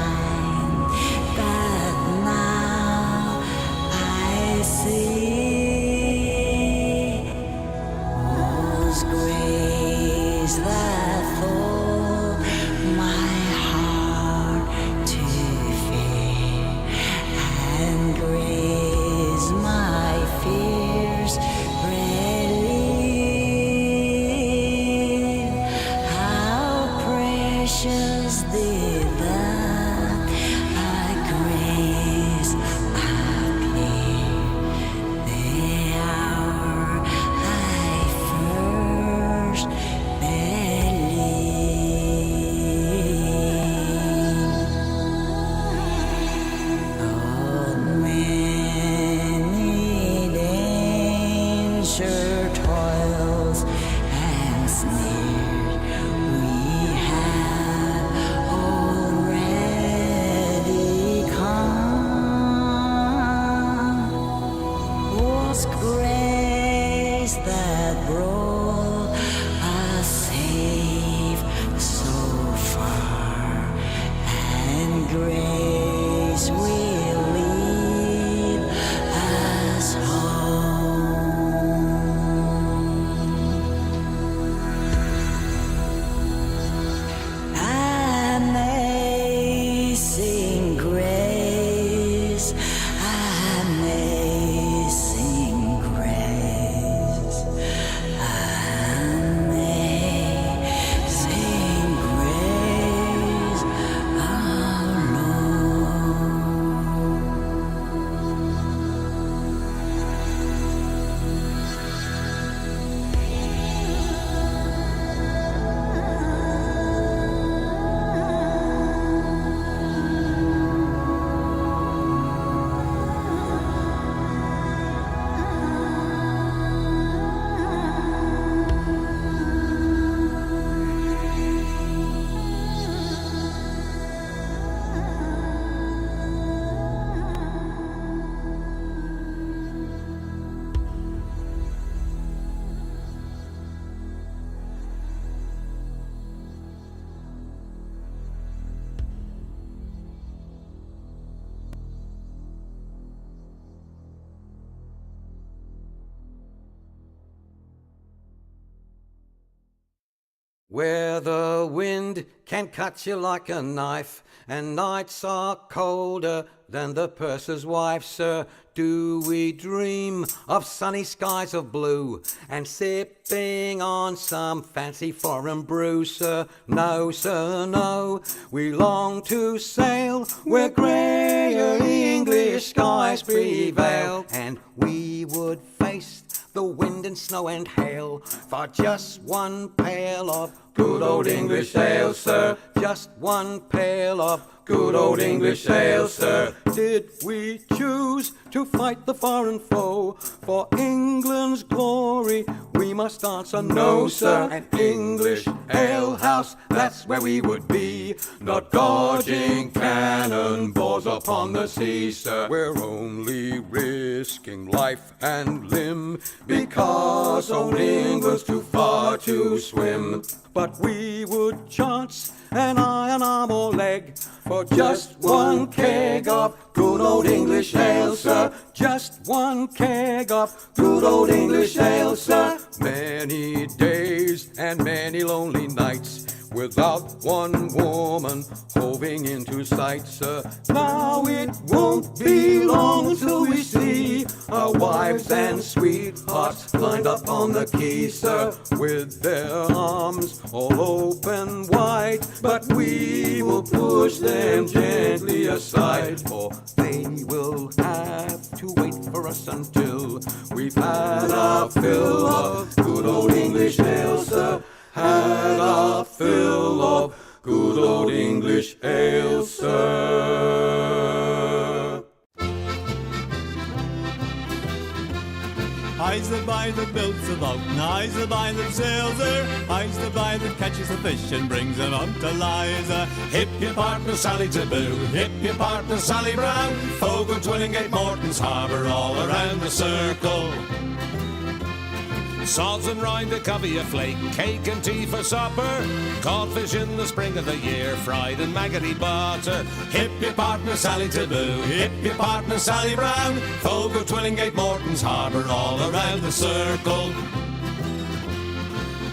blind, but now I see those grace that full my heart to fear, and grace my fears relieve. How precious did that grace appear the hour I first believed. Oh, many danger toils and snares we have already come. Was grace that brought us safe so far, and grace will lead us home. Amazing grace, amazing grace, amazing grace, our Where the wind can cut you like a knife, and nights are colder than the purser's wife, sir, do we dream of sunny skies of blue and sipping on some fancy foreign brew, sir? No, sir, no. We long to sail where greyer English skies prevail, and we would face the wind and snow and hail for just one pail of good old English ale, sir. Just one pail of good old English ale, sir. Did we choose to fight the foreign foe for England's glory? We must answer no, sir. An English ale house, that's where we would be, not dodging cannonballs upon the sea, sir. We're only risking life and limb because old England's too far to swim. But we would chance an iron arm or leg for just one keg of good old English ale, sir. Just one keg of good old English ale, sir. Many days and many lonely nights without one woman hoving into sight, sir. Now it won't be long till we see our wives and sweethearts lined up on the quay, sir, with their arms all open wide. But we will push them gently aside, for they will have to wait for us until we've had our fill of good old English ale, sir. Had our fill of good old English ale, sir. I's the boy that builds the boat, and I's the boy that sails her. I's the boy that catches the fish and brings them up to Liza. Hip your partner Sally Taboo, hip your partner Sally Brown. Fogo, Twillingate, Morton's Harbour, all around the circle. Salts and rind, a covey, a flake, cake and tea for supper. Codfish in the spring of the year, fried in maggoty butter. Hip your partner Sally Taboo, hip your partner Sally Brown. Folk of Twillingate, Morton's Harbour, all around the circle.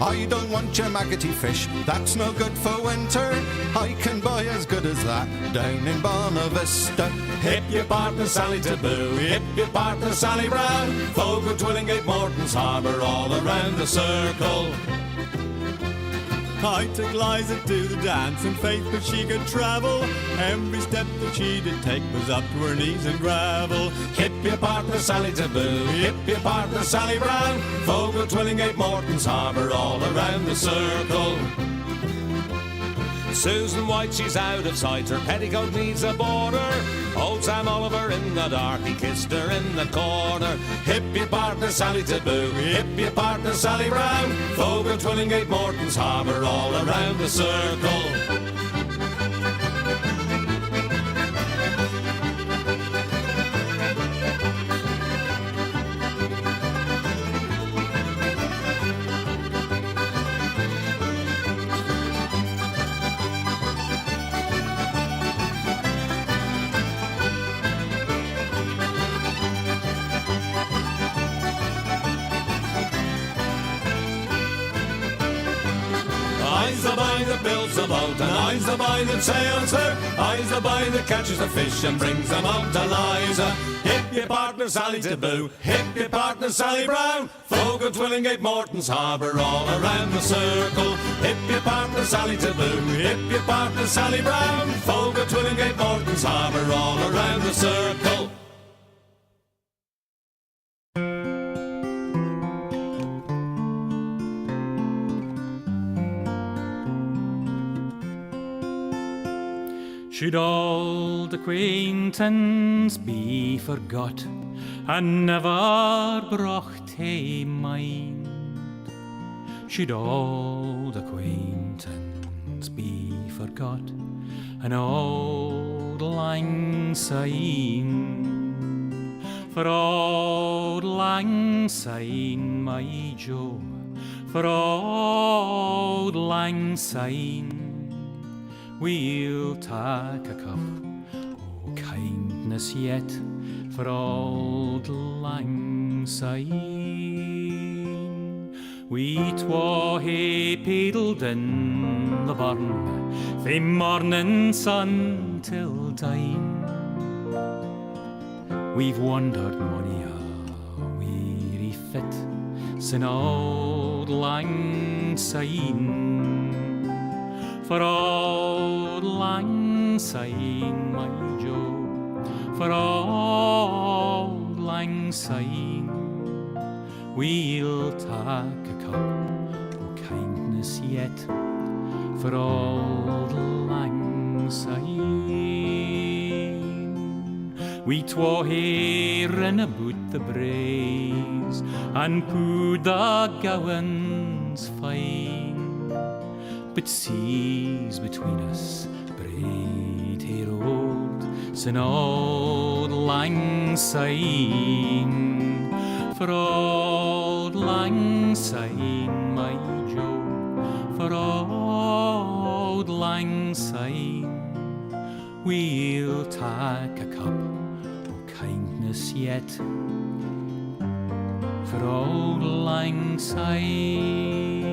I don't want your maggoty fish, that's no good for winter. I can buy as good as that down in Bonavista. Hip your partner Sally Taboo, hip your partner Sally Brown. Folk of Twillingate, Morton's Harbour, all around the circle. I took Liza to the dance in faith that she could travel. Every step that she did take was up to her knees in gravel. Hip your partner Sally Taboo, hip your partner Sally Brown. Folk of Twillingate, Morton's Harbour, all around the circle. Susan White, she's out of sight, her petticoat needs a border. Old Sam Oliver in the dark, he kissed her in the corner. Hip your partner Sally Taboo, hip your partner Sally Brown. Folk of Twillingate, Morton's Harbour, all around the circle. I's the boy that builds the boat, and I's the boy that sails her. I's the boy that catches the fish and brings them out to Liza. Hip your partner Sally Taboo, hip your partner Sally Brown. Folk of Twillingate, Morton's Harbour, all around the circle. Hip your partner Sally Taboo, hip your partner Sally Brown. Folk of Twillingate, Morton's Harbour, all around the circle. Should old acquaintance be forgot and never brought to mind? Should old acquaintance be forgot and old lang syne? For old lang syne, my Joe, for old lang syne, we'll take a cup o' kindness yet for old lang syne. We twa hae paddled in the burn fae morning sun till dine. We've wandered mony a weary fit sin old lang syne. For old lang syne, my Joe, for old lang syne, we'll take a cup o' kindness yet for old lang syne. We twa hae rin aboot the braes and pooed the gowans fine. But seas between us braid hae road sin old lang syne. For old lang syne, my Joe, for old lang syne, we'll take a cup o' kindness yet for old lang syne.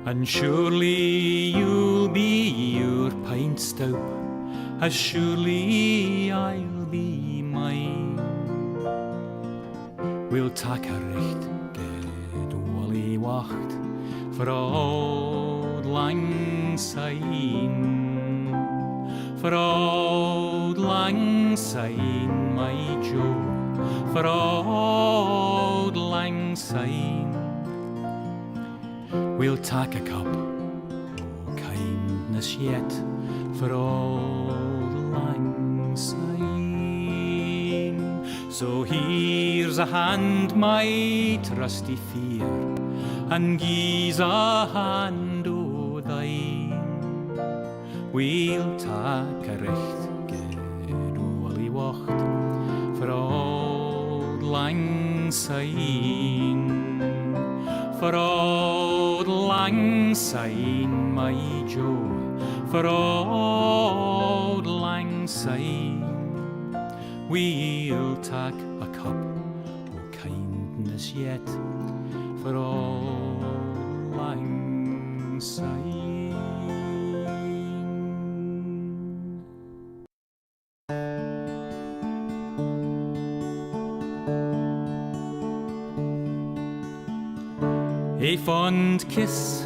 And surely you'll be your pint stoup, as surely I'll be mine. We'll take a recht good wally wacht for old lang syne. For old lang syne, my Joe, for old lang syne, we'll take a cup o' kindness yet for old lang syne. So here's a hand, my trusty fear, and gie's a hand o' thine. We'll tak a recht gedwally wacht for Auld Lang Syne, for Auld Lang Syne, my Joe, for Auld Lang Syne. We'll tak a cup o' kindness yet for Auld Lang Syne. A fond kiss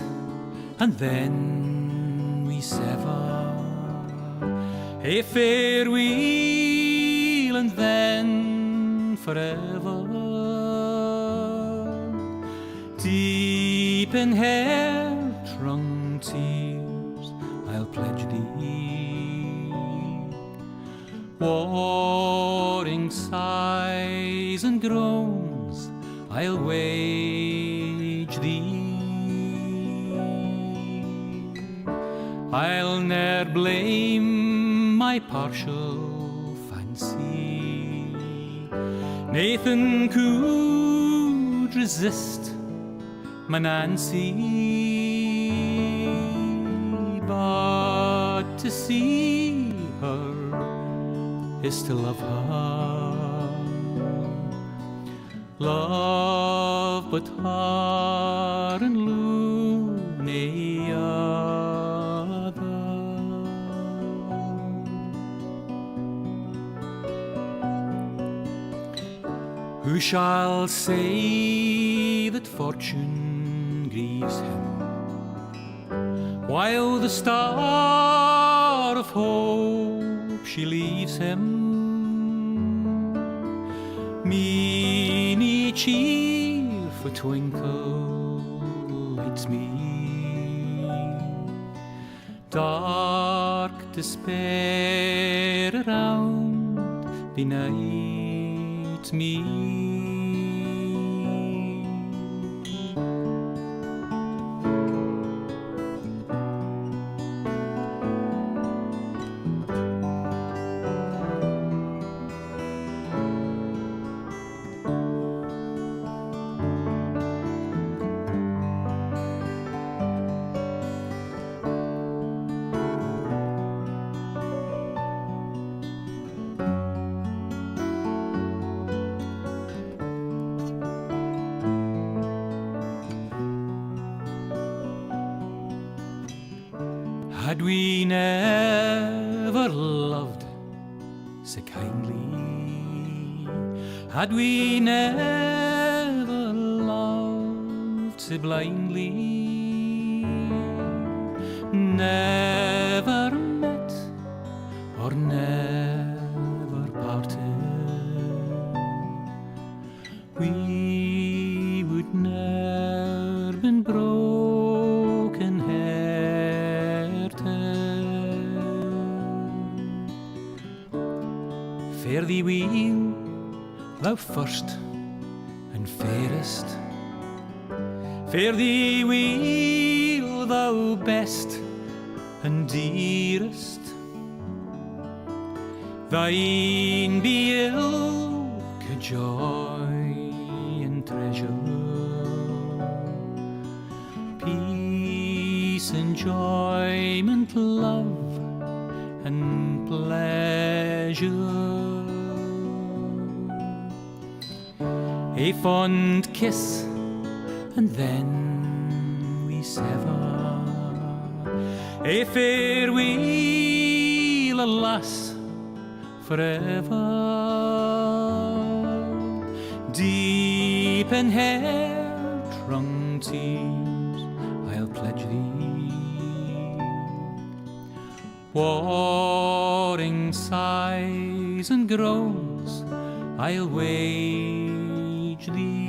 and then we sever, a farewell and then forever. Deep in hair-wrung tears I'll pledge thee, warring sighs and groans I'll wage thee. I'll ne'er blame my partial fancy, Nathan could resist my Nancy, but to see her is to love her. Love but her and loony other. Who shall say that fortune grieves him, while the star of hope she leaves him? Meany cheerful twinkle lights me, dark despair around benight me. Had we never loved so kindly, had we never loved so blindly, never met or never parted, we would ne'er been broken Fare thee weel, thou first and fairest. Fare thee weel, thou best and dearest. Thine be ilka joy and treasure, peace, enjoyment, love and pleasure. A fond kiss and then we sever, a farewell, alas, forever. Deep in hair-wrung tears I'll pledge thee, warring sighs and groans I'll wage thee.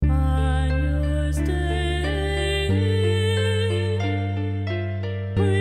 On your stay, we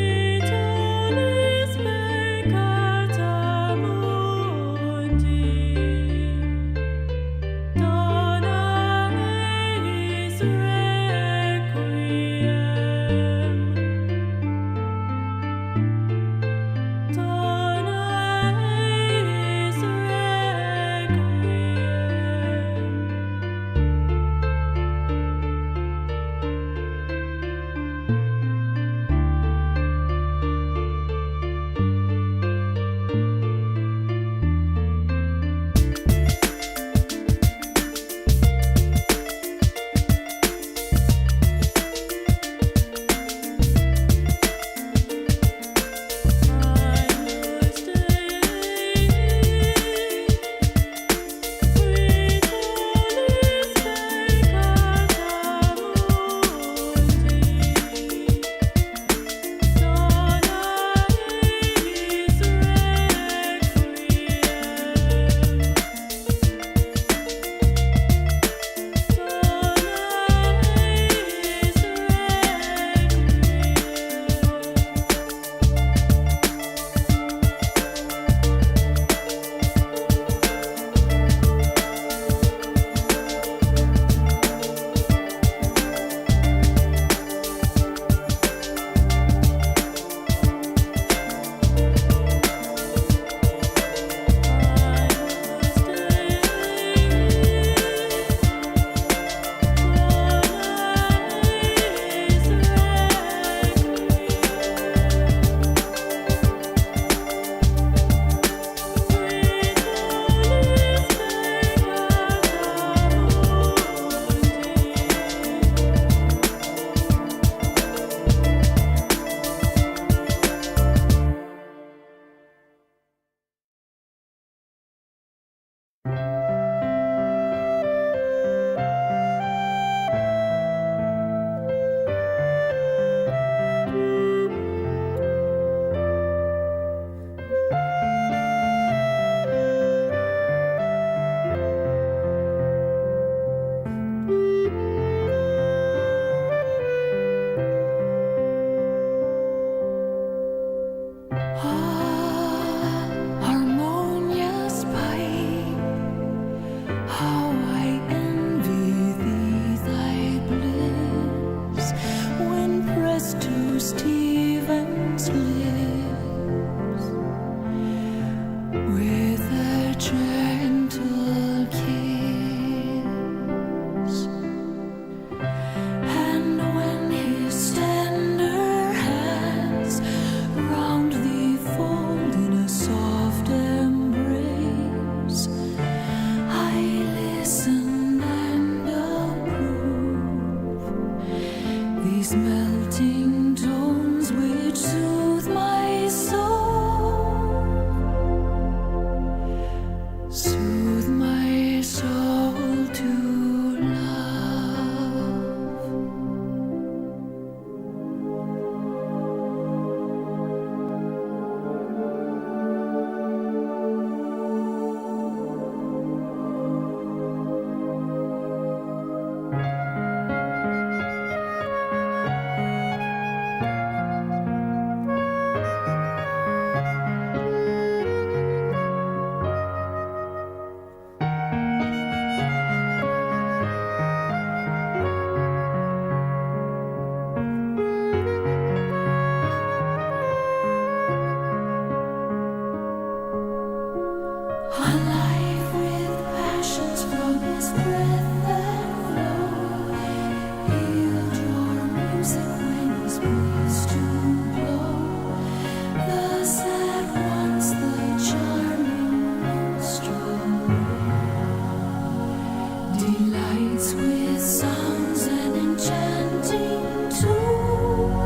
Lights with sounds and enchanting tune,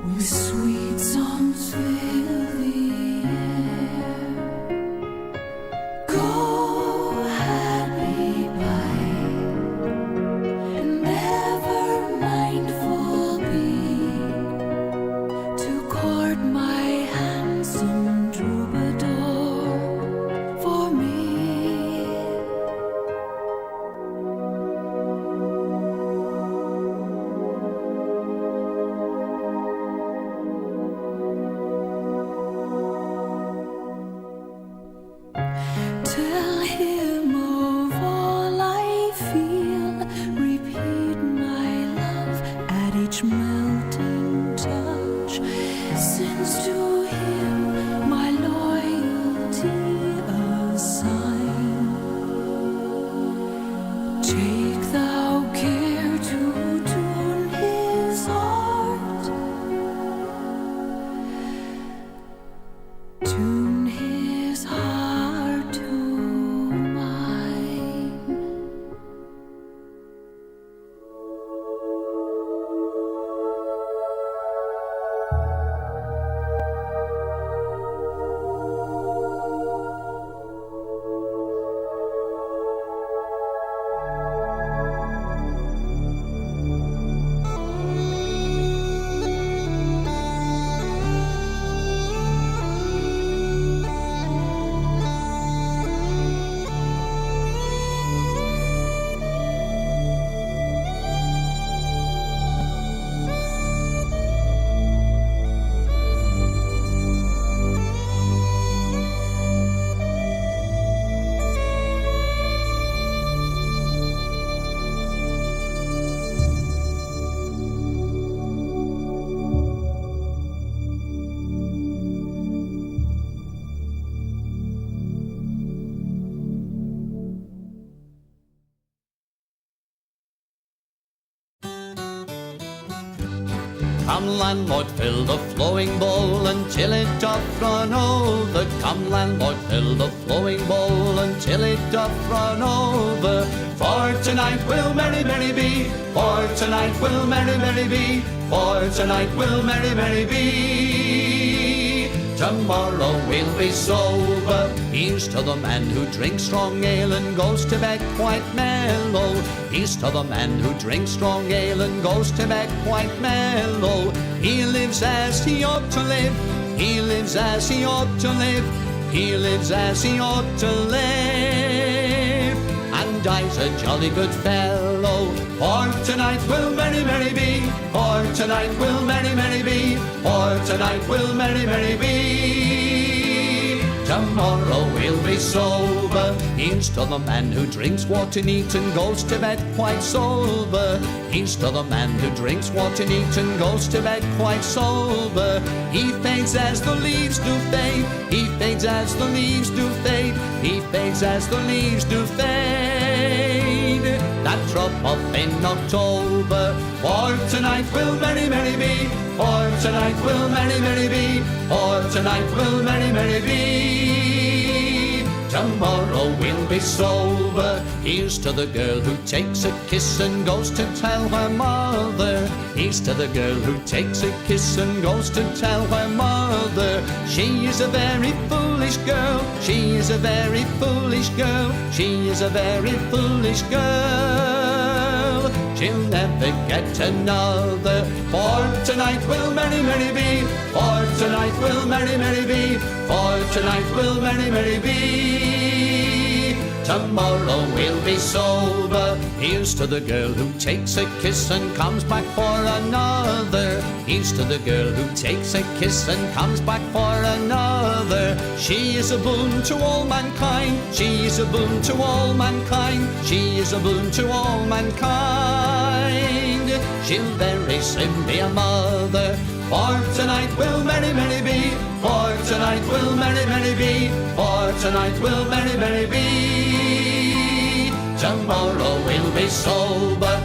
with sweet songs fill the air. Go happy by, and ever mindful be, to court my handsome troubadour for me. Tell him of all I feel, repeat my love at each melting touch, since to him my loyalty assign. Take thou care to tune his heart, tune his heart to mine. Come landlord, fill the flowing bowl until it doth run over. Come landlord, fill the flowing bowl until it doth run over. For tonight will merry, merry be. For tonight will merry, merry be. For tonight will merry, merry be. Tomorrow we'll be sober. Here's to the man who drinks strong ale and goes to bed quite mellow. Here's to the man who drinks strong ale and goes to bed quite mellow. He lives as he ought to live. He lives as he ought to live. He lives as he ought to live. And dies a jolly good fellow. For tonight will merry, merry be. For tonight will merry, merry be. For tonight will merry, merry be. Tomorrow we'll be sober. Here's to the man who drinks water neat and goes to bed quite sober. Here's to the man who drinks water neat and goes to bed quite sober. He fades as the leaves do fade. He fades as the leaves do fade. He fades as the leaves do fade. That drop off in October. For tonight will merry, merry be. For tonight will merry, merry be. For tonight will merry, merry be. Tomorrow we'll be sober. Here's to the girl who takes a kiss and goes to tell her mother. Here's to the girl who takes a kiss and goes to tell her mother. She is a very foolish girl. She is a very foolish girl. She is a very foolish girl. She'll never get another. For tonight will merry, merry be. For tonight will merry, merry be. For tonight will merry, merry be. Tomorrow we'll be sober. Here's to the girl who takes a kiss and comes back for another. Here's to the girl who takes a kiss and comes back for another. She is a boon to all mankind. She is a boon to all mankind. She is a boon to all mankind. She'll very soon be a mother. For tonight will merry, merry be. For tonight will merry, merry be. For tonight will merry, merry be. Tomorrow we'll be sober.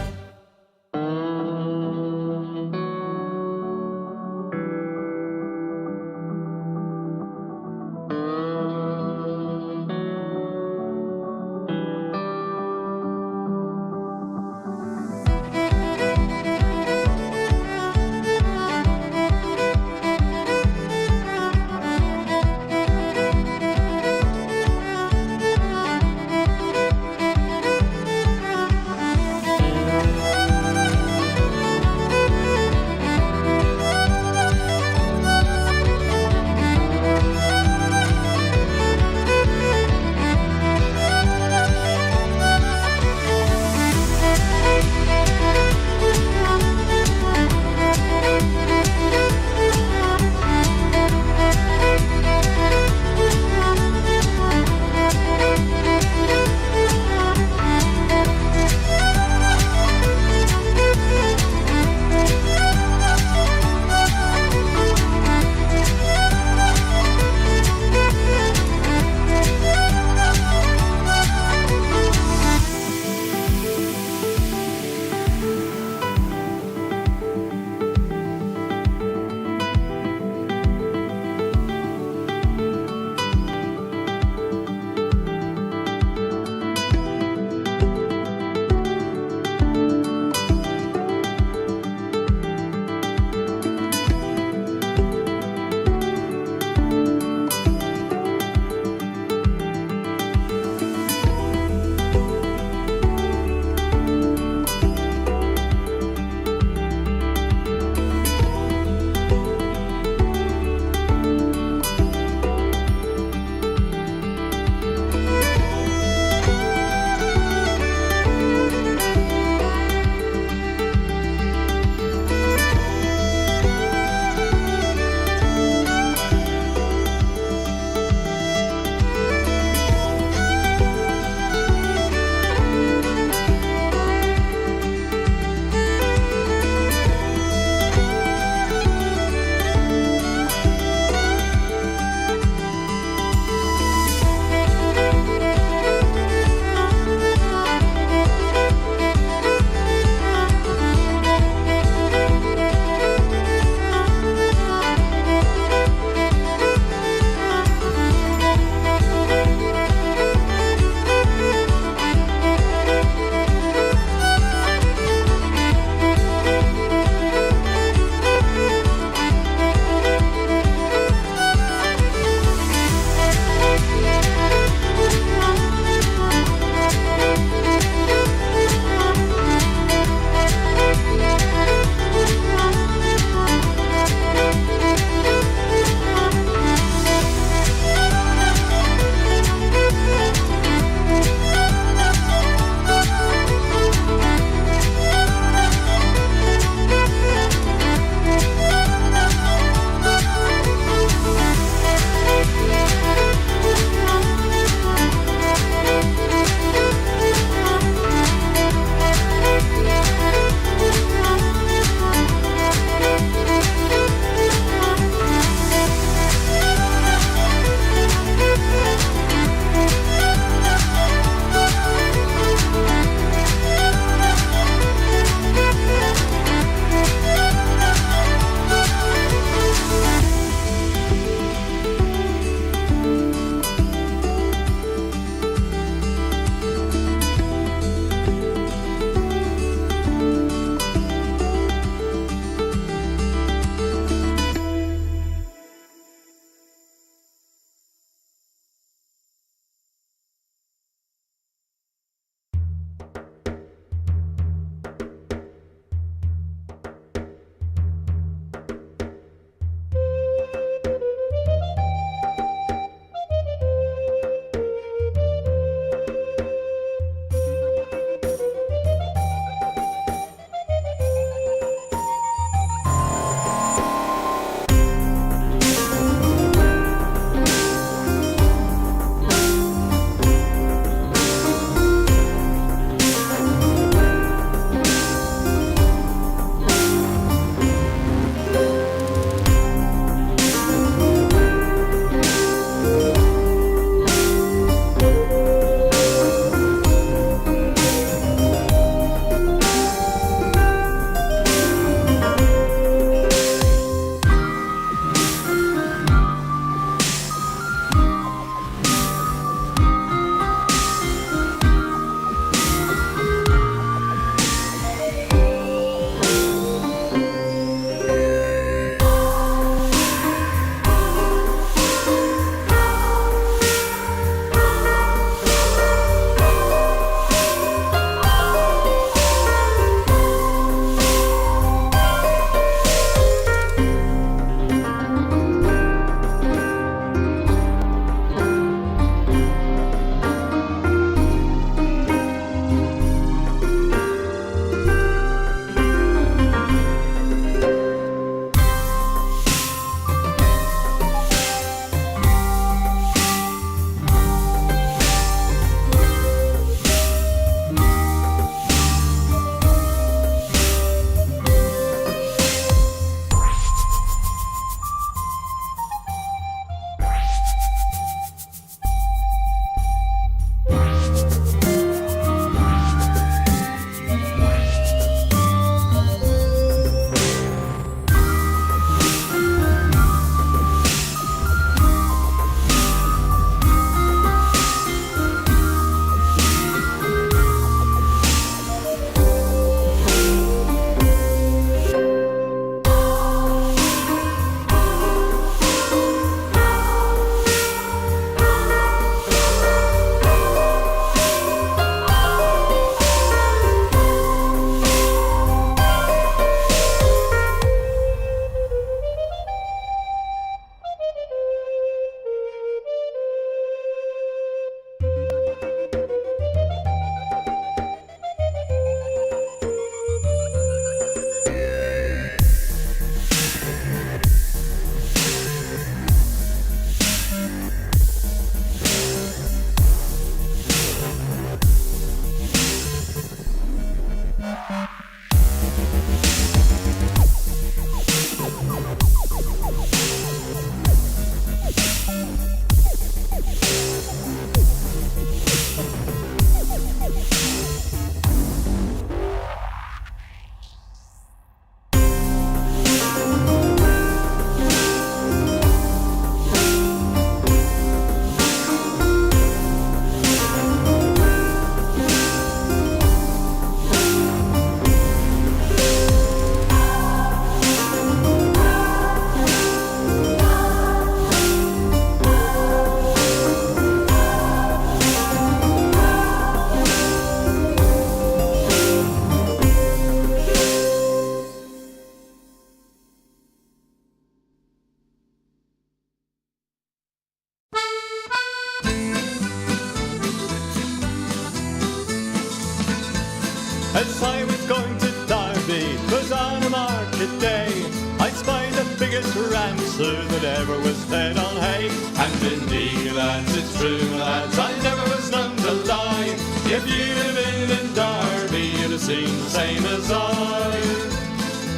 As I was going to Derby, 'twas on a market day, I spied the biggest ram, sir, that ever was fed on hay. And indeed, lads, it's true, lads, I never was known to lie. If you'd have been in Derby, you'd have seen the same as I.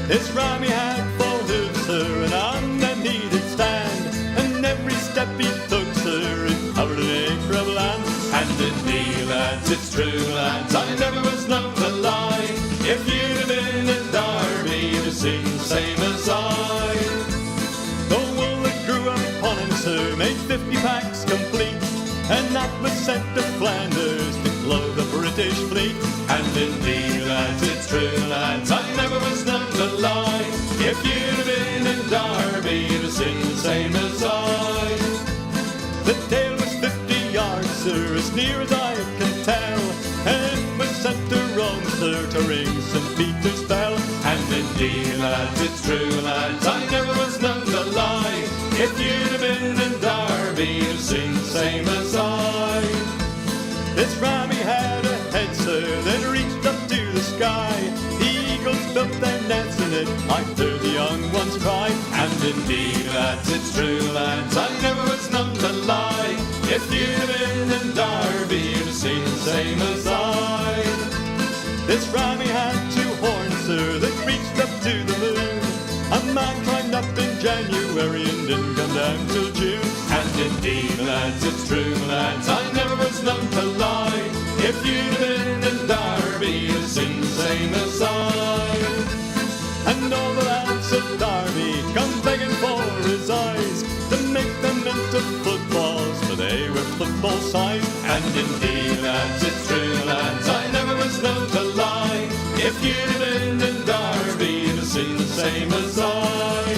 This ram he had 4 hooves, sir, and on them he did stand, and every step he took, sir, it covered an acre of land. And indeed, lads, it's true, lads, I never was known to lie. If you'd have been in Derby, you'd have seen the same as I. The wool that grew upon him, sir, made 50 packs complete, and that was sent to Flanders to clothe the British fleet. And indeed, lads, it's true, lads, I never was known to lie. If you'd have been in Derby, you'd have seen the same as I. The tail was 50 yards, sir, as near as I can tell, and it was sent to Rome, sir, to ring St. Peter's bell. And indeed, lads, it's true, lads, I never was known to lie. If you'd have been in Derby, you'd have seen the same as I. This ram he had a head, sir, that reached up to the sky. The eagles built their nets in it, I heard the young ones cry. And indeed, lads, it's true, lads, I never was known to lie. If you'd have been in Derby, you'd have seen the same as I. This ram he had 2 horns, sir, that reached up to the moon. A man climbed up in January and didn't come down till June. And indeed, lads, it's true, lads, I never was known to lie. If you'd have been in Derby, you'd have seen the same as I. And all the lads at Derby come begging for his eyes, to make them into footballs, for they were football size. And indeed, lads, it's true, lads, I never was known to lie. If you'd have been in Derby, you'd have seen the same as I.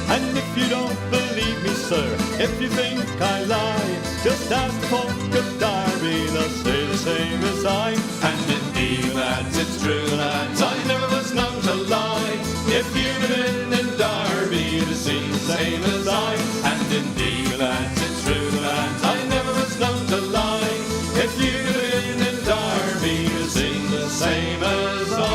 And if you don't believe me, sir, if you think I lie, just ask the folk of Derby, they'll say the same as I. And indeed, lads, it's true, lads, I never was known to lie. If you'd have been in Derby, you'd have seen the same as I. And indeed, lads, it's true, lads, I never was known to lie. If you'd have been in Derby, you'd have seen the same as I.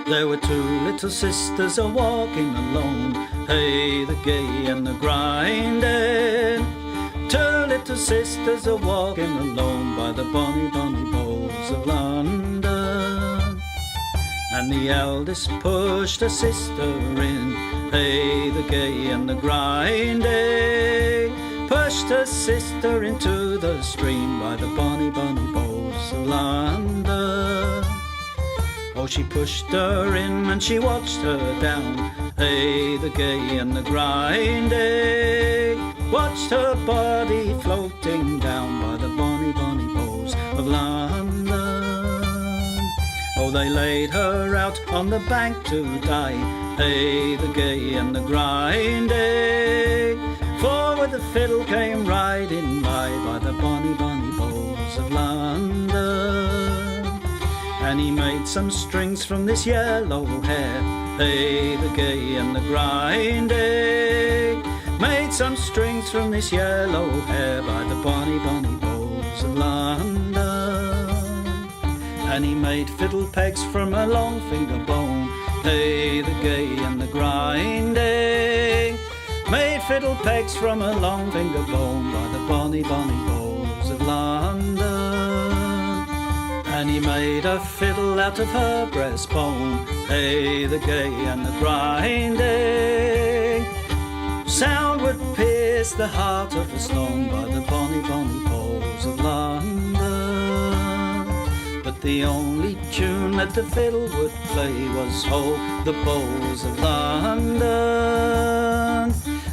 There were two little sisters a-walking alone, hey, the gay and the grinding. Two little sisters a-walking alone by the bonny, bonny bowls of London. And the eldest pushed her sister in, hey, the gay and the grinding. Pushed her sister into the stream by the bonny, bonny bowls of London. Oh, she pushed her in and she watched her down, hey, the gay and the grinding. Watched her body floating down by the bonny, bonny bowls of London. Oh, they laid her out on the bank to die, hey, the gay and the grinding. For with the fiddle came riding by the bonny, bonny bowls of London. And he made some strings from this yellow hair, hey, the gay and the grinding. Made some strings from this yellow hair by the bonny, bonny bowls of London. And he made fiddle pegs from a long finger bone, hey, the gay and the grinding. Made fiddle pegs from a long finger bone by the bonny, bonny bowls of London. And he made a fiddle out of her breastbone, hey, the gay and the grinding. Sound would pierce the heart of a stone by the bonny, bonny bowls of London. But the only tune that the fiddle would play was "Ho, the bowls of London."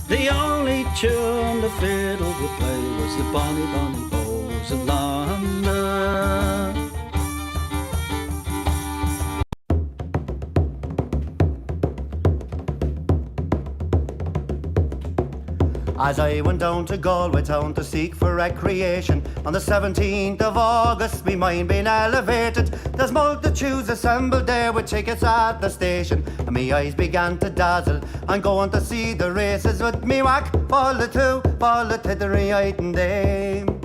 The only tune the fiddle would play was the bonny, bonny bowls of London. As I went down to Galway town to seek for recreation, on the 17th of August, me mind being elevated. There's multitudes assembled there with tickets at the station, and me eyes began to dazzle. I'm going to see the races with me whack, fall the two, fall the tittery eyed and dame.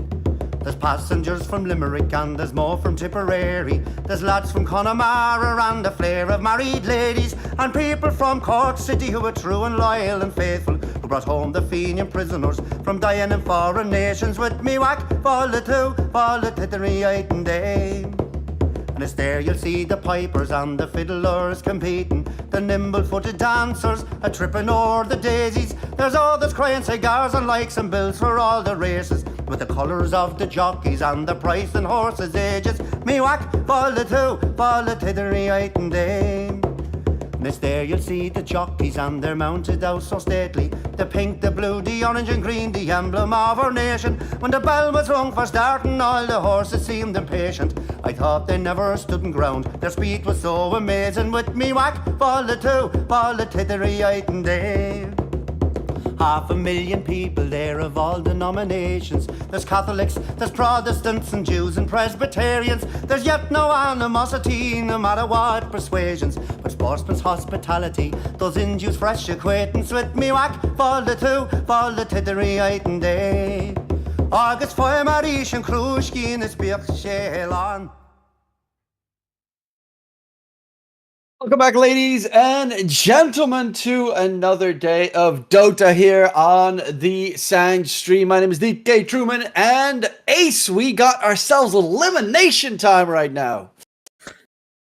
There's passengers from Limerick and there's more from Tipperary. There's lads from Connemara and a flare of married ladies, and people from Cork City who are true and loyal and faithful, who brought home the Fenian prisoners from dying in foreign nations. With me whack, fall the two, fall the tittery eyed and dame. And it's there you'll see the pipers and the fiddlers competing, the nimble-footed dancers a-tripping o'er the daisies. There's others crying cigars and likes and bills for all the races, with the colours of the jockeys and the price and horses' ages. Me whack, fall the two, fall the tittery eyed and dame. And it's there you'll see the jockeys and they're mounted out so stately, the pink, the blue, the orange and green, the emblem of our nation. When the bell was rung for starting, all the horses seemed impatient. I thought they never stood in ground, their speed was so amazing. With me whack, fall the two, fall the tittery eyed and dame. 500,000 people there of all denominations. There's Catholics, there's Protestants and Jews and Presbyterians. There's yet no animosity, no matter what persuasions, but sportsman's hospitality does induce fresh acquaintance. With me whack, fall the two, fall the tittery eyed and day. Agus foy marish and crushki in the speak shelan. Welcome back, ladies and gentlemen, to another day of Dota here on the Sang stream. My name is DK Truman, and Ace, we got ourselves elimination time right now.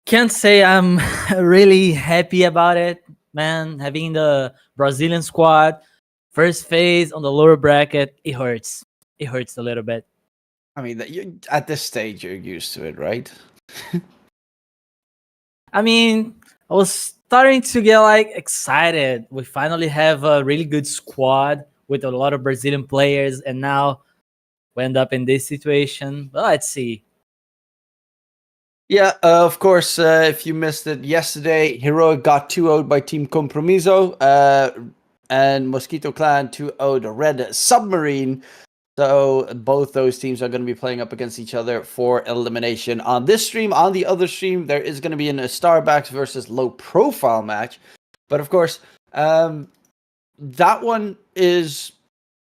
Can't say I'm really happy about it, man. Having the Brazilian squad, first phase on the lower bracket, it hurts. It hurts a little bit. I mean, at this stage, you're used to it, right? I mean, I was starting to get excited. We finally have a really good squad with a lot of Brazilian players, and now we end up in this situation. But let's see. Yeah, of course, if you missed it yesterday, Heroic got 2-0'd by Team Compromiso, and Mosquito Clan 2-0'd Red Submarine. So both those teams are going to be playing up against each other for elimination on this stream. On the other stream, there is going to be a Starbacks versus Low Profile match. But of course, that one is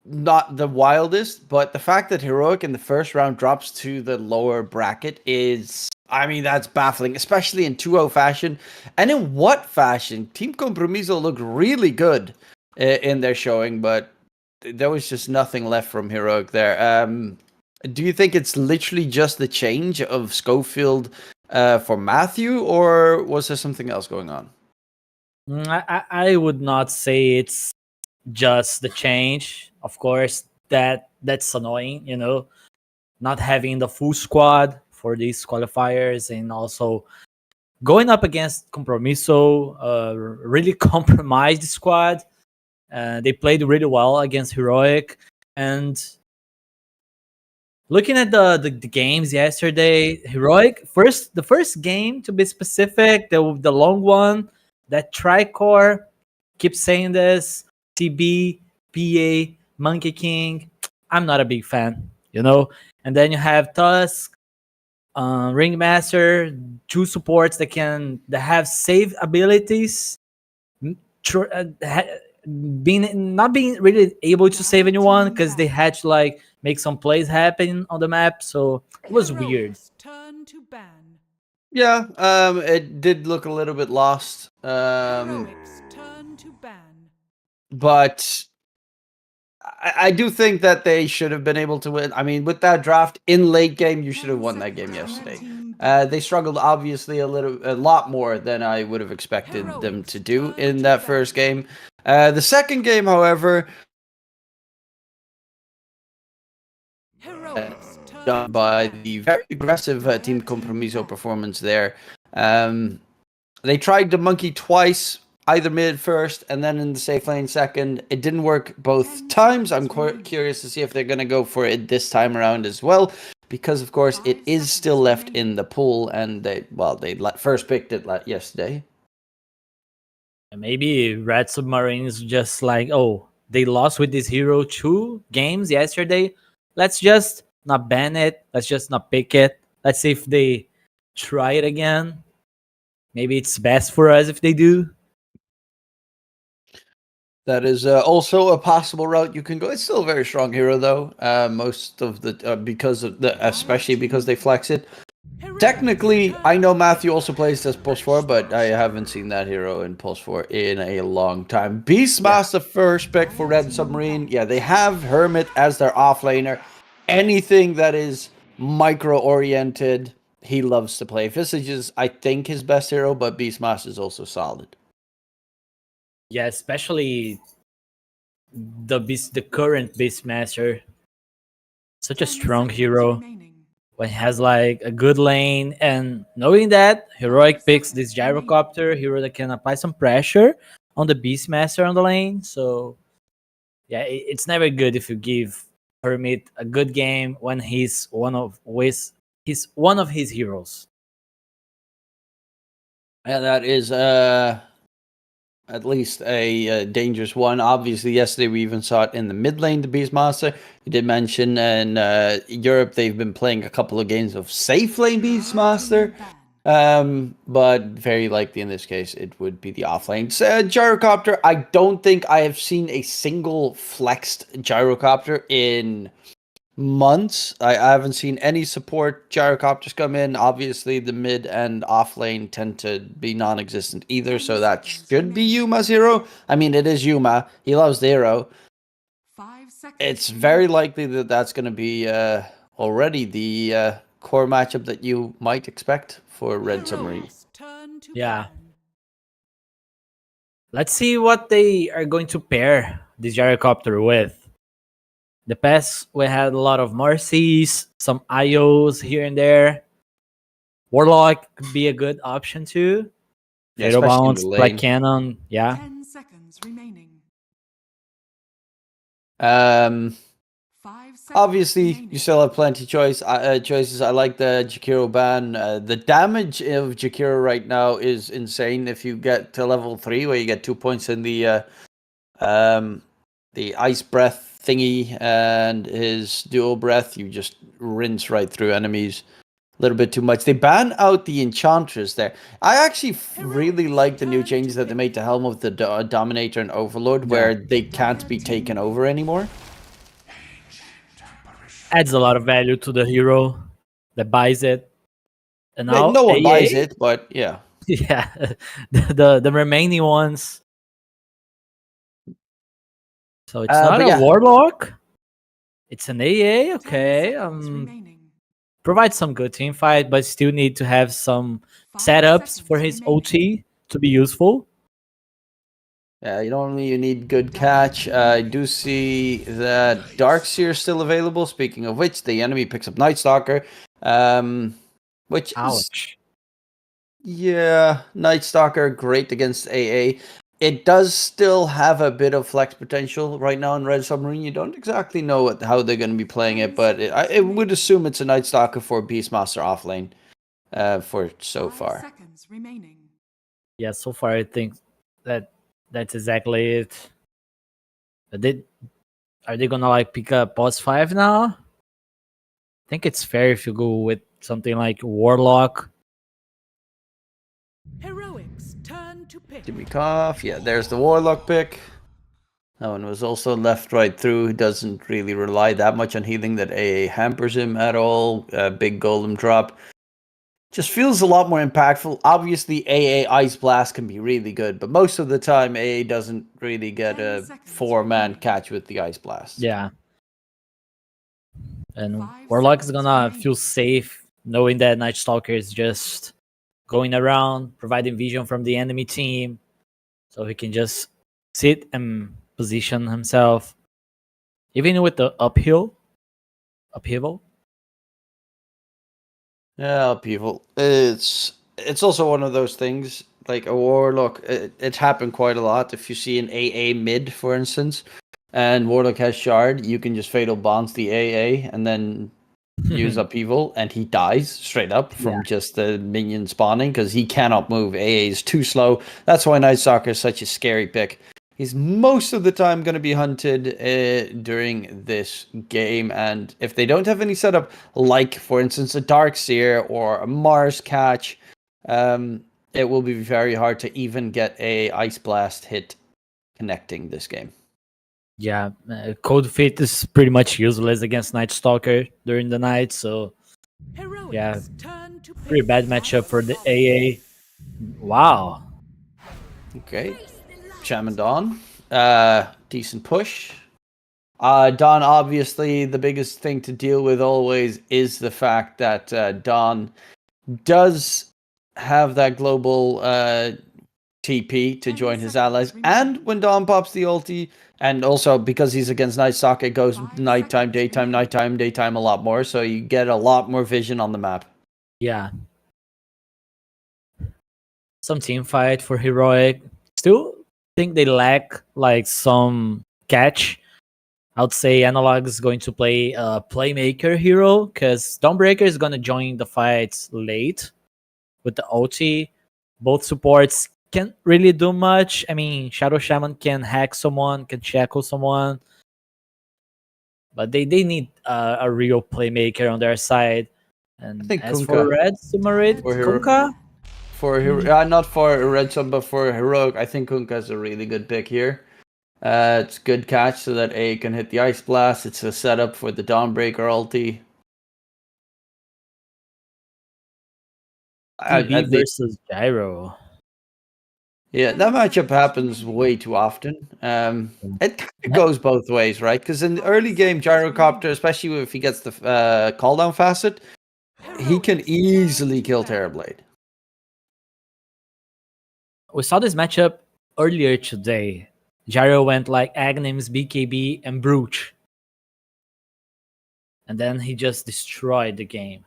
not the wildest. But the fact that Heroic in the first round drops to the lower bracket is I mean, that's baffling, especially in 2-0 fashion. And in what fashion? Team Compromiso looked really good in their showing, but there was just nothing left from Heroic there. Do you think it's literally just the change of Schofield for Matthew, or was there something else going on? I would not say it's just the change. Of course, that's annoying, not having the full squad for these qualifiers, and also going up against Compromiso, really compromised squad. They played really well against Heroic, and looking at the games yesterday, Heroic the first game, to be specific, the long one, that Tricor, keep saying this, TB, PA, Monkey King, I'm not a big fan, And then you have Tusk, Ringmaster, two supports that have save abilities, not being really able to save anyone because they had to make some plays happen on the map, so it was weird. Turn to ban. Yeah, it did look a little bit lost. Heroics turn to ban. But I do think that they should have been able to win. I mean, with that draft in late game, you should have won that game yesterday. They struggled obviously a lot more than I would have expected them to do in that first game. The second game, however, done by the very aggressive Team Compromiso performance there. They tried the monkey twice, either mid first and then in the safe lane second. It didn't work both times. I'm curious to see if they're going to go for it this time around as well, because of course it is still left in the pool, and they first picked it yesterday. Maybe Red Submarines just they lost with this hero 2 games yesterday. Let's just not ban it. Let's just not pick it. Let's see if they try it again. Maybe it's best for us if they do. That is also a possible route you can go. It's still a very strong hero, though. Most of the especially because they flex it. Technically, I know Matthew also plays as Pulse 4, but I haven't seen that hero in Pulse 4 in a long time. Beastmaster first pick for Red Submarine. Yeah, they have Hermit as their offlaner. Anything that is micro-oriented, he loves to play. Visage is, I think, his best hero, but Beastmaster is also solid. Yeah, especially the current Beastmaster. Such a strong hero. When he has a good lane, and knowing that Heroic picks this gyrocopter hero that can apply some pressure on the Beastmaster on the lane. So yeah, it's never good if you give Hermit a good game when he's one of his heroes. And that is at least a dangerous one. Obviously, yesterday we even saw it in the mid lane, the Beastmaster. You did mention in Europe they've been playing a couple of games of safe lane Beastmaster. But very likely in this case it would be the offlane. Gyrocopter, I don't think I have seen a single flexed gyrocopter in months. I haven't seen any support gyrocopters come in. Obviously the mid and off lane tend to be non-existent either, so that should be Yuma's hero. I mean, it is Yuma. He loves the hero. It's very likely that that's going to be already the core matchup that you might expect for Red Submarine. Yeah. Let's see what they are going to pair this gyrocopter with. The past, we had a lot of Mercies, some IOs here and there. Warlock could be a good option too. Yeah, Fatal Bounce, Black Cannon, yeah. 10 seconds remaining. Obviously, you still have plenty choices. I like the Jakiro ban. The damage of Jakiro right now is insane. If you get to level 3, where you get 2 points in the ice breath thingy and his dual breath, you just rinse right through enemies. A little bit too much. They ban out the Enchantress there. I actually really like the new changes that they made to Helm of the Dominator and Overlord, where they can't be taken over anymore. Adds a lot of value to the hero that buys it. And now No one buys AA? it, but yeah. Yeah, the remaining ones. So it's not But a yeah, warlock. It's an AA. Okay. Provide some good team fight, but still need to have some setups for his OT to be useful. yeah, you need good catch. I do see that Darkseer is still available. Speaking of which, the enemy picks up Night Stalker, which is, Ouch. yeah, Night Stalker great against AA. It does still have a bit of flex potential right now in Red Submarine. You don't exactly know how they're going to be playing it, but I would assume it's a Night Stalker for Beastmaster offlane for so far. Yeah, so far I think that's exactly it. Are they gonna like pick up boss 5 now? I think it's fair if you go with something like Warlock. Heroics turn to pick. Jimmy Cough, yeah, there's the Warlock pick. That one was also left right through. He doesn't really rely that much on healing, that AA hampers him at all. Big golem drop. Just feels a lot more impactful. Obviously, AA Ice Blast can be really good, but most of the time, AA doesn't really get a 4-man catch with the Ice Blast. Yeah. And Warlock is gonna feel safe knowing that Night Stalker is just going around, providing vision from the enemy team. So he can just sit and position himself. Even with the upheaval. Yeah, upheaval. It's also one of those things, like a Warlock, it's happened quite a lot. If you see an AA mid, for instance, and Warlock has Shard, you can just Fatal Bonds the AA and then use Upheaval, and he dies straight up from just the minion spawning because he cannot move. AA is too slow. That's why Night Stalker is such a scary pick. He's most of the time going to be hunted during this game, and if they don't have any setup, like for instance a Darkseer or a Mars catch, it will be very hard to even get a Ice Blast hit connecting this game. Yeah, Cold Fate is pretty much useless against Night Stalker during the night, so yeah, pretty bad matchup for the AA. Wow. Okay, Shaman Dawn, decent push. Dawn, obviously, the biggest thing to deal with always is the fact that Dawn does have that global TP to join his allies, and when Dawn pops the ulti, and also because he's against Night Stalker, it goes nighttime, daytime, nighttime, daytime a lot more, so you get a lot more vision on the map. Yeah. Some team fight for Heroic. Still think they lack like some catch. I would say Analog is going to play a Playmaker hero because Dawnbreaker is going to join the fights late with the OT. Both supports can't really do much. I mean, Shadow Shaman can hack someone, can shackle someone. But they need a real Playmaker on their side. And I think as Kunkka. for Red Summarid, Kunkka? Not for Red Sub, but for Heroic, I think Kunkka is a really good pick here. It's good catch so that A can hit the Ice Blast. It's a setup for the Dawnbreaker ulti. TB versus Gyro. Yeah, that matchup happens way too often. It kind of goes both ways, right? Because in the early game, Gyrocopter, especially if he gets the cooldown facet, he can easily kill Terrorblade. We saw this matchup earlier today. Gyro went like Aghanim, BKB, and Brooch. And then he just destroyed the game.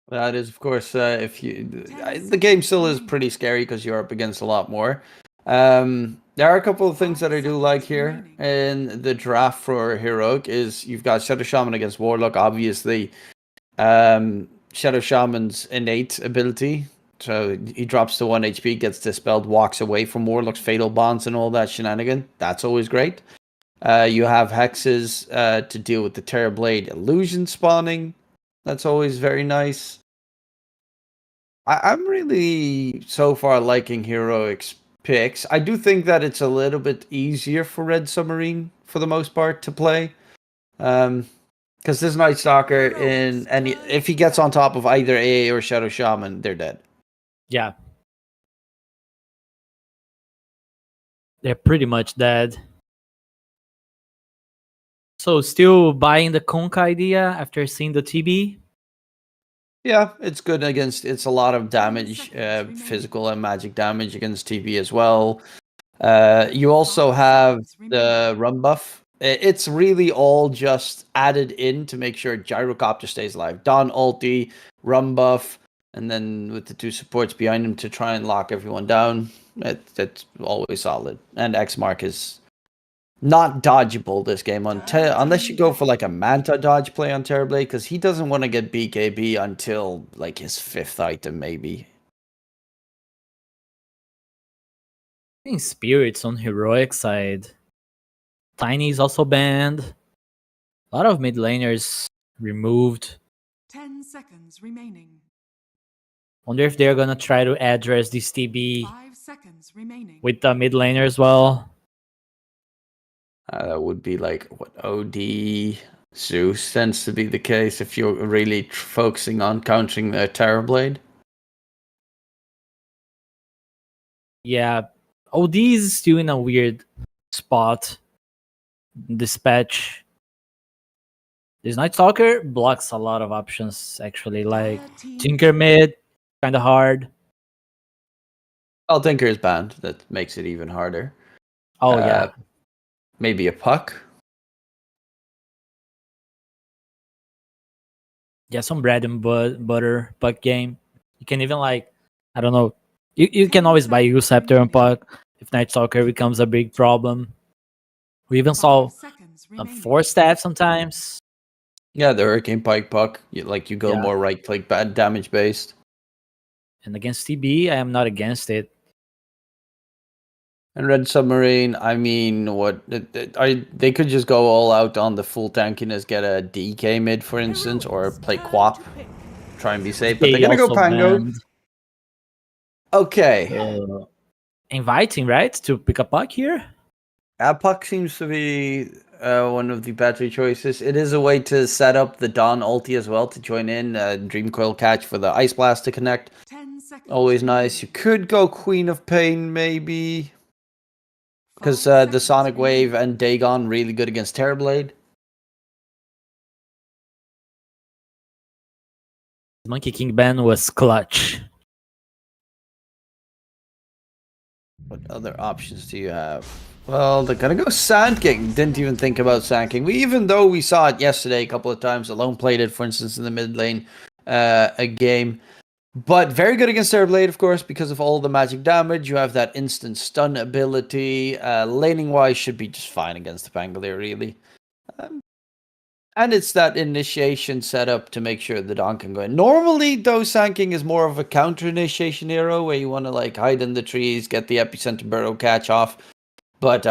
That is, of course, the game still is pretty scary because you're up against a lot more. There are a couple of things that I do like here in the draft for Heroic is you've got Shadow Shaman against Warlock, obviously. Shadow Shaman's innate ability. So he drops to 1 HP, gets dispelled, walks away from Warlock's Fatal Bonds and all that shenanigan. That's always great. You have Hexes to deal with the Terrorblade illusion spawning. That's always very nice. I'm really, so far, liking Heroic's picks. I do think that it's a little bit easier for Red Submarine, for the most part, to play. Because this Night Stalker if he gets on top of either AA or Shadow Shaman, they're dead. Yeah. They're pretty much dead. So still buying the Conk idea after seeing the TB? Yeah, it's good against. It's a lot of damage, physical and magic damage against TB as well. You also have the run buff. It's really all just added in to make sure Gyrocopter stays alive. Don ulti, run buff, and then with the 2 supports behind him to try and lock everyone down. That's always solid. And X Mark is not dodgeable this game unless you go for like a Manta dodge play on Terrorblade, because he doesn't want to get BKB until like his 5th item maybe. I think Spirits on heroic side. Tiny is also banned. A lot of mid laners removed. 10 seconds remaining. Wonder if they're gonna try to address this TB 5 seconds remaining. with the mid laner as well. That would be like what OD Zeus tends to be the case if you're really focusing on countering the Terrorblade. Yeah, OD is still in a weird spot. Dispatch. This Night Stalker blocks a lot of options actually, like Tinker mid, kind of hard. Well, Tinker is banned. That makes it even harder. Oh yeah. Maybe a puck. Yeah, some bread and butter puck game. You can even like, I don't know. You can always buy Scepter and puck if Night Stalker becomes a big problem. We even saw 4 staff sometimes. Yeah, the Hurricane Pike puck. You go more right click, bad damage based. And against TB, I am not against it. And Red Submarine, I mean, they could just go all out on the full tankiness, get a DK mid, for instance, or play Quap, try and be safe. But they're gonna go Pango. Banned. Okay. Inviting, right, to pick a puck here? Puck seems to be one of the better choices. It is a way to set up the Dawn ulti as well to join in. Dream Coil catch for the Ice Blast to connect. Always nice. You could go Queen of Pain maybe. Because the Sonic Wave and Dagon really good against Terrorblade. Monkey King ban was clutch. What other options do you have? Well, they're gonna go Sand King. Didn't even think about Sand King. Even though we saw it yesterday a couple of times, Alone played it, for instance, in the mid lane a game. But very good against Terrorblade, of course, because of all the magic damage. You have that instant stun ability. Laning-wise, should be just fine against the Pangolier, really. And it's that initiation setup to make sure the Dawn can go in. Normally, though, Sand King is more of a counter-initiation hero, where you want to like hide in the trees, get the Epicenter Burrow catch off. But,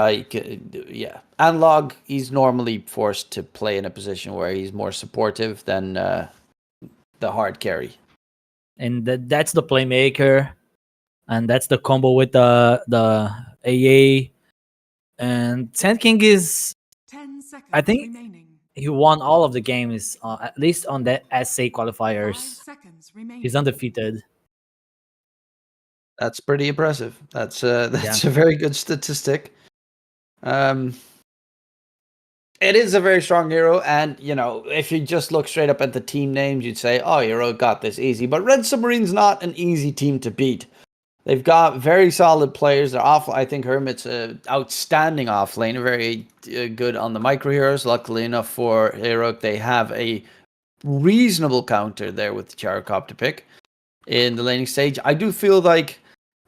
yeah. Analog, he's normally forced to play in a position where he's more supportive than the hard carry. And that's the playmaker, and that's the combo with the AA. And Sand King is, 10 seconds I think remaining. he won all of the games, at least on the SA qualifiers. 5 seconds remaining. He's undefeated. That's pretty impressive. That's a very good statistic. It is a very strong hero, and if you just look straight up at the team names, you'd say, "Oh, hero got this easy." But Red Submarine's not an easy team to beat. They've got very solid players. They're off. I think Hermit's an outstanding off laner, very good on the micro heroes. Luckily enough for Heroic, they have a reasonable counter there with the Gyrocopter pick in the laning stage. I do feel like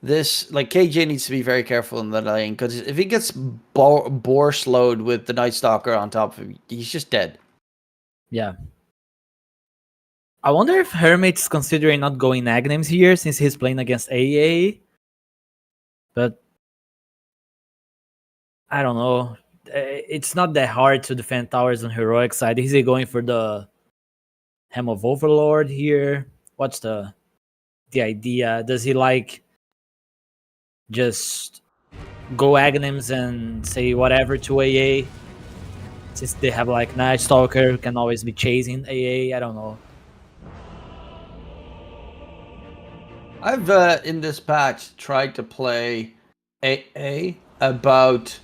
KJ needs to be very careful in the lane, because if he gets bore slowed with the Night Stalker on top of him, he's just dead. Yeah. I wonder if Hermit's considering not going Agnames here since he's playing against AA. But I don't know. It's not that hard to defend towers on heroic side. Is he going for the Hem of Overlord here? What's the idea? Does he like just go Aghanim and say whatever to AA? Since they have like Night Stalker who can always be chasing AA, I don't know. I've in this patch tried to play AA about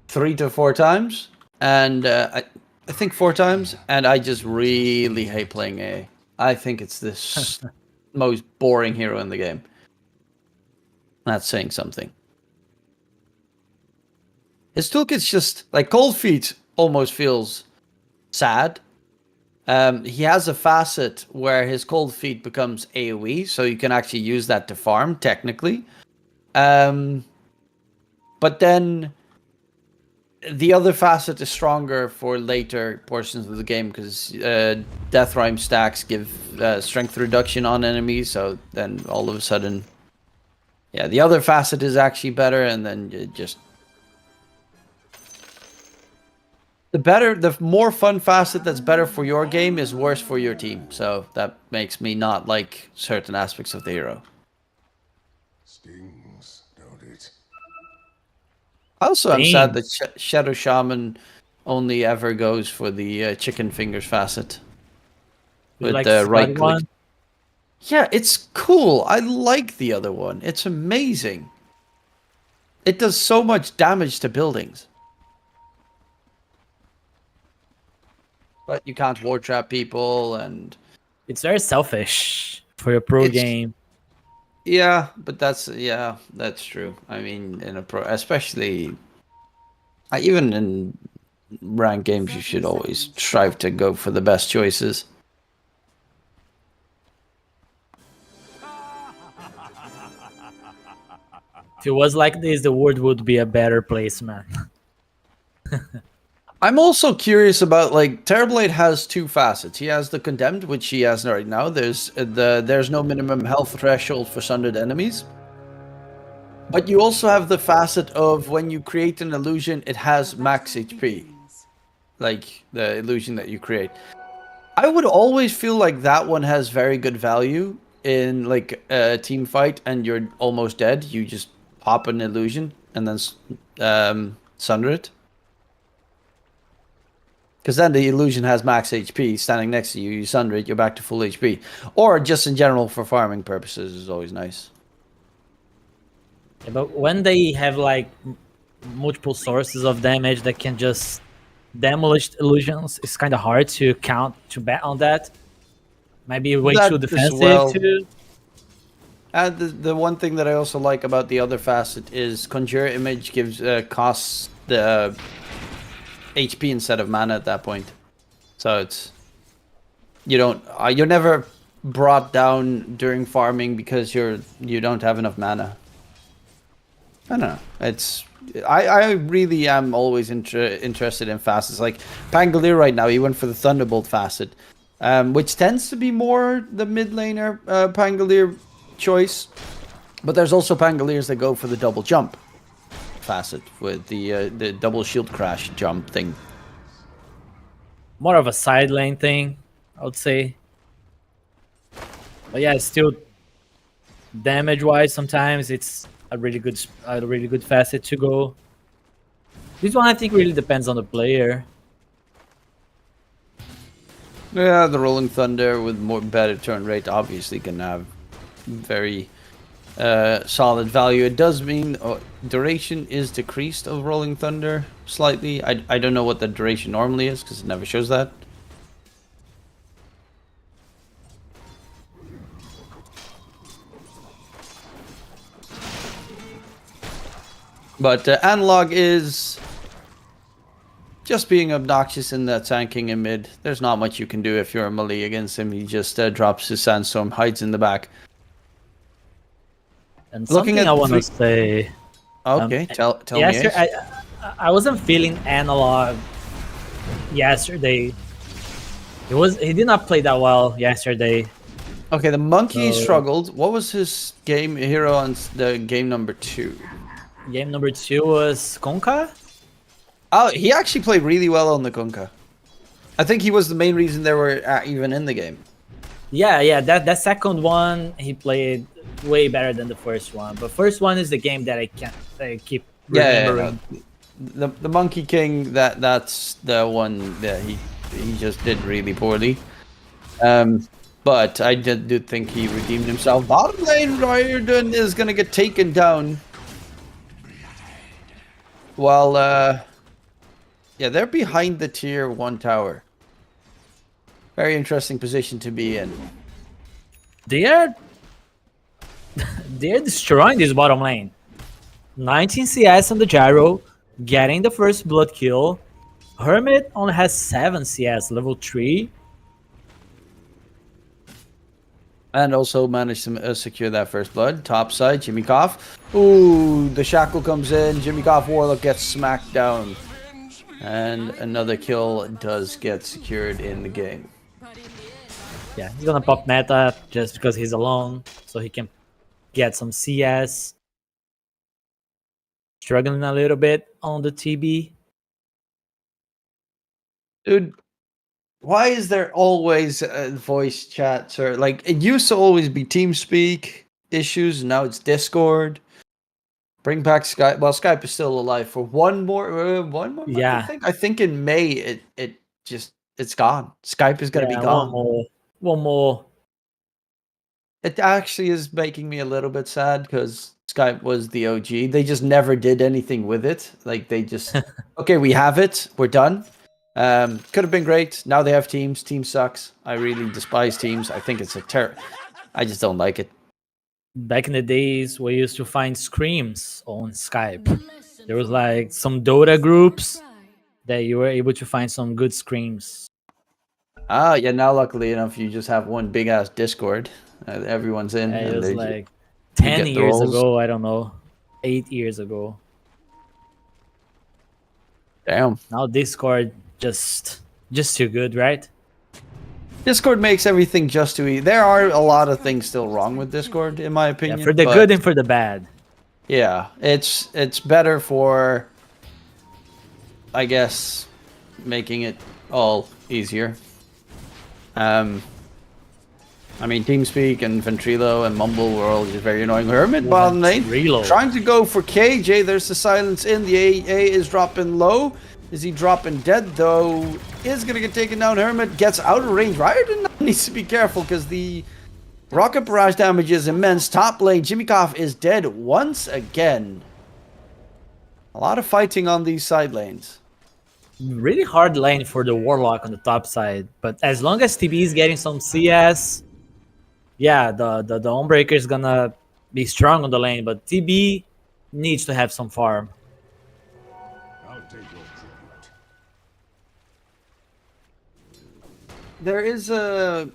3 to 4 times, and I think 4 times, and I just really hate playing AA. I think it's the most boring hero in the game. That's saying something. His toolkit's just like Cold Feet almost feels sad. He has a facet where his Cold Feet becomes AoE, so you can actually use that to farm, technically. But then the other facet is stronger for later portions of the game, because Death Rhyme stacks give strength reduction on enemies, so then all of a sudden... Yeah, the other facet is actually better, and then it just... The more fun facet that's better for your game is worse for your team. So that makes me not like certain aspects of the hero. Stings, don't it? Also, I'm sad that Shadow Shaman only ever goes for the chicken fingers facet. With like the right click. one? Yeah, it's cool. I like the other one. It's amazing. It does so much damage to buildings. But you can't ward trap people, and It's very selfish for your pro game. yeah, but that's true. I mean, in a pro, especially even in ranked games, you should always strive to go for the best choices. If it was like this, the world would be a better place, man. I'm also curious about, like, Terrorblade has 2 facets. He has the Condemned, which he has right now. There's no minimum health threshold for sundered enemies. But you also have the facet of when you create an illusion, it has max HP. Like, the illusion that you create. I would always feel like that one has very good value in, like, a team fight and you're almost dead. You just pop an illusion and then sunder it. Because then the illusion has max HP standing next to you. You sunder it, you're back to full HP. Or just in general for farming purposes is always nice. Yeah, but when they have like multiple sources of damage that can just demolish illusions, it's kind of hard to bet on that. Maybe way too defensive too. And the one thing that I also like about the other facet is Conjure Image gives costs the HP instead of mana at that point. So it's you're never brought down during farming because you don't have enough mana. I don't know. I really am always interested in facets. Like Pangolier right now, he went for the Thunderbolt facet, which tends to be more the mid laner Pangolier choice. But there's also Pangoliers that go for the double jump facet with the double shield crash jump thing. More of a side lane thing, I would say. But yeah, it's still damage wise. Sometimes it's a really good facet to go. This one I think really depends on the player. Yeah, the Rolling Thunder with better turn rate obviously can have very solid value. It does mean duration is decreased of Rolling Thunder slightly. I don't know what the duration normally is because it never shows that. But Analog is just being obnoxious in that tanking in mid. There's not much you can do if you're a melee against him. He just drops his Sandstorm, hides in the back. And something I want to say. Okay, tell me. I wasn't feeling Analog yesterday. He did not play that well yesterday. Okay, the monkey struggled. What was his hero on the game number 2? Game number 2 was Konka. Oh, he actually played really well on the Konka. I think he was the main reason they were even in the game. Yeah. That second one he played way better than the first one. But first one is the game that I keep remembering. the Monkey King, that's the one that he just did really poorly. But I do think he redeemed himself. Bottom lane, Riordan is gonna get taken down. While yeah, they're behind the tier 1 tower. Very interesting position to be in. They're destroying this bottom lane. 19 CS on the gyro, getting the first blood kill. Hermit only has 7 CS, level 3. And also managed to secure that first blood. Top side, Jimmy Koff. Ooh, the shackle comes in. Jimmy Koff Warlock gets smacked down. And another kill does get secured in the game. Yeah, he's gonna pop meta just because he's alone, so he can get some CS. Struggling a little bit on the TB. Dude, why is there always voice chats or like it used to always be TeamSpeak issues, now it's Discord. Bring back Skype. Well, Skype is still alive for one more month, Yeah. I think in May it's gone. Skype is gonna be gone. One more. It actually is making me a little bit sad because Skype was the OG. They just never did anything with it. Like they just okay, we have it, we're done. Could have been great. Now they have Teams. Teams sucks. I really despise Teams. I think it's I just don't like it. Back in the days, we used to find screams on Skype. There was like some Dota groups that you were able to find some good screams. Ah, yeah. Now, luckily enough, you just have one big ass Discord. Everyone's in. It and was they like you 10 get the years roles. ago. I don't know, 8 years ago. Damn. Now Discord just too good, right? Discord makes everything just too easy. There are a lot of things still wrong with Discord, in my Yeah, opinion. for the but good and for the bad. yeah, it's better for, I guess, making it all easier. I mean, TeamSpeak and Ventrilo and Mumble were all just very annoying. Hermit bottom lane, Ventrilo. trying to go for KJ. There's the silence in. The AA is dropping low. Is he dropping dead, though? Is going to get taken down. Hermit gets out of range. Riordan needs to be careful because the rocket barrage damage is immense. Top lane, Jimmy Koff is dead once again. A lot of fighting on these side lanes. Really hard lane for the Warlock on the top side. But as long as TB is getting some CS, yeah, the Homebreaker is gonna be strong on the lane. But TB needs to have some farm. There is a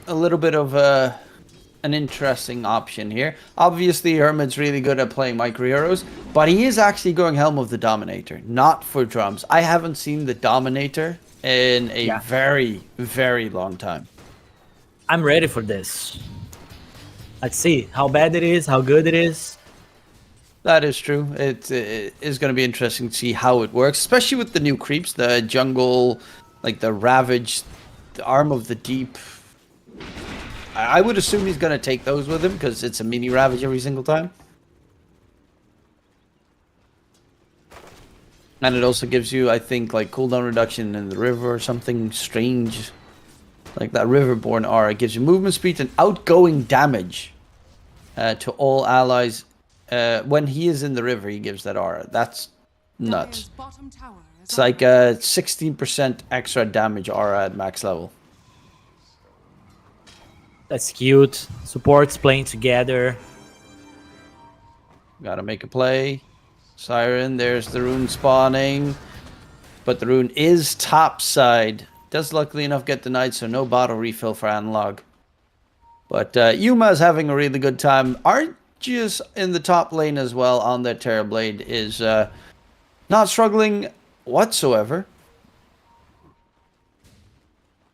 little bit of an interesting option here. Obviously, Hermit's really good at playing micro heroes, but he is actually going Helm of the Dominator, not for drums. I haven't seen the Dominator in a very, very long time. I'm ready for this. Let's see how bad it is, how good it is. That is true. It is going to be interesting to see how it works, especially with the new creeps, the jungle, like the Ravage, the Arm of the Deep. I would assume he's going to take those with him because it's a mini Ravage every single time. And it also gives you, I think, like cooldown reduction in the river or something strange. Like that Riverborn aura gives you movement speed and outgoing damage to all allies. When he is in the river, he gives that aura. That's nuts. It's like a 16% extra damage aura at max level. That's cute. Supports playing together. Gotta make a play. Siren, there's the rune spawning. But the rune is top side. Does luckily enough get denied, so no bottle refill for Analog. But Yuma's having a really good time. Arceus in the top lane as well on their Terrorblade is not struggling whatsoever.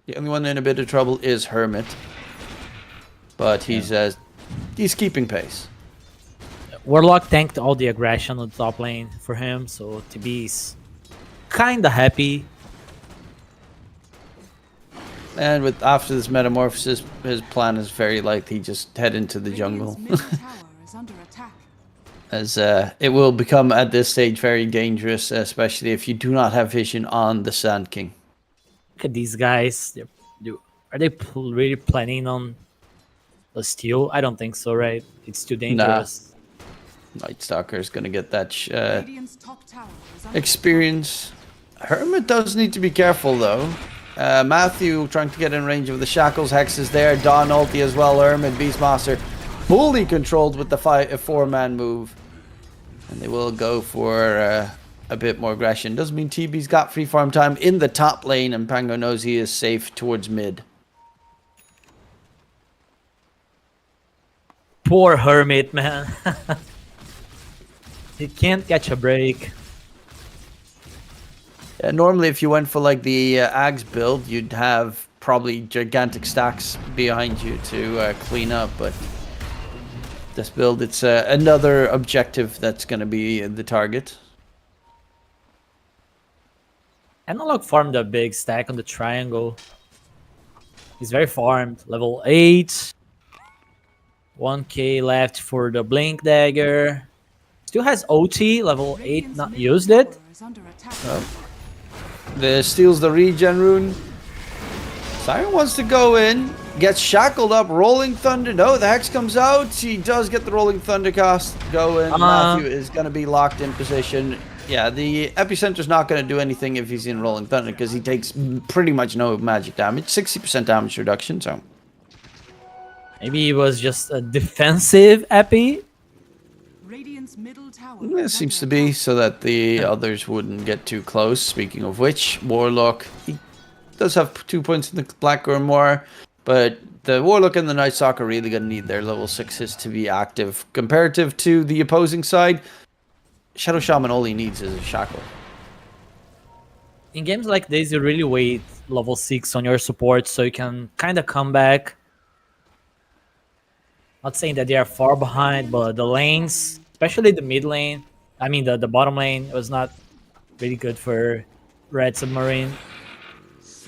The only one in a bit of trouble is Hermit. But he's keeping pace. Warlock tanked all the aggression on the top lane for him, so TB's kinda happy. And with after this metamorphosis, his plan is very likely just head into the jungle. as it will become at this stage very dangerous, especially if you do not have vision on the Sand King. Look at these guys. Are they really planning on the steal? I don't think so, right? It's too dangerous. Night Stalker is going to get that experience. Hermit does need to be careful, though. Matthew trying to get in range of the shackles. Hex is there. Dawn ulti as well. Hermit, Beastmaster fully controlled with the 4-man move. And they will go for a bit more aggression. Doesn't mean TB's got free farm time in the top lane, and Pango knows he is safe towards mid. Poor Hermit, man. He can't catch a break. Normally, if you went for like the Ags build, you'd have probably gigantic stacks behind you to clean up, but this build, it's another objective that's going to be the target. Analog farmed a big stack on the triangle. He's very farmed. Level 8. 1k left for the Blink Dagger. Still has OT, level 8, not used it. Steals the regen rune. Siren wants to go in. Gets shackled up. Rolling Thunder. No, the Hex comes out. He does get the Rolling Thunder cast going. Matthew is going to be locked in position. Yeah, the Epicenter's not going to do anything if he's in Rolling Thunder because he takes pretty much no magic damage. 60% damage reduction, so... Maybe it was just a defensive Epi. It seems to be, so that the others wouldn't get too close. Speaking of which, Warlock, he does have 2 points in the Black Grimoire, but the Warlock and the Night Stalker are really going to need their level 6s to be active. Comparative to the opposing side, Shadow Shaman all he needs is a Shackle. In games like this, you really wait level 6 on your support so you can kind of come back. Not saying that they are far behind, but the lanes, especially the mid lane, I mean the bottom lane, was not really good for Red Submarine.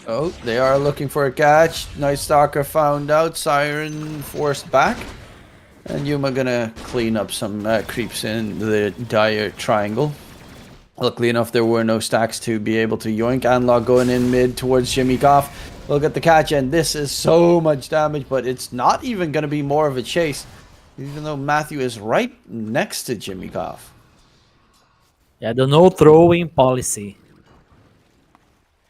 Oh, they are looking for a catch. Night Stalker found out. Siren forced back. And Yuma gonna clean up some creeps in the dire triangle. Luckily enough, there were no stacks to be able to yoink. Analog going in mid towards Jimmy Goff. We'll get the catch, and this is so much damage, but it's not even going to be more of a chase, even though Matthew is right next to Jimmy Goff. Yeah, the no throwing policy.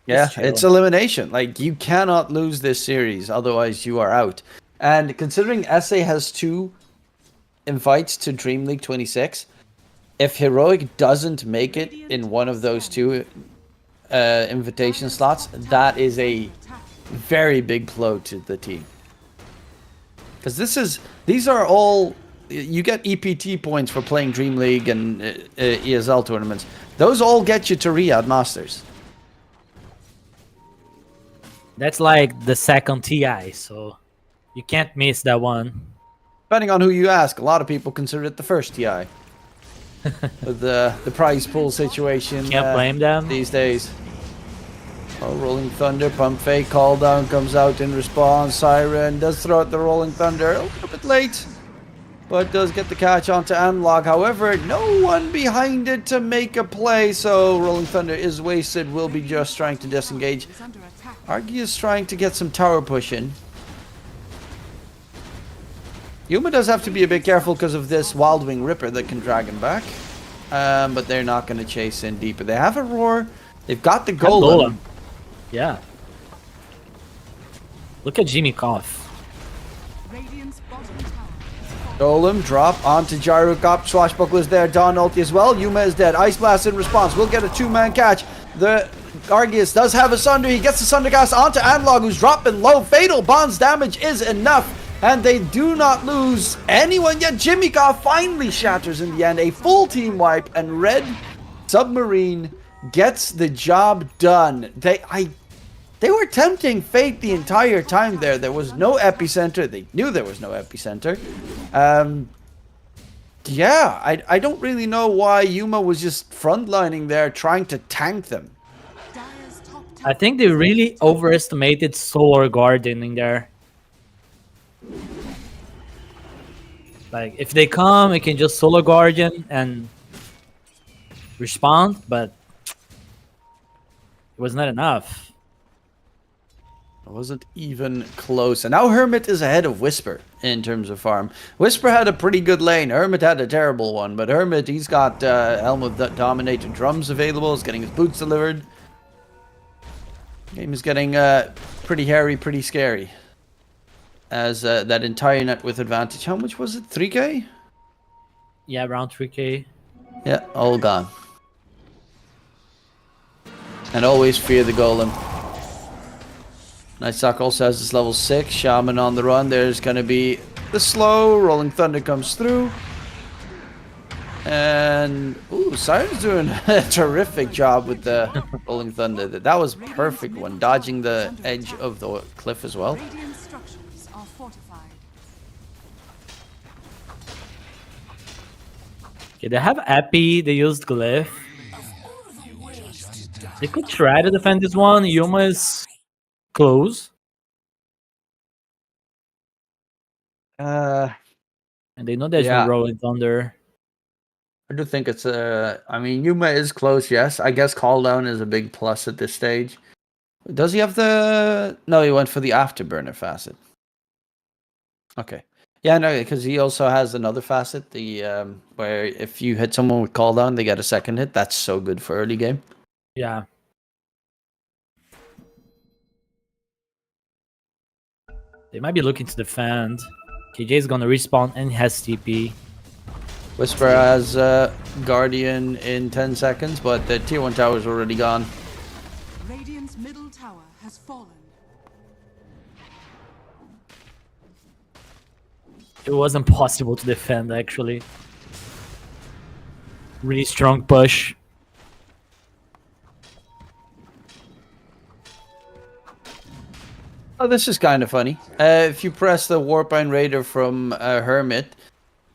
Yeah, it's elimination. Like, you cannot lose this series, otherwise you are out. And considering SA has 2 invites to DreamLeague 26, if Heroic doesn't make it in one of those 2 invitation slots, that is a very big blow to the team. Because these are all, you get EPT points for playing DreamLeague and ESL tournaments. Those all get you to Riyadh Masters. That's like the second TI, so you can't miss that one. Depending on who you ask, a lot of people consider it the first TI. With the prize pool situation. Can't blame them these days. Oh, Rolling Thunder, Pump Fake, Call Down comes out in response. Siren does throw out the Rolling Thunder a little bit late, but does get the catch onto Analog. However, no one behind it to make a play, so Rolling Thunder is wasted. Will be just trying to disengage. Argy is trying to get some tower push in. Yuma does have to be a bit careful because of this Wild Wing Ripper that can drag him back. But they're not going to chase in deeper. They have a Roar. They've got the Golem. Yeah. Look at Jimmy Koff. Golem drop onto Gyrocop. Swashbuckler's there. Dawn ulti as well. Yuma is dead. Ice Blast in response. We'll get a 2-man catch. The Argius does have a Sunder. He gets the Sundercast onto Analog, who's dropping low. Fatal Bond's damage is enough. And they do not lose anyone yet. Jimmy Goff finally shatters in the end. A full team wipe, and Red Submarine gets the job done. They were tempting fate the entire time there. There was no epicenter. They knew there was no epicenter. Yeah, I don't really know why Yuma was just frontlining there trying to tank them. I think they really overestimated Solar Garden in there. Like, if they come, it can just solo Guardian and respond, but it was not enough. It wasn't even close. And now Hermit is ahead of Whisper in terms of farm. Whisper had a pretty good lane. Hermit had a terrible one. But Hermit, he's got Helm of Dominated Drums available. He's getting his boots delivered. Game is getting pretty hairy, pretty scary. As that entire net with advantage. How much was it? 3k? Yeah, around 3k. Yeah, all gone. And always fear the golem. Nightsock also has this level 6. Shaman on the run. There's going to be the slow. Rolling Thunder comes through. And, ooh, Syne's doing a terrific job with the Rolling Thunder. That was a perfect one. Dodging the edge of the cliff as well. Okay, they have Epi, they used Glyph. They could try to defend this one. Yuma is close. And they know there's yeah. no Rolling Thunder. I do think it's I mean, Yuma is close, yes. I guess Call Down is a big plus at this stage. Does he have the... No, he went for the Afterburner facet. Okay. Yeah, no, because he also has another facet, the where if you hit someone with Call Down, they get a second hit. That's so good for early game. Yeah. They might be looking to defend. KJ is gonna respawn and has TP. Whisper has Guardian in 10 seconds, but the tier 1 tower is already gone. Radiant's middle tower has fallen. It was impossible to defend, actually. Really strong push. Oh, this is kind of funny. If you press the Warpine Raider from Hermit,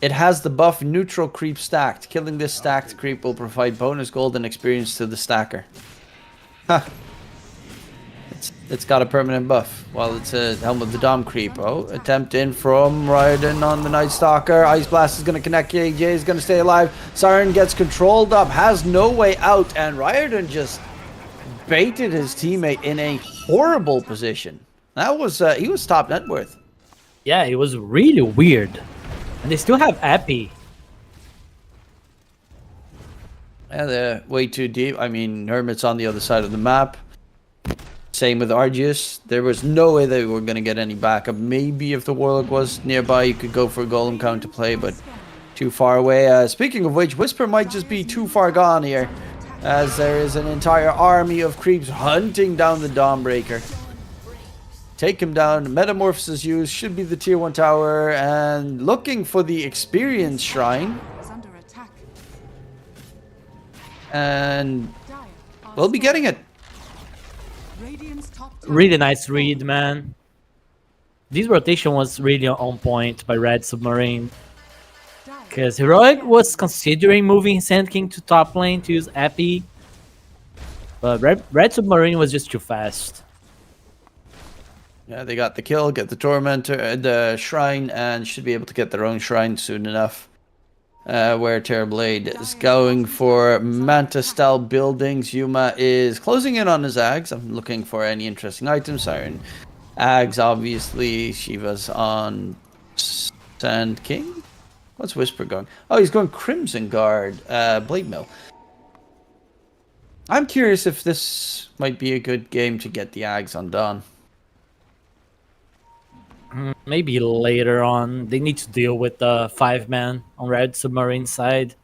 it has the buff neutral creep stacked. Killing this stacked creep will provide bonus gold and experience to the stacker. Huh. It's got a permanent buff while it's a Helm of the Dom creep. Oh, attempt in from Ryden on the Night Stalker. Ice Blast is going to connect. KJ is going to stay alive. Siren gets controlled up, has no way out, and Ryden just baited his teammate in a horrible position. That was he was top net worth. Yeah, it was really weird. And they still have Epi. Yeah, they're way too deep. I mean, Hermit's on the other side of the map. Same with Argius. There was no way they were going to get any backup. Maybe if the Warlock was nearby, you could go for a Golem counter play, but too far away. Speaking of which, Whisper might just be too far gone here, as there is an entire army of creeps hunting down the Dawnbreaker. Take him down. Metamorphosis used. Should be the tier 1 tower. And looking for the experience shrine. And we'll be getting it. Really nice read, man. This rotation was really on point by Red Submarine. Because Heroic was considering moving Sand King to top lane to use Epi. But Red Submarine was just too fast. Yeah, they got the kill, get the Tormentor, the Shrine, and should be able to get their own Shrine soon enough. Where Terrorblade is going for Manta-style buildings. Yuma is closing in on his Ags. I'm looking for any interesting items. Siren Ags, obviously. Shiva's on Sand King. What's Whisper going? Oh, he's going Crimson Guard, Blade Mill. I'm curious if this might be a good game to get the Ags on Dawn. Maybe later on. They need to deal with the 5-man on Red Submarine side.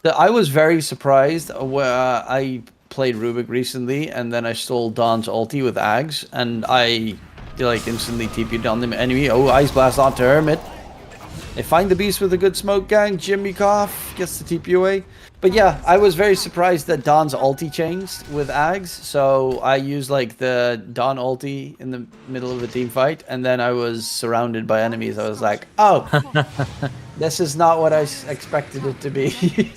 I was very surprised. I played Rubik recently, and then I stole Dawn's ulti with Ags, and I instantly TP'd on the enemy. Oh, Ice Blast onto Hermit. They find the beast with a good smoke gang. Jimmy Cough gets the TP away. But yeah, I was very surprised that Dawn's ulti changed with Ags. So I used the Dawn ulti in the middle of a team fight, and then I was surrounded by enemies. I was like, oh, this is not what I expected it to be.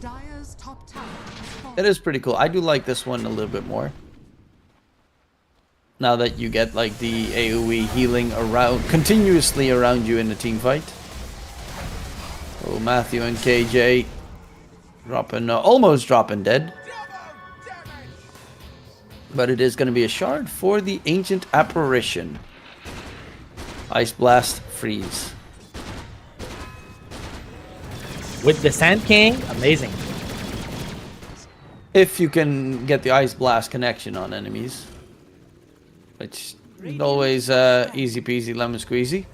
Dire's top tower has fallen. It is pretty cool. I do like this one a little bit more. Now that you get like the AoE healing around continuously around you in the team fight. Oh, Matthew and KJ dropping, almost dropping dead. But it is going to be a shard for the Ancient Apparition. Ice Blast, freeze. With the Sand King, amazing. If you can get the Ice Blast connection on enemies. Which is always easy peasy lemon squeezy.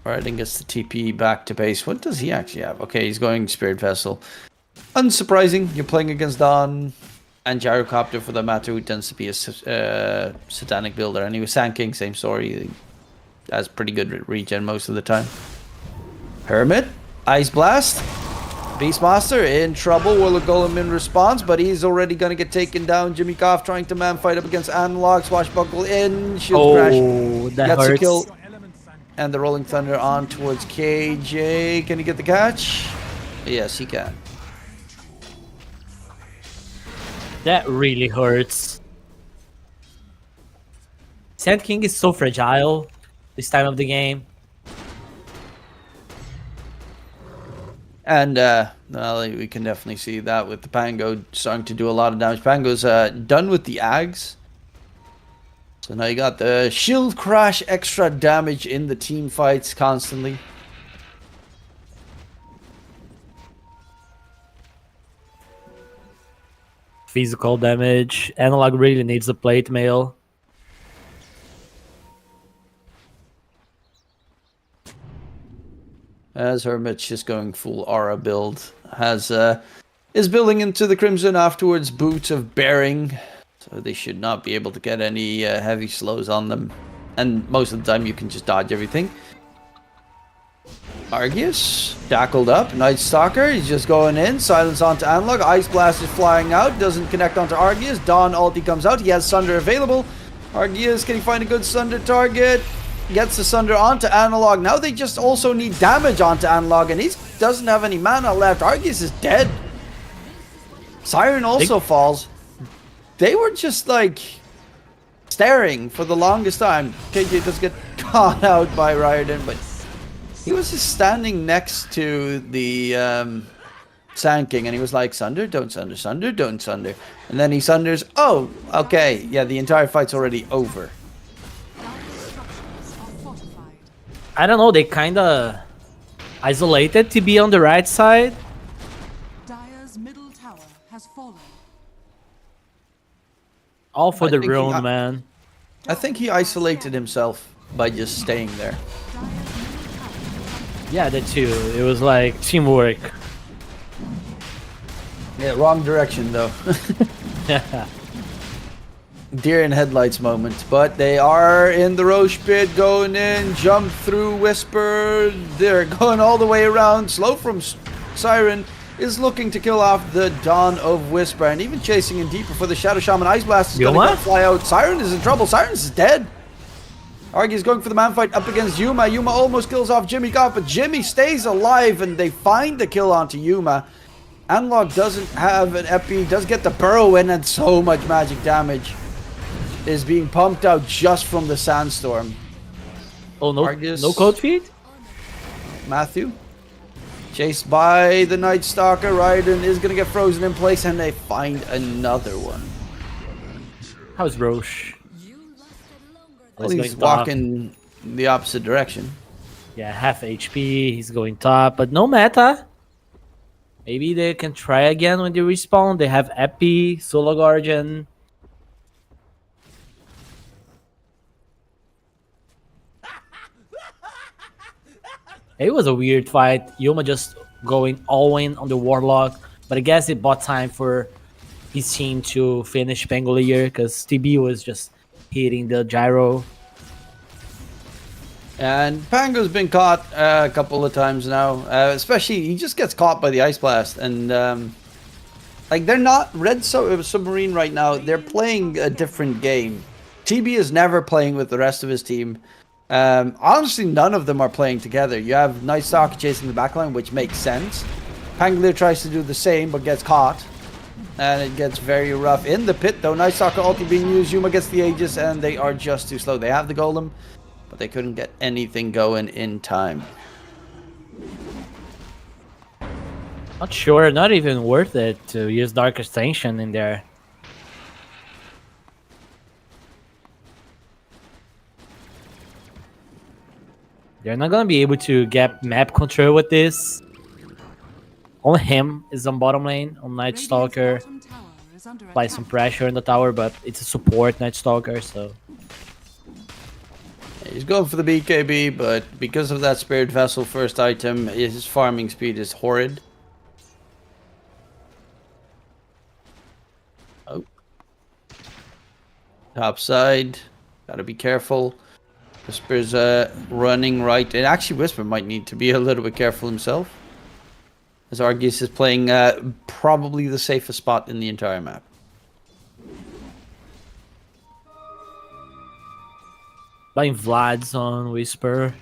Alright, and gets the TP back to base. What does he actually have? Okay, he's going Spirit Vessel. Unsurprising, you're playing against Dawn and Gyrocopter for the matter, who tends to be a satanic builder. And he was Sand King, same story. He has pretty good regen most of the time. Hermit, Ice Blast. Beastmaster in trouble. Will Golem in response, but he's already going to get taken down. Jimmy Goff trying to man fight up against Analog. Swashbuckle in. Shield crash. That Gets hurts. a kill. And the Rolling Thunder on towards KJ. Can he get the catch? Yes, he can. That really hurts. Sand King is so fragile this time of the game. And well, we can definitely see that with the Pango starting to do a lot of damage. Pango's done with the Ags. So now you got the shield crash, extra damage in the team fights constantly. Physical damage. Analog really needs the plate mail. As Hermit's just going full aura build. Is building into the Crimson afterwards. Boots of Bearing. So they should not be able to get any heavy slows on them. And most of the time you can just dodge everything. Argius, tackled up. Night Stalker, he's just going in. Silence onto Analog. Ice Blast is flying out. Doesn't connect onto Argius. Dawn ulti comes out. He has Sunder available. Argius, can he find a good Sunder target? Gets the Sunder onto Analog. Now they just also need damage onto Analog, and he doesn't have any mana left. Argius is dead. Siren also falls. They were just like staring for the longest time. KJ does get caught out by Riordan, but he was just standing next to the Sand King, and he was like, Sunder, don't Sunder, Sunder, don't Sunder. And then he Sunders. Oh, okay. Yeah, the entire fight's already over. I don't know, they kinda isolated to be on the right side. Dire's middle tower has fallen. All for I the think he rune, got- man. I think he isolated himself by just staying there. Yeah, that too. It was like teamwork. Yeah, wrong direction though. Deer in headlights moment, but they are in the Roche pit, going in, jump through Whisper. They're going all the way around. Slow from Siren is looking to kill off the Dawn of Whisper, and even chasing in deeper for the Shadow Shaman. Ice Blast is going Yuma? to fly out. Siren is in trouble. Siren is dead. Argy is going for the man fight up against Yuma. Yuma almost kills off Jimmy Goff, but Jimmy stays alive, and they find the kill onto Yuma. Analog doesn't have an epi, does get the burrow in, and so much magic damage is being pumped out just from the sandstorm. Oh no, Argus. no code feed? Matthew, chased by the Night Stalker. Raiden is going to get frozen in place, and they find another one. How's Roche? Well, He's he's going top. walking the opposite direction. Yeah, half HP, he's going top, but no meta. Maybe they can try again when they respawn. They have Epi, Solo Guardian. It was a weird fight. Yuma just going all in on the Warlock, but I guess it bought time for his team to finish Pangolier because TB was just hitting the gyro. And Pango's been caught a couple of times now. Especially, he just gets caught by the Ice Blast. And, like, they're not... Red Submarine right now, they're playing a different game. TB is never playing with the rest of his team. Honestly, none of them are playing together. You have Night Stalker chasing the backline, which makes sense. Pangolier tries to do the same, but gets caught. And it gets very rough in the pit, though. Night Stalker ulti being used. Yuma gets the Aegis, and they are just too slow. They have the Golem, but they couldn't get anything going in time. Not sure, not even worth it to use Dark Extension in there. They're not gonna be able to get map control with this. Only him is on bottom lane, on Night Stalker. Apply some pressure in the tower, but it's a support Night Stalker, so... He's going for the BKB, but because of that Spirit Vessel first item, his farming speed is horrid. Oh. Top side. Gotta be careful. Whisper's running right. And actually, Whisper might need to be a little bit careful himself. As Argus is playing probably the safest spot in the entire map. Playing Vlad's on Whisper.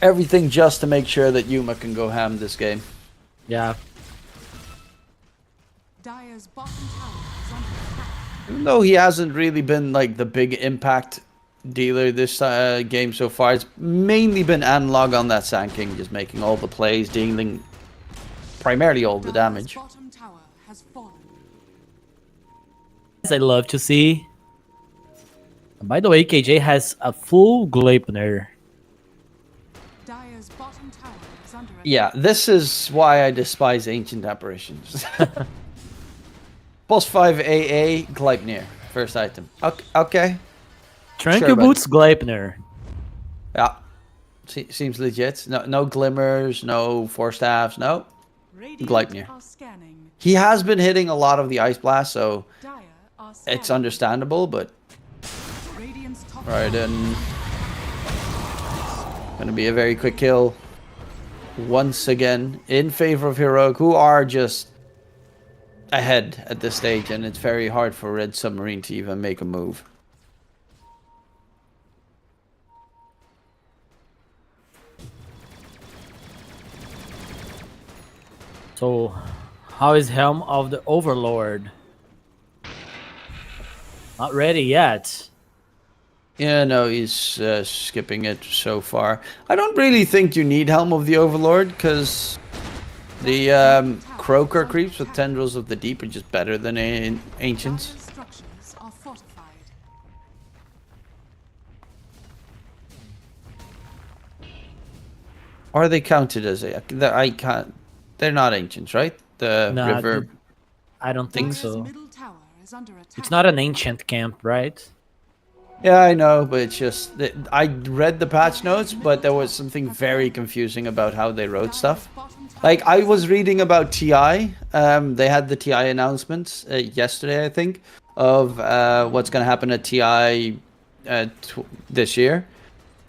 Everything just to make sure that Yuma can go ham this game. Yeah. Dire's bottom tower is under attack. Even though he hasn't really been like the big impact dealer this game so far, it's mainly been analog on that Sand King, just making all the plays, dealing primarily all the damage. Bottom tower has fallen. I love to see. And by the way, KJ has a full Gleipnir. Dire's bottom tower is under attack. Yeah, this is why I despise Ancient Apparitions. Plus 5 AA, Gleipnir, first item. Okay. Tranquil Sure, Boots Gleipnir. Yeah, seems legit. No glimmers, no force staffs, no. Gleipnir. Are scanning. He has been hitting a lot of the Ice Blast, so Dire are it's scanning. understandable, but Radiant's top right then. Gonna be a very quick kill. Once again, in favor of Heroic, who are just ahead at this stage, and it's very hard for Red Submarine to even make a move. So, how is Helm of the Overlord? Not ready yet. Yeah, no, he's skipping it so far. I don't really think you need Helm of the Overlord, because the Croaker creeps with Tendrils of the Deep are just better than Ancients. Dire's structures are fortified. Are they counted as I can't. They're not Ancients, right? The Nah, river. I don't think Dire's so. middle tower is under attack. It's not an ancient camp, right? Yeah, I know, but it's just that I read the patch notes, but there was something very confusing about how they wrote stuff. Like, I was reading about TI. They had the TI announcements yesterday, I think, of what's going to happen at TI this year.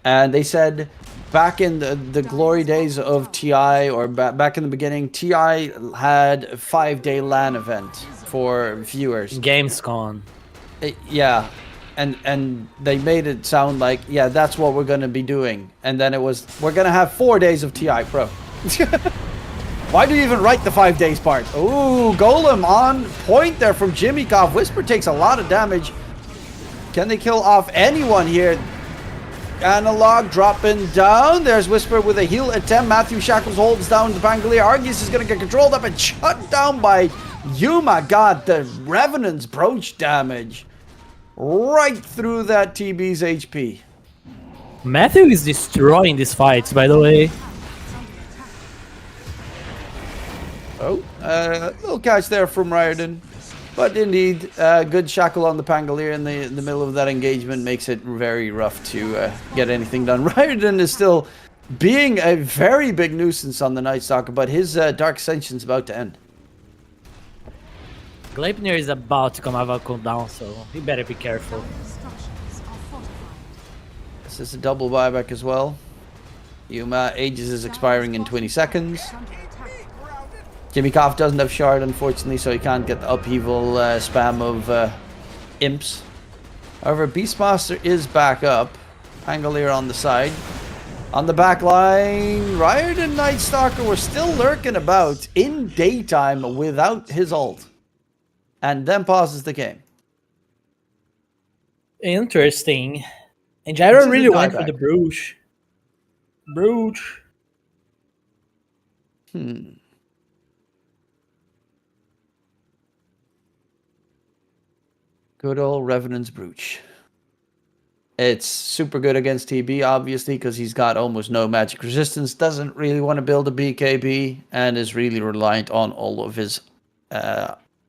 And they said back in the glory days of TI, or back in the beginning, TI had a 5-day LAN event for viewers. Gamescom. Yeah. And they made it sound like, yeah, that's what we're going to be doing. And then it was, we're going to have 4 days of TI Pro. Why do you even write the 5 days part? Ooh, Golem on point there from Jimmy Koff. Whisper takes a lot of damage. Can they kill off anyone here? Analog dropping down. There's Whisper with a heal attempt. Matthew Shackles holds down the Pangolier. Argus is going to get controlled up and shut down by Yuma. God, the Revenant's brooch damage. Right through that TB's HP. Matthew is destroying these fights, by the way. Oh, little catch there from Riordan. But indeed, good shackle on the Pangolier in the middle of that engagement makes it very rough to get anything done. Riordan is still being a very big nuisance on the Night Stalker, but his Dark Ascension's about to end. Gleipnir is about to come have a cooldown, so he better be careful. Dire's structures are fortified. This is a double buyback as well. Yuma Aegis is expiring in 20 seconds. Under attack. Jimmy Koff doesn't have Shard, unfortunately, so he can't get the upheaval spam of imps. However, Beastmaster is back up. Pangolier on the side. On the back line, Riot and Night Stalker were still lurking about in daytime without his ult. And then pauses the game. Interesting. And Gyro really went for dieback. the Brooch. Brooch. Good old Revenant's Brooch. It's super good against TB, obviously, because he's got almost no magic resistance, doesn't really want to build a BKB, and is really reliant on all of his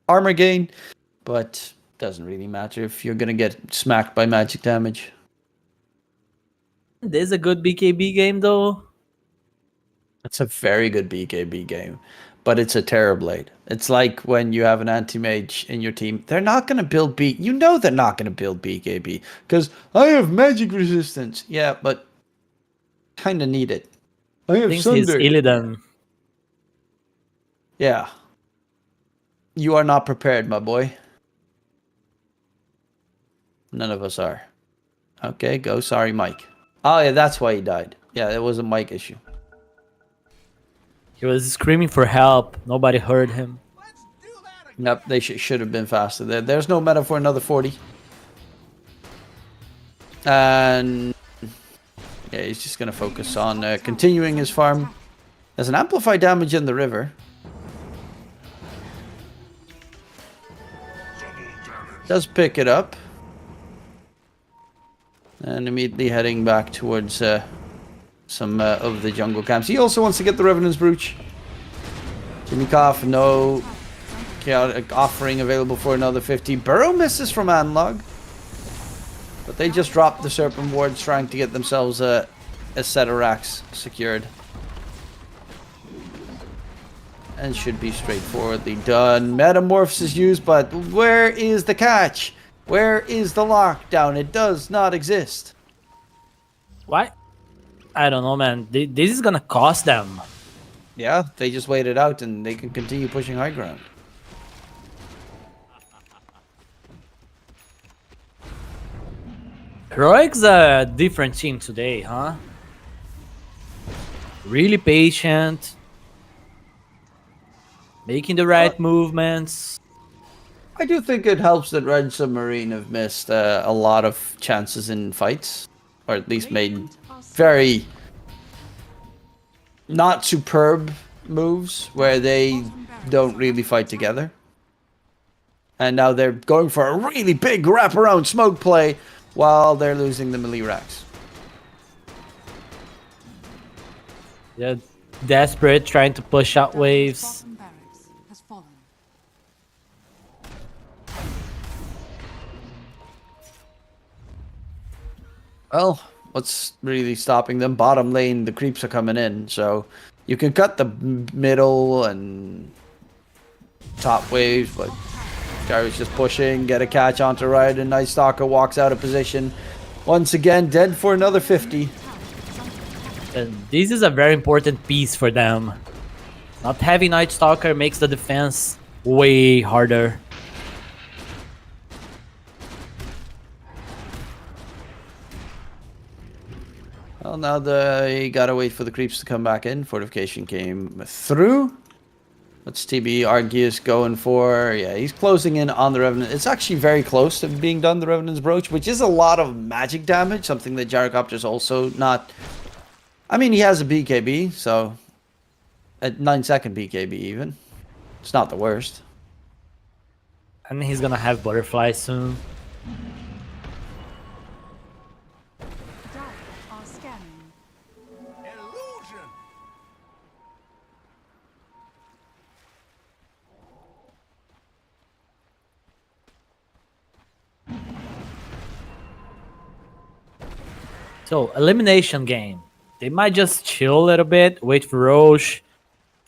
armor gain, but doesn't really matter if you're going to get smacked by magic damage. This is a good BKB game, though. It's a very good BKB game, but it's a Terrorblade. It's like when you have an anti-mage in your team. They're not going to build B. You know they're not going to build BKB because I have magic resistance. Yeah, but kind of need it. I have Thinks Sunder. he's Illidan. Yeah. You are not prepared, my boy. None of us are. Okay, go. Sorry, Mike. Oh, yeah, that's why he died. Yeah, it was a Mike issue. He was screaming for help. Nobody heard him. Yep, they should have been faster. There's no meta for another 40. And yeah, he's just going to focus on continuing his farm. There's an amplified damage in the river. Does pick it up. And immediately heading back towards some of the jungle camps. He also wants to get the Revenant's Brooch. Jimmy Koff, no chaotic offering available for another 50. Burrow misses from Analog. But they just dropped the Serpent Wards trying to get themselves a set of racks secured. And should be straightforwardly done. Metamorphs is used, but where is the catch? Where is the lockdown? It does not exist. Why? I don't know, man. This is gonna cost them. Yeah, they just wait it out and they can continue pushing high ground. Heroic's a different team today, huh? Really patient. Making the right movements. I do think it helps that Red Submarine have missed a lot of chances in fights. Or at least made very not superb moves where they don't really fight together. And now they're going for a really big wraparound smoke play while they're losing the melee racks. They're desperate, trying to push out waves. Well, what's really stopping them? Bottom lane, the creeps are coming in, so you can cut the middle and top waves, but Gary's just pushing, get a catch onto Riot, and Night Stalker walks out of position. Once again, dead for another 50. And this is a very important piece for them. Not having Night Stalker makes the defense way harder. Well, now they gotta wait for the creeps to come back in. Fortification came through. What's TB Argeus going for? Yeah, he's closing in on the Revenant. It's actually very close to being done, the Revenant's Brooch, which is a lot of magic damage, something that Gyrocopter's also not... I mean, he has a BKB, so... At 9-second BKB even. It's not the worst. And he's gonna have Butterfly soon. So, elimination game. They might just chill a little bit, wait for Roche,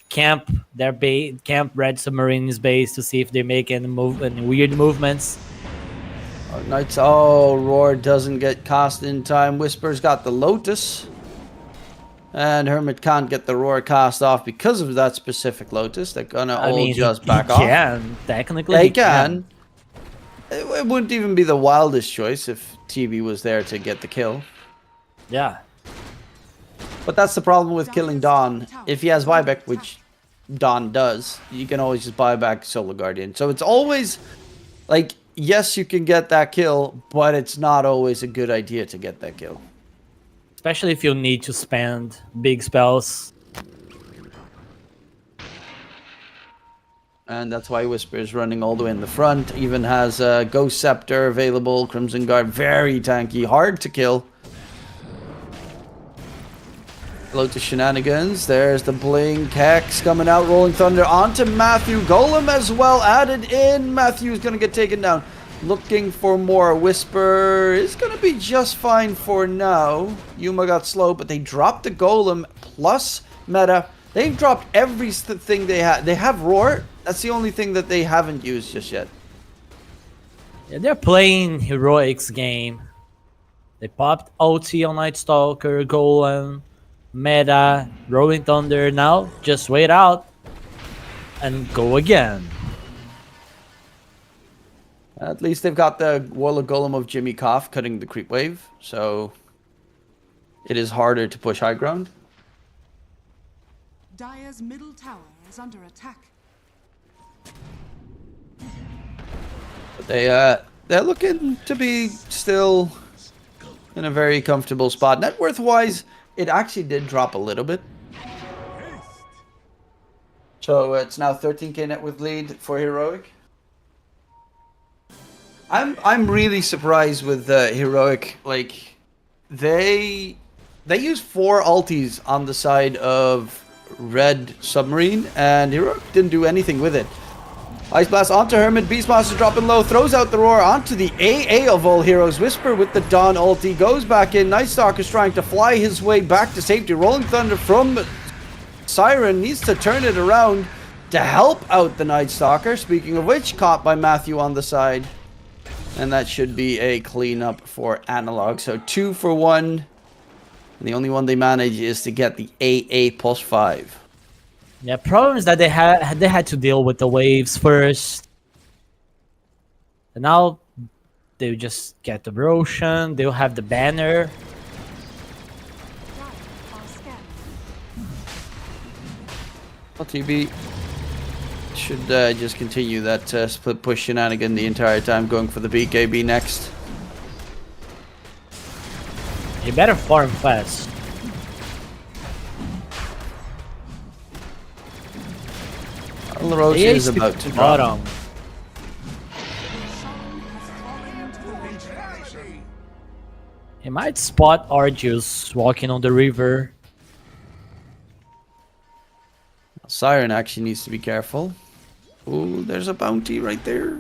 camp their base, camp Red Submarine's base to see if they make any weird movements. Roar doesn't get cast in time. Whisper's got the Lotus. And Hermit can't get the Roar cast off because of that specific Lotus. They're gonna all just back off. Technically they can. It wouldn't even be the wildest choice if TB was there to get the kill. Yeah. But that's the problem with killing Dawn. If he has buyback, which Dawn does, you can always just buy back Solar Guardian. So it's always like, yes, you can get that kill, but it's not always a good idea to get that kill. Especially if you need to spend big spells. And that's why Whisper is running all the way in the front. Even has a Ghost Scepter available. Crimson Guard, very tanky, hard to kill. Hello to Shenanigans. There's the Blink. Hex coming out. Rolling Thunder onto Matthew. Golem as well added in. Matthew's going to get taken down. Looking for more. Whisper is going to be just fine for now. Yuma got slow, but they dropped the Golem plus meta. They've dropped everything they had. They have Roar. That's the only thing that they haven't used just yet. Yeah, they're playing Heroics game. They popped OT on Night Stalker, Golem, Meta, Rolling Thunder. Now, just wait out and go again. At least they've got the Warlock Golem of Jimmy Koff cutting the creep wave, so it is harder to push high ground. Dire's middle tower is under attack. But they're looking to be still in a very comfortable spot. Net worth wise, it actually did drop a little bit. So it's now 13k net worth lead for Heroic. I'm really surprised with Heroic. Like they use 4 ultis on the side of Red Submarine, and Heroic didn't do anything with it. Ice Blast onto Hermit, Beastmaster dropping low, throws out the Roar onto the AA of all heroes. Whisper with the Dawn ulti, goes back in. Night Stalker's trying to fly his way back to safety. Rolling Thunder from Siren needs to turn it around to help out the Night Stalker. Speaking of which, caught by Matthew on the side. And that should be a cleanup for Analog. So 2 for 1. And the only one they manage is to get the AA plus 5. Yeah, problem is that they had to deal with the waves first. And now they just get the Roshan, they'll have the banner. LTB should just continue that split push shenanigan the entire time, going for the BKB next. You better farm fast. Roach is about to drop. He might spot Argus walking on the river. Siren actually needs to be careful. Ooh, there's a bounty right there.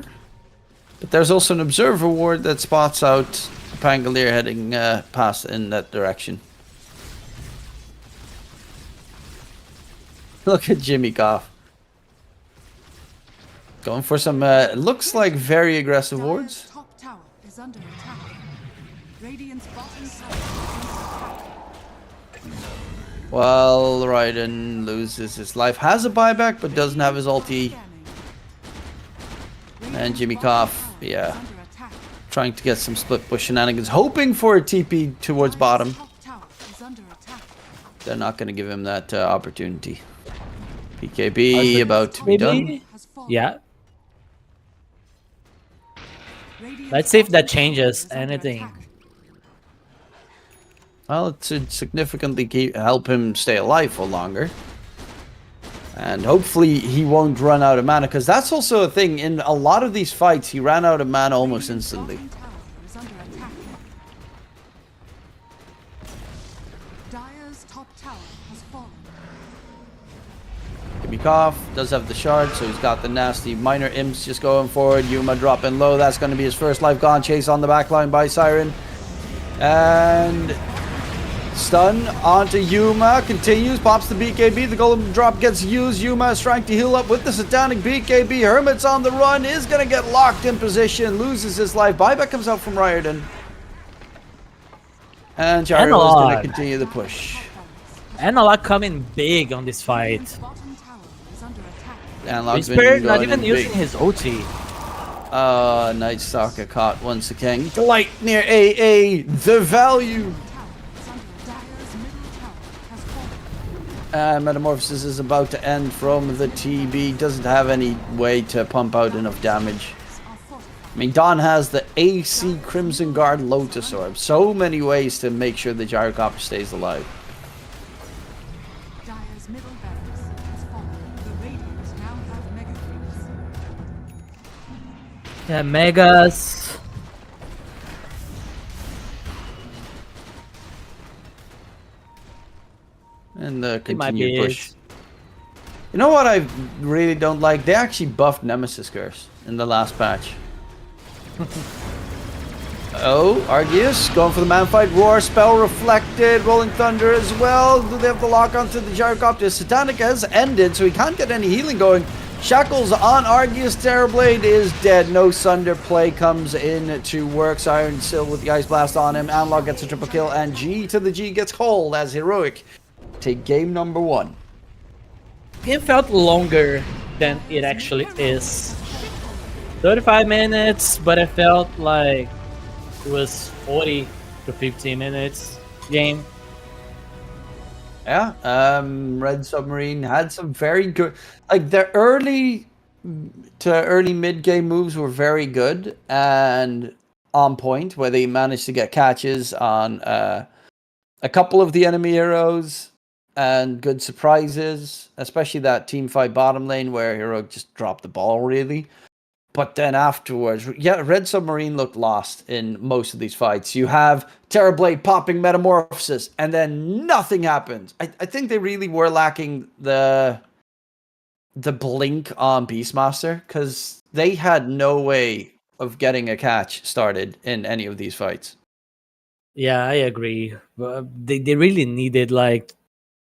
But there's also an observer ward that spots out Pangolier heading past in that direction. Look at Jimmy Koff. Going for some, looks like very aggressive wards. Top tower is under attack. Radiant's bottom tower. Well, Raiden loses his life. Has a buyback, but doesn't have his ulti. And Jimmy Koff, yeah. Trying to get some split push shenanigans. Hoping for a TP towards bottom. They're not going to give him that opportunity. PKB about to be done. Yeah. Let's see if that changes anything. Well, it should significantly help him stay alive for longer. And hopefully he won't run out of mana, because that's also a thing. In a lot of these fights, he ran out of mana almost instantly. Dire's top tower has fallen. Jimmy Koff does have the shard, so he's got the nasty minor imps just going forward. Yuma dropping low. That's going to be his first life gone. Chase on the back line by Siren. And stun onto Yuma. Continues. Pops the BKB. The golden drop gets used. Yuma is trying to heal up with the satanic BKB. Hermit's on the run. Is going to get locked in position. Loses his life. Buyback comes out from Riordan. And Chario is going to continue the push. Analog coming big on this fight. Analog's Whisper not even using his OT. Night Stalker caught once again. Light near AA. The value. Metamorphosis is about to end from the TB. Doesn't have any way to pump out enough damage. I mean, Don has the AC Crimson Guard Lotus Orb. So many ways to make sure the Gyrocopter stays alive. Dire's middle barracks has fallen. The Radiant now have mega creeps. Yeah, Megas. And the It might be continued push. You know what I really don't like? They actually buffed Nemesis Curse in the last patch. Oh, Arceus going for the man fight. Roar, spell reflected, Rolling Thunder as well. Do they have the lock onto the Gyrocopter? Satanic has ended, so he can't get any healing going. Shackles on Arceus. Terrorblade is dead. No Sunder play comes in to work. Siren still with the Ice Blast on him. Analog gets a triple kill, and G to the G gets hold as Heroic take game number 1. Game felt longer than it actually is. 35 minutes, but I felt like it was 40 to 15 minutes game. Yeah, Red Submarine had some very good, like the early to early mid game moves were very good and on point, where they managed to get catches on a couple of the enemy heroes and good surprises, especially that team fight bottom lane where Hero just dropped the ball really. But then afterwards, yeah, Red Submarine looked lost in most of these fights. You have Terrorblade popping Metamorphosis, and then nothing happens. I think they really were lacking the blink on Beastmaster, because they had no way of getting a catch started in any of these fights. Yeah, I agree. They really needed, like,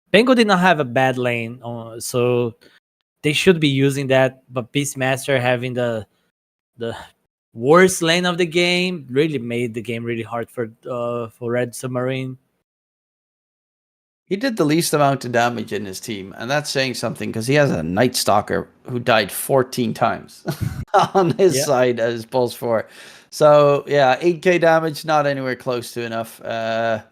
Bengo did not have a bad lane, so they should be using that. But Beastmaster having the worst lane of the game really made the game really hard for Red Submarine. He did the least amount of damage in his team, and that's saying something because he has a Night Stalker who died 14 times on his side as Pulse 4. So yeah, 8k damage, not anywhere close to enough to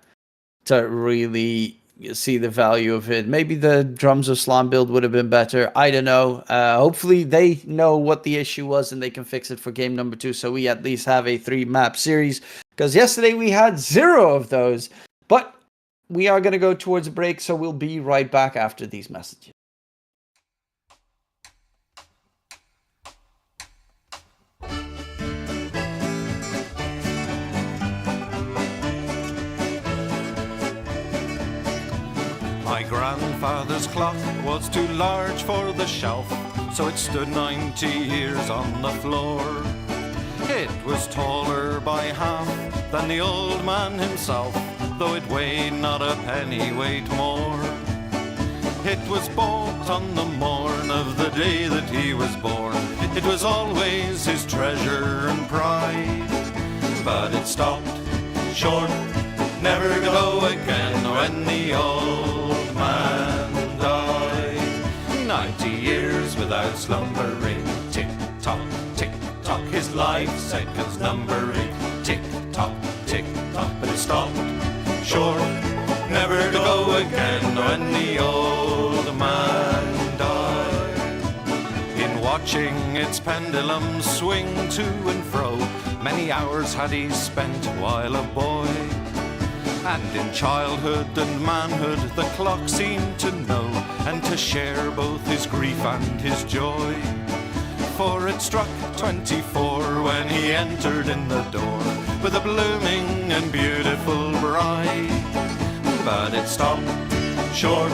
really see the value of it. Maybe the Drums of Slam build would have been better. I don't know. Hopefully they know what the issue was and they can fix it for game number 2, so we at least have a 3-map series, because yesterday we had 0 of those. But we are going to go towards a break, so we'll be right back after these messages. My grandfather's clock was too large for the shelf, so it stood 90 years on the floor. It was taller by half than the old man himself, though it weighed not a pennyweight more. It was bought on the morn of the day that he was born. It was always his treasure and pride, but it stopped short, never to go again when the old man died. 90 years without slumbering, tick-tock, tick-tock, his life seconds numbering, tick-tock, tick-tock, but it stopped short, never to go again when the old man died. In watching its pendulum swing to and fro, many hours had he spent while a boy. And in childhood and manhood the clock seemed to know, and to share both his grief and his joy. For it struck 24 when he entered in the door, with a blooming and beautiful bride. But it stopped short,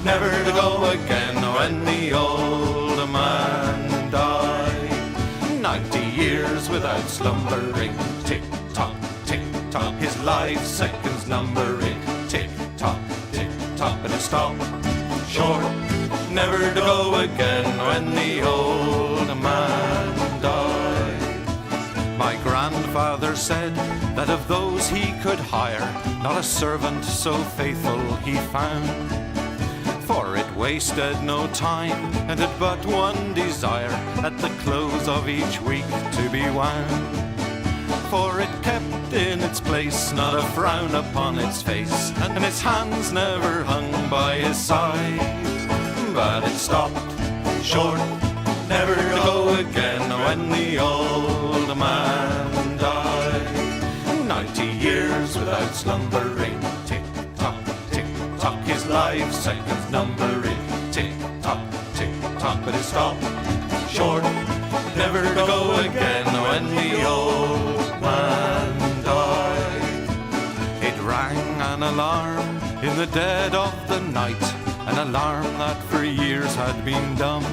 never to go again when the old man died. 90 years without slumbering, tick-tock, tick-tock, his life seconds numbering, tick-tock, tick-tock, but it stopped short, never to go again when the old man died. My grandfather said that of those he could hire, not a servant so faithful he found. For it wasted no time and had but one desire, at the close of each week to be wound. for it kept in its place, not a frown upon its face, and its hands never hung by his side. But it stopped short, never to go again when the old man died. 90 years without slumbering, tick-tock, tick-tock, his life seconds numbering, tick-tock, tick-tock, but it stopped short, never to go again when the old man died. It rang an alarm in the dead of the night, an alarm that for years had been dumb,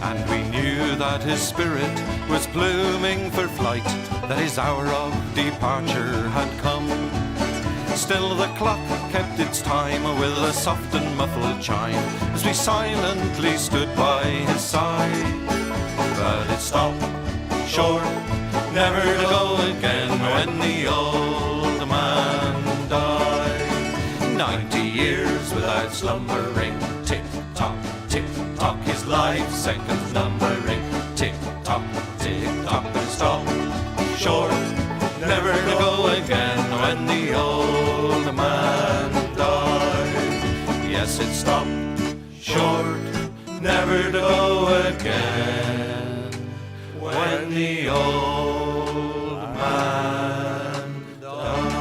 and we knew that his spirit was blooming for flight, that his hour of departure had come. Still the clock kept its time with a soft and muffled chime as we silently stood by his side. But it stopped short, never to go again when the old man died. 90 years without slumbering, tick-tock, tick-tock, his life seconds numbering, tick-tock, tick-tock, but it stopped short, never to go again when the old man died. Yes, it stopped short, never to go again when the old man died.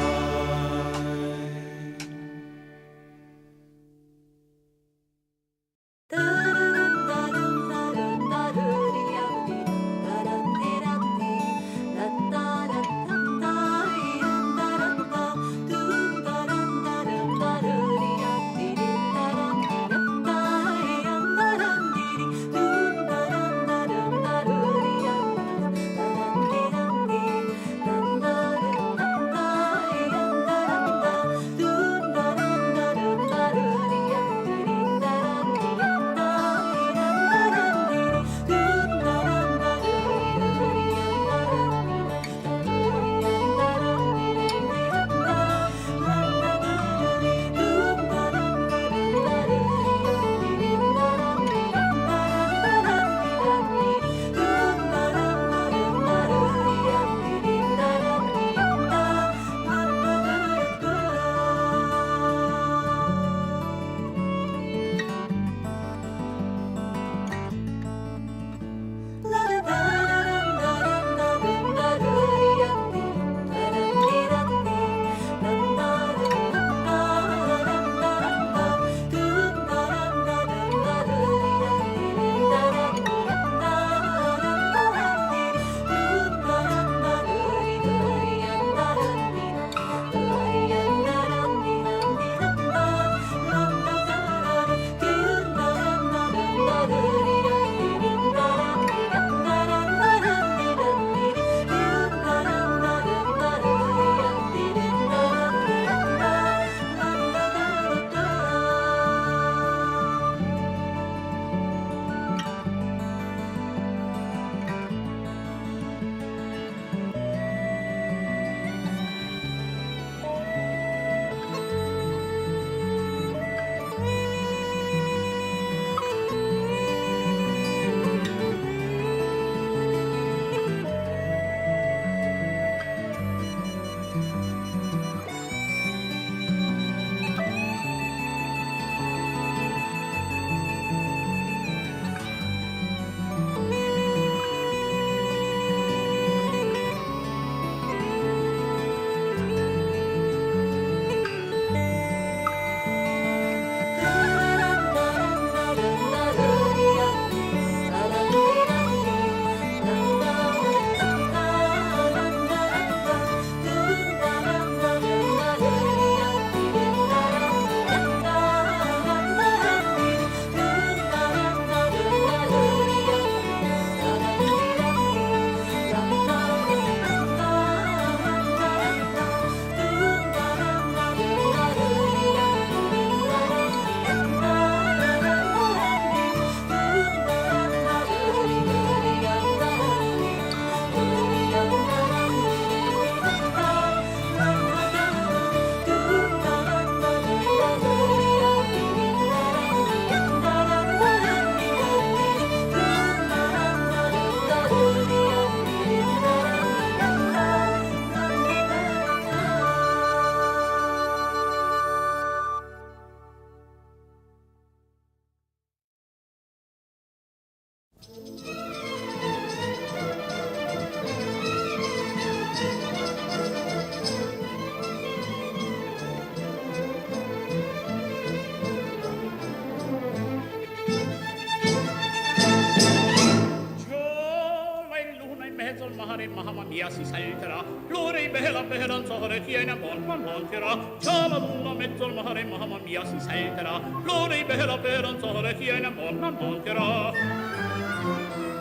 mia si salterà, l'ore bella beranzare tiene man mancherà, già la luna mezzo al mare, mamma mia si salterà, l'ore bella beranzare tiene man mancherà,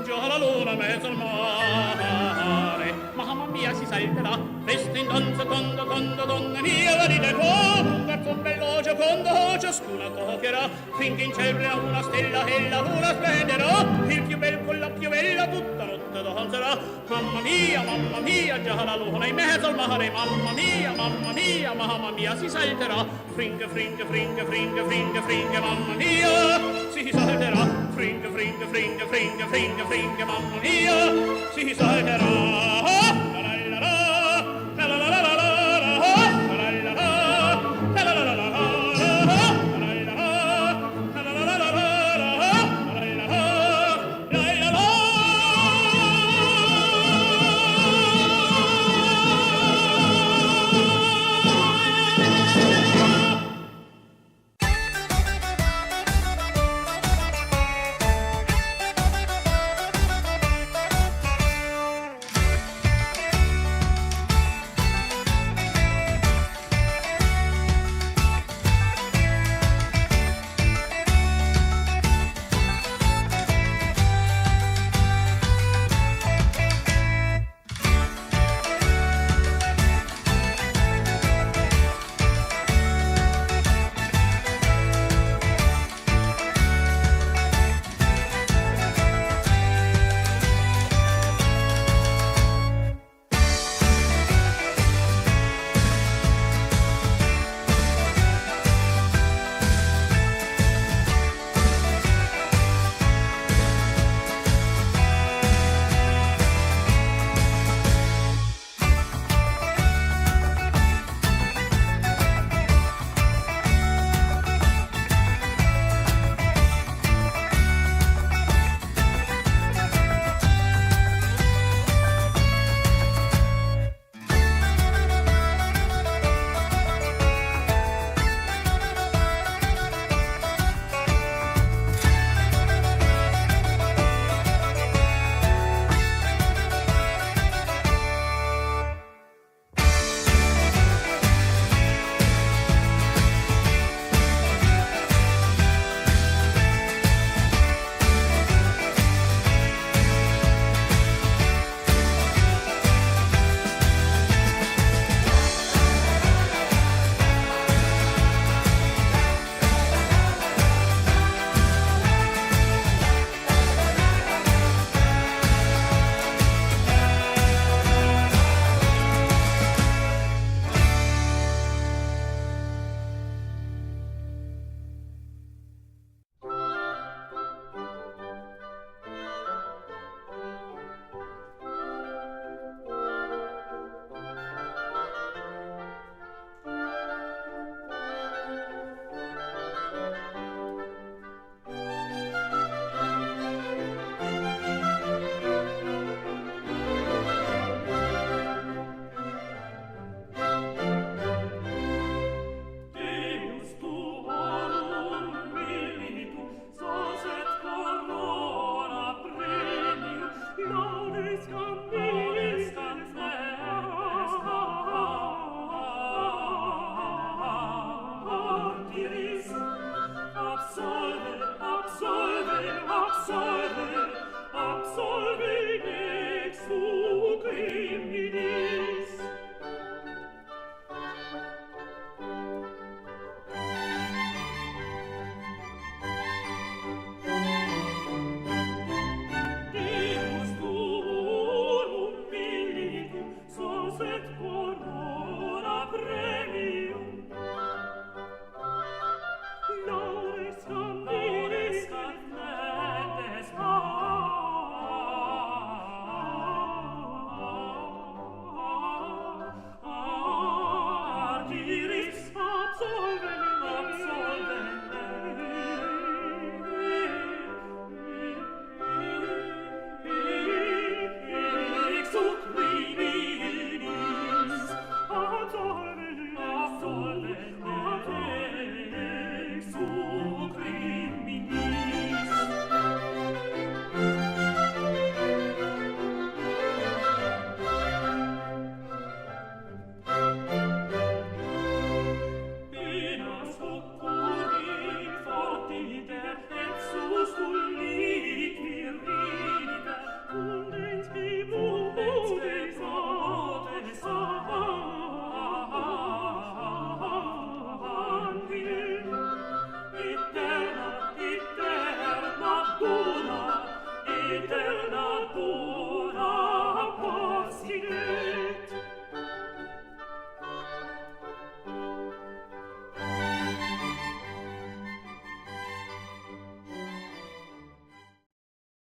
già la luna mezzo al mare, mamma mia si salterà, resta in danza donna mia la ride qua, un garzon bello giocondo ciascuna toccherà, finché in cielo una stella e la luna splenderà, il più bel con la più bella tutta notte danzerà, mamma mia, già la luna in mezzo al mare, mamma mia, si salterà, fringe, mamma mia, si salterà, fringe, mamma mia, si salterà.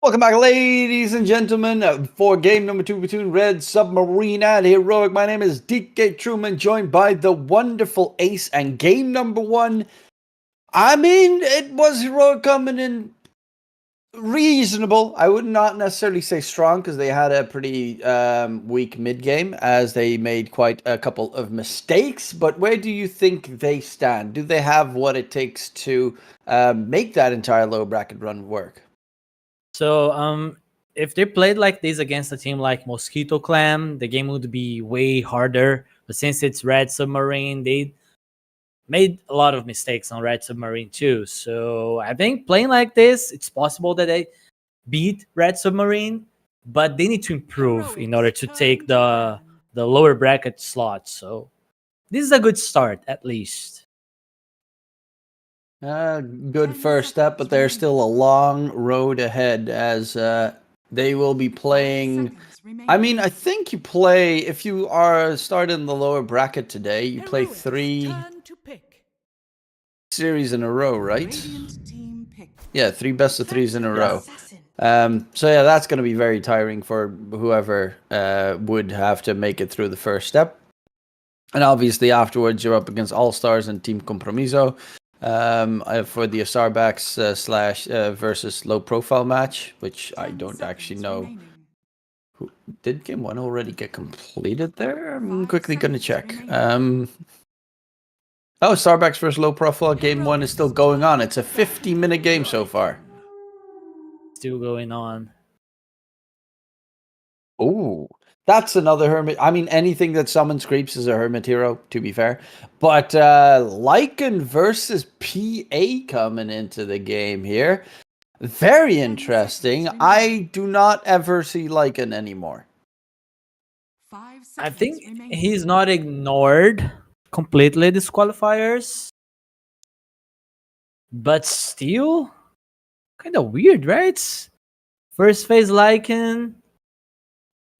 Welcome back, ladies and gentlemen, for game number 2 between Red Submarine and Heroic. My name is DK Truman, joined by the wonderful Ace, and game number 1. I mean, it was Heroic coming in reasonable. I would not necessarily say strong, because they had a pretty weak mid-game, as they made quite a couple of mistakes. But where do you think they stand? Do they have what it takes to make that entire low bracket run work? So, if they played like this against a team like Mosquito Clan, the game would be way harder. But since it's Red Submarine, they made a lot of mistakes on Red Submarine too. So I think playing like this, it's possible that they beat Red Submarine, but they need to improve in order to take the lower bracket slot. So this is a good start, at least. Good first step, but there's still a long road ahead, as they will be playing. I mean, I think you play, if you are started in the lower bracket today, you play 3 series in a row, right? Yeah, 3 best of 3s in a row. So yeah, that's going to be very tiring for whoever would have to make it through the first step. And obviously afterwards you're up against All Stars and Team Compromiso. For the Starbacks versus low profile match, which I don't actually know. Did game 1 already get completed there? I'm quickly gonna check. Starbacks versus low profile game 1 is still going on. It's a 50-minute game so far. Still going on. Oh, that's another hermit. I mean, anything that summons creeps is a hermit hero, to be fair. But Lycan versus PA coming into the game here. Very interesting. I do not ever see Lycan anymore. I think he's not ignored completely, these qualifiers. But still, kind of weird, right? First phase Lycan.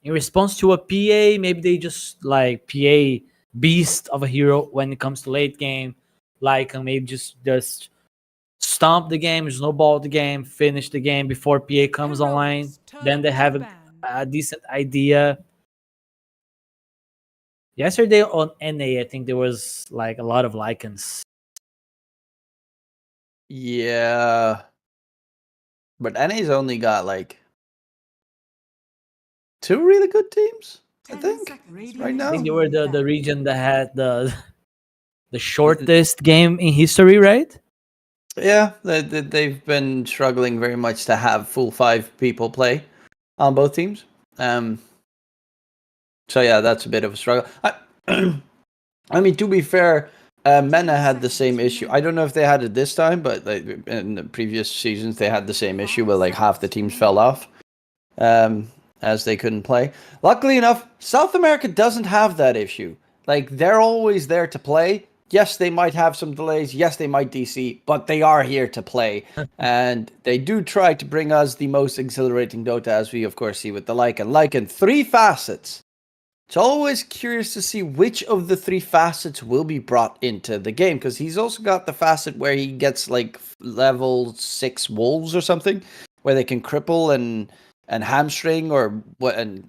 In response to a PA, maybe they just like PA beast of a hero when it comes to late game. Like maybe just stomp the game, snowball the game, finish the game before PA comes online. Then they have a decent idea. Yesterday on NA, I think there was like a lot of Lycans. Yeah. But NA's only got like 2 really good teams, I think, right now. I think they were the region that had the shortest game in history, right? Yeah, they've been struggling very much to have full 5 people play on both teams. So yeah, that's a bit of a struggle. I mean, to be fair, Mena had the same issue. I don't know if they had it this time, but in the previous seasons they had the same issue where like half the teams fell off. As they couldn't play. Luckily enough, South America doesn't have that issue. Like, they're always there to play. Yes, they might have some delays. Yes, they might DC, but they are here to play. And they do try to bring us the most exhilarating Dota, as we, of course, see with the Lycan. Lycan, 3 facets. It's always curious to see which of the 3 facets will be brought into the game, because he's also got the facet where he gets, like, level 6 wolves or something, where they can cripple and hamstring or what, and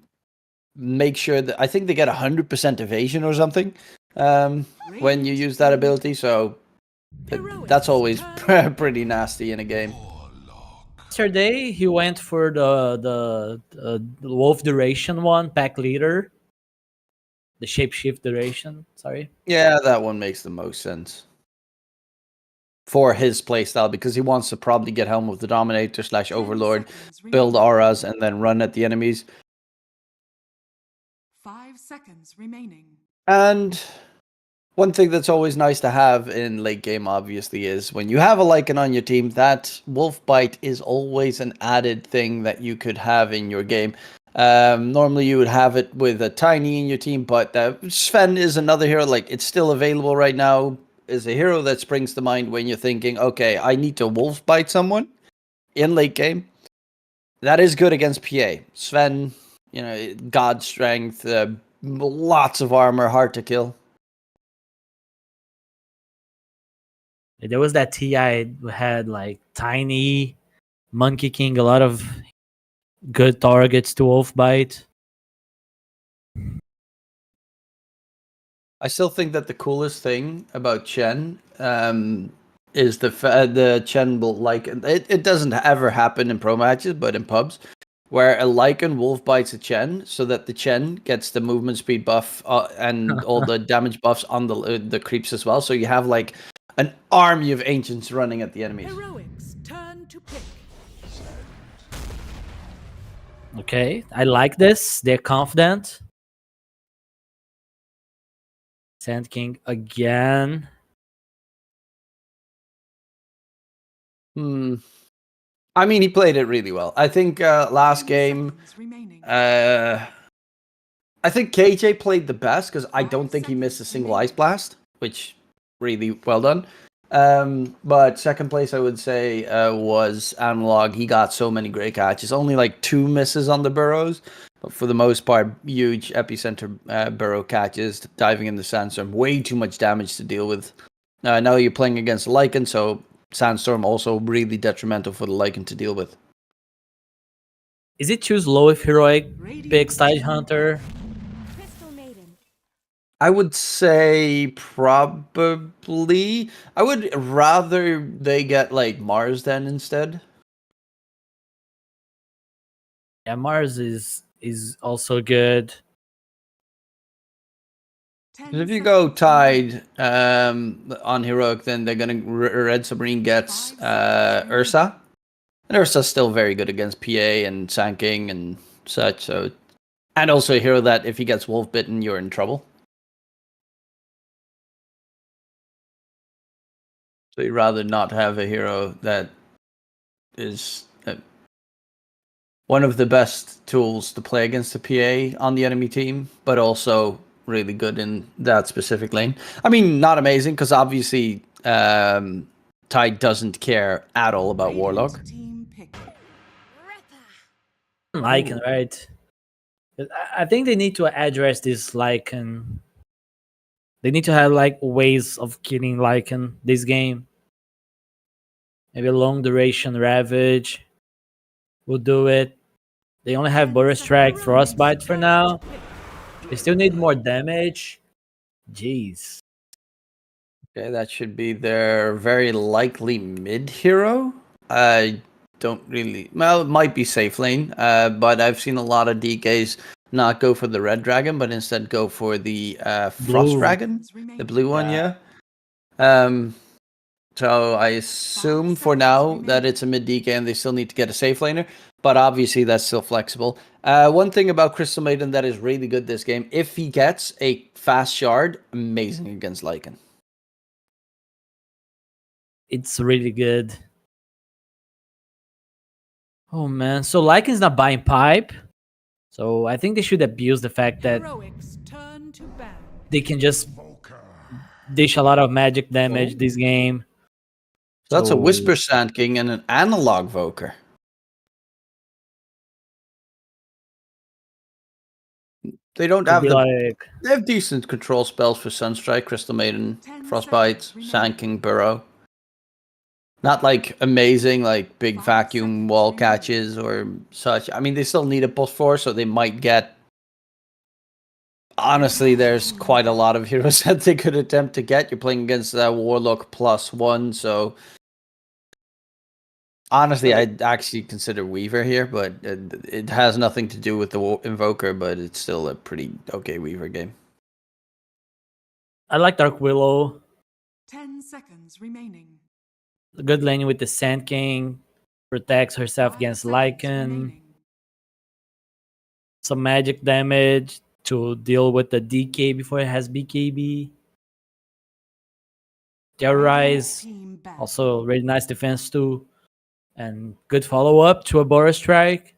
make sure that I think they get 100% evasion or something when you use that ability. So that's always pretty nasty in a game. Yesterday he went for the wolf duration one, pack leader, the shapeshift duration. Sorry. Yeah, that one makes the most sense for his playstyle, because he wants to probably get Helm of the Dominator / Overlord, build auras, and then run at the enemies. 5 seconds remaining. And one thing that's always nice to have in late game, obviously, is when you have a Lycan on your team, that Wolf Bite is always an added thing that you could have in your game. Normally you would have it with a Tiny in your team, but Sven is another hero. Like, it's still available right now. Is a hero that springs to mind when you're thinking, okay, I need to wolf bite someone in late game. That is good against PA. Sven, God strength, lots of armor, hard to kill. There was that TI who had like Tiny, Monkey King, a lot of good targets to Wolfbite. I still think that the coolest thing about Chen is the Chen will like it. It doesn't ever happen in pro matches, but in pubs, where a Lycan wolf bites a Chen, so that the Chen gets the movement speed buff and all the damage buffs on the creeps as well. So you have like an army of ancients running at the enemies. Heroics, turn to pick. Okay, I like this. They're confident. Sand King again. I mean, he played it really well. I think last game, I think KJ played the best because I don't think he missed a single ice blast, which really well done. But second place, I would say, was Analog. He got so many great catches. Only like 2 misses on the burrows, but for the most part, huge epicenter burrow catches, diving in the sandstorm. Way too much damage to deal with. Now you're playing against Lycan, so sandstorm also really detrimental for the Lycan to deal with. Is it choose low if heroic pick Stage Hunter? I would say probably. I would rather they get like Mars then instead. Yeah, Mars is also good. 'Cause if you go Tide on heroic, then they're gonna Red Submarine gets Ursa, and Ursa's still very good against PA and Sanking and such. So, and also a hero that if he gets wolf bitten, you're in trouble. So you'd rather not have a hero that is one of the best tools to play against the PA on the enemy team, but also really good in that specific lane. I mean, not amazing, because obviously Tide doesn't care at all about Warlock. Lycan, right? I think they need to address this Lycan. They need to have like ways of killing Lycan this game. Maybe a long duration Ravage will do it. They only have Burst Strike, Frostbite for now. They still need more damage. Jeez. Okay, that should be their very likely mid hero. I don't really. Well, it might be safe lane, but I've seen a lot of DKs not go for the red dragon, but instead go for the frost dragon, the blue one. Yeah. So I assume for now that it's a mid DK and they still need to get a safe laner, but obviously that's still flexible. One thing about Crystal Maiden that is really good this game, if he gets a fast shard, amazing against Lycan. It's really good. Oh man, so Lycan's not buying pipe. So I think they should abuse the fact that they can just dish a lot of magic damage this game. So that's a Whisper Sand King and an Analog Voker. They don't have they have decent control spells for Sunstrike, Crystal Maiden, Frostbite, Sand King, Burrow. Not like amazing, like big vacuum wall catches or such. I mean, they still need a +4, so they might get. Honestly, there's quite a lot of heroes that they could attempt to get. You're playing against Warlock +1, so. Honestly, I'd actually consider Weaver here, but it has nothing to do with the Invoker, but it's still a pretty okay Weaver game. I like Dark Willow. 10 seconds remaining. Good lane with the Sand King. Protects herself against Lycan. Some magic damage to deal with the DK before it has BKB. Terrorize. Also, really nice defense too. And good follow-up to a Boris Strike.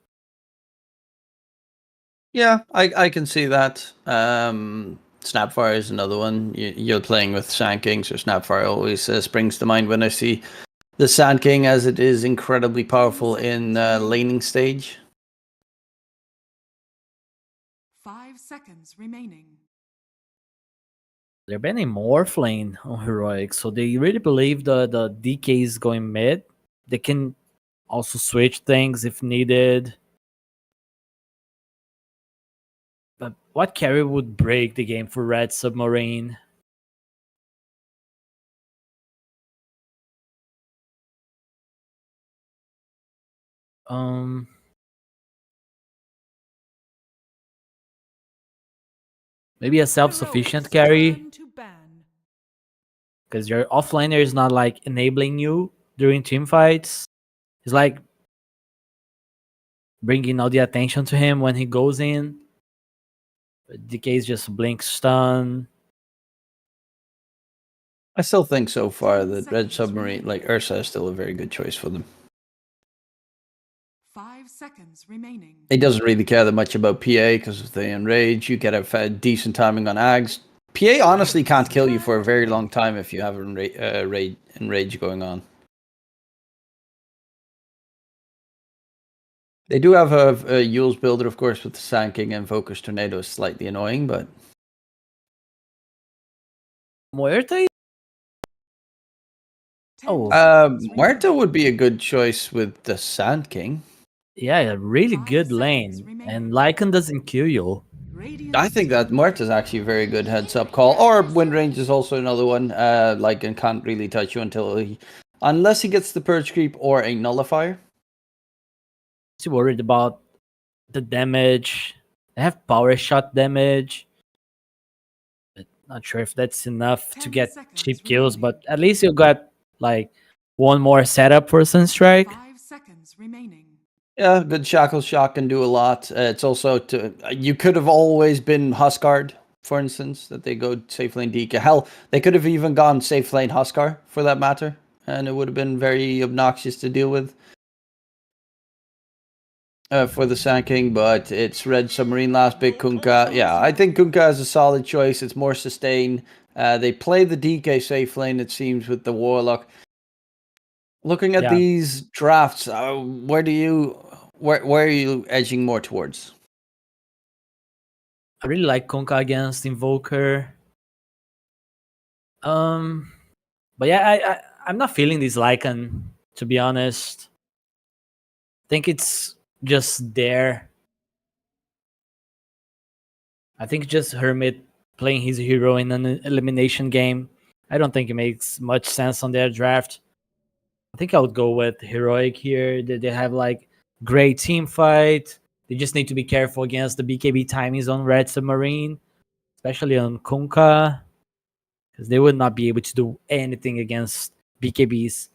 Yeah, I can see that. Snapfire is another one. You're playing with Sand King, so Snapfire always springs to mind when I see the Sand King, as it is incredibly powerful in laning stage. 5 seconds remaining. They're banning Morph lane on Heroic, so they really believe the DK is going mid. They can also switch things if needed. But what carry would break the game for Red Submarine? Um, maybe a self-sufficient carry, because your offlaner is not like enabling you during team fights. It's like bringing all the attention to him when he goes in. But DK is just blink stun. I still think so far that Red Submarine, like Ursa, is still a very good choice for them. 5 seconds remaining. He doesn't really care that much about PA because if they enrage, you get a decent timing on Ags. PA honestly can't kill you for a very long time if you have enrage going on. They do have a Yule's builder, of course, with the Sand King and Focus Tornado is slightly annoying, but... Muerte? Oh, Muerta would be a good choice with the Sand King. yeah, a really good lane. And Lycan doesn't kill you. I think that Muerta is actually a very good heads-up call. Or Wind Range is also another one. Lycan can't really touch you unless he gets the Purge Creep or a Nullifier. Too worried about the damage. They have power shot damage. But not sure if that's enough to get cheap kills, but at least you got like one more setup for Sunstrike. 5 seconds remaining. Yeah, good Shackle Shot can do a lot. It's also you could have always been Huskard, for instance, that they go safe lane DK. Hell, they could have even gone safe lane Huskar for that matter, and it would have been very obnoxious to deal with. For the Sand King, but it's Red Submarine last bit. Kunkka, yeah, I think Kunkka is a solid choice. It's more sustain. They play the DK safe lane, it seems, with the Warlock. Looking at these drafts, where are you edging more towards? I really like Kunkka against Invoker. But yeah, I'm not feeling this Lycan, to be honest. I think it's just there. I think just Hermit playing his hero in an elimination game. I don't think it makes much sense on their draft. I think I would go with Heroic here. They have like great team fight. They just need to be careful against the BKB timings on Red Submarine, especially on Kunkka, because they would not be able to do anything against BKBs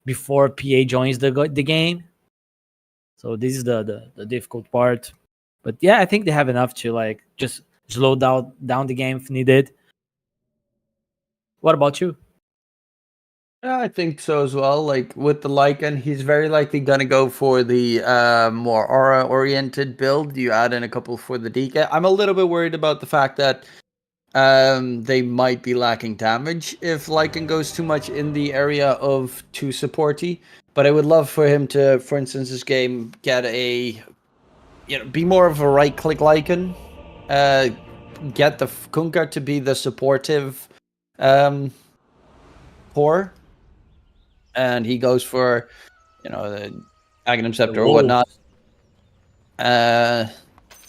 before PA joins the game. So this is the difficult part. But yeah, I think they have enough to like just slow down the game if needed. What about you? Yeah, I think so as well. Like with the Lycan, he's very likely gonna go for the more aura-oriented build. You add in a couple for the DK. I'm a little bit worried about the fact that they might be lacking damage if Lycan goes too much in the area of too supporty. But I would love for him to, for instance, this game get be more of a right-click Lycan. Get the Kunkka to be the supportive core. And he goes for, the Aghanim Scepter or whatnot. And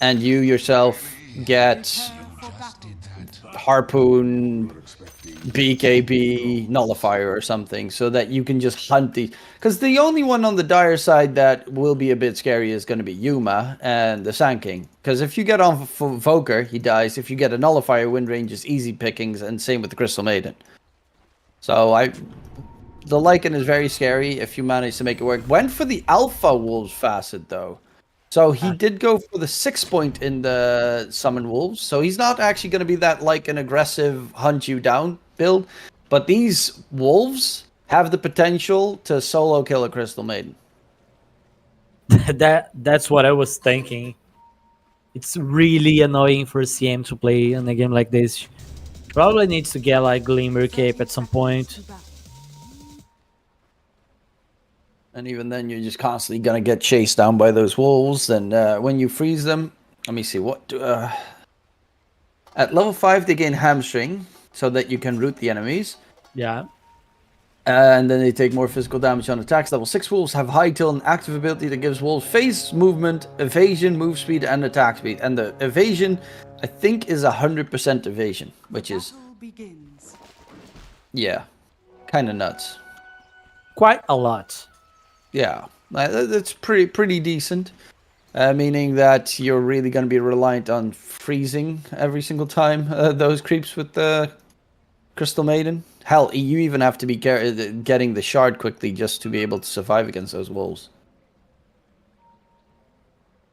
you yourself get Harpoon, BKB, Nullifier or something, so that you can just hunt these. Because the only one on the dire side that will be a bit scary is going to be Yuma and the Sand King. Because if you get on Voker, he dies. If you get a Nullifier, Wind Range is easy pickings, and same with the Crystal Maiden. So the Lycan is very scary if you manage to make it work. Went for the Alpha Wolves facet though. So he did go for the 6-point in the Summon Wolves. So he's not actually going to be that like an aggressive hunt you down build. But these Wolves have the potential to solo kill a Crystal Maiden. That's what I was thinking. It's really annoying for CM to play in a game like this. Probably needs to get like Glimmer Cape at some point. And even then, you're just constantly going to get chased down by those wolves. And when you freeze them, let me see, at level 5, they gain Hamstring, so that you can root the enemies. Yeah. And then they take more physical damage on attacks. Level 6 wolves have high tilt, an active ability that gives wolves phase movement, evasion, move speed, and attack speed. And the evasion, I think, is 100% evasion, which is, yeah, kind of nuts. Quite a lot. Yeah, that's pretty decent. Meaning that you're really going to be reliant on freezing every single time those creeps with the Crystal Maiden. Hell, you even have to be getting the shard quickly just to be able to survive against those wolves.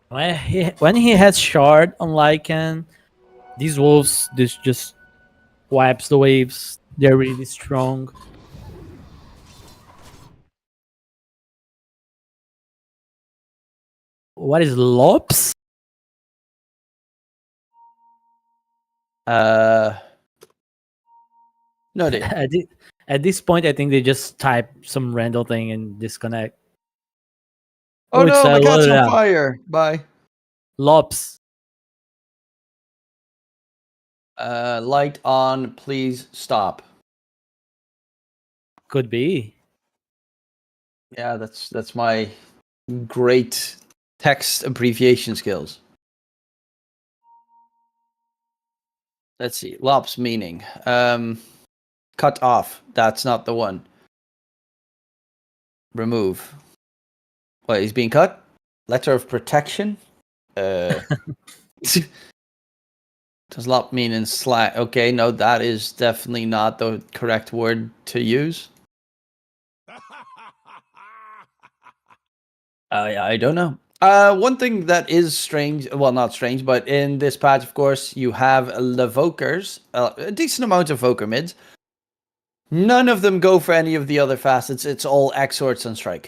When he has shard on Lycan, these wolves just wipes the waves. They're really strong. What is Lops? No idea. At this point, I think they just type some random thing and disconnect. Oh no, it's, my cat's loaded on up. fire. Bye. Lops. Light on, please stop. Could be. Yeah, that's my great text abbreviation skills. Let's see. Lops meaning. Cut off. That's not the one. Remove. What, he's being cut? Letter of protection? Does lop mean in slang? Okay, no, that is definitely not the correct word to use. I don't know. One thing that is strange, well, not strange, but in this patch, of course, you have Levokers, a decent amount of Voker mids. None of them go for any of the other facets. It's all Exhort, Sunstrike,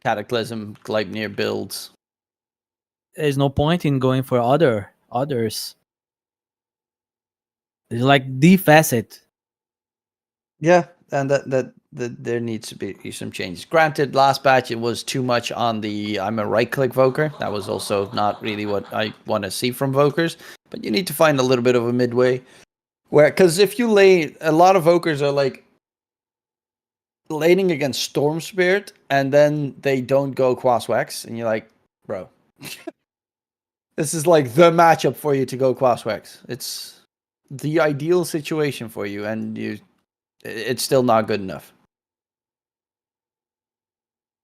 Cataclysm, Gleipnir builds. There's no point in going for others. It's like the facet. Yeah, and that there needs to be some changes. Granted, last batch it was too much on the I'm a right-click Voker. That was also not really what I want to see from Vokers. But you need to find a little bit of a midway. Where, because if you lay, a lot of Vokers are like laning against Storm Spirit, and then they don't go Quaswex, and you're like, bro, this is like the matchup for you to go Quaswex. It's the ideal situation for you, and it's still not good enough.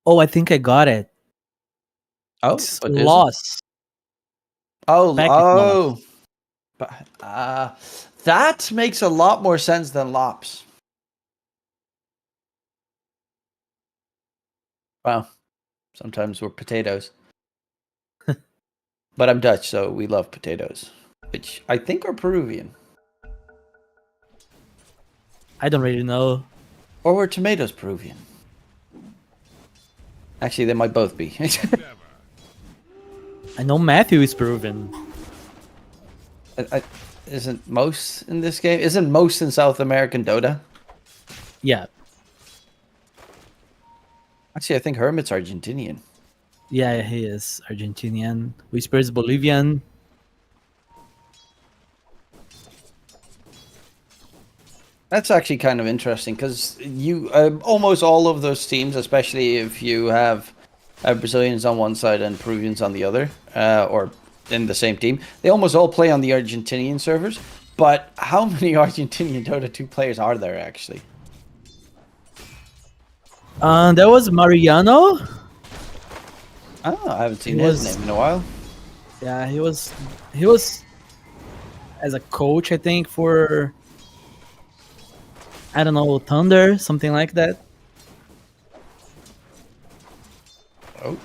Oh, I think I got it. Oh, It's what is it? loss. Packet loss. But that makes a lot more sense than Lops. Wow, sometimes we're potatoes. But I'm Dutch, so we love potatoes, which I think are Peruvian. I don't really know. Or were tomatoes Peruvian? Actually, they might both be. I know Matthew is Peruvian. Isn't most in this game? Isn't most in South American Dota? Yeah. Actually, I think Hermit's Argentinian. Yeah, he is Argentinian. Whisper is Bolivian. That's actually kind of interesting because you almost all of those teams, especially if you have Brazilians on one side and Peruvians on the other, or in the same team, they almost all play on the Argentinian servers. But how many Argentinian Dota 2 players are there actually? There was Mariano. Oh, I haven't seen his name in a while. Yeah, he was as a coach, I think, for, I don't know, Thunder, something like that. Oh,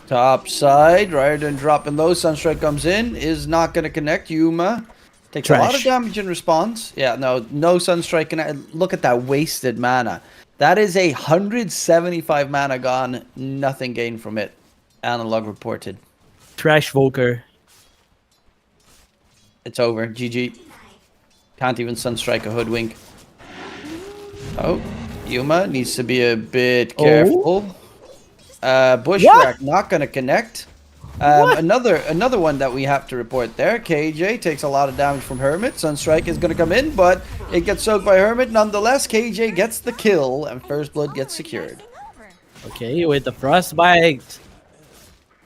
top side, rather than dropping low, Sunstrike comes in, is not going to connect. Yuma takes a lot of damage in response. Yeah, no Sunstrike. Look at that wasted mana. That is 175 mana gone, nothing gained from it. Analog reported. Trash Volker. It's over. GG. Can't even Sunstrike a hoodwink. Oh, Yuma needs to be a bit careful. Bushwhack not gonna connect. Another one that we have to report there. KJ takes a lot of damage from Hermit. Sunstrike is going to come in, but it gets soaked by Hermit. Nonetheless, KJ gets the kill, and First Blood gets secured. Okay, with the Frostbite.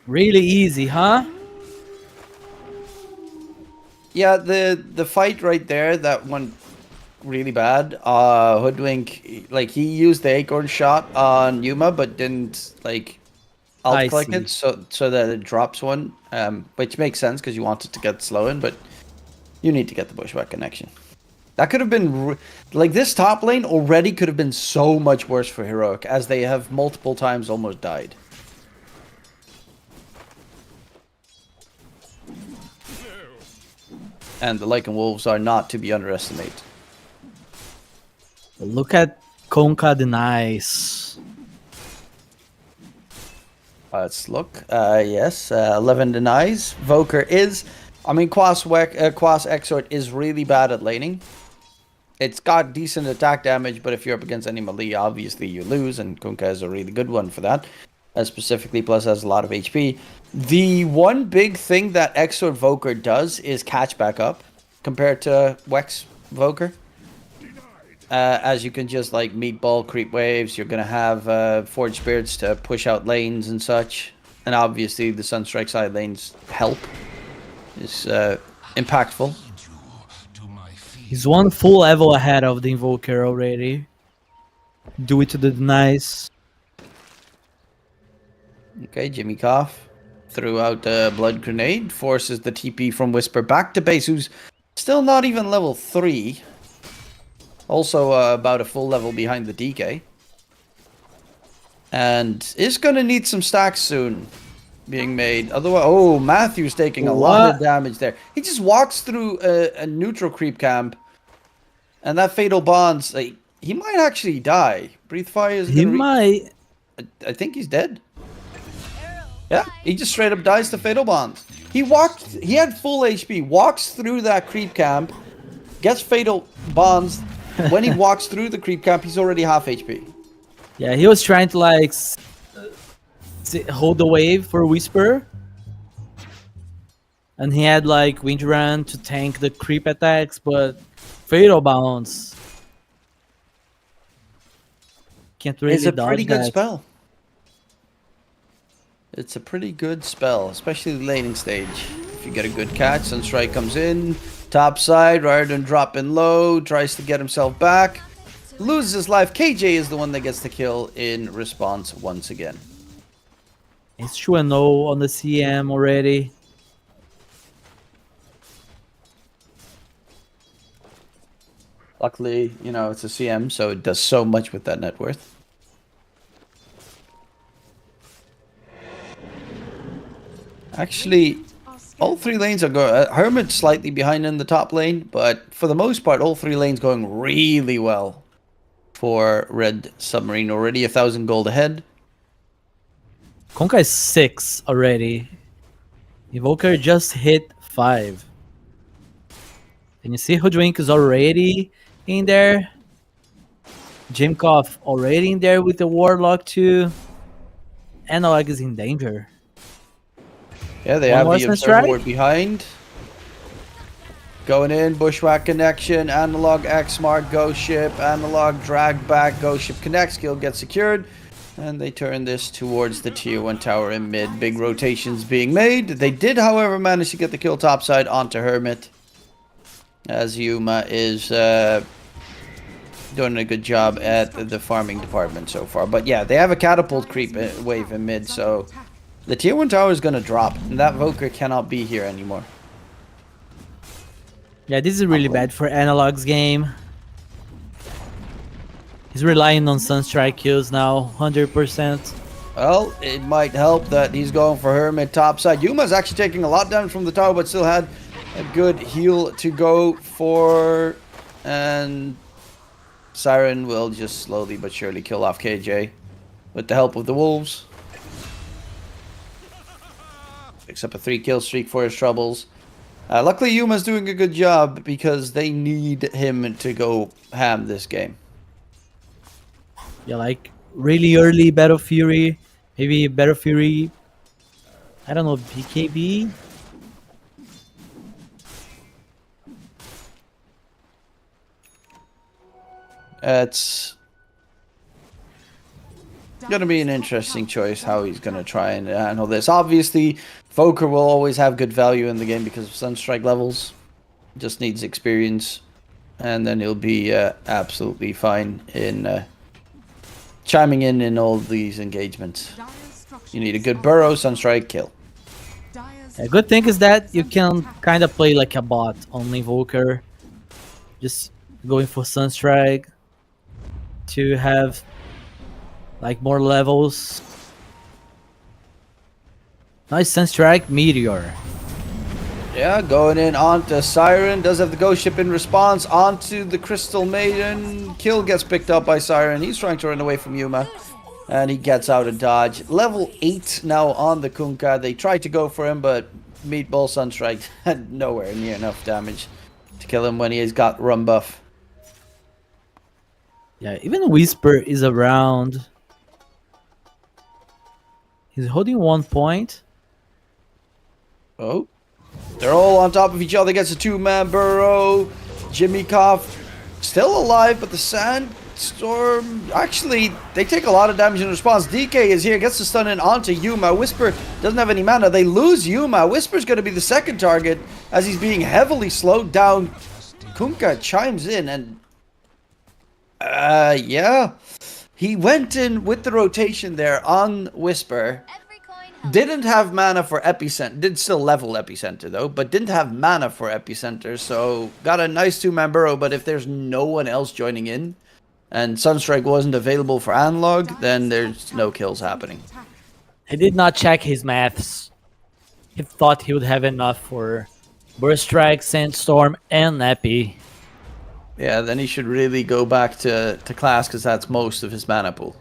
Really easy, huh? Yeah, the fight right there, that went really bad. Hoodwink, like, he used the Acorn shot on Yuma, but didn't, like, alt click it so that it drops one, which makes sense because you want it to get slow in, but you need to get the bushwhack connection. That could have been, like, this top lane already could have been so much worse for Heroic, as they have multiple times almost died. And the Lycan Wolves are not to be underestimated. Look at Konka denies. Let's look. Yes, 11 denies. Voker is... I mean, Quas Exort is really bad at laning. It's got decent attack damage, but if you're up against any melee, obviously you lose, and Kunkka is a really good one for that. Specifically, plus has a lot of HP. The one big thing that Exort Voker does is catch back up, compared to Wex Voker. As you can just, like, meatball creep waves, you're going to have Forge Spirits to push out lanes and such. And obviously the Sunstrike side lanes help. Is impactful. He's one full level ahead of the Invoker already. Do it to the denies. Okay, Jimmy Cough threw out the Blood Grenade, forces the TP from Whisper back to base, who's still not even level 3. Also about a full level behind the DK. And is going to need some stacks soon being made. Otherwise, oh, Matthew's taking a lot of damage there. He just walks through a neutral creep camp. And that Fatal Bonds, like, he might actually die. Breathe Fire is He might. I think he's dead. Yeah, he just straight up dies to Fatal Bonds. He had full HP, walks through that creep camp, gets Fatal Bonds. When he walks through the creep camp, he's already half HP. Yeah, he was trying to, like, hold the wave for Whisper. And he had, like, Wind Run to tank the creep attacks, but Fatal Bounce can't really dodge that. It's a pretty good spell. It's a pretty good spell, especially the laning stage. If you get a good catch, Sunstrike comes in, top side, rather than dropping low, tries to get himself back, loses his life. KJ is the one that gets the kill in response once again. It's 2-0 on the CM already. Luckily, you know, it's a CM, so it does so much with that net worth. Actually, all three lanes are going... Hermit's slightly behind in the top lane, but for the most part, all three lanes going really well for Red Submarine. Already 1,000 gold ahead. Konka is 6 already. Evoker just hit 5. Can you see Hoodwink is already in there? Jimkov already in there with the Warlock too. Analog is in danger. Yeah, they have the Observer behind. Going in, Bushwhack connection, Analog X-Mark, Ghost Ship, Analog drag back, Ghost Ship connects, kill gets secured. And they turn this towards the tier 1 tower in mid. Big rotations being made. They did, however, manage to get the kill topside onto Hermit. As Yuma is doing a good job at the farming department so far. But yeah, they have a catapult creep wave in mid, so the tier 1 tower is going to drop. And that Voker cannot be here anymore. Yeah, this is really bad for Analog's game. He's relying on Sunstrike kills now, 100%. Well, it might help that he's going for Hermit topside. Yuma's actually taking a lot down from the tower, but still had a good heal to go for. And Siren will just slowly but surely kill off KJ with the help of the wolves. Picks up a 3-kill streak for his troubles. Luckily, Yuma's doing a good job because they need him to go ham this game. Yeah, like really early Battle Fury. Maybe Battle Fury I don't know, BKB? It's going to be an interesting choice how he's going to try and handle this. Obviously, Voker will always have good value in the game because of Sunstrike levels. Just needs experience. And then he'll be absolutely fine in chiming in all these engagements. You need a good burrow, Sunstrike, kill. A good thing is that you can kind of play like a bot on Invoker. Just going for Sunstrike to have like more levels. Nice Sunstrike Meteor. Yeah, going in onto Siren. Does have the Ghost Ship in response. Onto the Crystal Maiden. Kill gets picked up by Siren. He's trying to run away from Yuma. And he gets out of dodge. Level 8 now on the Kunkka. They tried to go for him, but Meatball Sunstrike had nowhere near enough damage to kill him when he has got Rum Buff. Yeah, even Whisper is around. He's holding 1 point. Oh. They're all on top of each other. Gets a 2-man burrow. Jimmy Cough still alive, but the Sandstorm... Actually, they take a lot of damage in response. DK is here. Gets the stun in onto Yuma. Whisper doesn't have any mana. They lose Yuma. Whisper's going to be the second target as he's being heavily slowed down. Kunkka chimes in and... yeah. He went in with the rotation there on Whisper. Didn't have mana for Epicenter. Did still level Epicenter though, but didn't have mana for Epicenter. So got a nice 2-man burrow, but if there's no one else joining in and Sunstrike wasn't available for analog, then there's no kills happening. He did not check his maths. He thought he would have enough for Burst Strike, Sandstorm, and Epi. Yeah, then he should really go back to class because that's most of his mana pool.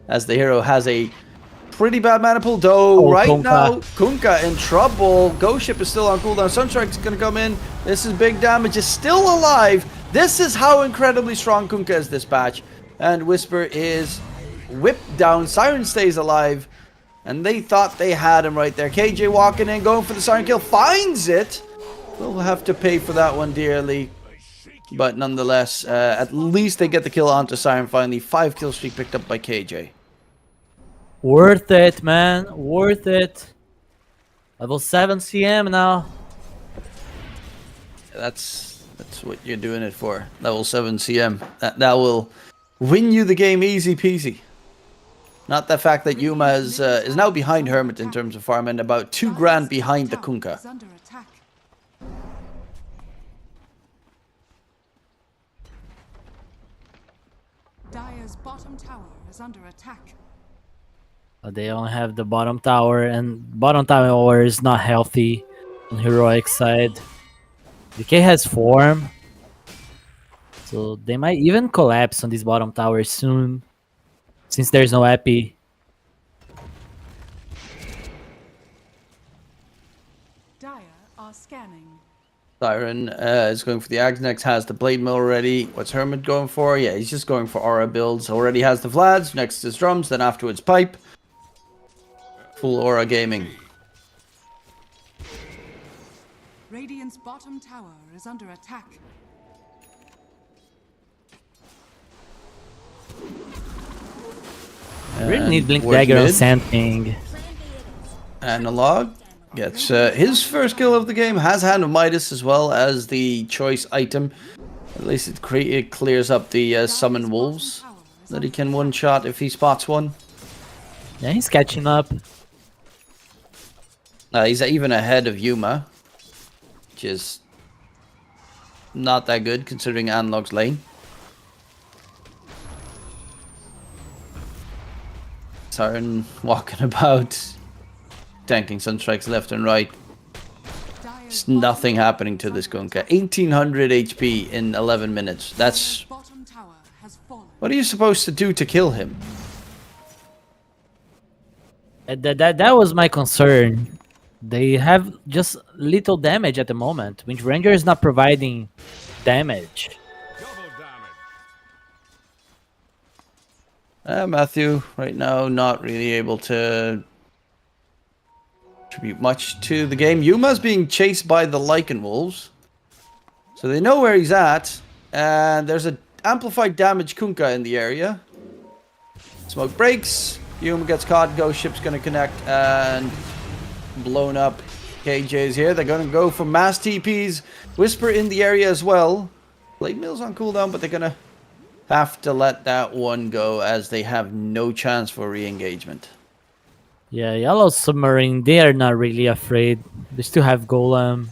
As the hero has a pretty bad mana pool, though. Right Kunkka. now, Kunkka in trouble. Ghost Ship is still on cooldown. Sunstrike's going to come in. This is big damage. Is still alive. This is how incredibly strong Kunkka is this patch. And Whisper is whipped down. Siren stays alive. And they thought they had him right there. KJ walking in, going for the Siren kill. Finds it. We'll have to pay for that one dearly. But nonetheless, at least they get the kill onto Siren finally. 5 kill streak picked up by KJ. Worth it, man. Worth it. Level 7 CM now. That's what you're doing it for. Level 7 CM. That will win you the game easy peasy. Not the fact that Yuma is now behind Hermit in terms of farm and about 2 grand behind the Kunkka. Dire's bottom tower is under attack. They only have the bottom tower, and bottom tower is not healthy on heroic side. DK has form, so they might even collapse on this bottom tower soon, since there's no epi. Dire are scanning. Siren is going for the Axe next, has the Blade Mill already. What's Hermit going for? Yeah, he's just going for aura builds. Already has the Vlads, next is drums, then afterwards pipe. Full aura gaming. Radiant's bottom tower is under attack. I really need Blink Where's Dagger on mid? Sandping. Analog gets his first kill of the game. Has Hand of Midas as well as the choice item. At least it clears up the summon wolves that he can one-shot if he spots one. Yeah, he's catching up. He's even ahead of Yuma, which is not that good considering Analog's lane. Siren walking about, tanking Sunstrikes left and right. There's nothing happening to this Kunkka. 1800 HP in 11 minutes. That's... Bottom tower has fallen. What are you supposed to do to kill him? That was my concern. They have just little damage at the moment. Wind Ranger is not providing damage. Matthew, right now, not really able to contribute much to the game. Yuma's being chased by the Lycan Wolves. So they know where he's at. And there's an amplified damage Kunkka in the area. Smoke breaks. Yuma gets caught. Ghost ship's going to connect and blown up. KJ's here. They're going to go for mass TPs. Whisper in the area as well. Blade Mill's on cooldown, but they're going to have to let that one go as they have no chance for re-engagement. Yeah, Yellow Submarine, they are not really afraid. They still have Golem.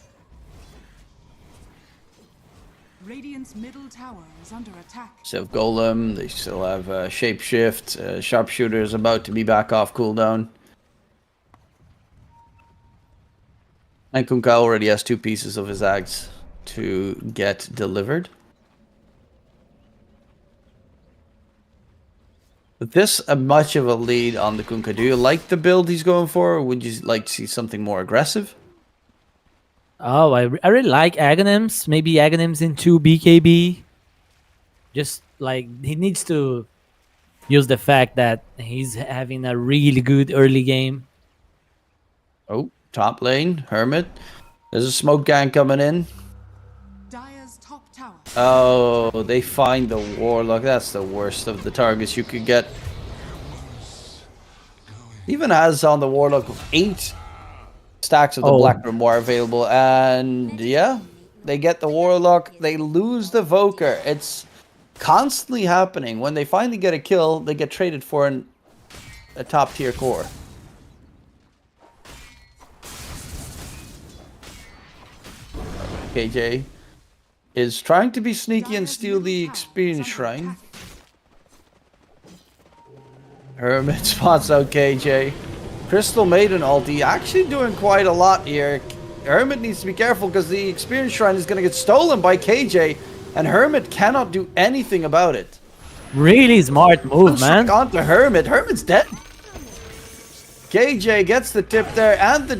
Radiant's middle tower is under attack. Still have Golem. They still have Shapeshift. Sharpshooter is about to be back off cooldown. And Kunkka already has 2 pieces of his axe to get delivered. With this much of a lead on the Kunkka, do you like the build he's going for, or would you like to see something more aggressive? Oh, I really like Aghanims. Maybe Aghanims into BKB. Just like he needs to use the fact that he's having a really good early game. Oh, top lane, Hermit. There's a smoke gang coming in. Dire's top tower. Oh, they find the Warlock. That's the worst of the targets you could get. Even as on the Warlock, 8 stacks of the Black Grimoire available. And yeah, they get the Warlock. They lose the Voker. It's constantly happening. When they finally get a kill, they get traded for a top tier core. KJ is trying to be sneaky and steal the experience shrine. Hermit spots out KJ. Crystal Maiden ulti actually doing quite a lot here. Hermit needs to be careful because the experience shrine is going to get stolen by KJ, and Hermit cannot do anything about it. Really smart move, man. Onto Hermit. Hermit's dead. KJ gets the tip there and the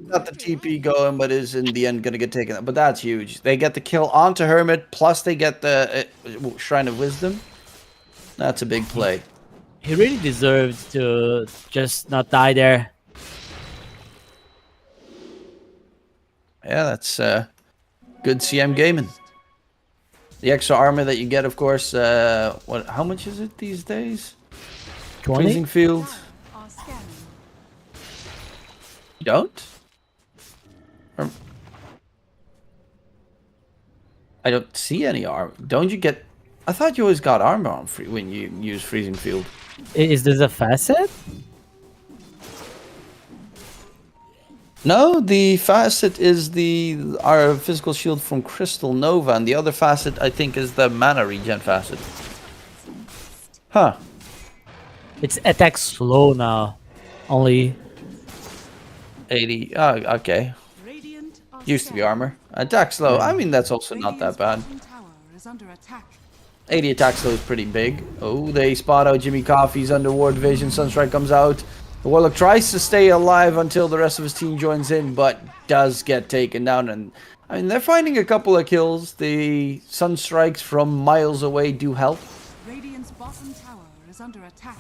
got the TP going, but is in the end going to get taken. But that's huge. They get the kill onto Hermit, plus they get the Shrine of Wisdom. That's a big play. He really deserved to just not die there. Yeah, that's good CM gaming. The extra armor that you get, of course, how much is it these days? 20? Freezing Field. You don't? I don't see any armor. Don't you get... I thought you always got armor on free when you use Freezing Field. Is this a facet? No, the facet is our physical shield from Crystal Nova, and the other facet, I think, is the mana regen facet. Huh. It's attack slow now. Only 80. Oh, okay. Used to be armor. Attack slow. I mean, that's also not that bad. 80 attack slow is pretty big. Oh, they spot out Jimmy Coffee's under ward vision. Sunstrike comes out. The Warlock tries to stay alive until the rest of his team joins in, but does get taken down. And I mean, they're finding a couple of kills. The Sunstrikes from miles away do help. Radiant's bottom tower is under attack.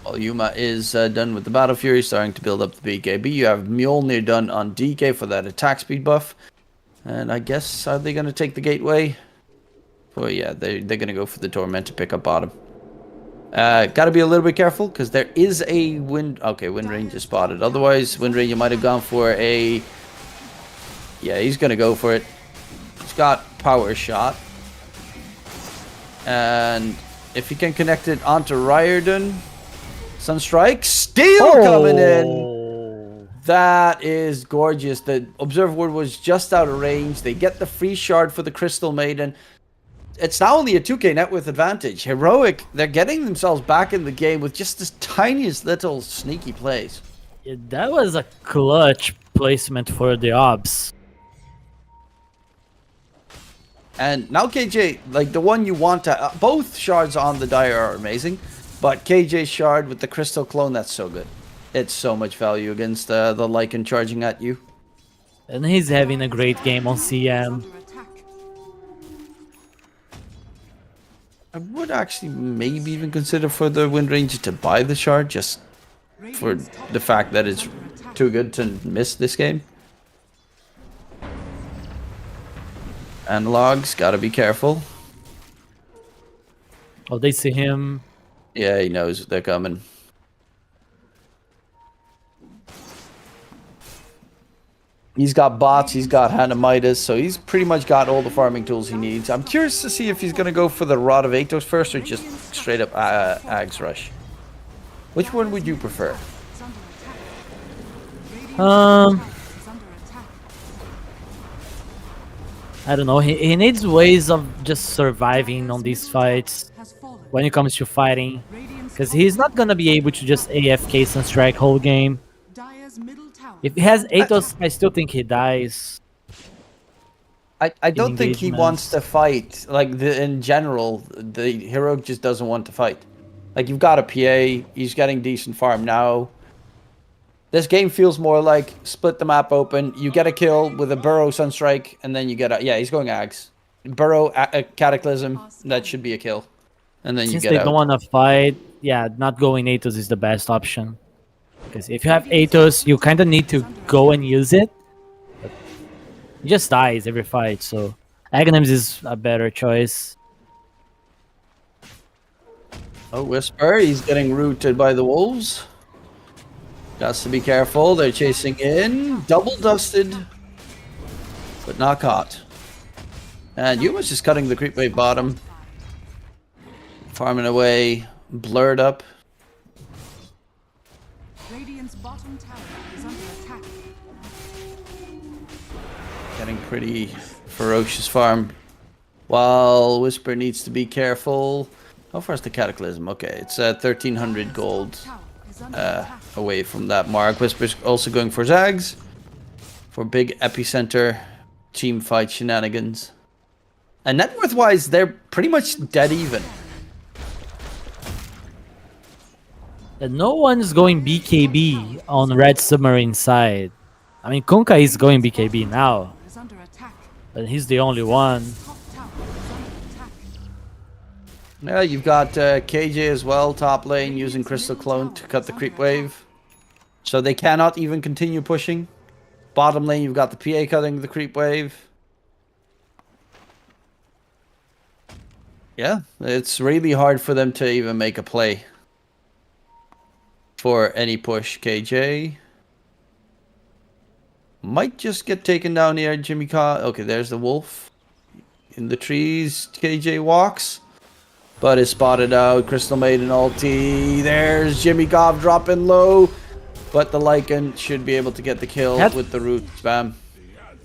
Well, Yuma is done with the Battle Fury, starting to build up the BKB. You have Mjolnir done on DK for that attack speed buff. And I guess, are they going to take the gateway? Well, yeah, they're going to go for the Torment to pick up bottom. Got to be a little bit careful, because there is a wind... Okay, Wind Range is spotted. Otherwise, Wind Range, you might have gone for a... Yeah, he's going to go for it. He's got Power Shot. And if he can connect it onto Riordan... Sunstrike, Steel coming in. That is gorgeous. The Observer Ward was just out of range. They get the free shard for the Crystal Maiden. It's now only a 2k net worth advantage. Heroic, they're getting themselves back in the game with just this tiniest little sneaky plays. Yeah, that was a clutch placement for the Obs. And now KJ, like the one you want to... both shards on the Dire are amazing. But KJ shard with the Crystal Clone, that's so good. It's so much value against the Lycan charging at you. And he's having a great game on CM. I would actually maybe even consider for the Wind Ranger to buy the shard. Just for the fact that it's too good to miss this game. Analogs, gotta be careful. Oh, they see him. Yeah, he knows they're coming. He's got bots, he's got Harmonious, so he's pretty much got all the farming tools he needs. I'm curious to see if he's gonna go for the Rod of Atos first or just straight up Ags Rush. Which one would you prefer? I don't know. He needs ways of just surviving on these fights when it comes to fighting, because he's not gonna be able to just AFK Sunstrike whole game. If he has Atos, I still think he dies. I don't think he wants to fight. Like, in general, the hero just doesn't want to fight. Like, you've got a PA, he's getting decent farm now. This game feels more like split the map open, you get a kill with a Burrow Sunstrike, and then you get a... Yeah, he's going Ags. Burrow, a Cataclysm, that should be a kill. And then Since you get they out. don't want to fight, yeah, not going Atos is the best option. Because if you have Atos, you kind of need to go and use it. But he just dies every fight, so Aghanims is a better choice. Oh, Whisper, he's getting rooted by the wolves. Got to be careful, they're chasing in. Double dusted, but not caught. And Yuma's just cutting the creep wave bottom. Farming away, blurred up. Radiant's bottom tower is under attack. Getting pretty ferocious farm. While Whisper needs to be careful. How far is the Cataclysm? Okay, it's 1300 gold away from that mark. Whisper's also going for Zags. For big epicenter team fight shenanigans. And net worth wise, they're pretty much dead even. And no one's going BKB on Red Submarine side. I mean, Kunkka is going BKB now, but he's the only one. Yeah, you've got KJ as well, top lane, using Crystal Clone to cut the creep wave. So they cannot even continue pushing. Bottom lane, you've got the PA cutting the creep wave. Yeah, it's really hard for them to even make a play for any push. KJ might just get taken down here. Jimmy okay, there's the wolf in the trees. KJ walks, but is spotted out. Crystal Maiden ulti. There's Jimmy Cobb dropping low, but the Lycan should be able to get the kill with the root spam.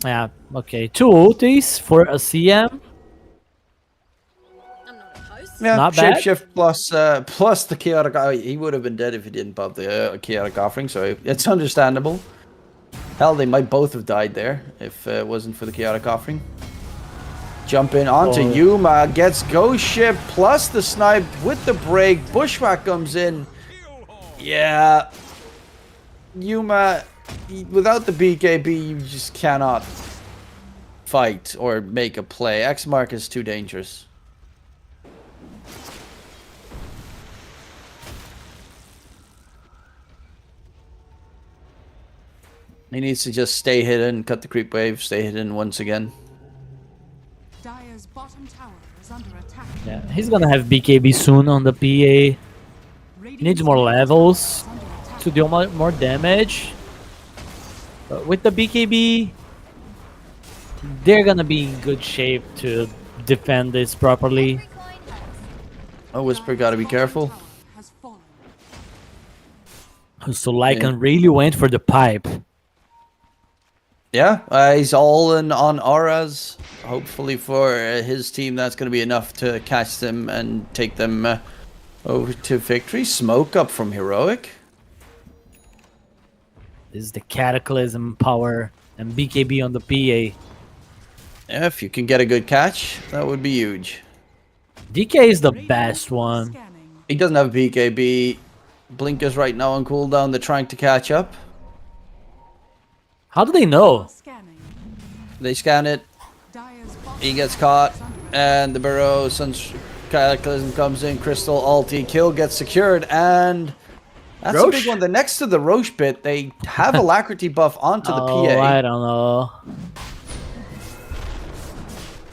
Yeah, okay. 2 ultis for a CM. Yeah, not bad. Shapeshift plus the chaotic. He would have been dead if he didn't pop the chaotic offering, so it's understandable. Hell, they might both have died there if it wasn't for the chaotic offering. Jumping onto Yuma, gets Ghost Ship plus the snipe with the break. Bushwhack comes in. Yeah, Yuma, without the BKB, you just cannot fight or make a play. X Mark is too dangerous. He needs to just stay hidden, cut the creep wave, stay hidden once again. Dire's bottom tower is under attack. Yeah, he's gonna have BKB soon on the PA. He needs more levels to deal more damage. But with the BKB, they're gonna be in good shape to defend this properly. Oh, Whisper, gotta be careful. So Lycan really went for the pipe. Yeah, he's all in on auras. Hopefully for his team, that's going to be enough to catch them and take them over to victory. Smoke up from Heroic. This is the Cataclysm power and BKB on the PA. Yeah, if you can get a good catch, that would be huge. DK is the best one. He doesn't have BKB. Blink is right now on cooldown. They're trying to catch up. How do they know? They scan it. He gets caught. And the Burrow Cataclysm comes in. Crystal ulti. Kill gets secured. And That's a big one. The next to the Roche pit, they have alacrity buff onto the PA. I don't know.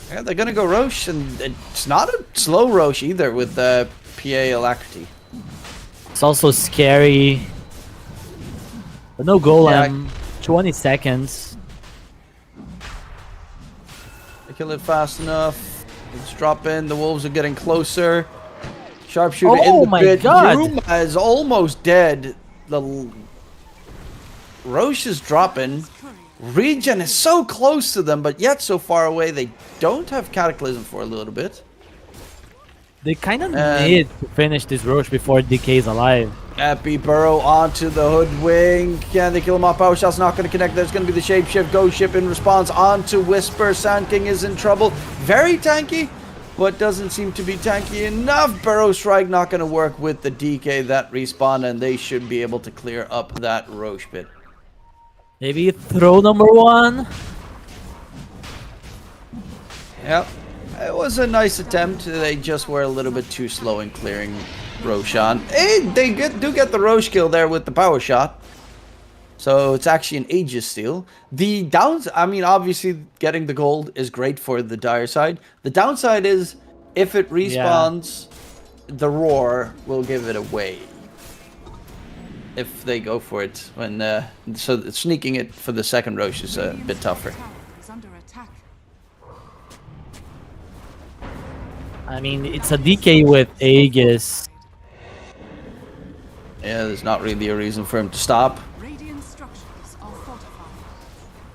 Yeah, they're gonna go Roche, and it's not a slow Roche either with the PA alacrity. It's also scary. But no golem. 20 seconds. They kill it fast enough. Let's drop in. The wolves are getting closer. Sharpshooter in the my pit. God. Yuma is almost dead. The Roche is dropping. Regen is so close to them, but yet so far away. They don't have Cataclysm for a little bit. They kind of need to finish this Roche before DK is alive. Epi Burrow onto the Hoodwink. Can they kill him off? Power Shot's not going to connect. There's going to be the Shapeshift. Ghost Ship in response onto Whisper. Sand King is in trouble. Very tanky, but doesn't seem to be tanky enough. Burrow Strike not going to work with the DK that respawn, and they should be able to clear up that Roche pit. Maybe throw number 1. Yep. It was a nice attempt. They just were a little bit too slow in clearing Roshan. Hey, they do get the Roche kill there with the power shot. So it's actually an Aegis steal. The downs, I mean, obviously getting the gold is great for the dire side. The downside is if it respawns, the Roar will give it away. If they go for it. So sneaking it for the second Roche is a bit tougher. I mean, it's a DK with Aegis. Yeah, there's not really a reason for him to stop.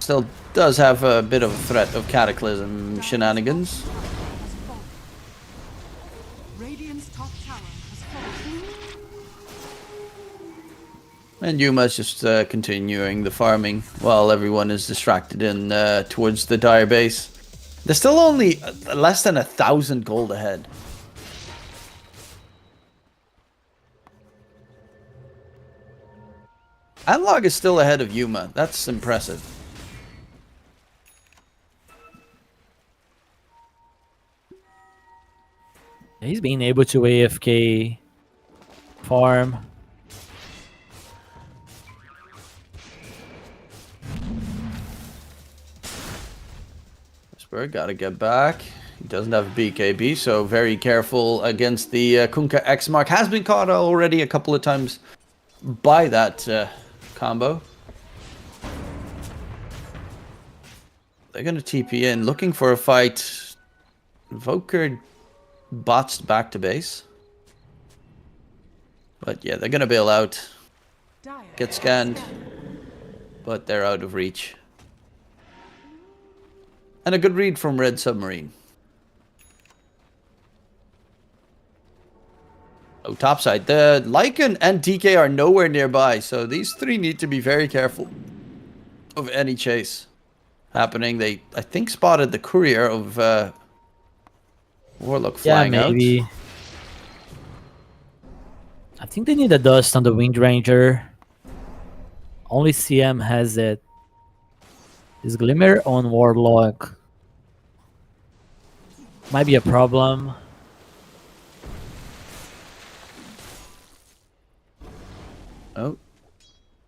Still does have a bit of a threat of Cataclysm shenanigans. And Yuma's just continuing the farming while everyone is distracted in towards the dire base. They're still only less than 1,000 gold ahead. Analog is still ahead of Yuma. That's impressive. He's being able to AFK farm. Whisper gotta get back. He doesn't have a BKB, so very careful against the Kunkka X Mark. Has been caught already a couple of times by that combo. They're gonna TP in, looking for a fight. Voker bots back to base. But yeah, they're gonna bail out. Get scanned. But they're out of reach. And a good read from Red Submarine. Oh, topside. The Lycan and DK are nowhere nearby, so these three need to be very careful of any chase happening. They, I think, spotted the courier of Warlock flying out. Maybe. I think they need a dust on the Wind Ranger. Only CM has it. Is Glimmer on Warlock? Might be a problem. Oh.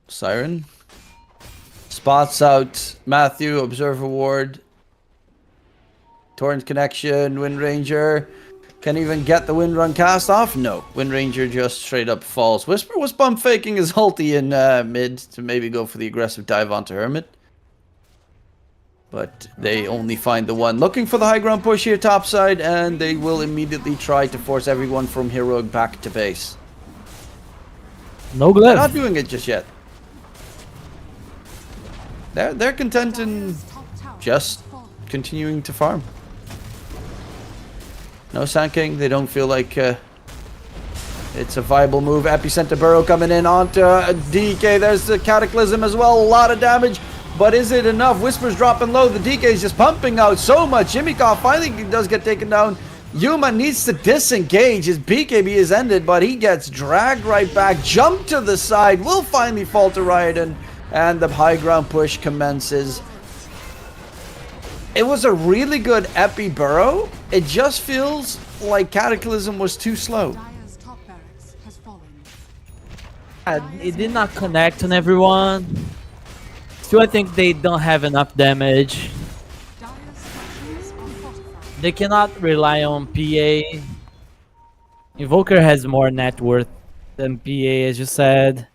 Siren. Spots out Matthew, Observer Ward. Torrent Connection, Wind Ranger. Can even get the Wind Run cast off? No. Wind Ranger just straight up falls. Whisper was bump faking his ulti in mid to maybe go for the aggressive dive onto Hermit. But they only find the one. Looking for the high ground push here topside, and they will immediately try to force everyone from Heroic back to base. No glyph. They're not doing it just yet. They're content in just continuing to farm. No Sand King. They don't feel like it's a viable move. Epicenter Burrow coming in onto DK. There's the Cataclysm as well. A lot of damage. But is it enough? Whisper's dropping low. The DK is just pumping out so much. Jimmykov finally does get taken down. Yuma needs to disengage. His BKB is ended, but he gets dragged right back. Jump to the side. Will finally fall to Raiden. And the high ground push commences. It was a really good Epi Burrow. It just feels like Cataclysm was too slow. It did not connect on everyone. Still, I think they don't have enough damage. They cannot rely on PA. Invoker has more net worth than PA, as you said.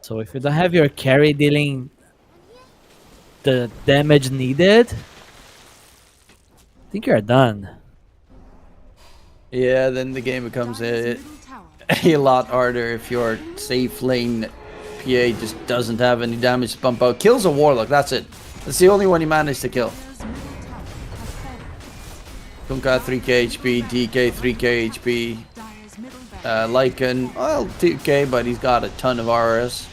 So if you don't have your carry dealing the damage needed, I think you're done. Yeah, then the game becomes a lot harder if your safe lane PA just doesn't have any damage to pump out. Kills a Warlock, that's it. That's the only one he managed to kill. Kunkka 3k HP, DK 3k HP. Lycan, well, 2k, but he's got a ton of RS.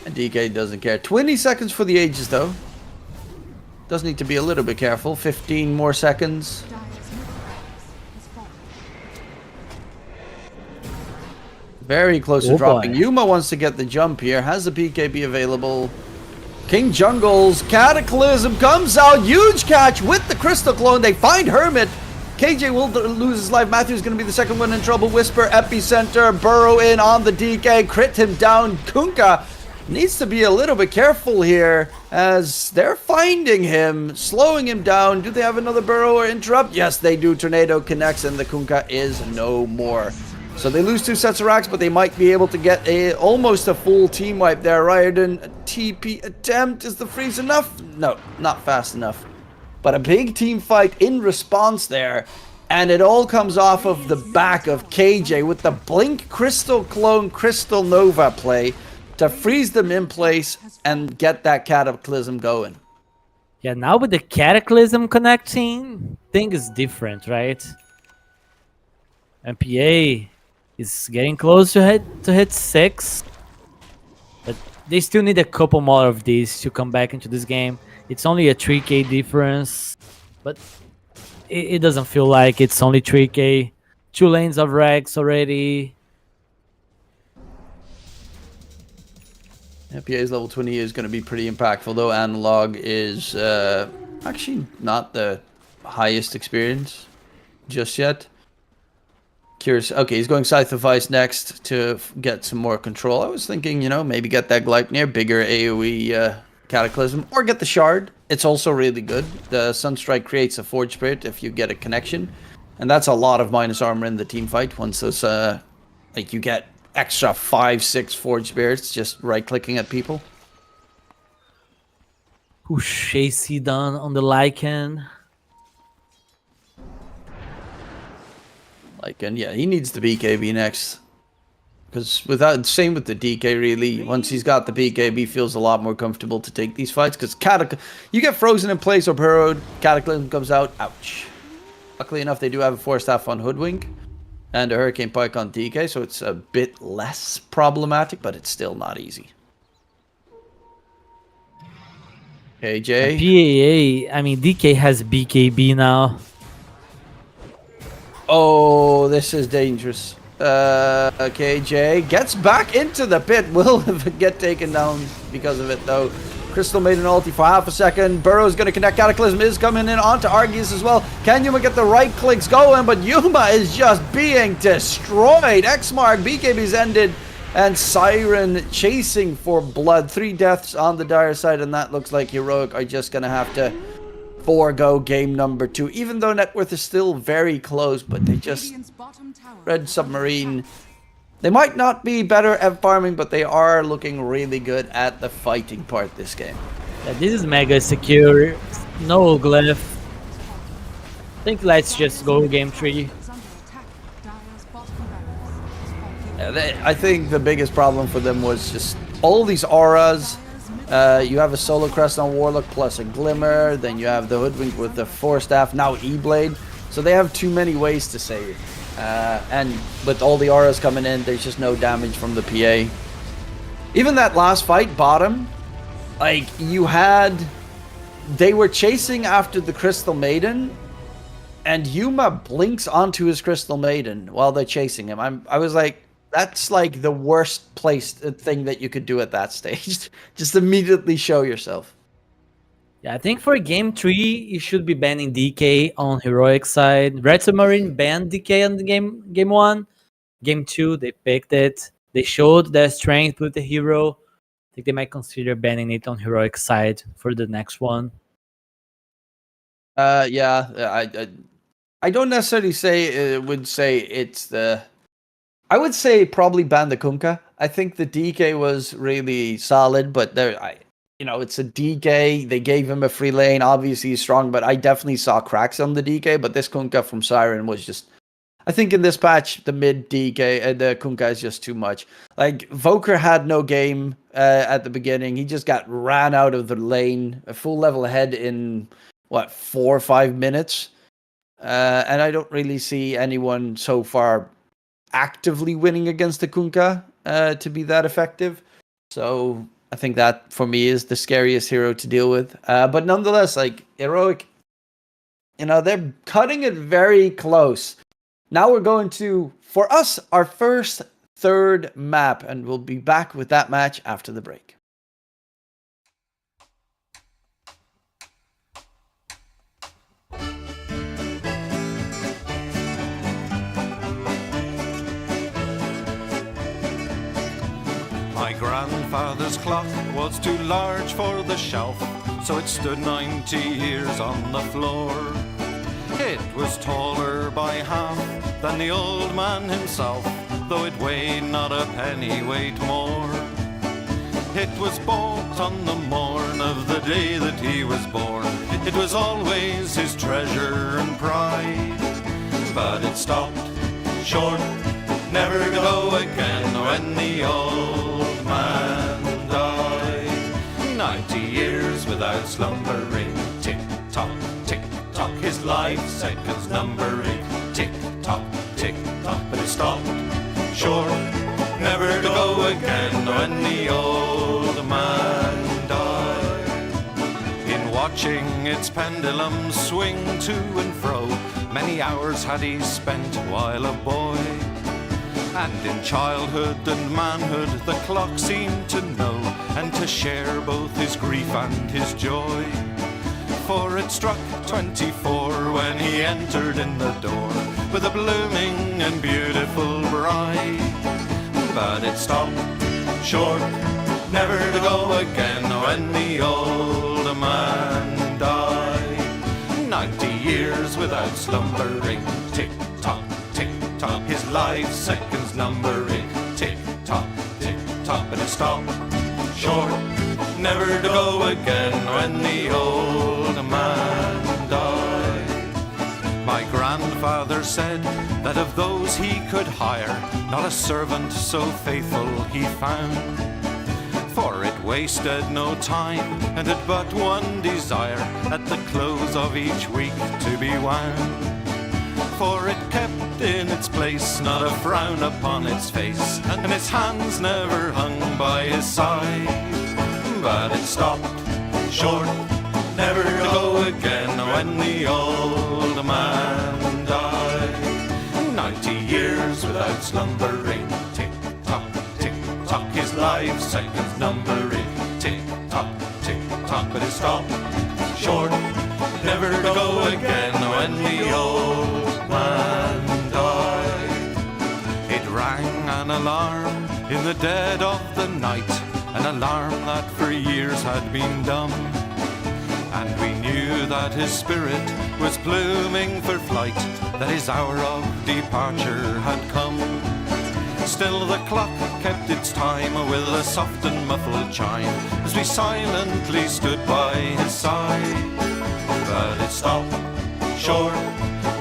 And DK doesn't care. 20 seconds for the Aegis, though. Does need to be a little bit careful. 15 more seconds. Very close to dropping. Boy. Yuma wants to get the jump here. Has the BKB available. King Jungle's Cataclysm comes out. Huge catch with the Crystal Clone. They find Hermit. KJ will lose his life. Matthew's going to be the second one in trouble. Whisper, Epicenter, burrow in on the DK. Crit him down. Kunkka needs to be a little bit careful here as they're finding him, slowing him down. Do they have another burrow or interrupt? Yes, they do. Tornado connects and the Kunkka is no more. So they lose 2 sets of racks, but they might be able to get almost a full team wipe there. Riordan, a TP attempt. Is the freeze enough? No, not fast enough. But a big team fight in response there. And it all comes off of the back of KJ with the Blink Crystal Clone Crystal Nova play to freeze them in place and get that Cataclysm going. Yeah, now with the Cataclysm connecting, thing is different, right? MPA is getting close to hit 6. But they still need a couple more of these to come back into this game. It's only a 3k difference, but it doesn't feel like it's only 3k. 2 lanes of Rex already. MPA's level 20 is going to be pretty impactful, though. Analog is actually not the highest experience just yet. Curious. Okay, he's going Scythe of Ice next to get some more control. I was thinking, you know, maybe get that Gleipnir, bigger AoE Cataclysm, or get the Shard. It's also really good. The Sunstrike creates a Forge Spirit if you get a connection, and that's a lot of minus armor in the team fight. Once those, like, you get extra 5-6 Forge Spirits just right-clicking at people. Who's Chasey done on the Lycan? And yeah, he needs the BKB next. Because without, same with the DK really. Once he's got the BKB, feels a lot more comfortable to take these fights. Because you get frozen in place or burrowed, Cataclysm comes out, ouch. Luckily enough, they do have a Force Staff on Hoodwink and a Hurricane Pike on DK, so it's a bit less problematic, but it's still not easy. KJ. PAA, I mean, DK has BKB now. Oh, this is dangerous. KJ gets back into the pit. Will get taken down because of it, though. Crystal made an ulti for half a second. Burrow's going to connect. Cataclysm is coming in onto Argies as well. Can Yuma get the right clicks going? But Yuma is just being destroyed. X-Mark, BKB's ended. And Siren chasing for blood. 3 deaths on the dire side, and that looks like Heroic are just going to have to forego game number 2, even though net worth is still very close, but they just Red Submarine. They might not be better at farming, but they are looking really good at the fighting part this game. Yeah, this is mega secure. No glyph. I think let's just go game 3. Yeah, I think the biggest problem for them was just all these auras. You have a Solo Crest on Warlock plus a Glimmer, then you have the Hoodwink with the Force Staff, now E-Blade. So they have too many ways to save. And with all the auras coming in, there's just no damage from the PA. Even that last fight, bottom, like, they were chasing after the Crystal Maiden, and Yuma blinks onto his Crystal Maiden while they're chasing him. I was like, that's like the worst placed thing that you could do at that stage. Just immediately show yourself. Yeah, I think for game 3, you should be banning DK on heroic side. Red Submarine banned DK on the game 1. Game 2, they picked it. They showed their strength with the hero. I think they might consider banning it on heroic side for the next one. I don't necessarily would say it's the. I would say probably ban the Kunkka. I think the DK was really solid, but it's a DK. They gave him a free lane. Obviously, he's strong, but I definitely saw cracks on the DK. But this Kunkka from Siren was just. I think in this patch, the mid DK, the Kunkka is just too much. Like, Voker had no game at the beginning. He just got ran out of the lane, a full level ahead in, 4 or 5 minutes. And I don't really see anyone so far actively winning against the Kunkka to be that effective. So I think that, for me, is the scariest hero to deal with. But nonetheless, like, Heroic, they're cutting it very close. Now we're going to, for us, our first third map, and we'll be back with that match after the break. My grandfather's clock was too large for the shelf, so it stood 90 years on the floor. It was taller by half than the old man himself, though it weighed not a pennyweight more. It was bought on the morn of the day that he was born. It was always his treasure and pride, but it stopped short, never to go again when the old man died. 90 years without slumbering, tick-tock, tick-tock, his life seconds numbering, tick-tock, tick-tock, but it stopped short, never to go again when the old man died. In watching its pendulum swing to and fro, many hours had he spent while a boy. And in childhood and manhood the clock seemed to know, and to share both his grief and his joy. For it struck 24 when he entered in the door, with a blooming and beautiful bride. But it stopped short, never to go again when the old man died. 90 years without slumbering, tick-tock, tick-tock, his life seconds numbering, tick-tock, tick-tock, but it stopped short, never to go again when the old man died. My grandfather said that of those he could hire, not a servant so faithful he found. For it wasted no time, and had but one desire, at the close of each week to be wound. For it kept in its place, not a frown upon its face, and its hands never hung by his side. But it stopped short, never to go again when the old man died. 90 years without slumbering, tick-tock, tick-tock, his life seconds numbering, tick-tock, tick-tock, but it stopped short, never to go again when the old man died. It rang an alarm in the dead of the night, an alarm that for years had been dumb. And we knew that his spirit was pluming for flight, that his hour of departure had come. Still the clock kept its time with a soft and muffled chime, as we silently stood by his side. But it stopped short,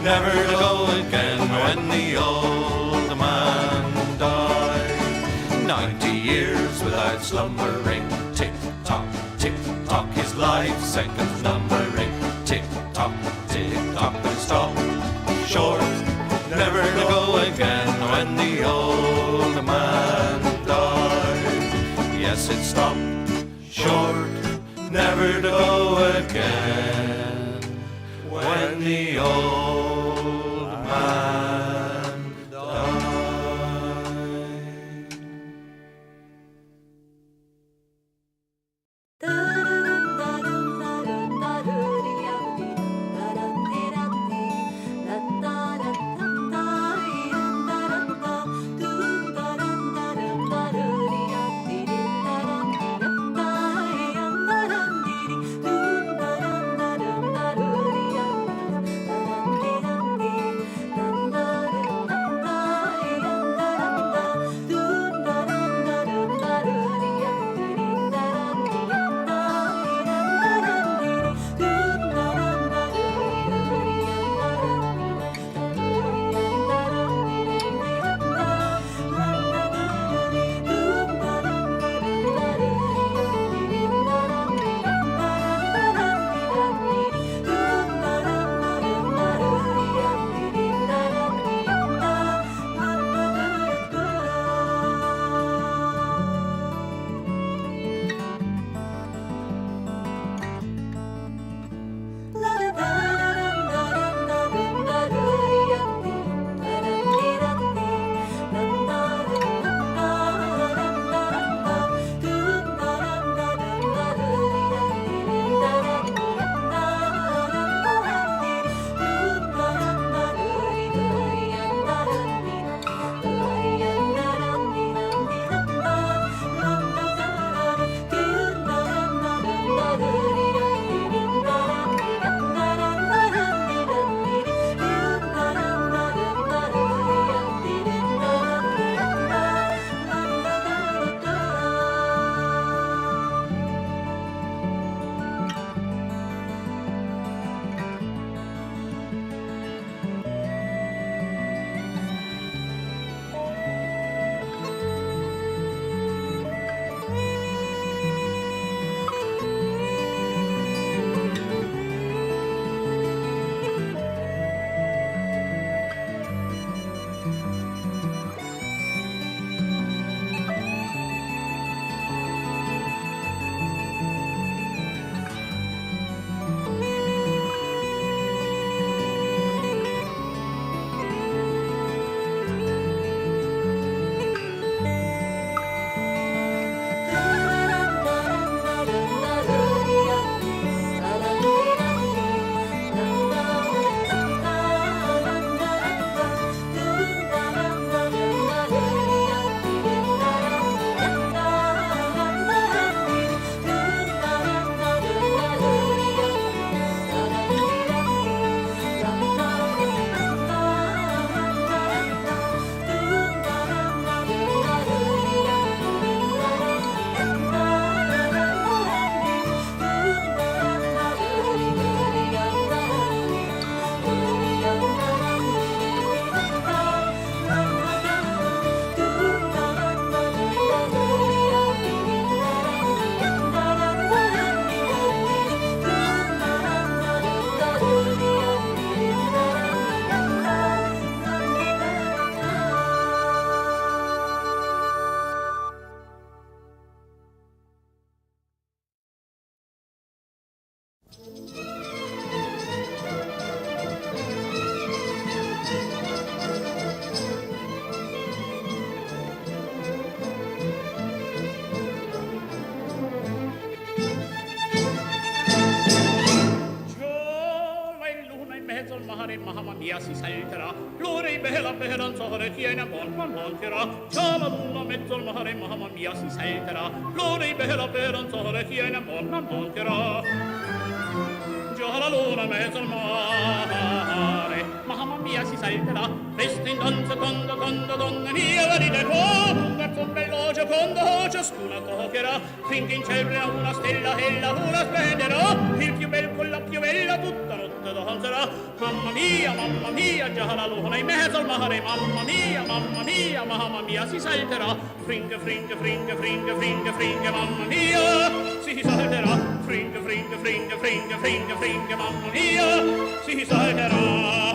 never to go again when the old man died. 90 years without slumbering, tick-tock, tick-tock, his life seconds numbering, tick-tock, tick-tock, but it stopped short, never to go again when the old man died. Yes, it stopped short, never to go again when the old man died. mezzo il mare, mamma mia, si salterà. L'ore bella, bella, non so tiene buon monterà. C'è la luna, mezzo il mare, mamma mia, si salterà. L'ore bella, bella, non so tiene buon monterà. Già la luna, mezzo il mare, mamma mia, si salterà. Resta in danza, quando, donna mia, venite qua. Un gatto bello, giocondo, ciascuna toccherà. Finché in cielo una stella e la luna splenderà. Il più bel con la più bella, tutta notte danzerà. Mamma mia, già la luna in mezzo al mare. Mamma mia, si salterà. Fringe, fringe, fringe, fringe, fringe, fringe, mamma mia, si salterà. Fringe, fringe, fringe, fringe, fringe, fringe, mamma mia, si salterà.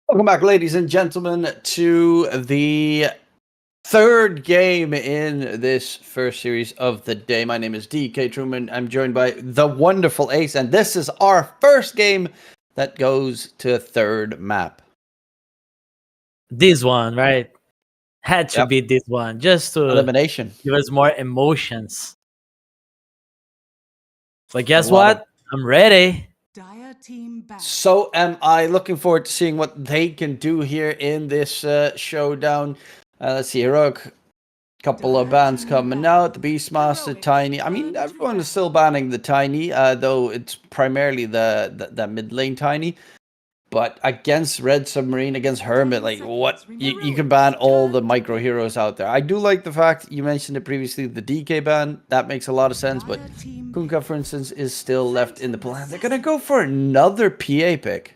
Welcome back, ladies and gentlemen, to the third game in this first series of the day. My name is DK Truman. I'm joined by the wonderful Ace, and this is our first game that goes to a third map. This one, right? Had to be this one, just to Elimination. give us more emotions. But guess what? I'm ready. So am I. Looking forward to seeing what they can do here in this showdown. Let's see, Heroic, couple of bans coming out. The Beastmaster, Tiny. I mean, everyone is still banning the Tiny, though it's primarily the mid lane Tiny. But against Red Submarine, against Hermit, like what? You can ban all the micro heroes out there. I do like the fact you mentioned it previously, the DK ban. That makes a lot of sense. But Kunkka, for instance, is still left in the plan. They're going to go for another PA pick.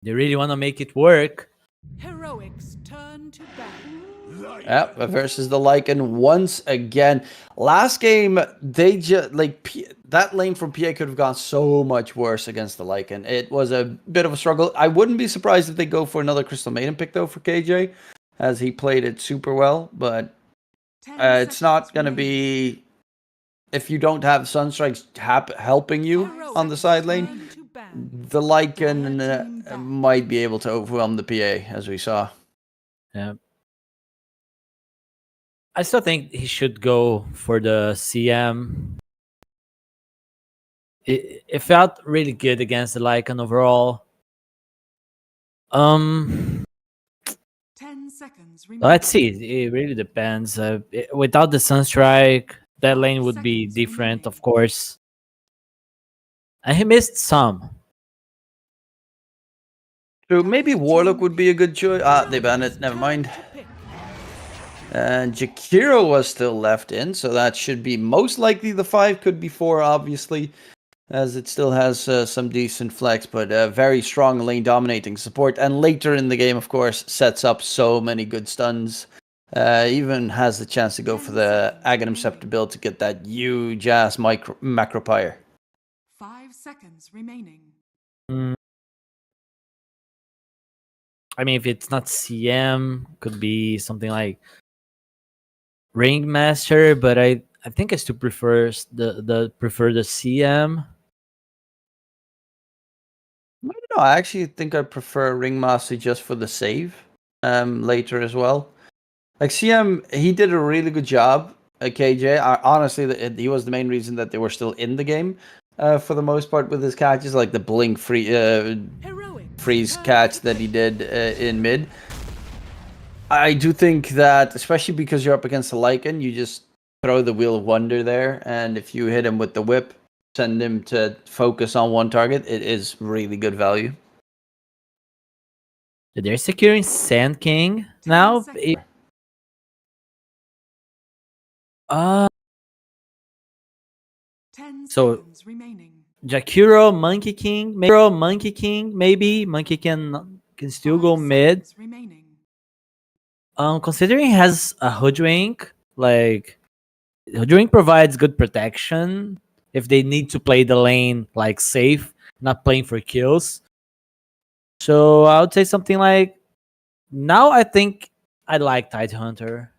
They really want to make it work. Heroics turn to battle. Yeah, versus the Lycan once again. Last game, they just that lane from PA could have gone so much worse against the Lycan. It was a bit of a struggle. I wouldn't be surprised if they go for another Crystal Maiden pick though for KJ, as he played it super well. But it's not gonna be if you don't have Sunstrikes helping you on the side lane. The Lycan might be able to overwhelm the PA, as we saw. Yeah. I still think he should go for the CM. It felt really good against the Lycan overall. 10 seconds remaining. Let's see. It really depends. Without the Sunstrike, that lane would be different, of course. And he missed some. So maybe Warlock would be a good choice. They banned it. Never mind. And Jakiro was still left in, so that should be most likely the 5. Could be 4, obviously, as it still has some decent flex, but very strong lane dominating support. And later in the game, of course, sets up so many good stuns. Even has the chance to go for the Aghanim Scepter build to get that huge ass macropire. 5 seconds remaining. I mean, if it's not CM, could be something like Ringmaster, but I think I still prefer the CM. I don't know. I actually think I prefer Ringmaster just for the save later as well. Like CM, he did a really good job at KJ. Honestly, he was the main reason that they were still in the game for the most part with his catches, like the blink freeze catch that he did in mid. I do think that, especially because you're up against a Lycan, you just throw the Wheel of Wonder there, and if you hit him with the whip, send him to focus on one target, it is really good value. They're securing Sand King now. So Jakiro, Monkey King, maybe Monkey can still go mid. Considering he has a Hoodwink, like Hoodwink provides good protection if they need to play the lane like safe, not playing for kills. So I would say something like, now I think I like Tidehunter.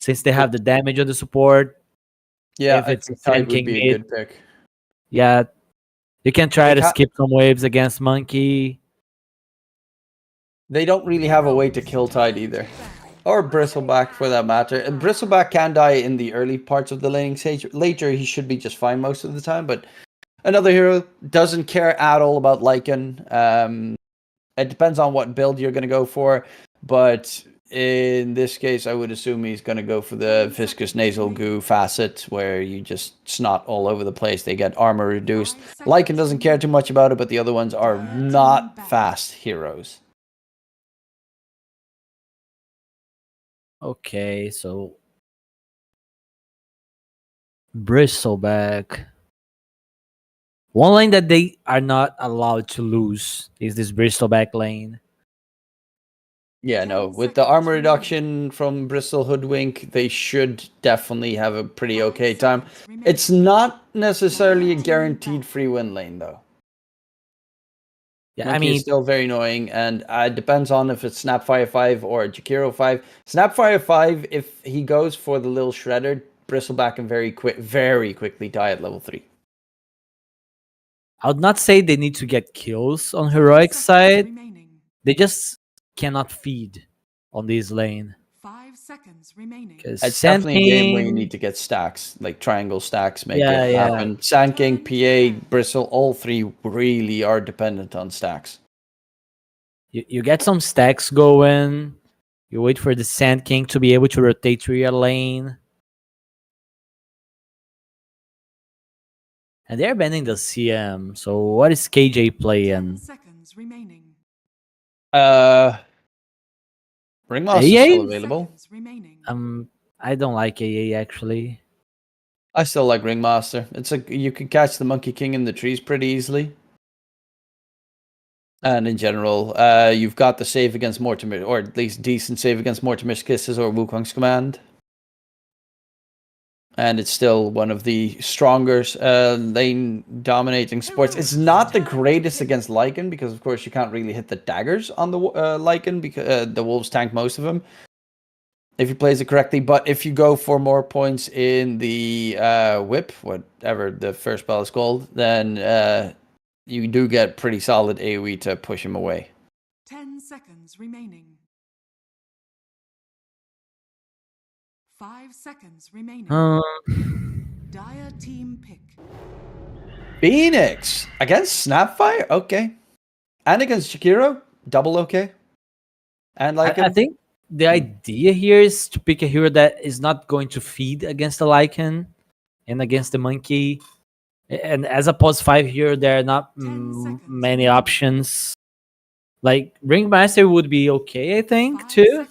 Since they have the damage on the support. Yeah, if it's Tide would be a good pick. Yeah, you can try to skip some waves against Monkey. They don't really have a way to kill Tide either. Or Bristleback for that matter. And Bristleback can die in the early parts of the laning stage. Later, he should be just fine most of the time. But another hero doesn't care at all about Lycan. It depends on what build you're going to go for. But in this case, I would assume he's going to go for the Viscous Nasal Goo facet, where you just snot all over the place. They get armor reduced. Lycan doesn't care too much about it, but the other ones are not fast heroes. Okay, so Bristleback. One lane that they are not allowed to lose is this Bristleback lane. Yeah, no. With the armor reduction from Bristol Hoodwink, they should definitely have a pretty okay time. It's not necessarily a guaranteed free win lane, though. Yeah, Monkey I mean, is still very annoying, and it depends on if it's Snapfire 5 or Jakiro 5. Snapfire 5, if he goes for the little shredder, Bristleback can very quickly die at level 3. I would not say they need to get kills on Heroic side. They just cannot feed on this lane. 5 seconds remaining. It's definitely a game where you need to get stacks, like triangle stacks, make it happen. Sand King, PA, Bristle, all 3 really are dependent on stacks. You get some stacks going. You wait for the Sand King to be able to rotate through your lane. And they're banning the CM. So what is KJ playing? 10 seconds remaining. Ringmaster is still available. I don't like AA actually. I still like Ringmaster. You can catch the Monkey King in the trees pretty easily. And in general, you've got the save against Mortimer, or at least decent save against Mortimer's Kisses or Wukong's Command. And it's still one of the stronger lane dominating supports. It's not the greatest against Lycan because, of course, you can't really hit the daggers on the Lycan because the Wolves tank most of them if he plays it correctly. But if you go for more points in the whip, whatever the first spell is called, then you do get pretty solid AoE to push him away. 10 seconds remaining. 5 seconds remaining. Dire team pick. Phoenix against Snapfire, okay, and against Shakiro, double okay. And like I think the idea here is to pick a hero that is not going to feed against the Lycan and against the Monkey. And as a pos 5 here, there are not many options. Like Ringmaster would be okay, I think, too.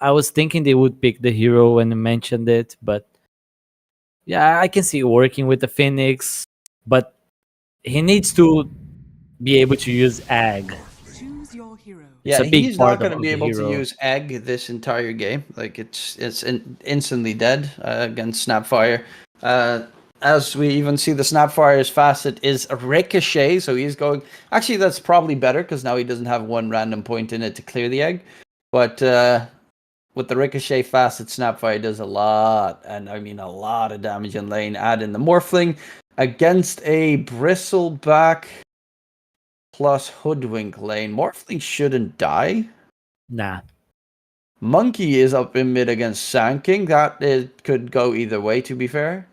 I was thinking they would pick the hero when you mentioned it, but yeah, I can see it working with the Phoenix, but he needs to be able to use Egg. Choose your hero. Yeah, a big he's not part going to of be the able hero. to use Egg this entire game. Like it's instantly dead against Snapfire. As we even see, the Snapfire's facet is a ricochet, so he's going. Actually, that's probably better because now he doesn't have one random point in it to clear the egg. But with the ricochet facet, Snapfire does a lot, and I mean a lot of damage in lane. Add in the Morphling against a Bristleback plus Hoodwink lane. Morphling shouldn't die. Nah. Monkey is up in mid against Sand King. That could go either way, to be fair.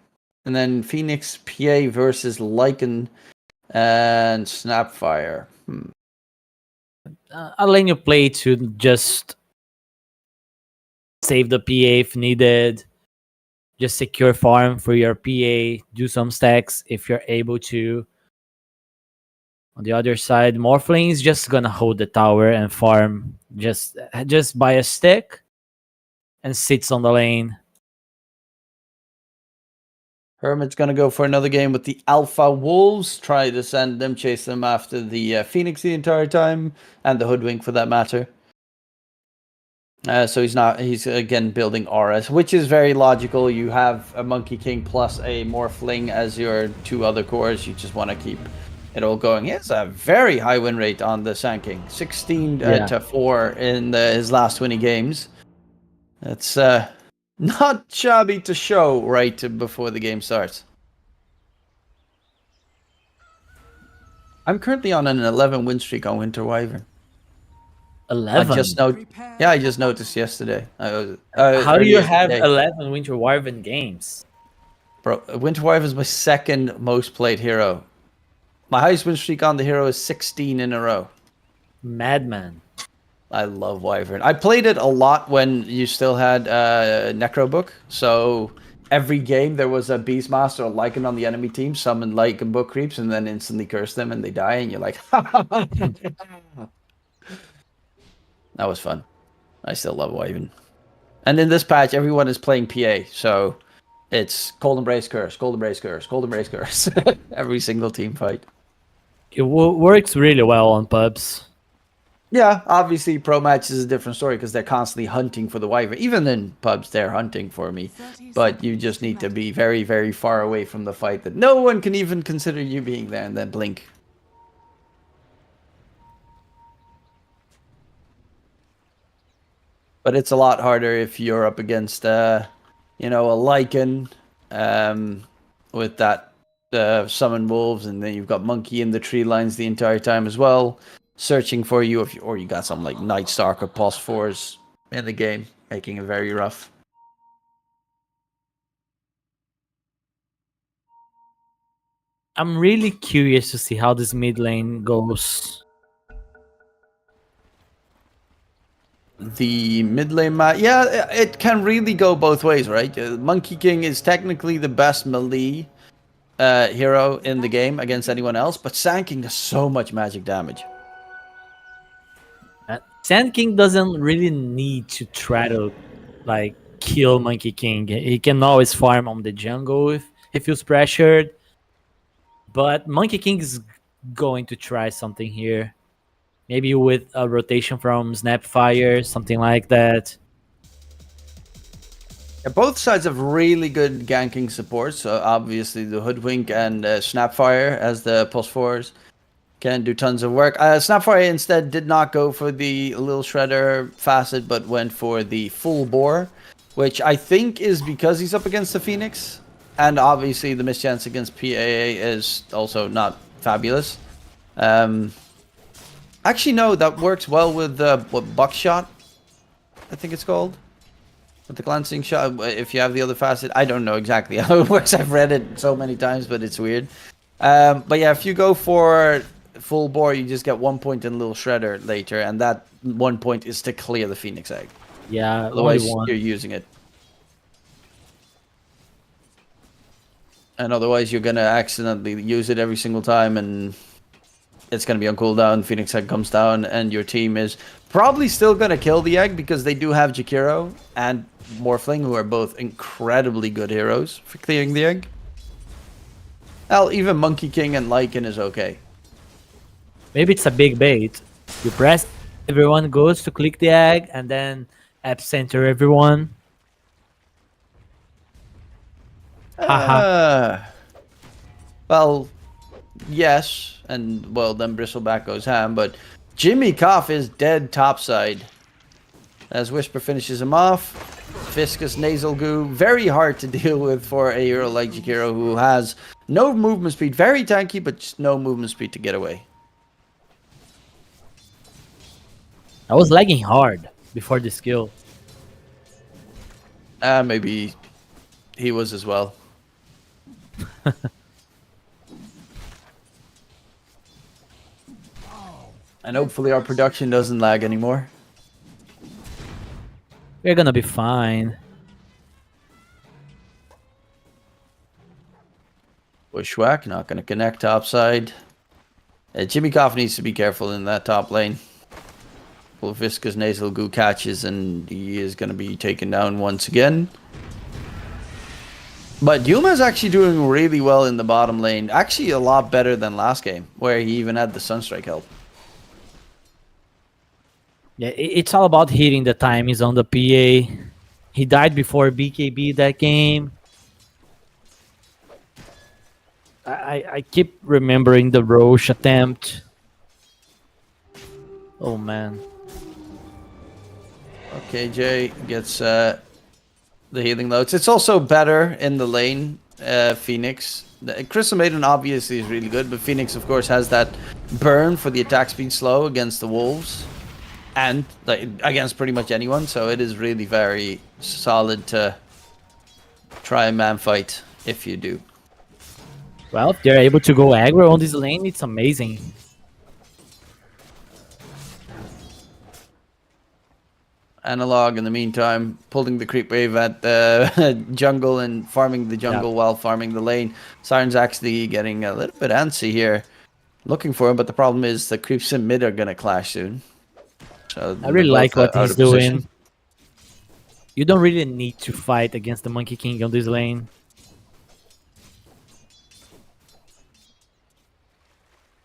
And then Phoenix PA versus Lycan and Snapfire. I'll let you play to just save the PA if needed. Just secure farm for your PA. Do some stacks if you're able to. On the other side, Morphling is just gonna hold the tower and farm. Just buy a stick and sits on the lane. Hermit's going to go for another game with the Alpha Wolves. Try to send them, chase them after the Phoenix the entire time. And the Hoodwink for that matter. So he's again building RS, which is very logical. You have a Monkey King plus a Morphling as your two other cores. You just want to keep it all going. He has a very high win rate on the Sand King. 16 to 4 in his last 20 games. That's not shabby to show right before the game starts. I'm currently on an 11 win streak on Winter Wyvern. 11? I just noticed yesterday. How do you have 11 Winter Wyvern games? Bro, Winter Wyvern is my second most played hero. My highest win streak on the hero is 16 in a row. Madman. I love Wyvern. I played it a lot when you still had Necrobook. So every game there was a Beastmaster or Lycan on the enemy team, summon Lycan book creeps, and then instantly curse them and they die, and you're like, that was fun. I still love Wyvern. And in this patch, everyone is playing PA, so it's Cold Embrace Curse, Cold Embrace Curse, Cold Embrace Curse. Every single team fight. It works really well on pubs. Yeah, obviously Pro Match is a different story because they're constantly hunting for the Wyvern. Even in pubs, they're hunting for me. But you just need to be very, very far away from the fight that no one can even consider you being there and then blink. But it's a lot harder if you're up against, a Lycan with that summon wolves, and then you've got Monkey in the tree lines the entire time as well, searching for you, or you got some like Night Stalker plus 4s in the game, making it very rough. I'm really curious to see how this mid lane goes. The mid lane yeah, it can really go both ways, right? Monkey King is technically the best melee hero in the game against anyone else, but Sand King does so much magic damage. Sand King doesn't really need to try to kill Monkey King. He can always farm on the jungle if he feels pressured. But Monkey King is going to try something here. Maybe with a rotation from Snapfire, something like that. Yeah, both sides have really good ganking support. So obviously the Hoodwink and Snapfire as the +4s can do tons of work. Snapfire instead did not go for the Lil Shredder facet, but went for the full bore, which I think is because he's up against the Phoenix. And obviously the mischance against PAA is also not fabulous. Actually, no, that works well with Buckshot, I think it's called. With the glancing shot, if you have the other facet. I don't know exactly how it works. I've read it so many times, but it's weird. But yeah, if you go for full bore, you just get 1 point in Little Shredder later, and that 1 point is to clear the Phoenix Egg. Yeah, Otherwise, only one. you're using it. And otherwise, you're going to accidentally use it every single time, and it's going to be on cooldown. Phoenix Egg comes down, and your team is probably still going to kill the egg because they do have Jakiro and Morphling, who are both incredibly good heroes for clearing the egg. Hell, even Monkey King and Lycan is okay. Maybe it's a big bait. You press, everyone goes to click the egg, and then epicenter everyone. Well, yes, and well, then Bristleback goes ham, but Jimmy Cough is dead topside. As Whisper finishes him off. Viscous Nasal Goo, very hard to deal with for a hero like Jakiro, who has no movement speed. Very tanky, but just no movement speed to get away. I was lagging hard before the skill. Maybe he was as well. And hopefully our production doesn't lag anymore. We're gonna be fine. Bushwhack, not going to connect topside. Jimmy Cough needs to be careful in that top lane. Well, Visca's Nasal Goo catches and he is going to be taken down once again. But Yuma's actually doing really well in the bottom lane. Actually a lot better than last game, where he even had the Sunstrike help. Yeah, it's all about hitting the time. He's on the PA. He died before BKB that game. I keep remembering the Roche attempt. Oh man. Okay, Jay gets the healing loads. It's also better in the lane, Phoenix. Crystal Maiden obviously is really good, but Phoenix of course has that burn for the attack speed slow against the wolves. And like, against pretty much anyone, so it is really very solid to try a man fight if you do. Well, if they're able to go aggro on this lane, it's amazing. Analog in the meantime, pulling the creep wave at the jungle and farming the jungle while farming the lane. Siren's actually getting a little bit antsy here, looking for him, but the problem is the creeps in mid are gonna clash soon. So I really like what he's doing. Position. You don't really need to fight against the Monkey King on this lane.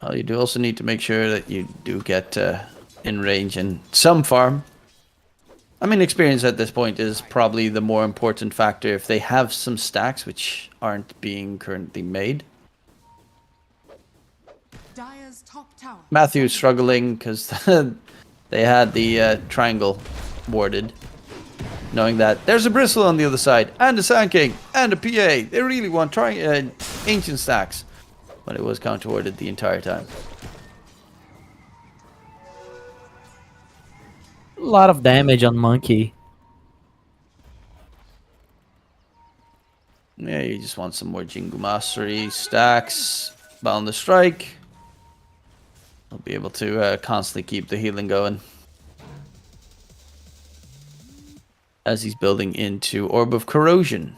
Well, you do also need to make sure that you do get in range and some farm. I mean, experience at this point is probably the more important factor if they have some stacks which aren't being currently made. Matthew's struggling because they had the triangle warded. Knowing that there's a Bristle on the other side, and a Sand King, and a PA. They really want ancient stacks. But it was counter-warded the entire time. A lot of damage on Monkey. Yeah, you just want some more Jingu Mastery stacks. Boundless Strike. I'll be able to constantly keep the healing going. As he's building into Orb of Corrosion.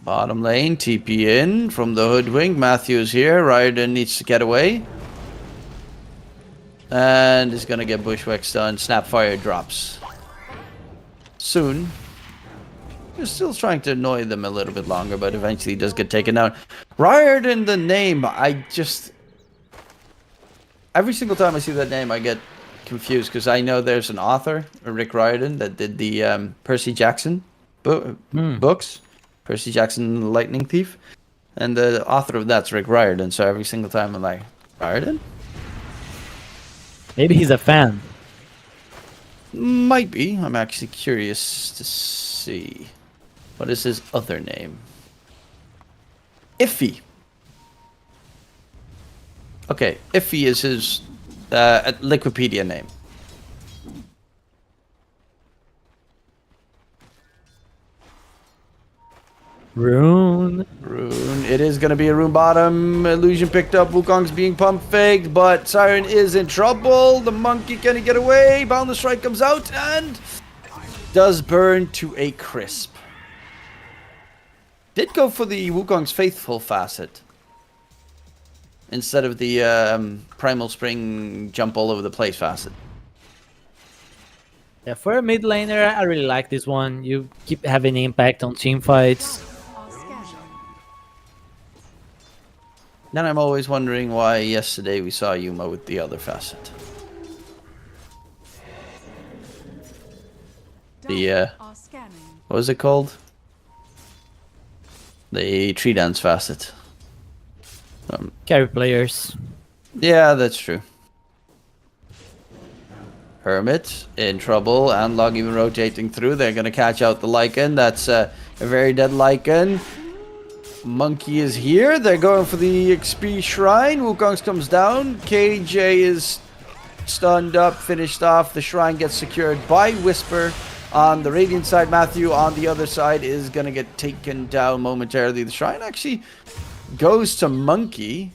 Bottom lane, TP in from the Hoodwink. Matthews here. Riordan needs to get away. And is going to get Bushwhack stunned. Snapfire drops. Soon. You're still trying to annoy them a little bit longer, but eventually he does get taken down. Riordan, the name, I just... Every single time I see that name, I get confused, because I know there's an author, Rick Riordan, that did the Percy Jackson books. Percy Jackson, Lightning Thief. And the author of that's Rick Riordan, so every single time I'm like, Riordan? Maybe he's a fan. Might be. I'm actually curious to see. What is his other name? Iffy. Okay, Iffy is his Wikipedia name. Rune. It is going to be a rune bottom. Illusion picked up. Wukong's being pump faked, but Siren is in trouble. The monkey, can he get away? Boundless Strike comes out and does burn to a crisp. Did go for the Wukong's Faithful facet instead of the Primal Spring jump all over the place facet. Yeah, for a mid laner, I really like this one. You keep having impact on team fights. Then I'm always wondering why yesterday we saw Yuma with the other facet. The, what was it called? The tree dance facet. Carry players. Yeah, that's true. Hermit in trouble, and Log even rotating through. They're going to catch out the Lycan. That's a very dead Lycan. Monkey is here. They're going for the XP Shrine. Wukong's comes down. KJ is stunned up, finished off. The Shrine gets secured by Whisper on the Radiant side. Matthew on the other side is going to get taken down momentarily. The Shrine actually goes to Monkey.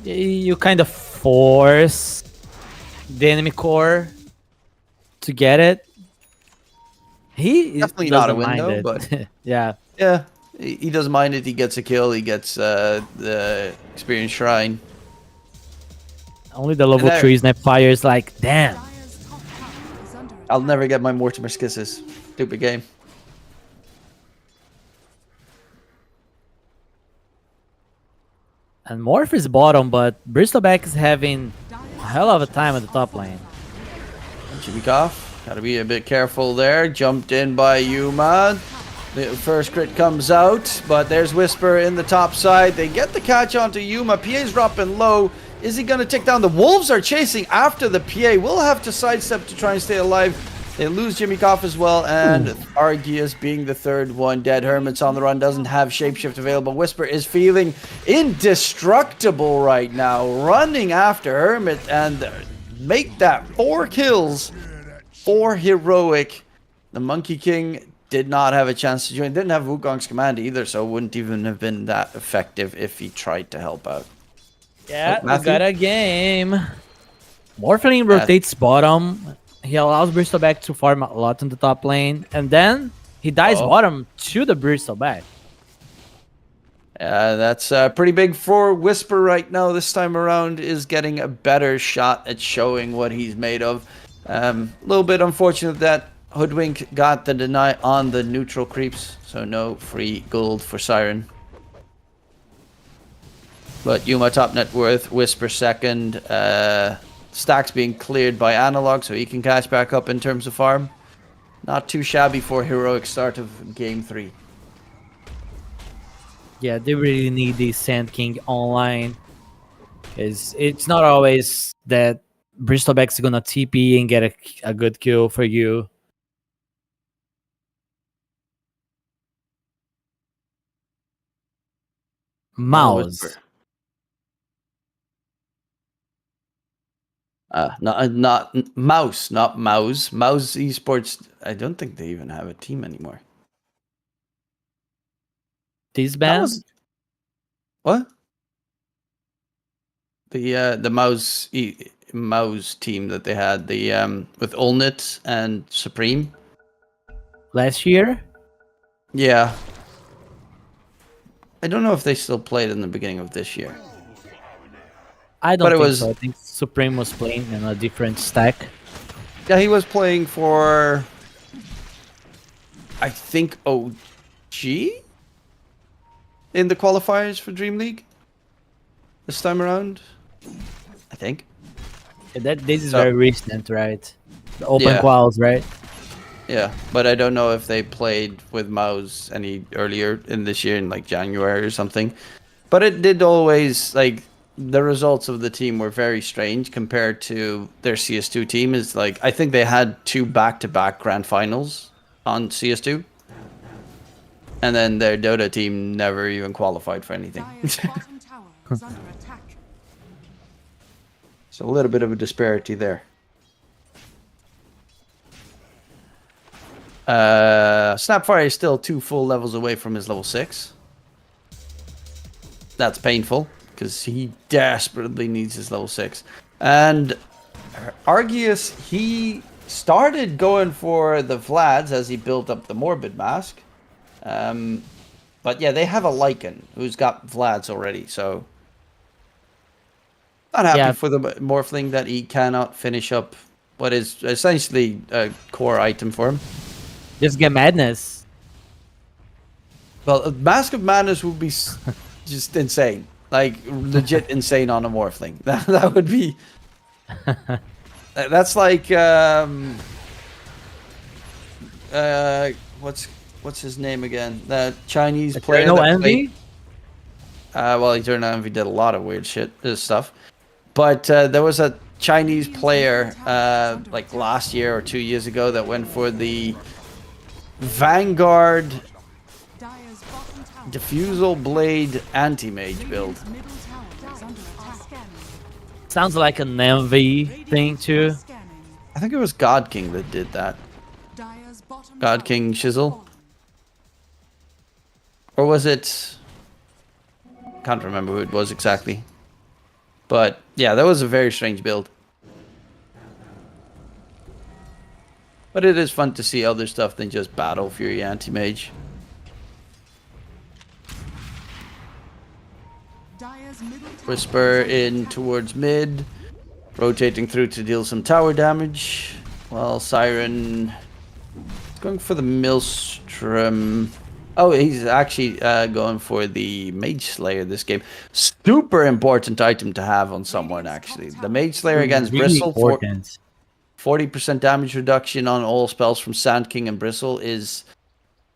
You kind of force the enemy core to get it. He definitely not a window, but yeah, he doesn't mind it. He gets a kill. He gets the Experience Shrine. Only the level 3 Snapfire is like, damn. I'll never get my Mortimer's Kisses. Stupid game. And Morph is bottom, but Bristleback is having a hell of a time at the top lane. Jimmy Goff. Gotta be a bit careful there. Jumped in by Yuma. The first crit comes out, but there's Whisper in the top side. They get the catch onto Yuma. PA's dropping low. Is he gonna tick down? The Wolves are chasing after the PA. Will have to sidestep to try and stay alive. They lose Jimmy Koff as well, and Argius being the third one dead. Hermit's on the run, doesn't have Shapeshift available. Whisper is feeling indestructible right now, running after Hermit, and make that 4 kills. 4 heroic. The Monkey King did not have a chance to join. Didn't have Wukong's command either, so it wouldn't even have been that effective if he tried to help out. Yeah, we got a game. Morphling rotates bottom. He allows Bristleback to farm a lot in the top lane, and then he dies bottom to the Bristleback. That's pretty big for Whisper right now. This time around is getting a better shot at showing what he's made of. A little bit unfortunate that Hoodwink got the deny on the neutral creeps, so no free gold for Siren. But Yuma top net worth, Whisper second. Stacks being cleared by Analog, so he can catch back up in terms of farm. Not too shabby for heroic start of game 3. Yeah, they really need the Sand King online. It's not always that Bristleback's gonna TP and get a good kill for you. Mouse. Not Mouse, not Mouse. Mouse Esports, I don't think they even have a team anymore. Disband? What? The Mouse team that they had, with Olnit and Supreme. Last year? Yeah. I don't know if they still played in the beginning of this year. I don't think so. I think Supreme was playing in a different stack. Yeah, he was playing for I think, OG in the qualifiers for DreamLeague this time around. I think. This is very recent, right? The open Yeah. quals, right? Yeah, but I don't know if they played with Mouse any earlier in this year, in like January or something. But it did always, like, the results of the team were very strange compared to their CS2 team. Is like, I think they had 2 back-to-back grand finals on CS2. And then their Dota team never even qualified for anything. So a little bit of a disparity there. Snapfire is still 2 full levels away from his level 6. That's painful, because he desperately needs his level 6. And Argius, he started going for the Vlads as he built up the Morbid Mask. But yeah, they have a Lycan who's got Vlads already, so... Not happy for the Morphling that he cannot finish up what is essentially a core item for him. Just get Madness. Well, Mask of Madness would be just insane. Like, legit insane on a Morphling. That would be... That's like... what's his name again? That Chinese player. Eternal Envy? Well, Eternal Envy did a lot of weird stuff. But there was a Chinese player like last year or 2 years ago that went for the Vanguard Diffusal Blade Anti-Mage build. Sounds like an Envy thing too. I think it was God King that did that. God King Shizzle. Or was it... Can't remember who it was exactly. But yeah, that was a very strange build. But it is fun to see other stuff than just Battle Fury Anti-Mage. Whisper in towards mid. Rotating through to deal some tower damage. While Siren is going for the Maelstrom. Oh, he's actually going for the Mage Slayer this game. Super important item to have on someone, actually. The Mage Slayer against Really Bristle. important. 40% damage reduction on all spells from Sand King and Bristle is...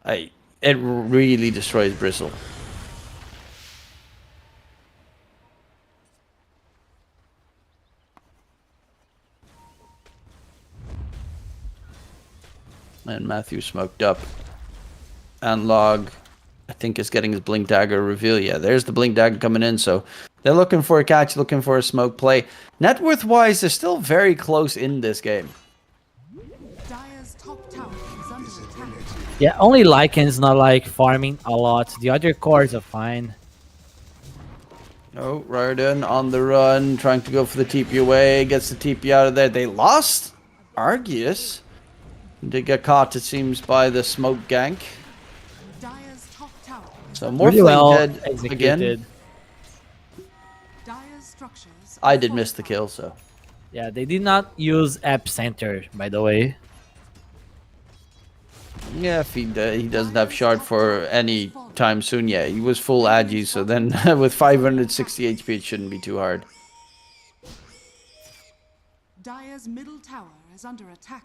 it really destroys Bristle. And Matthew smoked up. And Log, I think, is getting his Blink Dagger reveal. Yeah, there's the Blink Dagger coming in. So they're looking for a catch, looking for a smoke play. Net worth-wise, they're still very close in this game. Yeah, only Lycan's not like farming a lot. The other cores are fine. Oh, Riordan on the run, trying to go for the TP away. Gets the TP out of there. They lost Argius. They get caught, it seems, by the smoke gank. So Morphling Really well dead executed. again. I did miss the kill, so. Yeah, they did not use Epicenter, by the way. Yeah, if he doesn't have shard for any time soon, yeah, he was full agi, so then with 560 HP it shouldn't be too hard. Dire's middle tower is under attack.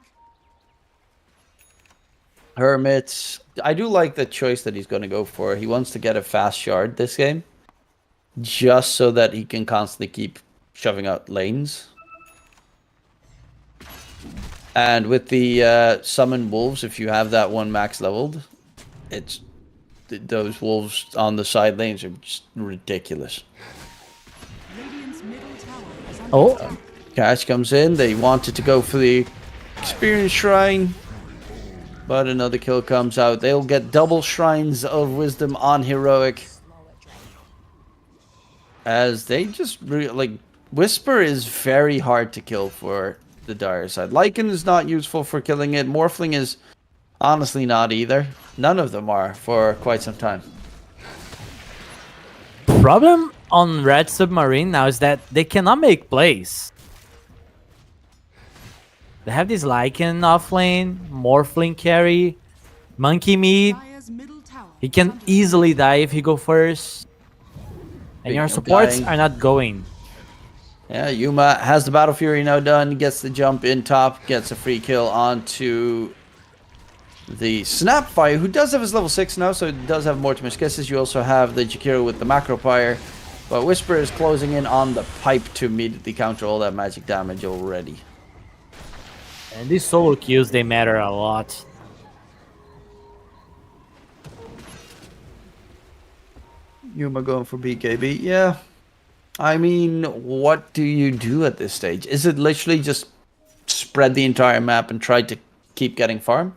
Hermits. I do like the choice that he's going to go for. He wants to get a fast shard this game. Just so that he can constantly keep shoving out lanes. And with the summon wolves, if you have that one max leveled, it's those wolves on the side lanes are just ridiculous. Oh, Cash comes in. They wanted to go for the experience shrine. But another kill comes out. They'll get double shrines of wisdom on heroic. As they just like Whisper is very hard to kill for the Dire side. Lycan is not useful for killing it. Morphling is honestly not either. None of them are for quite some time. problem on Red Submarine now is that they cannot make plays. They have this Lycan offlane, Morphling carry, Monkey mid. He can easily die if he go first. And Big your no supports dying. are not going. Yeah, Yuma has the Battle Fury now done, gets the jump in top, gets a free kill onto the Snapfire, who does have his level 6 now, so it does have more to miss kisses. You also have the Jakiro with the Macro Fire, but Whisper is closing in on the pipe to immediately counter all that magic damage already. And these solo kills, they matter a lot. Yuma going for BKB, yeah. I mean, what do you do at this stage? Is it literally just spread the entire map and try to keep getting farm?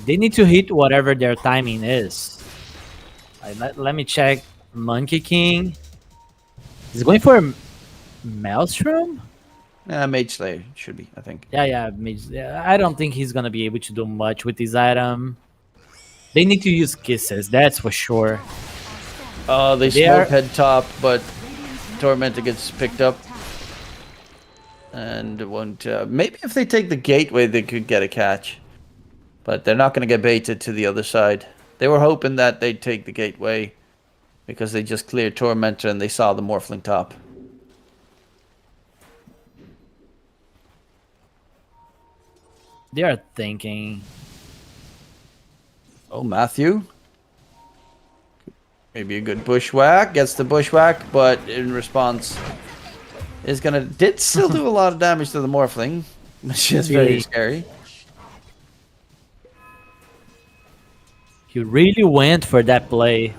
They need to hit whatever their timing is. Let me check. Monkey King. He's going for a Maelstrom? Mage Slayer should be, I think. Yeah. I don't think he's gonna be able to do much with this item. They need to use kisses, that's for sure. They smoke head top, but Tormentor gets picked up. And won't... maybe if they take the gateway, they could get a catch. But they're not going to get baited to the other side. They were hoping that they'd take the gateway because they just cleared Tormentor and they saw the Morphling top. They are thinking. Oh, Matthew. Maybe a good bushwhack. Gets the bushwhack, but in response is gonna... Did still do a lot of damage to the Morphling, which is very scary. He really went for that play.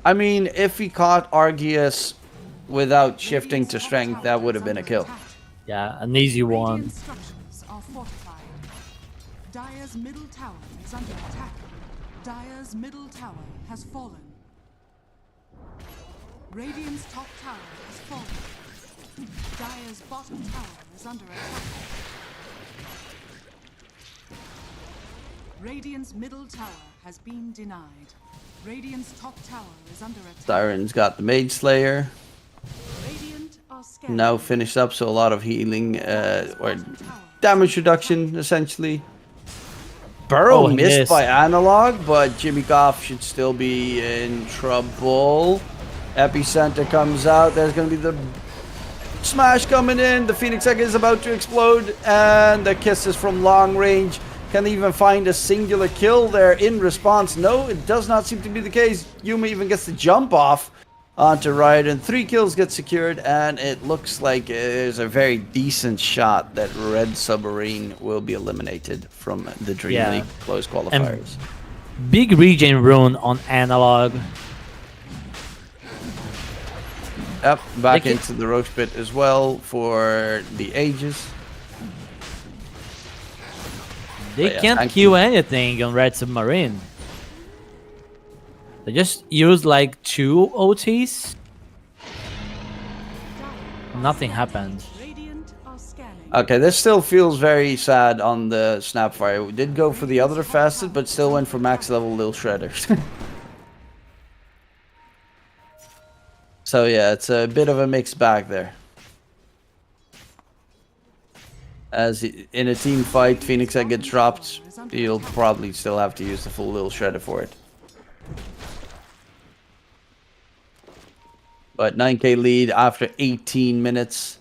I mean, if he caught Argius without shifting to strength, that would have been a kill. Yeah, an easy one. Dire's middle tower is under attack. Dire's middle tower has fallen. Radiant's top tower has fallen. Dire's bottom tower is under attack. Radiant's middle tower has been denied. Radiant's top tower is under attack. Siren's got the Mage Slayer. Radiant are scared. Now finished up, so a lot of healing or damage reduction essentially. Burrow missed by Analog, but Jimmy Goff should still be in trouble. Epicenter comes out. There's going to be the smash coming in. The Phoenix Egg is about to explode, and the kisses from long range can even find a singular kill there in response. No, it does not seem to be the case. Yuma even gets the jump off onto Riot, and 3 kills get secured, and it looks like there's a very decent shot that Red Submarine will be eliminated from the DreamLeague close qualifiers. And big regen rune on Analog. Yep, back into the Roach Pit as well for the Aegis. They can't kill anything on Red Submarine. They just used like 2 OTs. Nothing happened. Okay, this still feels very sad on the Snapfire. We did go for the other facet, but still went for max level Lil Shredder. So yeah, it's a bit of a mixed bag there. As in a team fight, Phoenix Egg gets dropped, you'll probably still have to use the full Lil Shredder for it. But 9k lead after 18 minutes.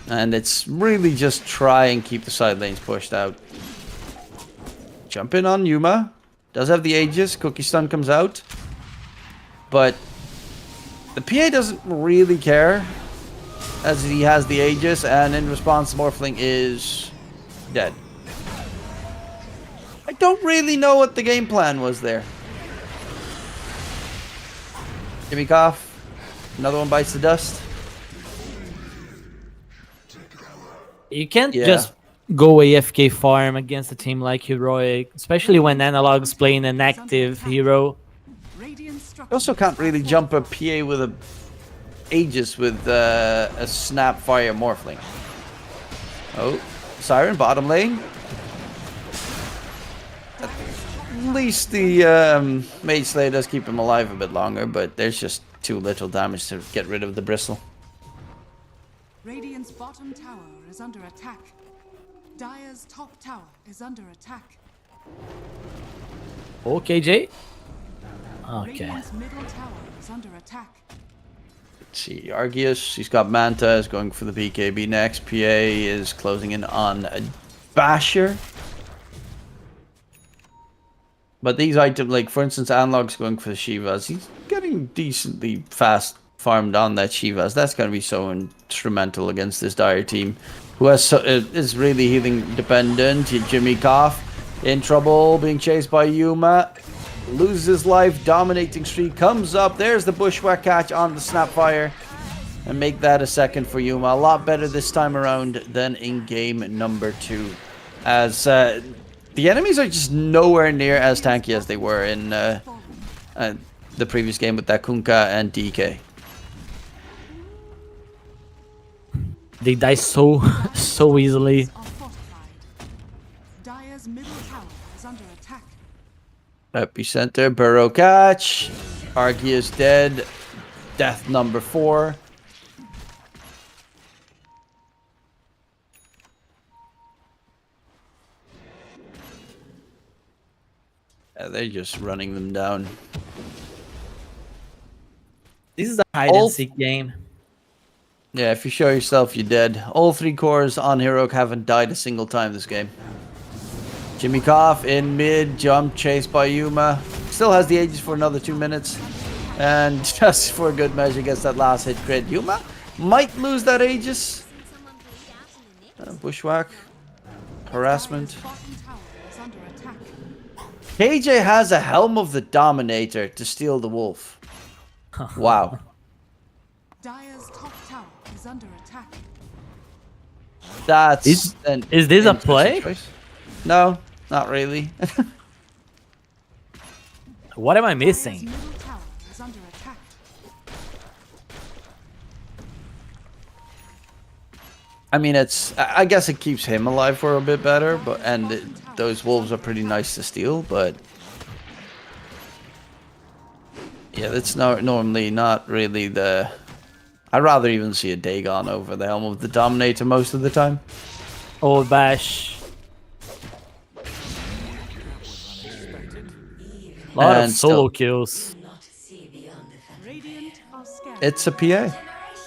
And it's really just try and keep the side lanes pushed out. Jump in on Yuma. Does have the Aegis. Cookie Stun comes out. But the PA doesn't really care, as he has the Aegis, and in response, Morphling is dead. I don't really know what the game plan was there. Gimme Cough. Another one bites the dust. You can't just go AFK farm against a team like Heroic, especially when Analog's playing an active hero. You also can't really jump a PA with a Aegis with a Snapfire Morphling. Oh, Siren bottom lane. At least the Mage Slayer does keep him alive a bit longer, but there's just too little damage to get rid of the bristle. Radiant's bottom tower is under attack. Dire's top tower is under attack. Okay, Jay. Okay. Radiant's middle tower is under attack. Let's see, Argius, he's got Manta, is going for the BKB next. PA is closing in on Basher. But these items, like for instance, Analog's going for the Shivas. He's getting decently fast farmed on that Shivas. That's going to be so instrumental against this Dire team, who is really healing dependent. Jimmy Koff in trouble, being chased by Yuma. Loses his life, dominating streak comes up. There's the bushwhack catch on the Snapfire. And make that a second for Yuma. A lot better this time around than in game number 2. As the enemies are just nowhere near as tanky as they were in the previous game with that Kunkka and DK. They die so easily. Are fortified. Dire's middle tower is under attack. Epicenter, Burrow catch. Argius dead. Death number 4. Yeah, they're just running them down. This is a hide and seek game. Yeah, if you show yourself, you're dead. All 3 cores on Heroic haven't died a single time this game. Jimmy Koff in mid, jump, chased by Yuma. Still has the Aegis for another 2 minutes. And just for good measure, gets that last hit crit. Yuma might lose that Aegis. Bushwhack. Harassment. Bottom tower is under attack. KJ has a Helm of the Dominator to steal the wolf. Wow. Dire's top tower is under attack. That's Is an this a interesting play? choice. No, not really. What am I Dire's missing? middle tower is under attack. I mean, I guess it keeps him alive for a bit better, but those wolves are pretty nice to steal, but yeah, that's normally not really the. I'd rather even see a Dagon over the Helm of the Dominator most of the time. Old Bash. A lot of And solo still- kills. Radiant are scared. It's a PA,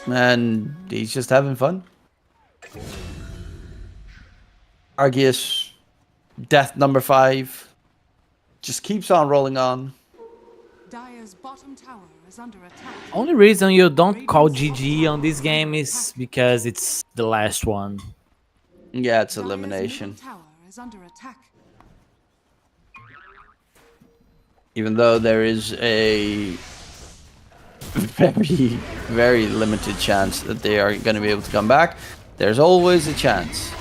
and he's just having fun. Argius, death number 5, just keeps on rolling on. Dire's bottom tower is under attack. Only reason you don't call GG on this game is because it's the last one. Yeah, it's Dire's elimination. middle tower is under attack. Even though there is a very, very limited chance that they are going to be able to come back, there's always a chance.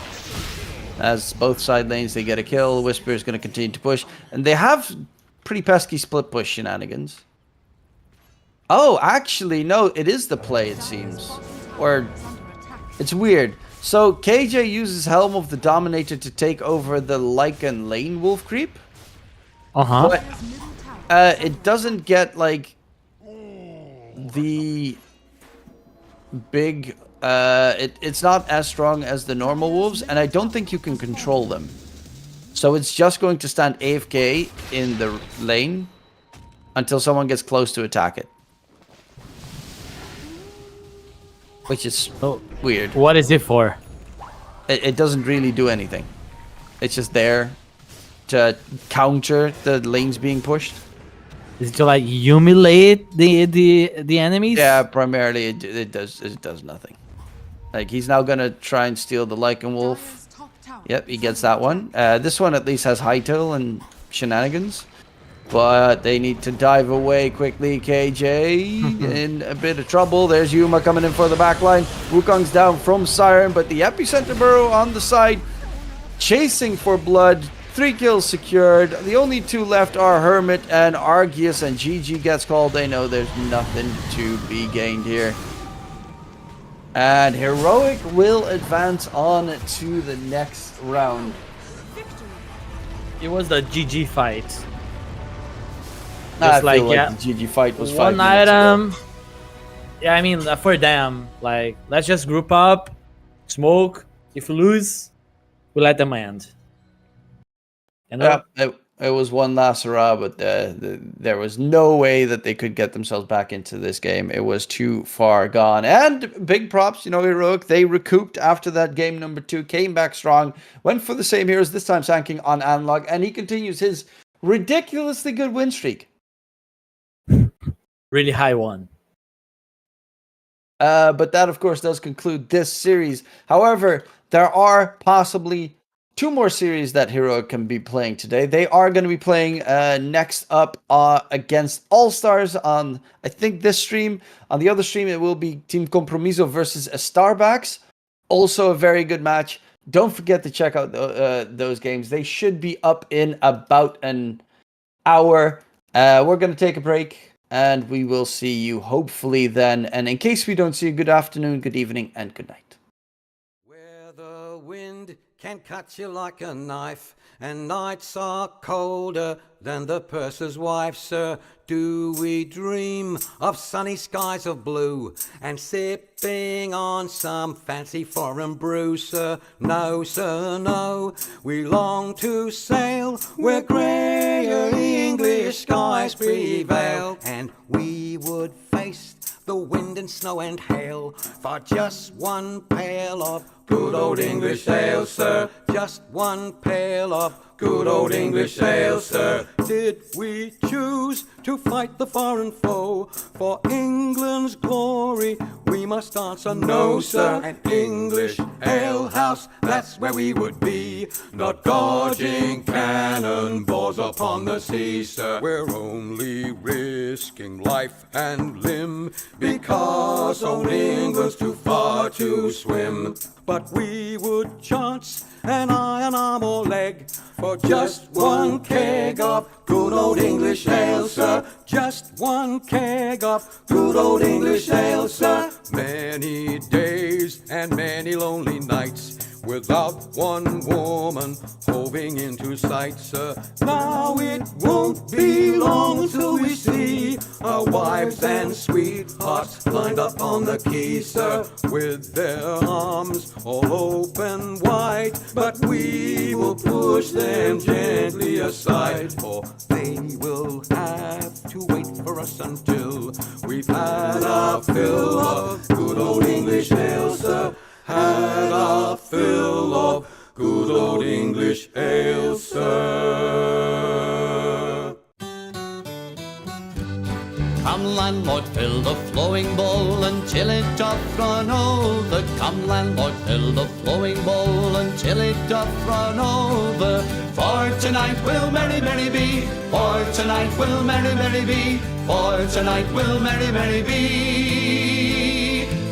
As both side lanes, they get a kill. Whisper is going to continue to push. And they have pretty pesky split push shenanigans. Oh, actually, no, it is the play, it seems. Or, it's weird. So, KJ uses Helm of the Dominator to take over the Lycan lane wolf creep. Uh-huh. But it doesn't get, like, the big... it's not as strong as the normal wolves, and I don't think you can control them. So it's just going to stand AFK in the lane until someone gets close to attack it. Which is weird. What is it for? It doesn't really do anything. It's just there to counter the lanes being pushed. Is it to like humiliate the enemies? Yeah, primarily it does nothing. Like, he's now gonna try and steal the Lycan Wolf. Dire's top tower Yep, he gets that one. This one at least has Hytale and shenanigans. But they need to dive away quickly. KJ in a bit of trouble. There's Yuma coming in for the backline. Wukong's down from Siren, but the epicenter burrow on the side, chasing for blood. 3 kills secured. The only 2 left are Hermit and Argius, and GG gets called. They know there's nothing to be gained here. And Heroic will advance on to the next round. It was the GG fight. I Just like, feel yeah, the GG fight was 5 one minutes ago. item. Yeah, I mean, for them, like, let's just group up, smoke. If we lose, we let them end. You Yeah, know? it was one last hurrah, but there was no way that they could get themselves back into this game. It was too far gone. And big props, Heroic. They recouped after that game number 2, came back strong, went for the same heroes, this time sanking on Analog, and he continues his ridiculously good win streak. Really high one. But that, of course, does conclude this series. However, there are possibly 2 more series that Heroic can be playing today. They are going to be playing next up against All-Stars on, I think, this stream. On the other stream, it will be Team Compromiso versus Starbacks. Also a very good match. Don't forget to check out those games. They should be up in about an hour. We're going to take a break, and we will see you hopefully then. And in case we don't see you, good afternoon, good evening, and good night. Where the wind can cut you like a knife, and nights are colder than the purser's wife, sir. Do we dream of sunny skies of blue and sipping on some fancy foreign brew, sir? No, sir, no. We long to sail where greyer English skies prevail, and we would face the wind and snow and hail for just one pail of good old English ale, sir. Just one pail of good old English ale, sir. Did we choose to fight the foreign foe for England's glory? We must answer no, sir. An English ale house, that's where we would be, not dodging cannonballs upon the sea, sir. We're only risking life and limb because old England's too far to swim. But we would chance an iron arm or leg for just one keg of good old English ale, sir. Just one keg of good old English ale, sir. Many days and many lonely nights without one woman hoving into sight, sir. Now it won't be long till we see our wives and sweethearts lined up on the quay, sir, with their arms all open wide. But we will push them gently aside, for they will have to wait for us until we've had our fill of good old English ale, sir. Had our fill of good old English ale, sir. Come landlord, fill the flowing bowl until it doth run over. Come landlord, fill the flowing bowl until it doth run over. For tonight will merry, merry be. For tonight will merry, merry be. For tonight will merry, merry be.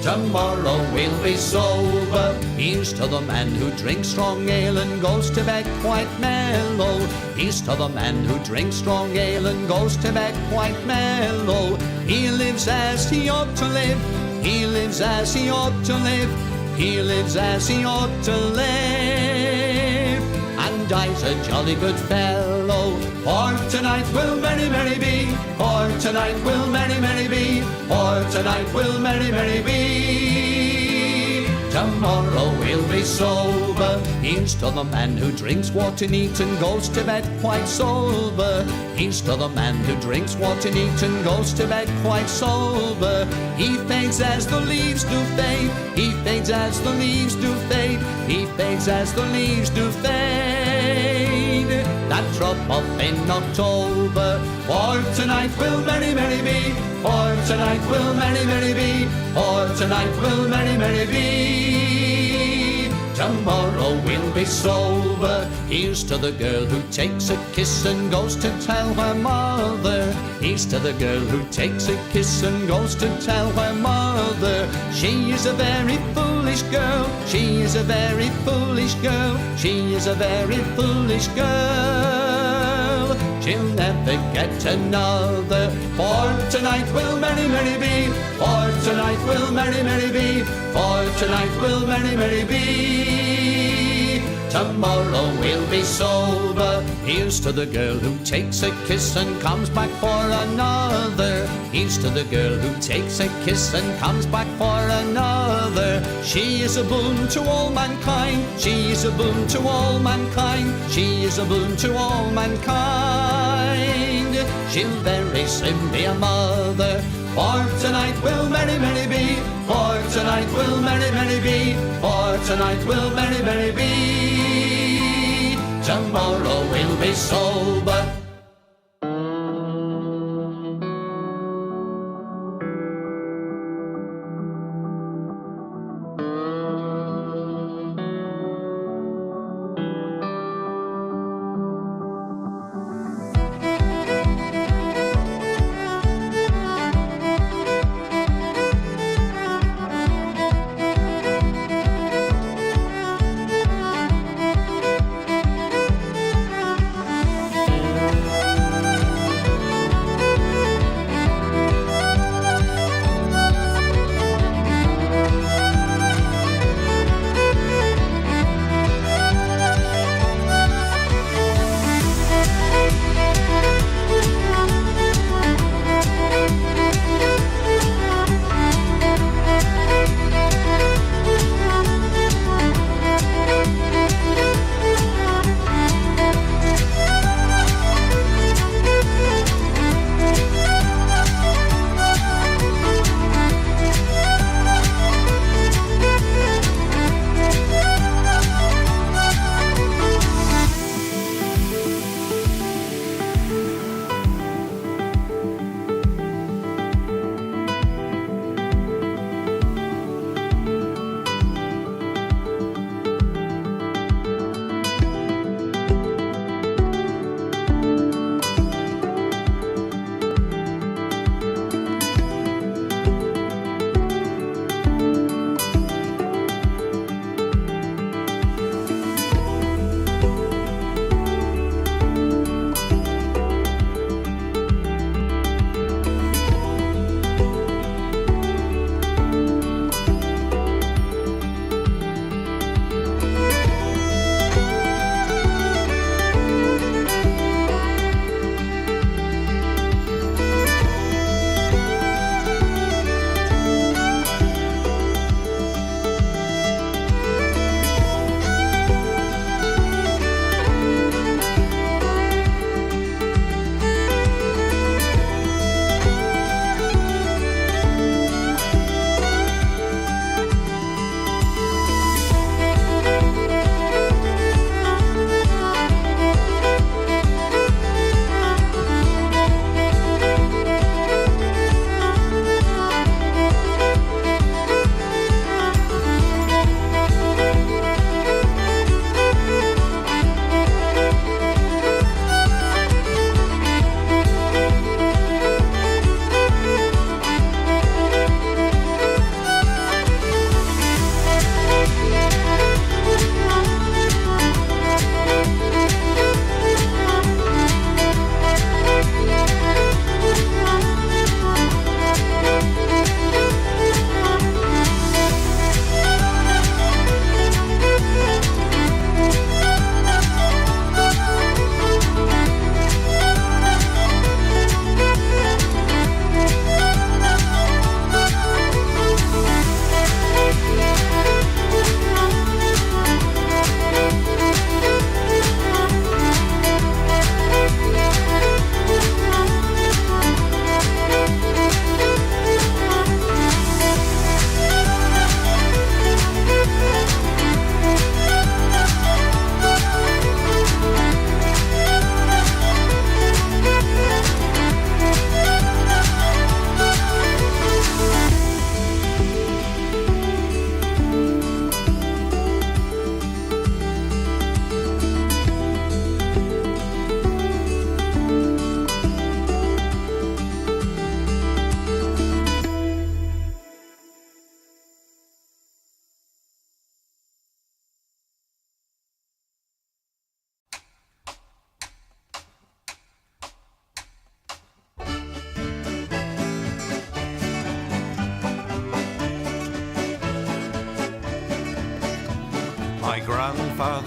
Tomorrow we'll be sober. Here's to the man who drinks strong ale and goes to bed quite mellow. Here's to the man who drinks strong ale and goes to bed quite mellow. He lives as he ought to live. He lives as he ought to live. He lives as he ought to live. And dies a jolly good fellow. For tonight will merry, merry be. For tonight will merry, merry be. For tonight will merry, merry be. Tomorrow we'll be sober. Here's to the man who drinks water neat and goes to bed quite sober. Here's to the man who drinks water neat and goes to bed quite sober. He fades as the leaves do fade. He fades as the leaves do fade. He fades as the leaves do fade. That drop off in October. For tonight will merry, merry be. For tonight will merry, merry be. For tonight will merry, merry be. Tomorrow we'll be sober. Here's to the girl who takes a kiss and goes to tell her mother. Here's to the girl who takes a kiss and goes to tell her mother. She is a very foolish girl. She is a very foolish girl. She is a very foolish girl. She'll never get another. For tonight will merry, merry be. For tonight will merry, merry be. For tonight will merry, merry be. tomorrow we'll be sober. Here's to the girl who takes a kiss and comes back for another. Here's to the girl who takes a kiss and comes back for another. She is a boon to all mankind. She is a boon to all mankind. She is a boon to all mankind. She'll very soon be a mother. For tonight will merry, merry be. For tonight will merry, merry be. For tonight will merry, merry be. Tomorrow we'll be sober.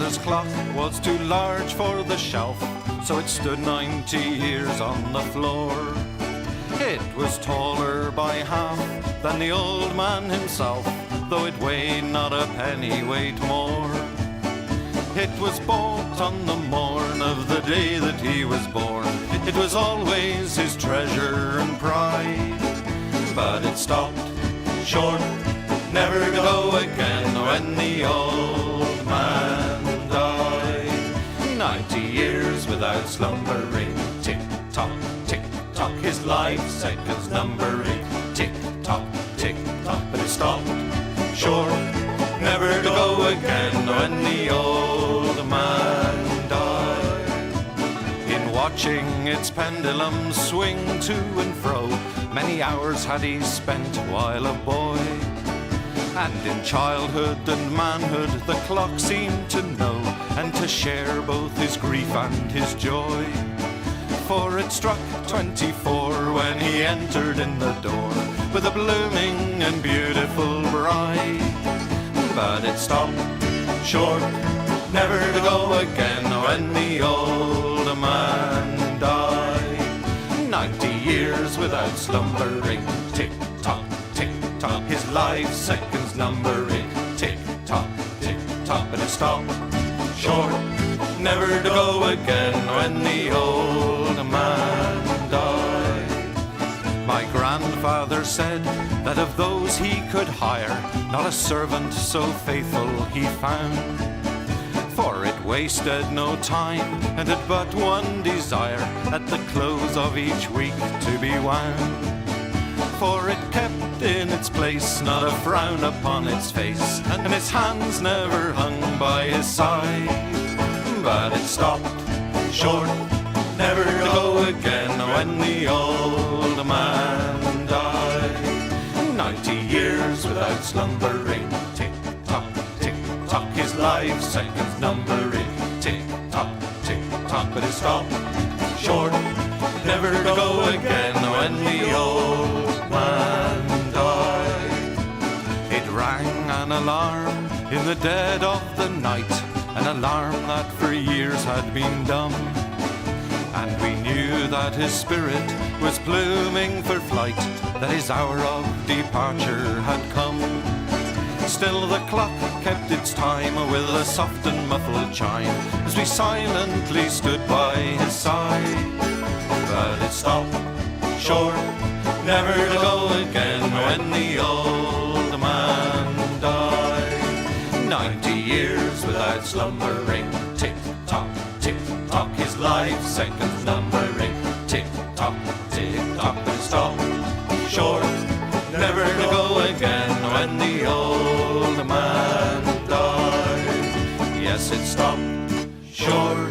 grandfather's clock was too large for the shelf, so it stood 90 years on the floor. It was taller by half than the old man himself, though it weighed not a pennyweight more. It was bought on the morn of the day that he was born. It was always his treasure and pride, but it stopped short, never to go again when the old man died. 90 years without slumbering, tick-tock, tick-tock, his life seconds numbering, tick-tock, tick-tock, but it stopped short, never to go again when the old man died. In watching its pendulum swing to and fro, many hours had he spent while a boy. And in childhood and manhood the clock seemed to know, and to share both his grief and his joy. For it struck 24 when he entered in the door with a blooming and beautiful bride. But it stopped short, never to go again when the old man died. 90 years without slumbering, tick-tock, tick-tock, his life seconds numbering, tick-tock, tick-tock, but it stopped short, never to go again when the old man died. My grandfather said that of those he could hire, not a servant so faithful he found. For it wasted no time and had but one desire, at the close of each week to be wound. For it kept in its place not a frown upon its face, and its hands never hung by his side. But it stopped short, never to go again when the old man died. 90 years without slumbering, tick-tock, tick-tock, his life seconds numbering, tick-tock, tick-tock, but it stopped short, never to go again when the old man died. It rang an alarm in the dead of the night, an alarm that for years had been dumb, and we knew that his spirit was pluming for flight, that his hour of departure had come. Still the clock kept its time with a soft and muffled chime, as we silently stood by his side. But it stopped short, never to go again when the old man died. 90 years without slumbering, tick-tock, tick-tock, his life seconds numbering, tick-tock, tick-tock, but it stopped short, never to go again when the old man died. Yes, it stopped short,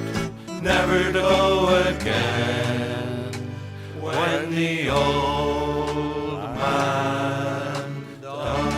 never to go again when the old man died.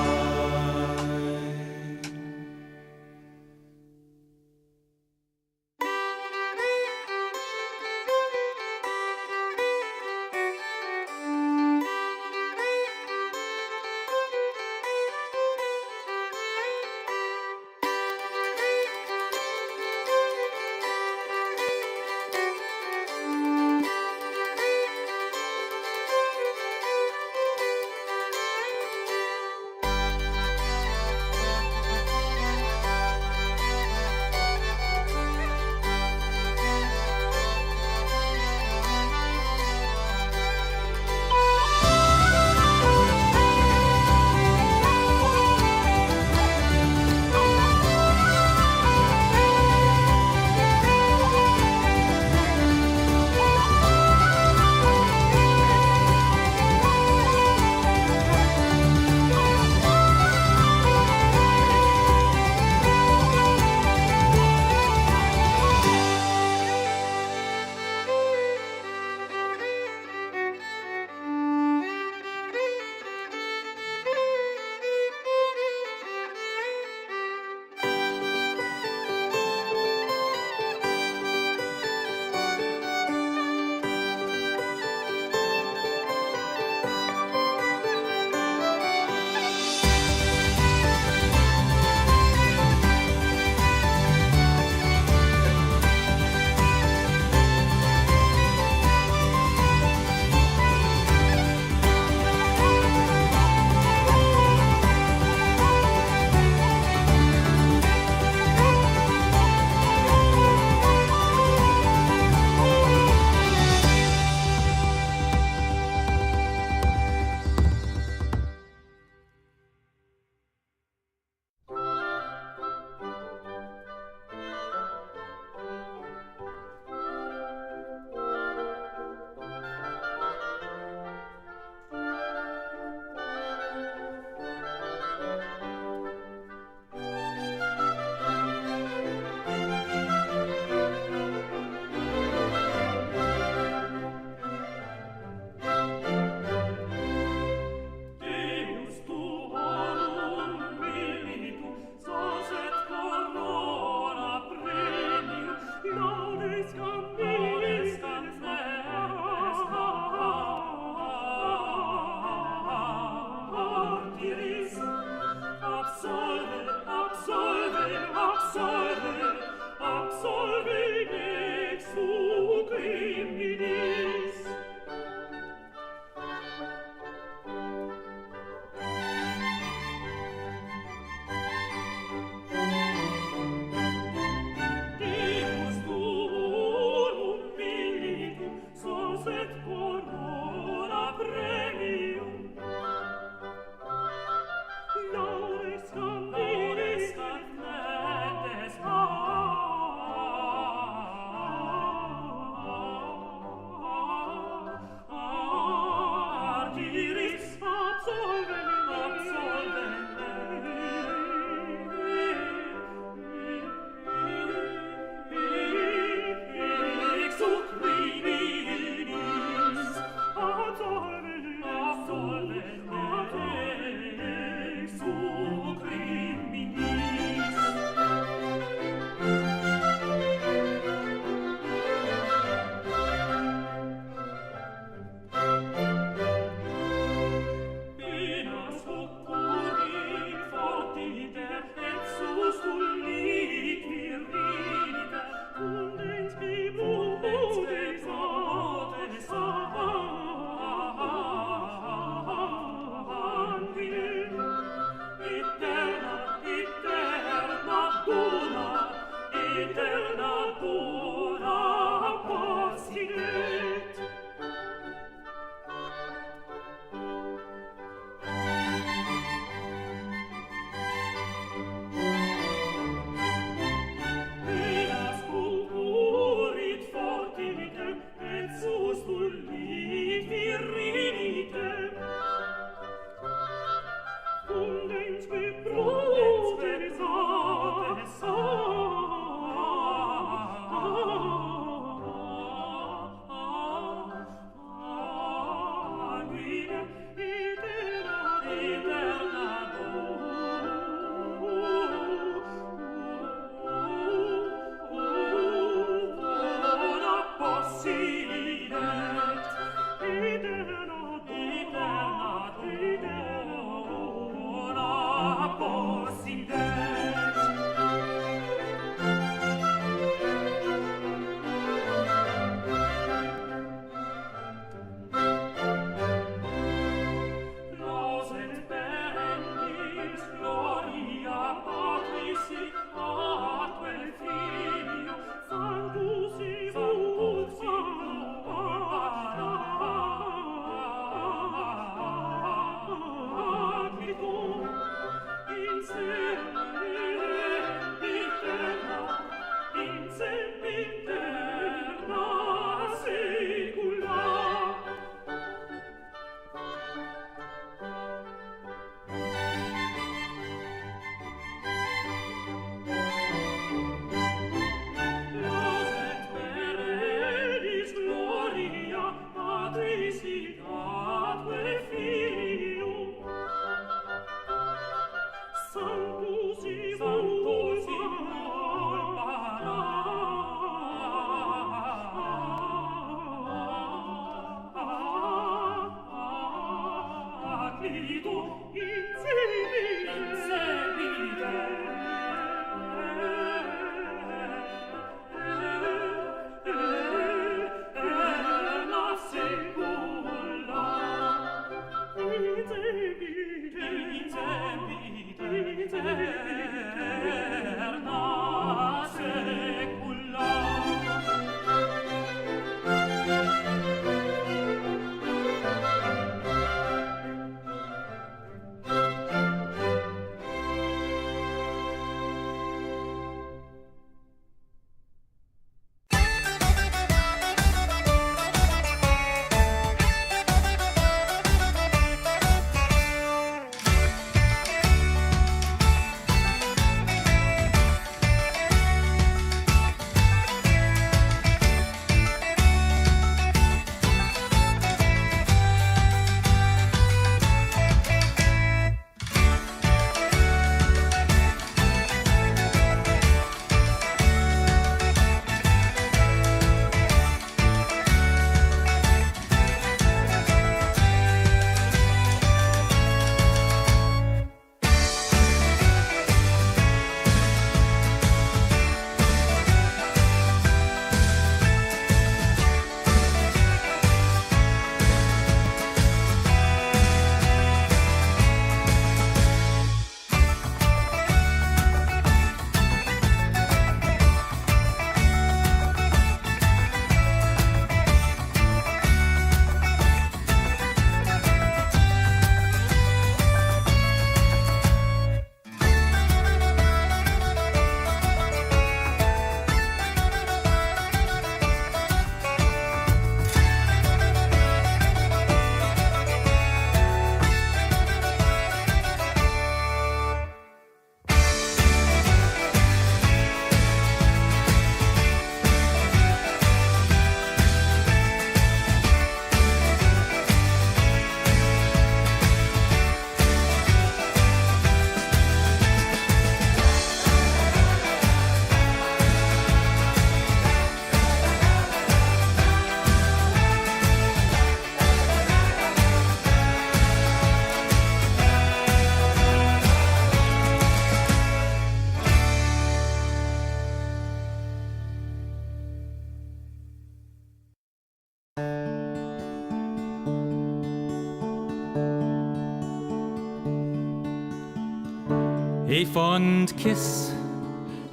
A fond kiss,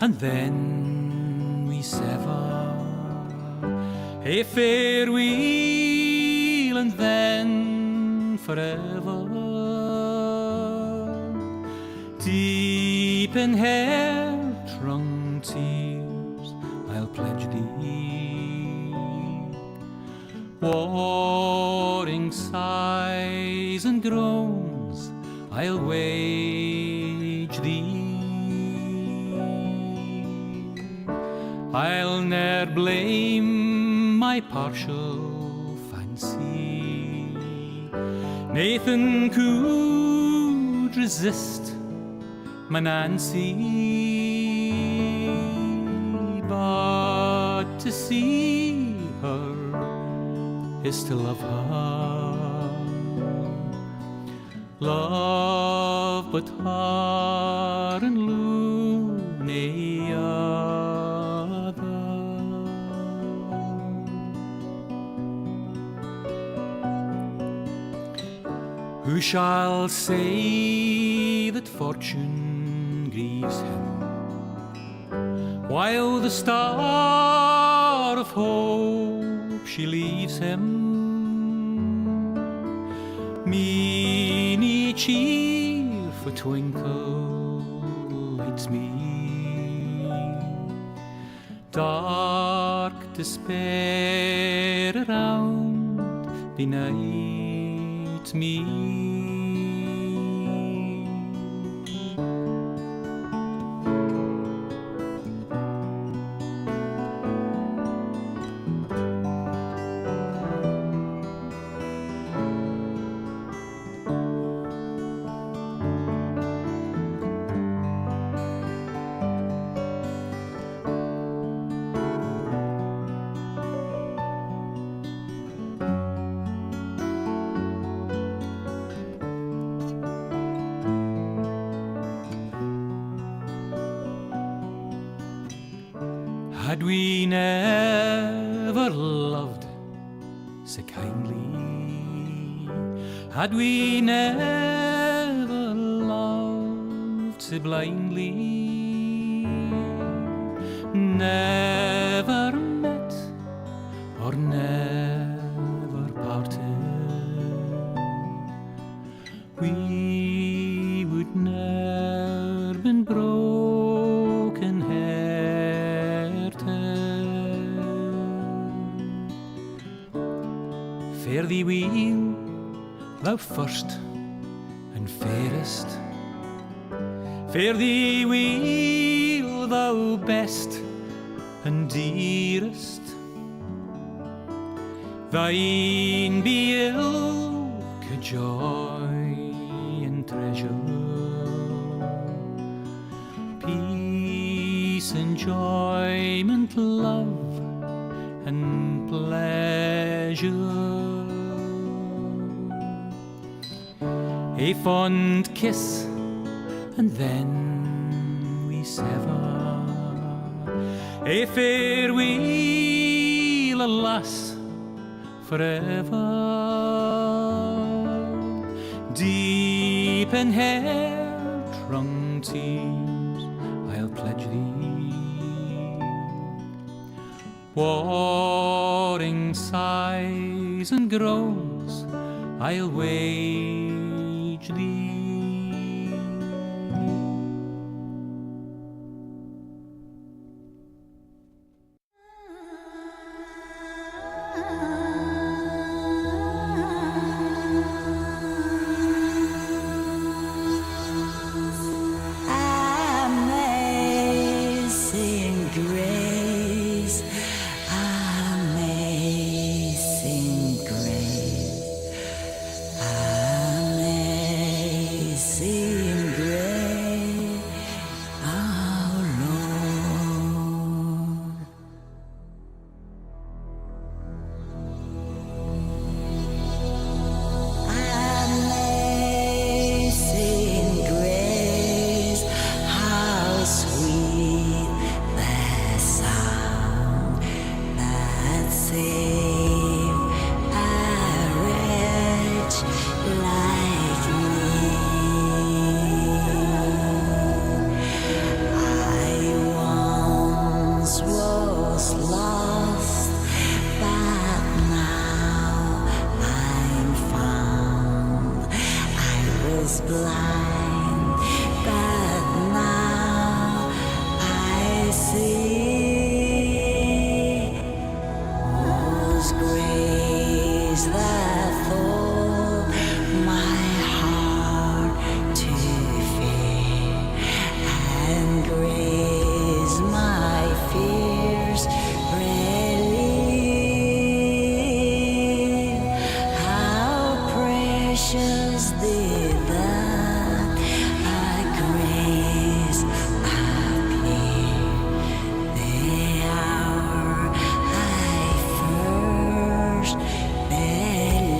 and then we sever. A farewell, and then forever. Deep in hair-wrung tears, I'll pledge thee. Warring sighs and groans, I'll wage thee. I'll ne'er blame my partial fancy. Nathan could resist my Nancy, but to see her is to love her. Love but her and loony other. Who shall say that fortune grieves him, while the star of hope she leaves him? Meany cheerful twinkle lights me, dark despair around benights me. Had we never loved so kindly, had we never loved so blindly, never met or never parted, we would ne'er been broken Fare thee weel, thou first and fairest. Fare thee weel, thou best and dearest. Thine be ilke joy and treasure, peace, enjoyment, love and pleasure. A fond kiss, and then we sever. A farewell, alas, forever. Deep in hair-wrung tears, I'll pledge thee. Warring sighs and groans, I'll wage thee. Amazing grace, amazing grace, amazing hath all my heart to fear, and grace my fears relieve. How precious thee that grace appear, the hour I first believed.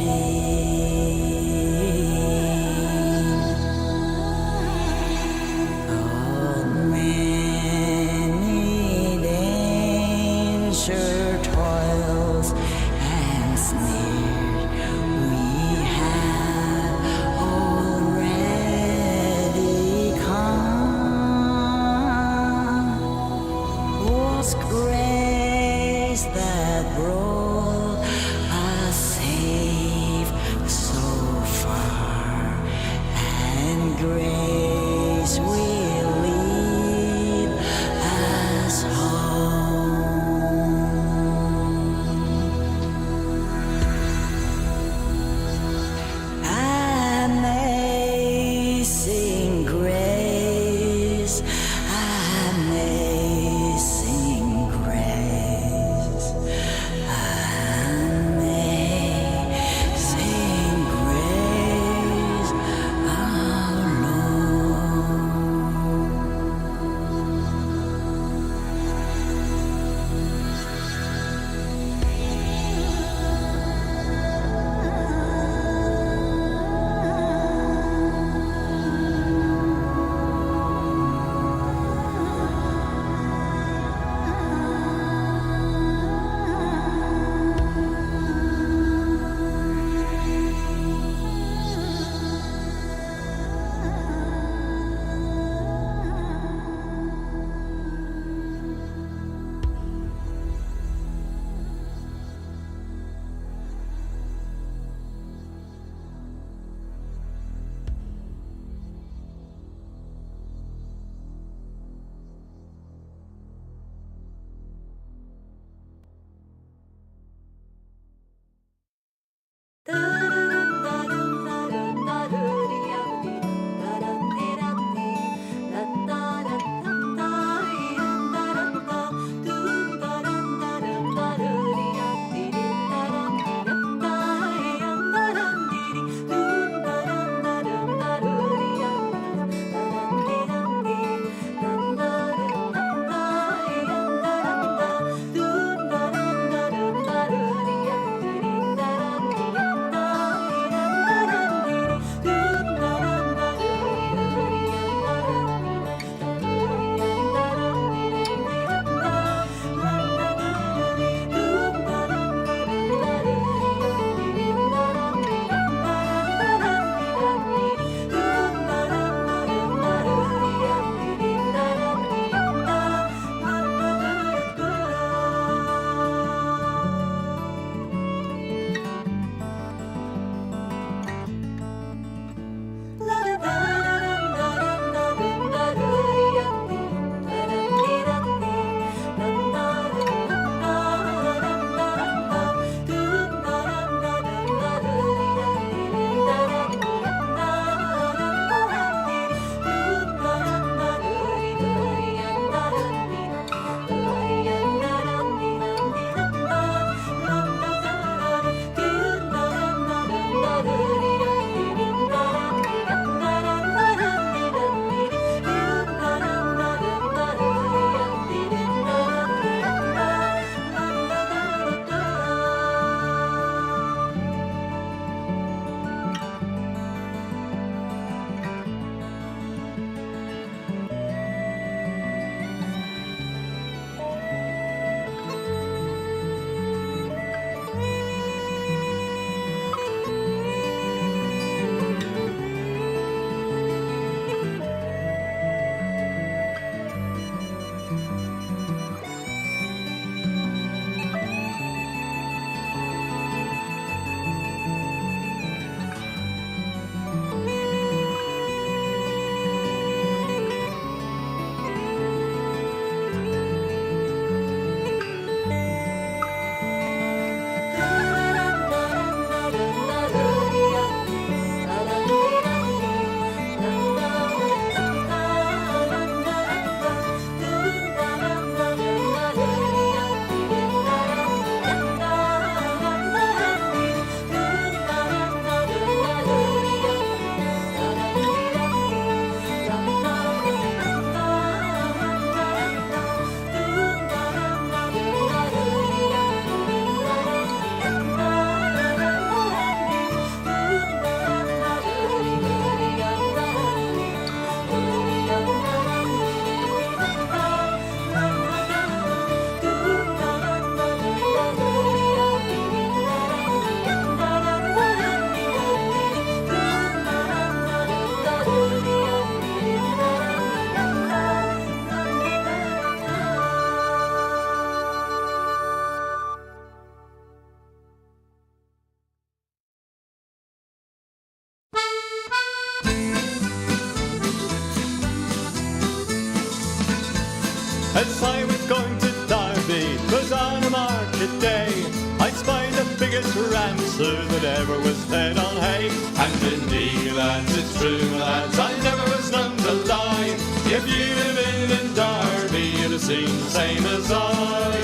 rancer that ever was fed on hay. And indeed, lads, it's true, lads, I never was known to lie. If you'd have been in Derby, you'd have seen the same as I.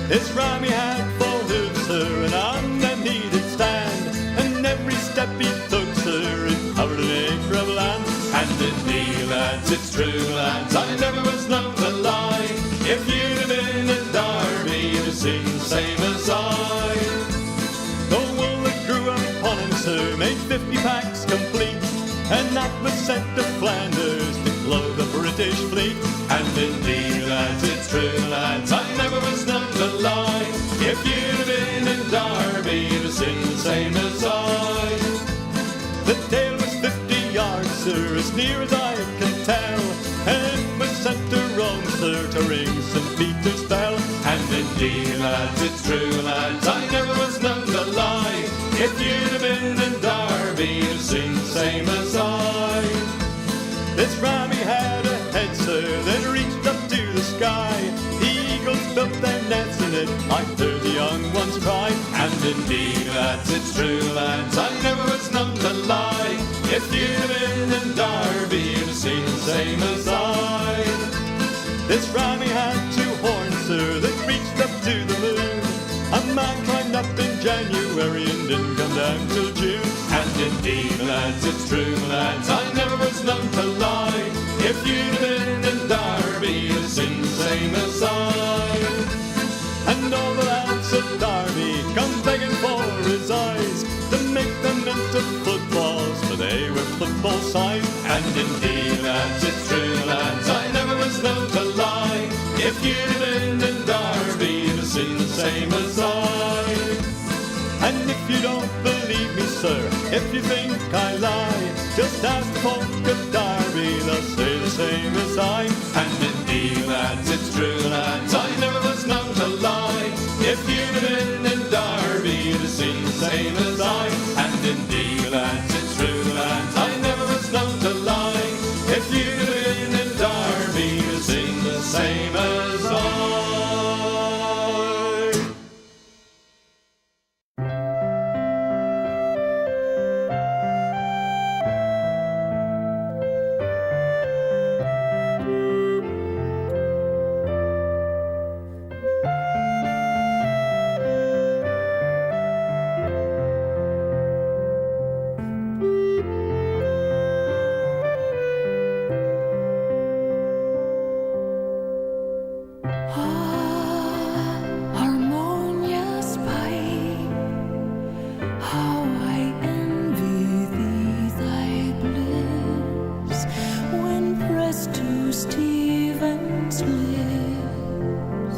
His rammy had 4 hooves, sir, and on them he did stand, and every step he took, sir, it covered an acre of land. And indeed, lads, it's true, lads, I never was known to lie. If you'd have been in Derby, you'd have seen the same as I. The wool that grew upon him, sir, made 50 packs complete, and that was sent to Flanders to clothe the British fleet. And indeed, lads, it's true, lads, I never was known to lie. If you'd have been in Derby, you'd have seen the same as I. The tail was 50 yards, sir, as near as I can tell, and it was sent to Rome, sir, to ring St. Peter's bell. And indeed, lads, it's true, lads, I never was known to lie. If you'd have been in Derby, you'd have seen the same as I. This rammy had a head, sir, that reached up to the sky. The eagles built their nets in it, I heard the young ones cry. And indeed, lads, it's true, lads, I never was known to lie. If you'd have been in Derby, you'd have seen the same as I. This rammy had 2 horns, sir, that reached up to the moon. A man climbed up in January and didn't come down till June. And indeed, lads, it's true, lads, I never was known to lie. If you'd have been in Derby, you'd have seen the same as I. And all the lads at Derby come begging for his eyes, to make them into footballs, for they were football size. And indeed, lads, it's true, lads, I never was known to lie. If you'd have been in Derby, you'd have seen the same as I. And if you don't believe me, sir, if you think I lie, just ask folk of Derby, they'll say the same as I. And indeed, lads, it's true, lads, I never was known to lie. If you'd have been in Derby, you'd have seen the same as I. And indeed, lads, it's true, lads, I never was known to lie. If you'd have been in Derby, you'd have seen the same as I. Harmonious pipe, how I envy thee thy bliss, when pressed to Stephen's lips,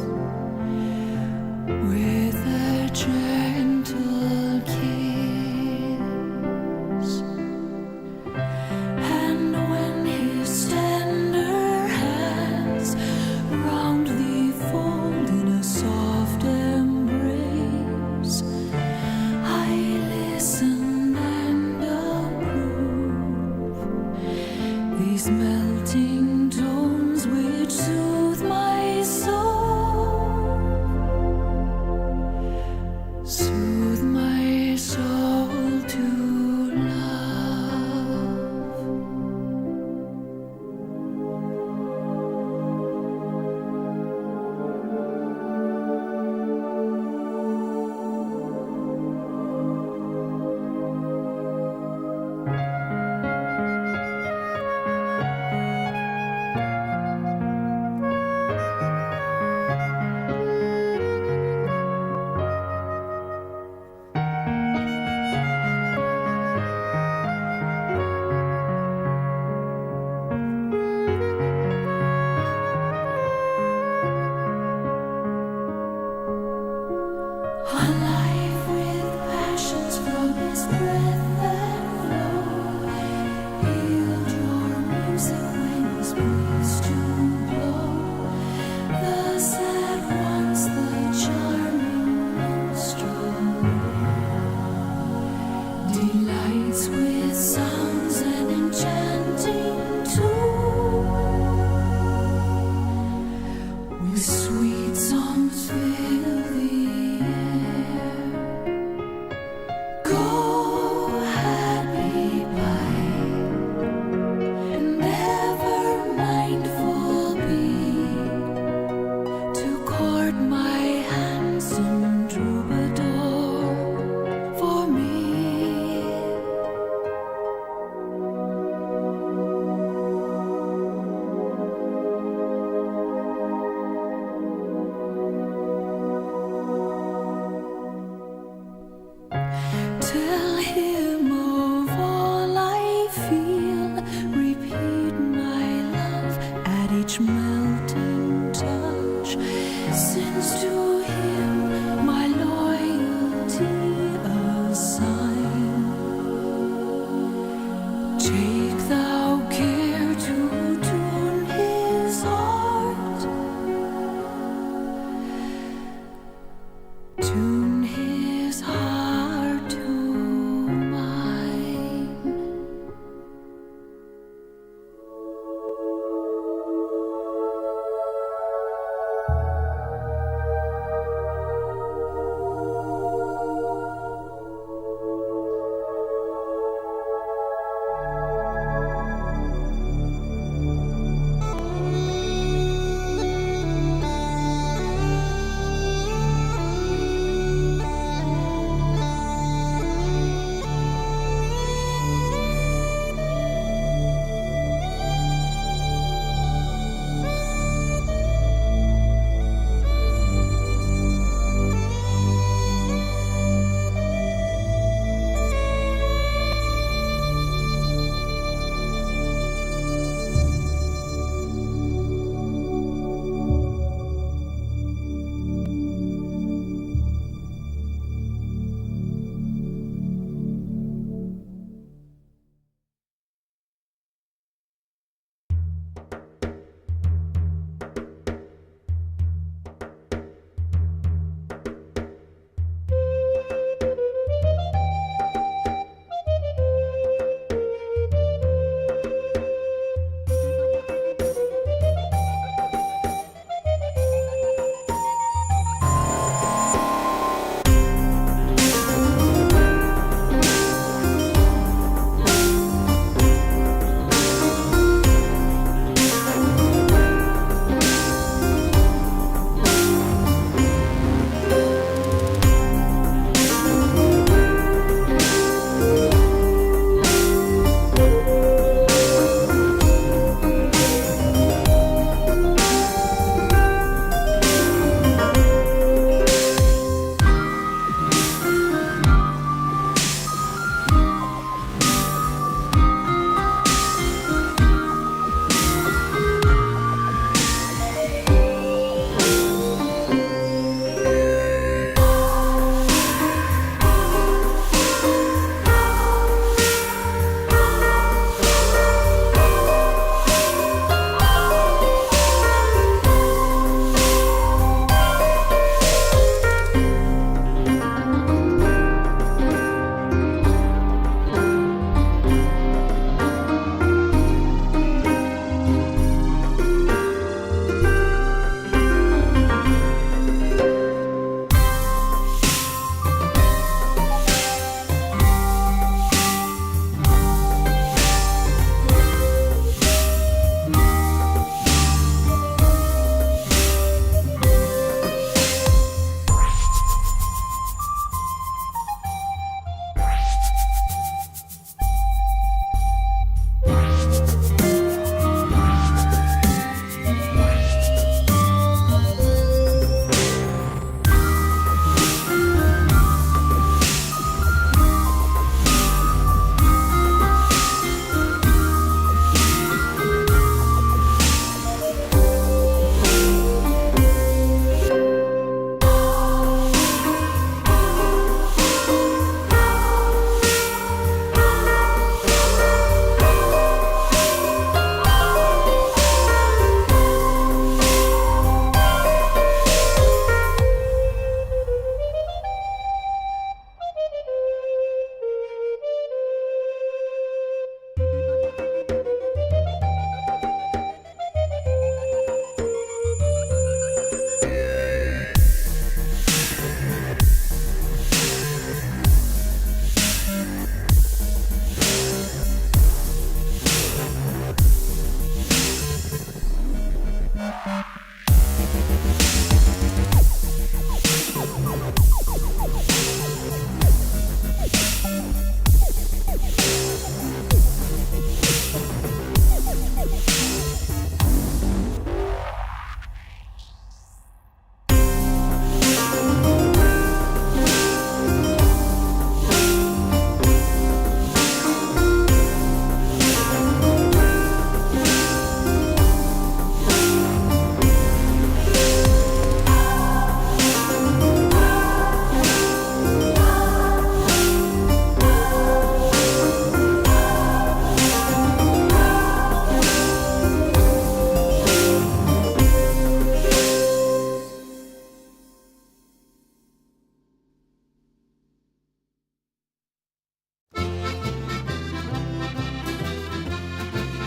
with a gentle kiss, and when his tender hands round thee fold in a soft embrace, I listen and approve these melting tones which soothe my soul, soothe my soul to love. Alive with passions from his breath that flow, he'll draw music when he's pleased to blow. Thus at once the charming minstrel delights with sounds and enchanting tune, with sweet songs fill the air.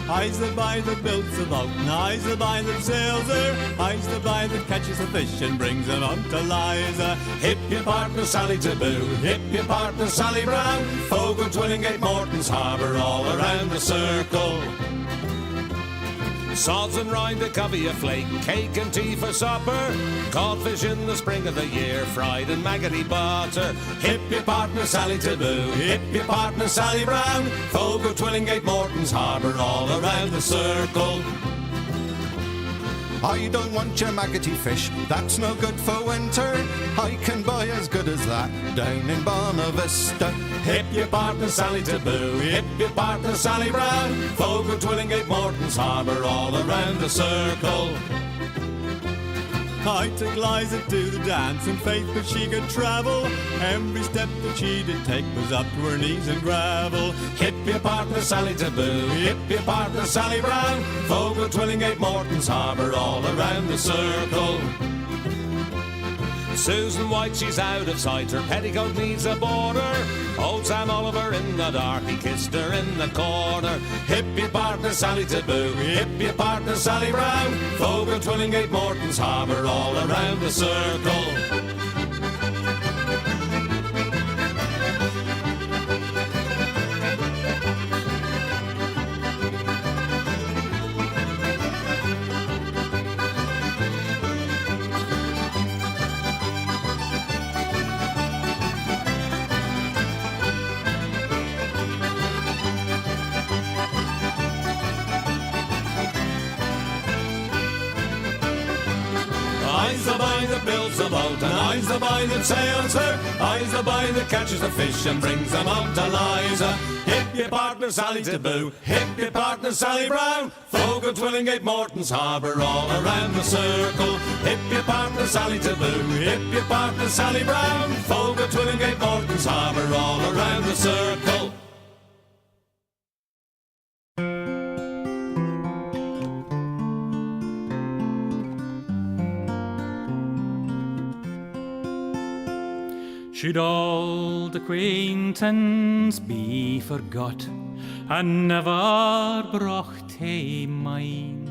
I's the boy that builds the boat, and I's the boy that sails her. I's the boy that catches the fish and brings them up to Liza. Hip your partner Sally Taboo, hip your partner Sally Brown. Fogo, Twillingate, Morton's Harbour, all around the circle. Sods and rind to cover your flake, cake and tea for supper. Codfish in the spring of the year, fried in maggoty butter. Hip your partner Sally Taboo, hip your partner Sally Brown. Fogo, Twillingate, Morton's Harbour, all around the circle. I don't want your maggoty fish, that's no good for winter. I can buy as good as that down in Bonavista. Hip your partner Sally Taboo, hip your partner Sally Brown. Fogo, Twillingate, Morton's Harbour, all around the circle. I took Liza to the dance in faith that she could travel. Every step that she did take was up to her knees in gravel. Hip your partner Sally Taboo, hip your partner Sally Brown. Fogo, Twillingate, Morton's Harbour, all around the circle. Susan White, she's out of sight, her petticoat needs a border. Old Sam Oliver in the dark, he kissed her in the corner. Hip your partner Sally Taboo, hip your partner Sally Brown. Fogo, Twillingate, Morton's Harbour, all around the circle. I's the boy that builds the boat, and I's the boy that sails her. I's the boy that catches the fish and brings them up to Liza. Hip your partner Sally Taboo, hip your partner Sally Brown. Fogo, Twillingate, Morton's Harbour, all around the circle. Hip your partner Sally Taboo, hip your partner Sally Brown. Fogo, Twillingate, Morton's Harbour, all around the circle. Should old acquaintance be forgot and never brought to mind?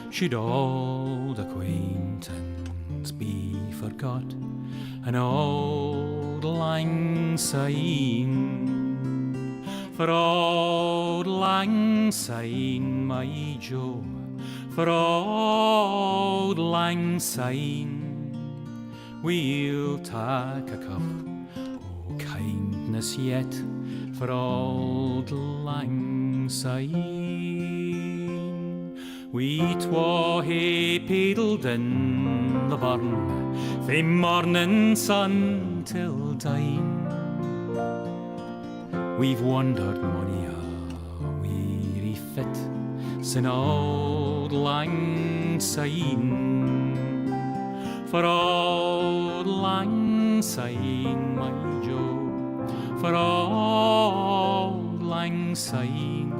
Should old acquaintance be forgot and old lang syne? For old lang syne, my Joe, for old lang syne, we'll take a cup o' kindness yet for old lang syne. We twa hae paddled in the burn fae morning sun till dine. We've wandered mony a weary fit sin old lang syne. For old lang syne, my Joe, for old lang syne,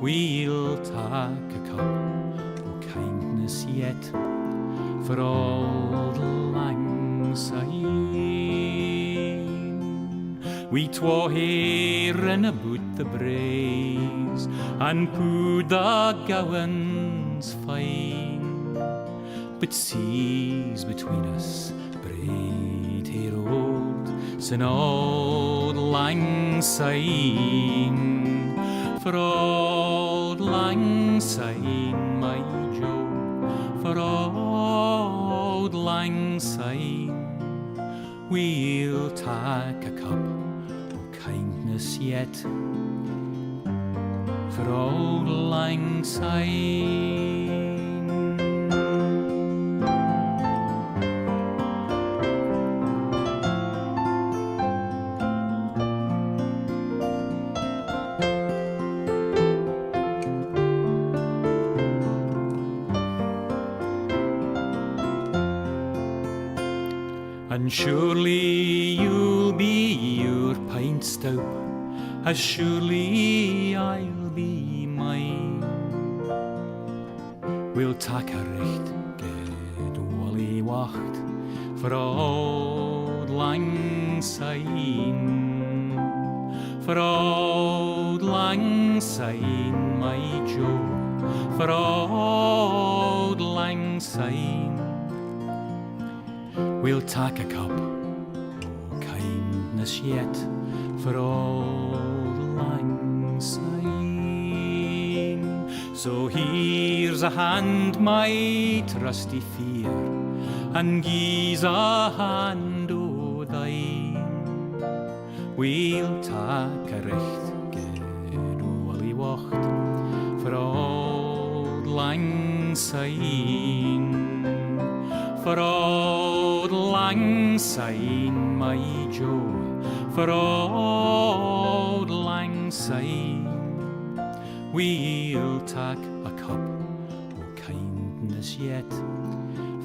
we'll take a cup o' kindness yet for old lang syne. We twa hae rin aboot the braes and pooed the gowans fine. But seas between us braid hae road sin old lang syne. For old lang syne, my Joe, for old lang syne, we'll take a cup o' kindness yet for old lang syne. And surely you'll be your pint stoup, as surely I'll be mine. We'll take a recht good wally wacht for old lang syne, for old Auld Lang Syne, my Joe, for Auld Lang Syne. We'll tak a cup o' kindness yet for Auld Lang Syne. So here's a hand, my trusty fear, and gie's a hand o' thine. We'll tak a recht gedwali wacht for Auld Lang Syne. For Auld Lang Syne, my Joe, for Auld Lang Syne. We'll tak a cup o' kindness yet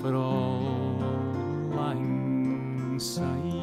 for Auld Lang Syne.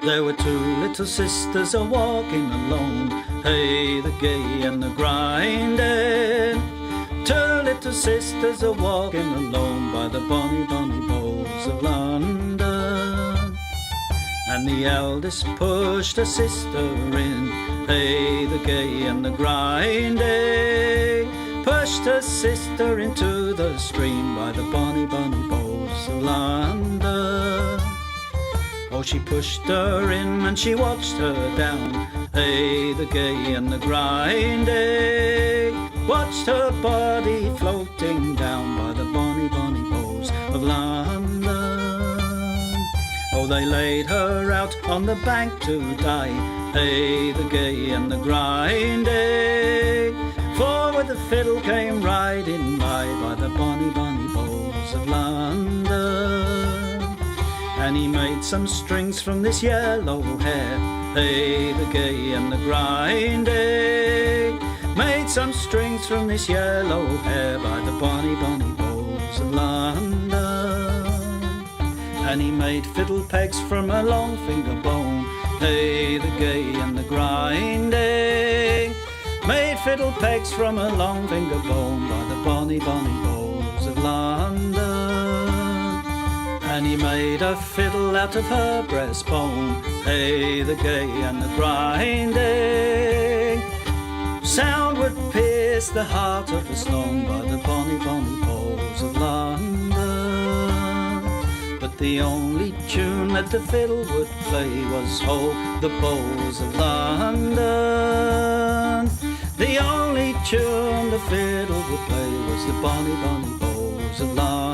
There were two little sisters a walking alone, hey, the gay and the grinding. Two little sisters a walking alone by the bonny, bonny bowls of London. And the eldest pushed her sister in, hey, the gay and the grinding. Pushed her sister into the stream by the bonny, bonny bowls of London. Oh, she pushed her in and she watched her down, hey, the gay and the grinding. Watched her body floating down by the bonny, bonny bowls of London. Oh, they laid her out on the bank to die, hey, the gay and the grinding. For with the fiddle came riding by the bonny, bonny bowls of London. And he made some strings from this yellow hair, hey, the gay and the grinding. Made some strings from this yellow hair by the bonny, bonny bowls of London. And he made fiddle pegs from a long finger bone, hey, the gay and the grinding. Made fiddle pegs from a long finger bone by the bonny, bonny bowls of London. And he made a fiddle out of her breastbone, hey, the gay and the grinding. Sound would pierce is the heart of a stone by the bonny, bonny bows of London. But the only tune that the fiddle would play was Ho, the bows of London. The only tune the fiddle would play was the bonny, bonny bows of London.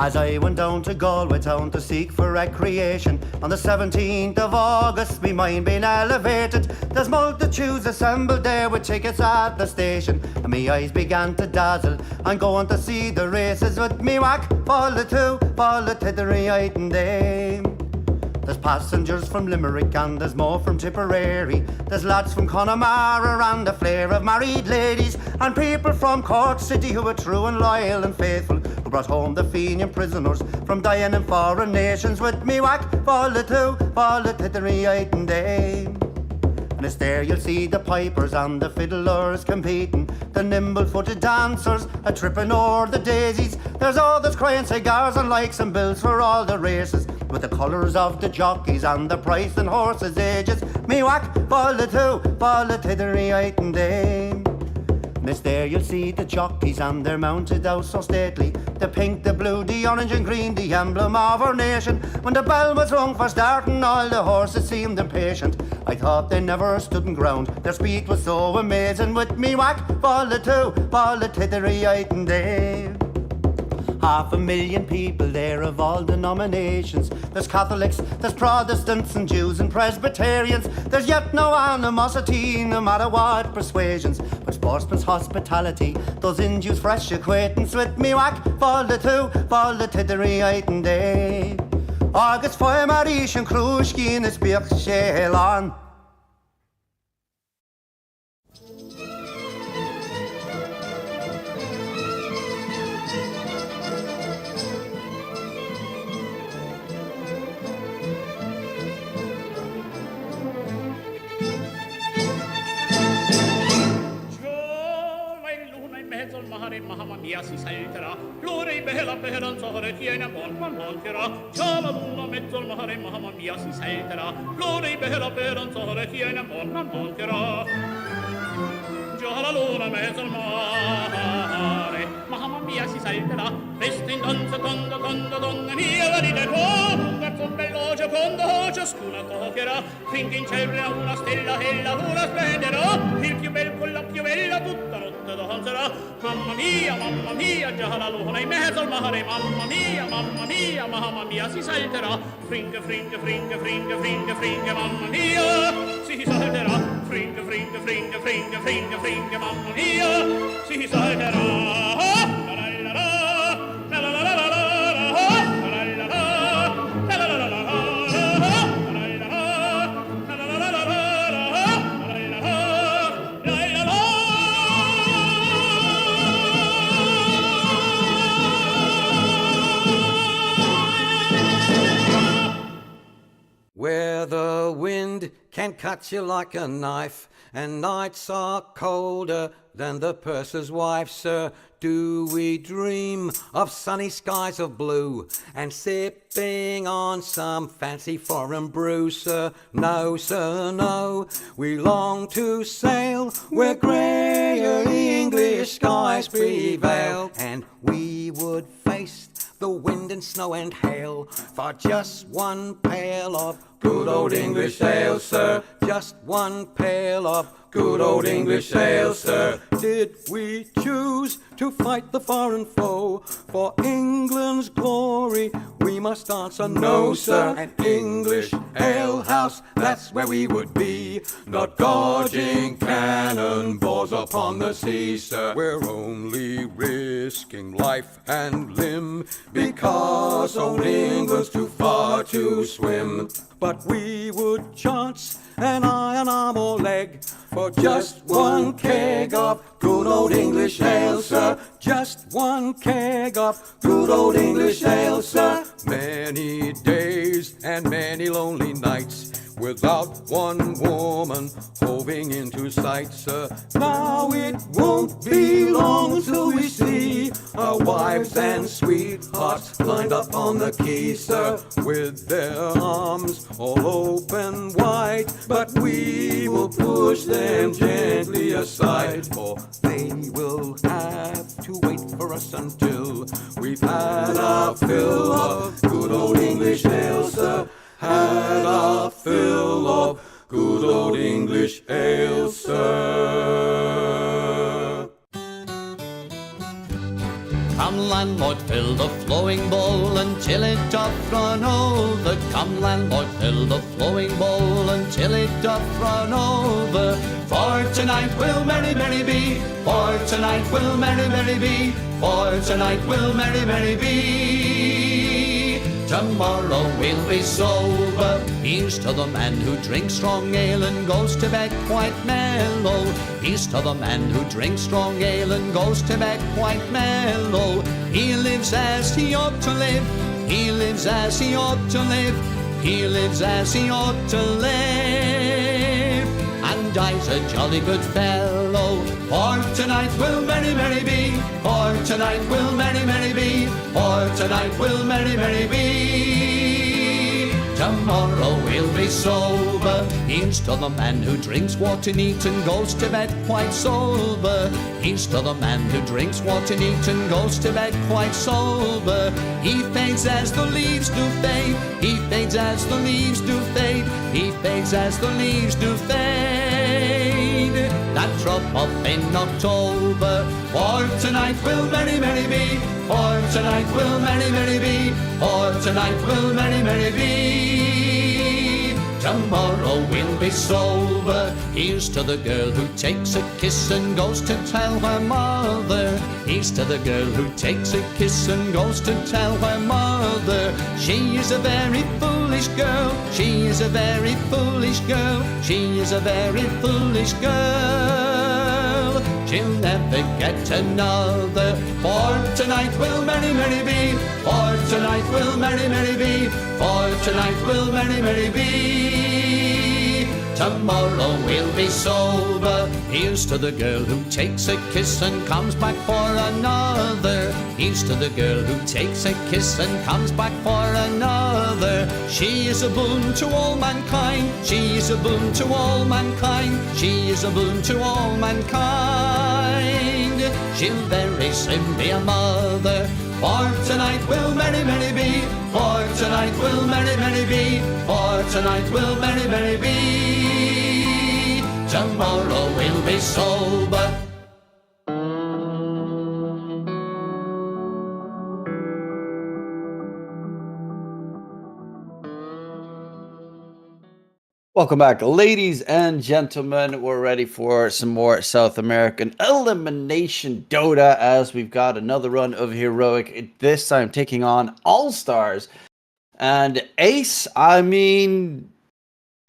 As I went down to Galway town to seek for recreation, on the 17th of August, me mind being elevated. There's multitudes assembled there with tickets at the station, and me eyes began to dazzle. I'm going to see the races with me whack, fall the tittery-eyed and dame. There's passengers from Limerick and there's more from Tipperary. There's lads from Connemara and a flare of married ladies, and people from Cork City who are true and loyal and faithful, who brought home the Fenian prisoners from dying in foreign nations. With me whack, fall the tittery-eyed and dame. And it's there you'll see the pipers and the fiddlers competing, the nimble-footed dancers a tripping o'er the daisies. There's others crying cigars and likes and bills for all the races, with the colours of the jockeys and the price and horses' ages. Me whack, fall the tittery-eyed and dame. And it's there you'll see the jockeys and they're mounted out so stately, the pink, the blue, the orange and green, the emblem of our nation. When the bell was rung for starting, all the horses seemed impatient. I thought they never stood in ground, their speed was so amazing. With me whack, fall the tittery-eyed and dame. 500,000 people there of all denominations. There's Catholics, there's Protestants and Jews and Presbyterians. There's yet no animosity, no matter what persuasions, but sportsman's hospitality, those induce fresh acquaintance. With me whack, fall the tittery-eyed and day. Agus foy marish and crushki in the speak shelan. Mamma mia si salterà, l'ore bella per danzare tiene buon volterà. Ciao la luna mezzo al mare, mamma mia si salterà, l'ore bella per danzare tiene buon volterà. Già la luna mezzo al mare, mamma mia si salterà, resta in danza donna mia, venite qua, verso un bello giocondo, ciascuna toccherà, finché in cielo una stella e la luna splenderà, il più bel con la più bella tutta notte danzerà. Mamma mia, già la luna in mezzo al mare, mamma mia, si salterà, fringe, mamma mia, si salterà, fringe, mamma mia, si salterà. Where the wind can cut you like a knife, and nights are colder than the purser's wife, sir, do we dream of sunny skies of blue and sipping on some fancy foreign brew, sir? No, sir, no, we long to sail where greyer English skies prevail, and we would face the wind and snow and hail for just one pail of good old English ale, sir. Just one pail of good old English ale, sir. Did we choose to fight the foreign foe for England's glory? We must answer no, sir. An English ale house, that's where we would be, not dodging cannonballs upon the sea, sir. We're only risking life and limb because old England's too far to swim. But we would chance an iron arm or leg for just one keg of good old English ale, sir. Just one keg of good old English ale, sir. Many days and many lonely nights without one woman hoving into sight, sir. Now it won't be long till we see our wives and sweethearts lined up on the quay, sir, with their arms all open wide. But we will push them gently aside, for they will have to wait for us until we've had our fill of good old English ale, sir. Had our fill of good old English ale, sir. Come land landlord, fill the flowing bowl until it doth run over. Come, landlord, fill the flowing bowl until it doth run over. For tonight will merry, merry be. For tonight will merry, merry be. For tonight will merry, merry be. Tomorrow we'll be sober. Here's to the man who drinks strong ale and goes to bed quite mellow. Here's to the man who drinks strong ale and goes to bed quite mellow. He lives as he ought to live. He lives as he ought to live. He lives as he ought to live. And dies a jolly good fellow. For tonight will merry, merry be. For tonight will merry, merry be. For tonight will merry, merry be. Tomorrow we'll be sober. Here's to the man who drinks water neat and goes to bed quite sober. Here's to the man who drinks water neat and goes to bed quite sober. He fades as the leaves do fade. He fades as the leaves do fade. He fades as the leaves do fade. That drop off in October. For tonight will merry, merry be. For tonight will merry, merry be. For tonight will merry, merry be. Tomorrow we'll be sober. Here's to the girl who takes a kiss and goes to tell her mother. Here's to the girl who takes a kiss and goes to tell her mother. She is a very foolish girl. She is a very foolish girl. She is a very foolish girl. She'll never get another. For tonight will merry, merry be. For tonight will merry, merry be. For tonight will merry, merry be. Tomorrow we'll be sober. Here's to the girl who takes a kiss and comes back for another. Here's to the girl who takes a kiss and comes back for another. She is a boon to all mankind. She is a boon to all mankind. She is a boon to all mankind. She'll very soon be a mother. For tonight will merry, merry be. For tonight will merry, merry be. For tonight will merry, merry be. Tomorrow we'll be sober. Welcome back, ladies and gentlemen. We're ready for some more South American elimination Dota as we've got another run of Heroic, this time taking on All-Stars. And Ace, I mean,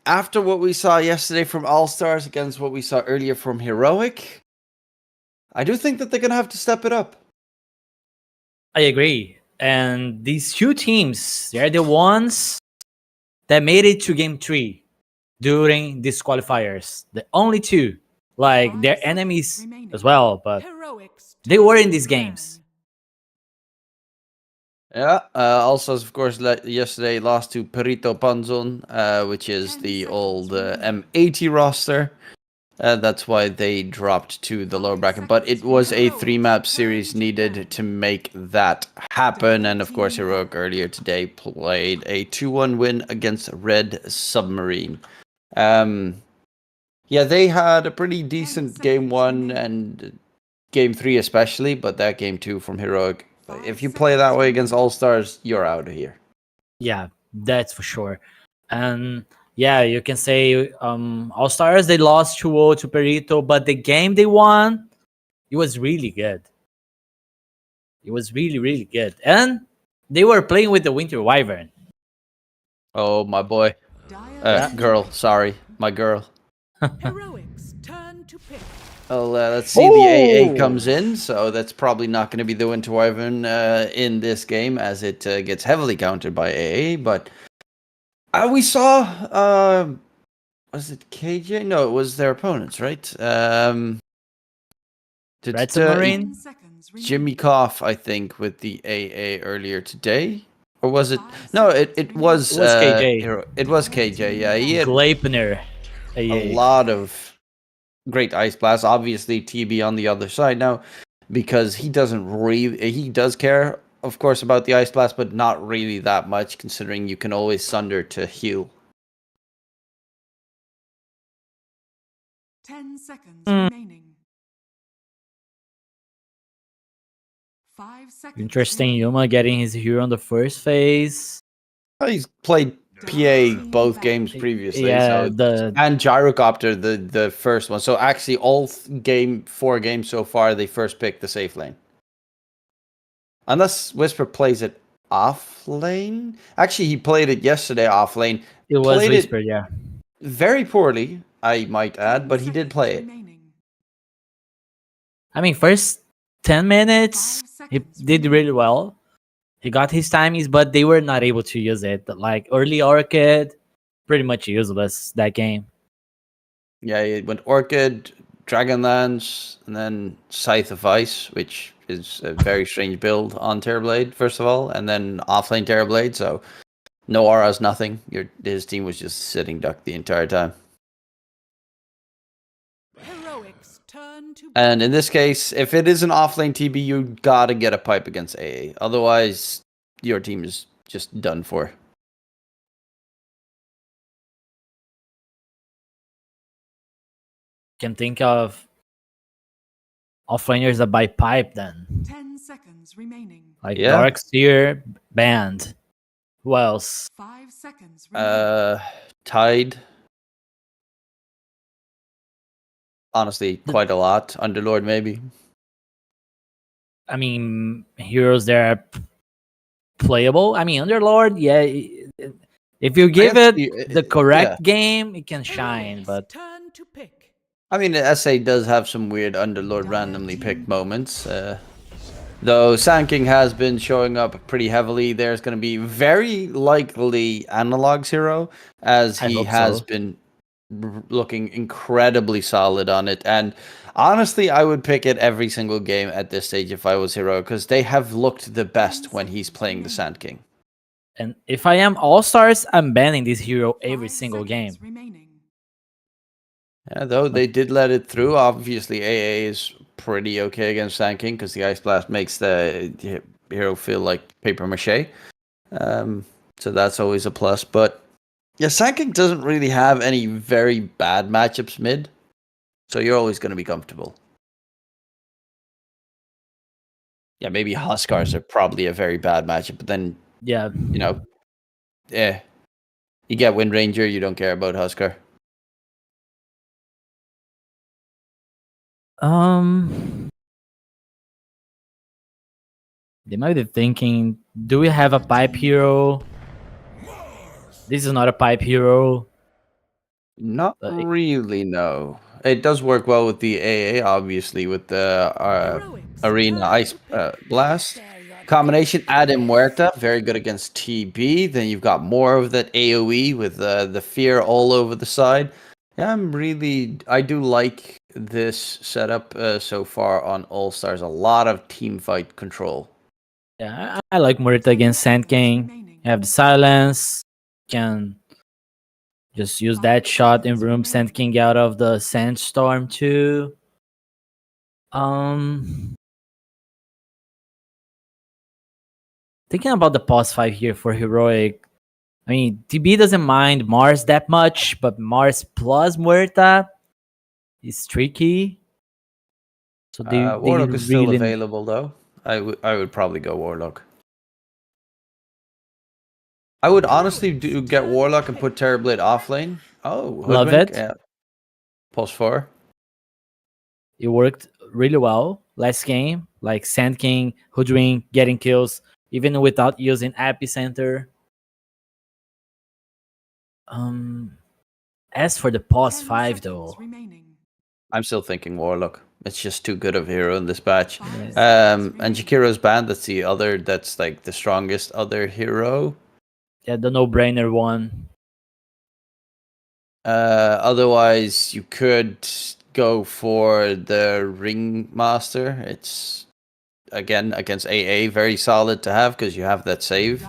after what we saw yesterday from All-Stars against what we saw earlier from Heroic, I do think that they're going to have to step it up. I agree. And these two teams, they're the ones that made it to Game 3. During these qualifiers, the only two, like their enemies as well, but they were in these games. Yeah, also, of course, yesterday lost to Perito Panzon, which is the old M80 roster. That's why they dropped to the lower bracket. But it was a 3-map series needed to make that happen. And of course, Heroic earlier today played a 2-1 win against Red Submarine. Yeah, they had a pretty decent game 1 and game 3 especially, but that game 2 from Heroic, if you play that way against All-Stars, you're out of here. Yeah, that's for sure. And yeah, you can say All-Stars, they lost 2-0 to Perito, but the game they won, it was really good. It was really, really good. And they were playing with the Winter Wyvern. Oh, my boy. Girl, sorry. My girl. Heroic's turn to pick. Well, let's see. The AA comes in, so that's probably not going to be the Winter Wyvern in this game, as it gets heavily countered by AA. But we saw, was it KJ? No, it was their opponents, right? Red Submarine? Jimmy Koff, I think, with the AA earlier today. Or was it? No, it was KJ. It was KJ, yeah. He had Gleipnir. a lot of great Ice Blast. Obviously, TB on the other side now, because he does care, of course, about the Ice Blast, but not really that much, considering you can always Sunder to heal. 10 seconds remaining. 5 seconds. Interesting, Yuma getting his hero on the first phase. Oh, he's played PA both games previously. Yeah, so, and Gyrocopter the first one. So actually, all 4 games so far, they first picked the safe lane. Unless Whisper plays it off lane. Actually, he played it yesterday off lane. It was Whisper, yeah. Very poorly, I might add, but he did play it. I mean, first 10 minutes, he did really well. He got his timings, but they were not able to use it. Like early Orchid, pretty much useless that game. Yeah, it went Orchid, Dragonlance, and then Scythe of Ice, which is a very strange build on Terrorblade, first of all, and then offlane Terrorblade, so no auras, nothing. His team was just sitting duck the entire time. And in this case, if it is an offlane TB, you gotta get a pipe against AA. Otherwise, your team is just done for. Can think of offlaners that buy pipe then. 10 seconds remaining. Like Darkseer, banned. Who else? 5 seconds remaining. Tide. Honestly, quite a lot. Underlord, maybe. I mean, heroes that are playable. I mean, Underlord, yeah. If you give it the correct game, it can shine. But I mean, the SA does have some weird Underlord randomly picked moments. Though Sand King has been showing up pretty heavily, there's going to be very likely Analog's hero, as he has been looking incredibly solid on it. And honestly, I would pick it every single game at this stage if I was hero, because they have looked the best when he's playing the Sand King. And if I am All-Stars, I'm banning this hero every single game. Yeah, though they did let it through. Obviously, AA is pretty okay against Sand King because the Ice Blast makes the hero feel like paper mache. So that's always a plus. But yeah, Sand King doesn't really have any very bad matchups mid. So you're always going to be comfortable. Yeah, maybe Huskars are probably a very bad matchup. But then, yeah, you know, you get Wind Ranger, you don't care about Huskar. They might be thinking, do we have a pipe hero? This is not a pipe hero. Not really, no. It does work well with the AA, obviously, with the Arena Ice Blast. Combination, add in Muerta, very good against TB. Then you've got more of that AoE with the fear all over the side. Yeah, I do like this setup so far on All-Stars. A lot of team fight control. Yeah, I like Muerta against Sand King. You have the silence. Can just use that shot in room Sand King out of the Sandstorm too. Thinking about the pause 5 here for Heroic. I mean, TB doesn't mind Mars that much, but Mars plus Muerta is tricky. So Warlock is still available, though. I would probably go Warlock. I would honestly get Warlock and put Terrorblade offlane. Oh, love it. Yeah. Pulse 4. It worked really well last game. Like Sand King, Hoodwink, getting kills, even without using Epicenter. As for the pause 5, though, I'm still thinking Warlock. It's just too good of a hero in this batch. And Jakiro's banned. That's like the strongest other hero. Yeah, the no-brainer one. Otherwise, you could go for the Ringmaster. It's, again, against AA, very solid to have because you have that save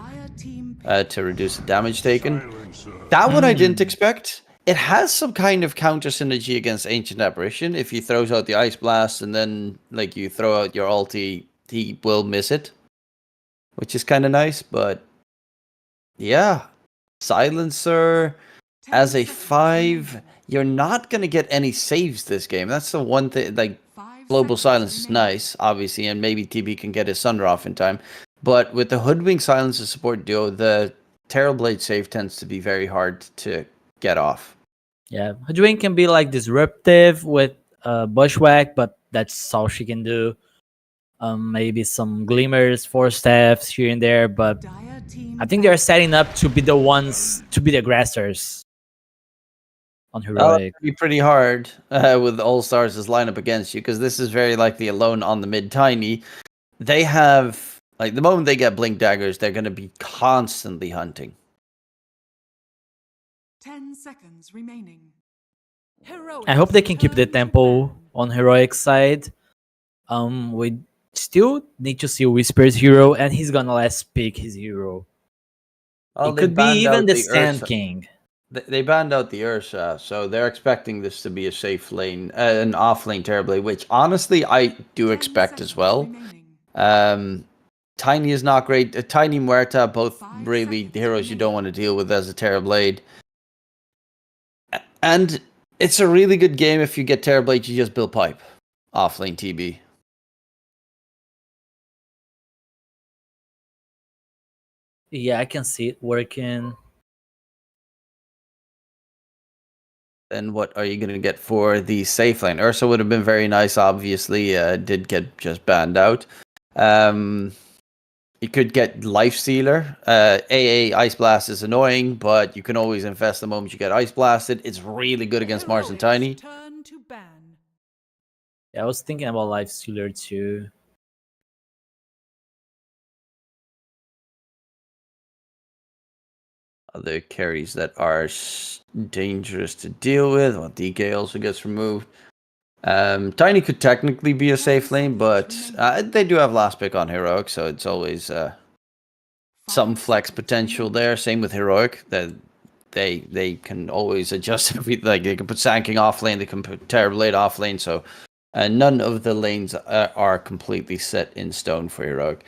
to reduce the damage taken. That one I didn't expect. It has some kind of counter synergy against Ancient Apparition. If he throws out the Ice Blast and then like you throw out your ulti, he will miss it. Which is kind of nice, but yeah. Silencer as a 5, you're not going to get any saves this game. That's the one thing, like, Global Silence is nice, obviously, and maybe TB can get his Sunder off in time. But with the Hoodwink Silence as support duo, the Terrorblade save tends to be very hard to get off. Yeah, Hoodwink can be like disruptive with Bushwhack, but that's all she can do. Maybe some glimmers, 4 staffs here and there, but I think they're setting up to be the ones to be the aggressors on Heroic. It'd be pretty hard with All Stars as lineup against you, because this is very likely alone on the mid Tiny. They have, like, the moment they get Blink Daggers, they're going to be constantly hunting. 10 seconds remaining. Heroic. I hope they can keep the tempo on Heroic side. We still need to see Whisper's hero, and he's gonna last pick his hero. It could be even the Sand King. They banned out the Ursa, so they're expecting this to be a safe lane, an off lane Terrorblade, which honestly I do expect as well. Tiny is not great. Tiny Muerta, both really heroes you don't want to deal with as a Terrorblade. And it's a really good game if you get Terrorblade, you just build pipe. Off lane TB. Yeah, I can see it working. Then what are you going to get for the safe lane? Ursa would have been very nice, obviously. Did get just banned out. You could get Life Stealer. AA Ice Blast is annoying, but you can always invest the moment you get Ice Blasted. It's really good against Mars and Tiny. Turn to ban. Yeah, I was thinking about Life Stealer too. Other carries that are dangerous to deal with. Well, DK also gets removed. Tiny could technically be a safe lane, but they do have last pick on Heroic, so it's always some flex potential there. Same with Heroic. That they can always adjust. Like they can put Sand King off lane, they can put Terrorblade off lane. So none of the lanes are completely set in stone for Heroic.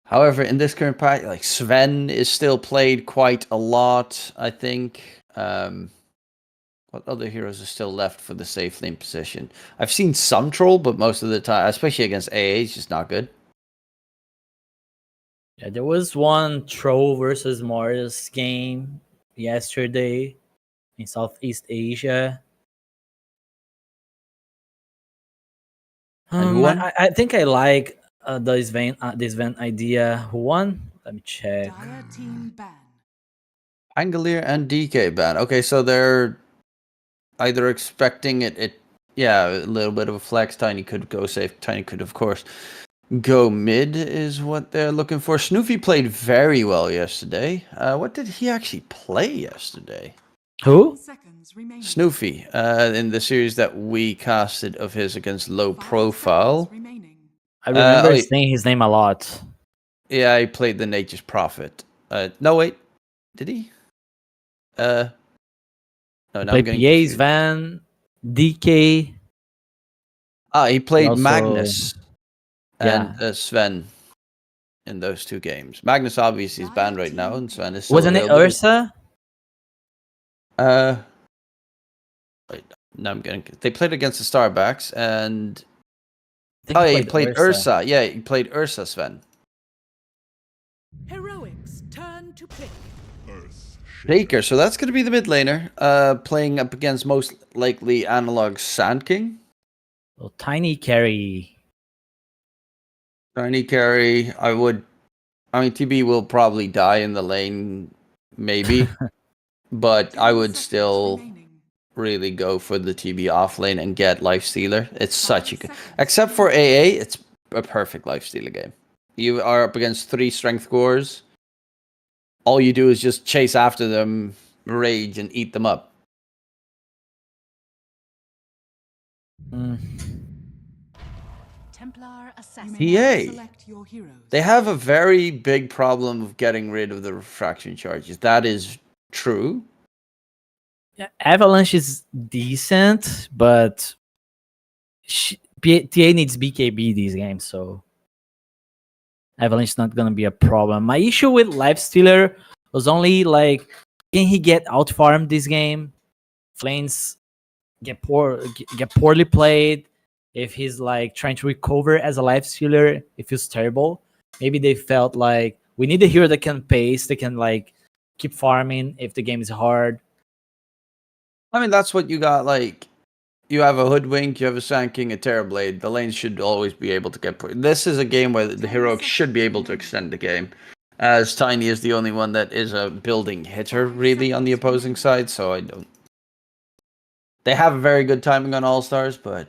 However, in this current pack, like Sven is still played quite a lot, I think. What other heroes are still left for the safe lane position? I've seen some Troll, but most of the time, especially against AA, it's just not good. Yeah, there was one Troll versus Mars game yesterday in Southeast Asia. And who won? I think I like this event idea. Who won? Let me check. Dire team ban. Angelier and DK ban. Okay, so they're either expecting it. Yeah, a little bit of a flex. Tiny could go safe. Tiny could, of course, go mid is what they're looking for. Snoofy played very well yesterday. What did he actually play yesterday? Who? Seconds remaining. Snoofy, in the series that we casted of his against Low Profile. I remember saying his name a lot. Yeah, he played the Nature's Prophet. No, wait. Did he? No, now I'm getting Played confused. Van, DK. He played Also- Magnus and Yeah. Sven in those two games. Magnus obviously is banned right now, and Sven is still Wasn't it available. Ursa? Wait, now I'm getting. They played against the Starbacks, and I think oh, yeah, he played Ursa. Yeah, he played Ursa, Sven. Heroics turn to pick. Shaker. So that's going to be the mid laner, playing up against most likely analog Sand King. Well, Tiny carry. Tiny carry. I mean, TB will probably die in the lane, maybe, but I would still really go for the TB off lane and get Life Stealer. It's such a good, except for AA, it's a perfect Life Stealer game. You are up against 3 strength cores. All you do is just chase after them, rage, and eat them up. Templar assassin. PA. Select your heroes. They have a very big problem of getting rid of the refraction charges. That is true. Yeah, Avalanche is decent, but TA needs BKB these games, so Avalanche is not gonna be a problem. My issue with Lifestealer was only like, can he get out farmed this game? Flames get poorly played. if he's like trying to recover as a life stealer, it feels terrible. Maybe they felt like we need a hero that can pace, that can like keep farming if the game is hard. I mean, that's what you got. Like, you have a Hoodwink, you have a Sand King, a Terrorblade. The lanes should always be able to get put. This is a game where the heroic should be able to extend the game, as Tiny is the only one that is a building hitter really on the opposing side. So I don't. They have a very good timing on All Stars, but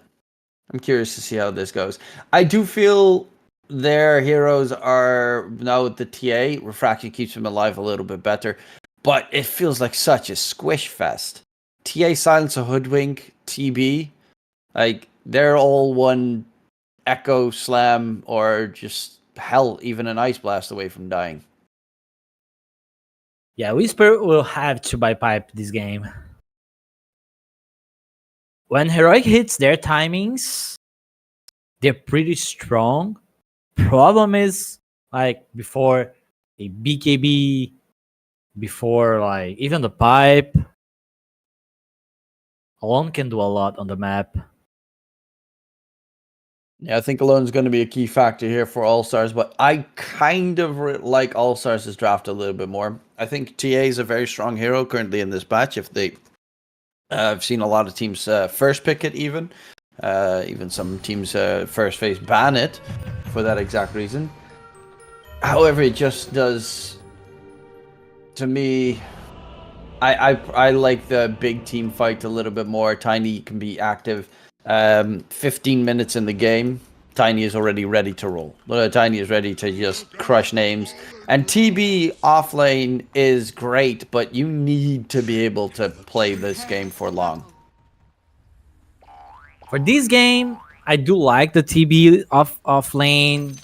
I'm curious to see how this goes. I do feel their heroes are now with the TA. Refraction keeps them alive a little bit better, but it feels like such a squish fest. TA, Silence, a Hoodwink, TB, like they're all one Echo Slam or just hell, even an Ice Blast away from dying. Yeah, Whisper will have to buy pipe this game. When Heroic hits their timings, they're pretty strong. Problem is, like before a BKB, before like even the pipe, Alone can do a lot on the map. Yeah, I think Alone's going to be a key factor here for All Stars, but I kind of like All Stars' draft a little bit more. I think TA is a very strong hero currently in this batch. If they, I've seen a lot of teams first pick it, even some teams first phase ban it for that exact reason. However, it just does to me. I like the big team fight a little bit more. Tiny can be active. 15 minutes in the game, Tiny is already ready to roll. Tiny is ready to just crush names. And TB offlane is great, but you need to be able to play this game for long. For this game, I do like the TB off lane.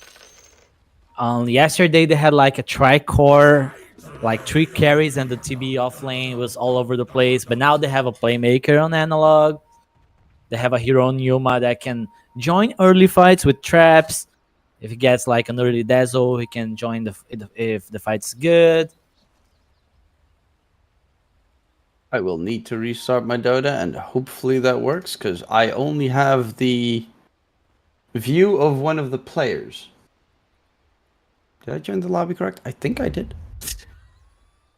Yesterday they had like a tricore, like 3 carries, and the TB off lane was all over the place. But now they have a playmaker on analog. They have a hero on Yuma that can join early fights with traps. If he gets like an early dazzle, he can join if the fight's good. I will need to restart my Dota, and hopefully that works, because I only have the view of one of the players. Did I join the lobby correct? I think I did.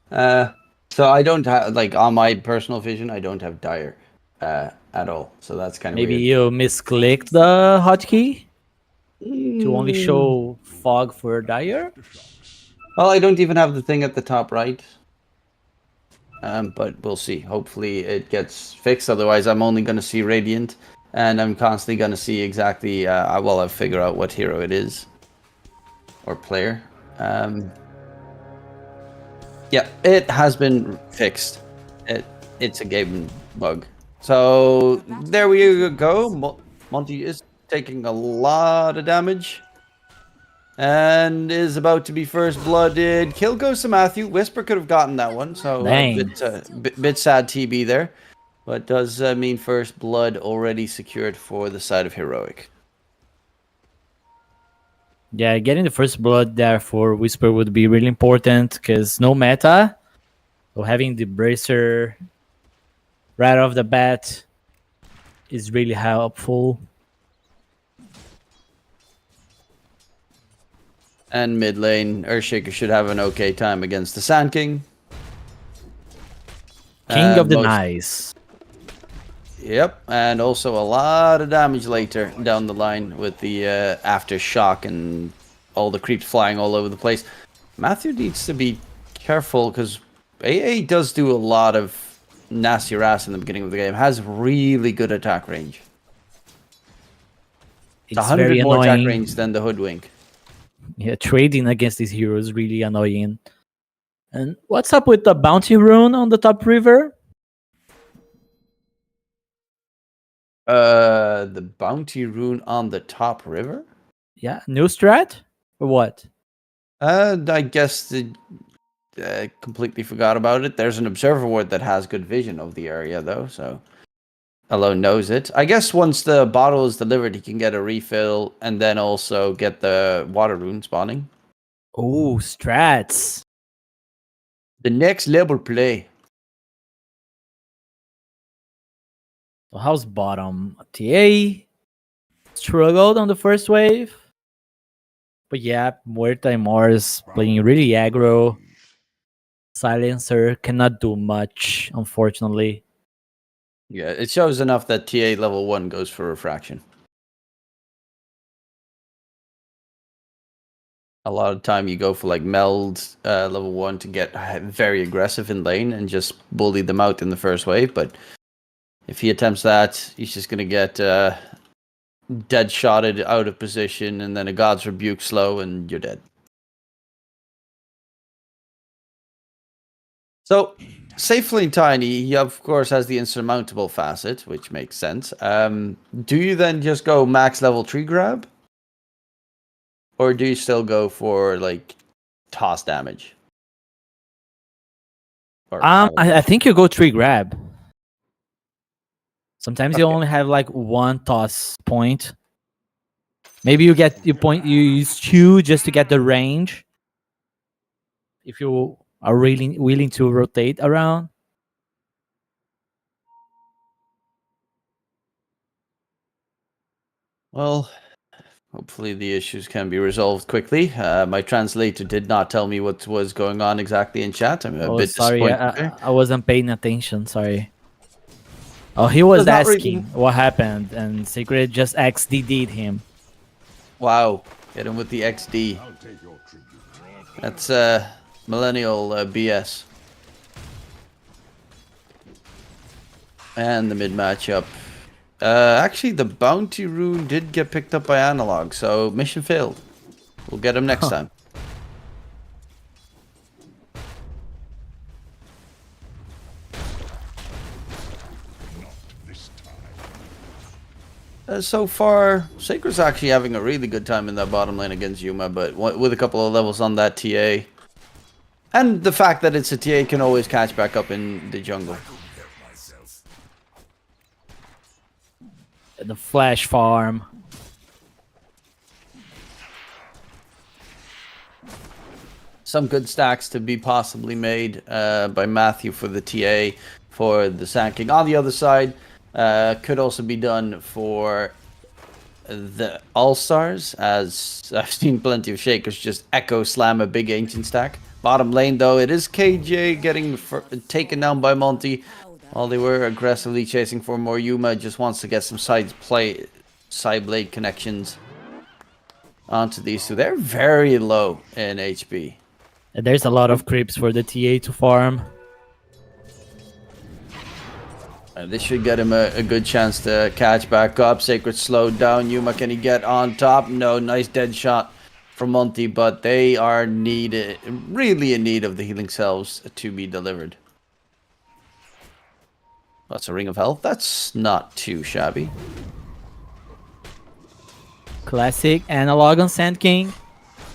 So I don't have, like, on my personal vision, I don't have Dire at all. So that's kind of Maybe weird. you misclicked the hotkey to only show fog for Dire. Well, I don't even have the thing at the top right. But we'll see. Hopefully it gets fixed. Otherwise, I'm only going to see Radiant, and I'm constantly going to see exactly. Well, I'll figure out what hero it is or player. Yeah, it has been fixed. It's a game bug. So there we go. Monty is taking a lot of damage and is about to be first blooded. Kill goes to Matthew. Whisper could have gotten that one, so a bit sad TB there, but does mean first blood already secured for the side of Heroic. Yeah, getting the first blood there for Whisper would be really important, because no meta, so having the bracer right off the bat is really helpful. And mid lane, Earthshaker should have an okay time against the Sand King. King of the Nice. Yep, and also a lot of damage later down the line with the aftershock and all the creeps flying all over the place. Matthew needs to be careful, because AA does do a lot of nasty ass in the beginning of the game. Has really good attack range. It's 100 more attack range than the Hoodwink. Yeah, trading against these heroes is really annoying. And what's up with the bounty rune on the top river? The bounty rune on the top river? Yeah, new strat? Or what? I guess completely forgot about it. There's an observer ward that has good vision of the area, though, so Alone knows it. I guess once the bottle is delivered, he can get a refill and then also get the water rune spawning. Oh, strats. The next level play. So how's bottom? TA, struggled on the first wave. But yeah, Muerta and Mars playing really aggro. Silencer cannot do much, unfortunately. Yeah, it shows enough that TA level 1 goes for refraction. A lot of time you go for like meld level 1 to get very aggressive in lane and just bully them out in the first wave, but if he attempts that, he's just going to get dead shotted out of position and then a God's Rebuke slow and you're dead. So, safe lane Tiny, he of course has the insurmountable facet, which makes sense. Do you then just go max level 3 grab? Or do you still go for like toss damage? Or I think you go 3 grab. Sometimes you Okay. only have like 1 toss point. Maybe you use 2 just to get the range. If you are really willing to rotate around. Well, hopefully the issues can be resolved quickly. My translator did not tell me what was going on exactly in chat. I'm a bit Sorry, disappointed there. I wasn't paying attention. Sorry. Oh, he was That's not asking what happened, and Secret just XDD'd him. Wow, hit him with the XD. That's millennial BS. And the mid matchup. Actually, the bounty rune did get picked up by Analog, so mission failed. We'll get him next time. So far, Sacred's actually having a really good time in that bottom lane against Yuma, but with a couple of levels on that TA. And the fact that it's a TA can always catch back up in the jungle. The flash farm. Some good stacks to be possibly made by Matthew for the TA, for the Sand King. On the other side, could also be done for the All-Stars, as I've seen plenty of Shakers just echo slam a big ancient stack. Bottom lane, though, it is KJ getting taken down by Monty. While they were aggressively chasing for more, Yuma just wants to get some side blade connections onto these two. They're very low in HP. And there's a lot of creeps for the TA to farm. This should get him a good chance to catch back up. Sacred slowed down. Yuma, can he get on top? No, nice dead shot from Monty, but they are really in need of the healing cells to be delivered. That's a ring of health. That's not too shabby. Classic Analog on Sand King.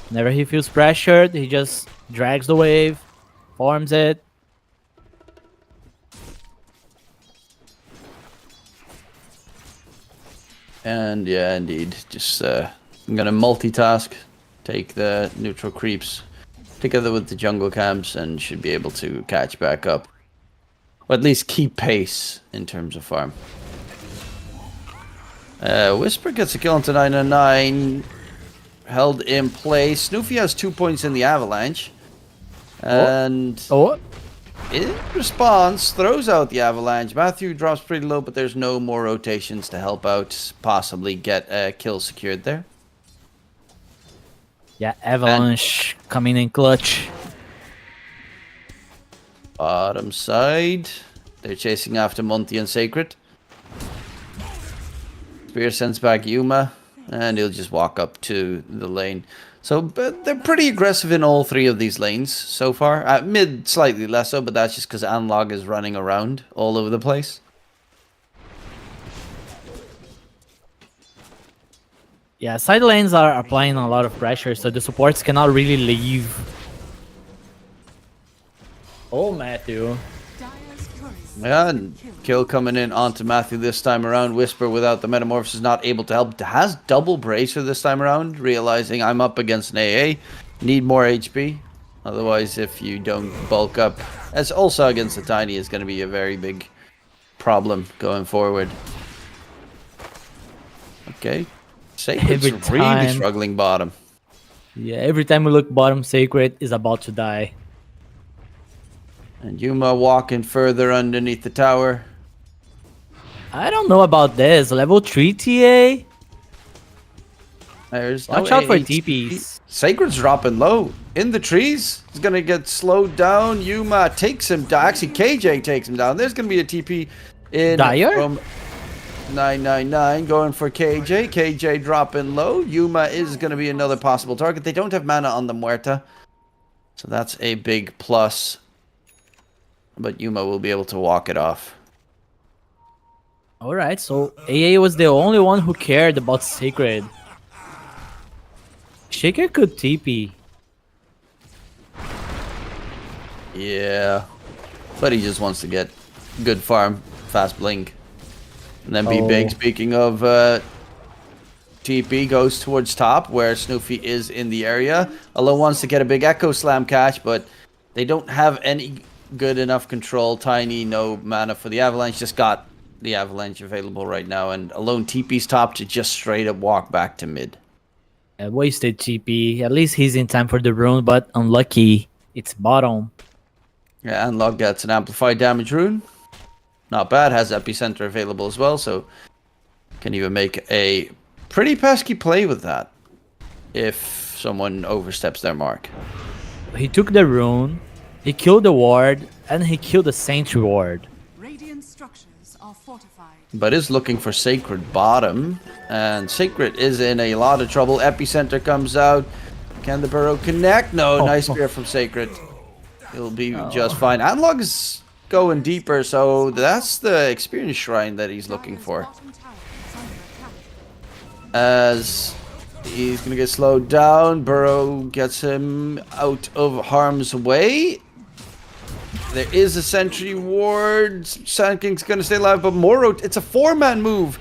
Whenever he feels pressured, he just drags the wave, farms it. And yeah, indeed. Just I'm gonna multitask, take the neutral creeps together with the jungle camps, and should be able to catch back up. Or at least keep pace in terms of farm. Whisper gets a kill into 909. Held in place. Snoofy has 2 points in the avalanche. And in response, throws out the avalanche. Matthew drops pretty low, but there's no more rotations to help out, possibly get a kill secured there. Yeah, avalanche coming in clutch. Bottom side, they're chasing after Monty and Sacred. Spear sends back Yuma, and he'll just walk up to the lane. So but they're pretty aggressive in all 3 of these lanes so far. Mid, slightly less so, but that's just because Analog is running around all over the place. Yeah, side lanes are applying a lot of pressure, so the supports cannot really leave. Oh, Matthew. Yeah, and kill coming in onto Matthew this time around. Whisper without the Metamorphosis not able to help. Has double Bracer this time around, realizing I'm up against an AA. Need more HP. Otherwise, if you don't bulk up, as also against the Tiny, is going to be a very big problem going forward. Okay. Sacred's Every really time. struggling bottom. Yeah, every time we look bottom, Sacred is about to die. And Yuma walking further underneath the tower. I don't know about this. Level 3 TA? There's Watch no out for AH. TPs. Sacred's dropping low. In the trees. He's going to get slowed down. Yuma takes him down. Actually, KJ takes him down. There's going to be a TP in Dyer? from 999 going for KJ. KJ dropping low. Yuma is going to be another possible target. They don't have mana on the Muerta. So that's a big plus. But Yuma will be able to walk it off. Alright, so AA was the only one who cared about Sacred. Shaker could TP. Yeah. But he just wants to get good farm, fast blink. And then be big. Speaking of TP goes towards top where Snoofy is in the area. Alone wants to get a big Echo Slam catch, but they don't have any good enough control. Tiny, no mana for the Avalanche. Just got the Avalanche available right now. And Alone TP's top to just straight up walk back to mid. Wasted TP. At least he's in time for the rune, but unlucky. It's bottom. Yeah, Analog gets an amplified damage rune. Not bad. Has Epicenter available as well, so can even make a pretty pesky play with that if someone oversteps their mark. He took the rune, he killed the ward, and he killed the sentry ward. Radiant structures are fortified. But is looking for Sacred bottom, and Sacred is in a lot of trouble. Epicenter comes out. Can the Burrow connect? No, nice spear from Sacred. He'll be just fine. Analog is going deeper, so that's the experience shrine that he's looking for. As he's going to get slowed down, Burrow gets him out of harm's way. There is a sentry ward. Sand King's going to stay alive, but Moro, it's a 4-man move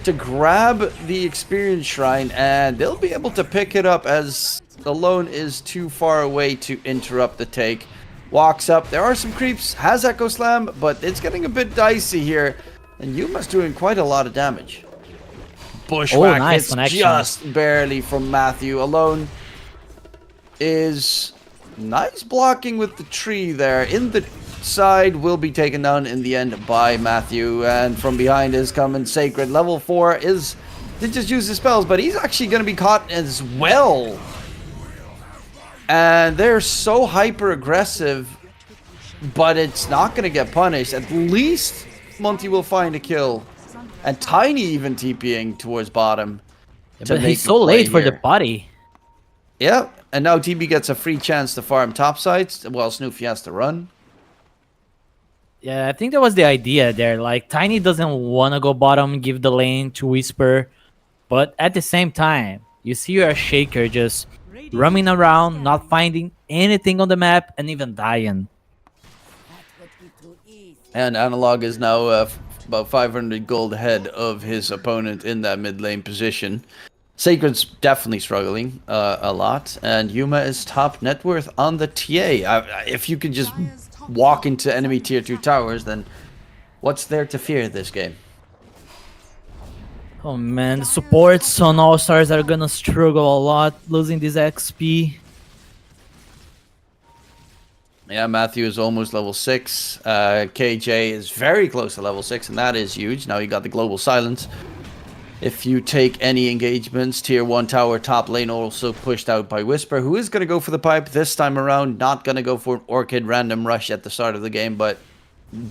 to grab the experience shrine, and they'll be able to pick it up as Alone is too far away to interrupt the take. Walks up. There are some creeps. Has Echo Slam, but it's getting a bit dicey here. And Yuma's doing quite a lot of damage. Bushwhack nice hits connection. just barely from Matthew. Alone is nice blocking with the tree there. In the side will be taken down in the end by Matthew. And from behind is coming Sacred. Level 4 is... They just use his spells, but he's actually going to be caught as well. And they're so hyper-aggressive, but it's not going to get punished. At least Monty will find a kill. And Tiny even TPing towards bottom. Yeah, but he's so late for the body. Yeah, and now TB gets a free chance to farm topside while Snoofy has to run. Yeah, I think that was the idea there. Like, Tiny doesn't want to go bottom, give the lane to Whisper. But at the same time, you see your Shaker just roaming around, not finding anything on the map, and even dying. And Analog is now about 500 gold ahead of his opponent in that mid lane position. Sacred's definitely struggling a lot, and Yuma is top net worth on the TA. If you can just walk into enemy tier 2 towers, then what's there to fear this game? Oh man, the supports on All-Stars are gonna struggle a lot, losing this XP. Yeah, Matthew is almost level 6. KJ is very close to level 6, and that is huge. Now you got the global silence. If you take any engagements, tier 1 tower top lane also pushed out by Whisper, who is going to go for the pipe this time around. Not going to go for an Orchid random rush at the start of the game, but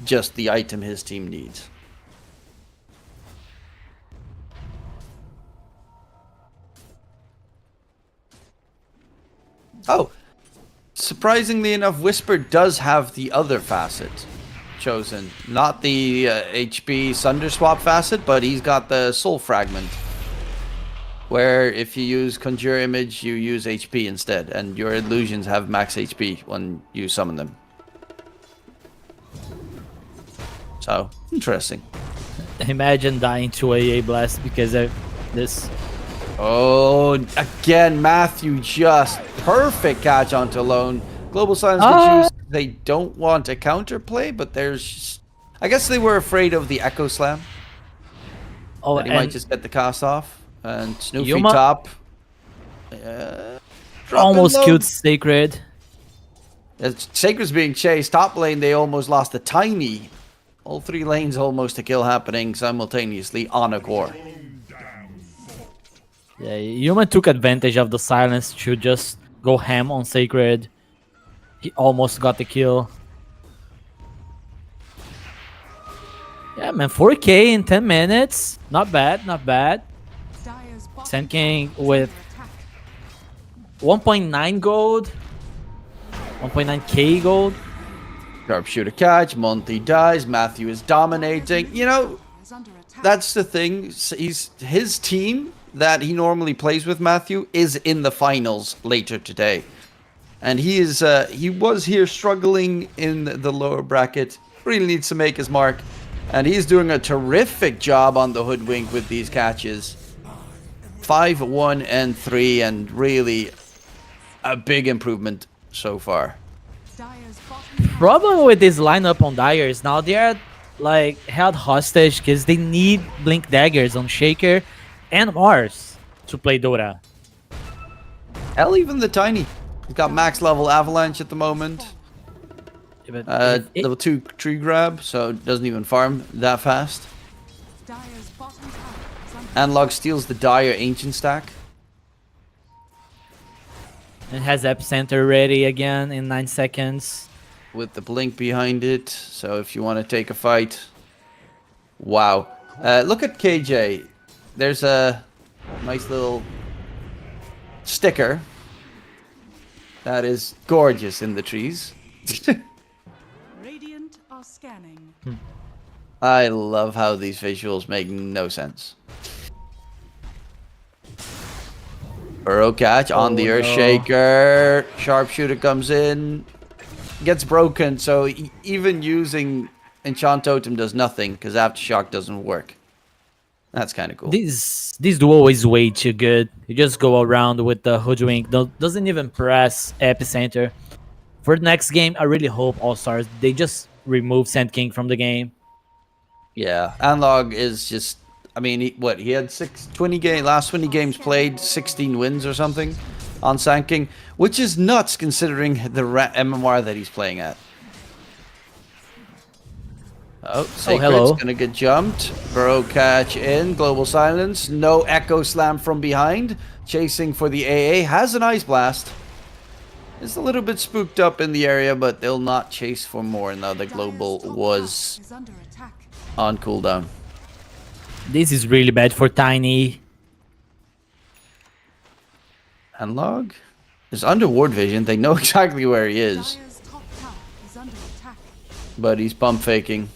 just the item his team needs. Oh, surprisingly enough, Whisper does have the other facet chosen. Not the HP Sunder Swap facet, but he's got the Soul Fragment. Where if you use Conjure Image, you use HP instead, and your illusions have max HP when you summon them. So, interesting. Imagine dying to AA Blast because of this. Oh, again, Matthew just perfect catch onto Alone. Global Silence could choose. They don't want a counterplay, but there's... I guess they were afraid of the Echo Slam. Oh, that he might just get the cast off. And Snoopy Yuma top. almost low. killed Sacred. Sacred's being chased. Top lane, they almost lost a Tiny. All 3 lanes almost a kill happening simultaneously on a core. Yeah, Yuma took advantage of the silence to just go ham on Sacred. He almost got the kill. Yeah, man, 4K in 10 minutes. Not bad, not bad. Dire's bottom Sand King tower is with under attack. 1.9 gold. 1.9k gold. Sharpshooter catch. Monty dies. Matthew is dominating. You know, Is under attack. that's the thing. His team that he normally plays with, Matthew, is in the finals later today. And he was here struggling in the lower bracket. Really needs to make his mark. And he's doing a terrific job on the Hoodwink with these catches. 5, 1, and 3, and really a big improvement so far. Dire's bottom tower Problem with this lineup on Dire is now they're like held hostage because they need Blink Daggers on Shaker and Mars to play Dota. Hell, even the Tiny. He's got max level Avalanche at the moment. Yeah, but Level 2 tree grab, so it doesn't even farm that fast. Dire's bottom tower is under Analog steals the Dire Ancient stack. it has Epicenter ready again in 9 seconds. With the blink behind it, so if you want to take a fight. Wow. Look at KJ. There's a nice little sticker that is gorgeous in the trees. Radiant are scanning. I love how these visuals make no sense. Burrow catch on the Earthshaker. Sharpshooter comes in. Gets broken, so even using Enchant Totem does nothing because Aftershock doesn't work. That's kind of cool. This duo is way too good. You just go around with the Hoodwink. Doesn't even press Epicenter. For the next game, I really hope All-Stars, they just remove Sand King from the game. Yeah, Analog is just... I mean, he had last 20 games played, 16 wins or something on Sand King, which is nuts considering the MMR that he's playing at. Oh, Sacred's hello. gonna get jumped. Burrow catch in, global silence, no echo slam from behind. Chasing for the AA, has an Ice Blast. It's a little bit spooked up in the area, but they'll not chase for more now that global Dire's top was tower is under attack. on cooldown. This is really bad for Tiny. Analog is under ward vision. They know exactly where he is, Dire's top tower is under attack. but he's pump faking.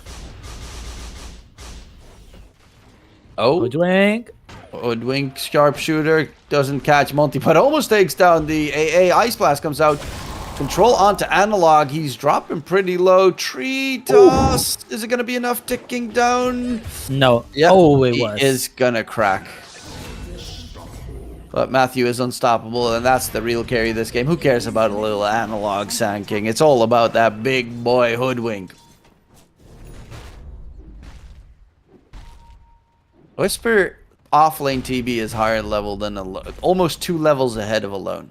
Oh, Hoodwink. Hoodwink Sharpshooter doesn't catch Monty, but almost takes down the AA. Ice Blast comes out. Control onto Analog. He's dropping pretty low. Tree toss. Is it going to be enough ticking down? No. Yeah, Oh, it he was. is going to crack. But Matthew is unstoppable, and that's the real carry of this game. Who cares about a little Analog Sand King? It's all about that big boy Hoodwink. Whisper offlane TB is higher level than almost 2 levels ahead of Alone.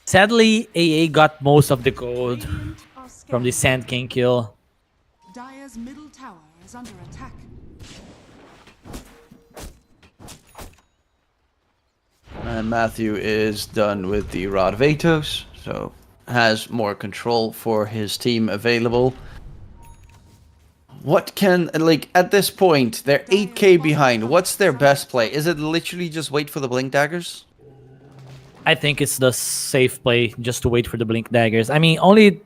Sadly, AA got most of the gold Radiant are from the scanning. Sand King kill. Dire's middle tower is under attack. And Matthew is done with the Rod of Atos, so has more control for his team available. What can, like, at this point, they're 8k behind. What's their best play? Is it literally just wait for the Blink Daggers? I think it's the safe play just to wait for the Blink Daggers. I mean, only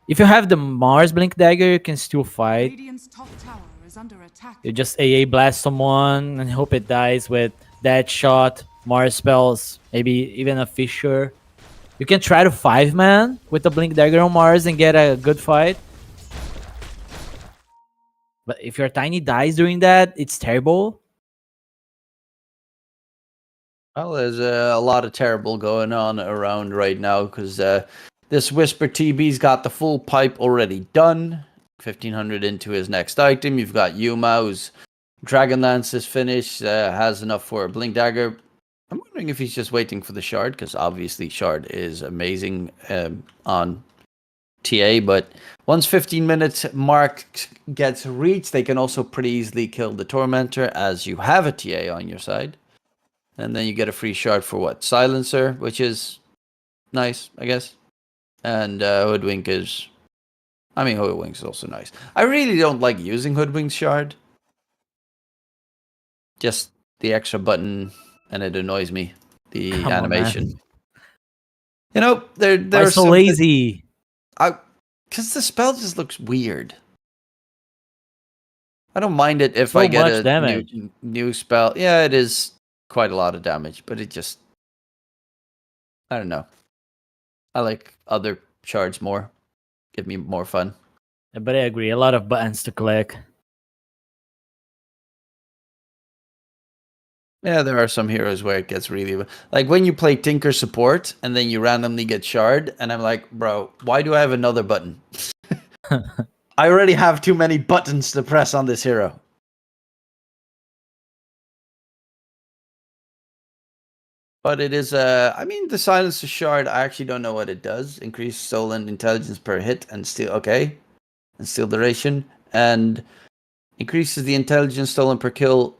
if you have the Mars Blink Dagger, you can still fight. Radiant's top tower is under attack. You just AA blast someone and hope it dies with that shot, Mars spells, maybe even a Fissure. You can try to 5-man with the Blink Dagger on Mars and get a good fight. But if your Tiny dies doing that, it's terrible. Well, there's a lot of terrible going on around right now because this Whisper TB's got the full pipe already done. 1500 into his next item. You've got Yuma who's Dragonlance is finished, has enough for a Blink Dagger. I'm wondering if he's just waiting for the Shard, because obviously Shard is amazing on TA, but once 15 minutes mark gets reached, they can also pretty easily kill the Tormentor, as you have a TA on your side. And then you get a free Shard for what? Silencer, which is nice, I guess. And Hoodwink is... I mean, Hoodwink is also nice. I really don't like using Hoodwink's Shard. Just the extra button, and it annoys me. The animation. You know, they're so lazy. Because the spell just looks weird. I don't mind it if So I get much a damage. new spell. Yeah, it is quite a lot of damage, but it just... I don't know. I like other shards more. Give me more fun. Yeah, but I agree. A lot of buttons to click. Yeah, there are some heroes where it gets really... Like when you play Tinker support and then you randomly get shard, and I'm like, bro, why do I have another button? I already have too many buttons to press on this hero. But it is I mean, the Silencer Shard, I actually don't know what it does. Increase stolen intelligence per hit and steal... Okay. And steal duration. And increases the intelligence stolen per kill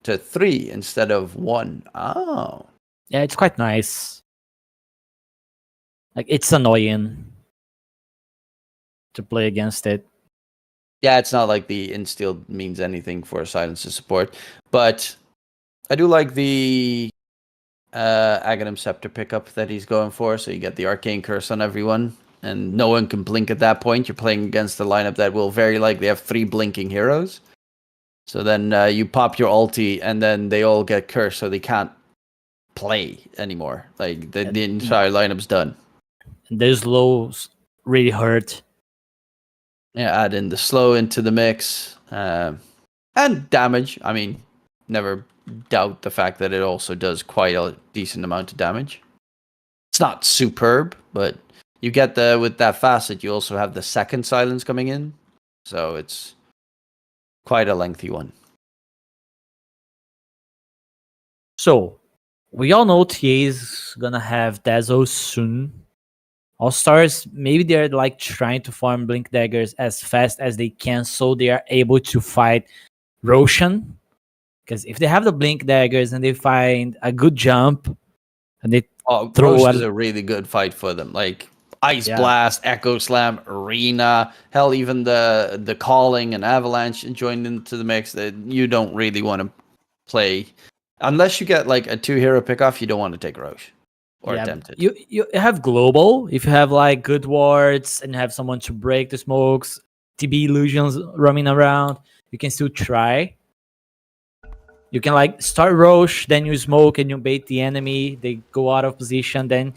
to 3 instead of 1. Oh. Yeah, it's quite nice. Like, it's annoying to play against it. Yeah, it's not like the instilled means anything for Silencer support. But I do like the Aghanim Scepter pickup that he's going for. So you get the Arcane Curse on everyone. And no one can blink at that point. You're playing against a lineup that will very likely have 3 blinking heroes. So then you pop your ulti, and then they all get cursed, so they can't play anymore. Like, the entire lineup's done. Those lows really hurt. Yeah, add in the slow into the mix. And damage. I mean, never doubt the fact that it also does quite a decent amount of damage. It's not superb, but you get with that facet, you also have the second silence coming in. So it's quite a lengthy one. So, we all know TA is gonna have Dazzle soon. All-Stars, maybe they're like trying to farm Blink Daggers as fast as they can so they are able to fight Roshan. Because if they have the Blink Daggers and they find a good jump, and they throw... Roshan is a really good fight for them. Like, Ice Blast, Echo Slam, Arena, hell, even the Calling and Avalanche joined into the mix. That you don't really want to play unless you get like a 2-hero pick-off. You don't want to take Roche or attempt it. You have global if you have like good wards and have someone to break the smokes, TB illusions roaming around. You can still try. You can like start Roche, then you smoke and you bait the enemy. They go out of position, then.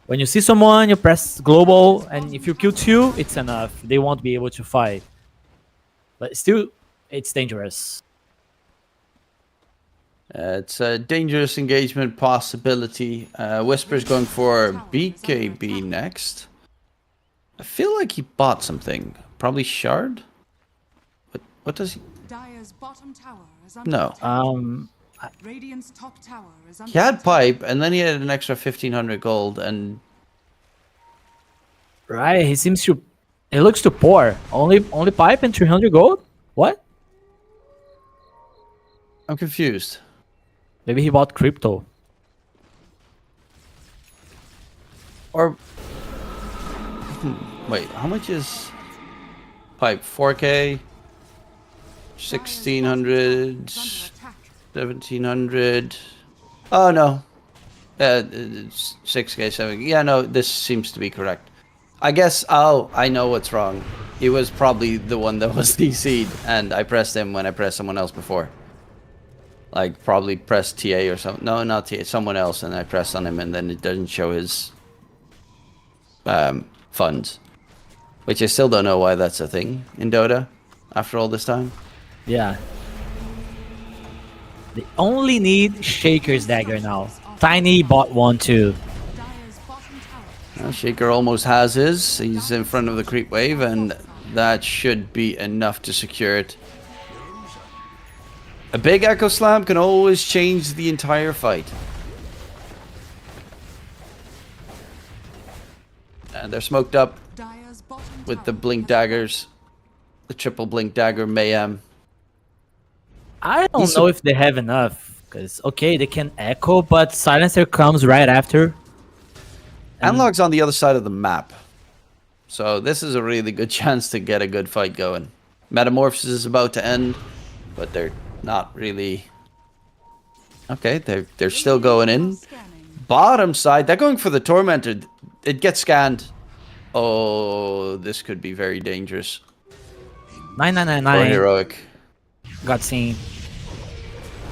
When you see someone, you press global, and if you kill 2, it's enough. They won't be able to fight. But still, it's dangerous. It's a dangerous engagement possibility. Whisper's going for BKB next. I feel like he bought something. Probably Shard? What does he... Dire's bottom tower is under No. attack. Radiant's top tower is under He had attack. Pipe, and then he had an extra 1,500 gold, and... Right, he seems to... He looks too poor. Only pipe and 300 gold? What? I'm confused. Maybe he bought crypto. Or... Wait, how much is... Pipe? 4K? 1,600... 1,700... Oh, no. It's 6K, 7K. Yeah, no, this seems to be correct. I guess... Oh, I know what's wrong. He was probably the one that was DC'd, and I pressed him when I pressed someone else before. Like, probably pressed TA or something. No, not TA, someone else, and I pressed on him, and then it doesn't show his... funds. Which I still don't know why that's a thing in Dota, after all this time. Yeah. They only need Shaker's dagger now. Tiny bought one too. Dire's bottom tower Shaker almost has his. He's in front of the creep wave, and that should be enough to secure it. A big Echo Slam can always change the entire fight. And they're smoked up Dire's bottom with the tower blink has daggers. The triple blink dagger mayhem. I don't know if they have enough. Because, okay, they can echo, but Silencer comes right after. Analog's on the other side of the map. So this is a really good chance to get a good fight going. Metamorphosis is about to end, but they're not really... Okay, they're still going in. Bottom side, they're going for the Tormentor. It gets scanned. Oh, this could be very dangerous. 9999 Or heroic. got seen.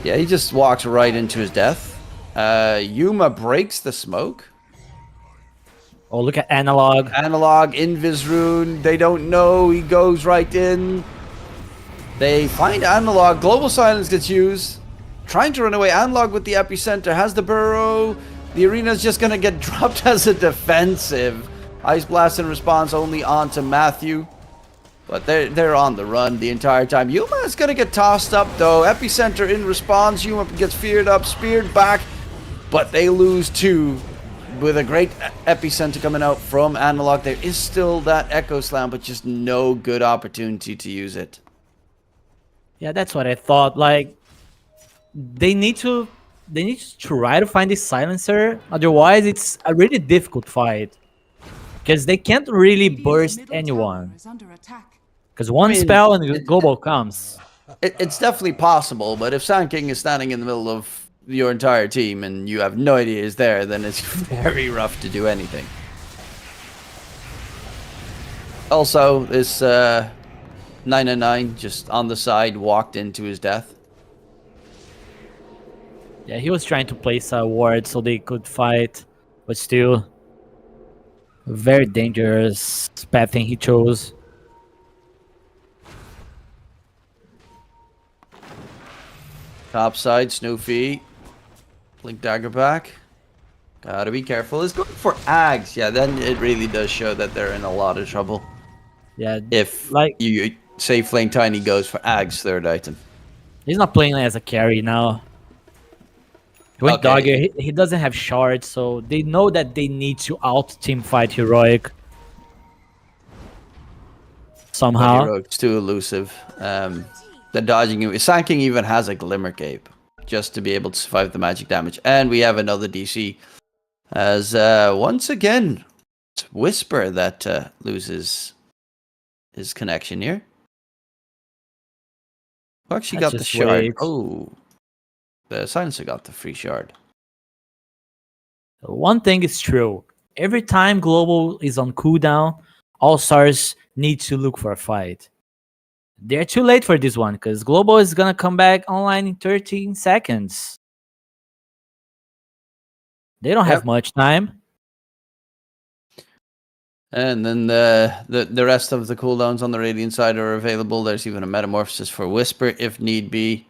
Yeah, he just walks right into his death. Yuma breaks the smoke. Oh, look at Analog. Analog, Invis rune. They don't know. He goes right in. They find Analog. Global Silence gets used. Trying to run away. Analog with the epicenter has the burrow. The arena's just going to get dropped as a defensive. Ice Blast in response only onto Matthew. But they're on the run the entire time. Yuma is going to get tossed up though. Epicenter in response. Yuma gets feared up, speared back. But they lose 2. With a great epicenter coming out from Analog. There is still that Echo Slam, but just no good opportunity to use it. Yeah, that's what I thought. Like, they need to try to find this Silencer. Otherwise, it's a really difficult fight. Because they can't really burst anyone. Because one spell and Global comes. It's definitely possible, but if Sand King is standing in the middle of your entire team and you have no idea he's there, then it's very rough to do anything. Also, this 999 just on the side walked into his death. Yeah, he was trying to place a ward so they could fight, but still, very dangerous pathing he chose. Top side, Snoopy. Blink dagger back. Gotta be careful. It's going for Ags. Yeah, then it really does show that they're in a lot of trouble. Yeah, If like you say Flame Tiny goes for Ags third item. he's not playing as a carry now. With Okay. Dogger, he doesn't have shards, so they know that they need to out team fight Heroic somehow. It's too elusive. The dodging. Sand King even has a Glimmer Cape just to be able to survive the magic damage. And we have another DC. As once again, it's Whisper that loses his connection here. Who actually Let's got the just shard? wait. Oh, the Silencer got the free shard. One thing is true. Every time Global is on cooldown, All Stars need to look for a fight. They're too late for this one, because Global is gonna come back online in 13 seconds. They don't have much time. And then the rest of the cooldowns on the Radiant side are available. There's even a Metamorphosis for Whisper if need be.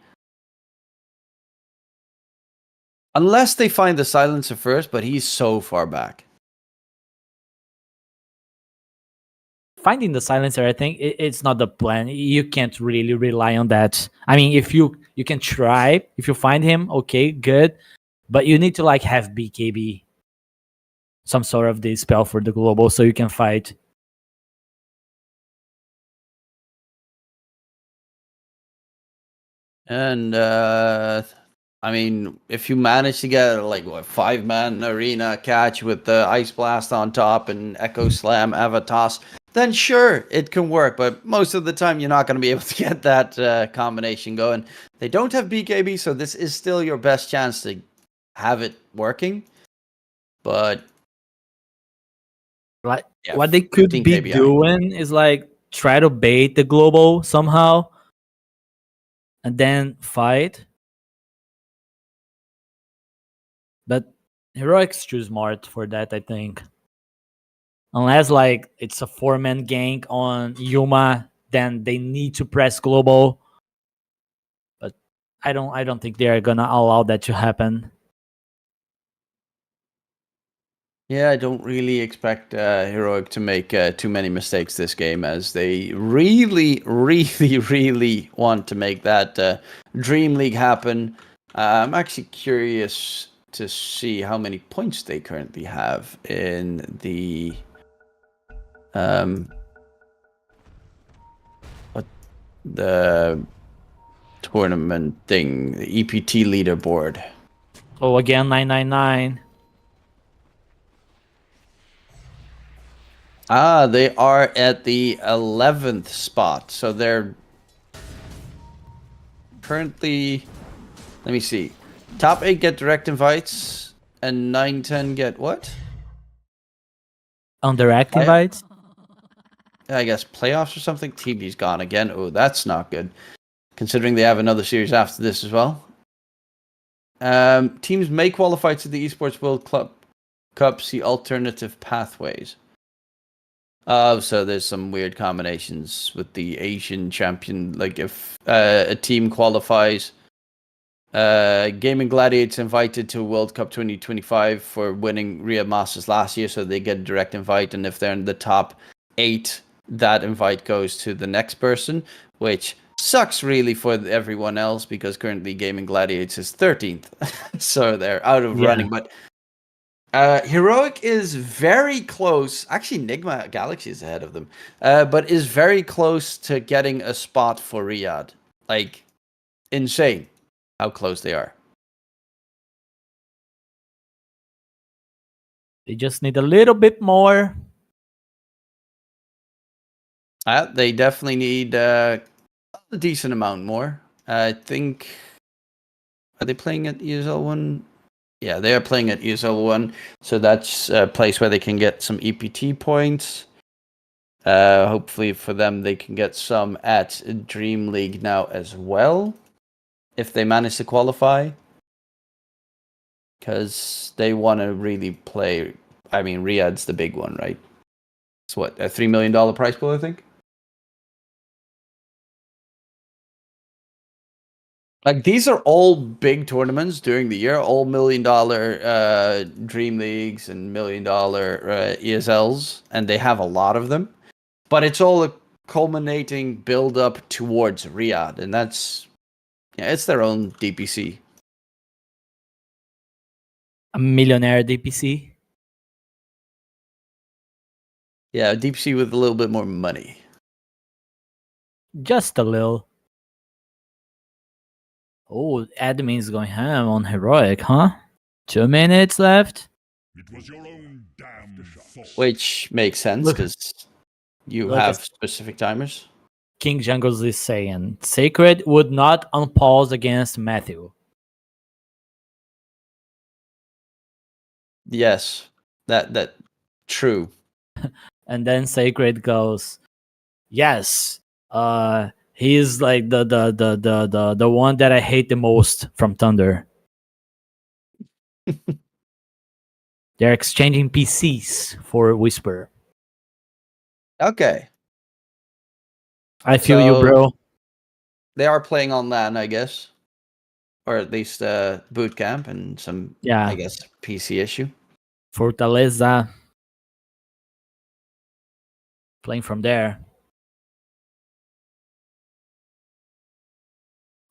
Unless they find the Silencer first, but he's so far back. Finding the Silencer, I think it's not the plan. You can't really rely on that. I mean, if you can try, if you find him, okay, good. But you need to like have BKB. Some sort of the spell for the Global so you can fight. And I mean, if you manage to get like what 5-man arena catch with the Ice Blast on top and Echo Slam Avatos, then sure, it can work. But most of the time, you're not going to be able to get that combination going. They don't have BKB, so this is still your best chance to have it working. But Like yeah, what they could 15 be KBI. doing is like try to bait the Global somehow and then fight. But Heroic's too smart for that, I think. Unless like it's a 4-man gank on Yuma, then they need to press Global. But I don't think they are gonna allow that to happen. Yeah, I don't really expect Heroic to make too many mistakes this game, as they really, really, really want to make that Dream League happen. I'm actually curious to see how many points they currently have in the what the tournament thing, the EPT leaderboard. Oh, again, 999. Ah, they are at the 11th spot, so they're currently. Let me see. Top 8 get direct invites, and 9, 10 get what? On direct Play- invites? I guess playoffs or something. TB's gone again. Oh, that's not good. Considering they have another series after this as well. Teams may qualify to the Esports World Cup. See alternative pathways. Oh, so there's some weird combinations with the Asian champion. Like if a team qualifies, Gaming Gladiators invited to World Cup 2025 for winning Rio Masters last year, so they get a direct invite. And if they're in the top 8, that invite goes to the next person, which sucks really for everyone else because currently Gaming Gladiators is 13th, so they're out of running. But Heroic is very close. Actually, Nigma Galaxy is ahead of them, but is very close to getting a spot for Riyadh. Like, insane how close they are. They just need a little bit more. They definitely need a decent amount more. I think. Are they playing at ESL 1? Yeah, they are playing at ESL 1. So that's a place where they can get some EPT points. Hopefully for them, they can get some at Dream League now as well, if they manage to qualify. Because they want to really play. I mean, Riyadh's the big one, right? It's what, a $3 million prize pool, I think? Like, these are all big tournaments during the year, all $1 million Dream Leagues and $1 million ESLs, and they have a lot of them. But it's all a culminating build up towards Riyadh, and that's, yeah, it's their own DPC. A millionaire DPC. Yeah, DPC with a little bit more money. Just a little. Oh, admin's going ham on Heroic, huh? 2 minutes left. It was your own damn fault. Which makes sense, because you have specific timers. King Jungles is saying Sacred would not unpause against Matthew. Yes, that true. And then Sacred goes, yes, he's like the one that I hate the most from Thunder. They're exchanging PCs for Whisper. Okay. I feel you, bro. They are playing on LAN, I guess. Or at least boot camp and some, I guess, PC issue. Fortaleza. Playing from there.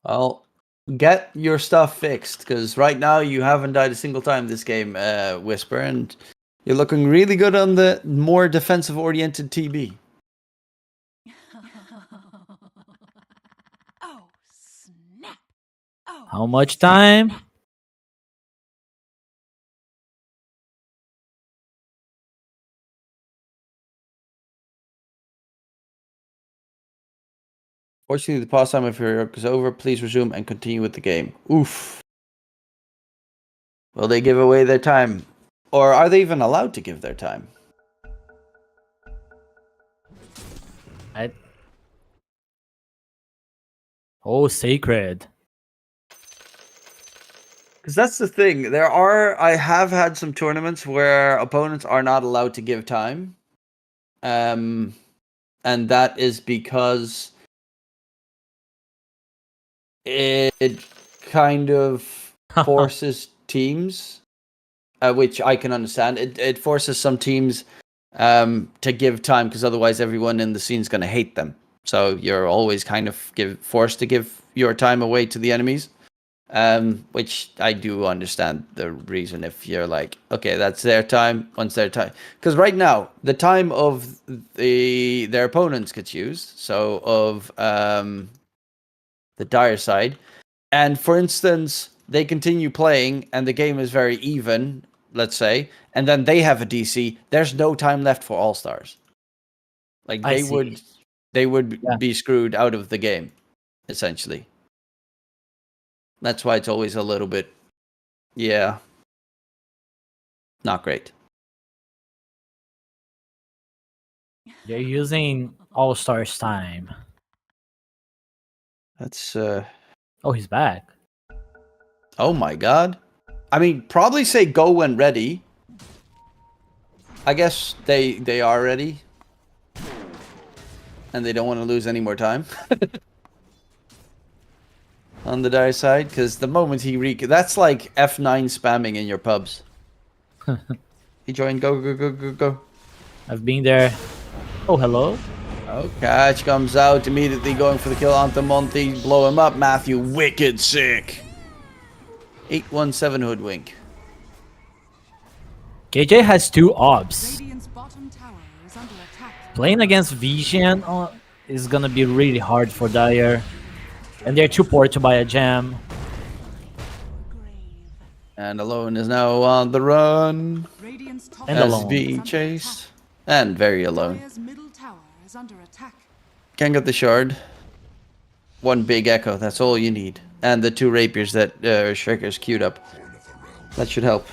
Well, get your stuff fixed, because right now you haven't died a single time this game, Whisper, and you're looking really good on the more defensive-oriented TB. Oh, snap. Oh. How much time? Fortunately, the pause time of Heroic is over. Please resume and continue with the game. Oof. Will they give away their time? Or are they even allowed to give their time? Oh, Sacred. Because that's the thing. I have had some tournaments where opponents are not allowed to give time. And that is because it kind of forces teams which I can understand. It forces some teams to give time, because otherwise everyone in the scene is going to hate them. So you're always kind of forced to give your time away to the enemies, which I do understand the reason. If you're like, okay, that's their time, once their time, because right now the time of their opponents gets used, so of the dire side, and for instance, they continue playing and the game is very even, let's say, and then they have a DC. There's no time left for all stars. Like they would be screwed out of the game, essentially. That's why it's always a little bit, not great. They're using All Stars time. That's Oh, he's back. oh my god. I mean, probably say go when ready. I guess they are ready. And they don't want to lose any more time. On the dire side, because the moment he that's like F9 spamming in your pubs. He joined, go. I've been there. Oh, hello. Oh, Catch comes out, immediately going for the kill onto Monty, blow him up. Matthew, wicked sick. 817 Hoodwink. KJ has 2 obs. Radiant's bottom tower is under attack. Playing against Vision is gonna be really hard for Dire. And they're too poor to buy a gem. And Alone is now on the run. Radiant's top And tower alone. is being under chased. And very alone. Dire's middle tower is under attack. Can't get the shard. One big echo, that's all you need. And the 2 rapiers that Shriker's queued up. That should help.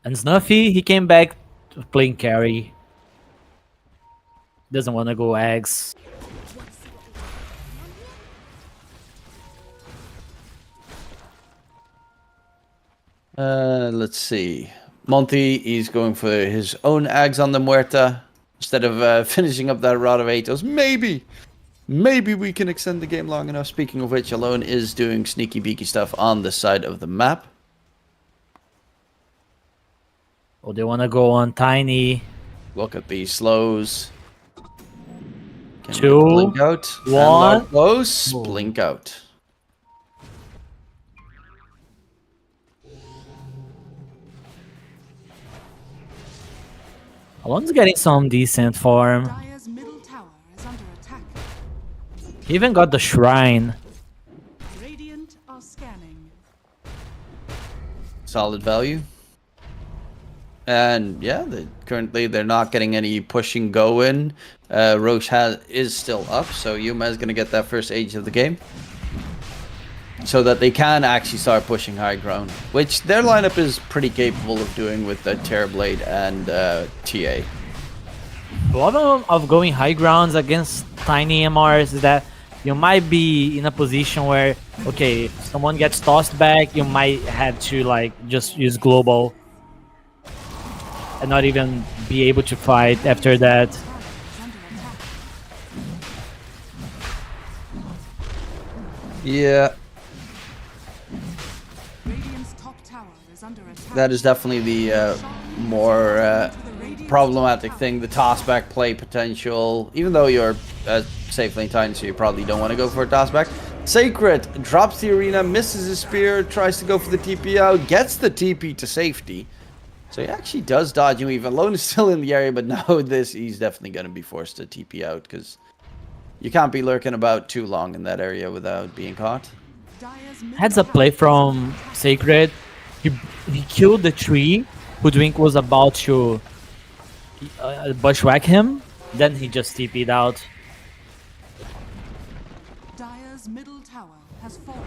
And Snuffy, he came back to playing carry. Doesn't want to go eggs. Let's see. Monty is going for his own Ags on the Muerta instead of finishing up that Rod of Atos. Maybe we can extend the game long enough. Speaking of which, Alone is doing sneaky beaky stuff on the side of the map. Oh, they want to go on Tiny. Look at these slows. Can we 2, blink out. 1. Close. Blink out. Alone's getting some decent farm. Dire's middle tower is under attack. He even got the shrine. Radiant are scanning. Solid value. And yeah, currently they're not getting any pushing go in. Roche is still up, so Yuma is going to get that first age of the game. So that they can actually start pushing high ground, which their lineup is pretty capable of doing with the Terrorblade and TA. The problem of going high grounds against tiny MRs is that you might be in a position where, okay, if someone gets tossed back, you might have to like just use global and not even be able to fight after that. Yeah, Radiant's top tower is under attack. that is definitely the more problematic thing. The tossback play potential, even though you're safe lane tiny, so you probably don't want to go for a tossback. Sacred drops the arena, misses his spear, tries to go for the TP out, gets the TP to safety. So he actually does dodge him. Even Alone is still in the area, but now he's definitely going to be forced to TP out because you can't be lurking about too long in that area without being caught. Heads up play from Sacred. He killed the tree. Hoodwink was about to bushwhack him. Then he just TP'd out. Dire's middle tower has fallen.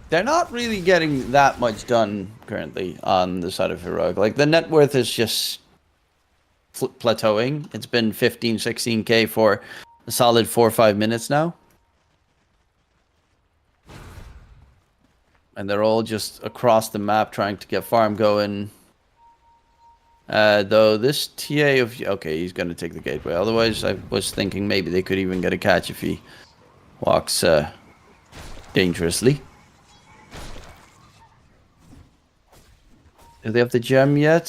They're not really getting that much done currently on the side of Heroic. Like, the net worth is just plateauing. It's been 15, 16k for a solid 4 or 5 minutes now. And they're all just across the map trying to get farm going. Though this TA of... Okay, he's going to take the gateway. Otherwise, I was thinking maybe they could even get a catch if he walks dangerously. Do they have the gem yet?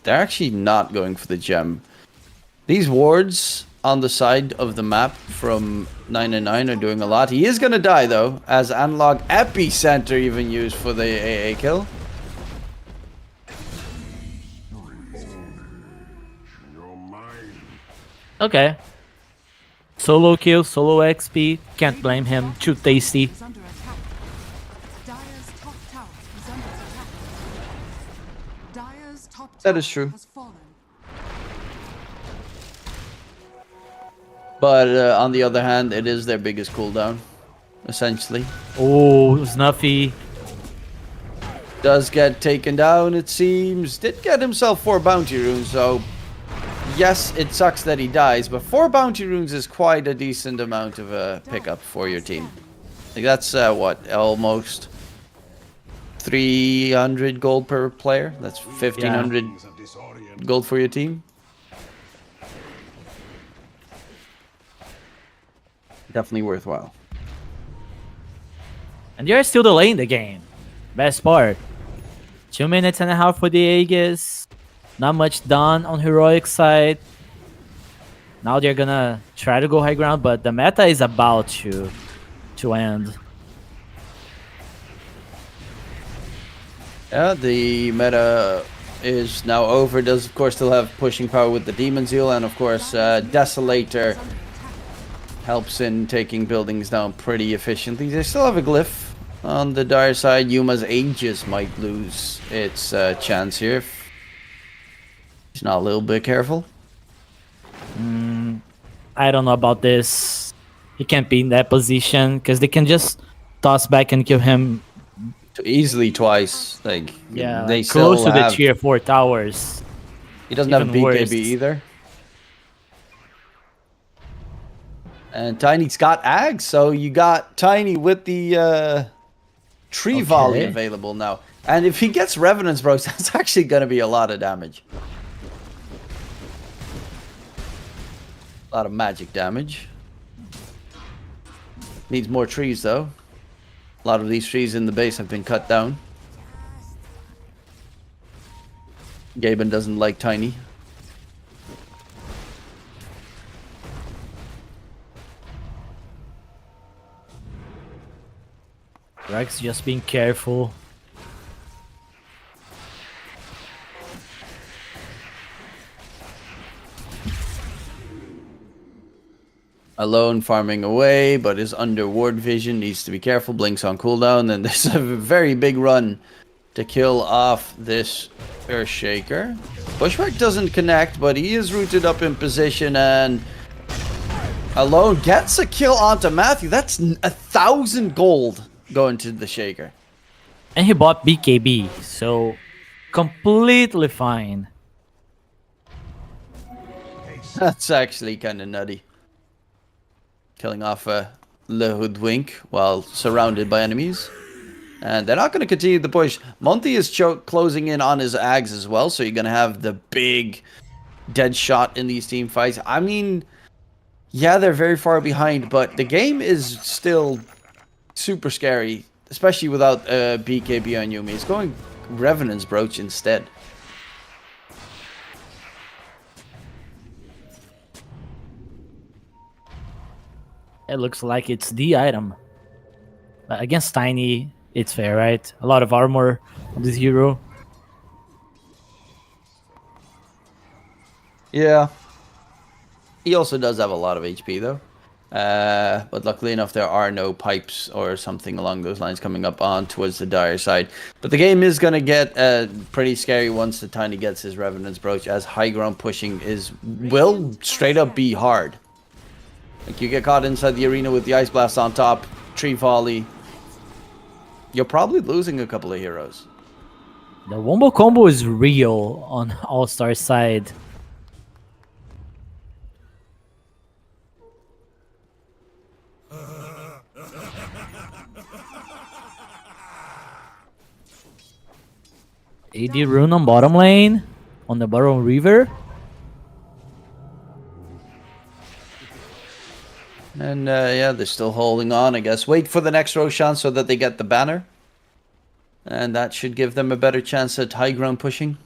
They're actually not going for the gem. These wards on the side of the map from 999 are doing a lot. He is going to die, though, as Analog Epicenter even used for the AA kill. Okay. Solo kill, solo XP. Can't blame him. Too tasty. Is under attack. Dire's top tower is under attack. Dire's top That tower is true. has fallen. But on the other hand, it is their biggest cooldown, essentially. Oh, Snuffy. Does get taken down, it seems. Did get himself 4 bounty runes, so yes, it sucks that he dies, but 4 bounty runes is quite a decent amount of a pickup for your team. Like that's what, almost 300 gold per player. That's 1500 gold for your team. Definitely worthwhile. And you're still delaying the game. Best part. 2 minutes and a half for the Aegis. Not much done on heroic side. Now they're gonna try to go high ground, but the meta is about to end. Yeah, the meta is now over. Does of course still have pushing power with the Demon Zeal, and of course Desolator helps in taking buildings down pretty efficiently. They still have a glyph on the dire side. Yuma's Aegis might lose its chance here if he's not a little bit careful. I don't know about this. He can't be in that position because they can just toss back and kill him. Easily twice. Like Yeah, they close still to the have, tier 4 towers. He doesn't have even BKB worse. either. And Tiny's got Ags, so you got Tiny with the tree volley Okay. available now. And if he gets Revenants, bro, that's actually going to be a lot of damage. A lot of magic damage. Needs more trees, though. A lot of these trees in the base have been cut down. Gaben doesn't like Tiny. Rex just being careful. Alone farming away, but is under ward vision. Needs to be careful. Blinks on cooldown. And there's a very big run to kill off this Earthshaker. Bushwhack doesn't connect, but he is rooted up in position, and Alone gets a kill onto Matthew. That's 1,000 gold going to the Shaker. And he bought BKB, so completely fine. That's actually kind of nutty. Killing off Le Hoodwink while surrounded by enemies. And they're not going to continue the push. Monty is closing in on his Ags as well, so you're going to have the big dead shot in these team fights. I mean, yeah, they're very far behind, but the game is still super scary, especially without BKB on Yumi. He's going Revenant's Brooch instead. It looks like it's the item. Against Tiny, it's fair, right? A lot of armor on this hero. Yeah. He also does have a lot of HP, though. But luckily enough, there are no pipes or something along those lines coming up on towards the dire side. But the game is going to get pretty scary once the Tiny gets his Revenant's Brooch, as high ground pushing will straight up be hard. Like, you get caught inside the arena with the Ice Blast on top, Tree Volley. You're probably losing a couple of heroes. The wombo combo is real on All-Star side. AD rune on bottom lane, on the bottom river. And yeah, they're still holding on, I guess. Wait for the next Roshan so that they get the banner. And that should give them a better chance at high ground pushing.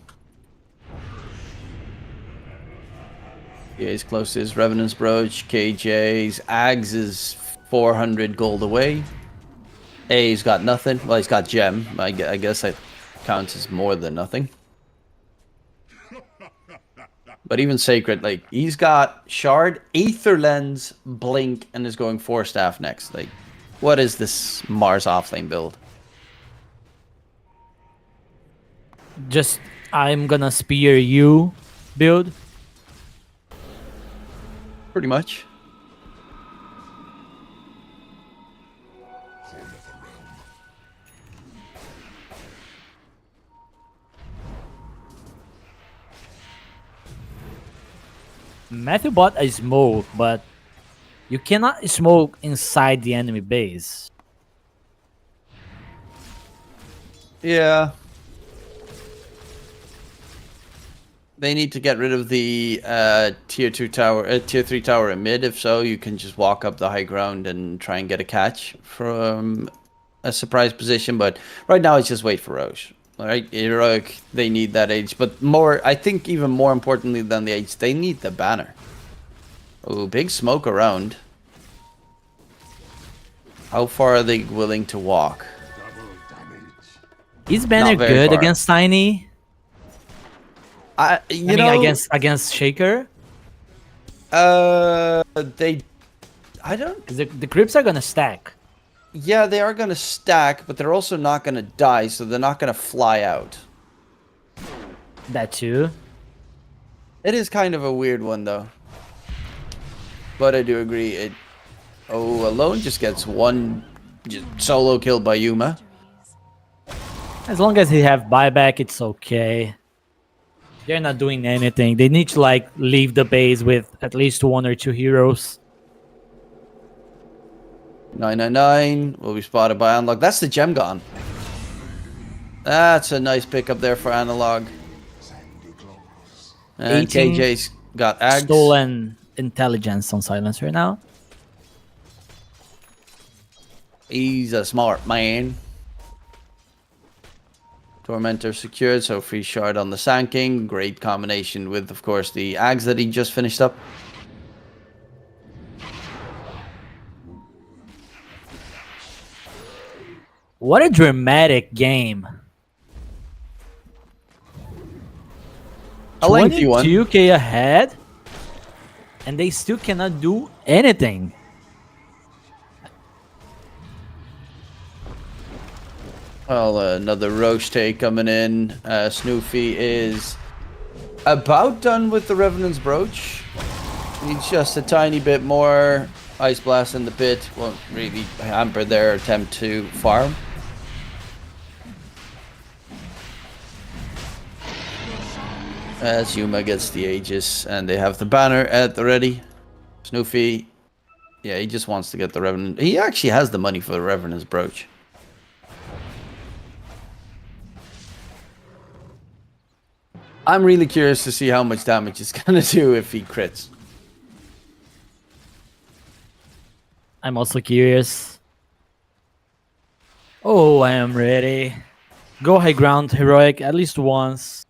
Yeah, he's close to his Revenant's Brooch. KJ's Ags is 400 gold away. A's got nothing. Well, he's got Gem. I guess that counts as more than nothing. But even Sacred, like, he's got Shard, Aether Lens, Blink, and is going 4 staff next. Like, what is this Mars offlane build? Just, I'm gonna spear you build. Pretty much. Matthew bought a smoke, but you cannot smoke inside the enemy base. Yeah. They need to get rid of the tier 3 tower in mid. If so, you can just walk up the high ground and try and get a catch from a surprise position. But right now, it's just wait for Roche. Right, Heroic, they need that age, but more, I think even more importantly than the age, they need the banner. Oh, big smoke around. How far are they willing to walk? Is banner good far. against Syne? I mean, against Shaker? I don't. The creeps are gonna stack. Yeah, they are going to stack, but they're also not going to die, so they're not going to fly out. That too. It is kind of a weird one, though. But I do agree. Alone just gets one solo kill by Yuma. As long as he have buyback, it's okay. They're not doing anything. They need to like leave the base with at least 1 or 2 heroes. 999 will be spotted by Analog. That's the gem gone. That's a nice pickup there for Analog. And KJ's got Ags. Stolen intelligence on Silencer now. He's a smart man. Tormentor secured, so free shard on the Sand King. Great combination with, of course, the Ags that he just finished up. What a dramatic game. A lengthy one. 22k ahead, and they still cannot do anything. Well, another Roche take coming in. Snoofy is about done with the Revenant's Brooch. Needs just a tiny bit more. Ice Blast in the pit won't really hamper their attempt to farm. As Yuma gets the Aegis, and they have the banner at the ready. Snoofy, yeah, he just wants to get the Revenant. He actually has the money for the Revenant's Brooch. I'm really curious to see how much damage it's gonna do if he crits. I'm also curious. Oh, I am ready. Go high ground, Heroic, at least once.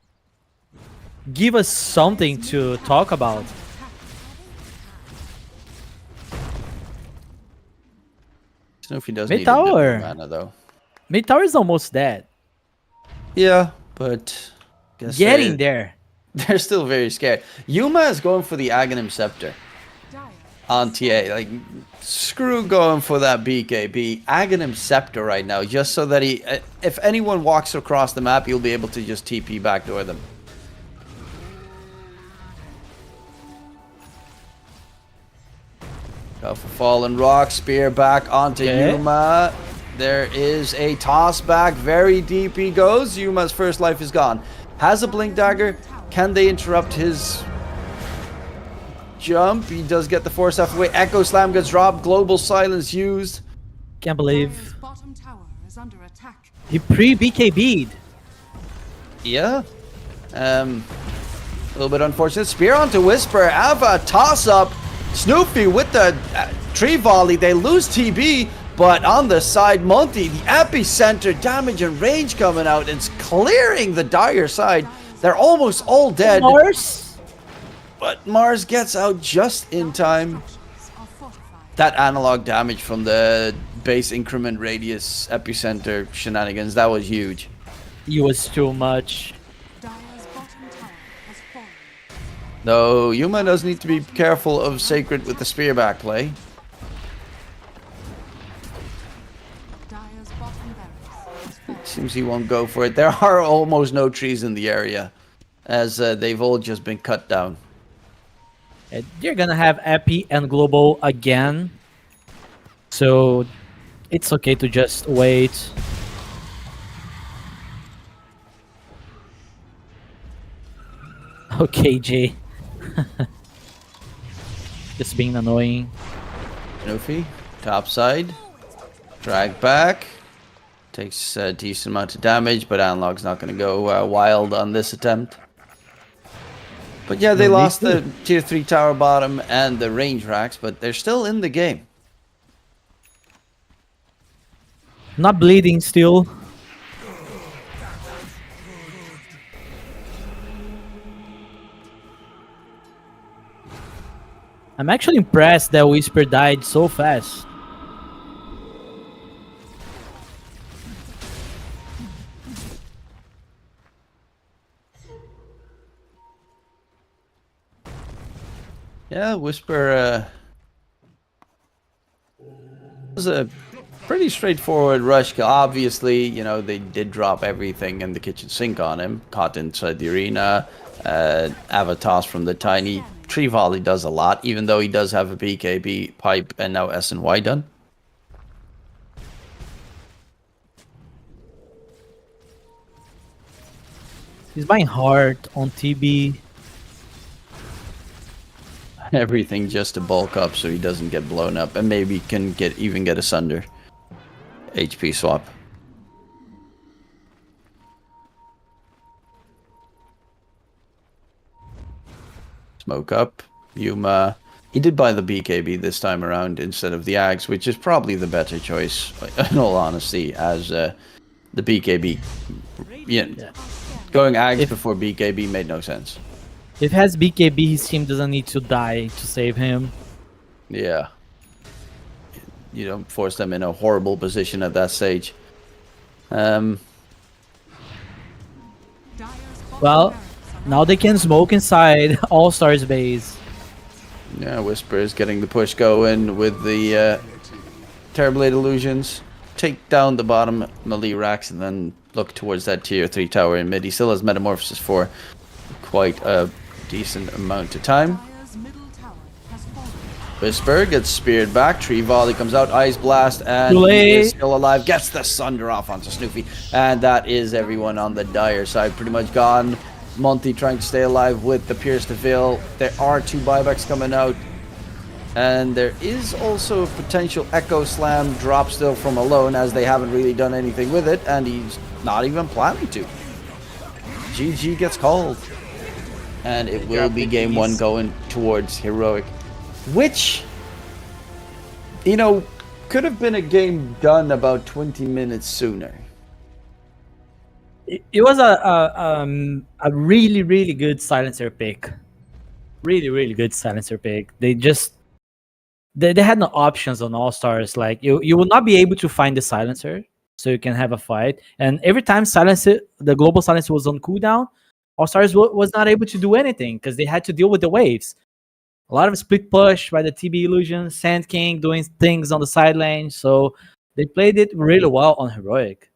Give us something to talk about. Snoofy does Mid need a bit tower. more mana, though. Mid tower is almost dead. Yeah, but guess Getting there. They're still very scared. Yuma is going for the Aghanim Scepter on TA. Like, screw going for that BKB. Aghanim Scepter right now, just so that he, if anyone walks across the map, he'll be able to just TP backdoor them. Go for Fallen Rock, spear back onto Yuma. There is a toss back, very deep he goes. Yuma's first life is gone. Has a Blink Dagger. Can they interrupt his jump? He does get the force half away. Echo Slam gets dropped. Global Silence used. Can't believe. Bottom tower is under attack. He pre-BKB'd. Yeah. A little bit unfortunate. Spear onto Whisper. Ava toss up. Snoopy with the tree volley. They lose TB, but on the side, Monty, the epicenter damage and range coming out. It's clearing the dire side. They're almost all dead. Mars? But Mars gets out just in time. That analog damage from the base increment radius epicenter shenanigans, that was huge. It was too much. Though Yuma does need to be careful of Sacred with the spear back play. It seems he won't go for it. There are almost no trees in the area, as they've all just been cut down. They're gonna have Epi and Global again, so it's okay to just wait. Okay, Jay. Just being annoying. Snoofy, top side, drag back, takes a decent amount of damage, but Analog's not going to go wild on this attempt. But yeah, they lost the tier 3 tower bottom and the range racks, but they're still in the game. Not bleeding still. I'm actually impressed that Whisper died so fast. Yeah, Whisper was a pretty straightforward rush. Obviously, you know, they did drop everything in the kitchen sink on him. Caught inside the arena. Avatars from the tiny tree volley does a lot, even though he does have a BKB pipe and now SNY done. He's buying hard on TB. Everything just to bulk up so he doesn't get blown up, and maybe can even get asunder. HP swap. Smoke up. Yuma. He did buy the BKB this time around instead of the Ags, which is probably the better choice, in all honesty, as the BKB. Yeah. Going Ags before BKB made no sense. If he has BKB, his team doesn't need to die to save him. Yeah. You don't force them in a horrible position at that stage. Well, now they can smoke inside All-Stars base. Yeah, Whisper is getting the push going with the Terrorblade Illusions. Take down the bottom melee racks and then look towards that tier 3 tower in mid. He still has Metamorphosis for quite a decent amount of time. Whisper gets speared back. Tree Volley comes out. Ice Blast, and he is still alive. Gets the Sunder off onto Snoofy. And that is everyone on the dire side pretty much gone. Monty trying to stay alive with the Pierce to Veil. There are 2 buybacks coming out. And there is also a potential Echo Slam drop still from Alone, as they haven't really done anything with it. And he's not even planning to. GG gets called. And it will be game 1 going towards Heroic. Which, you know, could have been a game done about 20 minutes sooner. It was a really, really good silencer pick. Really, really good silencer pick. They had no options on All-Stars. Like, you will not be able to find the silencer, so you can have a fight. And every time the global silencer was on cooldown, All-Stars was not able to do anything because they had to deal with the waves. A lot of split push by the TB Illusion, Sand King doing things on the side lane. So they played it really well on Heroic.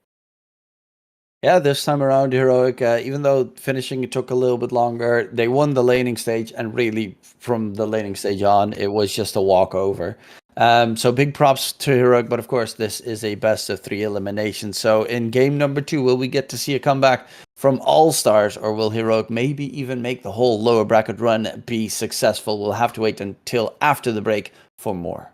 Yeah, this time around Heroic, even though finishing took a little bit longer, they won the laning stage, and really from the laning stage on, it was just a walkover. So big props to Heroic, but of course this is a best of 3 elimination. So in game number 2, will we get to see a comeback from All-Stars, or will Heroic maybe even make the whole lower bracket run be successful? We'll have to wait until after the break for more.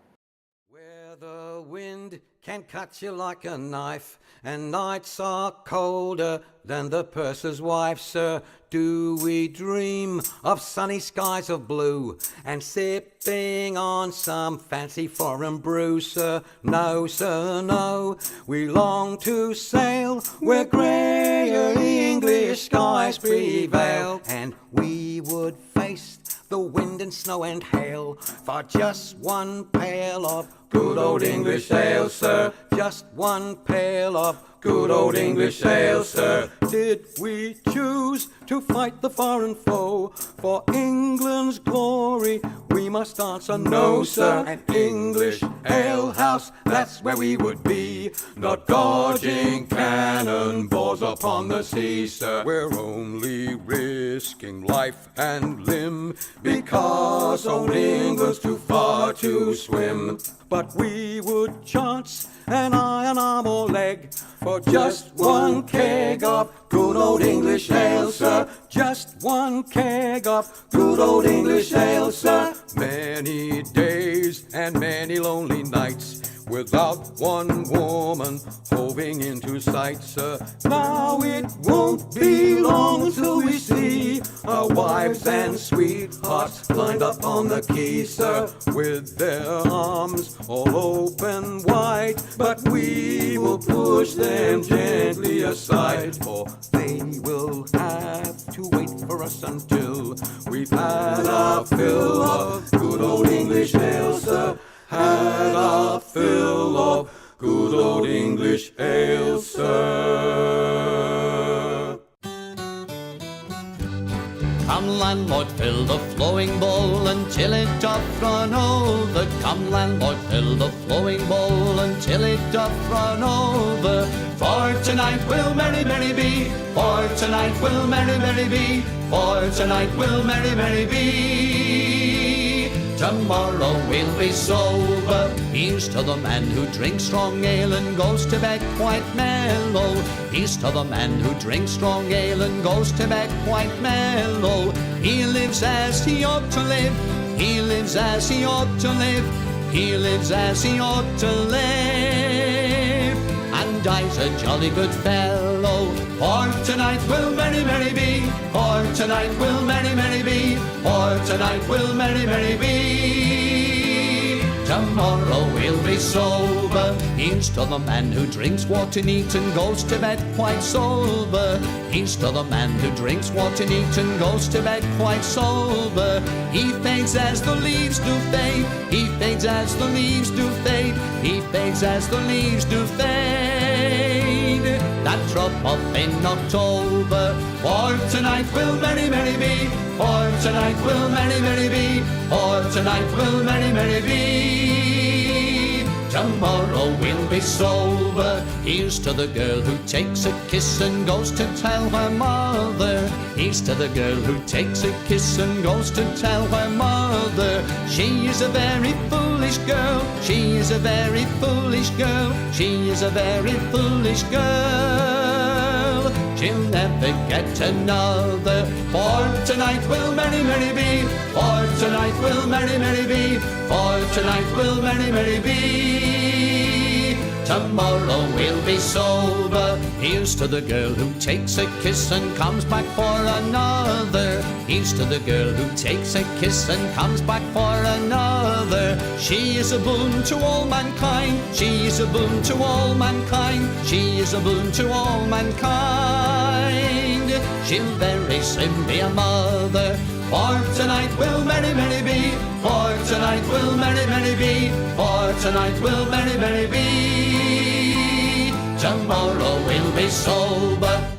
Where the wind can cut you like a knife, and nights are colder than the purser's wife, sir. Do we dream of sunny skies of blue and sipping on some fancy foreign brew, sir? No, sir, no. We long to sail where greyer English skies prevail, and we would face the wind and snow and hail for just one pail of good old English ale, sir. Just one pail of good old English ale, sir. Did we choose to fight the foreign foe for England's glory? We must answer no, sir. An English ale house, that's where we would be, not dodging cannonballs upon the sea, sir. We're only risking life and limb because old England's too far to swim. But we would chance an iron arm or leg for just one keg of good old English ale, sir. Just one keg of good old English ale, sir. Many days and many lonely nights without one woman hoving into sight, sir. Now it won't be long till we see our wives and sweethearts lined up on the quay, sir, with their arms all open wide. But we will push them gently aside, for they will have to wait for us until we've had our fill of good old English ale, sir. Had our fill of good old English ale, sir. Come landlord, fill the flowing bowl until it doth run over. Come landlord, fill the flowing bowl until it doth run over. For tonight will merry, merry be. For tonight will merry, merry be. For tonight will merry, merry be. Tomorrow we'll be sober. Here's to the man who drinks strong ale and goes to bed quite mellow. Here's to the man who drinks strong ale and goes to bed quite mellow. He lives as he ought to live. He lives as he ought to live. He lives as he ought to live. And dies a jolly good fellow. For tonight will merry, merry be. For tonight will merry, merry be. For tonight will merry, merry be. Tomorrow we'll be sober. Here's to the man who drinks water neat and goes to bed quite sober. Here's to the man who drinks water neat and goes to bed quite sober. He fades as the leaves do fade. He fades as the leaves do fade. He fades as the leaves do fade. That drop off in October. For tonight will merry, merry be. For tonight will merry, merry be. For tonight will merry, merry be. Tomorrow we'll be sober. Here's to the girl who takes a kiss and goes to tell her mother. Here's to the girl who takes a kiss and goes to tell her mother. She is a very foolish girl. She is a very foolish girl. She is a very foolish girl. She'll never get another. For tonight will merry, merry be. For tonight will merry, merry be. For tonight will merry, merry be. Tomorrow we'll be sober. Here's to the girl who takes a kiss and comes back for another. Here's to the girl who takes a kiss and comes back for another. She is a boon to all mankind. She is a boon to all mankind. She is a boon to all mankind. She'll very soon be a mother. For tonight will merry, merry be. For tonight will merry, merry be. For tonight will merry, merry be. Tomorrow we'll be sober.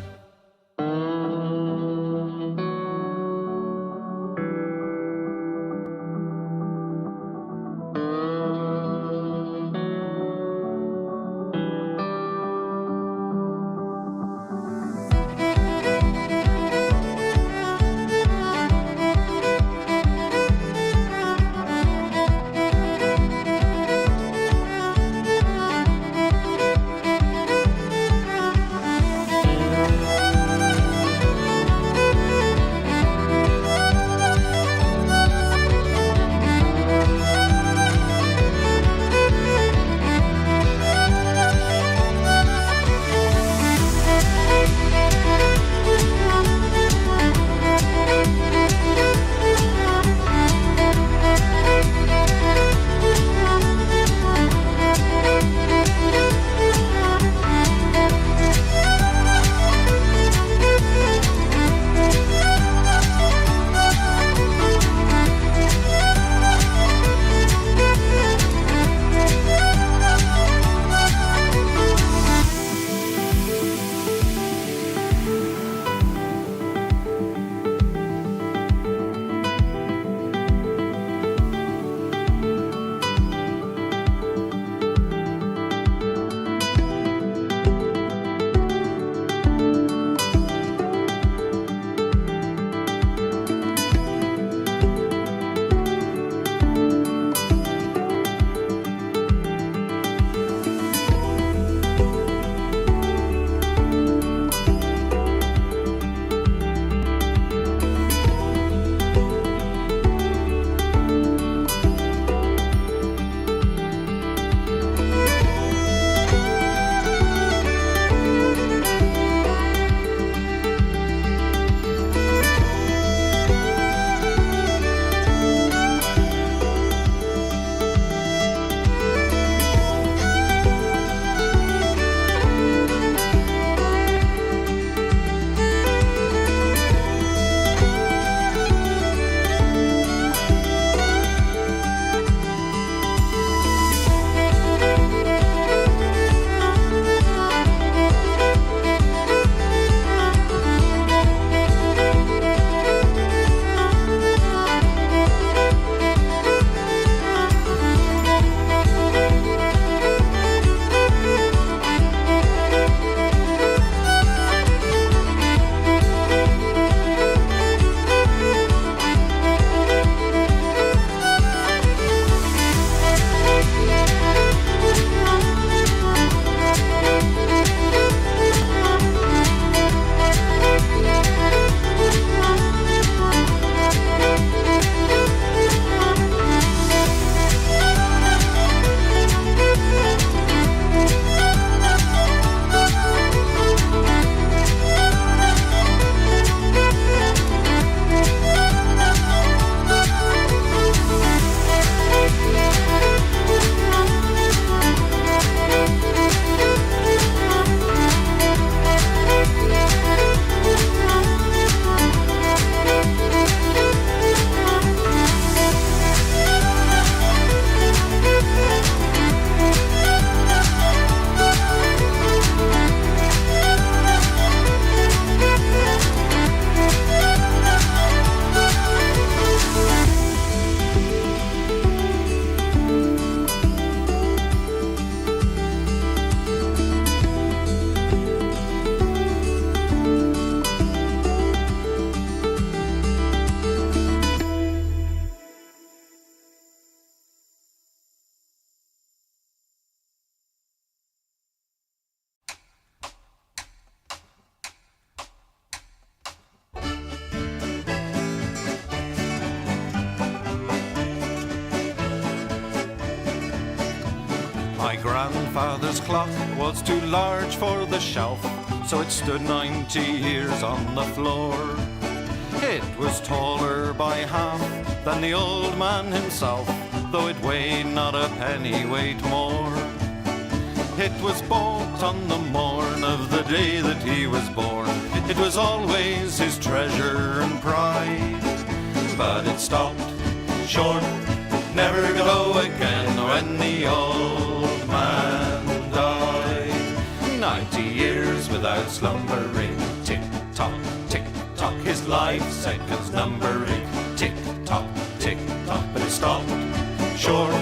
My grandfather's clock was too large for the shelf, so it stood 90 years on the floor. It was taller by half than the old man himself, though it weighed not a pennyweight more. It was bought on the morn of the day that he was born. It was always his treasure and pride, but it stopped short, never to go again when the old man died. 90 years without slumbering, tick-tock, tick-tock, his life seconds numbering, tick-tock, tick-tock, but it stopped short,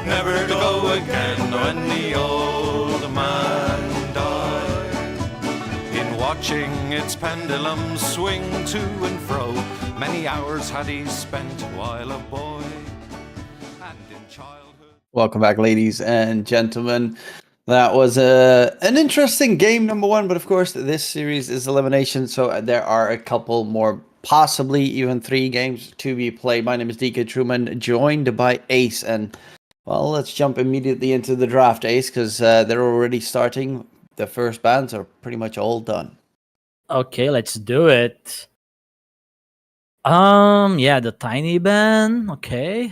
never to go again when the old man died. In watching its pendulum swing to and fro, many hours had he spent while a boy, and in childhood. Welcome back, ladies and gentlemen. That was an interesting game, number one, but of course, this series is elimination, so there are a couple more, possibly even 3 games to be played. My name is DK Truman, joined by Ace, and well, let's jump immediately into the draft, Ace, because they're already starting. The first bands are pretty much all done. Okay, let's do it. Yeah, the tiny band. Okay.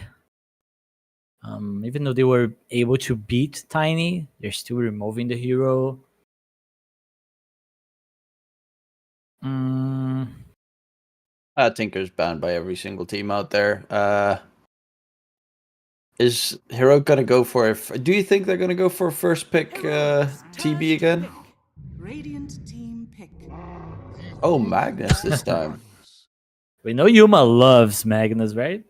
Even though they were able to beat Tiny, they're still removing the hero. I think Tinker's banned by every single team out there. Is Hero gonna go for do you think they're gonna go for a first pick TB again? Radiant team pick. Oh, Magnus this time. We know Yuma loves Magnus, right?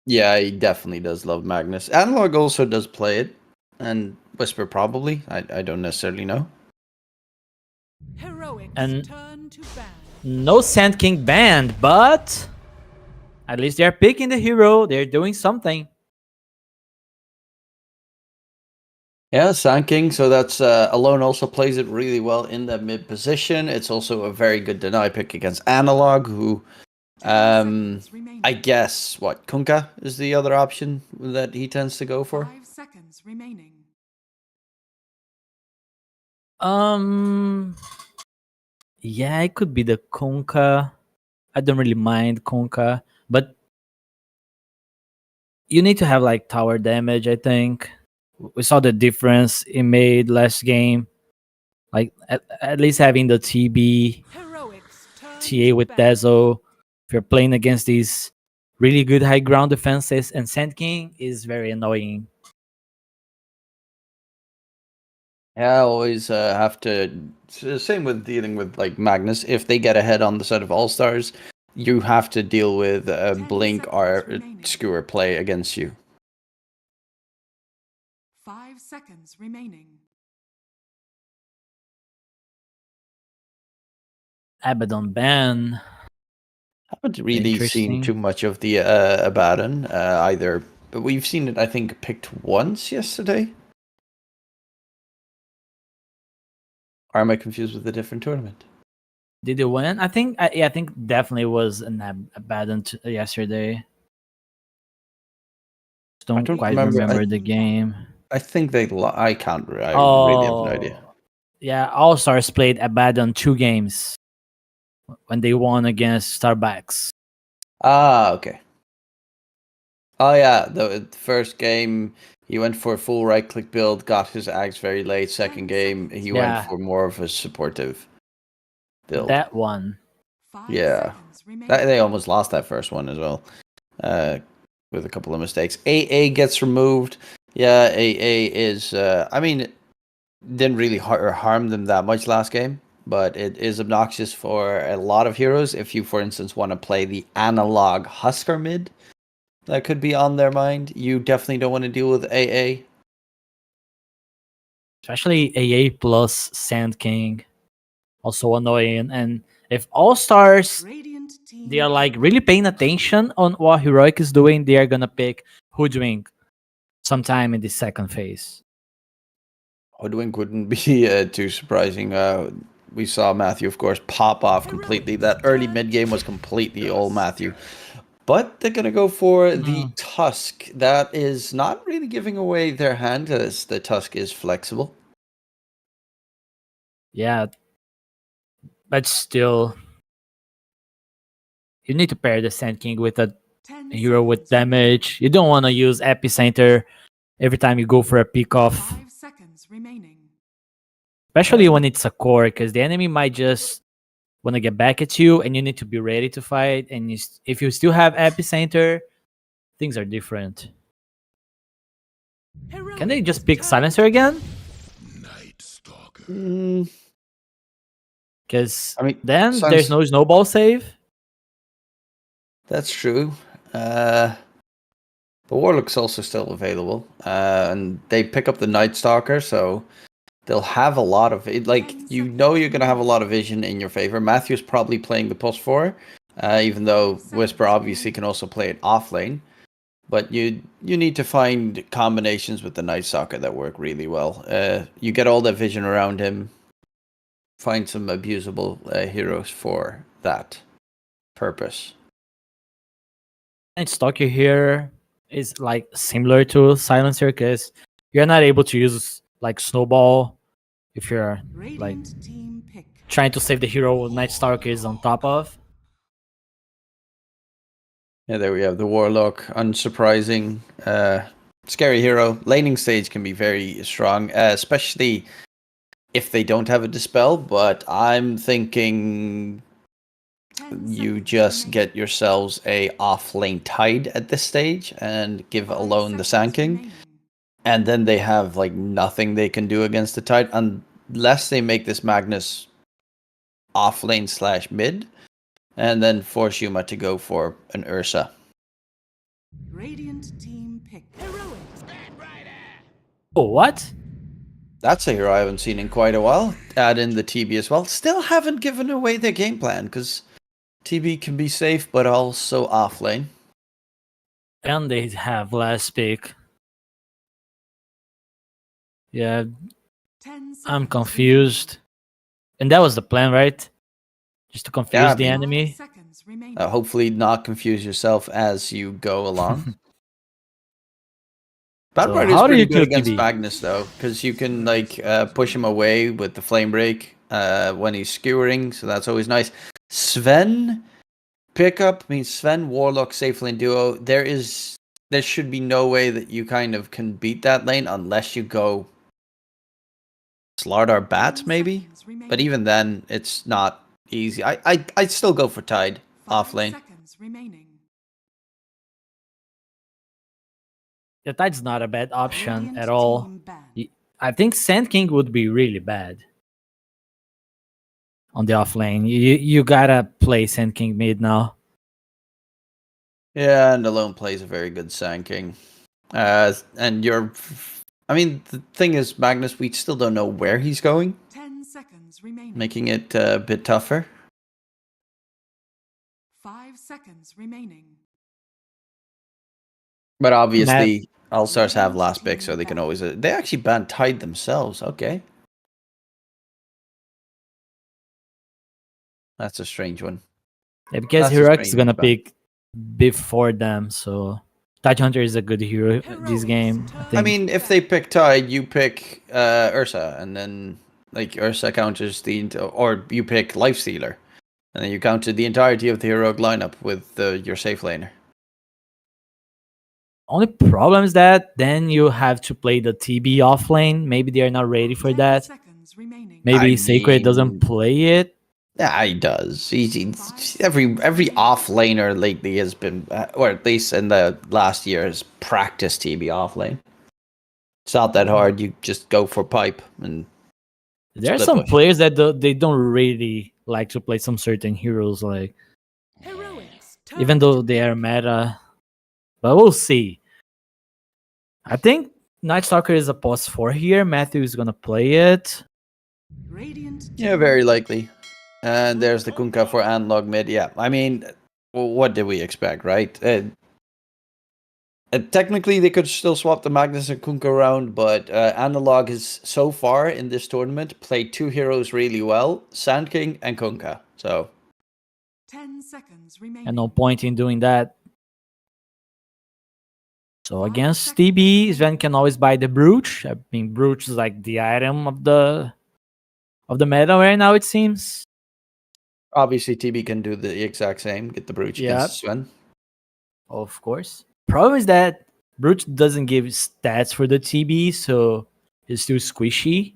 Yeah, he definitely does love Magnus. Analog also does play it, and Whisper probably. I don't necessarily know. Heroics And turn to band. no Sand King banned, but at least they're picking the hero. They're doing something. Yeah, Sand King. So that's Alone also plays it really well in the mid position. It's also a very good deny pick against Analog, who I guess what Kunkka is the other option that he tends to go for. 5 seconds remaining. Yeah, it could be the Kunkka. I don't really mind Kunkka, but you need to have like tower damage, I think. We saw the difference it made last game. Like at least having the TB, Heroics turn TA with Dazzle. If you're playing against these really good high ground defenses, and Sand King is very annoying. Yeah, I always have to. Same with dealing with like Magnus. If they get ahead on the side of All Stars, you have to deal with Blink or Skewer play against you. 5 seconds remaining. Abaddon ban. I haven't really seen Interesting. too much of the Abaddon either, but we've seen it, I think, picked once yesterday. Or am I confused with a different tournament? Did it win? I think definitely was an Abaddon yesterday. Don't quite remember the game. I think they. I can't. I really have no idea. Yeah, All Stars played Abaddon 2 games when they won against Starbucks. Ah, okay. Oh yeah, the first game he went for a full right click build, got his axe very late. Second game he went for more of a supportive build. That one. 5 Yeah, seconds remaining. they almost lost that first one as well, with a couple of mistakes. AA gets removed. Yeah, AA is. I mean, didn't really harm them that much last game, but it is obnoxious for a lot of heroes. If you, for instance, want to play the analog Husker mid, that could be on their mind. You definitely don't want to deal with AA. Especially AA plus Sand King. Also annoying. And if All Stars, Radiant team they are like really paying attention on what Heroic is doing, they are gonna pick Hoodwink sometime in the second phase. Hoodwink wouldn't be too surprising. We saw Matthew, of course, pop off completely. That early mid game was completely all Matthew. But they're gonna go for the Tusk. That is not really giving away their hand, as the Tusk is flexible. Yeah, but still, you need to pair the Sand King with a hero with damage. You don't want to use Epicenter every time you go for a pick off. 5 seconds remaining. Especially when it's a core, because the enemy might just want to get back at you, and you need to be ready to fight. And if you still have Epicenter, things are different. Can they just pick Silencer again? Because I mean, then there's no snowball save. That's true. The Warlock's also still available, and they pick up the Night Stalker, so they'll have a lot of it. Like, you're going to have a lot of vision in your favor. Matthew's probably playing the +4, even though Whisper obviously can also play it off lane. But you need to find combinations with the Night Stalker that work really well. You get all that vision around him. Find some abusable heroes for that purpose. Night Stalker here is like similar to Silencer, because you're not able to use like Snowball if you're like trying to save the hero Night Stalker is on top of. Yeah, there we have the Warlock. Unsurprising. Scary hero. Laning stage can be very strong, especially if they don't have a Dispel, but I'm thinking you just get yourselves a off-lane Tide at this stage and give alone the Sand King. And then they have like nothing they can do against the Tide unless they make this Magnus off-lane / mid. And then force Yuma to go for an Ursa. Radiant team pick. Heroics. Oh, what? That's a hero I haven't seen in quite a while. Add in the TB as well. Still haven't given away their game plan, because TB can be safe, but also off lane. And they have last pick. Yeah, I'm confused. And that was the plan, right? Just to confuse the enemy. Hopefully not confuse yourself as you go along. Bad Part is pretty good against Magnus, though, because you can like push him away with the Flame Break when he's skewering, so that's always nice. Sven pickup means Sven Warlock safe lane duo. There should be no way that you kind of can beat that lane unless you go Slardar Bats maybe, but even then it's not easy. I'd still go for Tide off lane. The Tide's not a bad option at all. I think Sand King would be really bad on the off lane. You gotta play Sand King mid now. Yeah, and Alone plays a very good Sand King. And I mean, the thing is, Magnus, we still don't know where he's going. 10 seconds remaining. Making it a bit tougher. 5 seconds remaining. But obviously, All-Stars have last pick, so they can always... they actually banned Tide themselves. Okay. That's a strange one. Yeah, because Heroic's gonna pick before them, so... Tide Hunter is a good hero this game. I mean, if they pick Tide, you pick Ursa, and then like Ursa counters or you pick Lifestealer, and then you counter the entirety of the heroic lineup with your safe laner. Only problem is that then you have to play the TB off lane. Maybe they are not ready for that. Maybe Sacred doesn't play it. Yeah, he does. Every off laner lately has been, or at least in the last year, has practiced TB off lane. It's not that hard. You just go for pipe and. There are some players that they don't really like to play some certain heroes, like even though they are meta. But we'll see. I think Night Stalker is a +4 here. Matthew is gonna play it. Yeah, very likely. And there's the Kunkka for analog mid. Yeah, I mean, what did we expect, right? Technically, they could still swap the Magnus and Kunkka around, but analog has so far in this tournament played two heroes really well: Sand King and Kunkka. So, 10 seconds remaining. And no point in doing that So against TB, Sven can always buy the brooch. I mean, brooch is like the item of the meta right now, it seems. Obviously, TB can do the exact same. Get the brooch against Sven. Of course. Problem is that brooch doesn't give stats for the TB, so it's too squishy.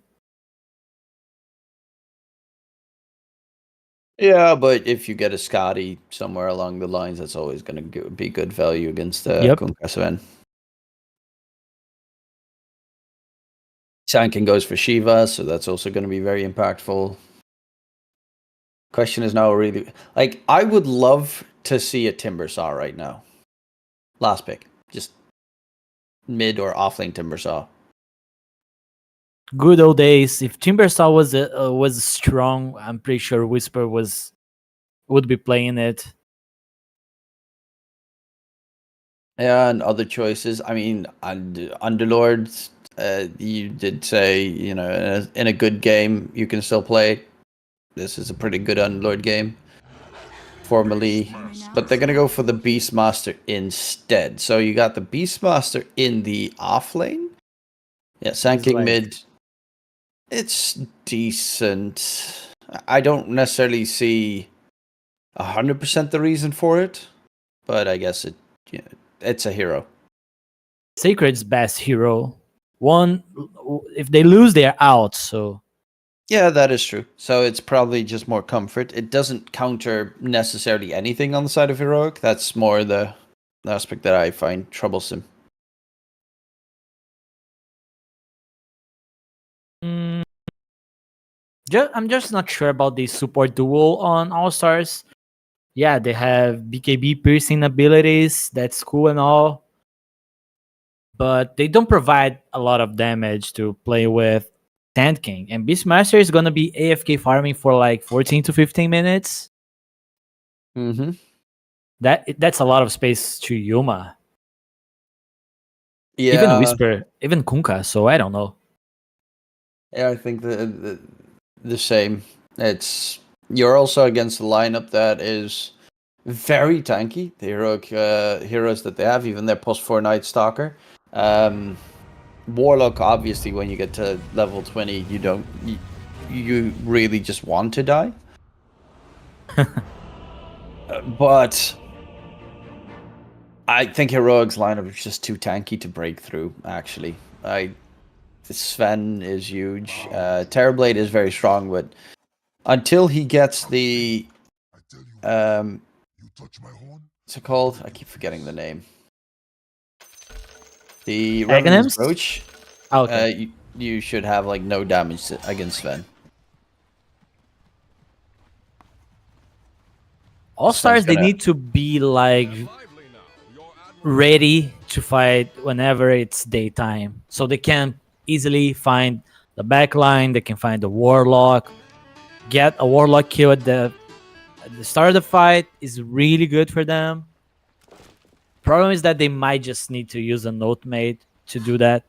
Yeah, but if you get a Scotty somewhere along the lines, that's always going to be good value against Kunkka Sven. Sankin goes for Shiva, so that's also going to be very impactful. Question is now really... Like, I would love to see a Timbersaw right now. Last pick. Just mid or offlane Timbersaw. Good old days. If Timbersaw was strong, I'm pretty sure Whisper would be playing it. Yeah, and other choices. I mean, Underlord, you did say, you know, in a good game, you can still play. This is a pretty good Underlord game. Formally. But they're going to go for the Beastmaster instead. So you got the Beastmaster in the offlane. Yeah, Sanking mid. It's decent. I don't necessarily see 100% the reason for it, but I guess it's a hero. Sacred's best hero. One, if they lose, they're out. So yeah, that is true. So it's probably just more comfort. It doesn't counter necessarily anything on the side of heroic. That's more the aspect that I find troublesome. I'm just not sure about the support duel on All Stars. Yeah, they have BKB piercing abilities. That's cool and all. But they don't provide a lot of damage to play with Sand King. And Beastmaster is going to be AFK farming for like 14 to 15 minutes. Mm-hmm. That's a lot of space to Yuma. Yeah. Even Whisper, even Kunkka, so I don't know. Yeah, I think the same. You're also against a lineup that is very tanky. The heroic heroes that they have, even their +4 Night Stalker. Warlock, obviously, when you get to level 20, you really just want to die. But I think heroic's lineup is just too tanky to break through. Actually, Sven is huge. Terrorblade is very strong, but until he gets the what's it called? I keep forgetting the name. The Revenant's Brooch. Okay. You should have like no damage against Sven. All Stars, they need to be like ready to fight whenever it's daytime, so they can easily find the backline. They can find the Warlock, get a Warlock kill at the start of the fight is really good for them. Problem is that they might just need to use a Notemate to do that.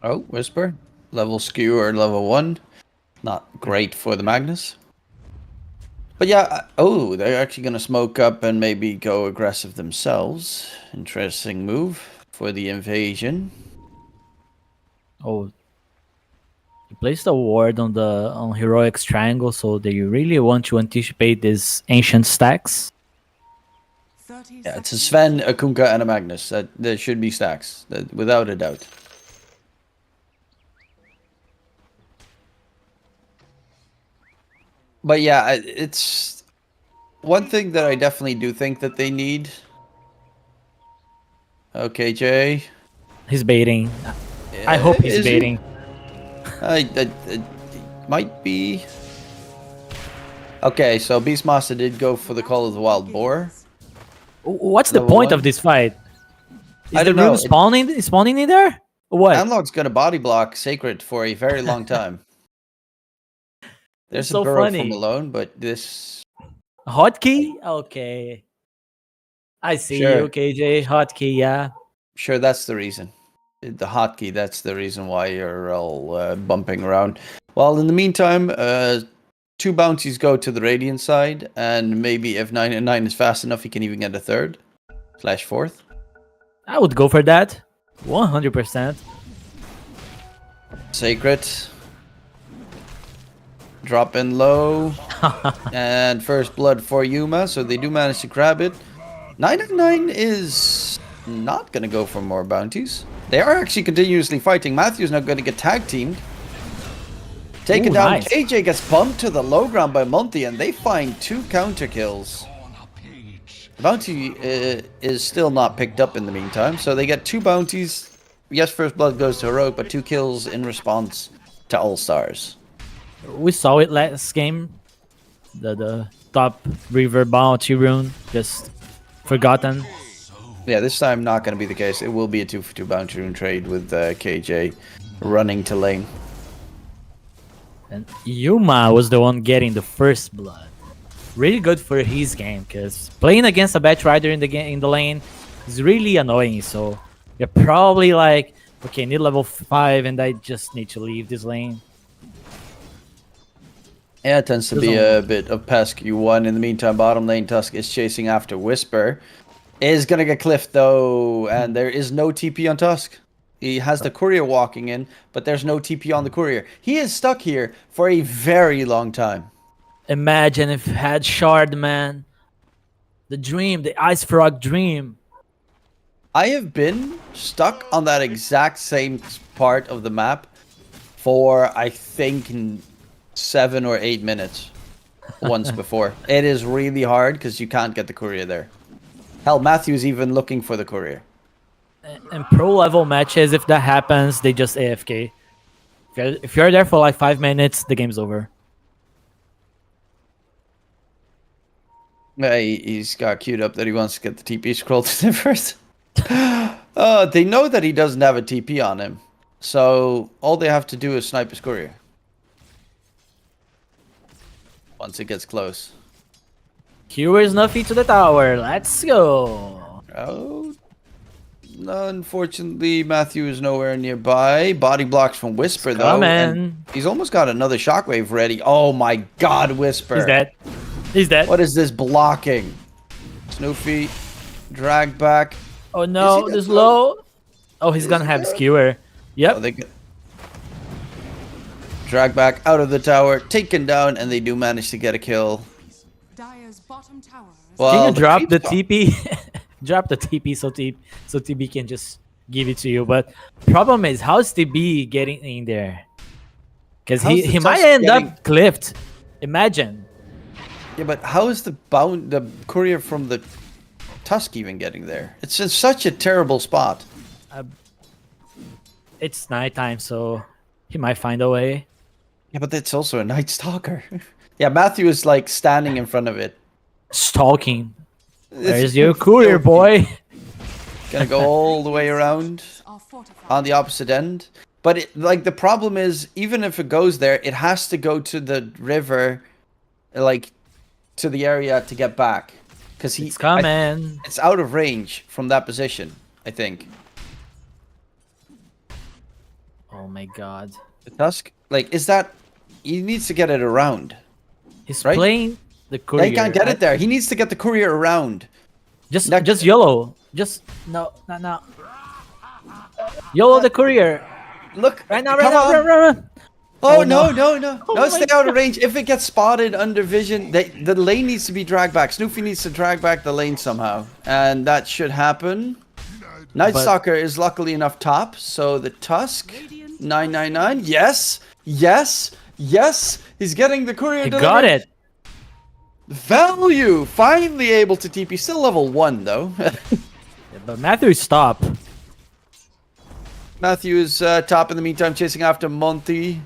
Oh, Whisper, level skewer level 1, not great for the Magnus. But yeah, they're actually going to smoke up and maybe go aggressive themselves. Interesting move for the invasion. Oh, he placed a ward on Heroic's triangle, so they really want to anticipate these ancient stacks. Yeah, it's a Sven, a Kunkka, and a Magnus. There should be stacks, without a doubt. But yeah, it's one thing that I definitely do think that they need. Okay, Jay. He's baiting. I hope he's baiting. It might be. Okay, so Beastmaster did go for the Call of the Wild Boar. What's the point of this fight? Is the rune spawning in there? What? Analog's gonna body block Sacred for a very long time. There's so a burrow funny. from Malone, but this hotkey? Okay. I see you, KJ. Hotkey, yeah. Sure, that's the reason. The hotkey, that's the reason why you're all bumping around. Well, in the meantime, 2 2 bounties go to the Radiant side, and maybe if 999 is fast enough, he can even get a 3rd / 4th. I would go for that. 100%. Sacred. Drop in low. And first blood for Yuma, so they do manage to grab it. 999 is not going to go for more bounties. They are actually continuously fighting. Matthew's now going to get tag teamed. Taken Ooh, down. nice. KJ gets bumped to the low ground by Monty, and they find 2 counter kills. The bounty is still not picked up in the meantime, so they get 2 bounties. Yes, first blood goes to Heroic, but 2 kills in response to All-Stars. We saw it last game. The top river bounty rune just forgotten. Yeah, this time not going to be the case. It will be a 2-for-2 bounty rune trade with KJ running to lane. And Yuma was the one getting the first blood. Really good for his game, because playing against a Bat Rider in the lane is really annoying. So you're probably like, okay, I need level 5 and I just need to leave this lane. Yeah, it tends to be a bit of pesky one. In the meantime, bottom lane Tusk is chasing after Whisper. Is going to get cliffed though, and there is no TP on Tusk. He has the courier walking in, but there's no TP on the courier. He is stuck here for a very long time. Imagine if had Shard, man. The dream, the Ice Frog dream. I have been stuck on that exact same part of the map for, I think, 7 or 8 minutes once before. It is really hard because you can't get the courier there. Hell, Matthew's even looking for the courier. In pro level matches, if that happens, they just AFK. If you're there for like 5 minutes, the game's over. Yeah, he's got queued up that he wants to get the TP scroll to them first. They know that he doesn't have a TP on him. So all they have to do is snipe his courier. Once it gets close. Here's Nuffy to the tower. Let's go. Oh, unfortunately, Matthew is nowhere nearby. Body blocks from Whisper, though. And he's almost got another shockwave ready. Oh my god, Whisper. He's dead. He's dead. What is this blocking? Snoopy, drag back. Oh no, this low. Oh, he's gonna have skewer. Yep. Oh, they get drag back out of the tower, taken down, and they do manage to get a kill. Dire's bottom tower. Well, can you drop the TP? Drop the TP so TB can just give it to you. But problem is, how's TB getting in there? Because he might end up cliffed. Imagine. Yeah, but how is the courier from the Tusk even getting there? It's in such a terrible spot. It's nighttime, so he might find a way. Yeah, but it's also a Night Stalker. Yeah, Matthew is like standing in front of it. Stalking. There's your courier, boy. Gonna go all the way around on the opposite end. But like the problem is, even if it goes there, it has to go to the river, like to the area to get back. Because he's coming. It's out of range from that position, I think. Oh my god. The Tusk, like, is that he needs to get it around. He's playing the courier. Yeah, he can't get it there. He needs to get the courier around. Just YOLO. Just no. YOLO the courier. Look, right now, run. Oh, no. No, stay out of range. If it gets spotted under vision, the lane needs to be dragged back. Snoopy needs to drag back the lane somehow. And that should happen. Night Stalker is luckily enough top, so the Tusk, 999. Yes. He's getting the courier delivered. Got it. Value! Finally able to TP. Still level 1, though. Yeah, but Matthew is top. Matthew is top in the meantime, chasing after Monty.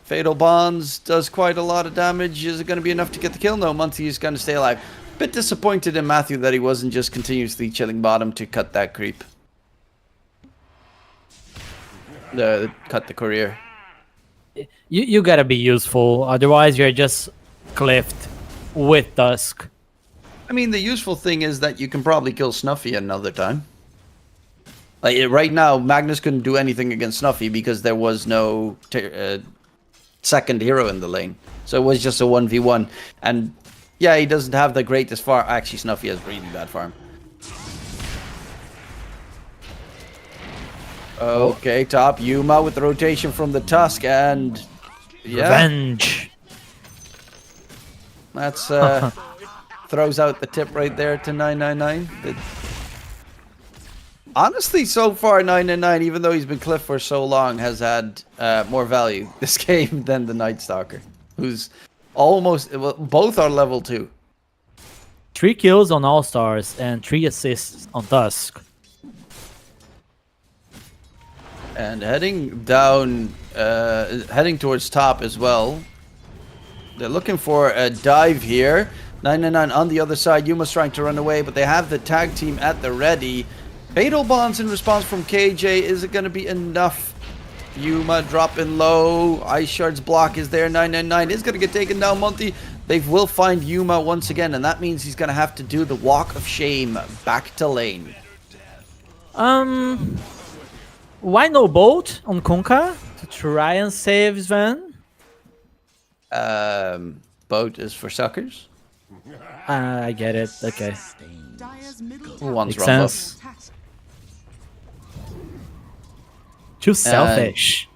Fatal Bonds does quite a lot of damage. Is it going to be enough to get the kill? No, Monty is going to stay alive. Bit disappointed in Matthew that he wasn't just continuously chilling bottom to cut that creep. Cut the courier. You gotta be useful, otherwise you're just cliffed with Tusk. I mean, the useful thing is that you can probably kill Snuffy another time. Like right now, Magnus couldn't do anything against Snuffy because there was no second hero in the lane. So it was just a 1v1. And yeah, he doesn't have the greatest farm. Actually, Snuffy has really bad farm. Okay, top Yuma with the rotation from the Tusk, and yeah, Revenge. that's throws out the tip right there to 999. Honestly, so far 999, even though he's been cliff for so long, has had more value this game than the Night Stalker, who's almost, well, both are level 2. 3 kills on All Stars and 3 assists on Tusk. And heading down, heading towards top as well. They're looking for a dive here. 999 on the other side. Yuma's trying to run away, but they have the tag team at the ready. Fatal Bonds in response from KJ. Is it going to be enough? Yuma dropping low. Ice Shard's block is there. 999 is going to get taken down. Monty, they will find Yuma once again, and that means he's going to have to do the walk of shame back to lane. Why no bolt on Kunkka to try and save Sven? Boat is for suckers. I get it. Okay. Who wants Makes rumble? sense. Too selfish.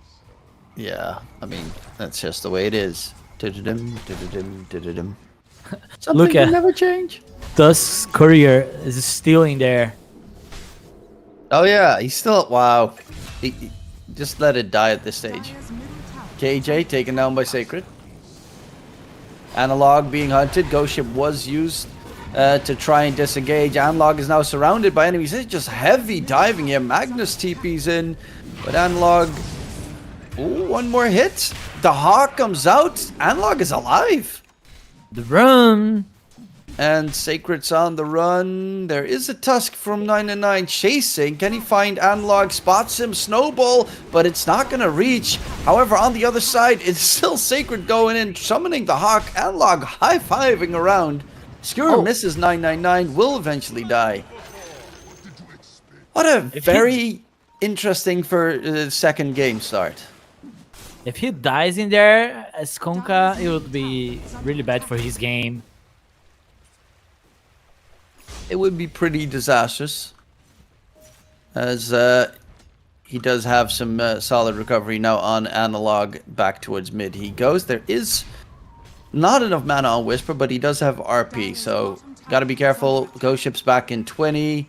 Yeah, I mean, that's just the way it is. Something Look will at never change. Tusk's courier is still in there. Oh yeah, he's still, wow. He just let it die at this stage. KJ taken down by Sacred. Analog being hunted. Ghost Ship was used to try and disengage. Analog is now surrounded by enemies. It's just heavy diving here. Magnus TP's in, but Analog, ooh, one more hit. The Hawk comes out. Analog is alive. The run. And Sacred's on the run. There is a Tusk from 999 chasing. Can he find Analog? Spots him. Snowball, but it's not going to reach. However, on the other side, it's still Sacred going in, summoning the Hawk. Analog high-fiving around. Skewer misses 999, will eventually die. What a very interesting for second game start. If he dies in there as Kunkka, it would be really bad for his game. It would be pretty disastrous, as he does have some solid recovery now on Analog. Back towards mid he goes. There is not enough mana on Whisper, but he does have RP, so gotta be careful. Ghost Ship's back in 20.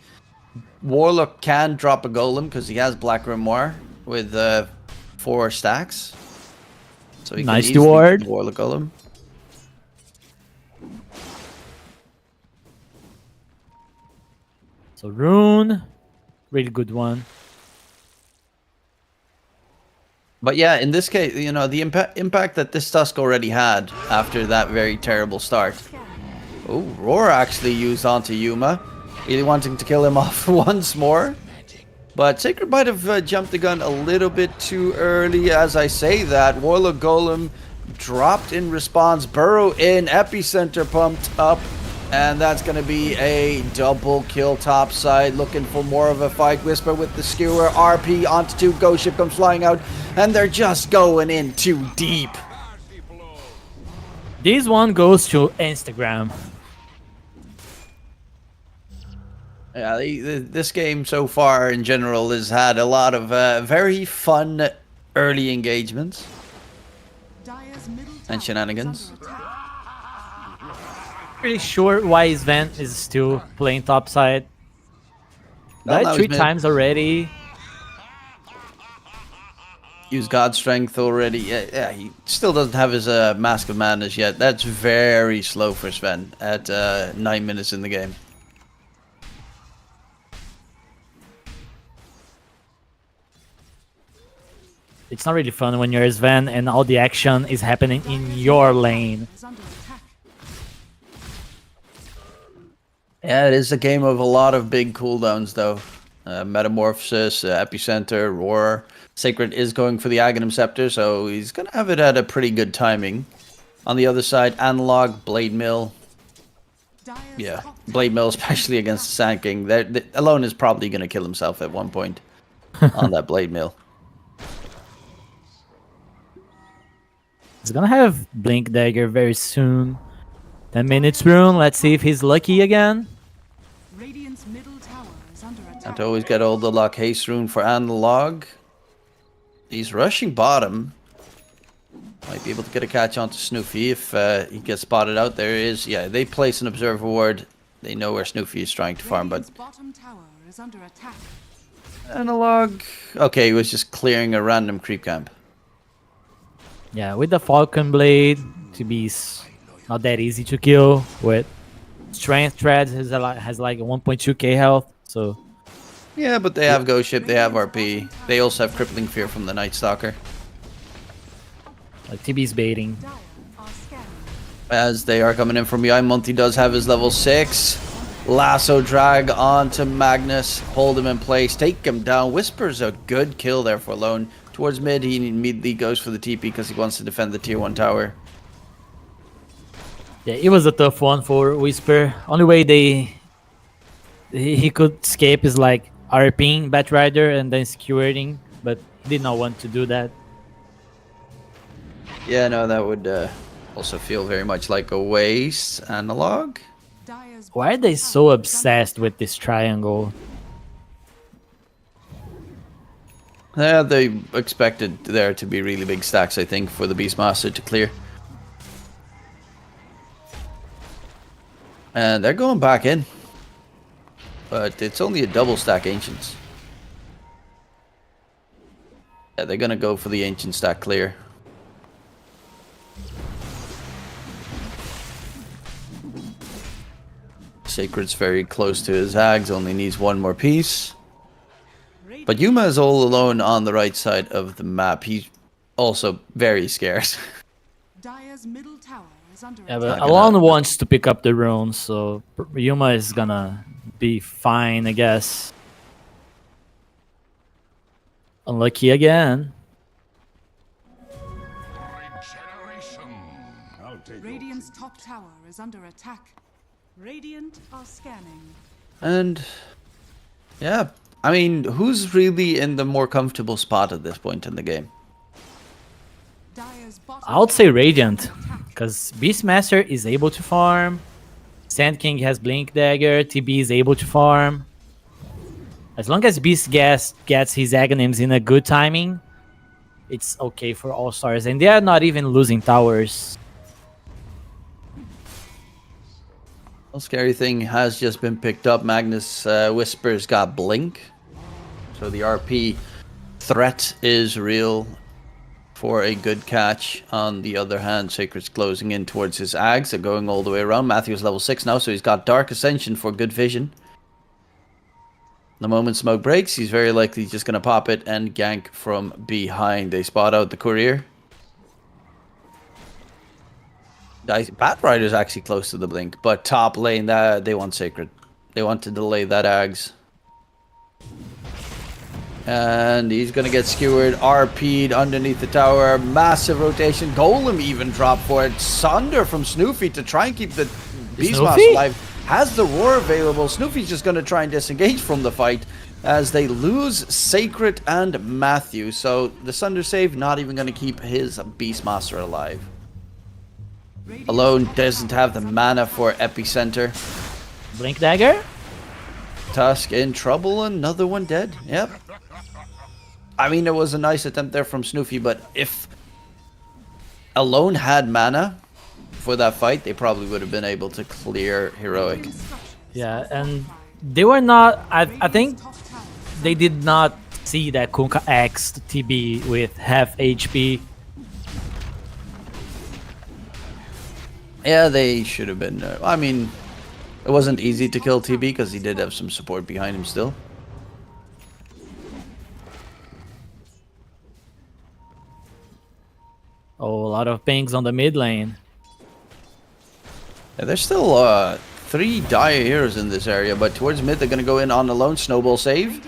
Warlock can drop a golem because he has Black Grimoire with 4 stacks, so he Nice can easily reward. get the Warlock golem. So Rune, really good one. But yeah, in this case, you know, the impact that this Tusk already had after that very terrible start. Oh, Roar actually used onto Yuma, really wanting to kill him off once more. But Sacred might have jumped the gun a little bit too early. As I say that, Warlock Golem dropped in response, Burrow in, Epicenter pumped up. And that's going to be a double kill top side. Looking for more of a fight. Whisper with the skewer. RP onto 2. Ghost Ship comes flying out. And they're just going in too deep. This one goes to Instagram. Yeah, this game so far in general has had a lot of very fun early engagements. And shenanigans. Pretty sure why Sven is still playing topside. Well, Died 3 times already. Use God Strength already. Yeah, he still doesn't have his Mask of Madness yet. That's very slow for Sven at 9 minutes in the game. It's not really fun when you're Sven and all the action is happening in your lane. Yeah, it is a game of a lot of big cooldowns, though. Metamorphosis, Epicenter, Roar. Sacred is going for the Aghanim Scepter, so he's going to have it at a pretty good timing. On the other side, Analog, Blade Mill. Yeah, Blade Mill, especially against the Sand King. That alone is probably going to kill himself at one point on that Blade Mill. He's gonna have Blink Dagger very soon. 10 minutes rune. Let's see if he's lucky again. Radiant's middle tower is under attack. And to always get all the lock haste rune for Analog. He's rushing bottom. Might be able to get a catch onto Snoofy if he gets spotted out. There is, yeah, they place an observer ward. They know where Snoofy is trying to farm, but Radiant's bottom tower is under attack. Analog. Okay, he was just clearing a random creep camp. Yeah, with the Falcon Blade, to be not that easy to kill. With Strength Threads has like a 1.2k health, so Yeah, but they have Ghost Ship, they have RP. They also have Crippling Fear from the Night Stalker. like TB's baiting. Dire are scanning. As they are coming in from behind, Monty does have his level 6. Lasso drag onto Magnus, hold him in place, take him down. Whisper's a good kill there for Alone. Towards mid, he immediately goes for the TP because he wants to defend the tier 1 tower. Yeah, it was a tough one for Whisper. Only way he could escape is like RPing Batrider and then skewering, but he did not want to do that. Yeah, no, that would also feel very much like a waste. Analog. Dire's Why are they so obsessed with this triangle? Yeah, they expected there to be really big stacks, I think, for the Beastmaster to clear. And they're going back in. But it's only a double stack Ancients. Yeah, they're gonna go for the Ancient stack clear. Sacred's very close to his Hags, only needs one more piece. But Yuma is all alone on the right side of the map. He's also very scared. Dire's middle tower is under Yeah, attack. but Alon wants to pick up the runes, so Yuma is gonna be fine, I guess. Unlucky again. Radiant's top tower is under attack. Radiant are scanning. And yeah, I mean, who's really in the more comfortable spot at this point in the game? Dire's bottom I would say tower is Radiant, under attack. because Beastmaster is able to farm. Sand King has Blink Dagger. TB is able to farm. As long as Beast gets his Aghanims in a good timing, it's okay for All Stars. And they are not even losing towers. Well, scary thing has just been picked up. Magnus Whispers got Blink. So the RP threat is real for a good catch. On the other hand, Sacred's closing in towards his Ags. They're going all the way around. Matthew's level 6 now, so he's got Dark Ascension for good vision. The moment smoke breaks, he's very likely just going to pop it and gank from behind. They spot out the courier. Batrider's actually close to the blink, but top lane, that they want Sacred. They want to delay that Ags. And he's going to get skewered, RP'd underneath the tower. Massive rotation. Golem even dropped for it. Sunder from Snoofy to try and keep the Beastmaster alive. Has the roar available. Snoofy's just going to try and disengage from the fight as they lose Sacred and Matthew. So the Sunder save not even going to keep his Beastmaster alive. Alone doesn't have the mana for Epicenter. Blink Dagger? Tusk in trouble, another one dead. Yep. I mean, it was a nice attempt there from Snoofy, but if Alone had mana for that fight, they probably would have been able to clear Heroic. Yeah, and they were not... I think they did not see that Kunkka X TB with half HP. Yeah, they should have been... I mean, it wasn't easy to kill TB because he did have some support behind him still. Oh, a lot of pings on the mid lane. Yeah, there's still 3 Dire heroes in this area, but towards mid they're going to go in on the lone snowball save.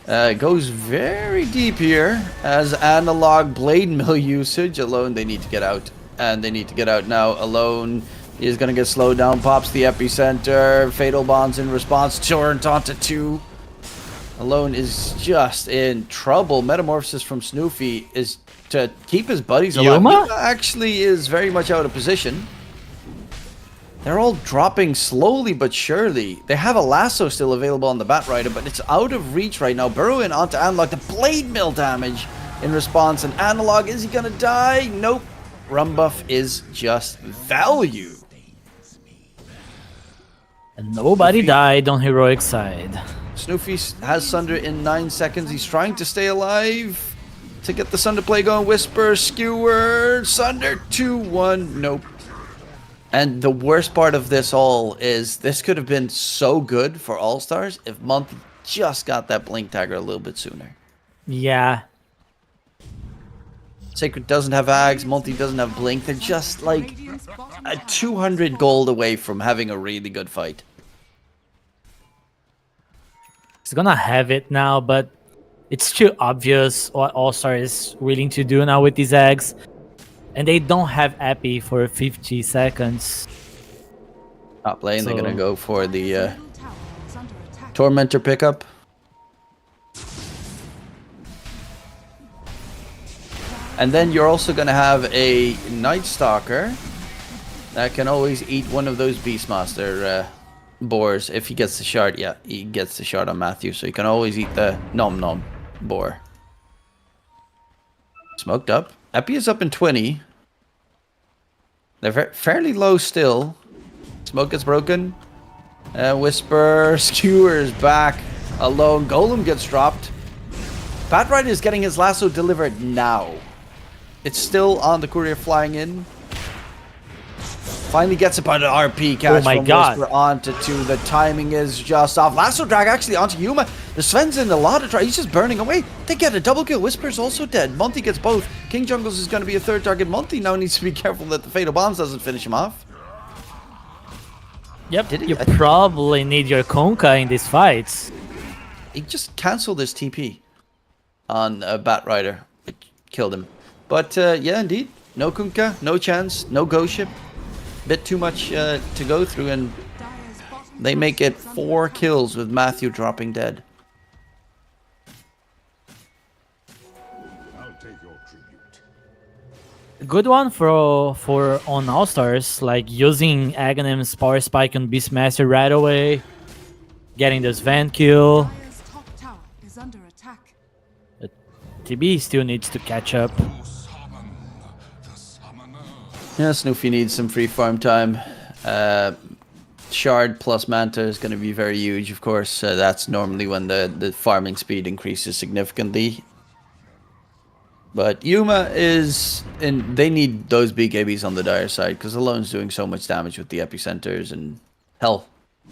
Goes very deep here as Analog Blade Mill usage. Alone, they need to get out. And they need to get out now. Alone is going to get slowed down. Pops the Epicenter. Fatal Bonds in response. Torrent onto 2. Alone is just in trouble. Metamorphosis from Snoofy is to keep his buddies alive. Yuma actually is very much out of position. They're all dropping slowly but surely. They have a lasso still available on the Batrider, but it's out of reach right now. Burrowing onto Analog. The blade mill damage in response. And Analog, is he gonna die? Nope. Rumbuff is just value. And nobody died on heroic side. Snoofy has Sunder in 9 seconds. He's trying to stay alive to get the Sunder play going. Whisper, Skewer, Sunder 2-1. Nope. And the worst part of this all is this could have been so good for All-Stars if Monty just got that Blink Dagger a little bit sooner. Yeah. Sacred doesn't have Ags, Monty doesn't have Blink. They're just like a 200 gold away from having a really good fight. He's gonna have it now, but it's too obvious what All-Star is willing to do now with these eggs. And they don't have Epi for 50 seconds. Top lane, they're gonna go for the Tower is under attack. Tormentor pickup. And then you're also gonna have a Night Stalker that can always eat one of those Beastmaster boars if he gets the shard. Yeah, he gets the shard on Matthew, so he can always eat the Nom Nom boar. Smoked up. Epi is up in 20. They're fairly low still. Smoke gets broken. Whisper, Skewers back alone. Golem gets dropped. Batrider is getting his lasso delivered now. It's still on the courier flying in. Finally gets it by the RP catch my from God. Whisper onto 2. The timing is just off. Lasso drag actually onto Yuma. The Sven's in a lot of trouble. He's just burning away. They get a double kill. Whisper's also dead. Monty gets both. King Jungles is going to be a third target. Monty now needs to be careful that the Fatal Bombs doesn't finish him off. Yep, Did he? you probably need your Konka in these fights. He just cancelled his TP on Batrider. It killed him. But yeah, indeed. No Kunkka, no chance, no Ghost Ship. Bit too much to go through, and Dire's bottom they tower make it is under 4 attack. kills with Matthew dropping dead. I'll take your tribute. Good one for on All Stars, like using Aghanim's Power Spike on Beastmaster right away, getting this Van kill. Dire's top tower is under attack. TB still needs to catch up. Yeah, Snoofy needs some free farm time. Shard plus Manta is going to be very huge, of course. That's normally when the farming speed increases significantly. But Yuma is... and they need those BKBs on the dire side, because Alone's doing so much damage with the epicenters, and hell,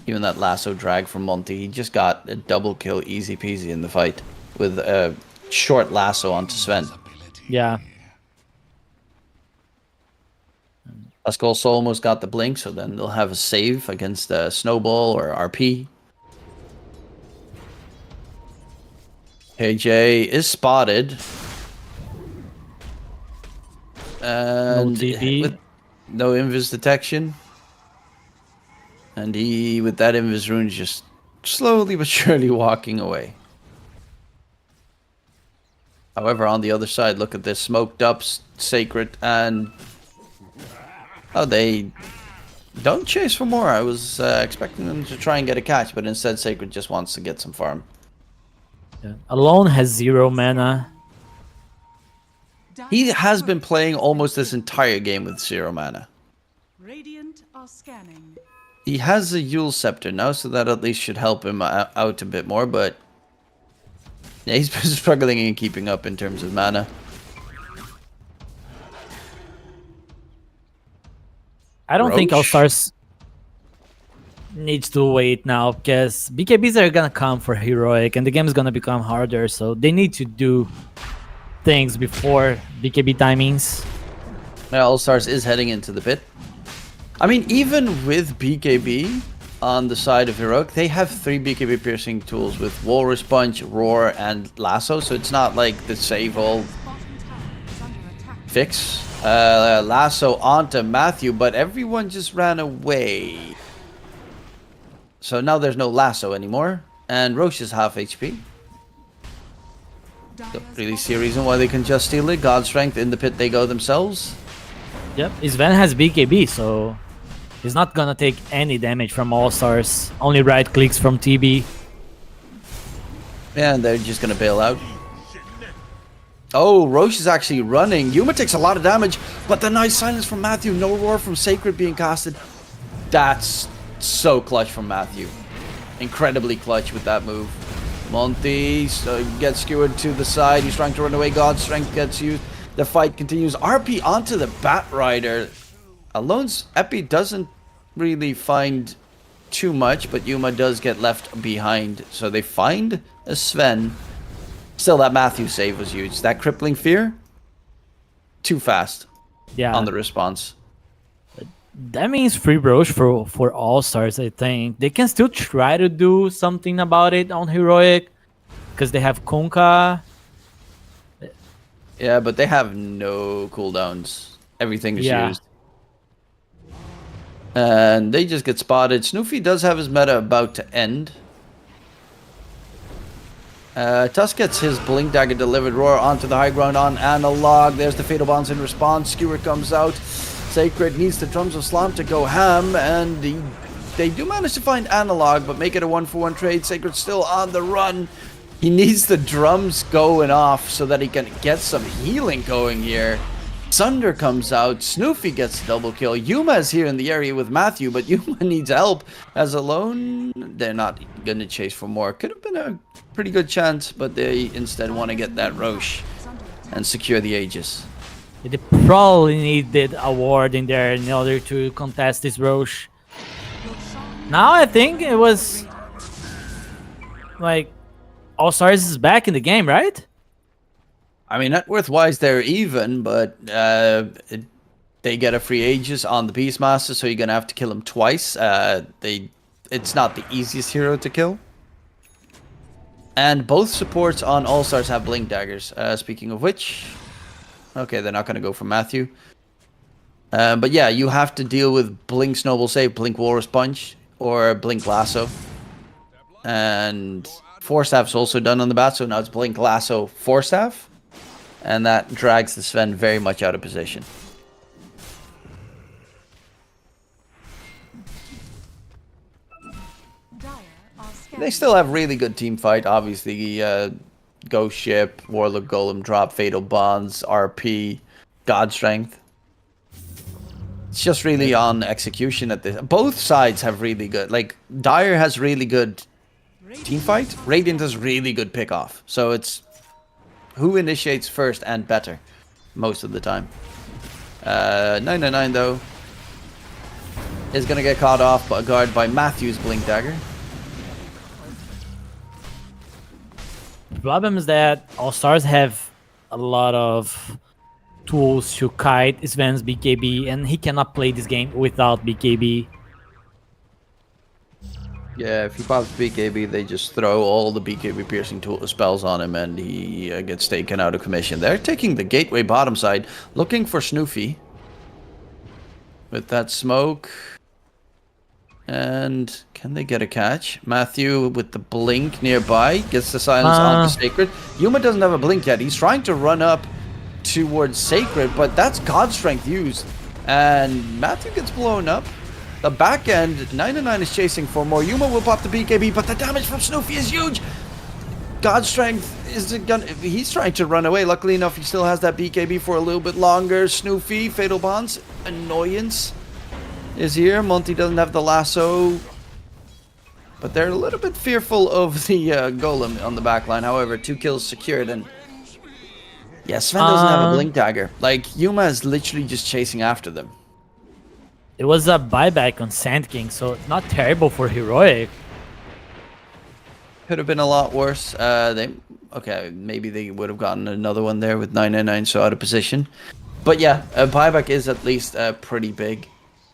even that lasso drag from Monty, he just got a double kill easy peasy in the fight with a short lasso onto Sven. Yeah. Dusk also almost got the blink, so then they'll have a save against Snowball or RP. KJ is spotted. And No TP. with no invis detection. And he, with that invis rune, just slowly but surely walking away. However, on the other side, look at this. Smoked up, Sacred, and... oh, they don't chase for more. I was expecting them to try and get a catch, but instead Sacred just wants to get some farm. Yeah. Alone has 0 mana. He has been playing almost this entire game with 0 mana. Radiant are scanning. He has a Yule Scepter now, so that at least should help him out a bit more, but... yeah, he's been struggling in keeping up in terms of mana. I don't think All Roach. Stars needs to wait now, because BKBs are gonna come for heroic, and the game is gonna become harder. So they need to do things before BKB timings. Yeah, All Stars is heading into the pit. I mean, even with BKB on the side of Heroic, they have 3 BKB piercing tools with Walrus Punch, Roar, and Lasso, so it's not like the save all Bottom tower is under attack. fix. Lasso onto Matthew, but everyone just ran away. So now there's no Lasso anymore, and Roche is half HP. Don't really see a reason why they can just steal it. God Strength in the pit they go themselves. Yep, Sven has BKB, so he's not gonna take any damage from All Stars. Only right clicks from TB. Yeah, and they're just gonna bail out. Oh, Roche is actually running. Yuma takes a lot of damage, but the nice silence from Matthew. No roar from Sacred being casted. That's so clutch from Matthew. Incredibly clutch with that move. Monty gets skewered to the side. He's trying to run away. God's Strength gets used. The fight continues. RP onto the Bat Rider. Alone's Epi doesn't really find too much, but Yuma does get left behind. So they find a Sven. Still, that Matthew save was huge. That Crippling Fear, too fast on the response. That means free Roche for All Stars, I think. They can still try to do something about it on Heroic, because they have Kunkka. Yeah, but they have no cooldowns. Everything is used. And they just get spotted. Snoofy does have his meta about to end. Tusk gets his Blink Dagger delivered. Roar onto the high ground on Analog. There's the Fatal Bonds in response. Skewer comes out. Sacred needs the Drums of Slam to go ham. And they do manage to find Analog, but make it a 1-for-1 trade. Sacred still on the run. He needs the drums going off so that he can get some healing going here. Sunder comes out. Snoofy gets a double kill. Yuma is here in the area with Matthew, but Yuma needs help. As Alone, they're not going to chase for more. Could have been a pretty good chance, but they instead want to get that Roche and secure the Aegis. They probably needed a ward in there in order to contest this Roche. Now I think it was like All Stars is back in the game, right? I mean, net worth-wise, they're even, but they get a free Aegis on the Beastmaster, so you're going to have to kill him twice. It's not the easiest hero to kill. And both supports on All-Stars have Blink Daggers. Speaking of which... Okay, they're not going to go for Matthew. But yeah, you have to deal with Blink's Noble Save, Blink Walrus Punch, or Blink Lasso. And Force Staff's also done on the bat, so now it's Blink Lasso, Force Staff. And that drags the Sven very much out of position. They still have really good team fight. Obviously, Ghost Ship, Warlock Golem Drop, Fatal Bonds, RP, God Strength. It's just really on execution at this. Both sides have really good. Like, Dire has really good team fight. Radiant has really good pick-off. So it's who initiates first and better most of the time. 999 though is gonna get caught off by guard by Matthew's Blink Dagger. The problem is that All Stars have a lot of tools to kite Sven's BKB, and he cannot play this game without BKB. Yeah, if he pops BKB, they just throw all the BKB piercing spells on him, and he gets taken out of commission. They're taking the gateway bottom side, looking for Snoofy with that smoke. And can they get a catch? Matthew with the blink nearby gets the silence on the Sacred. Yuma doesn't have a blink yet. He's trying to run up towards Sacred, but that's God Strength used, and Matthew gets blown up. The back end, 999 is chasing for more. Yuma will pop the BKB, but the damage from Snoofy is huge. God Strength is gonna. He's trying to run away. Luckily enough, he still has that BKB for a little bit longer. Snoofy, Fatal Bonds, Annoyance is here. Monty doesn't have the lasso, but they're a little bit fearful of the Golem on the back line. However, 2 kills secured, and yeah, Sven doesn't have a Blink Dagger. Like, Yuma is literally just chasing after them. It was a buyback on Sand King, so not terrible for Heroic. Could have been a lot worse. Okay, maybe they would have gotten another one there with 999 so out of position. But yeah, a buyback is at least pretty big.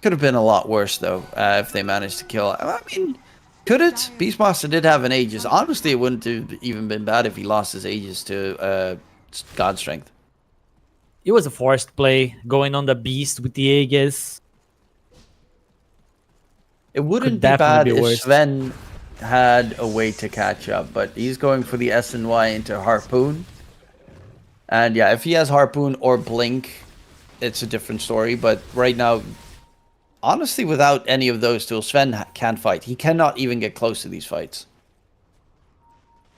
Could have been a lot worse though if they managed to kill. I mean, could it? Beastmaster did have an Aegis. Honestly, it wouldn't have even been bad if he lost his Aegis to God Strength. It was a forced play, going on the Beast with the Aegis. It wouldn't be bad if Sven had a way to catch up, but he's going for the S and Y into Harpoon. And yeah, if he has Harpoon or Blink, it's a different story. But right now, honestly, without any of those tools, Sven can't fight. He cannot even get close to these fights.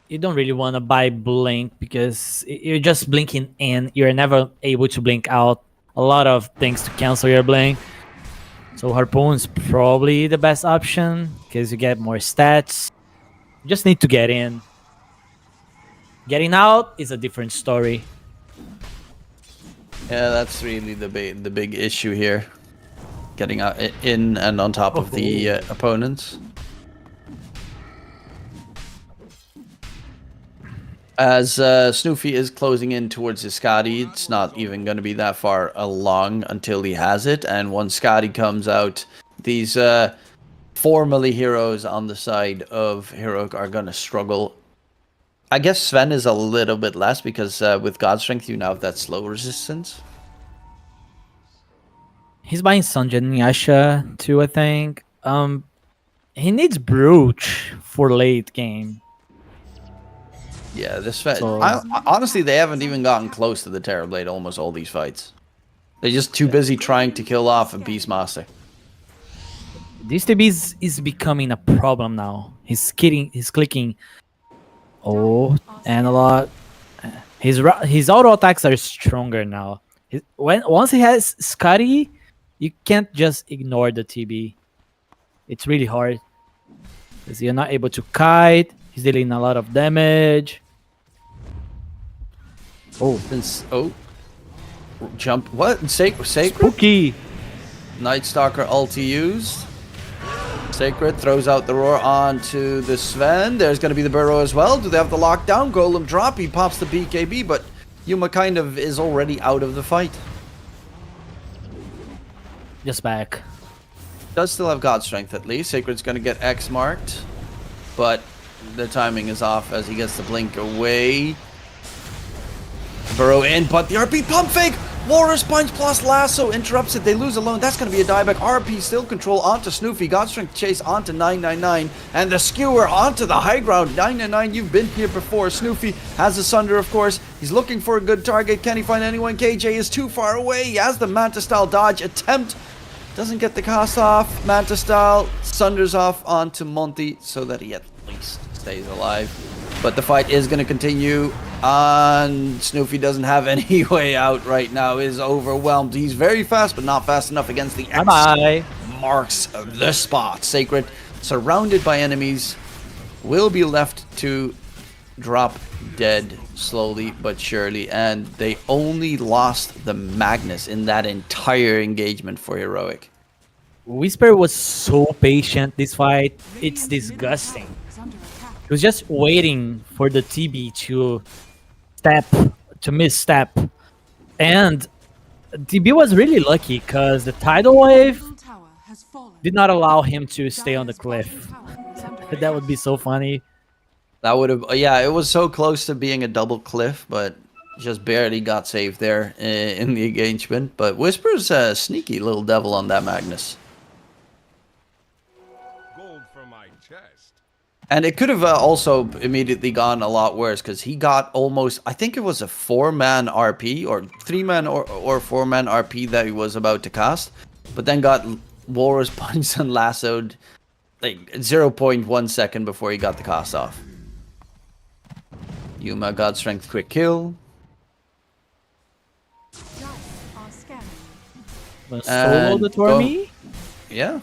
You don't really want to buy Blink because you're just blinking in. You're never able to blink out. A lot of things to cancel your blink. So Harpoon's probably the best option because you get more stats. You just need to get in. Getting out is a different story. Yeah, that's really the big issue here. Getting out in and on top of the opponents. As Snoofy is closing in towards his Scotty, it's not even going to be that far along until he has it. And once Scotty comes out, these formerly heroes on the side of Heroic are going to struggle. I guess Sven is a little bit less because with God Strength you now have that slow resistance. He's buying Sanjay and Yasha too, I think. He needs Brooch for late game. Yeah, this Sven... So- honestly, they haven't even gotten close to the Terrorblade almost all these fights. They're just too busy trying to kill off a Beastmaster. This TB is becoming a problem now. He's clicking. Oh, analog. His auto attacks are stronger now. Once he has Scotty, you can't just ignore the TB. It's really hard because you're not able to kite. He's dealing a lot of damage. Oh, jump! What? Sacred? Spooky. Night Stalker ulti used. Sacred throws out the roar onto the Sven. There's going to be the burrow as well. Do they have the lockdown? Golem drop. He pops the BKB, but Yuma kind of is already out of the fight. Just back. Does still have God Strength at least. Sacred's going to get X marked, but the timing is off as he gets the blink away. Burrow in, but the RP pump fake! Walrus Punch plus Lasso interrupts it. They lose alone. That's going to be a dieback. RP still control onto Snoofy. God Strength chase onto 999. And the skewer onto the high ground. 999, you've been here before. Snoofy has the Sunder, of course. He's looking for a good target. Can he find anyone? KJ is too far away. He has the Manta Style dodge attempt. Doesn't get the cast off. Manta Style Sunders off onto Monty so that he at least stays alive. But the fight is going to continue. And Snoofy doesn't have any way out right now. Is overwhelmed. He's very fast, but not fast enough against the X marks the spot. Sacred, surrounded by enemies, will be left to drop dead slowly but surely. And they only lost the Magnus in that entire engagement for Heroic. Whisper was so patient this fight. It's disgusting. He was just waiting for the TB to misstep. And TB was really lucky because the tidal wave did not allow him to stay on the cliff. That would be so funny. That would have, yeah, it was so close to being a double cliff, but just barely got saved there in the engagement. But Whisper's a sneaky little devil on that Magnus. And it could have also immediately gone a lot worse because he got almost, I think it was a 4-man RP or 3-man or 4-man RP that he was about to cast, but then got Walrus Punch and lassoed like 0.1 second before he got the cast off. Yuma God Strength quick kill. Solo the Tormi? Yeah,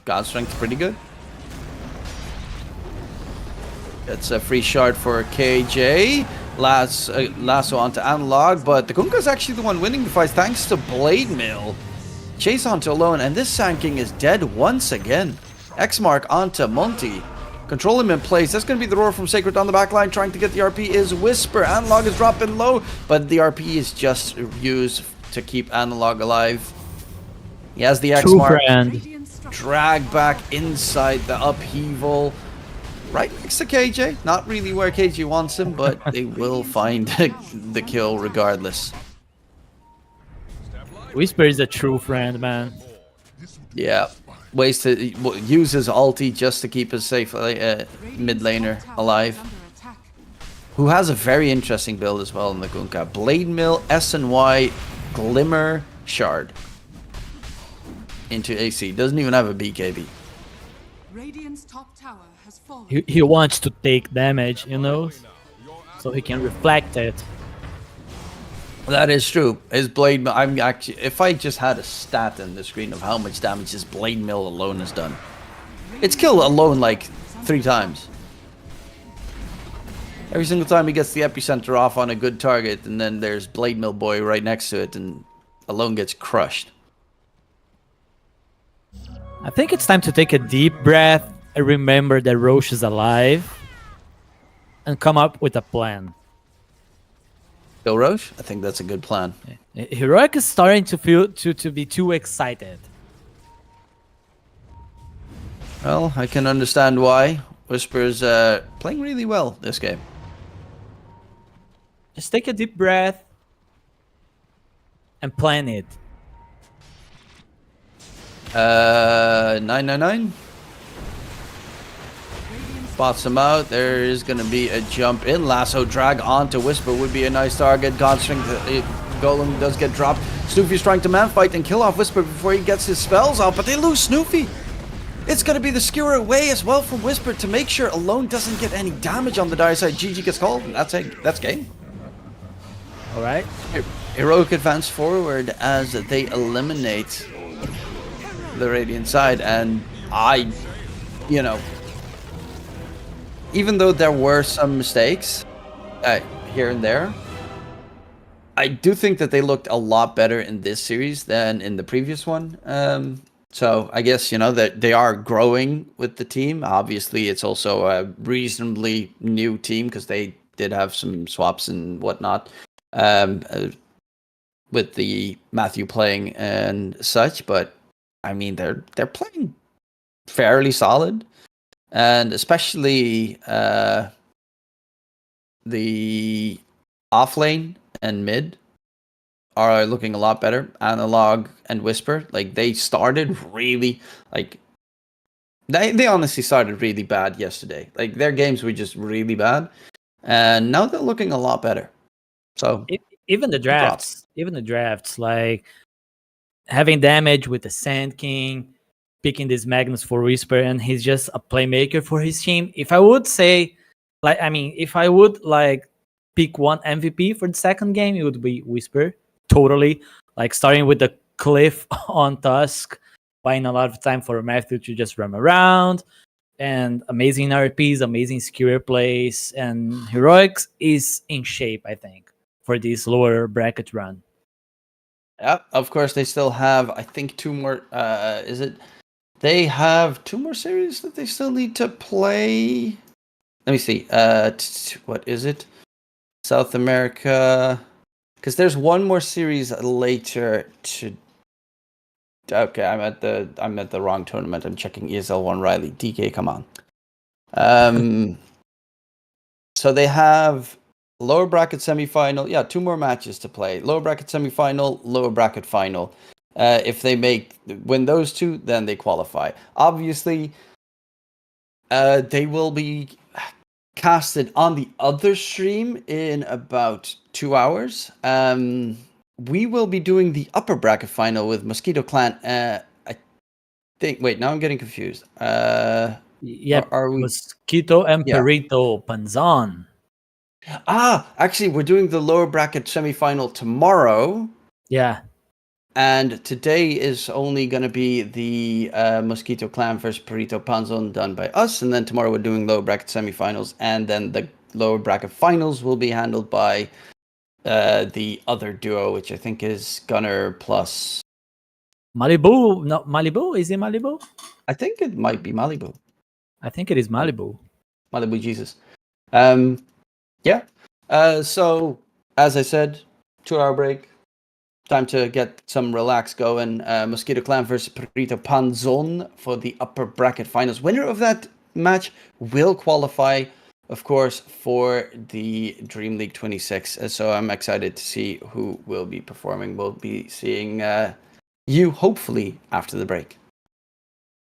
God Strength pretty good. It's a free shard for KJ. Lasso onto Analog, but the Kunkka's actually the one winning the fight thanks to Blade Mill. Chase onto Alone, and this Sand King is dead once again. X-Mark onto Monty. Control him in place. That's going to be the roar from Sacred on the back line. Trying to get the RP is Whisper. Analog is dropping low, but the RP is just used to keep Analog alive. He has the X-Mark. Drag back inside the upheaval. Right next to KJ. Not really where KJ wants him, but they will find the kill regardless. Whisper is a true friend, man. Yeah. Ways to use his ulti just to keep his safe mid laner alive. who has a very interesting build as well in the Gunka. Blade Mill, SNY, Glimmer, Shard. Into AC. Doesn't even have a BKB. Radiant's top tower has fallen. He wants to take damage, you know, so he can reflect it. That is true. His Blade Mill, I'm actually, if I just had a stat in the screen of how much damage his Blade Mill alone has done. It's killed alone like 3 times. Every single time he gets the epicenter off on a good target, and then there's Blade Mill Boy right next to it, and alone gets crushed. I think it's time to take a deep breath and remember that Roche is alive and come up with a plan. Go Roche? I think that's a good plan. Heroic is starting to feel to be too excited. Well, I can understand why. Whisper's playing really well this game. Just take a deep breath and plan it. 999. Spots him out. There is going to be a jump in. Lasso drag onto Whisper would be a nice target. Godstring Golem does get dropped. Snoofy's trying to man fight and kill off Whisper before he gets his spells out, but they lose Snoofy. It's going to be the skewer away as well from Whisper to make sure Alone doesn't get any damage on the dire side. GG gets called, and that's game. Alright. Heroic advance forward as they eliminate the Radiant side, and you know, even though there were some mistakes here and there, I do think that they looked a lot better in this series than in the previous one. So I guess, you know, that they are growing with the team. Obviously, it's also a reasonably new team because they did have some swaps and whatnot with the Matthew playing and such. But I mean, they're playing fairly solid, and especially the off lane and mid are looking a lot better. Analog and Whisper, like they started really like they honestly started really bad yesterday. Like their games were just really bad, and now they're looking a lot better. So even the drafts, like having damage with the Sand King, picking this Magnus for Whisper, and he's just a playmaker for his team. If I would say, like, I mean, if I would like pick one MVP for the second game, it would be Whisper. Totally, like starting with the cliff on Tusk, buying a lot of time for Matthew to just run around, and amazing RPs, amazing skewer plays, and Heroics is in shape, I think, for this lower bracket run. Yeah, of course they still have, I think, 2 more. They have 2 more series that they still need to play. Let me see. What is it? South America. Because there's 1 more series later to. Okay, I'm at the wrong tournament. I'm checking ESL 1 Riley. DK, come on. So they have lower bracket semifinal. Yeah, 2 more matches to play. Lower bracket semifinal, lower bracket final. If they win those 2, then they qualify. Obviously, they will be casted on the other stream in about 2 hours. We will be doing the upper bracket final with Mosquito Clan. I think. Wait, now I'm getting confused. Yeah, are we Mosquito and Perito Panzan? Actually, we're doing the lower bracket semifinal tomorrow. Yeah. And today is only going to be the Mosquito Clan versus Perito Panzon done by us. And then tomorrow we're doing lower bracket semifinals. And then the lower bracket finals will be handled by the other duo, which I think is Gunner plus... Malibu. No, Malibu? Is it Malibu? I think it might be Malibu. I think it is Malibu. Malibu Jesus. Yeah. So, as I said, 2-hour break. Time to get some relax going. Mosquito Clan versus Perito Panzon for the upper bracket finals. Winner of that match will qualify, of course, for the Dream League 26. So I'm excited to see who will be performing. We'll be seeing you hopefully after the break.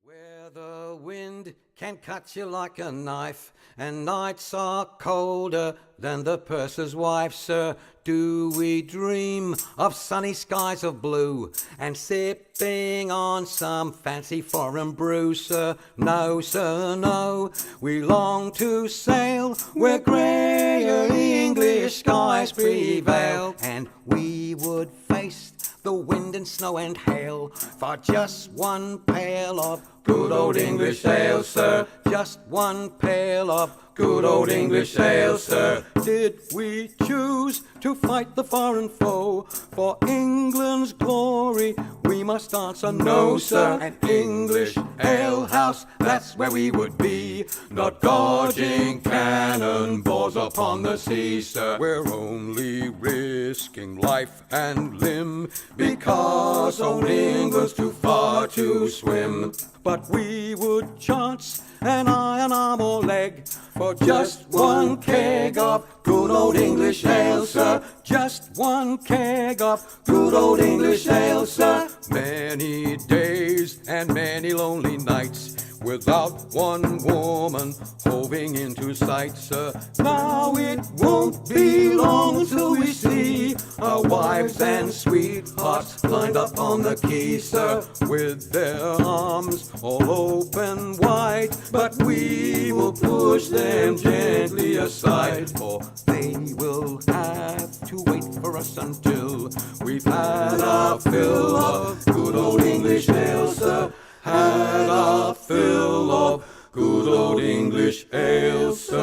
Where the wind can cut you like a knife, and nights are colder than the purser's wife, sir. Do we dream of sunny skies of blue and sipping on some fancy foreign brew, sir? No, sir, no. We long to sail where greyer English skies prevail, and we would face the wind and snow and hail for just one pail of good old English ale, sir. Just one pail of good old English ale, sir. Did we choose to fight the foreign foe for England's glory? We must answer no, sir. An English ale house, that's where we would be, not dodging cannonballs upon the sea, sir. We're only risking life and limb because old England's too far to swim. But we would chance an iron arm or leg for just one keg of good old English ale, sir. Just one keg of good old English ale, sir. Many days and many lonely nights without one woman hoving into sight, sir. Now it won't be long till we see our wives and sweethearts lined up on the quay, sir, with their arms all open wide. But we will push them gently aside, for they will have to wait for us until we've had our fill of good old English ale, sir. Had our fill of good old English ale, sir.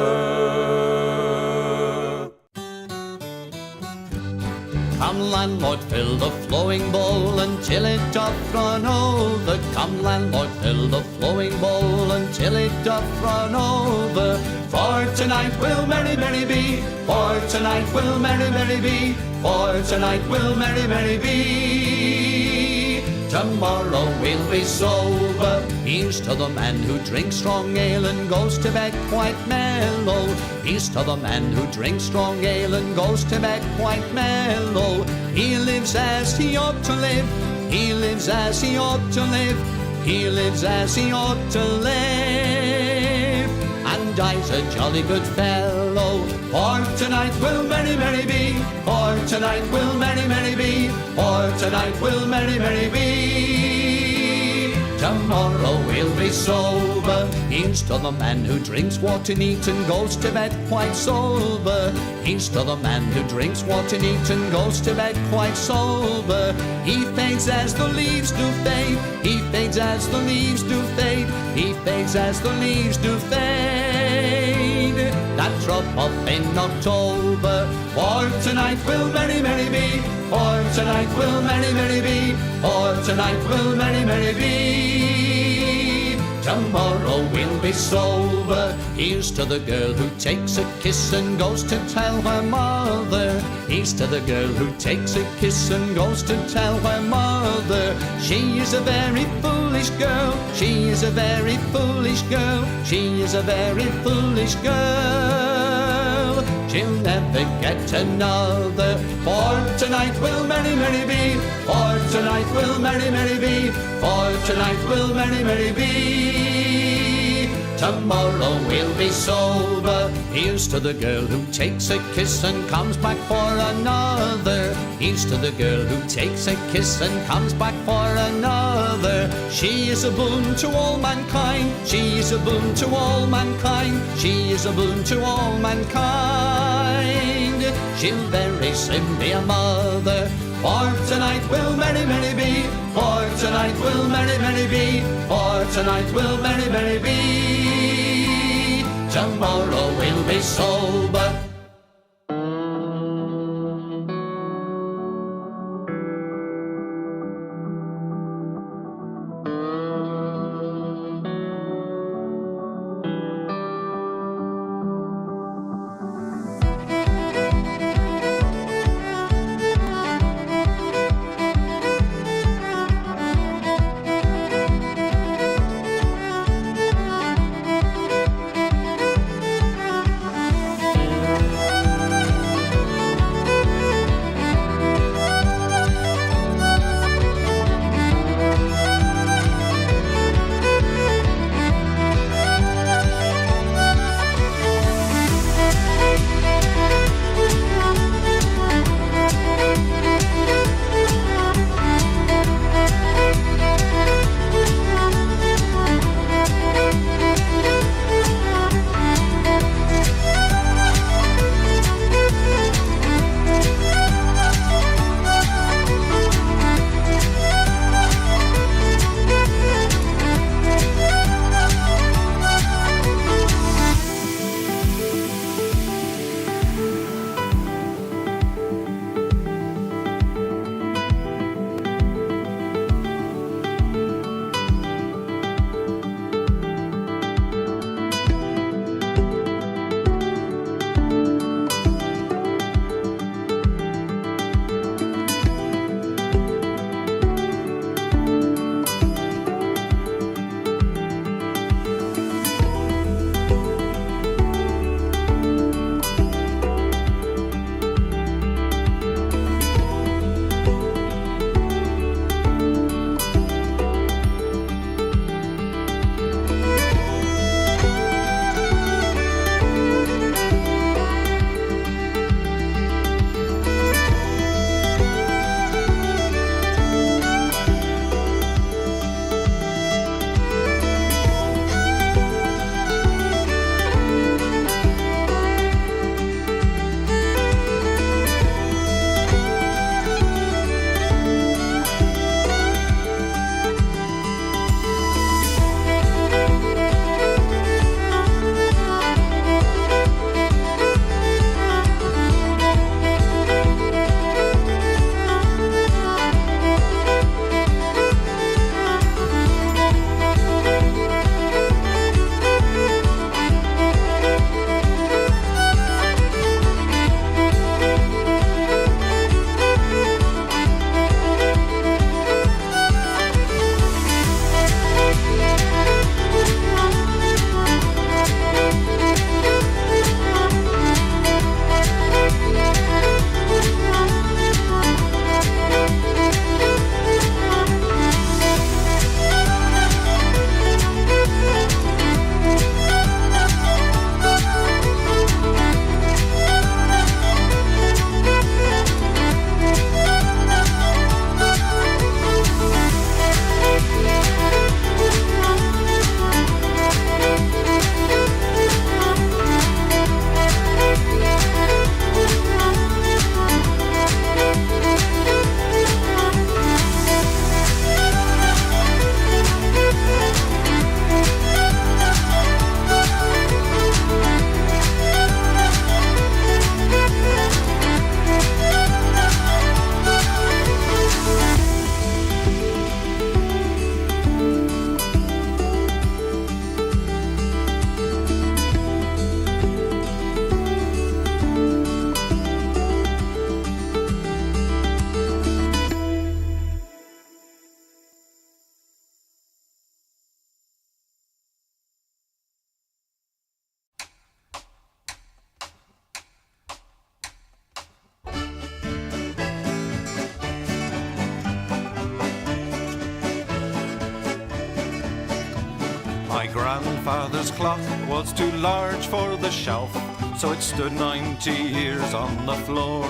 Come landlord, fill the flowing bowl until it doth run over. Come landlord, fill the flowing bowl until it doth run over. For tonight will merry, merry be. For tonight will merry, merry be. For tonight will merry, merry be. Tomorrow we'll be sober. Here's to the man who drinks strong ale and goes to bed quite mellow. Here's to the man who drinks strong ale and goes to bed quite mellow. He lives as he ought to live. He lives as he ought to live. He lives as he ought to live. And dies a jolly good fellow. For tonight will merry, merry be. For tonight will merry, merry be. For tonight will merry, merry be. Tomorrow we'll be sober. Here's to the man who drinks water neat and goes to bed quite sober. Here's to the man who drinks water neat and goes to bed quite sober. He fades as the leaves do fade. He fades as the leaves do fade. He fades as the leaves do fade. That drop off in October. For tonight will merry, merry be. For tonight will merry, merry be. For tonight will merry, merry be. Tomorrow we'll be sober. Here's to the girl who takes a kiss and goes to tell her mother. Here's to the girl who takes a kiss and goes to tell her mother. She is a very foolish girl. She is a very foolish girl. She is a very foolish girl. She'll never get another. For tonight will merry, merry be. For tonight will merry, merry be. For tonight will merry, merry be. Tomorrow we'll be sober. Here's to the girl who takes a kiss and comes back for another. Here's to the girl who takes a kiss and comes back for another. She is a boon to all mankind. She is a boon to all mankind. She is a boon to all mankind. She'll very soon be a mother. For tonight will merry, merry be. For tonight will merry, merry be. For tonight will merry, merry be. Tomorrow we'll be sober. grandfather's clock was too large for the shelf, so it stood 90 years on the floor.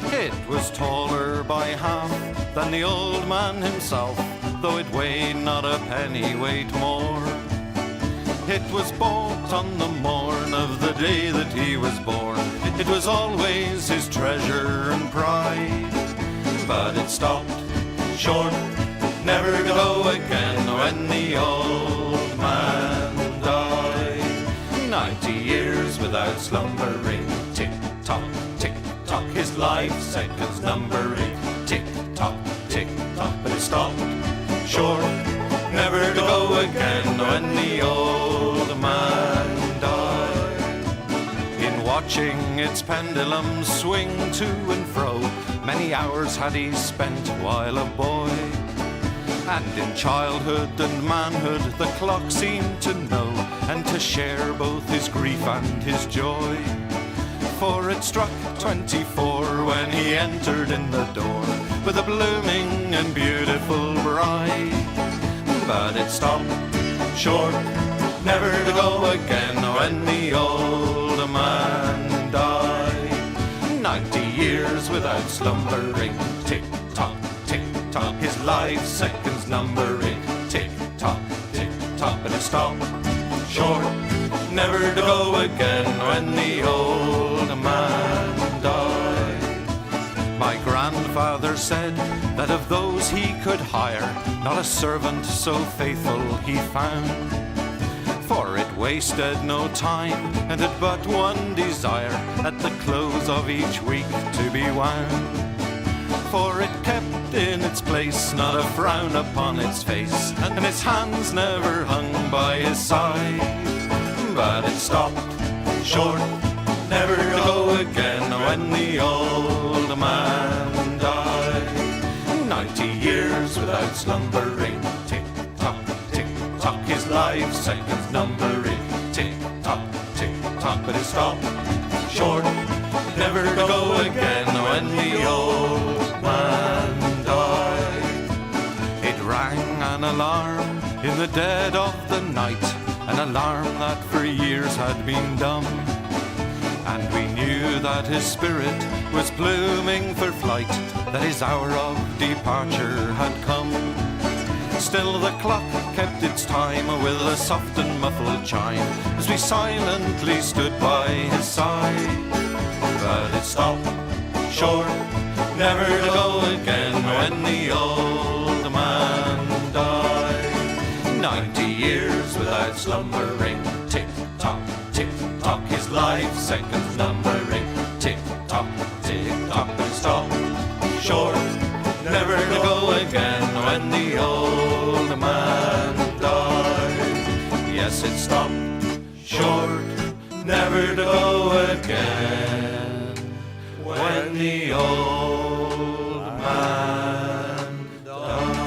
It was taller by half than the old man himself, though it weighed not a pennyweight more. It was bought on the morn of the day that he was born. It was always his treasure and pride, but it stopped short, never to go again when the old man died. 90 years without slumbering, tick-tock, tick-tock, his life seconds numbering, tick-tock, tick-tock, but it stopped short, never to go again when the old man died. In watching its pendulum swing to and fro, many hours had he spent while a boy. And in childhood and manhood the clock seemed to know, and to share both his grief and his joy. For it struck 24 when he entered in the door, with a blooming and beautiful bride. But it stopped short, never to go again when the old man died. 90 years without slumbering, tick-tock, tick-tock, his life seconds numbering, tick-tock, tick-tock, but it stopped short, never to go again when the old man died. My grandfather said that of those he could hire, not a servant so faithful he found. For it wasted no time and had but one desire, at the close of each week to be wound. For it kept in its place, not a frown upon its face, and its hands never hung by his side. But it stopped short, never to go again when the old man died. 90 years without slumbering, tick-tock, tick-tock, his life seconds numbering, tick-tock, tick-tock, but it stopped short, never to go again when the old man died. It rang an alarm in the dead of the night, an alarm that for years had been dumb, and we knew that his spirit was blooming for flight, that his hour of departure had come. Still the clock kept its time with a soft and muffled chime, as we silently stood by his side. But it stopped short, never to go again when the old man died. 90 years without slumbering, tick-tock, tick-tock, his life seconds numbering, tick-tock, tick-tock, but it stopped short, never to go again when the old man died. Yes, it stopped short, never to go again when the old man died.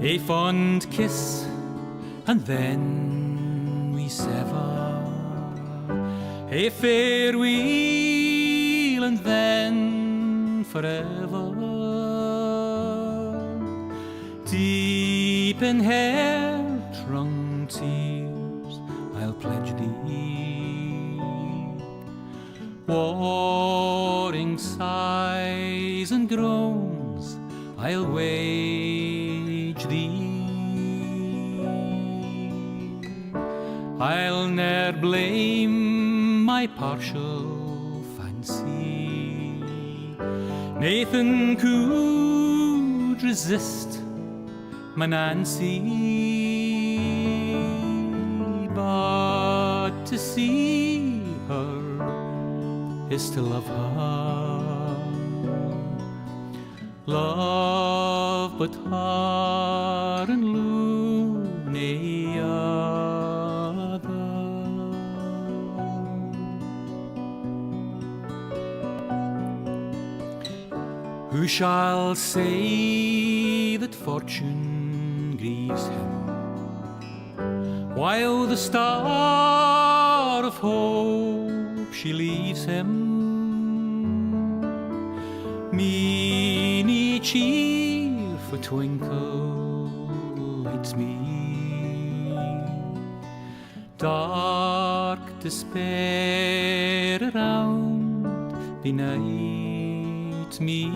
A fond kiss, and then we sever. A farewell, and then forever. Deep in hair-wrung tears, I'll pledge thee. Warring sighs and groans, I'll wage thee. I'll ne'er blame my partial fancy. Nathan could resist my Nancy, but to see her is to love her. Love but her and loony other. Who shall say that fortune grieves him, while the star of hope she leaves him? Meany cheerful twinkle lights me, dark despair around benight me.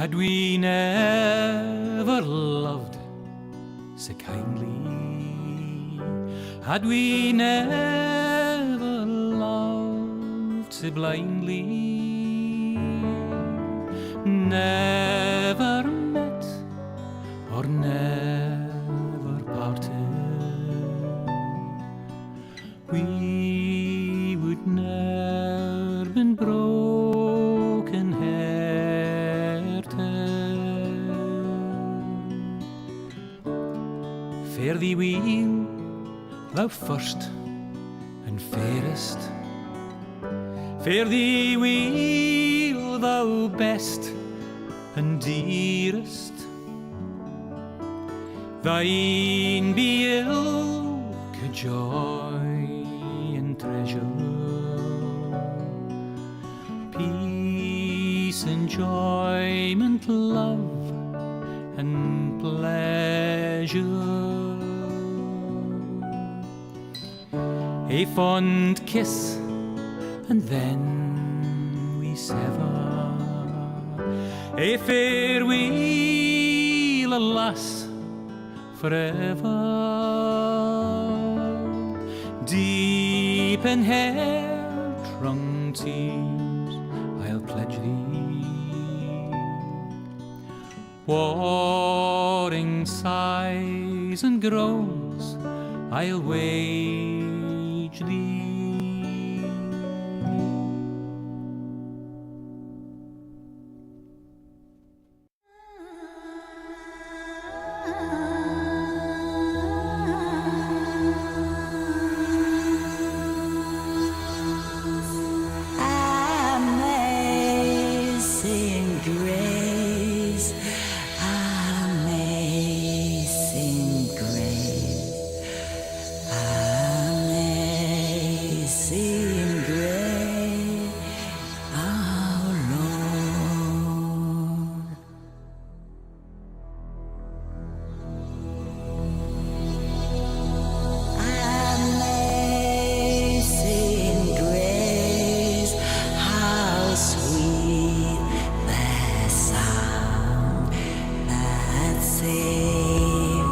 Had we never loved so kindly, had we never loved so blindly, never met or never parted, we would ne'er been broken Fare thee weel, thou first and fairest. Fare thee weel, thou best and dearest. Thine be ilk joy and treasure, peace, enjoyment, love and pleasure. A fond kiss, and then we sever. A farewell, alas, forever. Deep in hair-wrung tears, I'll pledge thee. Warring sighs and groans, I'll wage thee. Amazing grace, amazing grace, amazing grace, our Lord. Amazing grace, how sweet the sound that saved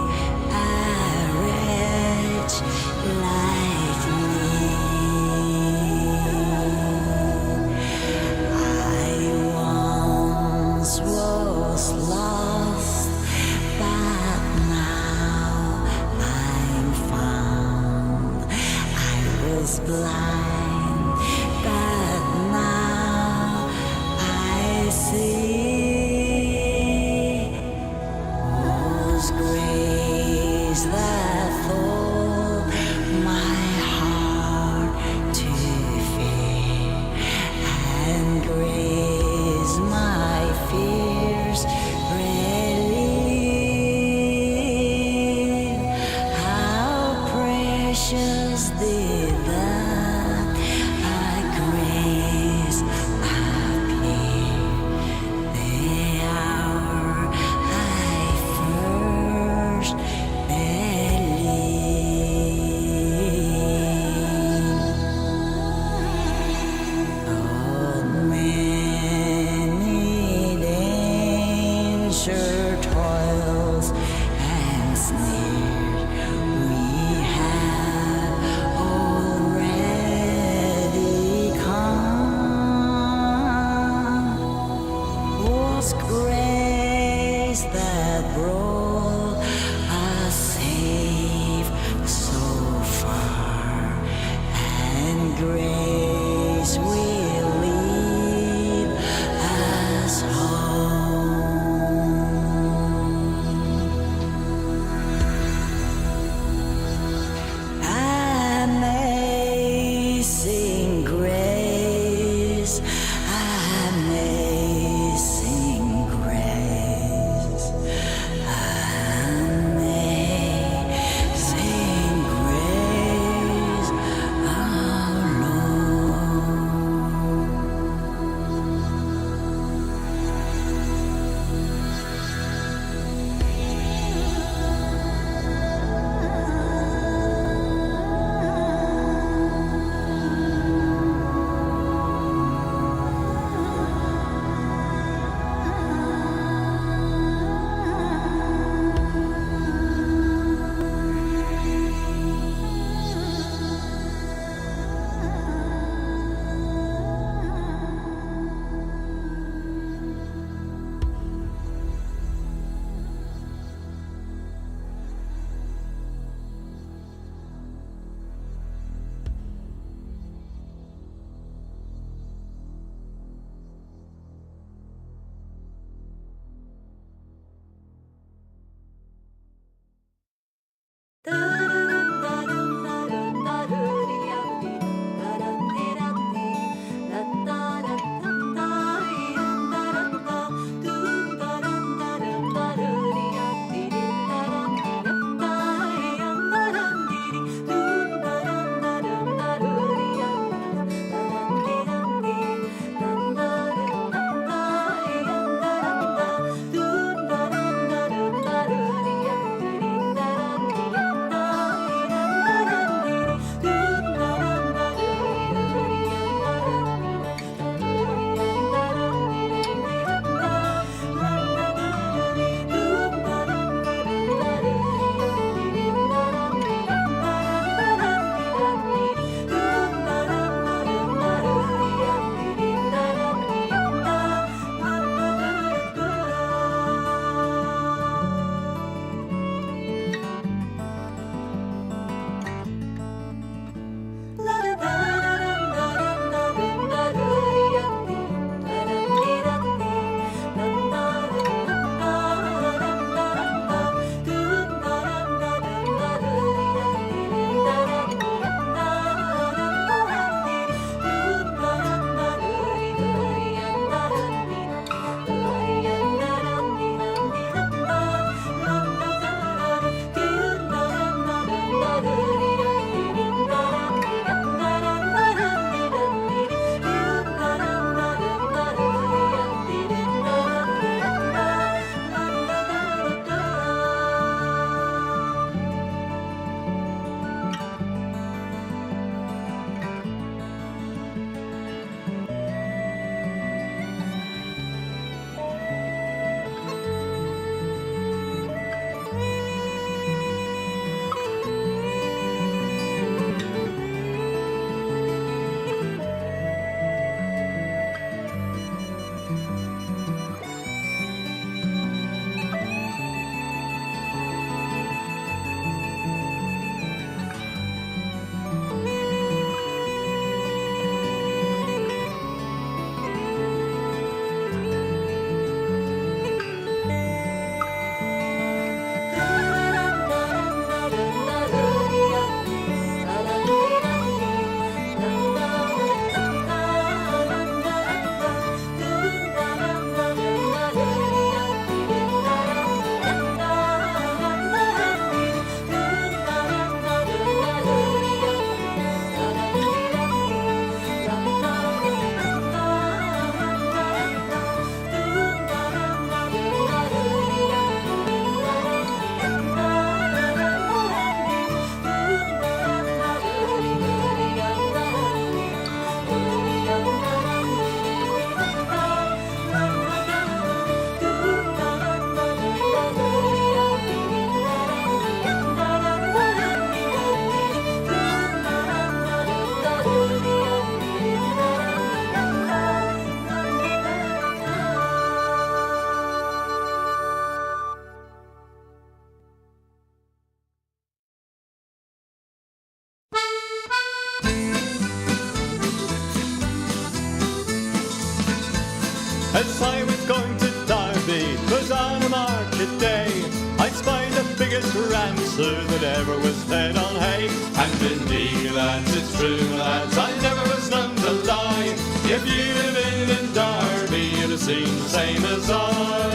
biggest ram, sir, that ever was fed on hay. And indeed, lads, it's true, lads, I never was known to lie. If you'd have been in Derby, you'd have seen the same as I.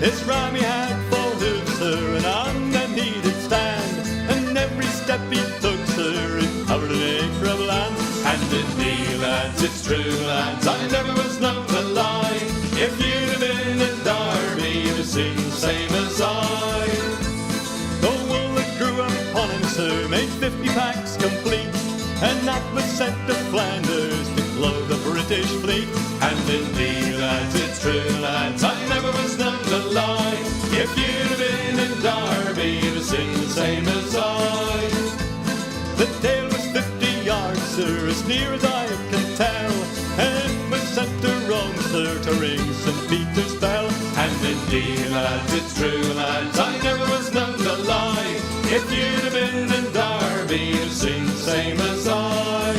This ram he had full hooves, sir, and on them he did stand, and every step he took, sir, it covered an acre of land. And indeed, lads, it's true, lads, I never was known to lie. If you'd have been in Derby, you'd have seen the same as I. The wool that grew upon him, sir, made 50 packs complete, and that was sent to Flanders to clothe the British fleet. And indeed, lads, it's true, lads, I never was known to lie. If you'd have been in Derby, you'd have seen the same as I. The tail was 50 yards, sir, as near as I can tell, and it was sent to Rome, sir, to ring St. Peter's bell. And indeed, lads, it's true, lads, I never was known to lie. If you'd have been in Derby, you'd have seen the same as I.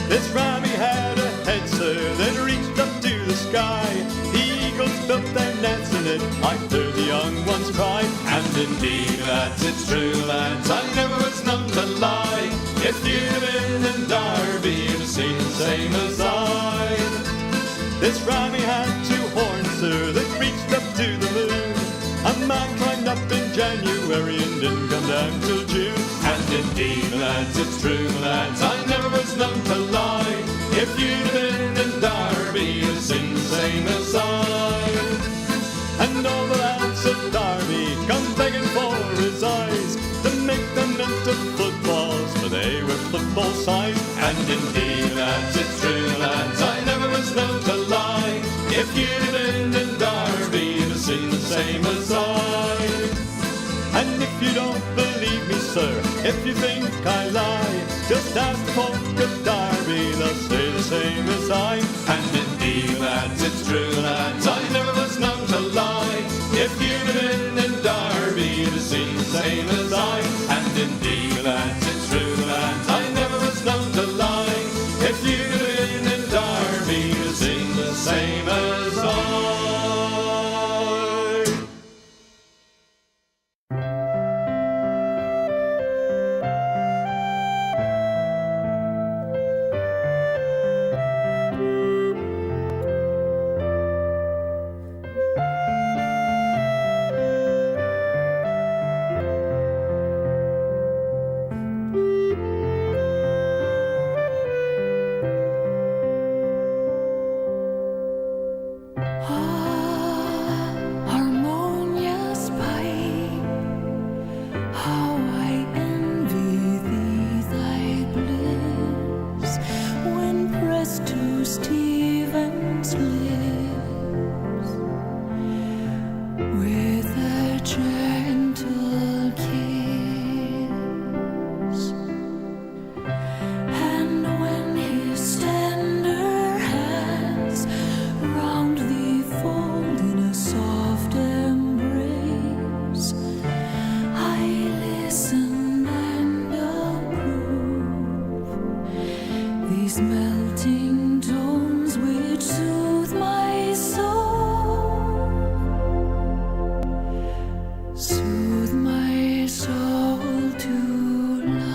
This ram he had a head, sir, that reached up to the sky. Eagles built their nets in it, I heard the young ones cry. And indeed, lads, it's true, lads, I never was known to lie. If you'd have been in Derby, you'd have seen the same as I. This ram he had 2 horns, sir, that reached up to the moon. A man climbed up in January and didn't come down till June. And indeed, lads, it's true, lads, I never was known to lie. If you'd have been in Derby, you'd have seen the same as I. And all the lads of Derby come begging for his eyes, to make them into footballs, for they were football size. And indeed, lads, it's true, lads, I never was known to lie. If you'd have been in Derby, you'd have seen the same as I. And if you don't believe me, sir, if you think I lie, just ask the folk of Derby, they'll say the same as I. And indeed, lads, it's true, lads, I never was known to lie. If you'd have been in Derby, you'd have seen the same as I. And indeed, lads, it's true, lads, I never was known to lie. If you'd have been in Derby, you'd have seen the same as I. Harmonious pipe, how I envy thee thy bliss, when pressed to Stephen's lips, with a gentle kiss, and when his tender hands round thee fold in a soft embrace, I listen and approve these melting tones which soothe my soul, soothe my soul to love.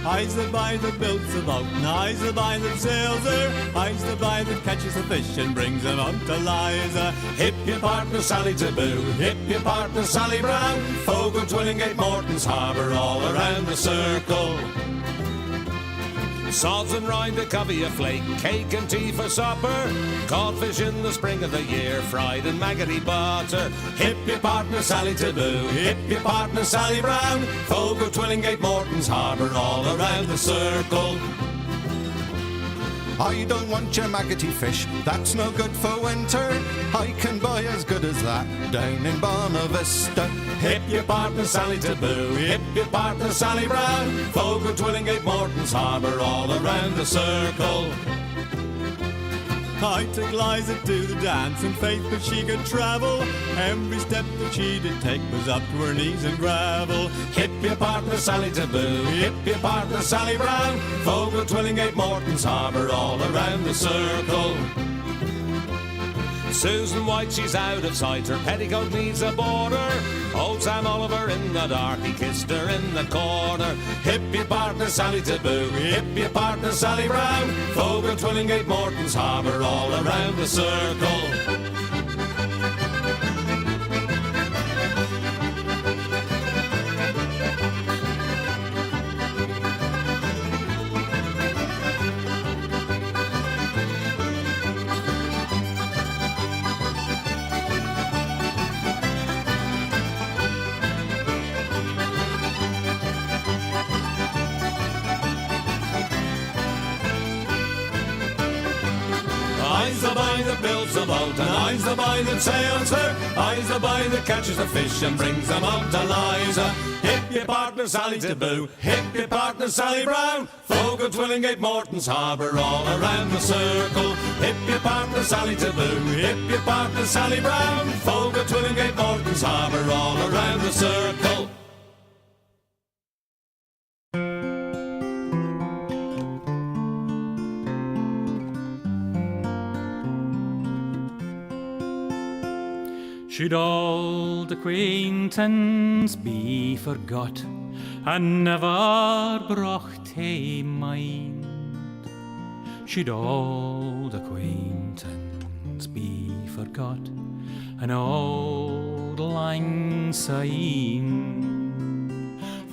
I's the boy that builds the boat, and I's the boy that sails her. I's the boy that catches the fish and brings them up to Liza. Hip your partner Sally Taboo, hip your partner Sally Brown. Fogo, Twillingate, Morton's Harbour, all around the circle. Sods and rind, a covey of flake, cake and tea for supper. Codfish in the spring of the year, fried in maggoty butter. Hip your partner Sally Taboo, hip your partner Sally Brown. Fogo, Twillingate, Morton's Harbour, all around the circle. I don't want your maggoty fish, that's no good for winter. I can buy as good as that down in Bonavista. Hip your partner Sally Taboo, hip your partner Sally Brown. Fogo, Twillingate, Morton's Harbour, all around the circle. I took Liza to the dance in faith that she could travel. Every step that she did take was up to her knees in gravel. Hip your partner Sally Taboo, hip your partner Sally Brown. Fogo, Twillingate, Morton's Harbour, all around the circle. Susan White, she's out of sight, her petticoat needs a border. Old Sam Oliver in the dark, he kissed her in the corner. Hip your partner Sally Taboo, hip your partner Sally Brown. Fogo, Twillingate, Morton's Harbour, all around the circle. I's the boy that builds the boat, and I's the boy that sails her. I's the boy that catches the fish and brings them up to Liza. Hip your partner Sally Taboo, hip your partner Sally Brown. Fogo, Twillingate, Morton's Harbour, all around the circle. Hip your partner Sally Taboo, hip your partner Sally Brown. Fogo, Twillingate, Morton's Harbour, all around the circle. Should old acquaintance be forgot and never brought to mind? Should old acquaintance be forgot and old lang syne?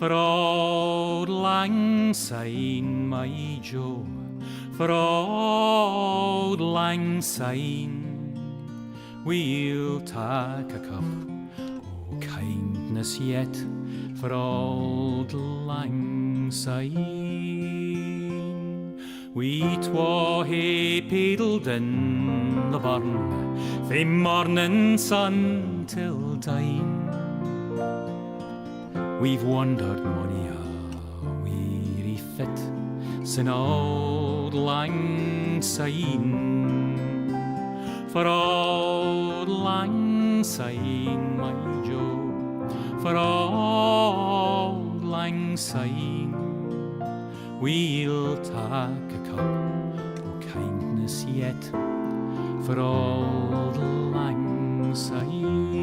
For old lang syne, my Joe, for old lang syne, we'll take a cup o' kindness yet for old lang syne. We twa hae paddled in the burn fae morning sun till dine. We've wandered mony a weary fit sin old lang syne. For old lang syne, my Joe, for old lang syne, we'll take a cup o' kindness yet for old lang syne.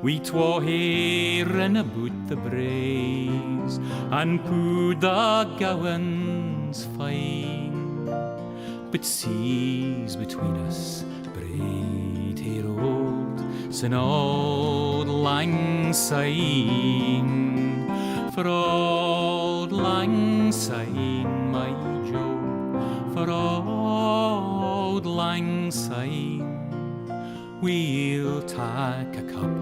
We twa hae rin aboot the braes and pooed the gowans fine. But seas between us braid hae road sin old lang syne. For old lang syne, my Joe, for old lang syne, we'll take a cup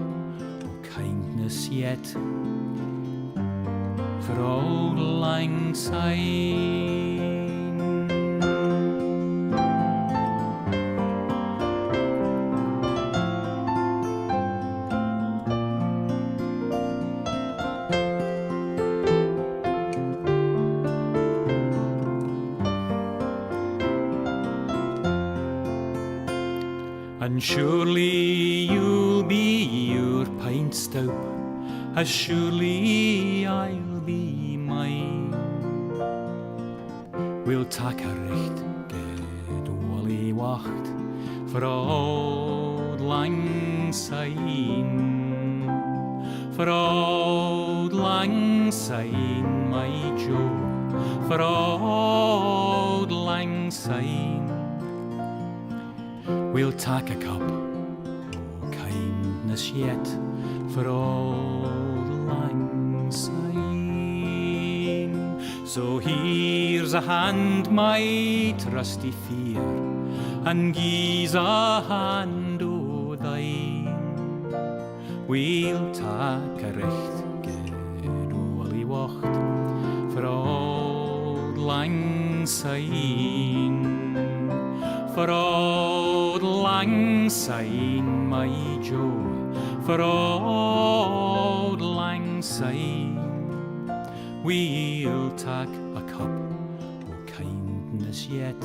o' kindness yet for old lang syne. And surely you'll be your pint stoup, as surely I'll be mine. We'll take a recht good wally wacht for old lang syne. for Auld Lang Syne, my Joe, for Auld Lang Syne. We'll tak a cup o' kindness yet for Auld Lang Syne. So here's a hand, my trusty fear, and gie's a hand o' thine. We'll tak a recht gedoli wacht for Auld Lang Syne, for Auld Lang Syne, my Joe, for Auld Lang Syne. We'll tak a cup o' kindness yet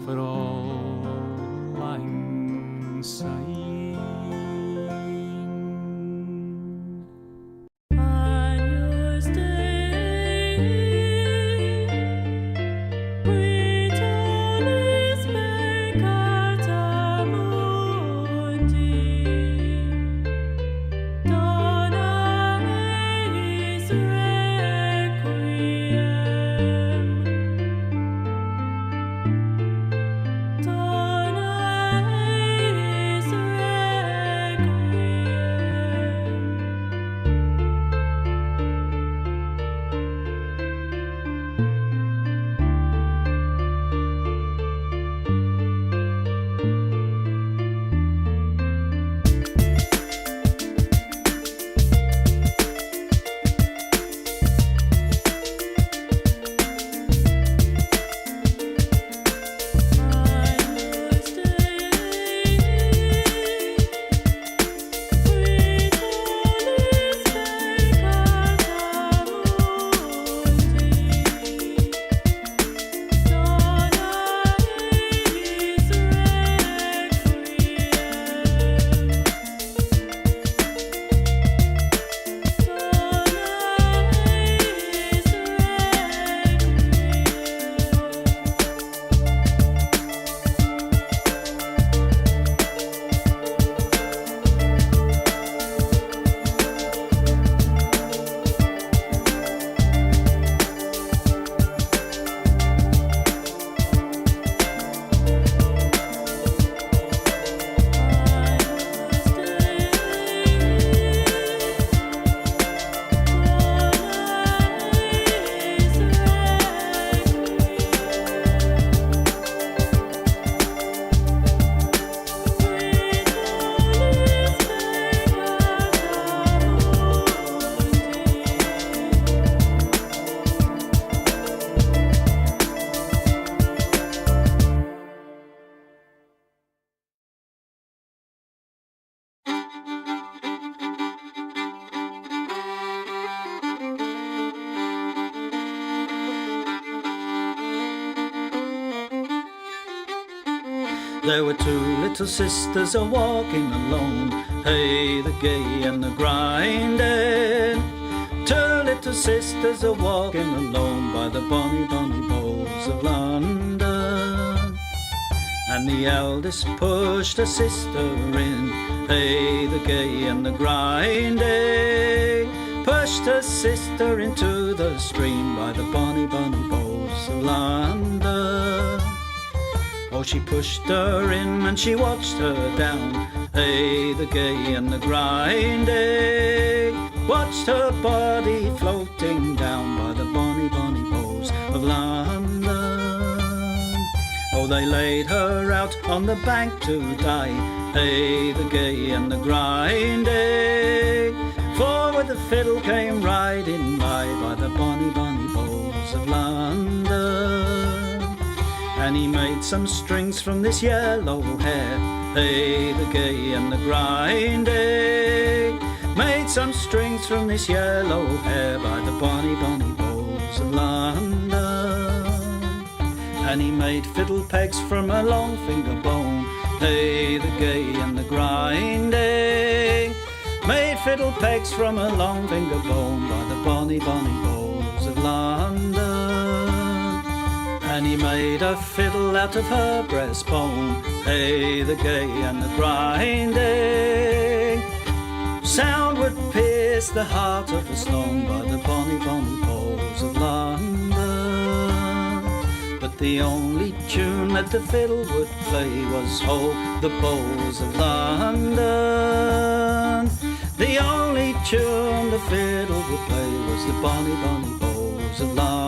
for Auld Lang Syne. There were two little sisters a walking alone, hey, the gay and the grinding. Two little sisters a walking alone by the bonny, bonny bowls of London. And the eldest pushed her sister in, hey, the gay and the grinding. Pushed her sister into the stream by the bonny, bonny bowls of London. Oh, she pushed her in and she watched her down, hey, the gay and the grinding. Watched her body floating down by the bonny, bonny bowls of London. Oh, they laid her out on the bank to die, hey, the gay and the grinding. For with the fiddle came riding by the bonny, bonny bowls of London. And he made some strings from this yellow hair, hey, the gay and the grinding. Made some strings from this yellow hair by the bonny, bonny bowls of London. And he made fiddle pegs from a long finger bone, hey, the gay and the grinding. Made fiddle pegs from a long finger bone by the bonny, bonny bowls of London. And he made a fiddle out of her breastbone, hey, the gay and the grinding. Sound would pierce is the heart of a stone by the bonny, bonny bows of London. But the only tune that the fiddle would play was Ho, the bows of London. The only tune the fiddle would play was the bonny, bonny bows of London.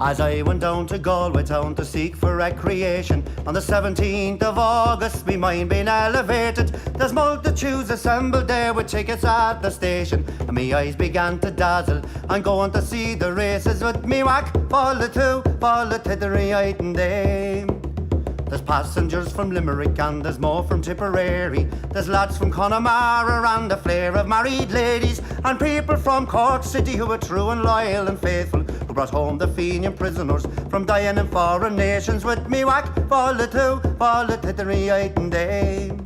As I went down to Galway town to seek for recreation, on the 17th of August, me mind being elevated. There's multitudes assembled there with tickets at the station, and me eyes began to dazzle. I'm going to see the races with me whack, fall the tittery-eyed and dame. There's passengers from Limerick and there's more from Tipperary. There's lads from Connemara and a flare of married ladies, and people from Cork City who are true and loyal and faithful, who brought home the Fenian prisoners from dying in foreign nations. With me whack, fall the tittery-eyed and dame.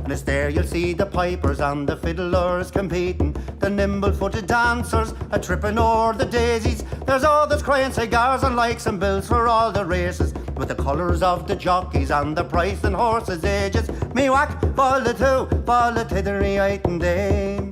And it's there you'll see the pipers and the fiddlers competing, the nimble-footed dancers a tripping o'er the daisies. There's others crying cigars and likes and bills for all the races, with the colours of the jockeys and the price and horses' ages. Me whack, fall the tittery-eyed and dame.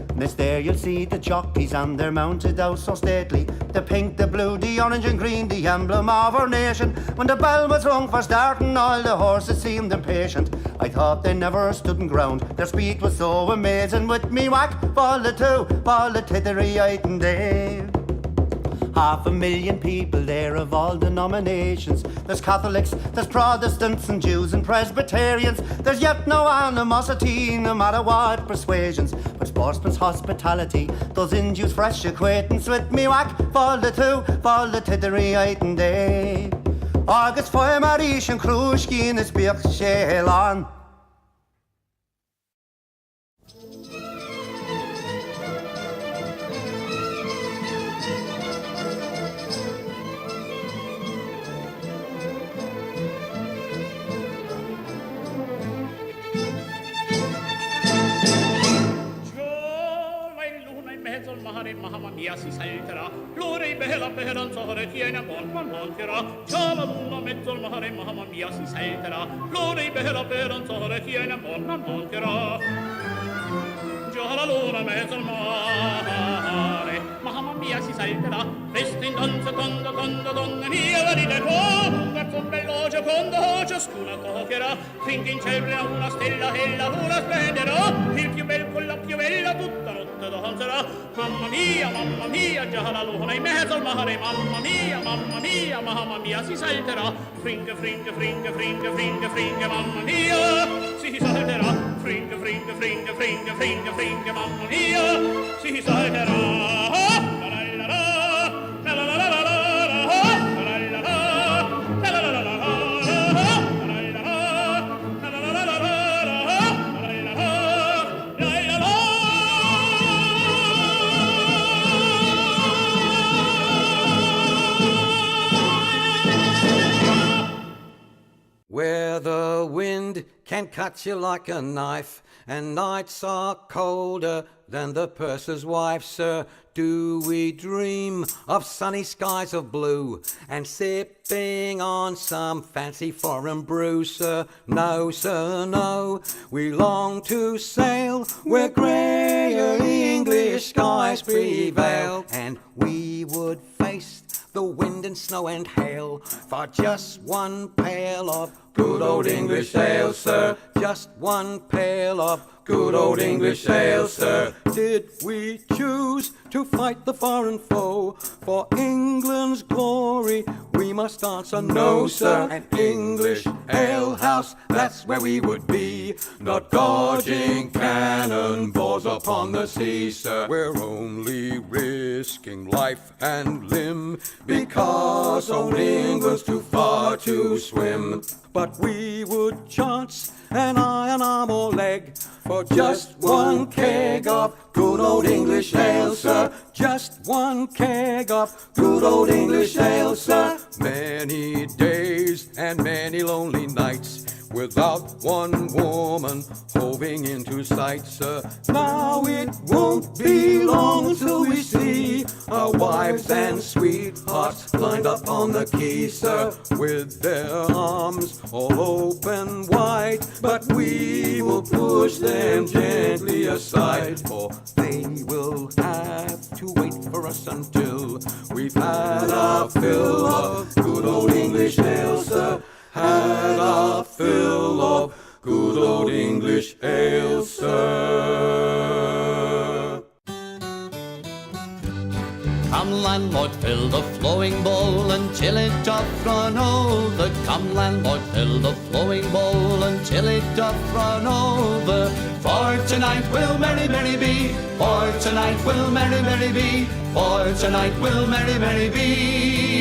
And it's there you'll see the jockeys and they're mounted out so stately, the pink, the blue, the orange and green, the emblem of our nation. When the bell was rung for starting, all the horses seemed impatient. I thought they never stood in ground, their speed was so amazing. With me whack, fall the tittery-eyed and dame. 500,000 people there of all denominations. There's Catholics, there's Protestants and Jews and Presbyterians. There's yet no animosity, no matter what persuasions, but sportsman's hospitality, those induce fresh acquaintance. With me whack, fall the tittery-eyed and day. Agus foy marish and crushki in the speak shelan. Mamma mia si salterà, l'ore bella bella sore tiene man mancherà. Ciao la luna mezzo al mare, mamma mia si salterà, l'ore bella bella sore tiene man mancherà. Già la luna mezzo al mare, mamma mia si salterà, resta in danza donna mia la ride con verso un bello giocondo ciascuna toccherà, finché in cielo una stella e la luna splenderà, il più bel con la più bella tutta notte danzerà. Mamma mia, già la luna in mezzo al mare, mamma mia, si salterà, fringe, mamma mia, si salterà, fringe, mamma mia, si salterà. Where the wind can cut you like a knife, and nights are colder than the purser's wife, sir, do we dream of sunny skies of blue and sipping on some fancy foreign brew, sir? No, sir, no, we long to sail where greyer English skies prevail, and we would face the wind and snow and hail for just one pail of good old English ale, sir. Just one pail of good old English ale, sir. Did we choose to fight the foreign foe for England's glory? We must answer no, sir. An English ale house, that's where we would be, not dodging cannonballs upon the sea, sir. We're only risking life and limb because old England's too far to swim. But we would chance an iron arm or leg for just one keg of good old English ale, sir. Just one keg of good old English ale, sir. Many days and many lonely nights without one woman hoving into sight, sir. Now it won't be long till we see our wives and sweethearts lined up on the quay, sir, with their arms all open wide. But we will push them gently aside, for they will have to wait for us until we've had our fill of good old English ale, sir. Had our fill of good old English ale, sir. Come landlord, fill the flowing bowl until it doth run over. Come, landlord, fill the flowing bowl until it doth run over. For tonight will merry, merry be. For tonight will merry, merry be. For tonight will merry, merry be.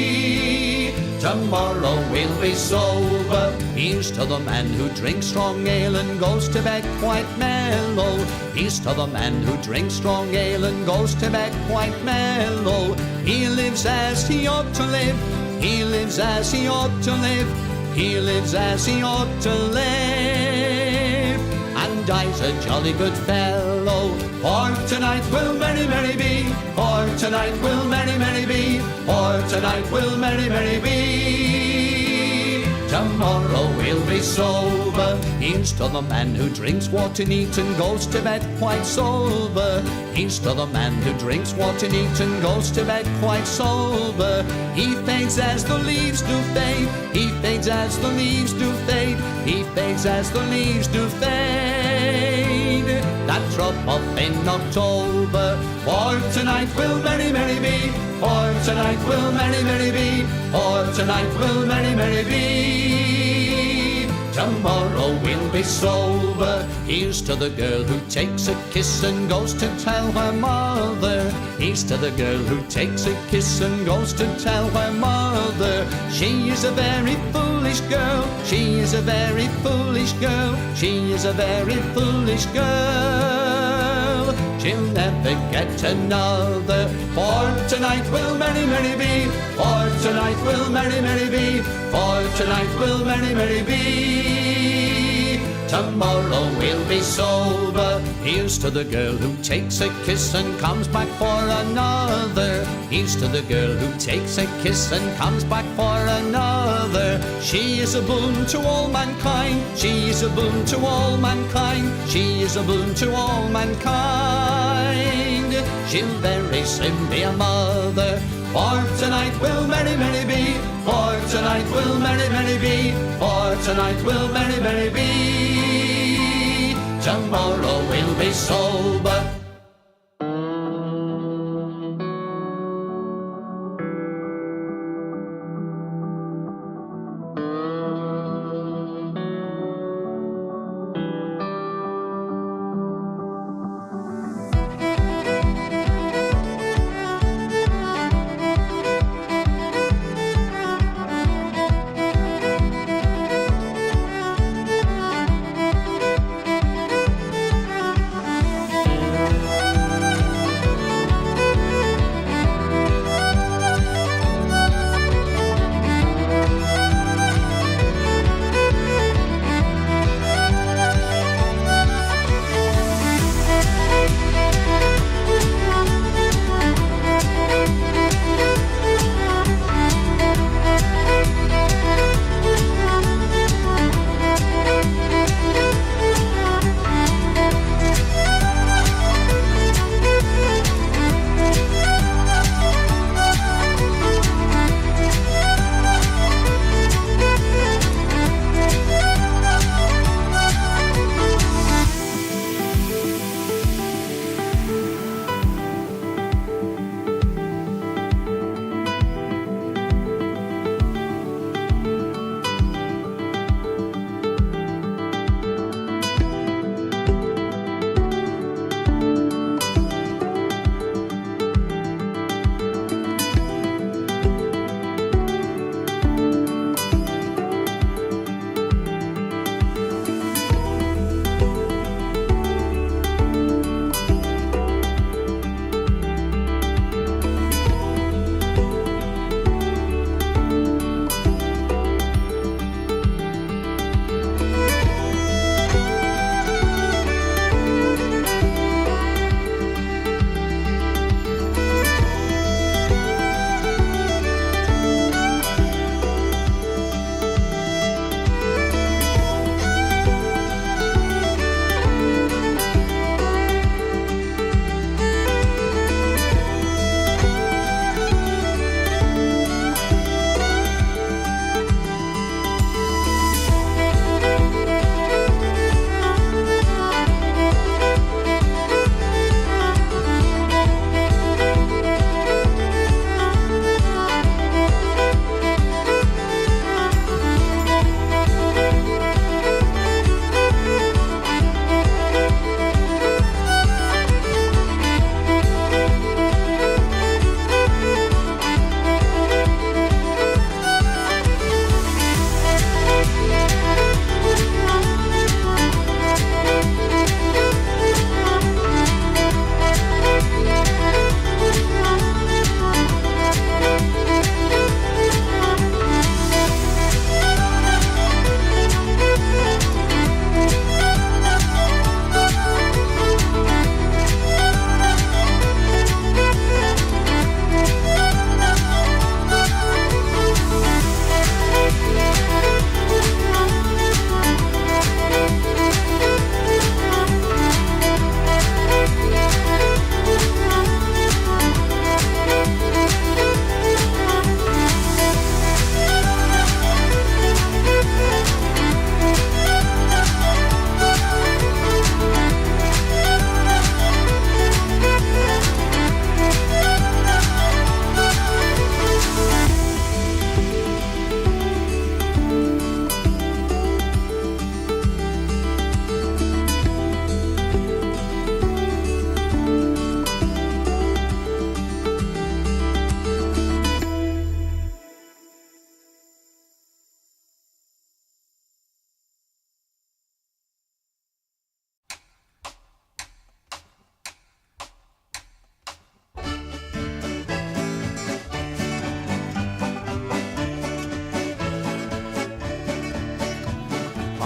Tomorrow we'll be sober. Here's to the man who drinks strong ale and goes to bed quite mellow. Here's to the man who drinks strong ale and goes to bed quite mellow. He lives as he ought to live. He lives as he ought to live. He lives as he ought to live. And dies a jolly good fellow. For tonight will merry, merry be. For tonight will merry, merry be. For tonight will merry, merry be. Tomorrow we'll be sober. Here's to the man who drinks water neat and goes to bed quite sober. Here's to the man who drinks water neat and goes to bed quite sober. He fades as the leaves do fade. He fades as the leaves do fade. He fades as the leaves do fade. That drop off in October. For tonight will merry, merry be. For tonight will merry, merry be. For tonight will merry, merry be. Tomorrow we'll be sober. Here's to the girl who takes a kiss and goes to tell her mother. Here's to the girl who takes a kiss and goes to tell her mother. She is a very foolish girl. She is a very foolish girl. She is a very foolish girl. She'll never get another. For tonight will merry, merry be. For tonight will merry, merry be. For tonight will merry, merry be. Tomorrow we'll be sober. Here's to the girl who takes a kiss and comes back for another. Here's to the girl who takes a kiss and comes back for another. She is a boon to all mankind. She is a boon to all mankind. She is a boon to all mankind. She'll very soon be a mother. For tonight will merry, merry be. For tonight will merry, merry be. For tonight will merry, merry be. Tomorrow we'll be sober.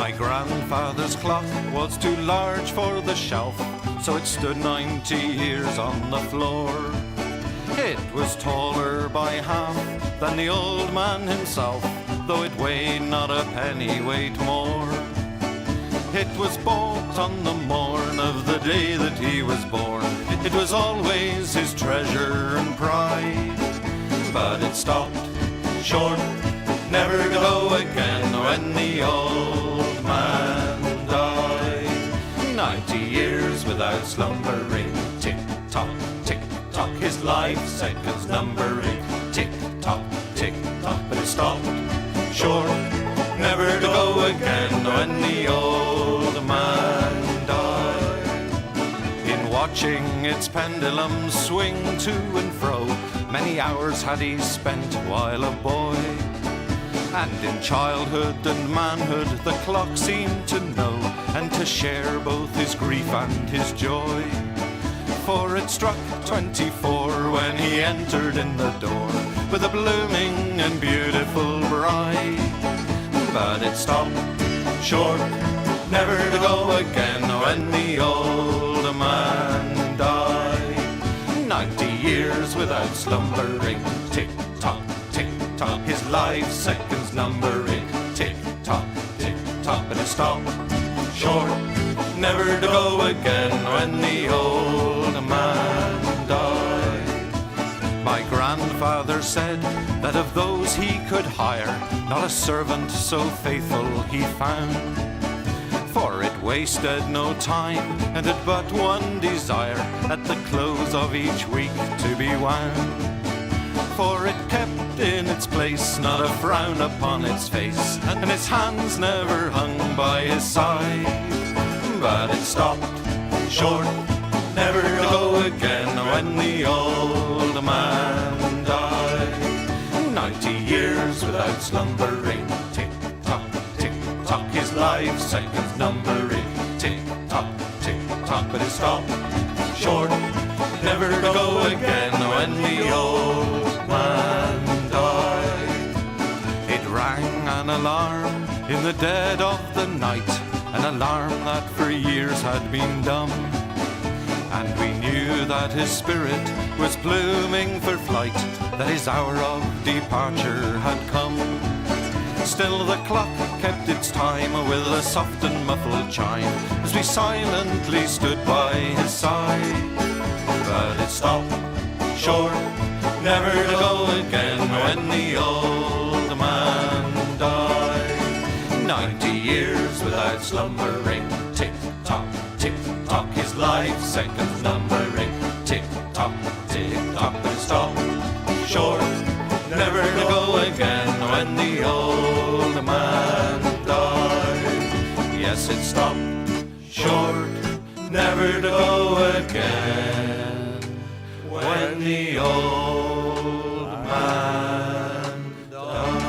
My grandfather's clock was too large for the shelf, so it stood 90 years on the floor. It was taller by half than the old man himself, though it weighed not a pennyweight more. It was bought on the morn of the day that he was born. It was always his treasure and pride, but it stopped short, never to go again when the old man died. 90 years without slumbering, tick-tock, tick-tock, his life seconds numbering, tick-tock, tick-tock, but it stopped short, never to go again when the old man died. In watching its pendulum swing to and fro, many hours had he spent while a boy. And in childhood and manhood the clock seemed to know, and to share both his grief and his joy. For it struck 24 when he entered in the door with a blooming and beautiful bride. But it stopped short, never to go again when the old man died. 90 years without slumbering, tick-tock, tick-tock, his life seconds numbering, tick-tock, tick-tock, but it stopped short, never to go again when the old man died. My grandfather said that of those he could hire, not a servant so faithful he found. For it wasted no time and had but one desire, at the close of each week to be wound. For it kept in its place not a frown upon its face, and its hands never hung by his side. But it stopped short, never to go again when the old man died. 90 years without slumbering, tick-tock, tick-tock, his life seconds numbering, tick-tock, tick-tock, but it stopped short, never to go again when the old man died. It rang an alarm in the dead of the night, an alarm that for years had been dumb, and we knew that his spirit was blooming for flight, that his hour of departure had come. Still the clock kept its time with a soft and muffled chime, as we silently stood by his side. But it stopped short, never to go again when the old man died. 90 years without slumbering, tick-tock, tick-tock, his life seconds numbering, tick-tock, tick-tock, but it stopped short, never to go again when the old man died. Yes, it stopped short, never to go again when the old man died.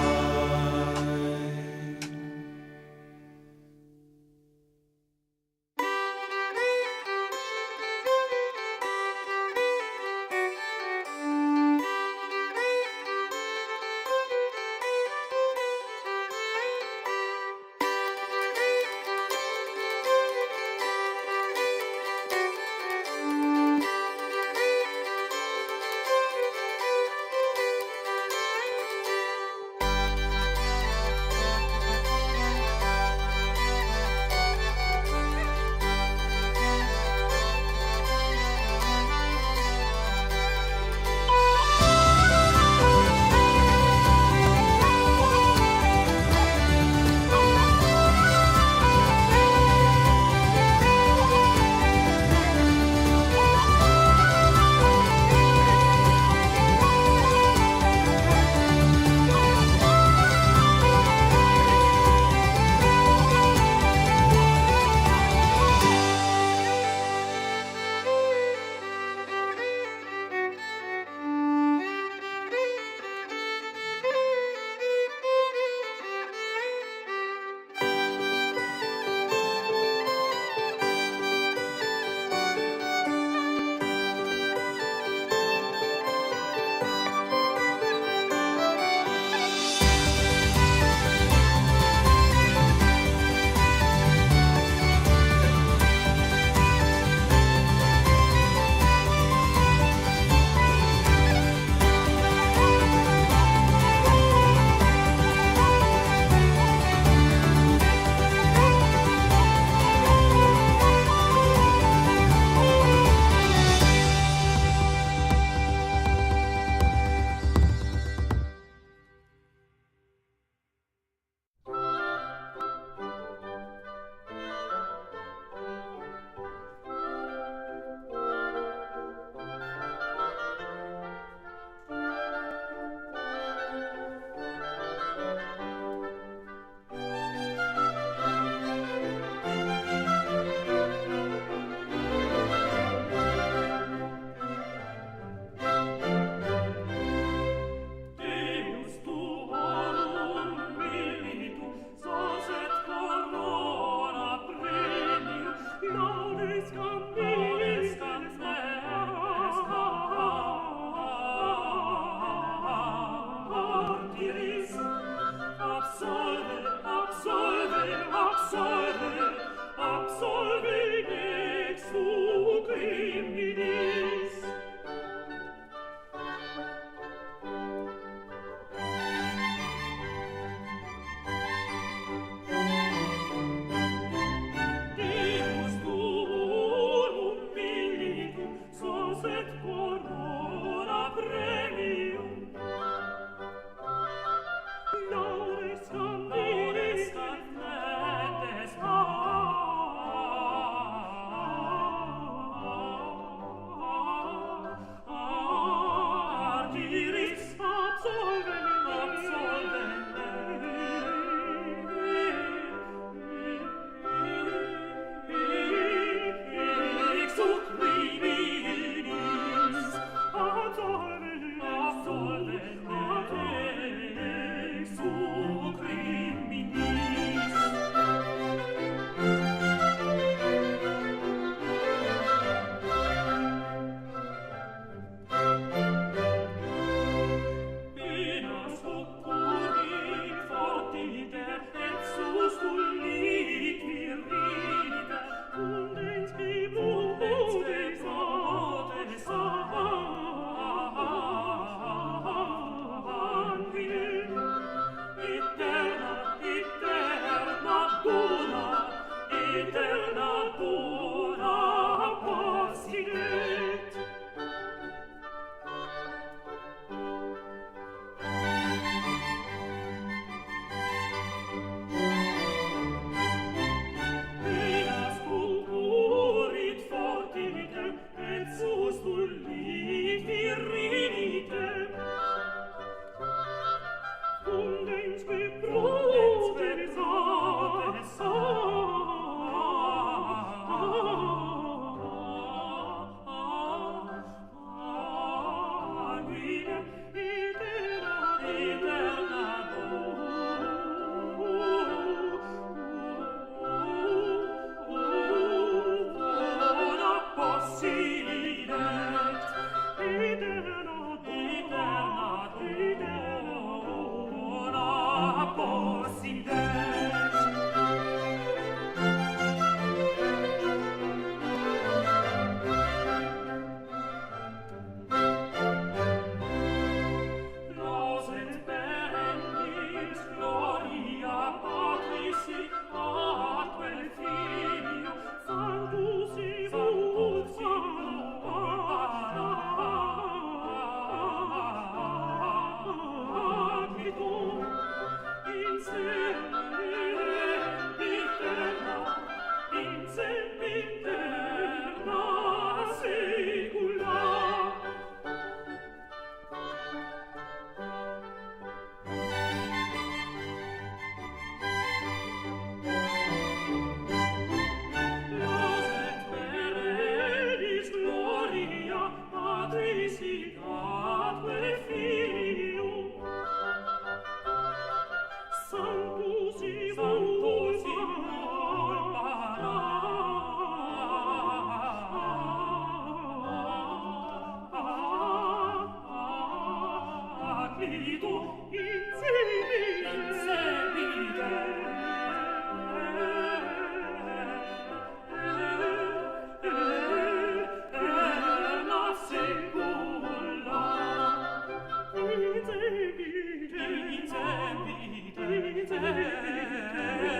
eterna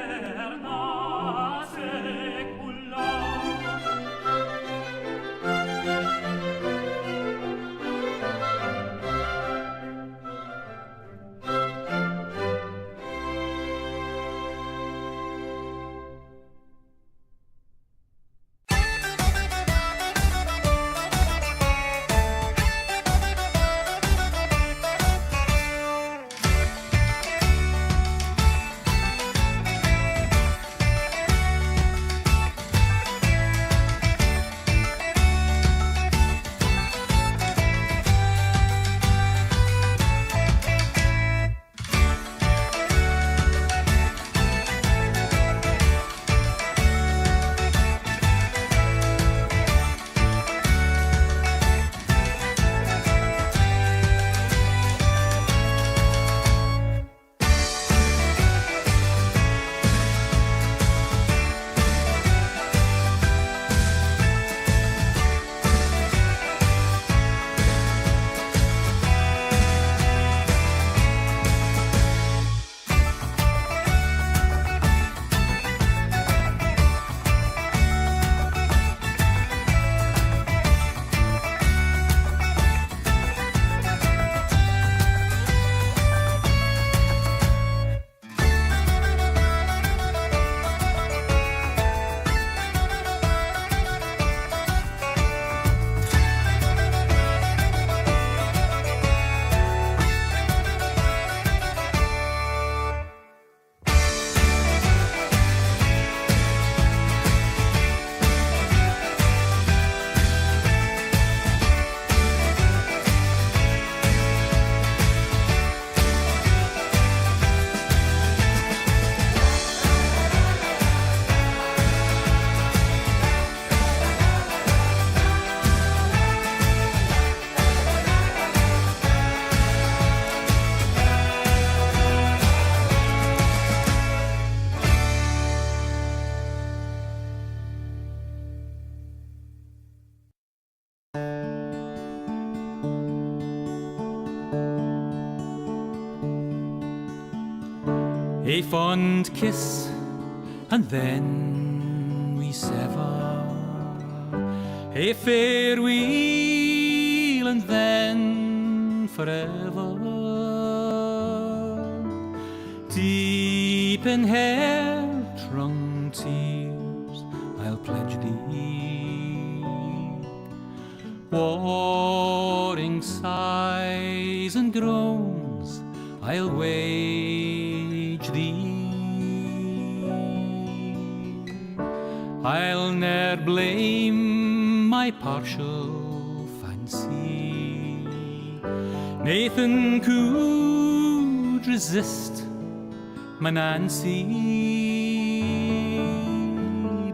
secula. A fond kiss, and then we sever. A farewell, and then forever. Deep in hair-wrung tears, I'll pledge thee. Warring sighs and groans, I'll wage thee. I'll ne'er blame my partial fancy. Nathan could resist my Nancy,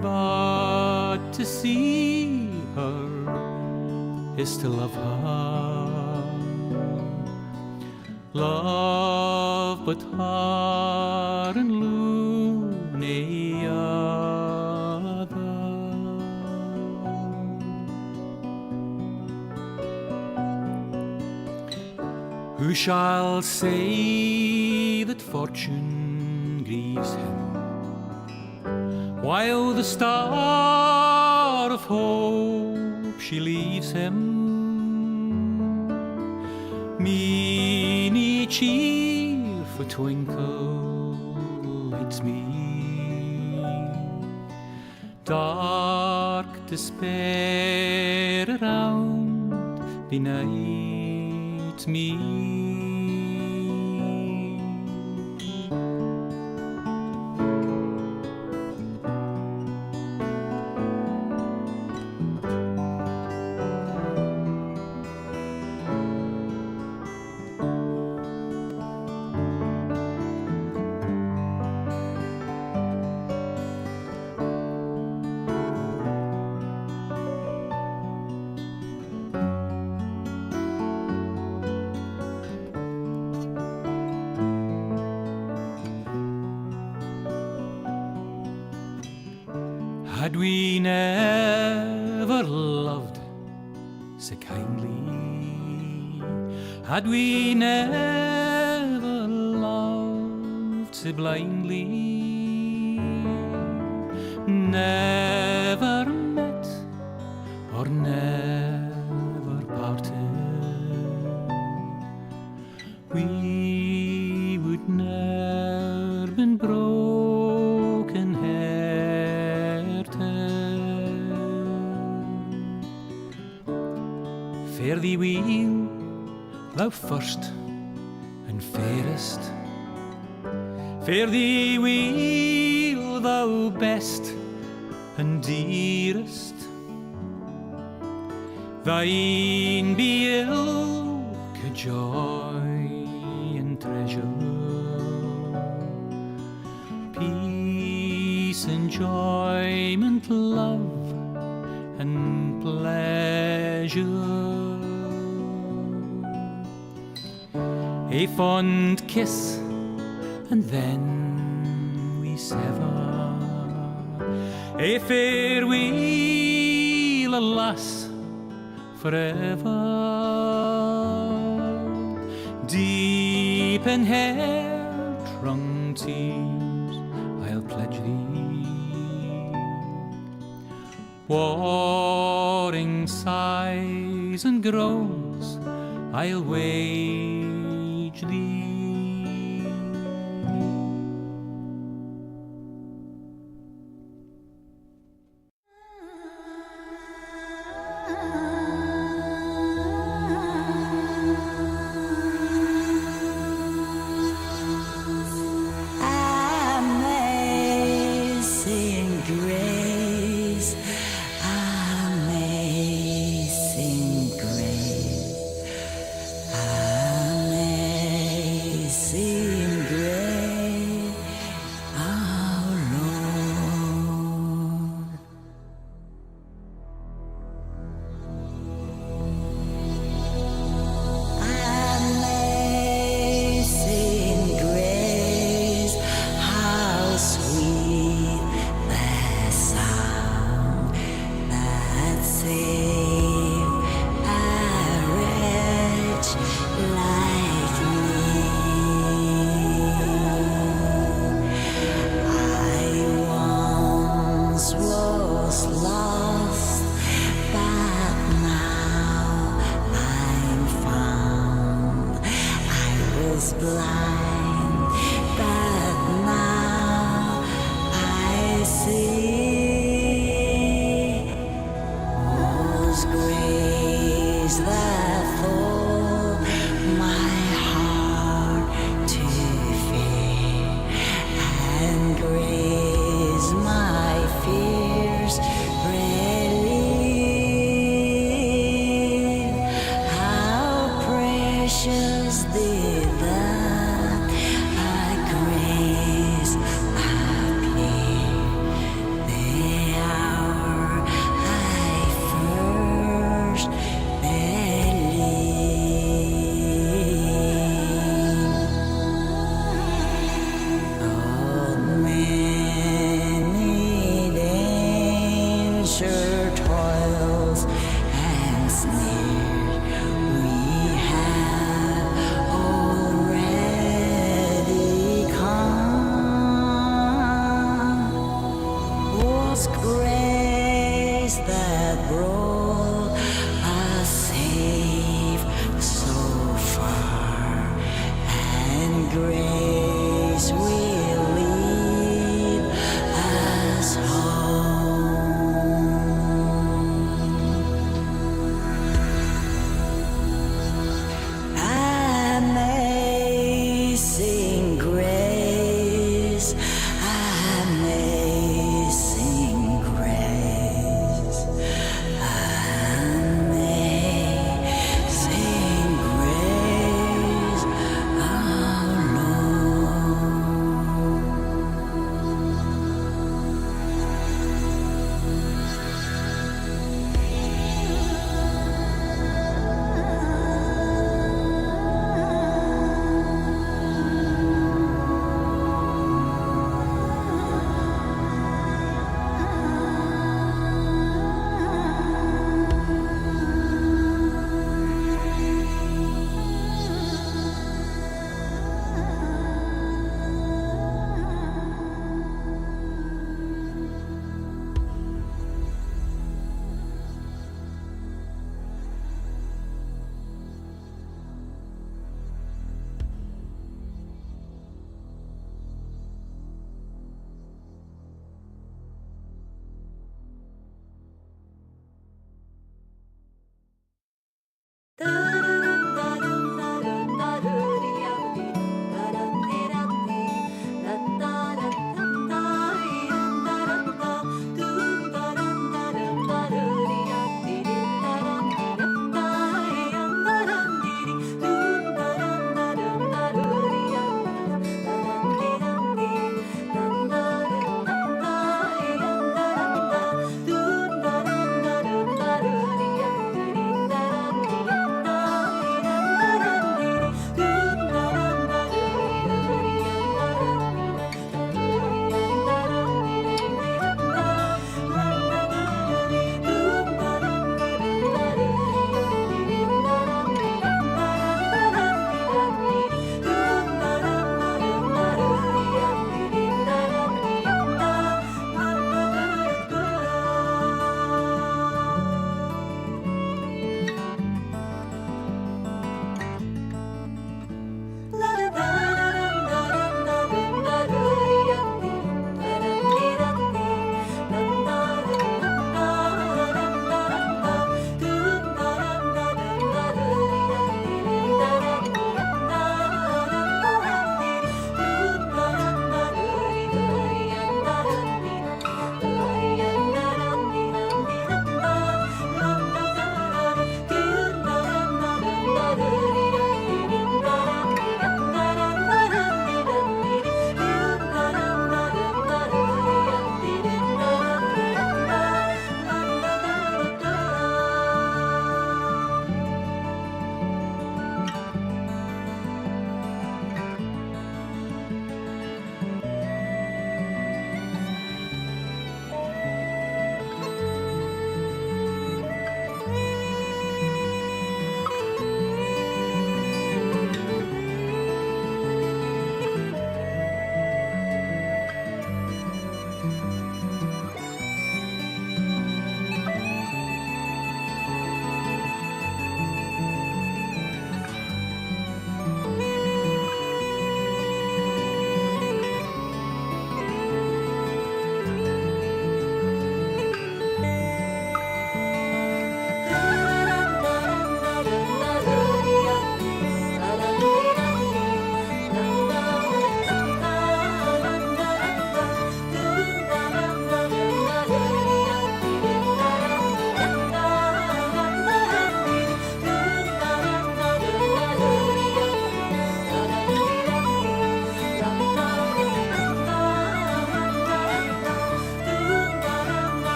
but to see her is to love her. Love but her and loony other. Who shall say that fortune grieves him, while the star of hope she leaves him? Meany cheerful twinkle lights me, dark despair around benight me. Had we never loved so kindly, had we never loved so blindly, never met or never parted. We would never been broken hearted. Fare thee weel, thou first and fairest. Fare thee weel, thou best and dearest. Thine be ilk a joy and treasure, peace, enjoyment, love and pleasure. A fond kiss and then we sever. A farewell, alas, forever. Deep in hair-wrung tears I'll pledge thee, warring sighs and groans I'll wage thee. Amazing grace, amazing grace, amazing grace, our Lord. Amazing grace, how sweet the sound that saved a wretch like me. I once was lost, but now I'm found. I was blind, but now I see. Was grace that full my heart to fear, and grace my fears relieve. How precious did that grace appear the hour I first believed. Oh, many danger toils and snares we have already come. Was grace that brought us safe so far, and grace will lead us home. Amazing grace, amazing grace, amazing grace, our Lord.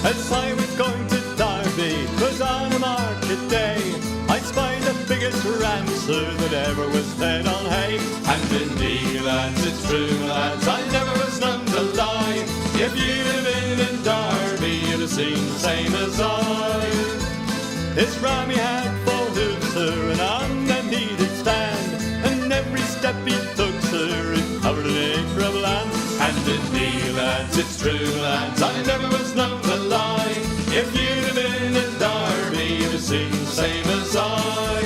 As I was going to Derby, 'twas on a market day, I spied the biggest rancer that ever was fed on hay. And indeed, lads, it's true, lads, I never was known to lie. If you'd have been in Derby, you'd have seen the same as I. This rammy had 4 hooves, sir, and on them he did stand, and every step he took, sir, it covered an acre of land. And indeed, lads, it's true, lads, I never was known to lie. If you'd have been in Derby, you'd have seen the same as I.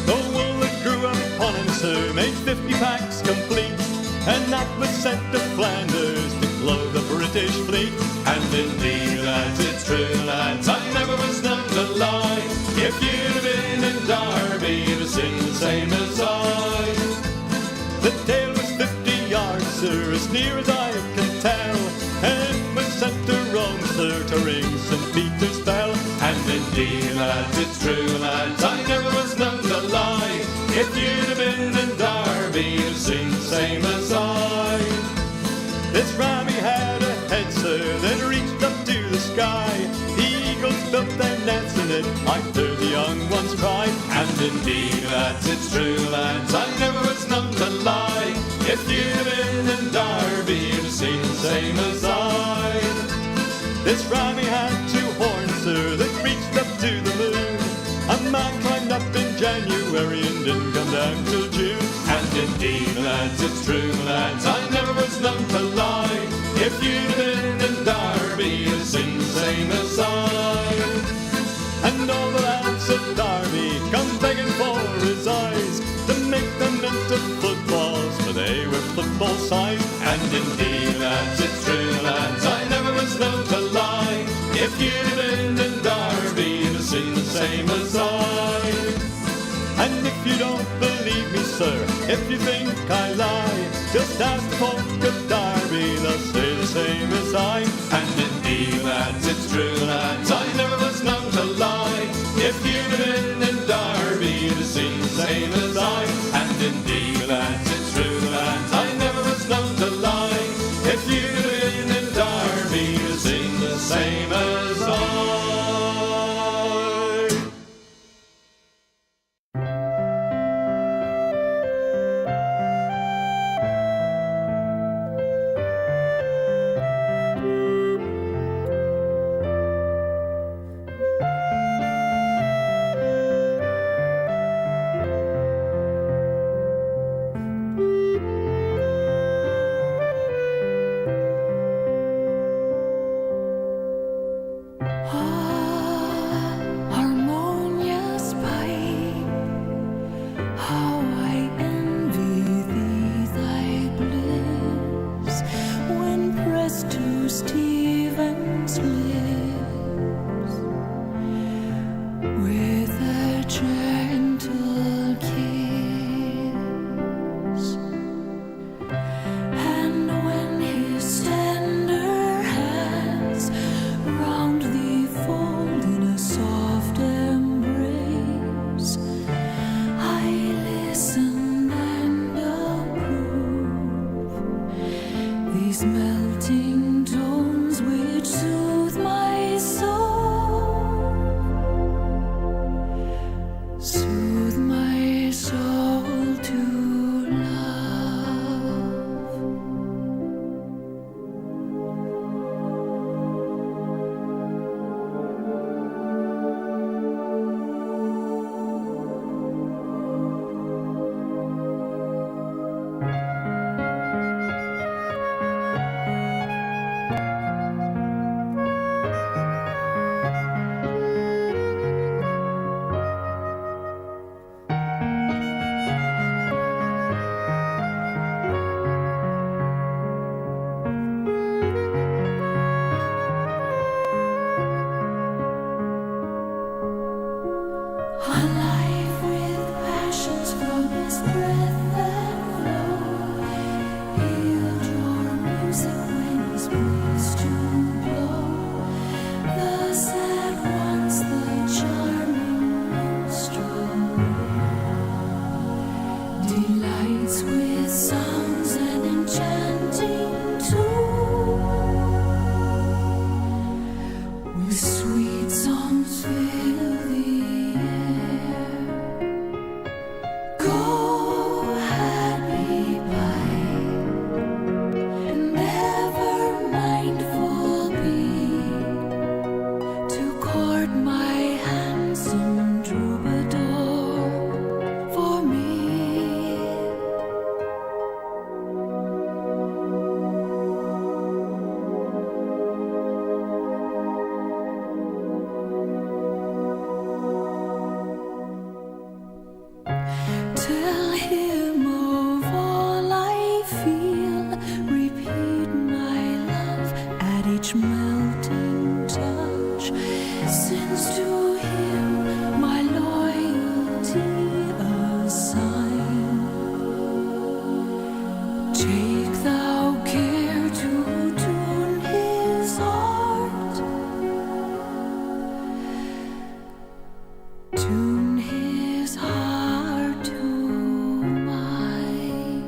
The wool that grew upon him, sir, made 50 packs complete, and that was sent to Flanders to clothe the British fleet. And indeed, lads, it's true, lads, I never was known to lie. If you'd have been in Derby, you'd have seen the same as I. The tail was 50 yards, sir, as near as I can tell, and it was sent to Rome, sir, to ring St. Peter's bell. And indeed, lads, it's true, lads, I never was known to lie. If you'd have been in Derby, you'd have seen the same as I. This rammy had a head, sir, that reached up to the sky. The eagles built their nets in it, I heard the young ones cry. And And indeed, lads, it's true, lads, I never was known to lie. If you'd been in Derby, you'd have seen the same as I. This Rammy had two horns, sir, that reached up to the moon. A man climbed up in January and didn't come down till June. And indeed, lads, it's true, lads, I never was known to lie. If you'd been in Derby, you'd have seen the same as I. And all the lads at Derby come begging for his eyes to make them into footballs, for they were football size. And indeed, lads, it's true, lads, I never was known to lie. If you'd been in Derby, you'd have seen the same as I. And if you don't believe me, sir, if you think I lie, just ask the folk of Derby, they'll say the same as I. And indeed, lads, it's true, lads, I never was known to lie. If you'd been in Derby, you'd have seen the same as I. And indeed, lads, it's true, lads, I never was known to lie. If you'd been in Derby, you'd have seen the same as I. Harmonious pipe, how I envy thee thy bliss, when pressed to Stephen's lips, with a gentle kiss, and when his tender hands round thee fold in a soft embrace, I listen and approve these melting tones which soothe my soul, soothe my soul to love. Alive with passions from his breath that flow, he'll draw music when he's pleased to blow. Thus at once the charming minstrel delights with songs and enchanting tune, with sweet songs fill the air. Go, happy pipe, and ever mindful be to court my handsome troubadour for me. Tell him of all I feel, repeat my love at each melting touch, since to him my loyalty assign. Take thou care to tune his heart, tune his heart to mine.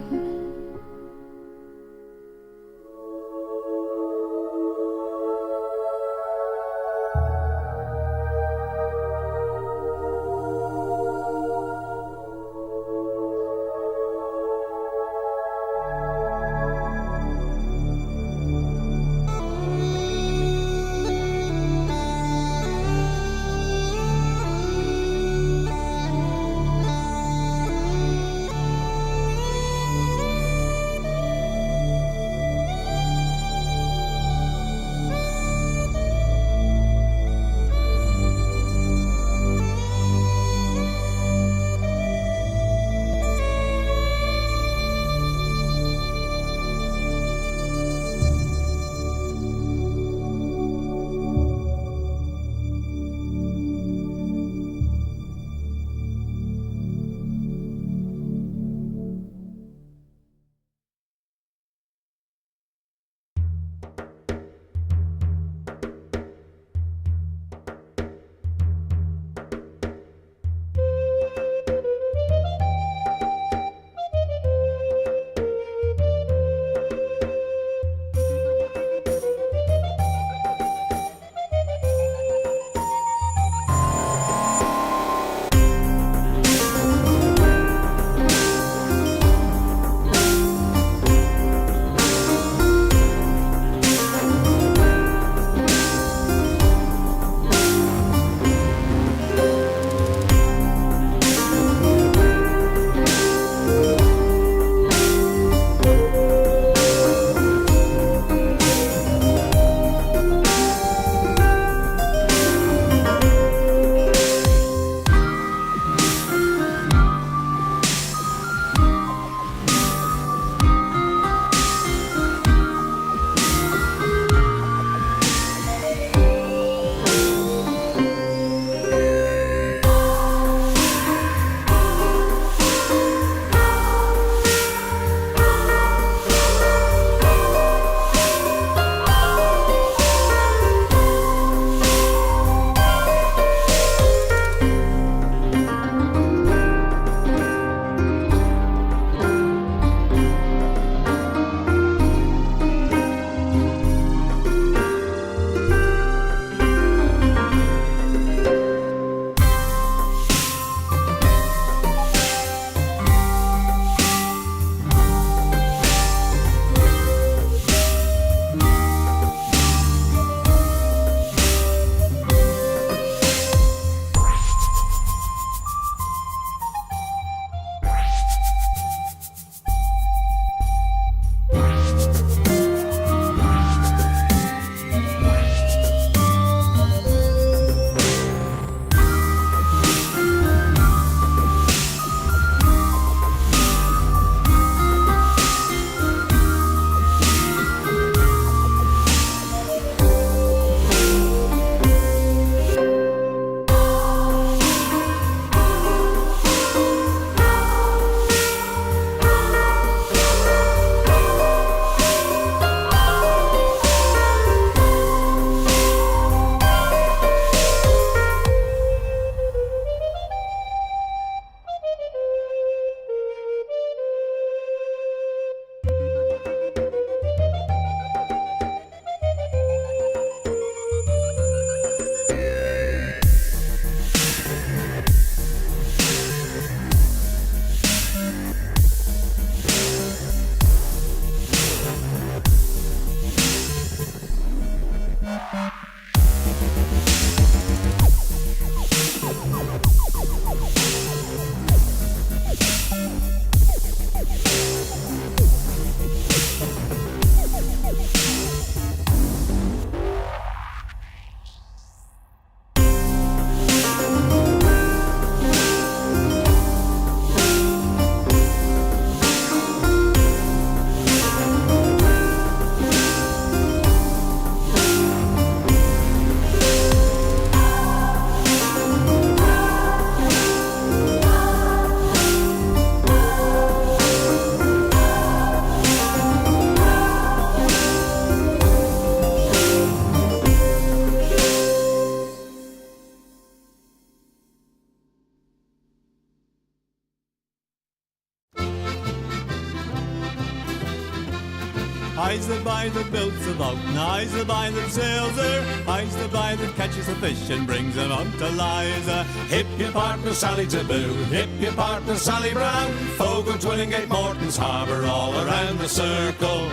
I's the boy that builds the boat, and I's the boy that sails her. I's the boy that catches the fish and brings them out to Liza. Hip your partner Sally Taboo, hip your partner Sally Brown. Fogo, Twillingate, Morton's Harbour, all around the circle.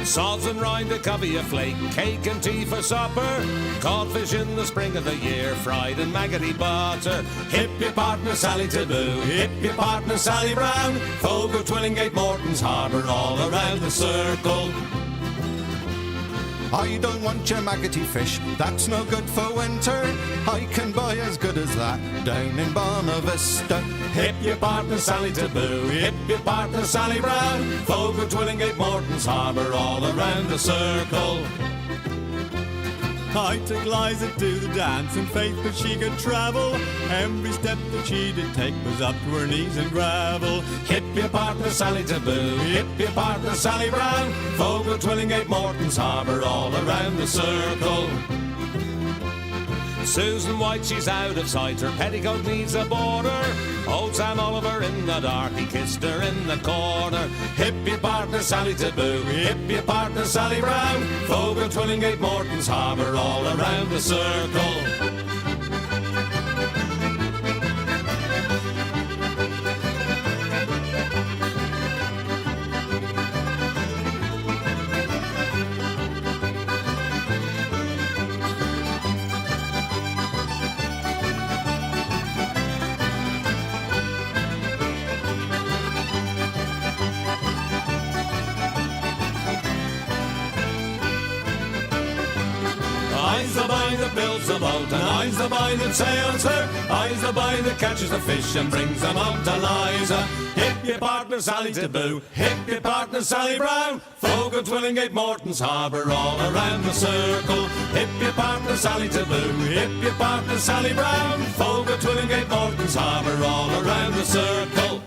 Sods and rind, a covey, a flake, cake and tea for supper. Codfish in the spring of the year, fried in maggoty butter. Hip your partner Sally Taboo, hip your partner Sally Brown. Fogo, Twillingate, Morton's Harbour, all around the circle. I don't want your maggoty fish, that's no good for winter. I can buy as good as that down in Bonavista. Hip your partner Sally Taboo, hip your partner Sally Brown. Fogo, Twillingate, Morton's Harbour, all around the circle. I took Liza to the dance, and faith but she could travel. Every step that she did take was up to her knees in gravel. Hip your partner Sally Taboo, hip your partner Sally Brown. Fogo, Twillingate, Morton's Harbour, all around the circle. Susan White, she's out of sight, her petticoat needs a border. Old Sam Oliver in the dark, he kissed her in the corner. Hip your partner Sally Taboo, hip your partner Sally Brown. Fogo, Twillingate, Morton's Harbour, all around the circle. I's the boy that builds the boat, and I's the boy that sails her. I's the boy that catches the fish and brings them out to Liza. Hip your partner Sally Taboo, hip your partner Sally Brown. Fogo, Twillingate, Morton's Harbour, all around the circle. Hip your partner Sally Taboo, hip your partner Sally Brown. Fogo, Twillingate, Morton's Harbour, all around the circle.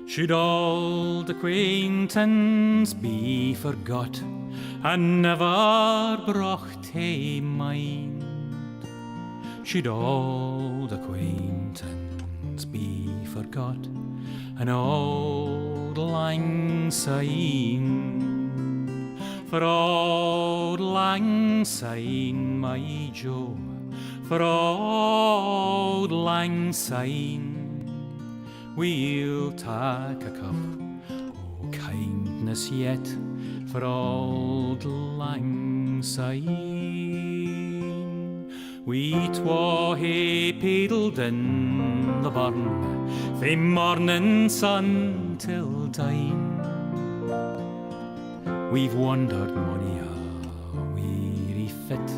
Should old acquaintance be forgot and never brought to mind? Should old acquaintance be forgot and old lang syne? For old lang syne, my Joe, for old lang syne, we'll take a cup o' kindness yet for old lang syne. We twa hae paddled in the burn fae morning sun till dine. We've wandered mony a weary fit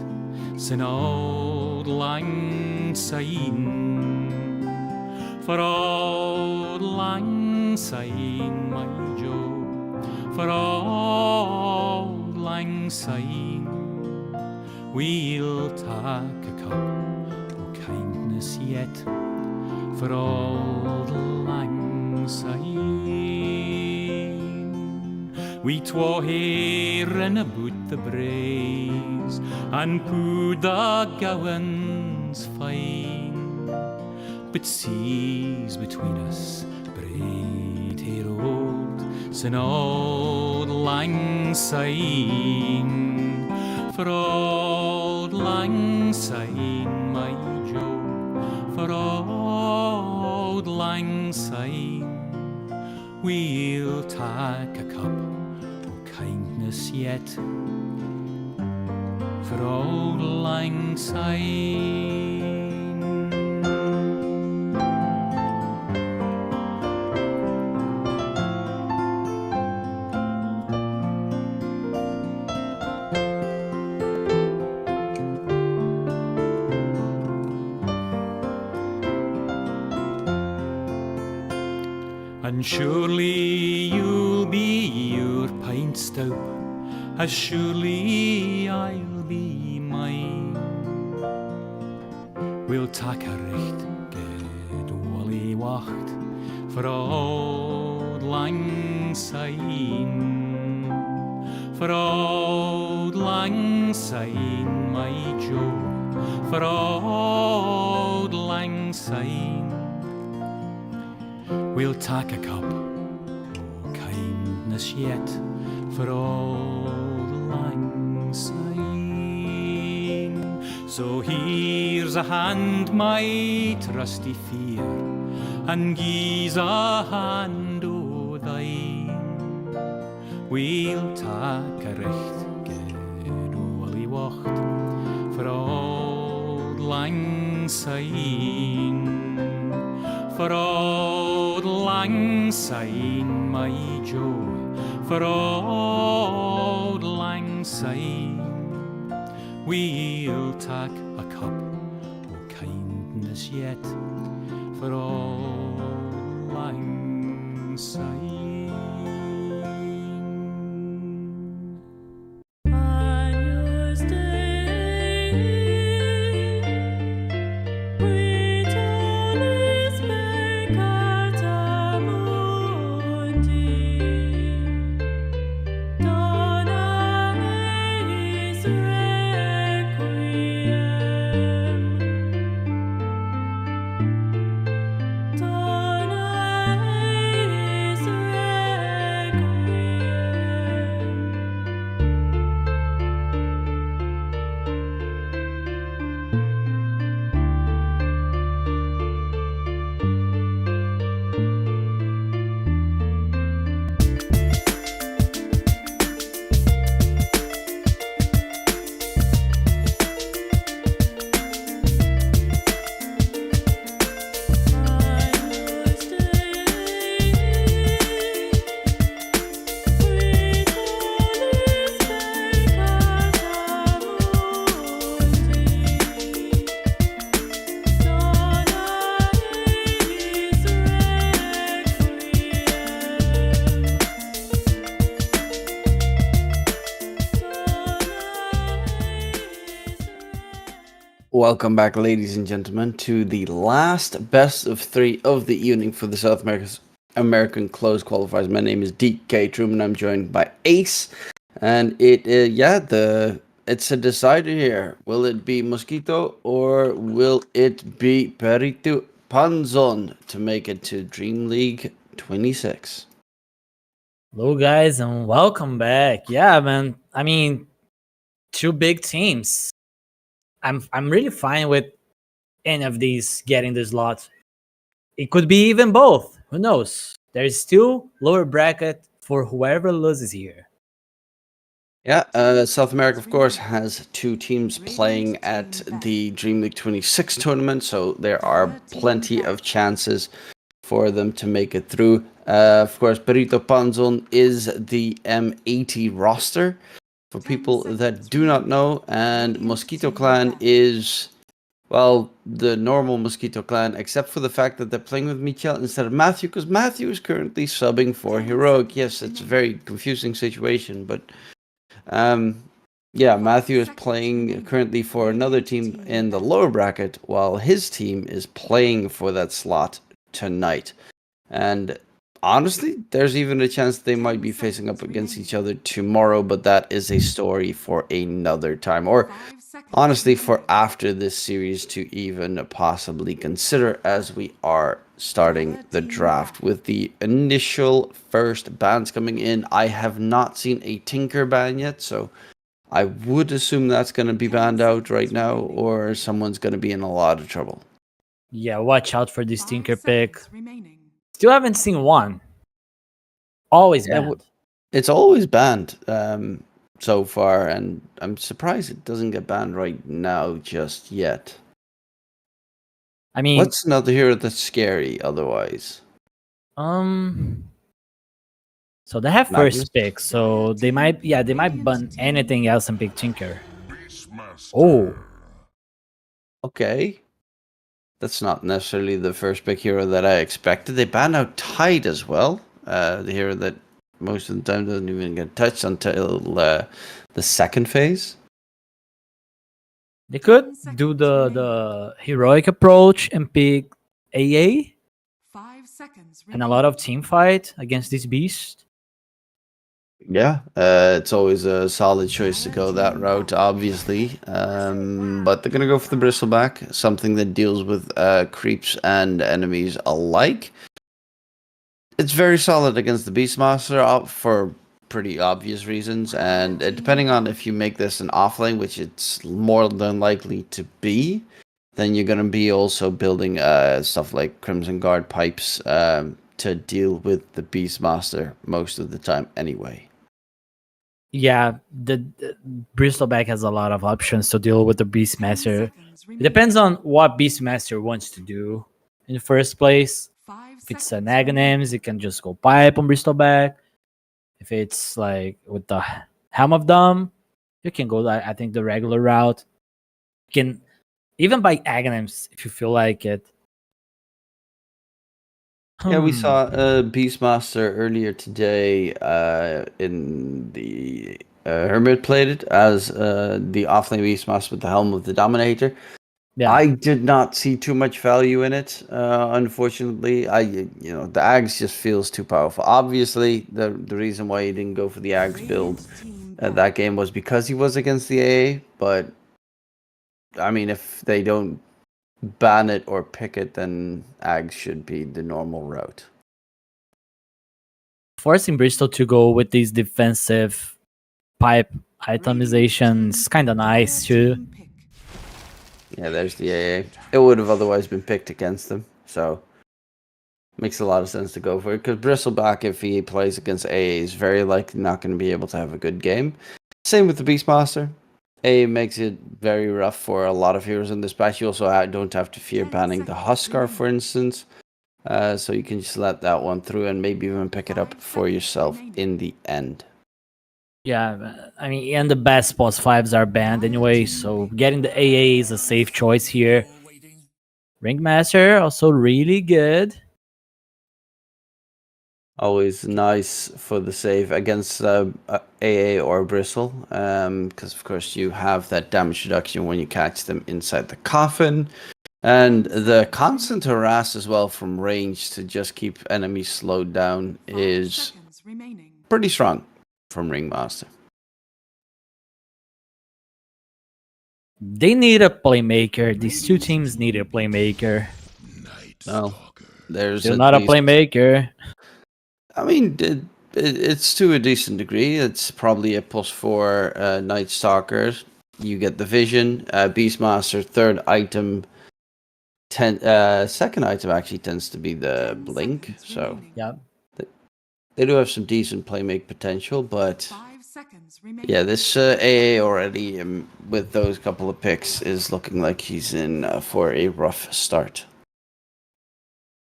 sin old lang syne. For old lang syne, my Joe, for old lang syne, we'll take a cup o' kindness yet for old lang syne. We twa hae rin aboot the braes and pooed the gowans fine. But seas between us braid hae rolled sin old lang syne. For old lang syne, my Joe, for old lang syne, we'll take a cup o' kindness yet for old lang syne. And surely you'll be your pint stoup, as surely I'll be mine. We'll take a recht good wally wacht for old lang syne. for Auld Lang Syne, my Joe, for Auld Lang Syne. We'll tak a cup o' kindness yet for Auld Lang Syne. So here's a hand, my trusty fear, and gie's a hand o' thine. We'll tak a recht geduldig wacht for Auld Lang Syne, for Auld Lang Syne, my Joe, for Auld Lang Syne. We'll tak a cup o' kindness yet for Auld Lang Syne. Welcome back, ladies and gentlemen, to the last best of 3 of the evening for the South American closed qualifiers. My name is DK Truman. I'm joined by Ace, and it's a decider here. Will it be Mosquito or will it be Perito Panzon to make it to DreamLeague 26? Hello, guys, and welcome back. Yeah, man. I mean, 2 big teams. I'm really fine with any of these getting the slot. It could be even both. Who knows? There's still lower bracket for whoever loses here. Yeah, South America, of course, has 2 teams playing at the DreamLeague 26 tournament, so there are plenty of chances for them to make it through. Of course, Perito Panzon is the M80 roster, for people that do not know, and Mosquito Clan is, well, the normal Mosquito Clan, except for the fact that they're playing with Michel instead of Matthew, because Matthew is currently subbing for Heroic. Yes, it's a very confusing situation, but Matthew is playing currently for another team in the lower bracket, while his team is playing for that slot tonight. And honestly, there's even a chance they might be facing up against each other tomorrow, but that is a story for another time. Or honestly, for after this series to even possibly consider, as we are starting the draft with the initial first bans coming in. I have not seen a Tinker ban yet, so I would assume that's going to be banned out right now, or someone's going to be in a lot of trouble. Yeah, watch out for this Tinker pick. Still haven't seen one. Always banned. It's always banned so far, and I'm surprised it doesn't get banned right now just yet. I mean, what's another hero that's scary otherwise? So they have first pick, so they might ban anything else and pick Tinker. Oh. Okay. That's not necessarily the first pick hero that I expected. They ban out Tide as well. The hero that most of the time doesn't even get touched until the second phase. They could do the heroic approach and pick AA. 5 seconds and a lot of team fight against this beast. Yeah, it's always a solid choice to go that route, obviously. But they're gonna go for the bristleback, something that deals with creeps and enemies alike. It's very solid against the Beastmaster for pretty obvious reasons, and depending on if you make this an offlane, which it's more than likely to be, then you're gonna be also building stuff like Crimson Guard pipes to deal with the Beastmaster most of the time anyway. Yeah, the Bristleback has a lot of options to deal with the Beastmaster. It depends on what Beastmaster wants to do in the first place. If it's an Aghanims, it can just go pipe on Bristleback. If it's like with the Helm of Dom, you can go, I think, the regular route. You can even buy Aghanims if you feel like it. Yeah, we saw Beastmaster earlier today in the Hermit played it as the offlane Beastmaster with the Helm of the Dominator. Yeah. I did not see too much value in it, unfortunately. The Ags just feels too powerful. Obviously, the reason why he didn't go for the Ags build that game was because he was against the AA, but I mean, if they don't ban it or pick it, then Ags should be the normal route. Forcing Bristol to go with these defensive pipe itemization is kind of nice too. Yeah, there's the AA. It would have otherwise been picked against them, so makes a lot of sense to go for it. Because Bristleback, if he plays against AA, is very likely not going to be able to have a good game. Same with the Beastmaster. AA makes it very rough for a lot of heroes in this patch. You also don't have to fear banning the Huskar, for instance. So you can just let that one through and maybe even pick it up for yourself in the end. Yeah, I mean, and the best boss 5s are banned anyway, so getting the AA is a safe choice here. Ringmaster, also really good. Always nice for the save against AA or Bristle, because of course you have that damage reduction when you catch them inside the coffin. And the constant harass as well from range to just keep enemies slowed down is pretty strong from Ringmaster. They need a playmaker. These two teams need a playmaker. Well, there's Still not a playmaker. I mean, it's to a decent degree. It's probably a +4 Night Stalker. You get the vision. Beastmaster, third item. Second item actually tends to be the blink. So yeah, they do have some decent playmake potential, but yeah, this AA already with those couple of picks is looking like he's in for a rough start.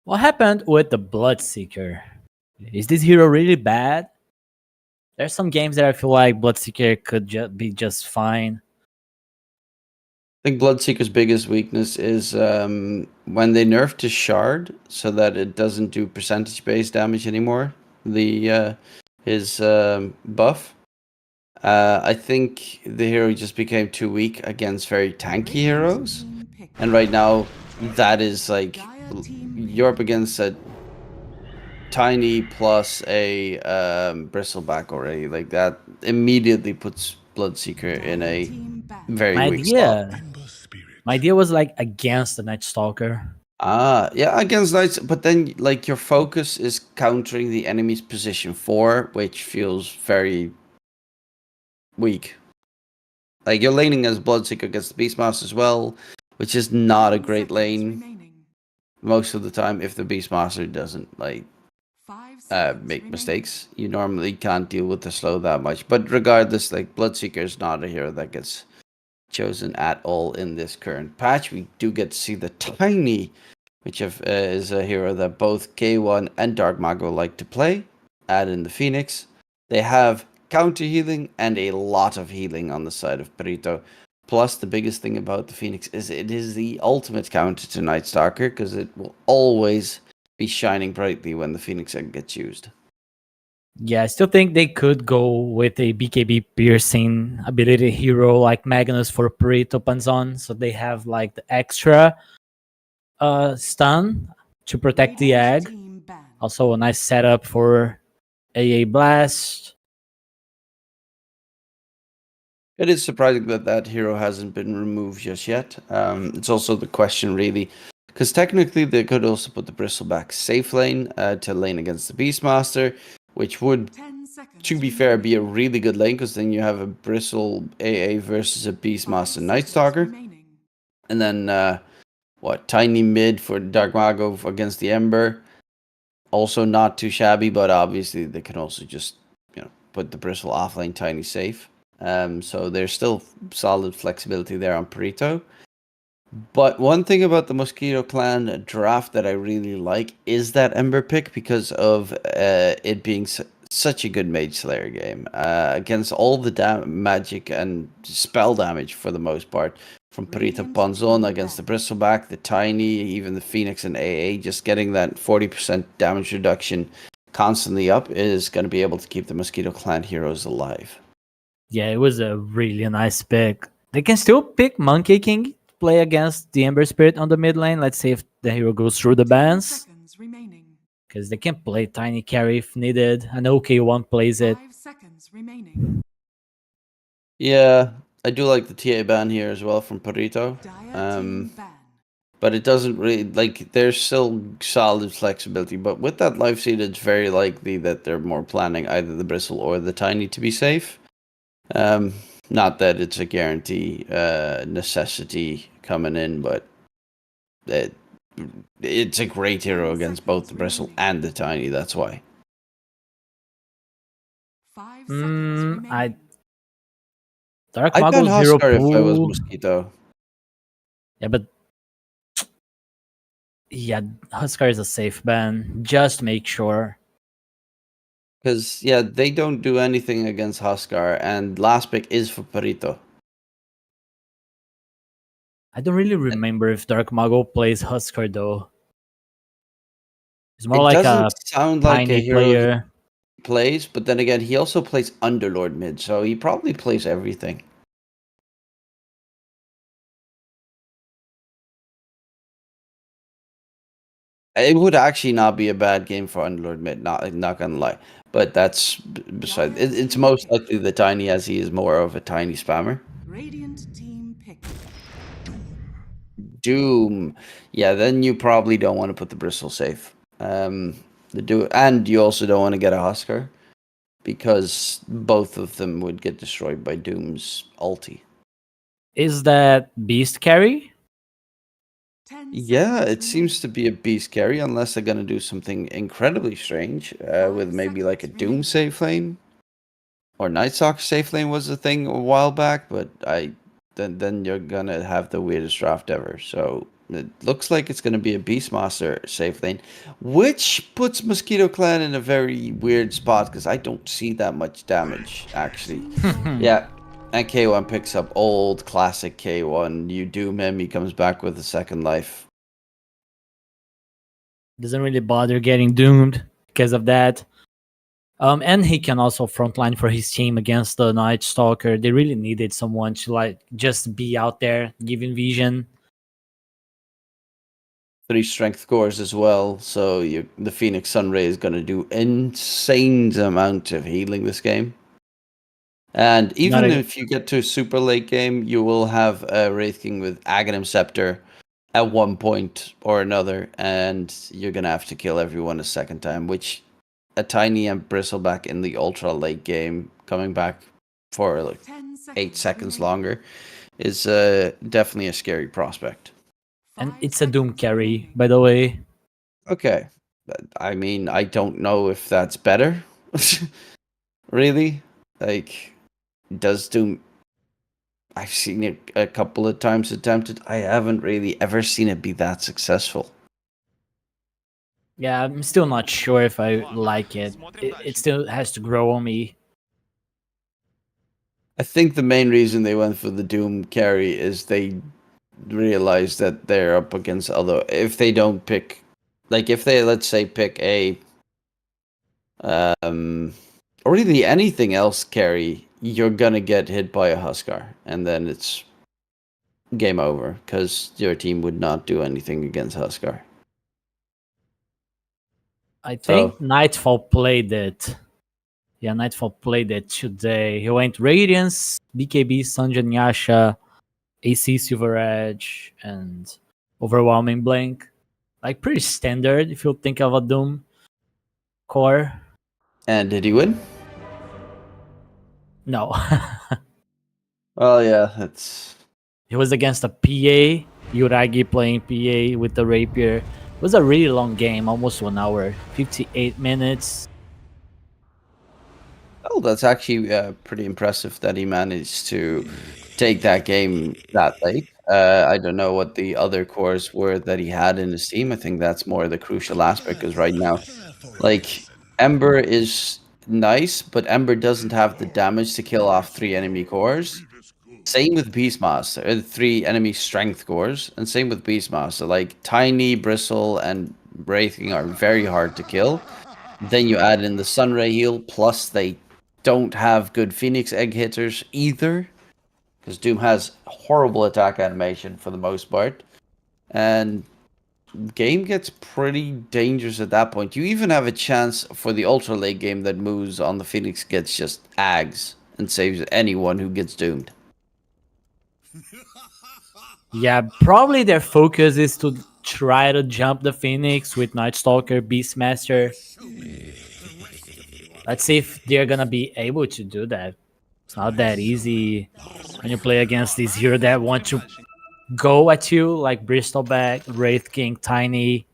What happened with the Bloodseeker? Is this hero really bad? There's some games that I feel like Bloodseeker could be just fine. I think Bloodseeker's biggest weakness is when they nerfed his shard so that it doesn't do percentage-based damage anymore. His buff. I think the hero just became too weak against very tanky heroes, and right now that is like you're up against a tiny plus a bristleback already. Like that immediately puts Bloodseeker in a very weak spot. My idea was like against the Night Stalker. Yeah, against Knights, but then like your focus is countering the enemy's position 4, which feels very weak. Like you're laning as Bloodseeker against the Beastmaster as well, which is not a great lane most of the time if the Beastmaster doesn't like make mistakes. You normally can't deal with the slow that much. But regardless, like Bloodseeker is not a hero that gets chosen at all in this current patch. We do get to see the Tiny, which is a hero that both K1 and Dark Mago like to play. Add in the Phoenix. They have counter healing and a lot of healing on the side of Perito. Plus, the biggest thing about the Phoenix is it is the ultimate counter to Night Stalker because it will always be shining brightly when the Phoenix egg gets used. Yeah, I still think they could go with a BKB piercing ability hero like Magnus for Perito Panzon, so they have like the extra stun to protect the egg. Also a nice setup for AA Blast. It is surprising that that hero hasn't been removed just yet. It's also the question, really, because technically they could also put the Bristleback safe lane to lane against the Beastmaster, which would, 10 seconds. to be fair, be a really good lane, because then you have a Bristle AA versus a Beastmaster Night Stalker. And then, Tiny mid for Dark Mago against the Ember. Also not too shabby, but obviously they can also just, put the Bristle offlane Tiny safe. So there's still solid flexibility there on Perito. But one thing about the Mosquito Clan draft that I really like is that Ember pick, because of it being such a good Mage Slayer game. Against all the magic and spell damage for the most part. From Perito Ponzon against the Bristleback, the Tiny, even the Phoenix and AA, just getting that 40% damage reduction constantly up is going to be able to keep the Mosquito Clan heroes alive. Yeah, it was a really nice pick. They can still pick Monkey King to play against the Ember Spirit on the mid lane. Let's see if the hero goes through the bans. Because they can play Tiny Carry if needed. I know K1 plays it. 5 seconds remaining. Yeah, I do like the TA ban here as well from Perito. But it doesn't really, there's still solid flexibility. But with that life seed, it's very likely that they're more planning either the Bristle or the Tiny to be safe. Not that it's a guarantee necessity coming in, but it's a great hero against both the Bristle and the Tiny, that's why. 5 seconds remaining. Dark I'd ban Mago's hero Huskar if I was pool. Mosquito. Yeah, but yeah, Huskar is a safe ban. Just make sure. Because, they don't do anything against Huskar, and last pick is for Perito. I don't really remember if Dark Mago plays Huskar though. It's more It like doesn't a sound like a Tiny hero player. he plays, but then again, he also plays Underlord mid, so he probably plays everything. It would actually not be a bad game for Underlord mid, not gonna lie. But that's beside. It's most likely the Tiny, as he is more of a Tiny spammer. Radiant team pick. Doom. Yeah, then you probably don't want to put the Bristle safe. And you also don't want to get a Huskar, because both of them would get destroyed by Doom's ulti. Is that Beast Carry? 10 Yeah, seconds it seems to be a beast carry, unless they're gonna do something incredibly strange, with maybe like a Doom safe lane, or Nightstalker safe lane was a thing a while back. But then you're gonna have the weirdest draft ever. So it looks like it's gonna be a Beastmaster safe lane, which puts Mosquito Clan in a very weird spot, because I don't see that much damage actually. Yeah. And K1 picks up Auld, classic K1. You doom him, he comes back with a second life. Doesn't really bother getting doomed because of that. And he can also frontline for his team against the Night Stalker. They really needed someone to just be out there, giving vision. 3 strength cores as well, so the Phoenix Sunray is going to do insane amount of healing this game. And even if you get to a super late game, you will have a Wraith King with Aghanim Scepter at one point or another, and you're going to have to kill everyone a second time, which a Tiny and Bristleback in the ultra late game, coming back for 8 seconds longer, is definitely a scary prospect. And it's a Doom carry, by the way. Okay. I mean, I don't know if that's better. Really? Does Doom... I've seen it a couple of times attempted. I haven't really ever seen it be that successful. Yeah, I'm still not sure if I like it. It still has to grow on me. I think the main reason they went for the Doom carry is they realize that they're up against other... If they don't pick... if they, let's say, pick a... or really anything else carry, you're gonna get hit by a Huskar, and then it's game over, because your team would not do anything against Huskar. I think Nightfall played it. Yeah, Nightfall played it today. He went Radiance, BKB, Sanjan Yasha, AC Silver Edge, and Overwhelming Blink. Like pretty standard if you think of a Doom core. And did he win? No. Well, yeah, that's. He was against a PA, Yuragi playing PA with the Rapier. It was a really long game, almost 1 hour, 58 minutes. Oh, that's actually pretty impressive that he managed to take that game that late. I don't know what the other cores were that he had in his team. I think that's more the crucial aspect because right now, like, Ember is nice, but Ember doesn't have the damage to kill off 3 enemy cores. Same with Beastmaster, 3 enemy strength cores, and same with Beastmaster. Like, Tiny, Bristle, and Wraithing are very hard to kill. Then you add in the Sunray heal, plus they don't have good Phoenix Egg hitters either, because Doom has horrible attack animation for the most part. And game gets pretty dangerous at that point. You even have a chance for the ultra late game that moves on the Phoenix gets just Ags and saves anyone who gets doomed. Yeah, probably their focus is to try to jump the Phoenix with Night Stalker, Beastmaster. Let's see if they're gonna be able to do that. It's not that easy when you play against these heroes that want to go at you, like Bristleback, Wraith King, Tiny.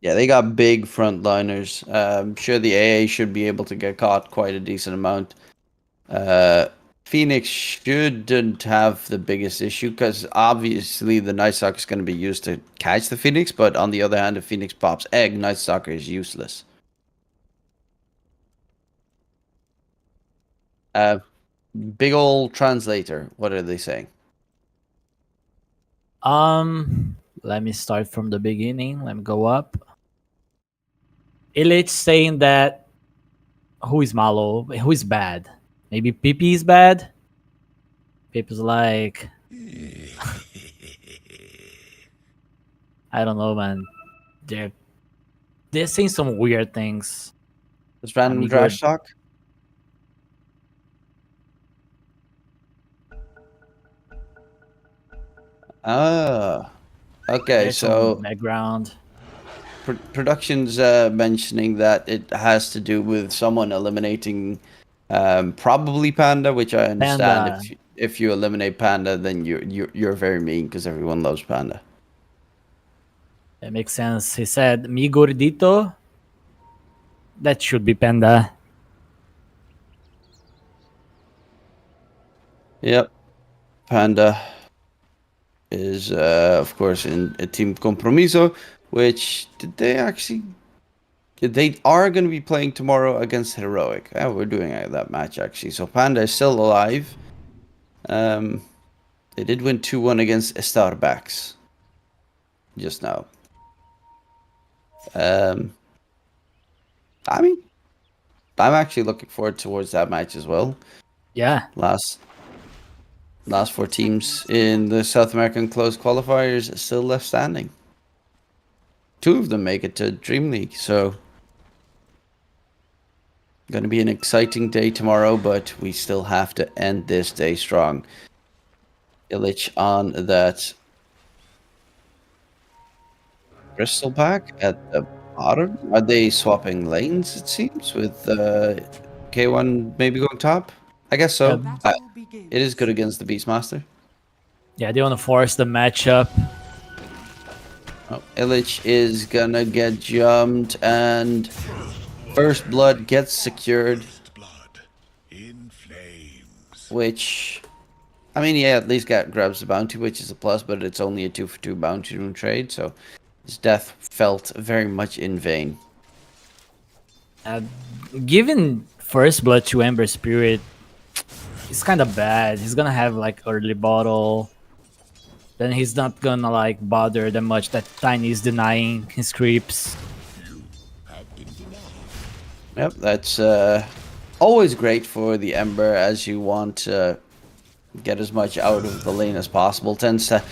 Yeah, they got big frontliners. I'm sure the AA should be able to get caught quite a decent amount. Phoenix shouldn't have the biggest issue because obviously the Night Stalker is going to be used to catch the Phoenix, but on the other hand, if Phoenix pops egg, Night Stalker is useless. Big old translator. What are they saying? Let me start from the beginning. Let me go up. Illich saying that who is Malo? Who is bad? Maybe Pippi is bad? Pippi's like I don't know, man. They're saying some weird things. Does random trash talk? Ah, okay. There's So some background. production's mentioning that it has to do with someone eliminating probably Panda, which I understand. Panda. If you eliminate Panda, then you're very mean because everyone loves Panda. That makes sense. He said, "Mi gordito." That should be Panda. Yep, Panda is of course in a Team Compromiso, which they are going to be playing tomorrow against Heroic. Yeah, we're doing that match actually. So Panda is still alive. They did win 2-1 against Starbacks just now. I mean, I'm actually looking forward towards that match as well. Yeah. Last 4 teams in the South American closed qualifiers still left standing. 2 of them make it to DreamLeague, so going to be an exciting day tomorrow, but we still have to end this day strong. Illich on that Bristol pack at the bottom. Are they swapping lanes, it seems, with K1 maybe going top? I guess so. It is good against the Beastmaster. Yeah, they want to force the matchup. Oh, Illich is gonna get jumped, and First Blood gets secured. Which, I mean, yeah, at least grabs the bounty, which is a plus, but it's only a 2-for-2 bounty room trade, so his death felt very much in vain. Giving First Blood to Ember Spirit is kind of bad. He's gonna have like early bottle. Then he's not gonna like bother that much that Tiny is denying his creeps. Yep, that's always great for the Ember as you want to get as much out of the lane as possible. Tends to,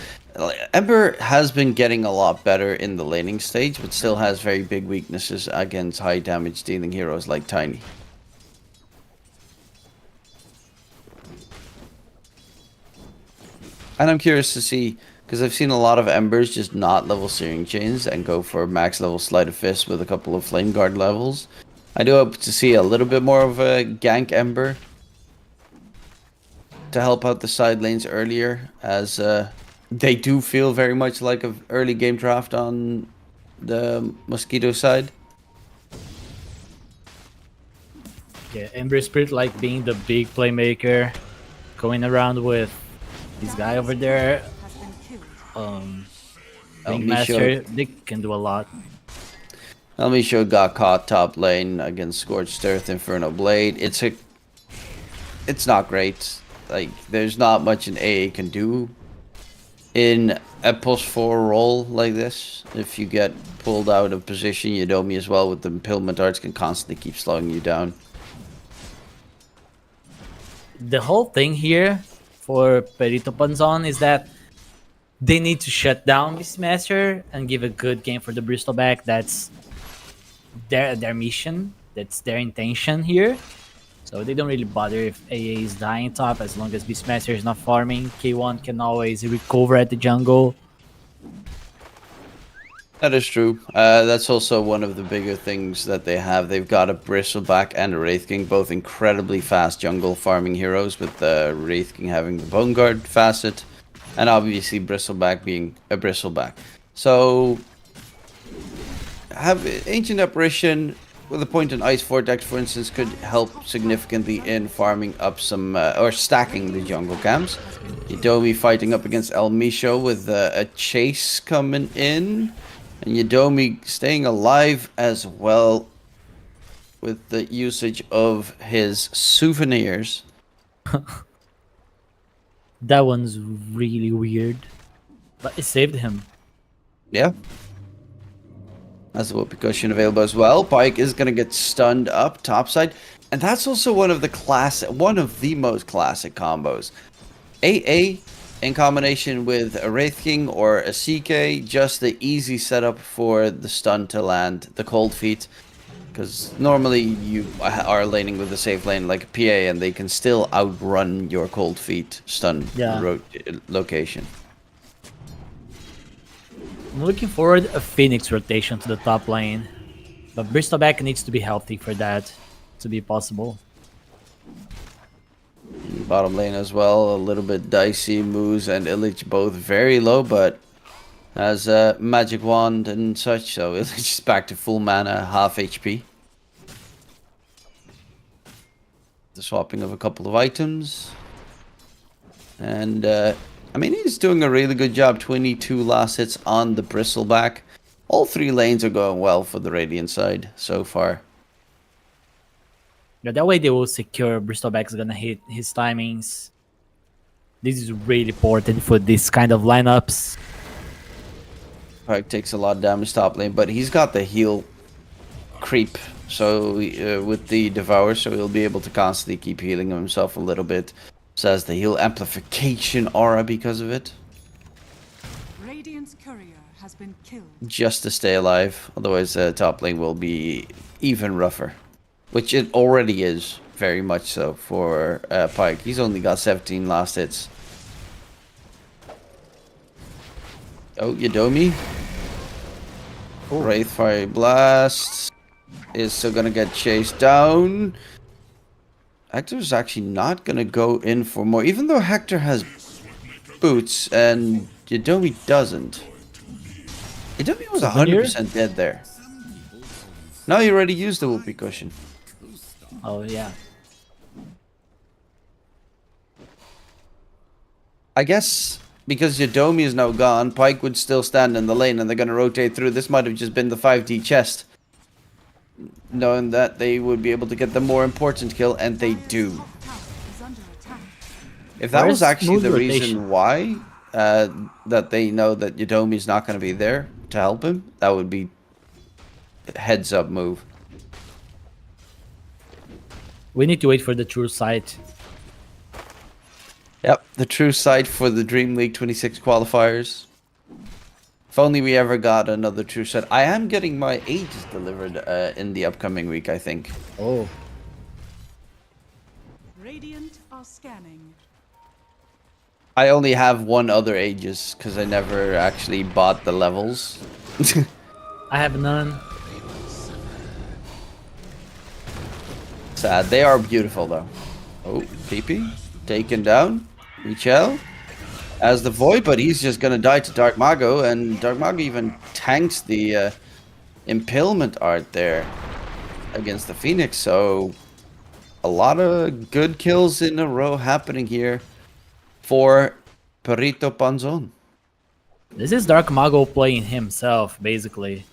Ember has been getting a lot better in the laning stage, but still has very big weaknesses against high damage dealing heroes like Tiny. And I'm curious to see, because I've seen a lot of Embers just not level Searing Chains and go for max level Sleight of Fist with a couple of Flame Guard levels. I do hope to see a little bit more of a gank Ember to help out the side lanes earlier, as they do feel very much like an early game draft on the Mosquito side. Yeah, Ember Spirit like being the big playmaker, going around with this guy over there. Ringmaster, they can do a lot. Elmisho got caught top lane against Scorched Earth, Inferno Blade. It's not great. Like, there's not much an AA can do in a push 4 role like this. If you get pulled out of position, Yudomi as well with the Impalement Arts can constantly keep slowing you down. The whole thing here for Perito Panzon is that they need to shut down Beastmaster and give a good game for the Bristleback. That's their mission. That's their intention here. So they don't really bother if AA is dying top, as long as Beastmaster is not farming. K1 can always recover at the jungle. That is true. That's also one of the bigger things that they have. They've got a Bristleback and a Wraith King, both incredibly fast jungle farming heroes, with the Wraith King having the Bone Guard facet, and obviously Bristleback being a Bristleback. So, have Ancient Apparition with a point in Ice Vortex, for instance, could help significantly in farming up some, or stacking the jungle camps. Yudomi fighting up against Elmisho with a chase coming in. And Yudomi staying alive as well with the usage of his souvenirs. That one's really weird. But it saved him. Yeah. That's a whoopee cushion available as well. Pyke is going to get stunned up topside. And that's also one of the most classic combos. AA in combination with a Wraith King or a CK, just the easy setup for the stun to land, the cold feet. Because normally you are laning with a safe lane like a PA and they can still outrun your cold feet stun location. I'm looking forward a Phoenix rotation to the top lane. But Bristleback needs to be healthy for that to be possible. Bottom lane as well, a little bit dicey. Moose and Illich both very low, but has a magic wand and such, so Illich is back to full mana, half HP. The swapping of a couple of items. And, I mean, he's doing a really good job. 22 last hits on the Bristleback. All 3 lanes are going well for the Radiant side so far. Yeah, that way they will secure Bristleback's gonna hit his timings. This is really important for this kind of lineups. Pyke takes a lot of damage top lane, but he's got the heal creep, so with the Devour, so he'll be able to constantly keep healing himself a little bit. So has the heal amplification aura because of it. Radiant's courier has been killed. Just to stay alive, otherwise the top lane will be even rougher. Which it already is, very much so, for Pyke. He's only got 17 last hits. Oh, Yudomi. Wraith Fire Blast is still gonna get chased down. Hector's actually not gonna go in for more, even though Hector has boots and Yudomi doesn't. Yudomi was 100% dead there. Now you already used the whoopee cushion. Oh, yeah. I guess because Yudomi is now gone, Pyke would still stand in the lane and they're going to rotate through. This might have just been the 5D chest. Knowing that they would be able to get the more important kill, and they do. If that was actually the reason why, that they know that Yudomi is not going to be there to help him, that would be a heads up move. We need to wait for the true sight. Yep, the true sight for the DreamLeague 26 qualifiers. If only we ever got another true set. I am getting my Aegis delivered in the upcoming week, I think. Oh. Radiant are scanning. I only have one other Aegis because I never actually bought the levels. I have none. Sad. They are beautiful though. Oh, PP taken down. Michel as the Void, but he's just gonna die to Dark Mago, and Dark Mago even tanks the impalement art there against the Phoenix. So a lot of good kills in a row happening here for Perito Panzon. This is Dark Mago playing himself, basically.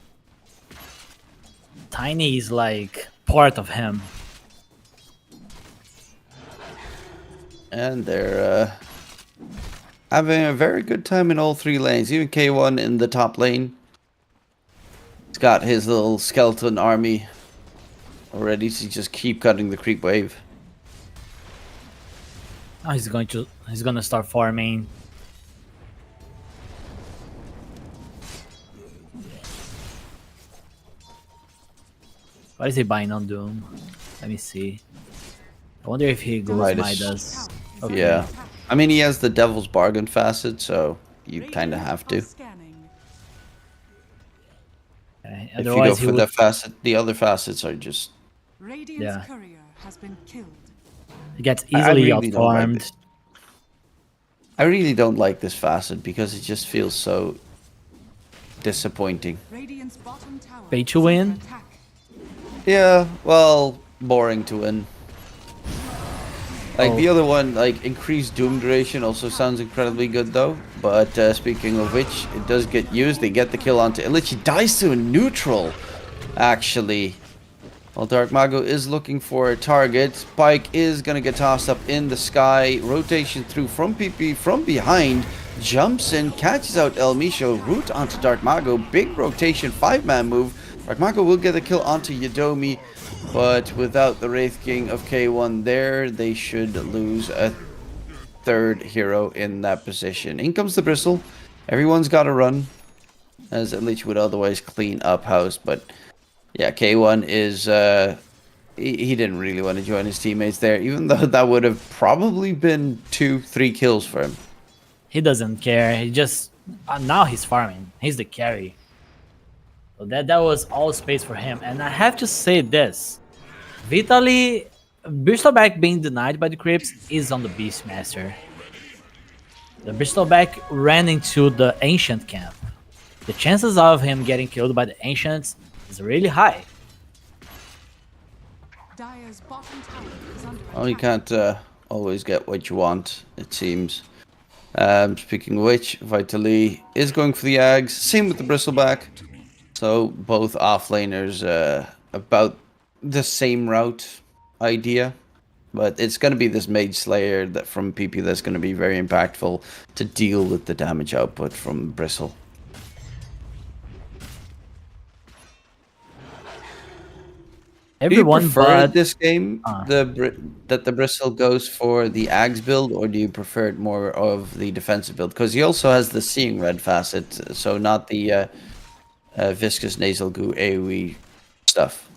Tiny is like part of him. And they're having a very good time in all three lanes. Even K1 in the top lane. He's got his little skeleton army already to just keep cutting the creep wave. Now he's gonna start farming. What is he buying on Doom? Let me see. I wonder if he goes Midas. Okay. Yeah. I mean, he has the Devil's Bargain facet, so you kind of have to. Okay. If you go for the facet, the other facets are just... Radiant's courier has been killed. He gets easily outfarmed. I really don't like this facet because it just feels so disappointing. Pay to win? Yeah, well, boring to win. Like the other one, like increased doom duration also sounds incredibly good though. But speaking of which, it does get used. They get the kill onto Illich. He dies to a neutral, actually. While Dark Mago is looking for a target, Spike is gonna get tossed up in the sky. Rotation through from PP from behind. Jumps in, catches out El Misho. Root onto Dark Mago. Big rotation, 5-man move. Dark Mago will get a kill onto Yadomi. But without the Wraith King of K1 there, they should lose a third hero in that position. In comes the Bristle. Everyone's got to run, as Illich would otherwise clean up house. But yeah, K1 is... he didn't really want to join his teammates there, even though that would have probably been 2-3 kills for him. He doesn't care. He just... now he's farming. He's the carry. So that was all space for him. And I have to say this. Vitaly, Bristleback being denied by the creeps is on the Beastmaster. The Bristleback ran into the Ancient camp. The chances of him getting killed by the Ancients is really high. Well, you can't always get what you want, it seems. Speaking of which, Vitaly is going for the Ags. Same with the Bristleback. So both offlaners about the same route idea, but it's going to be this Mage Slayer that from PP that's going to be very impactful to deal with the damage output from Bristle. Everyone do you prefer but this game that the Bristle goes for the Ags build, or do you prefer it more of the defensive build? Because he also has the Seeing Red facet, so not the viscous nasal goo AoE stuff.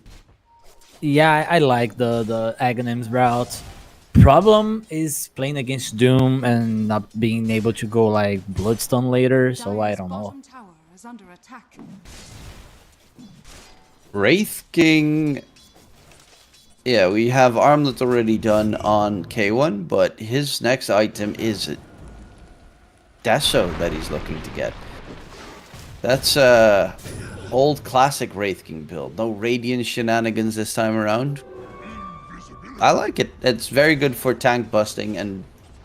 yeah, I like the Aghanims route. Problem is playing against Doom and not being able to go like Bloodstone later, so I don't know. Wraith King. Yeah, we have Armlet already done on K1, but his next item is Deso that he's looking to get. That's old classic Wraith King build. No Radiant shenanigans this time around. I like it. It's very good for tank busting and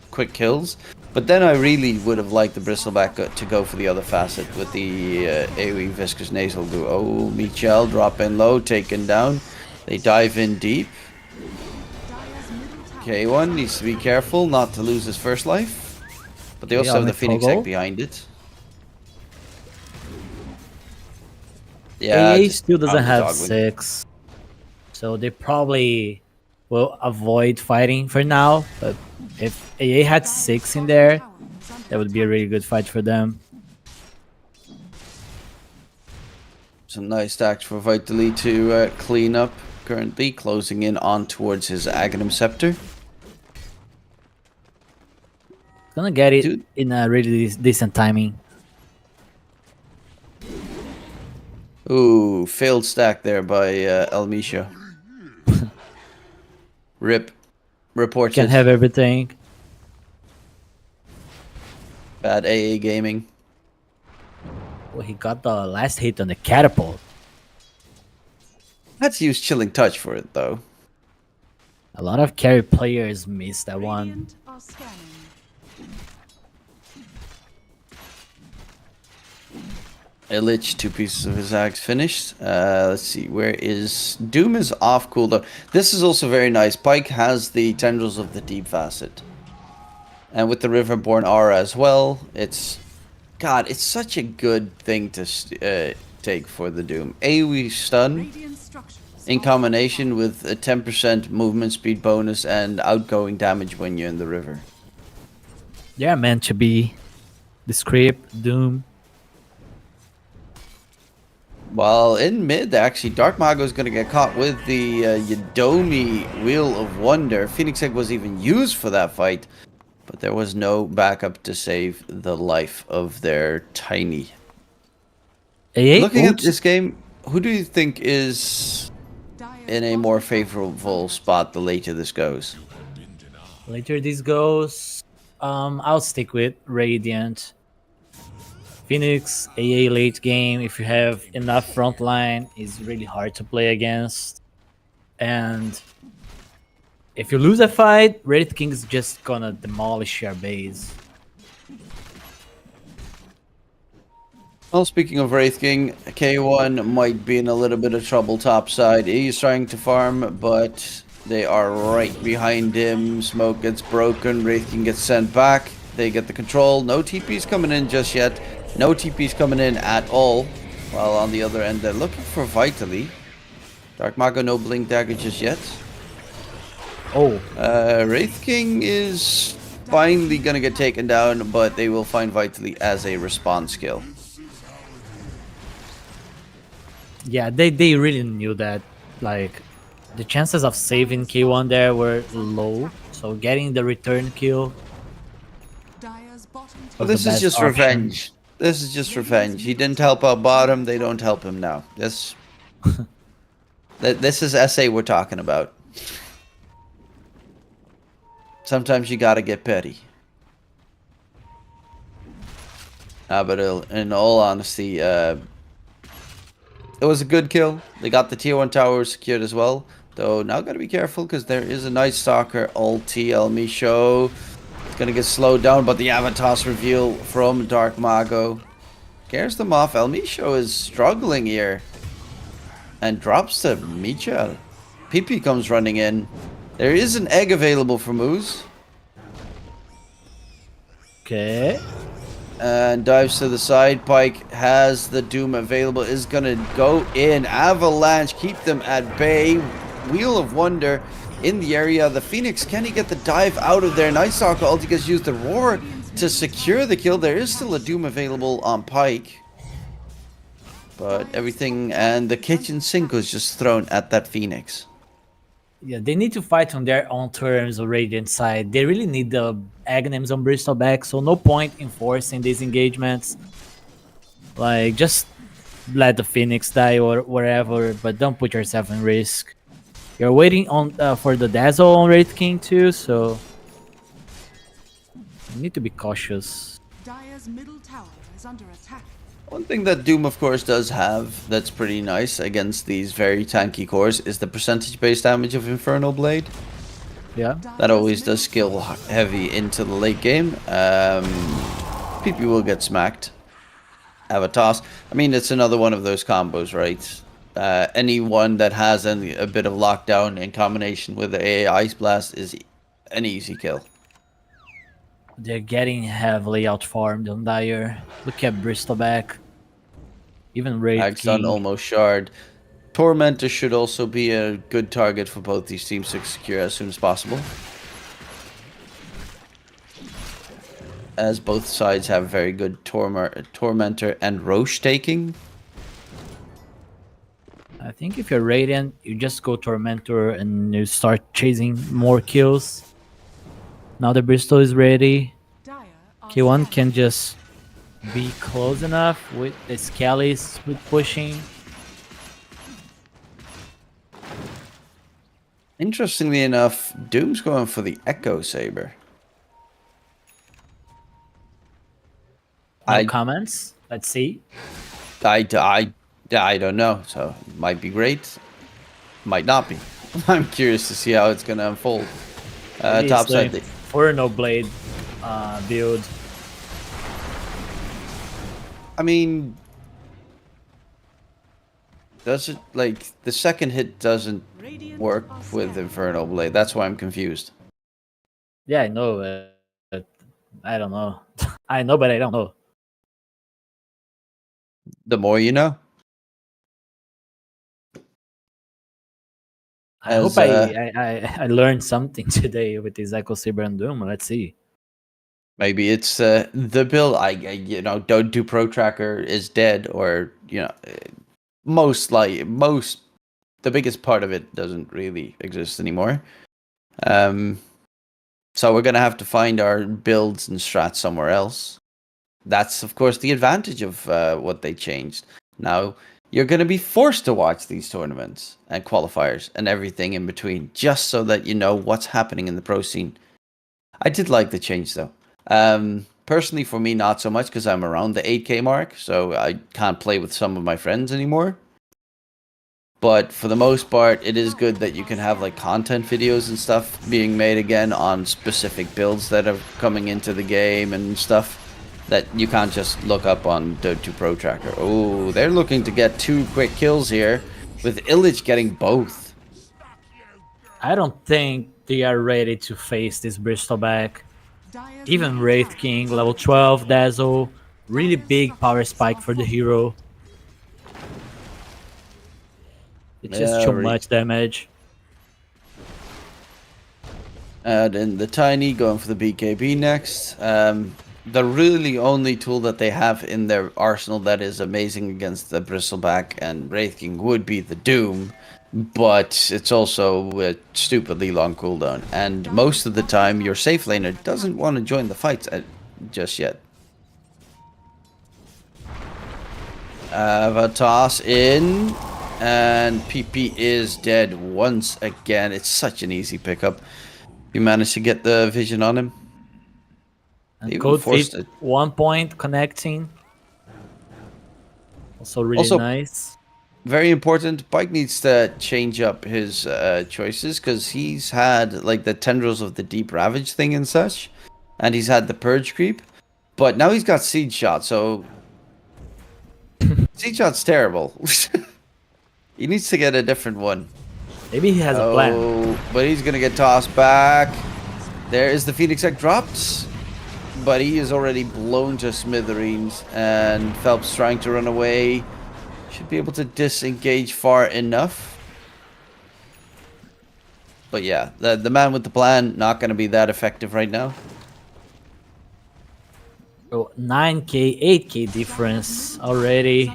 quick kills. But then I really would have liked the Bristleback to go for the other facet with the AoE Viscous Nasal Goo. Oh, Michel drop in low, taken down. They dive in deep. K1 needs to be careful not to lose his first life. But they also have the Phoenix Egg behind it. Yeah, AA still doesn't have 6. So they probably will avoid fighting for now. But if AA had 6 in there, that would be a really good fight for them. Some nice stacks for Vitali to clean up. Currently closing in on towards his Aghanim Scepter. Gonna get it in a really decent timing. Ooh, failed stack there by Elmisha. Rip. Reported. Can have everything. Bad AA gaming. Well, he got the last hit on the catapult. Had to use Chilling Touch for it though. A lot of carry players missed that one. Radiant are scanning. Illich, 2 pieces of his axe finished. Let's see, where is... Doom is off cooldown. This is also very nice. Pike has the Tendrils of the Deep Facet. And with the Riverborn aura as well, it's... God, it's such a good thing to take for the Doom. AoE stun, Radiant structures in combination with a 10% movement speed bonus and outgoing damage when you're in the river. They're meant to be. The script, Doom. Well, in mid, actually, Dark Mago is going to get caught with the Yadomi Wheel of Wonder. Phoenix Egg was even used for that fight, but there was no backup to save the life of their Tiny. Looking at this game, who do you think is in a more favorable spot the later this goes? Later this goes, I'll stick with Radiant. Phoenix, AA late game, if you have enough front line, is really hard to play against. And if you lose a fight, Wraith King is just gonna demolish your base. Well, speaking of Wraith King, K1 might be in a little bit of trouble topside. He's trying to farm, but they are right behind him. Smoke gets broken, Wraith King gets sent back. They get the control. No TP's coming in just yet. No TP's coming in at all. While on the other end, they're looking for Vitali. Dark Mago, no Blink Dagger just yet. Oh. Wraith King is finally gonna get taken down, but they will find Vitali as a respawn skill. Yeah, they really knew that. Like, the chances of saving K1 there were low. So getting the return kill. Well, this is just revenge. This is just revenge. He didn't help out bottom. They don't help him now. This is SA we're talking about. Sometimes you gotta get petty. But in all honesty, it was a good kill. They got the tier 1 tower secured as well. Though now gotta be careful because there is a nice stalker ulti Elmisho. Gonna get slowed down, but the Avatos reveal from Dark Mago scares them off. Elmisho is struggling here and drops to Micha. PP comes running in. There is an egg available for Moose. Okay. And dives to the side. Pike has the Doom available. Is gonna go in. Avalanche, keep them at bay. Wheel of Wonder in the area. The Phoenix, can he get the dive out of there? Night Stalker ulti gets used the roar to secure the kill. There is still a Doom available on Pike. But everything and the kitchen sink was just thrown at that Phoenix. Yeah, they need to fight on their own terms on Radiant side. They really need the Aghanims on Bristol back, so no point in forcing these engagements. Like, just let the Phoenix die or wherever, but don't put yourself in risk. You're waiting on for the Dazzle on Wraith King too, so you need to be cautious. Dire's middle tower is under attack. One thing that Doom, of course, does have that's pretty nice against these very tanky cores is the percentage-based damage of Infernal Blade. Yeah. That always does skill heavy into the late game. PP will get smacked. Have a toss. I mean, it's another one of those combos, right? Anyone that has a bit of lockdown in combination with the AA Ice Blast is an easy kill. They're getting heavily outfarmed on Dire. Look at Bristleback. Even Wraith King. Almost shard. Tormentor should also be a good target for both these teams to secure as soon as possible. As both sides have very good Tormentor and Roche taking. think if you're Radiant, you just go Tormentor and you start chasing more kills. Now the Bristol is ready. K1 can just be close enough with the Skellies with pushing. Interestingly enough, Doom's going for the Echo Saber. No comments? Let's see. I don't know. So it might be great, might not be. I'm curious to see how it's going to unfold. Top side. Inferno Blade build. I mean, does it, like, the second hit doesn't work with Inferno Blade? That's why I'm confused. Yeah, I know. I don't know. I know, but I don't know. The more you know. I hope I learned something today with this Echo Saber and Doom. Let's see. Maybe it's the build. Don't do Pro Tracker is dead, or the biggest part of it doesn't really exist anymore. So we're gonna have to find our builds and strats somewhere else. That's of course the advantage of what they changed. Now you're gonna be forced to watch these tournaments and qualifiers and everything in between, just so that you know what's happening in the pro scene. I did like the change though. Personally, for me, not so much, because I'm around the 8K mark, so I can't play with some of my friends anymore. But for the most part, it is good that you can have like content videos and stuff being made again on specific builds that are coming into the game and stuff that you can't just look up on Dota Pro Tracker. Oh, they're looking to get 2 quick kills here, with Illich getting both. I don't think they are ready to face this Bristol back. Even Wraith King, level 12, Dazzle, really big power spike for the hero. It's just too much damage. Then the Tiny going for the BKB next. The really only tool that they have in their arsenal that is amazing against the Bristleback and Wraith King would be the Doom. But it's also a stupidly long cooldown, and most of the time your safe laner doesn't want to join the fights just yet. A toss in, and PP is dead once again. It's such an easy pickup. You managed to get the vision on him. And Code Feet, 1 point connecting. Also really nice. Very important. Bike needs to change up his choices, because he's had like the Tendrils of the Deep Ravage thing and such, and he's had the Purge creep, but now he's got Siege Shot, so Siege Shot's terrible. He needs to get a different one. Maybe he has a plan. But he's gonna get tossed back. There is the Phoenix Egg dropped, but he is already blown to smithereens, and Phelps trying to run away. Should be able to disengage far enough. But yeah, the man with the plan, not going to be that effective right now. Oh, 9k, 8k difference already.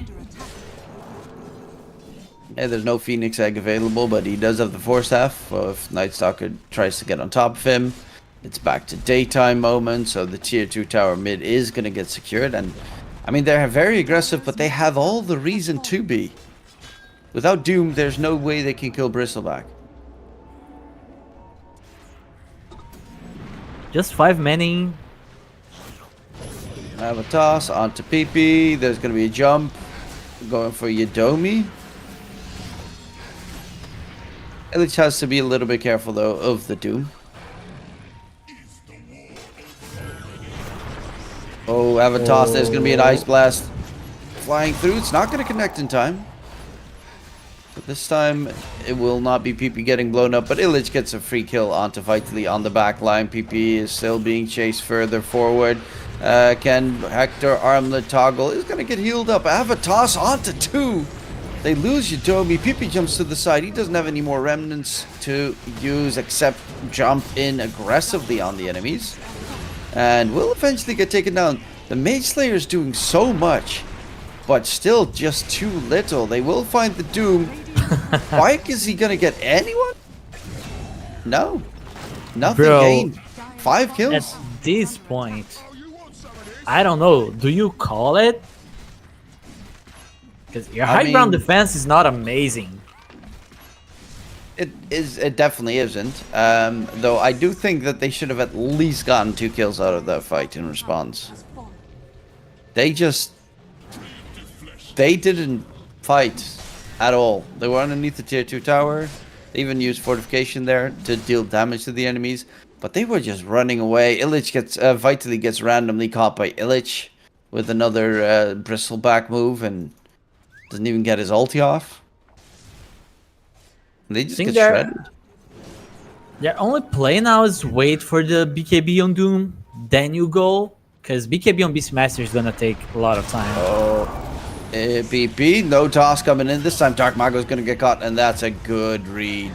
Yeah, there's no Phoenix Egg available, but he does have the Force Staff. So if Night Stalker tries to get on top of him, it's back to daytime moment, so the tier 2 tower mid is going to get secured. And I mean, they're very aggressive, but they have all the reason to be. Without Doom, there's no way they can kill Bristleback. Just 5 manning. Have a toss onto PP. There's going to be a jump. Going for Yadomi. Illich has to be a little bit careful, though, of the Doom. Oh, have a toss. There's going to be an Ice Blast flying through. It's not going to connect in time. But this time, it will not be PP getting blown up. But Illich gets a free kill onto Vitally on the back line. PP is still being chased further forward. Can Hector Armlet toggle? Is going to get healed up. Have a toss onto 2. They lose Yadomi. PP jumps to the side. He doesn't have any more remnants to use except jump in aggressively on the enemies. And will eventually get taken down. The Mage Slayer is doing so much, but still just too little. They will find the Doom. Pike, is he gonna get anyone? No. Nothing Bro. gained. 5 kills. At this point, I don't know. Do you call it? Because your high ground mean- defense is not amazing. It is. It definitely isn't. Though I do think that they should have at least gotten 2 kills out of that fight in response. They didn't fight at all. They were underneath the tier 2 tower. They even used fortification there to deal damage to the enemies. But they were just running away. Illich gets Vitally gets randomly caught by Illich with another bristleback move and doesn't even get his ulti off. They just get shredded. Their only play now is wait for the BKB on Doom, then you go. Because BKB on Beastmaster is gonna take a lot of time. Oh, BP, no toss coming in. This time Dark Mago's gonna get caught, and that's a good read.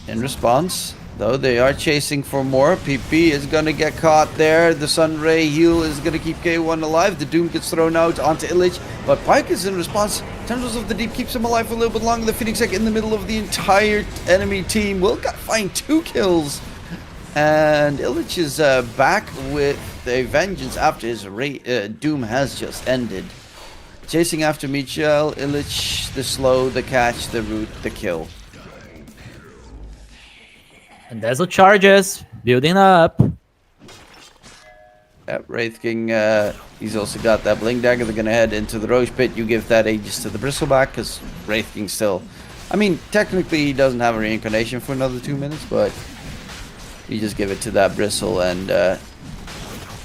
In response, though, they are chasing for more. PP is gonna get caught there. The Sunray heal is gonna keep K1 alive. The Doom gets thrown out onto Illich, but Pike is in response. Tendrils of the Deep keeps him alive for a little bit longer. The Phoenix Egg in the middle of the entire enemy team will find 2 kills. And Illich is back with a vengeance after his Doom has just ended. Chasing after Michel, Illich, the slow, the catch, the root, the kill. And Dazzle charges, building up. Yep, Wraith King, he's also got that Blink Dagger. They're going to head into the Roche Pit. You give that Aegis to the Bristleback, because Wraith King still... I mean, technically he doesn't have a reincarnation for another 2 minutes, but you just give it to that Bristle, and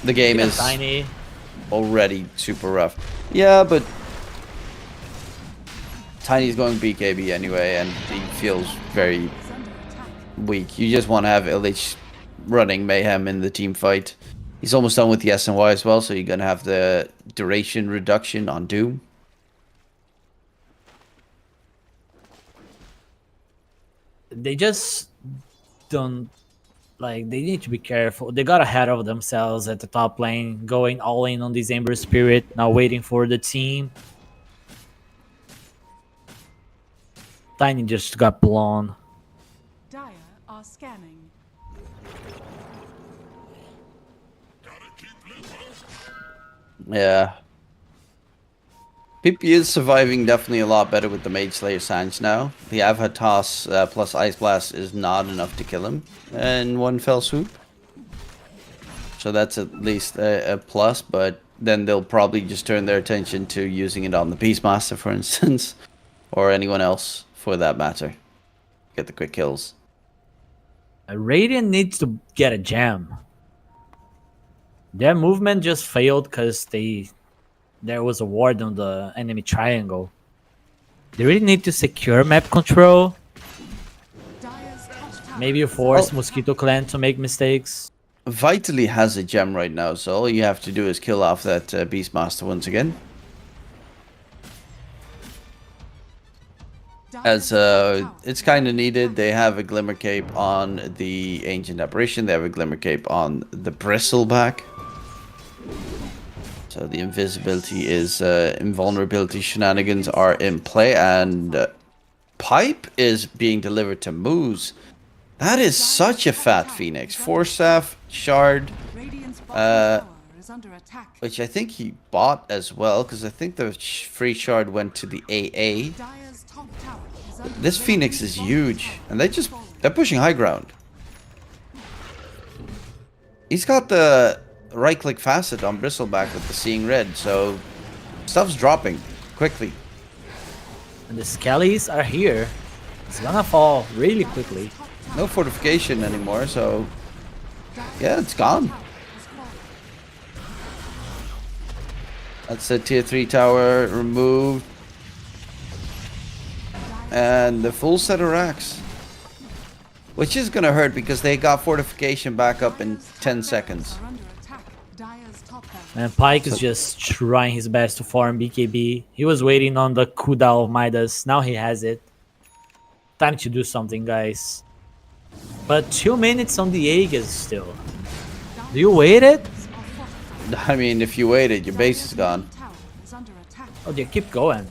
the game is Tiny. already super rough. Yeah, but Tiny's going BKB anyway, and he feels very weak. You just want to have Illich running mayhem in the team fight. He's almost done with the SNY as well, so you're going to have the duration reduction on Doom. They just don't... Like, they need to be careful. They got ahead of themselves at the top lane, going all in on this Ember Spirit, now waiting for the team. Tiny just got blown. Dire are scanning. Yeah. PP is surviving definitely a lot better with the Mage Slayer Sange now. The Avha Toss plus Ice Blast is not enough to kill him in one fell swoop. So that's at least a plus, but then they'll probably just turn their attention to using it on the Beastmaster, for instance. Or anyone else, for that matter. Get the quick kills. Radiant needs to get a gem. Their movement just failed because there was a ward on the enemy triangle. They really need to secure map control. Maybe force Mosquito Clan to make mistakes. Vitally has a gem right now, so all you have to do is kill off that Beastmaster once again. As it's kind of needed. They have a Glimmer Cape on the Ancient Apparition. They have a Glimmer Cape on the Bristleback. So the invisibility is invulnerability shenanigans are in play, and Pipe is being delivered to Moose. That is such a fat Phoenix. 4 staff, shard, which I think he bought as well, because I think the free shard went to the AA. This Phoenix is huge, and they're pushing high ground. He's got the right-click facet on Bristleback with the Seeing Red, so stuff's dropping quickly. And the Skellies are here. It's gonna fall really quickly. No fortification anymore, so yeah, it's gone. That's a tier 3 tower removed. And the full set of racks. Which is gonna hurt because they got fortification back up in 10 seconds. And Pike is just trying his best to farm BKB. He was waiting on the cooldown of Midas. Now he has it. Time to do something, guys. But 2 minutes on the Aegis still. Do you wait it? I mean, if you wait it, your base is gone. Oh, they keep going.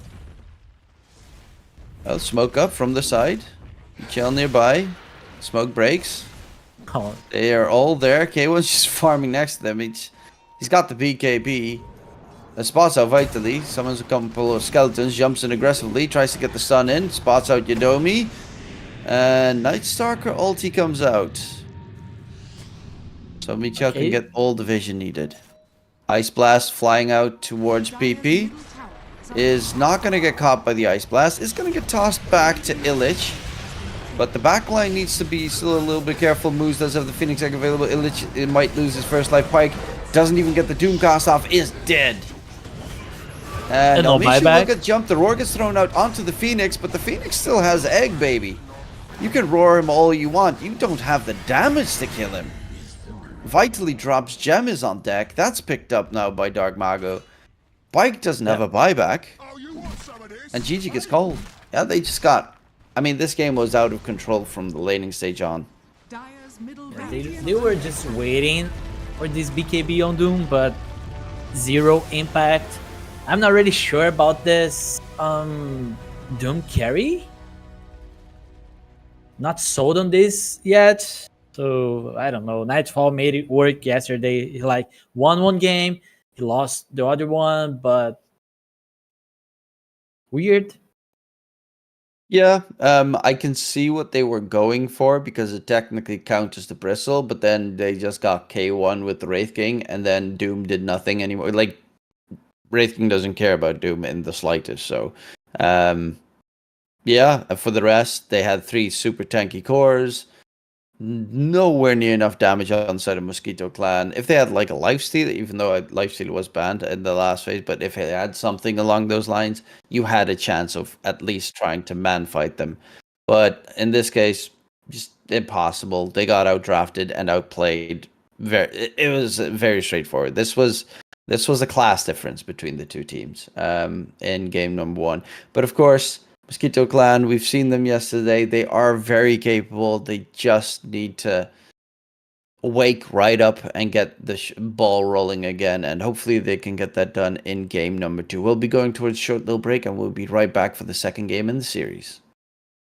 Oh, smoke up from the side. Chill nearby. Smoke breaks. Oh, They are all there. K1's just farming next to them. He's got the BKB. Spots out vitally. Summons a couple of skeletons. Jumps in aggressively. Tries to get the stun in. Spots out Yadomi. And Night Stalker ulti comes out. So Michel can get all the vision needed. Ice Blast flying out towards PP. Is not going to get caught by the Ice Blast. It's going to get tossed back to Illich. But the backline needs to be still a little bit careful. Moose does have the Phoenix Egg available. Illich it might lose his first life. Pike doesn't even get the Doomcast off. Is dead. And no buyback. will get jumped. The roar gets thrown out onto the Phoenix. But the Phoenix still has Egg, baby. You can roar him all you want. You don't have the damage to kill him. Vitally drops Gem is on deck. That's picked up now by Dark Mago. Pike doesn't have a buyback. And GG gets cold. Yeah, they just got... I mean, this game was out of control from the laning stage on. They were just waiting for this BKB on Doom, but zero impact. I'm not really sure about this Doom carry. Not sold on this yet. So, I don't know. Nightfall made it work yesterday. He like won one game. He lost the other one, but weird. Yeah, I can see what they were going for because it technically counters the Bristle, but then they just got K1 with the Wraith King, and then Doom did nothing anymore. Like, Wraith King doesn't care about Doom in the slightest, so... yeah, for the rest, they had 3 super tanky cores. Nowhere near enough damage outside of Mosquito Clan. If they had like a lifesteal, even though lifesteal was banned in the last phase, but if they had something along those lines, you had a chance of at least trying to man fight them. But in this case, just impossible. They got outdrafted and outplayed. It was very straightforward. This was a class difference between the two teams in game number 1. But of course, Mosquito Clan, we've seen them yesterday. They are very capable. They just need to wake right up and get the ball rolling again. And hopefully they can get that done in game number 2. We'll be going towards a short little break and we'll be right back for the second game in the series.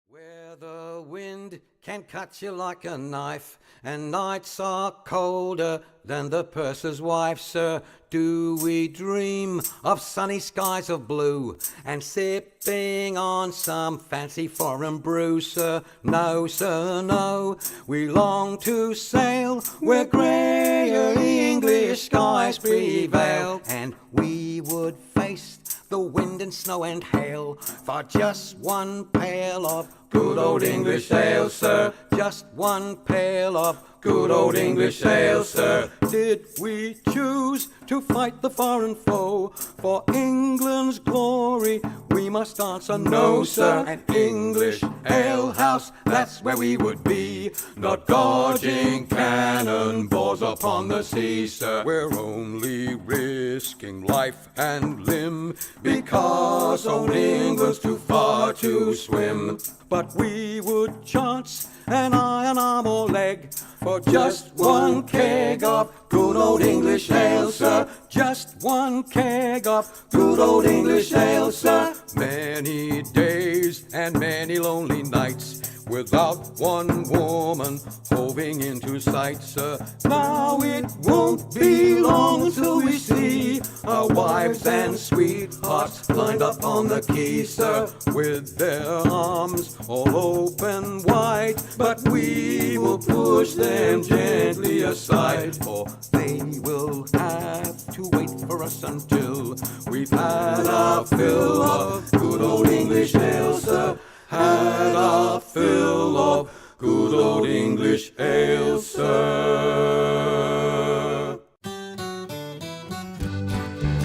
Where the wind can cut you like a knife, and nights are colder than the purser's wife, sir. Do we dream of sunny skies of blue and sipping on some fancy foreign brew, sir? No, sir, no. We long to sail where greyer English skies prevail, and we would face the wind and snow and hail for just one pail of good old English ale, sir. Just one pail of good old English ale, sir. Did we choose to fight the foreign foe for England's glory? We must answer no, sir. An English ale house, that's where we would be, not dodging cannonballs upon the sea, sir. We're only risking life and limb because old England's too far to swim. But we would chance an iron arm or leg for just one keg of good old English ale, sir. Just one keg of good old English ale, sir. Many days and many lonely nights without one woman hoving into sight, sir. Now it won't be long till we see our wives and sweethearts lined up on the quay, sir, with their arms all open wide. But we will push them gently aside, for they will have to wait for us until we've had our fill of good old English ale, sir. Had our fill of good old English ale, sir.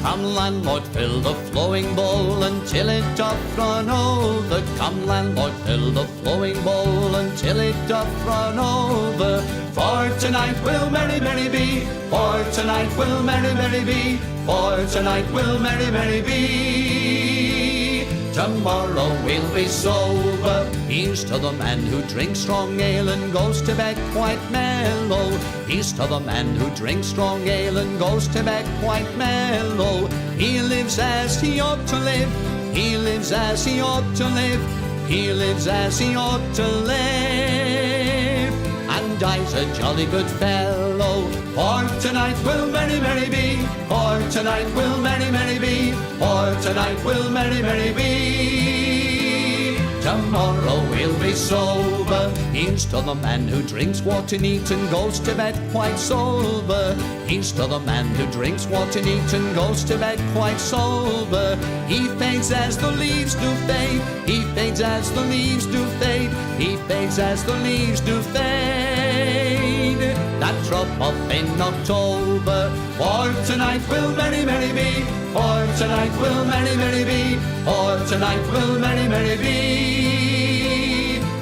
Come landlord, fill the flowing bowl until it doth run over. Come landlord, fill the flowing bowl until it doth run over. For tonight will merry, merry be. For tonight will merry, merry be. For tonight will merry, merry be. Tomorrow we'll be sober. Here's to the man who drinks strong ale and goes to bed quite mellow. Here's to the man who drinks strong ale and goes to bed quite mellow. He lives as he ought to live. He lives as he ought to live. he lives as he ought to live, and dies a jolly good fellow. For tonight will merry, merry be, for tonight will merry, merry be, for tonight will merry, merry be. Tomorrow we'll be sober. Here's to the man who drinks water neat and goes to bed quite sober. Here's to the man who drinks water neat and goes to bed quite sober. He fades as the leaves do fade. He fades as the leaves do fade. He fades as the leaves do fade. That drop off in October. For tonight will merry, merry be. For tonight will merry, merry be. For tonight will merry, merry be.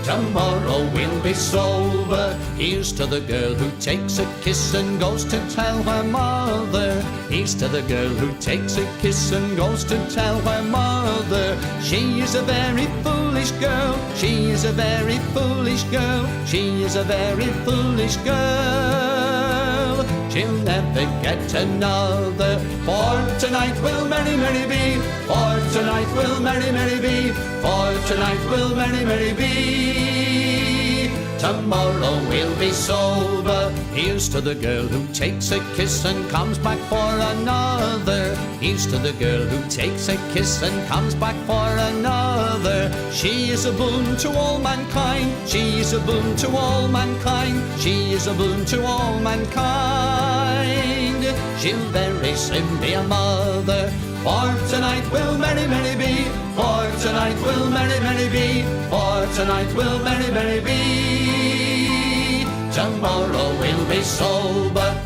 Tomorrow we'll be sober. Here's to the girl who takes a kiss and goes to tell her mother. Here's to the girl who takes a kiss and goes to tell her mother. She is a very foolish girl. She is a very foolish girl. She is a very foolish girl. She'll never get another. For tonight will merry, merry be. For tonight will merry, merry be. For tonight will merry, merry be. Tomorrow we'll be sober. Here's to the girl who takes a kiss and comes back for another. Here's to the girl who takes a kiss and comes back for another. She is a boon to all mankind. She is a boon to all mankind. She is a boon to all mankind. She'll very soon be a mother. For tonight will merry, merry be. For tonight will merry, merry be. For tonight will merry, merry be. Tomorrow we'll be sober.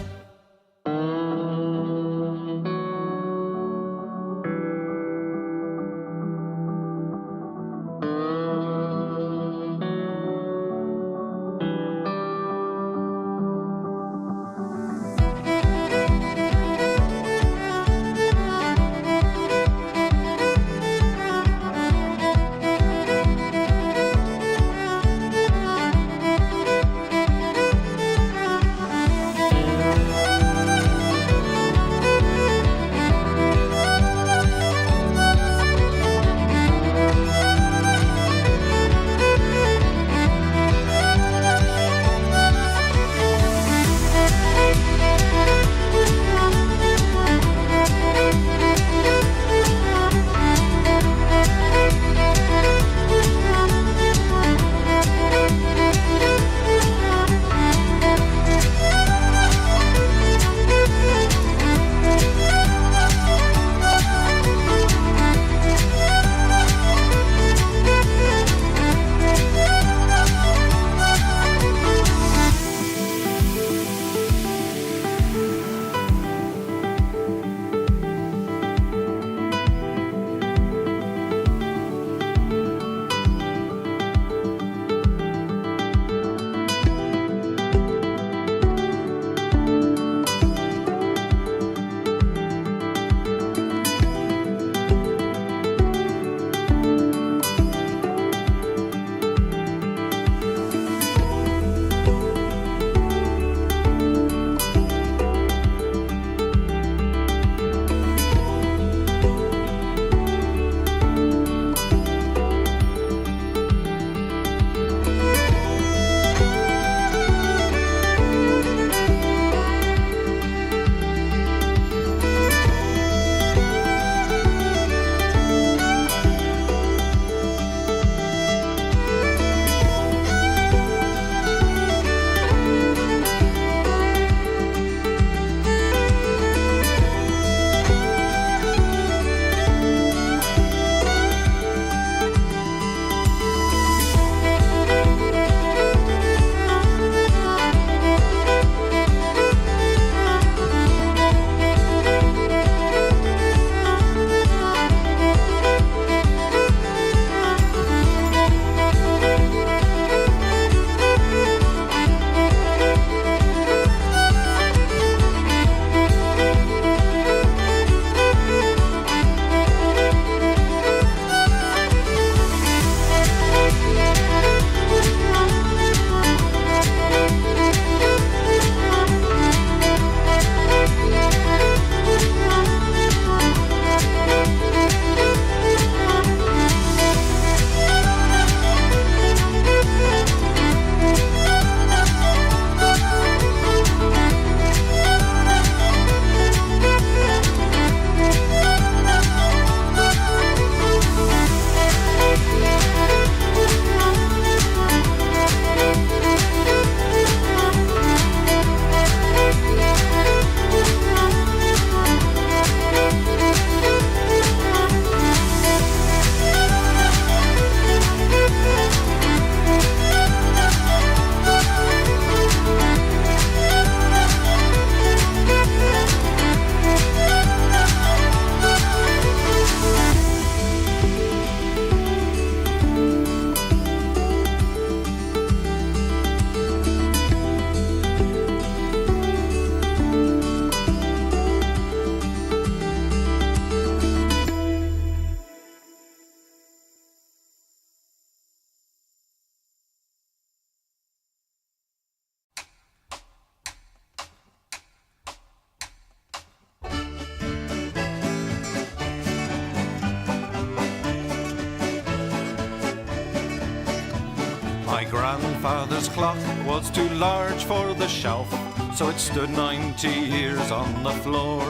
grandfather's clock was too large for the shelf, so it stood 90 years on the floor.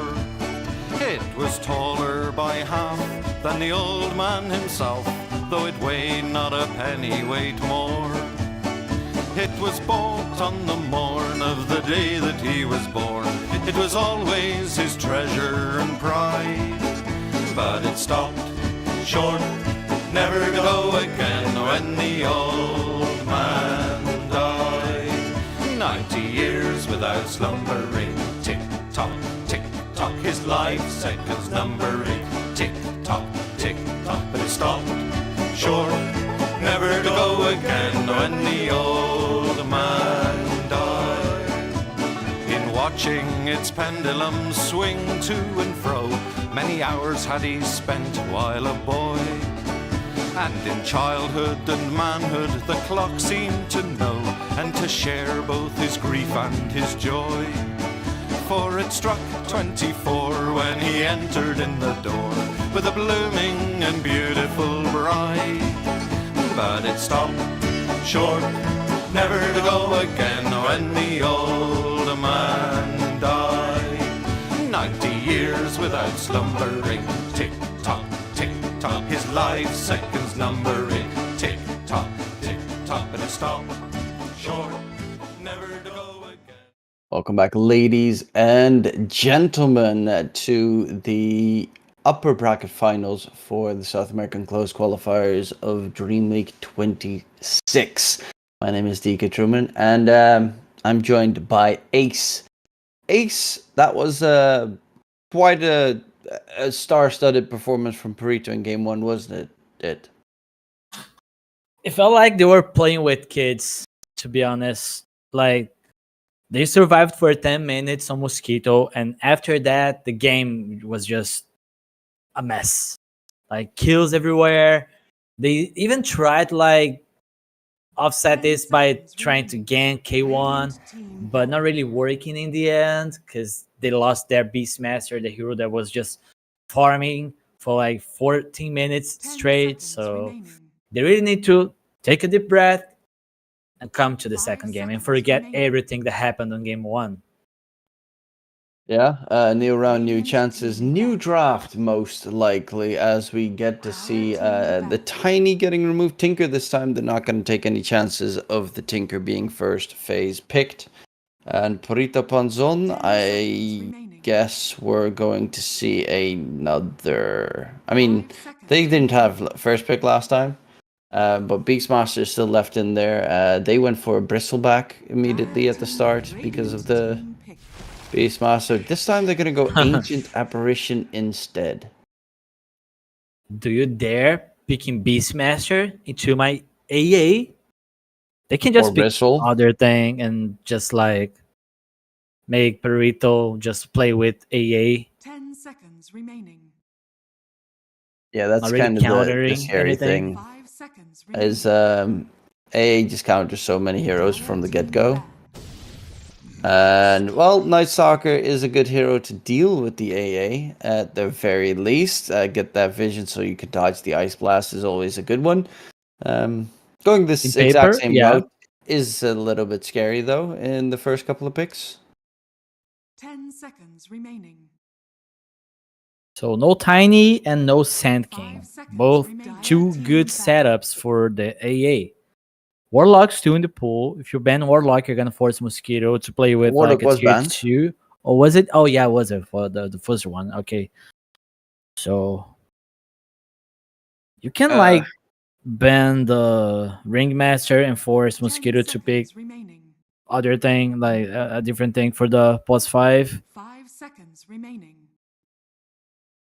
It was taller by half than the old man himself, though it weighed not a pennyweight more. It was bought on the morn of the day that he was born. It was always his treasure and pride, but it stopped short, never to go again when the old man died. 90 years without slumbering, tick-tock, tick-tock, his life seconds numbering, tick-tock, tick-tock, but it stopped short, never to go again when the old man died. In watching its pendulum swing to and fro, many hours had he spent while a boy. And in childhood and manhood the clock seemed to know, and to share both his grief and his joy. For it struck 24 when he entered in the door, with a blooming and beautiful bride. But it stopped short, never to go again when the old man died. 90 years without slumbering, tick-tock, tick-tock, his life seconds numbering, tick-tock, tick-tock, but it stopped short, never to go again. Welcome back, ladies and gentlemen, to the upper bracket finals for the South American Close Qualifiers of DreamLeague 26. My name is DK Truman, and I'm joined by Ace. Ace, that was quite a star-studded performance from Perito in Game 1, wasn't it? It felt like they were playing with kids, to be honest. Like, they survived for 10 minutes on Mosquito, and after that, the game was just a mess. Like, kills everywhere. They even tried, like, offset this by trying to gank K1, but not really working in the end, because they lost their Beastmaster, the hero that was just farming for like 14 minutes straight. So they really need to take a deep breath and come to the second game and forget everything that happened on game 1. Yeah, new round, new chances, new draft most likely, as we get to see the Tiny getting removed. Tinker this time, they're not going to take any chances of the Tinker being first phase picked. And Perito Panzon, I guess we're going to see another... I mean, they didn't have first pick last time, but Beastmaster is still left in there. They went for a Bristleback immediately at the start because of the Beastmaster. This time they're going to go Ancient Apparition instead. Do you dare picking Beastmaster into my AA? They can just pick Bristle. other thing and just like make Perito just play with AA. 10 seconds remaining. Yeah, that's Not really kind of the countering scary anything. thing. 5 seconds remaining. Is AA just counters so many heroes from the get-go. And, well, Night Stalker is a good hero to deal with the AA at the very least. Get that vision so you can dodge the Ice Blast is always a good one. Going this In exact paper, same yeah. route is a little bit scary, though, in the first couple of picks. 10 seconds remaining. So no Tiny and no Sand King. 5 seconds Both remaining. two good setups for the AA. Warlock still in the pool. If you ban Warlock, you're gonna force Mosquito to play with Warlock like a was tier banned. 2. Or was it? Oh yeah, was it for the first one? Okay. So you can like ban the Ringmaster and force 10 Mosquito to pick seconds remaining. other thing, like a different thing for the plus 5. 5 seconds remaining.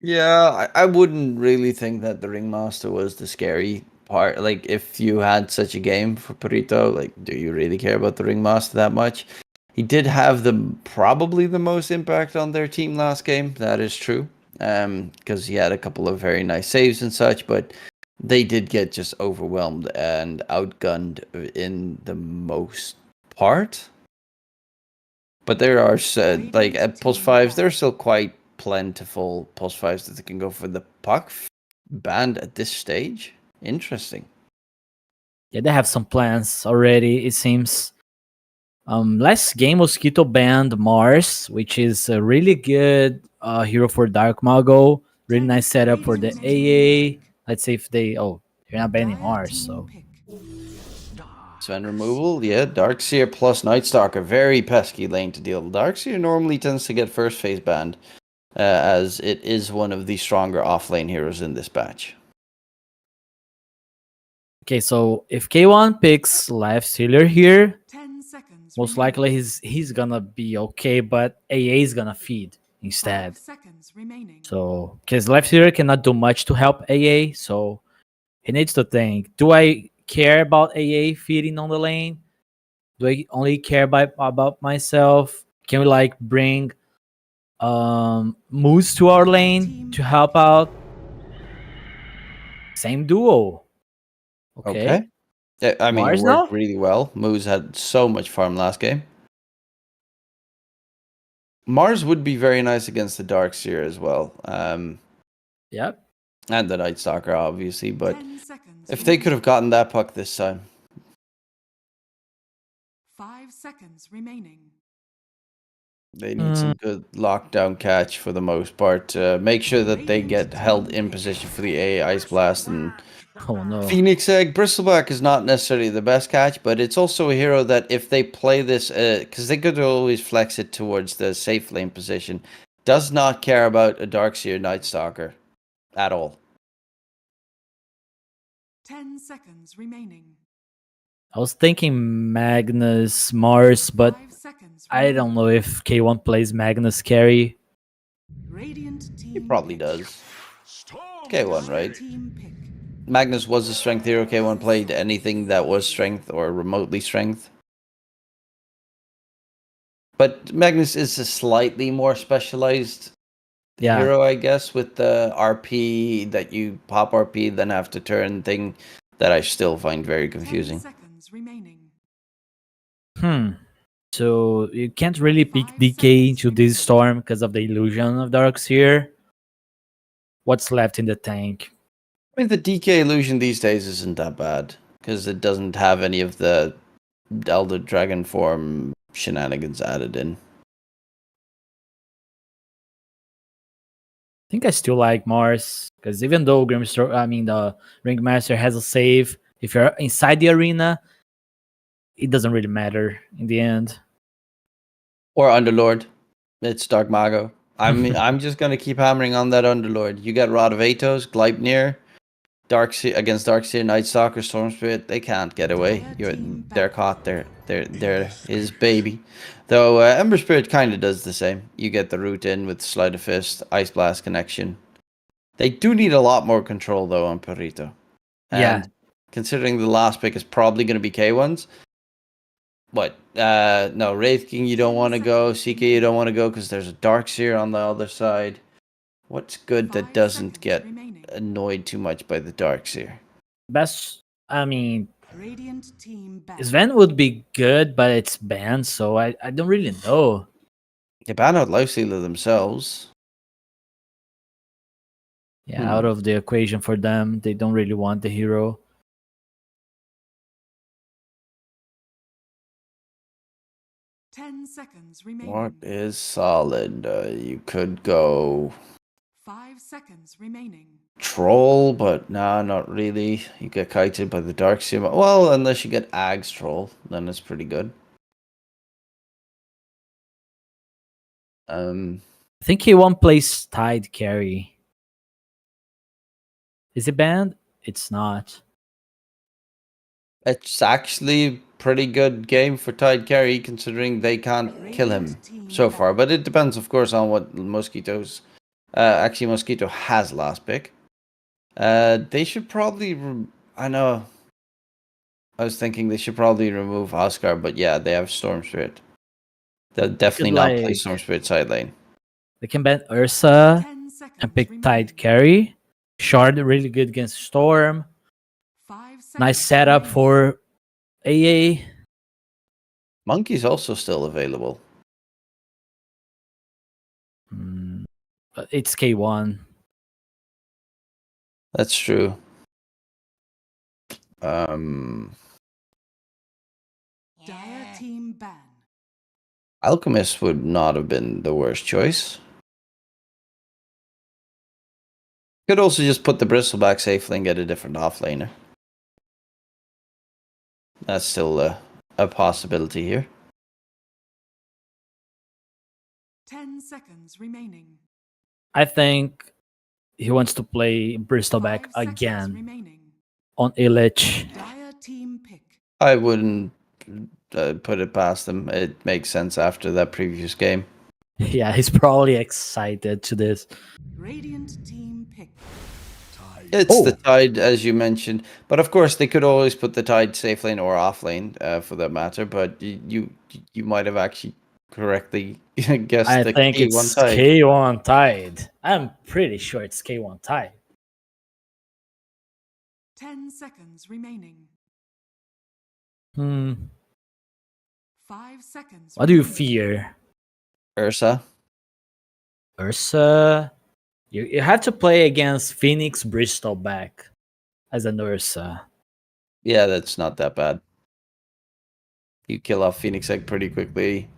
Yeah, I wouldn't really think that the Ringmaster was the scary part. Like, if you had such a game for Perito, like, do you really care about the Ringmaster that much? He did have probably the most impact on their team last game. That is true. Because he had a couple of very nice saves and such, but they did get just overwhelmed and outgunned in the most part. But there are, like, at plus 5s, they're still quite plentiful plus 5s that they can go for. The puck banned at this stage. Interesting. Yeah, they have some plans already, it seems. Last game, Mosquito banned Mars, which is a really good hero for Dark Mago. Really nice setup for the AA. Let's see if they... Oh, you're not banning Mars, so... Sven removal, yeah. Darkseer plus Night Stalker, very pesky lane to deal. Darkseer normally tends to get first phase banned, as it is one of the stronger offlane heroes in this batch. Okay, so if K1 picks Life Stealer here, 10 seconds. most remaining. likely he's gonna be okay, but AA is gonna feed instead. 5 seconds remaining. So, because Life Stealer cannot do much to help AA, so he needs to think, do I care about AA feeding on the lane? Do I only care about myself? Can we like bring Moose to our lane to help out? Same duo. Okay. Yeah, I mean, it Mars worked now? really well. Moose had so much farm last game. Mars would be very nice against the Darkseer as well. Yep. And the Night Stalker, obviously, but 10 seconds. if they could have gotten that puck this time. 5 seconds remaining. They need some good lockdown catch for the most part. Make sure that they get held in position for the A Ice Blast and Oh no. Phoenix Egg. Bristleback is not necessarily the best catch, but it's also a hero that if they play this, because they could always flex it towards the safe lane position, does not care about a Darkseer Night Stalker at all. 10 seconds remaining. I was thinking Magnus Mars, but 5 seconds. I don't know if K1 plays Magnus carry. Radiant team He probably pick. does. K1, right? Team pick. Magnus was a strength hero. K1 played anything that was strength or remotely strength. But Magnus is a slightly more specialized hero, I guess, with the RP that you pop RP, then have to turn thing that I still find very 10 confusing. seconds remaining. So you can't really pick DK into this storm because of the illusion of Darkseer. What's left in the tank? I mean, the DK illusion these days isn't that bad because it doesn't have any of the Elder Dragon form shenanigans added in. I think I still like Mars because even though the Ringmaster has a save, if you're inside the arena, it doesn't really matter in the end. Or Underlord. It's Dark Mago. I'm just gonna keep hammering on that Underlord. You get Rod of Atos, Gleipnir, Darkseer against Darkseer, Night Stalker, Storm Spirit. They can't get away. They're caught. They're his baby. Though Ember Spirit kind of does the same. You get the root in with Sleight of Fist, Ice Blast connection. They do need a lot more control though on Perito. And considering the last pick is probably going to be K1's. What? No, Wraith King you don't want to go. CK you don't want to go because there's a Darkseer on the other side. What's good that doesn't get annoyed too much by the Darkseer? Radiant team back. Sven would be good, but it's banned, so I don't really know. They ban out Lifestealer themselves. Yeah, out of the equation for them, they don't really want the hero. Seconds remaining. What is solid? You could go 5 seconds remaining. Troll, but nah, not really. You get kited by the Darkseer. Well, unless you get Ag's Troll, then it's pretty good. I think K1 plays Tide carry. Is it banned? It's not. It's actually pretty good game for Tide carry considering they can't kill him so far. But it depends, of course, on what Mosquito's. Actually, Mosquito has last pick. They should probably. I know. I was thinking they should probably remove Oscar, but yeah, they have Storm Spirit. They'll definitely not play Storm Spirit side lane. They can ban Ursa and pick Tide carry. Shard really good against Storm. Nice setup for AA. Monkey's also still available. But it's K1. That's true. Dire team ban. Alchemist would not have been the worst choice. Could also just put the bristleback safely and get a different offlaner. That's still a possibility here. 10 seconds remaining. I think he wants to play Bristleback 5 seconds again remaining. on Illich. Dire team pick. I wouldn't put it past him. It makes sense after that previous game. Yeah, he's probably excited to this. Radiant team pick. It's the Tide, as you mentioned. But of course, they could always put the Tide safe lane or off lane, for that matter. But you might have actually correctly guessed I the think K1 it's Tide. K1 Tide. I'm pretty sure it's K1 Tide. 10 seconds remaining. 5 seconds. What do you remaining. fear? Ursa. Ursa? You have to play against Phoenix Bristleback as an Ursa. Yeah, that's not that bad. You kill off Phoenix Egg pretty quickly.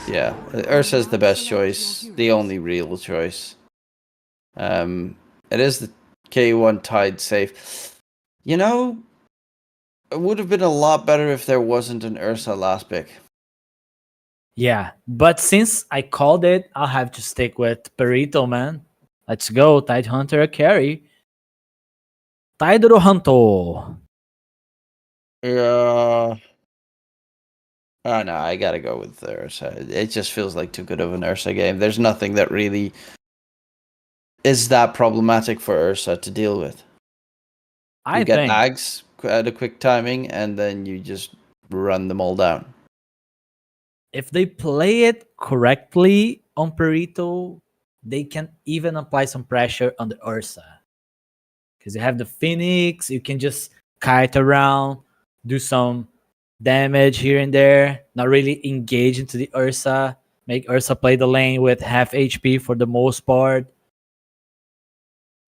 Yeah, Ursa's the best choice. The only real choice. It is the K1 Tide safe. You know, it would have been a lot better if there wasn't an Ursa last pick. Yeah, but since I called it, I'll have to stick with Perito, man. Let's go, Tide Hunter carry. Tide Hunter. Yeah. Oh no, I gotta go with the Ursa. It just feels like too good of an Ursa game. There's nothing that really is that problematic for Ursa to deal with. I You get think Ags at a quick timing, and then you just run them all down. if they play it correctly on Perito, they can even apply some pressure on the Ursa. Because you have the Phoenix, you can just kite around, do some damage here and there, not really engage into the Ursa, make Ursa play the lane with half HP for the most part.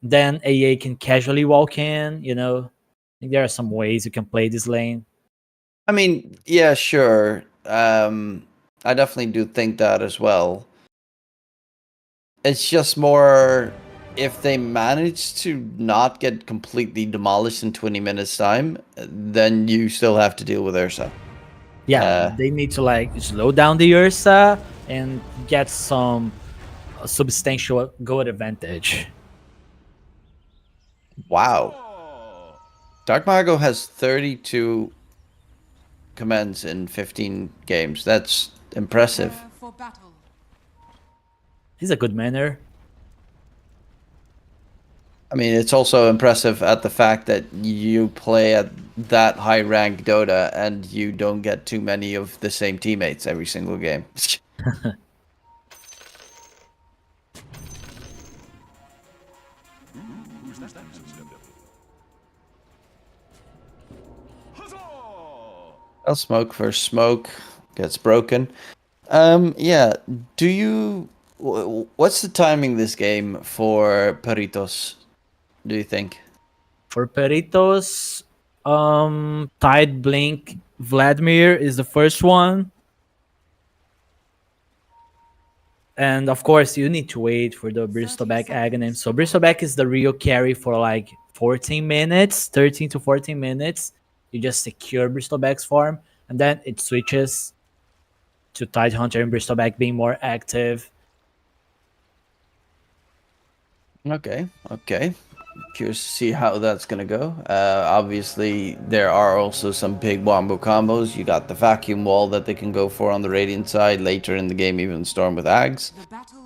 Then AA can casually walk in, you know. I think there are some ways you can play this lane. I mean, yeah, sure. I definitely do think that as well. It's just more if they manage to not get completely demolished in 20 minutes time, then you still have to deal with Ursa. Yeah, they need to like slow down the Ursa and get some substantial goal advantage. Wow. Dark Mago has 32 commands in 15 games. That's impressive. Prepare for battle. He's a good manner. I mean, it's also impressive at the fact that you play at that high rank Dota and you don't get too many of the same teammates every single game. I'll smoke for smoke. Gets broken. Yeah. Do you? What's the timing this game for Peritos? Do you think? For Peritos, Tide Blink Vladimir is the first one. And of course, you need to wait for the Bristleback Aghanim. So Bristleback is the real carry for like 14 minutes, 13 to 14 minutes. You just secure Bristleback's farm, and then it switches to Tide Hunter and Bristleback being more active. Okay. Curious to see how that's gonna go. Obviously, there are also some big wombo combos. You got the vacuum wall that they can go for on the Radiant side. Later in the game, even Storm with Ags.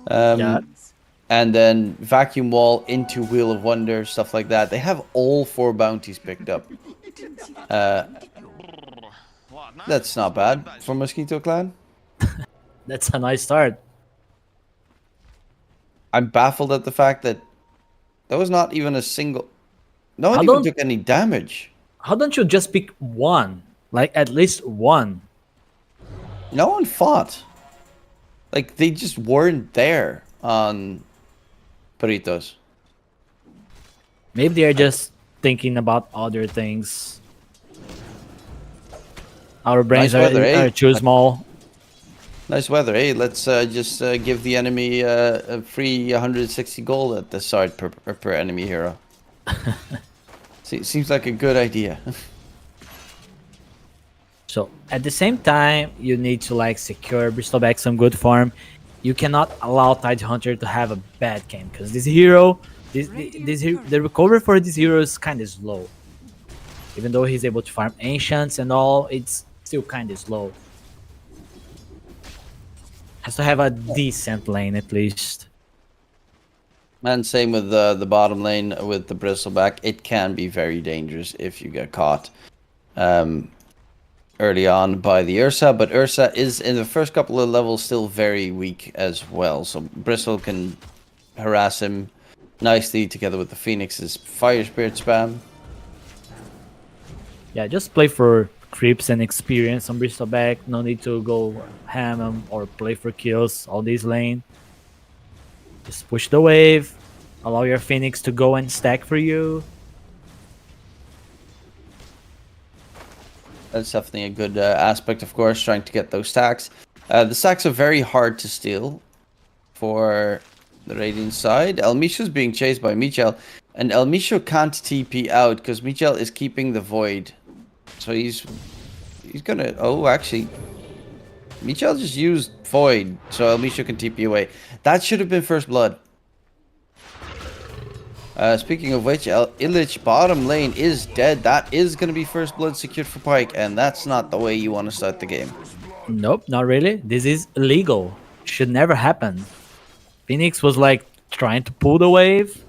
And then vacuum wall into Wheel of Wonder, stuff like that. They have all 4 bounties picked up. That's not bad for Mosquito Clan. That's a nice start. I'm baffled at the fact that there was not even a single... No one even took any damage. How don't you just pick one? Like, at least one. No one fought. Like, they just weren't there on Peritos. Maybe they're just thinking about other things. Our brains Nice weather, are too small. Nice weather. Hey, let's just give the enemy a free 160 gold at the side per enemy hero. Seems like a good idea. So at the same time, you need to like secure Bristleback some good farm. You cannot allow Tidehunter to have a bad game because this hero, the recovery for this hero is kind of slow. Even though he's able to farm ancients and all, it's still kind of slow. Has to have a decent lane at least. And same with the bottom lane with the Bristleback. It can be very dangerous if you get caught early on by the Ursa. But Ursa is in the first couple of levels still very weak as well. So Bristle can harass him nicely together with the Phoenix's Fire Spirit spam. Yeah, just play for creeps and experience on Bristleback. No need to go ham or play for kills all this lane. Just push the wave. Allow your Phoenix to go and stack for you. That's definitely a good aspect, of course, trying to get those stacks. The stacks are very hard to steal for the Radiant side. El Misho's being chased by Michel, and El Misho can't TP out because Michel is keeping the Void. So he's gonna... Oh, actually, Michel just used Void, so El Misho can TP away. That should have been first blood. Speaking of which, Illich bottom lane is dead. That is going to be first blood secured for Pyke, and that's not the way you want to start the game. Nope, not really. This is illegal. Should never happen. Phoenix was like trying to pull the wave.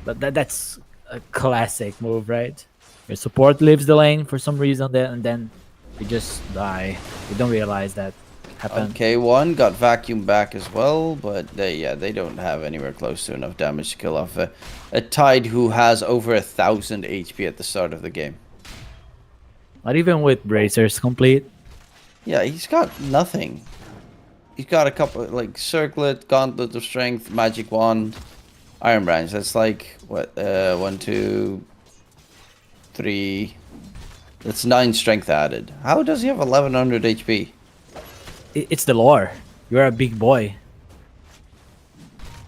But that's a classic move, right? Your support leaves the lane for some reason, and then we just die. We don't realize that happened. Okay, one got vacuumed back as well, but they don't have anywhere close to enough damage to kill off a Tide who has over 1,000 HP at the start of the game. Not even with bracers complete. Yeah, he's got nothing. He's got a couple like Circlet, Gauntlet of Strength, Magic Wand, Iron Branch. That's like what 1, 2, 3. That's 9 strength added. How does he have 1100 HP? It's the lore. You're a big boy.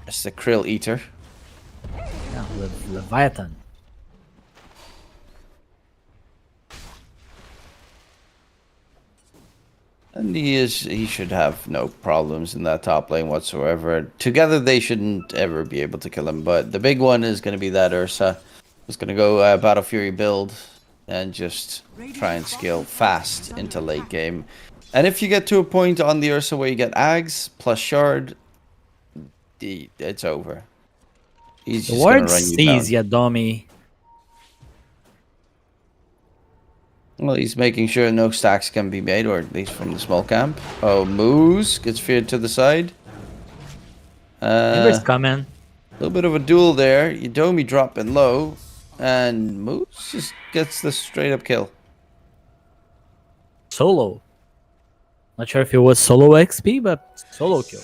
It's the Krill Eater. Yeah, Leviathan. And he should have no problems in that top lane whatsoever. Together they shouldn't ever be able to kill him. But the big one is going to be that Ursa. Who's going to go Battle Fury build and just try and scale fast into late game. And if you get to a point on the Ursa where you get Ags plus Shard, it's over. He's just going to run you down. Sees ya, dummy. Well, he's making sure no stacks can be made, or at least from the small camp. Oh, Moose gets feared to the side. Ember's coming. A little bit of a duel there. Yudomi dropping low. And Moose just gets the straight up kill. Solo. Not sure if it was solo XP, but solo kill.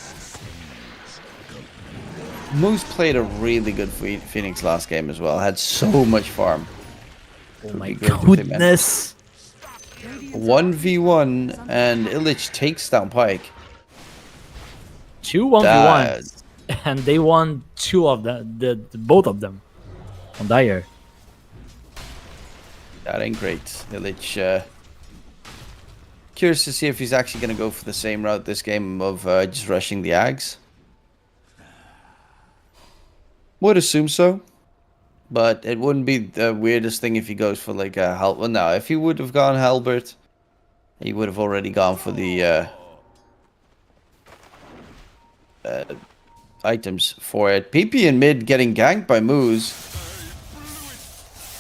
Moose played a really good Phoenix last game as well. Had so much farm. Oh my goodness. 1v1 and Illich takes down Pyke. 2 1v1s. And they won 2 of both of them on Dire. That ain't great. Illich curious to see if he's actually going to go for the same route this game of just rushing the Ags. Would assume so. But it wouldn't be the weirdest thing if he goes for like a Well, no, if he would have gone Halbert, he would have already gone for the items for it. PP in mid getting ganked by Moose.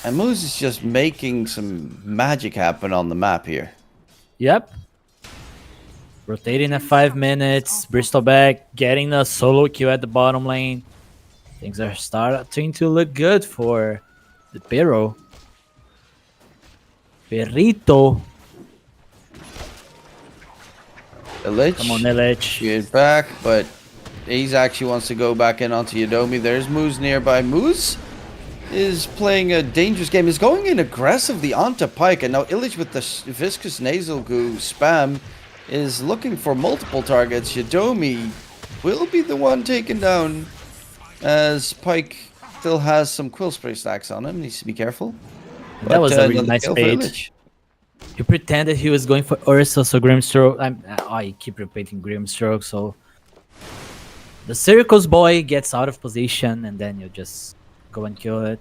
And Moose is just making some magic happen on the map here. Yep. Rotating at 5 minutes. Bristleback getting a solo kill at the bottom lane. Things are starting to look good for the Perro. Perrito. Illich. Come on, Illich. Get back, but he's actually wants to go back in onto Yudomi. There's Moose nearby. Moose is playing a dangerous game. Is going in aggressively onto Pike, and now Illich with the viscous nasal goo spam is looking for multiple targets. Yadomi will be the one taken down, as Pike still has some quill spray stacks on him. Needs to be careful. That was a really nice page. He pretended he was going for Ursa, so Grimstroke. I keep repeating Grimstroke, so the Circus boy gets out of position, and then you just go and kill it.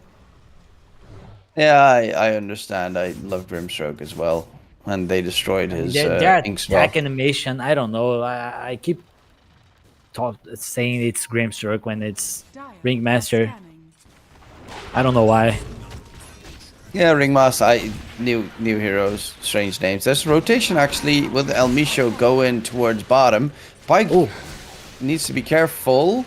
Yeah, I understand. I love Grimstroke as well, and they destroyed his their ink spell. attack animation. I don't know. I keep saying it's Grimstroke when it's Ringmaster. I don't know why. Yeah, Ringmaster, new heroes, strange names. There's a rotation actually with El Micho going towards bottom. Pike needs to be careful,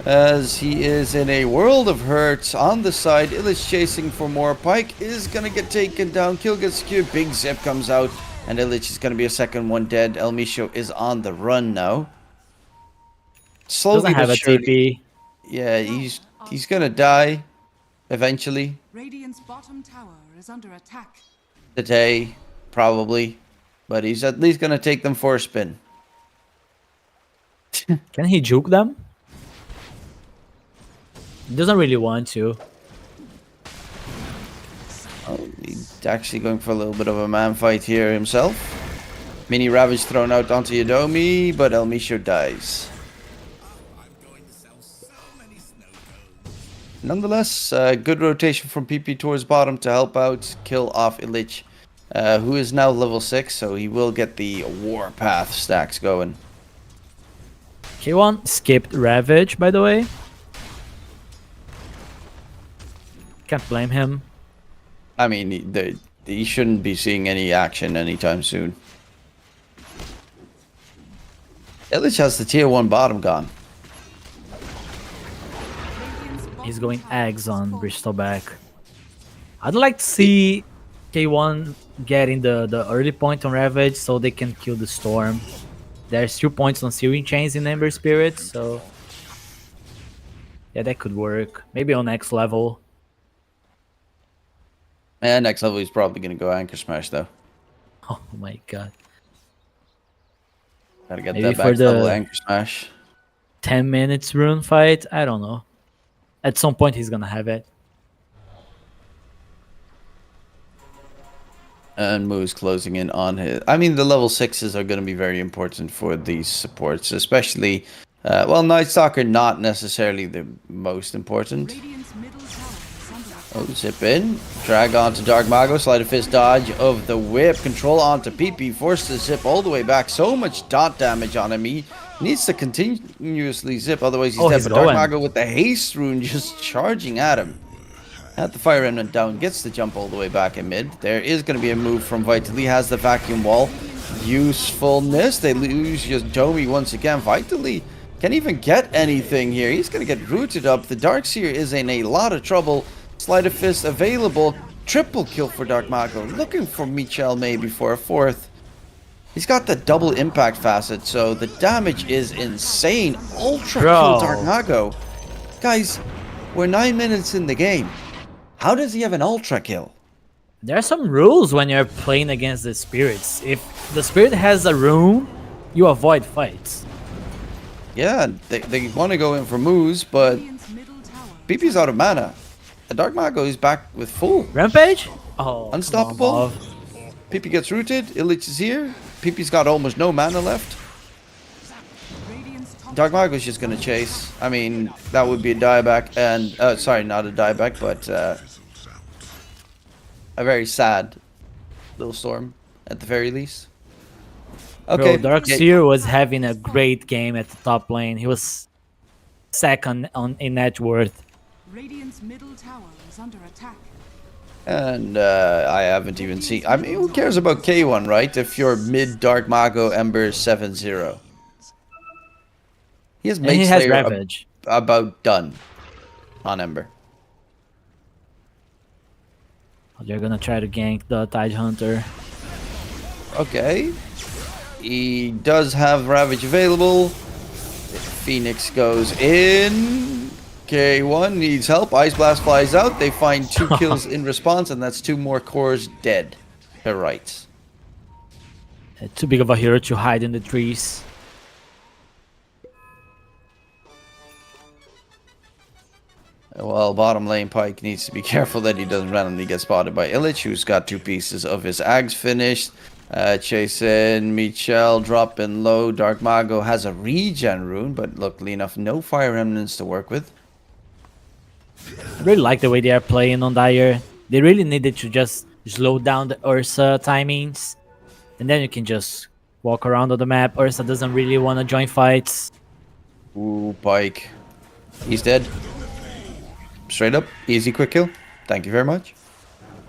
as he is in a world of hurt on the side. Illich chasing for more. Pike is gonna get taken down. Kill gets secured. Big zip comes out, and Illich is gonna be a second one dead. El Micho is on the run now. Slowly Doesn't have a TP. Yeah, he's gonna die eventually. Radiant's bottom tower is under attack. Today, probably, but he's at least gonna take them for a spin. Can he juke them? He doesn't really want to. Oh, he's actually going for a little bit of a man fight here himself. Mini Ravage thrown out onto Yadomi, but El Micho dies. Nonetheless, good rotation from PP towards bottom to help out, kill off Illich, who is now level 6, so he will get the Warpath stacks going. K1 skipped Ravage, by the way. Can't blame him. I mean, he shouldn't be seeing any action anytime soon. Illich has the tier 1 bottom gone. He's going eggs on Bristolback. I'd like to see K1 getting the early point on Ravage so they can kill the Storm. There's 2 points on Searing Chains in Ember Spirit, so yeah, that could work. Maybe on next level. And next level he's probably going to go Anchor Smash though. Oh my god. Gotta get Maybe that for back level the Anchor Smash. 10 minutes rune fight? I don't know. At some point he's gonna have it. And Moo's closing in on his... I mean, the level 6s are going to be very important for these supports, especially... well, Night Stalker not necessarily the most important. Oh, zip in. Drag onto Dark Mago. Sleight of Fist dodge of the whip. Control onto PP. Forced to zip all the way back. So much dot damage on him. He needs to continuously zip, otherwise he's dead. But Dark Mago with the haste rune just charging at him. At the Fire Remnant down, gets the jump all the way back in mid. There is going to be a move from Vitally, has the vacuum wall. Usefulness. They lose Yadomi once again. Vitally can't even get anything here. He's going to get rooted up. The Darkseer is in a lot of trouble. Sleight of Fist available. Triple kill for Dark Mago. Looking for Michel maybe for a fourth. He's got the double impact facet, so the damage is insane. Ultra kill Dark Mago. Guys, we're 9 minutes in the game. How does he have an ultra kill? There are some rules when you're playing against the spirits. If the spirit has a rune, you avoid fights. Yeah, they want to go in for moves, but PP's out of mana. The Dark Mago is back with full. Rampage? Oh, unstoppable. PP gets rooted. Illich is here. PP's got almost no mana left. Dark Mago's just gonna chase. I mean, that would be a dieback, and sorry, not a dieback, but a very sad little storm at the very least. Okay, bro, Darkseer was having a great game at the top lane. He was second in net worth. Radiant's middle tower is under attack. And I haven't even seen... I mean, who cares about K1, right? If you're mid Dark Mago Ember 7-0. He has Mage Slayer Ravage. About done on Ember. They're gonna try to gank the Tide Hunter. Okay. He does have Ravage available. Phoenix goes in. K1 needs help. Ice Blast flies out. They find 2 kills in response, and that's 2 more cores dead. Per rights. Too big of a hero to hide in the trees. Well, bottom lane Pike needs to be careful that he doesn't randomly get spotted by Illich, who's got 2 pieces of his Ags finished. Chasing Michel dropping low. Dark Mago has a regen rune, but luckily enough, no fire remnants to work with. I really like the way they are playing on Dire. They really needed to just slow down the Ursa timings, and then you can just walk around on the map. Ursa doesn't really want to join fights. Ooh, Pike. He's dead. Straight up, easy quick kill. Thank you very much.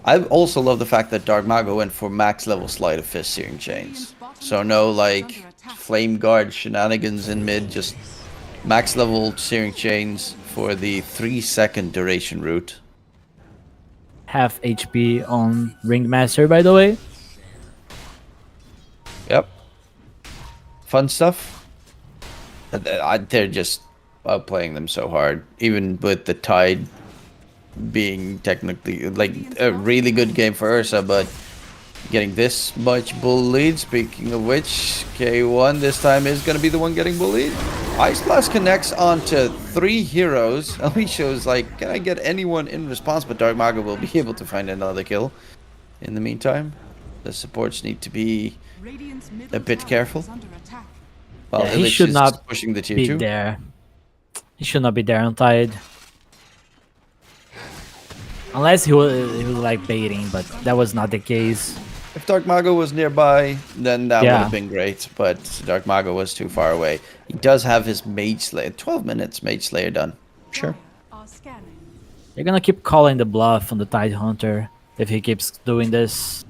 I also love the fact that Dark Mago went for max level Sleight of Fist Searing Chains. So no like Flame Guard shenanigans in mid, just max level Searing Chains for the 3-second duration route. Half HP on Ringmaster, by the way. Yep. Fun stuff. They're just outplaying them so hard. Even with the Tide being technically like a really good game for Ursa, but getting this much bullied. Speaking of which, K1 this time is going to be the one getting bullied. Ice Blast connects onto 3 heroes. Alicia's like, can I get anyone in response? But Dark Mago will be able to find another kill. In the meantime, the supports need to be a bit careful. Well, yeah, he should not pushing the tier be 2. there. He should not be there on Tide. Unless he was like baiting, but that was not the case. If Dark Mago was nearby, then that would have been great, but Dark Mago was too far away. He does have his Mage Slayer, 12 minutes Mage Slayer done. Sure. You're gonna keep calling the bluff on the Tide Hunter if he keeps doing this.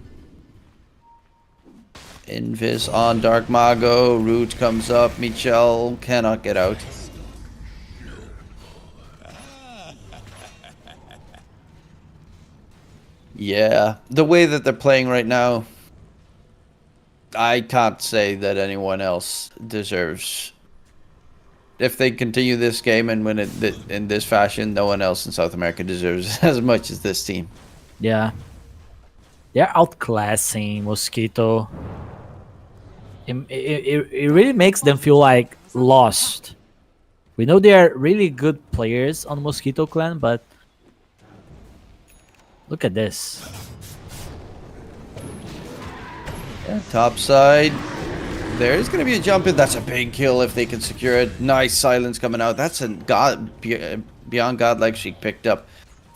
Invis on Dark Mago, Root comes up, Michel cannot get out. Yeah, the way that they're playing right now, I can't say that anyone else deserves. If they continue this game and win it in this fashion, no one else in South America deserves as much as this team. Yeah. They're outclassing Mosquito. It really makes them feel like lost. We know they are really good players on Mosquito Clan, but look at this. Yeah, top side. There is going to be a jump in. That's a big kill if they can secure it. Nice silence coming out. That's a beyond godlike Sheik picked up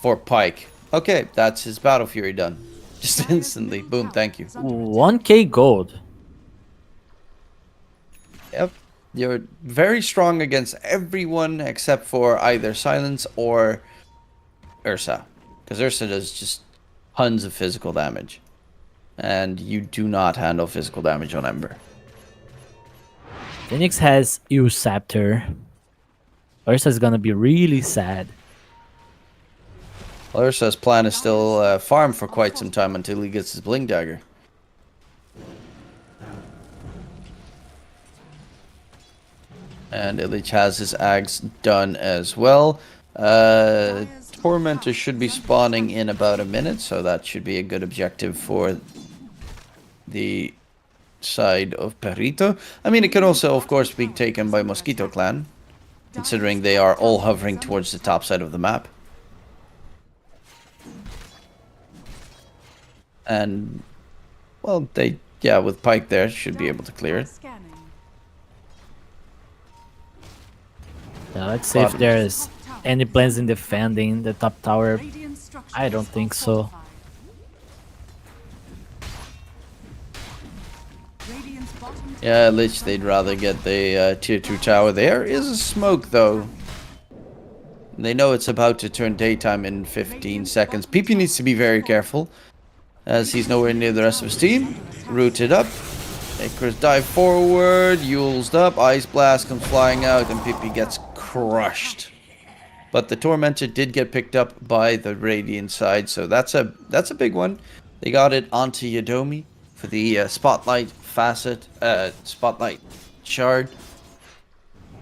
for Pike. Okay, that's his Battle Fury done. Just instantly. Boom, thank you. 1k gold. Yep. You're very strong against everyone except for either Silence or Ursa. Because Ursa does just tons of physical damage. And you do not handle physical damage on Ember. Phoenix has Scepter. Ursa's gonna be really sad. Well, Ursa's plan is still farm for quite some time until he gets his Bling Dagger. And Illich has his Ags done as well. Tormentor should be spawning in about a minute, so that should be a good objective for the side of Perrito. I mean, it can also, of course, be taken by Mosquito Clan, considering they are all hovering towards the top side of the map. And, well, they, yeah, with Pike there, should be able to clear it. Now let's see if there's any plans in defending the top tower. I don't think so. Yeah, Lich, they'd rather get the tier 2 tower. There is a smoke, though. They know it's about to turn daytime in 15 seconds. PP needs to be very careful, as he's nowhere near the rest of his team. Rooted up. Icarus dive forward. Yule's up. Ice Blast comes flying out, and PP gets crushed. But the Tormentor did get picked up by the Radiant side, so that's a big one. They got it onto Yadomi for the Spotlight Facet, Spotlight Shard.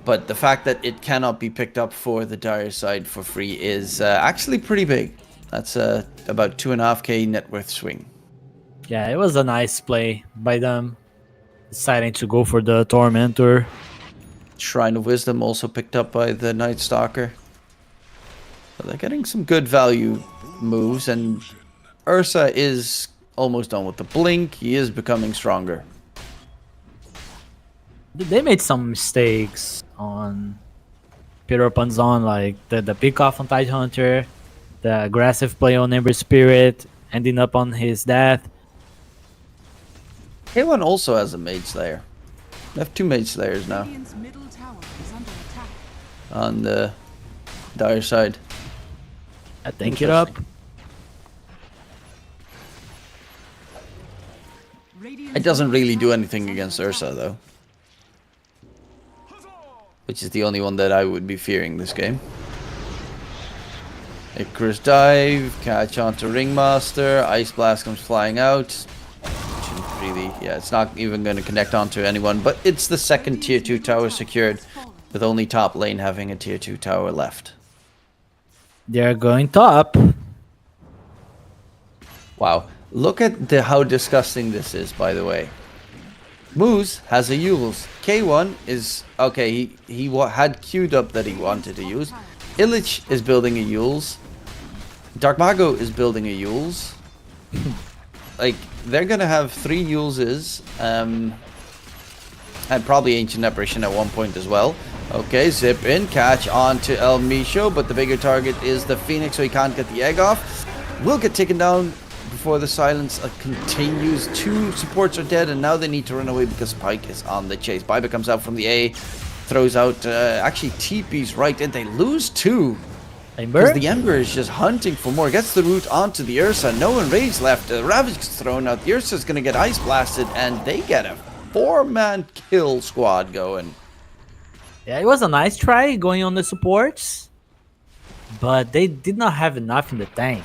But the fact that it cannot be picked up for the Dire side for free is actually pretty big. That's about 2.5k net worth swing. Yeah, it was a nice play by them, deciding to go for the Tormentor. Shrine of Wisdom also picked up by the Night Stalker. So they're getting some good value moves, and Ursa is almost done with the blink. He is becoming stronger. They made some mistakes on Peter Panzon, like the pick off on Tidehunter, the aggressive play on Ember Spirit, ending up on his death. K1 also has a Mage Slayer. They have 2 Mage Slayers now Radiant's middle tower is under attack. on the Dire side. I think it up. It doesn't really do anything against Ursa though, which is the only one that I would be fearing this game. Icarus dive, catch onto Ringmaster, Ice Blast comes flying out. Shouldn't really, yeah, it's not even going to connect onto anyone, but it's the second tier 2 tower secured, with only top lane having a tier 2 tower left. They're going top. Wow, look at how disgusting this is, by the way. Moose has a Yules. K1 is, okay, he had queued up that he wanted to use. Illich is building a Yules. Dark Mago is building a Yules. Like, they're gonna have 3 Yuleses, and probably Ancient Apparition at one point as well. Okay, zip in, catch onto El Misho, but the bigger target is the Phoenix, so he can't get the egg off. Will get taken down before the silence continues. 2 supports are dead, and now they need to run away because Pyke is on the chase. Baiba comes out from the A, throws out, actually TP's right in. They lose 2. Because the Ember is just hunting for more. Gets the root onto the Ursa. No enrage left. Ravage gets thrown out. The Ursa's going to get ice blasted, and they get a 4-man kill squad going. Yeah, it was a nice try going on the supports, but they did not have enough in the tank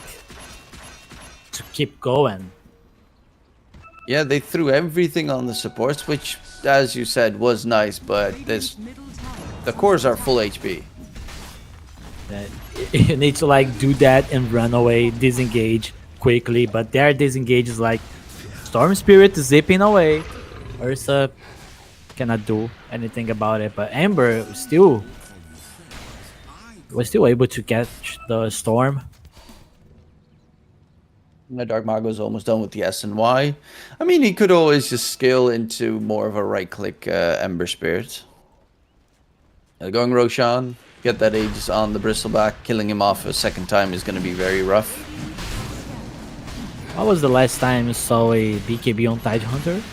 to keep going. Yeah, they threw everything on the supports, which, as you said, was nice, but the cores are full HP. You need to like do that and run away, disengage quickly, but their disengage is like Storm Spirit zipping away. Ursa cannot do anything about it, but Ember still was still able to catch the Storm. The Dark Mago is almost done with the S and Y. I mean, he could always just scale into more of a right-click Ember Spirit. Going Roshan, get that Aegis on the Bristleback, killing him off a second time is going to be very rough. What was the last time you saw a BKB on Tidehunter?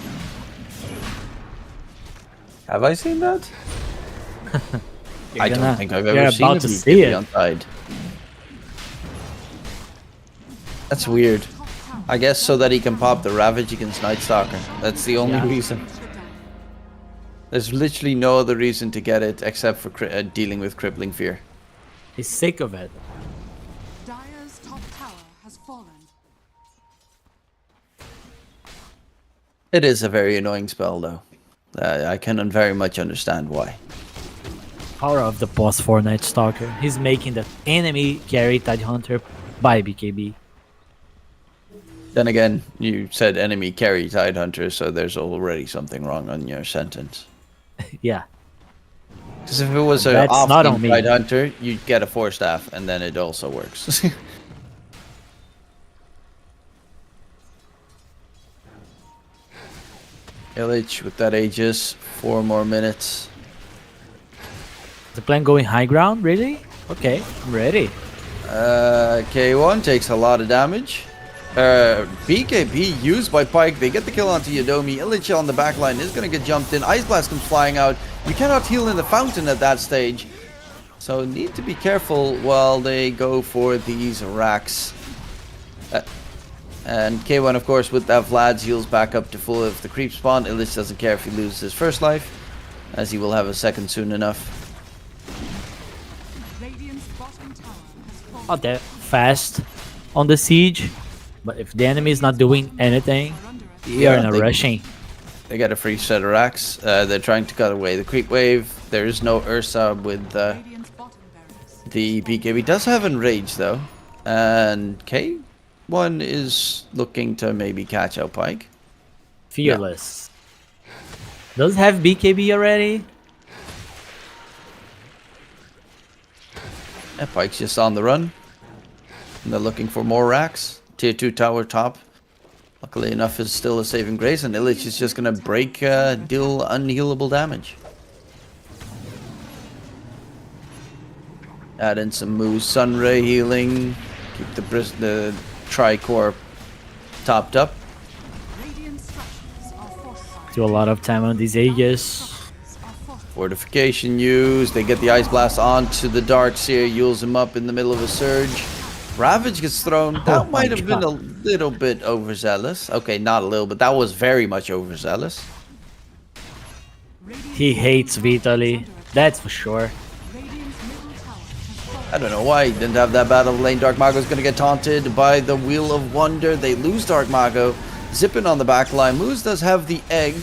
Have I seen that? I don't think I've ever you're seen a about to see BKB it. on Tide. That's weird. I guess so that he can pop the Ravage against Night Stalker. That's the only reason. There's literally no other reason to get it except for dealing with Crippling Fear. He's sick of it. Dire's top tower has fallen. It is a very annoying spell, though. I can very much understand why. Power of the boss for Night Stalker. He's making the enemy carry Tidehunter by BKB. Then again, you said enemy carry Tidehunter, so there's already something wrong on your sentence. Yeah. Because if it was an That's not on off-team me. Tidehunter, you'd get a 4-staff, and then it also works. LH with that Aegis, 4 more minutes. The plan going high ground, really? Okay, I'm ready. K1 takes a lot of damage. BKB used by Pyke. They get the kill onto Yodomi. Illich on the backline is going to get jumped in. Ice Blast comes flying out. You cannot heal in the fountain at that stage. So need to be careful while they go for these racks. And K1, of course, with that Vlad's heals back up to full if the creep spawn. Illich doesn't care if he loses his first life, as he will have a second soon enough. Radiant's bottom tower has fallen. Oh, they're fast on the siege, but if the enemy is not doing anything, you're in a rushing. They get a free set of racks. They're trying to cut away the creep wave. there is no Ursa with Radiant's bottom barracks. the BKB. Does have Enrage though, and K1 is looking to maybe catch out Pike. Fearless. Does have BKB already? Yeah, Pike's just on the run. And they're looking for more racks. Tier 2 tower top. Luckily enough is still a saving grace, and Illich is just gonna break, deal unhealable damage. Add in some moves, Sunray healing, keep the Tricore topped up. Radiant structures are fortified. Do a lot of time on these Aegis. Fortification used, they get the Ice Blast onto the Dark Seer, yules him up in the middle of a surge. Ravage gets thrown. That might have been a little bit overzealous. Okay, not a little, but that was very much overzealous. He hates Vitaly, that's for sure. I don't know why he didn't have that battle lane. Dark Mago is going to get taunted by the Wheel of Wonder. They lose Dark Mago. Zipping on the back line. Moose does have the egg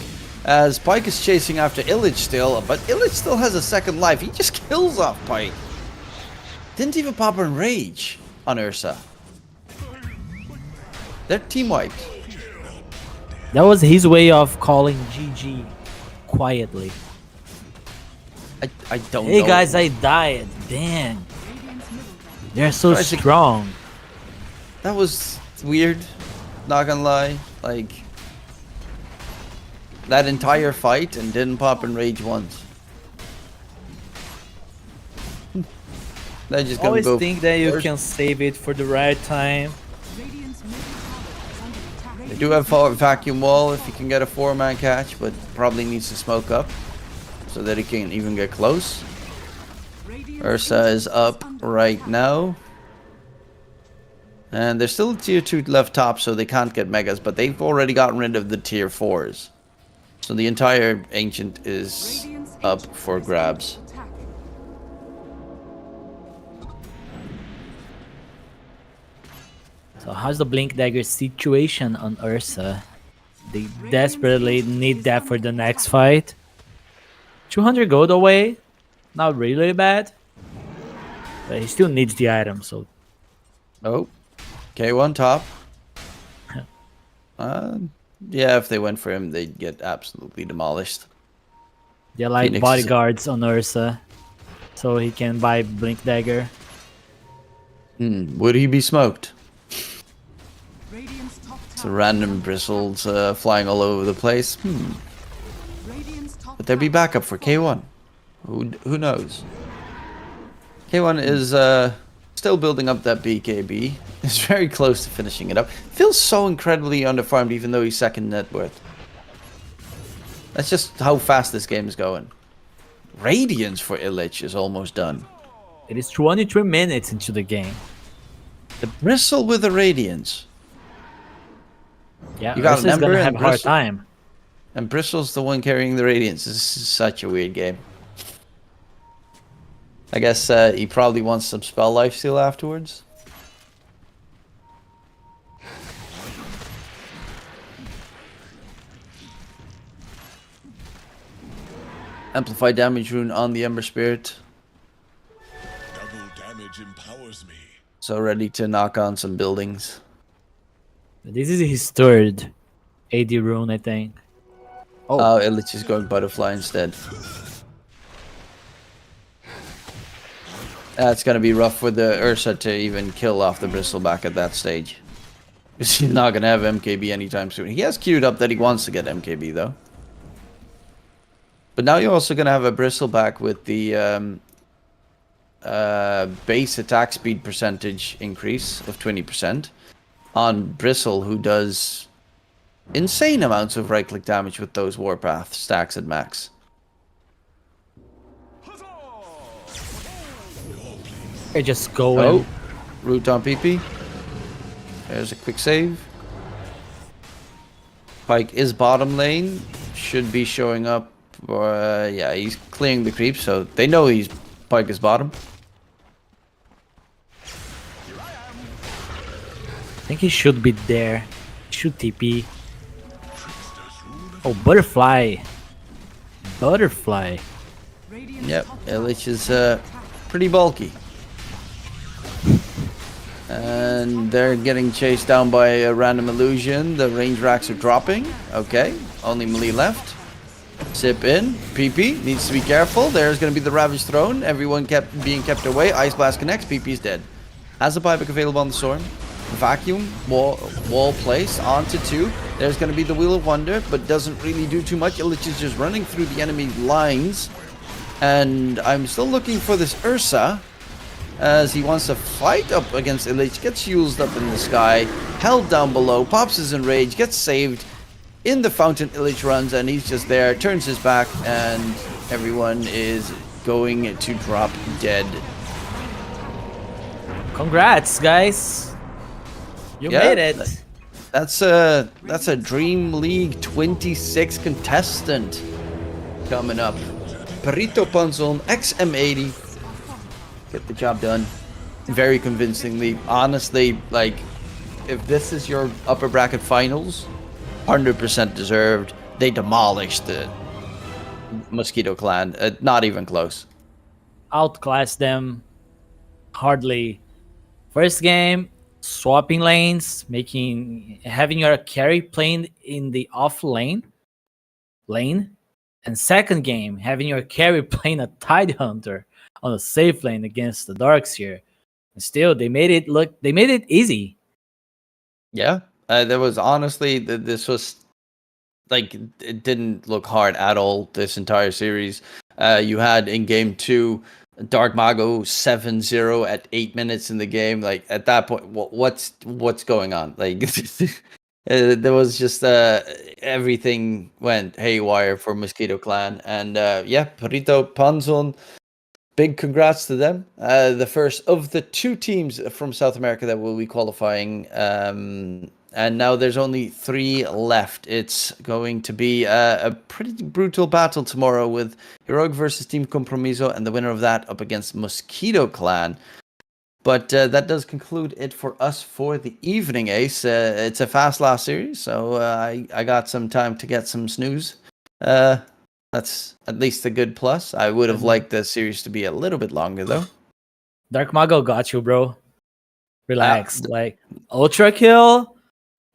as Pike is chasing after Illich still, but Illich still has a second life. He just kills off Pike. Didn't even pop Enrage on Ursa. They're team wiped. That was his way of calling GG quietly. I don't know. Hey guys, I died. Damn. They're so strong. That was weird. Not gonna lie. Like, that entire fight and didn't pop Enrage once. They're just gonna Always go think that you first. can save it for the right time. They do have vacuum wall if you can get a 4-man catch, but probably needs to smoke up so that he can even get close. Ursa is up right now. And there's still a tier 2 left top, so they can't get megas, but they've already gotten rid of the tier 4s. So the entire ancient is up for grabs. So how's the Blink Dagger situation on Ursa? They desperately need that for the next fight. 200 gold away, not really bad. But he still needs the item, so... Oh, K1 top. Yeah, if they went for him, they'd get absolutely demolished. They're like Phoenix bodyguards on Ursa, so he can buy Blink Dagger. Would he be smoked? It's a random bristles flying all over the place. But there'd be backup for K1. Who knows? K1 is still building up that BKB. He's very close to finishing it up. Feels so incredibly underfarmed even though he's second net worth. That's just how fast this game is going. Radiance for Illich is almost done. It is 23 minutes into the game. The bristle with the Radiance. Yeah, you got Ursa's gonna have a hard Bristle. time. And Bristle's the one carrying the Radiance. This is such a weird game. I guess he probably wants some spell lifesteal afterwards. Amplify damage rune on the Ember Spirit. Double damage empowers me. So ready to knock on some buildings. This is his third AD rune, I think. Oh, Illich is going Butterfly instead. That's gonna be rough for the Ursa to even kill off the Bristleback at that stage. Because he's not gonna have MKB anytime soon. He has queued up that he wants to get MKB though. But now you're also gonna have a Bristleback with the base attack speed percentage increase of 20% on Bristle, who does insane amounts of right-click damage with those Warpath stacks at max. I just go Oh, root on PP. There's a quick save. Pike is bottom lane. Should be showing up. Yeah, he's clearing the creep, so they know Pike is bottom. I think he should be there. He should TP. Oh, Butterfly. Butterfly. Yep, Illich is pretty bulky. And they're getting chased down by a random illusion. The range racks are dropping. Okay, only melee left. Sip in. PP needs to be careful. There's going to be the Ravage Throne. Everyone being kept away. Ice Blast connects. PP's dead. Has a buyback available on the Storm. Vacuum. Wall place. Onto 2. There's going to be the Wheel of Wonder, but doesn't really do too much. Illich is just running through the enemy lines. And I'm still looking for this Ursa, as he wants to fight up against Illich. Gets used up in the sky. Held down below. Pops his Enrage. Gets saved. In the fountain, Illich runs, and he's just there. Turns his back, and everyone is going to drop dead. Congrats, guys. You made it. That's a DreamLeague 26 contestant coming up. Perito Panzon, XM80. Get the job done. Very convincingly. Honestly, like, if this is your upper bracket finals, 100% deserved. They demolished the Mosquito Clan. Not even close. Outclassed them hardly. First game, swapping lanes, having your carry playing in the off lane, and second game, having your carry playing a Tide Hunter on a safe lane against the Darkseer. And still, they made it easy. Yeah, there was honestly, this was like, it didn't look hard at all this entire series. You had in game 2, Dark Mago 7-0 at 8 minutes in the game. Like, at that point, what's going on? Like, there was just everything went haywire for Mosquito Clan. And yeah, Perito Panzon, big congrats to them. The first of the 2 teams from South America that will be qualifying. And now there's only 3 left. It's going to be a pretty brutal battle tomorrow with Heroic versus Team Compromiso, and the winner of that up against Mosquito Clan. But that does conclude it for us for the evening, Ace. It's a fast last series, so I got some time to get some snooze. That's at least a good plus. I would have liked the series to be a little bit longer, though. Dark Mago got you, bro. Relax. Like, Ultra Kill,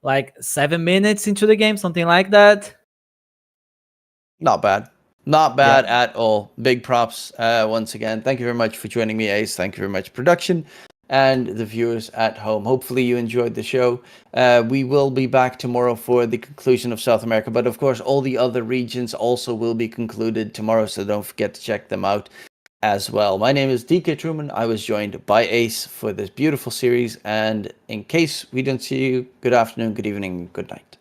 like 7 minutes into the game, something like that. Not bad. Not bad at all. Big props once again. Thank you very much for joining me, Ace. Thank you very much, production, and the viewers at home. Hopefully you enjoyed the show. We will be back tomorrow for the conclusion of South America, but of course all the other regions also will be concluded tomorrow, so don't forget to check them out as well. My name is DK Truman. I was joined by Ace for this beautiful series, and in case we don't see you, good afternoon, good evening, good night.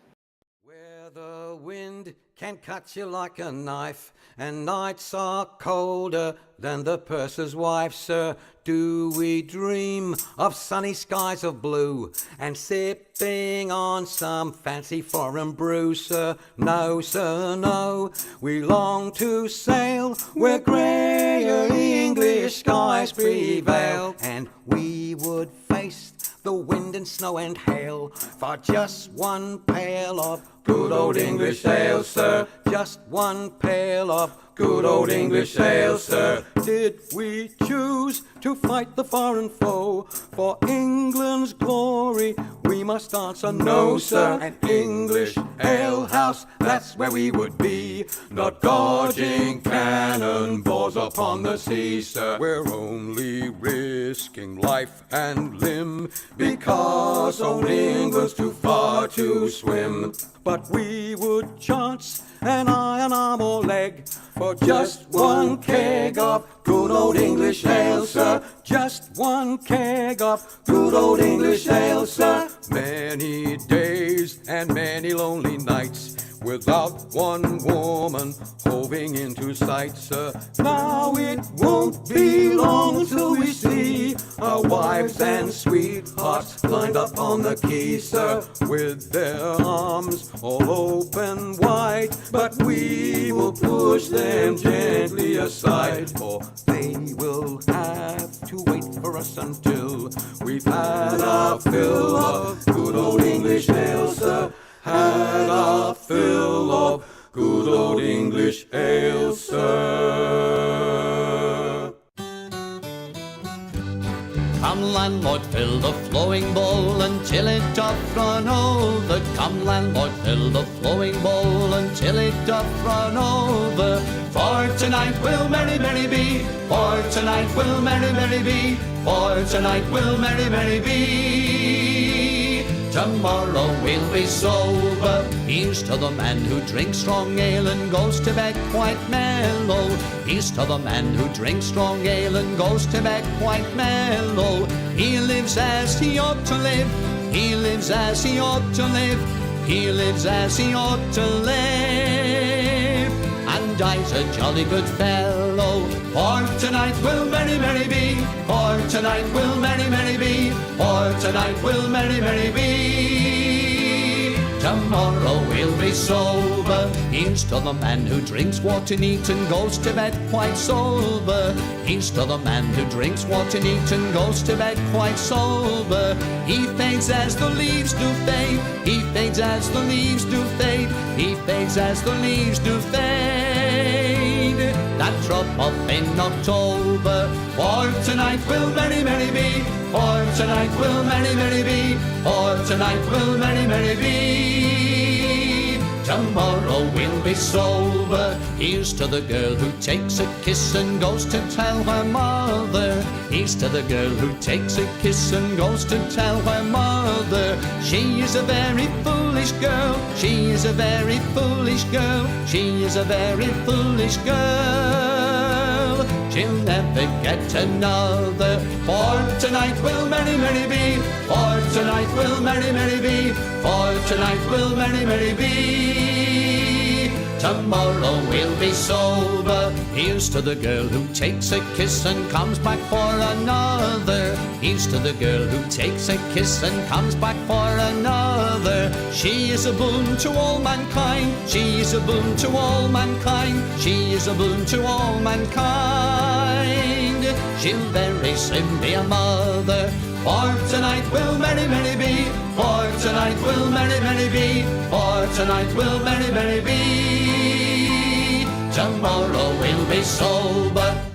Where the wind can cut you like a knife, and nights are colder than the purser's wife, sir. Do we dream of sunny skies of blue and sipping on some fancy foreign brew, sir? No, sir, no. We long to sail where grayer English skies prevail, and we would face the wind and snow and hail for just one pail of good old English ale, sir. Just one pail of good old English ale, sir. Did we choose to fight the foreign foe for England's glory? We must answer no, sir. An English ale house, that's where we would be, not dodging cannonballs upon the sea, sir. We're only risking life and limb because old England's too far to swim. But we would chance an iron arm or leg for just one keg of good old English ale, sir. Just one keg of good old English ale, sir. Many days and many lonely nights without one woman hoving into sight, sir. Now it won't be long till we see our wives and sweethearts lined up on the quay, sir, with their arms all open wide. But we will push them gently aside, for they will have to wait for us until we've had our fill of good old English ale, sir. Had our fill of good old English ale, sir. landlord, fill the flowing bowl until it doth run over. Come, landlord, fill the flowing bowl until it doth run over. For tonight will merry, merry be. For tonight will merry, merry be. For tonight will merry, merry be. Tomorrow we'll be sober. Here's to the man who drinks strong ale and goes to bed quite mellow. Here's to the man who drinks strong ale and goes to bed quite mellow. He lives as he ought to live. He lives as he ought to live. He lives as he ought to live. And dies a jolly good fellow. For tonight will merry, merry be. For tonight will merry, merry be. For tonight will merry, merry be. Tomorrow we'll be sober. Here's to the man who drinks water neat and goes to bed quite sober. Here's to the man who drinks water neat and goes to bed quite sober. He fades as the leaves do fade. He fades as the leaves do fade. He fades as the leaves do fade. That drop off in October. For tonight will merry, merry be. For tonight will merry, merry be. For tonight will merry, merry be. Tomorrow we'll be sober. Here's to the girl who takes a kiss and goes to tell her mother. Here's to the girl who takes a kiss and goes to tell her mother. She is a very foolish girl. She is a very foolish girl. She is a very foolish girl. She'll never get another. For tonight will merry, merry be. For tonight will merry, merry be. For tonight will merry, merry be. Tomorrow we'll be sober. Here's to the girl who takes a kiss and comes back for another. Here's to the girl who takes a kiss and comes back for another. She is a boon to all mankind. She is a boon to all mankind. She is a boon to all mankind. She'll very soon be a mother. For tonight will merry, merry be. For tonight will merry, merry be. For tonight will merry, merry be. Tomorrow we'll be sober.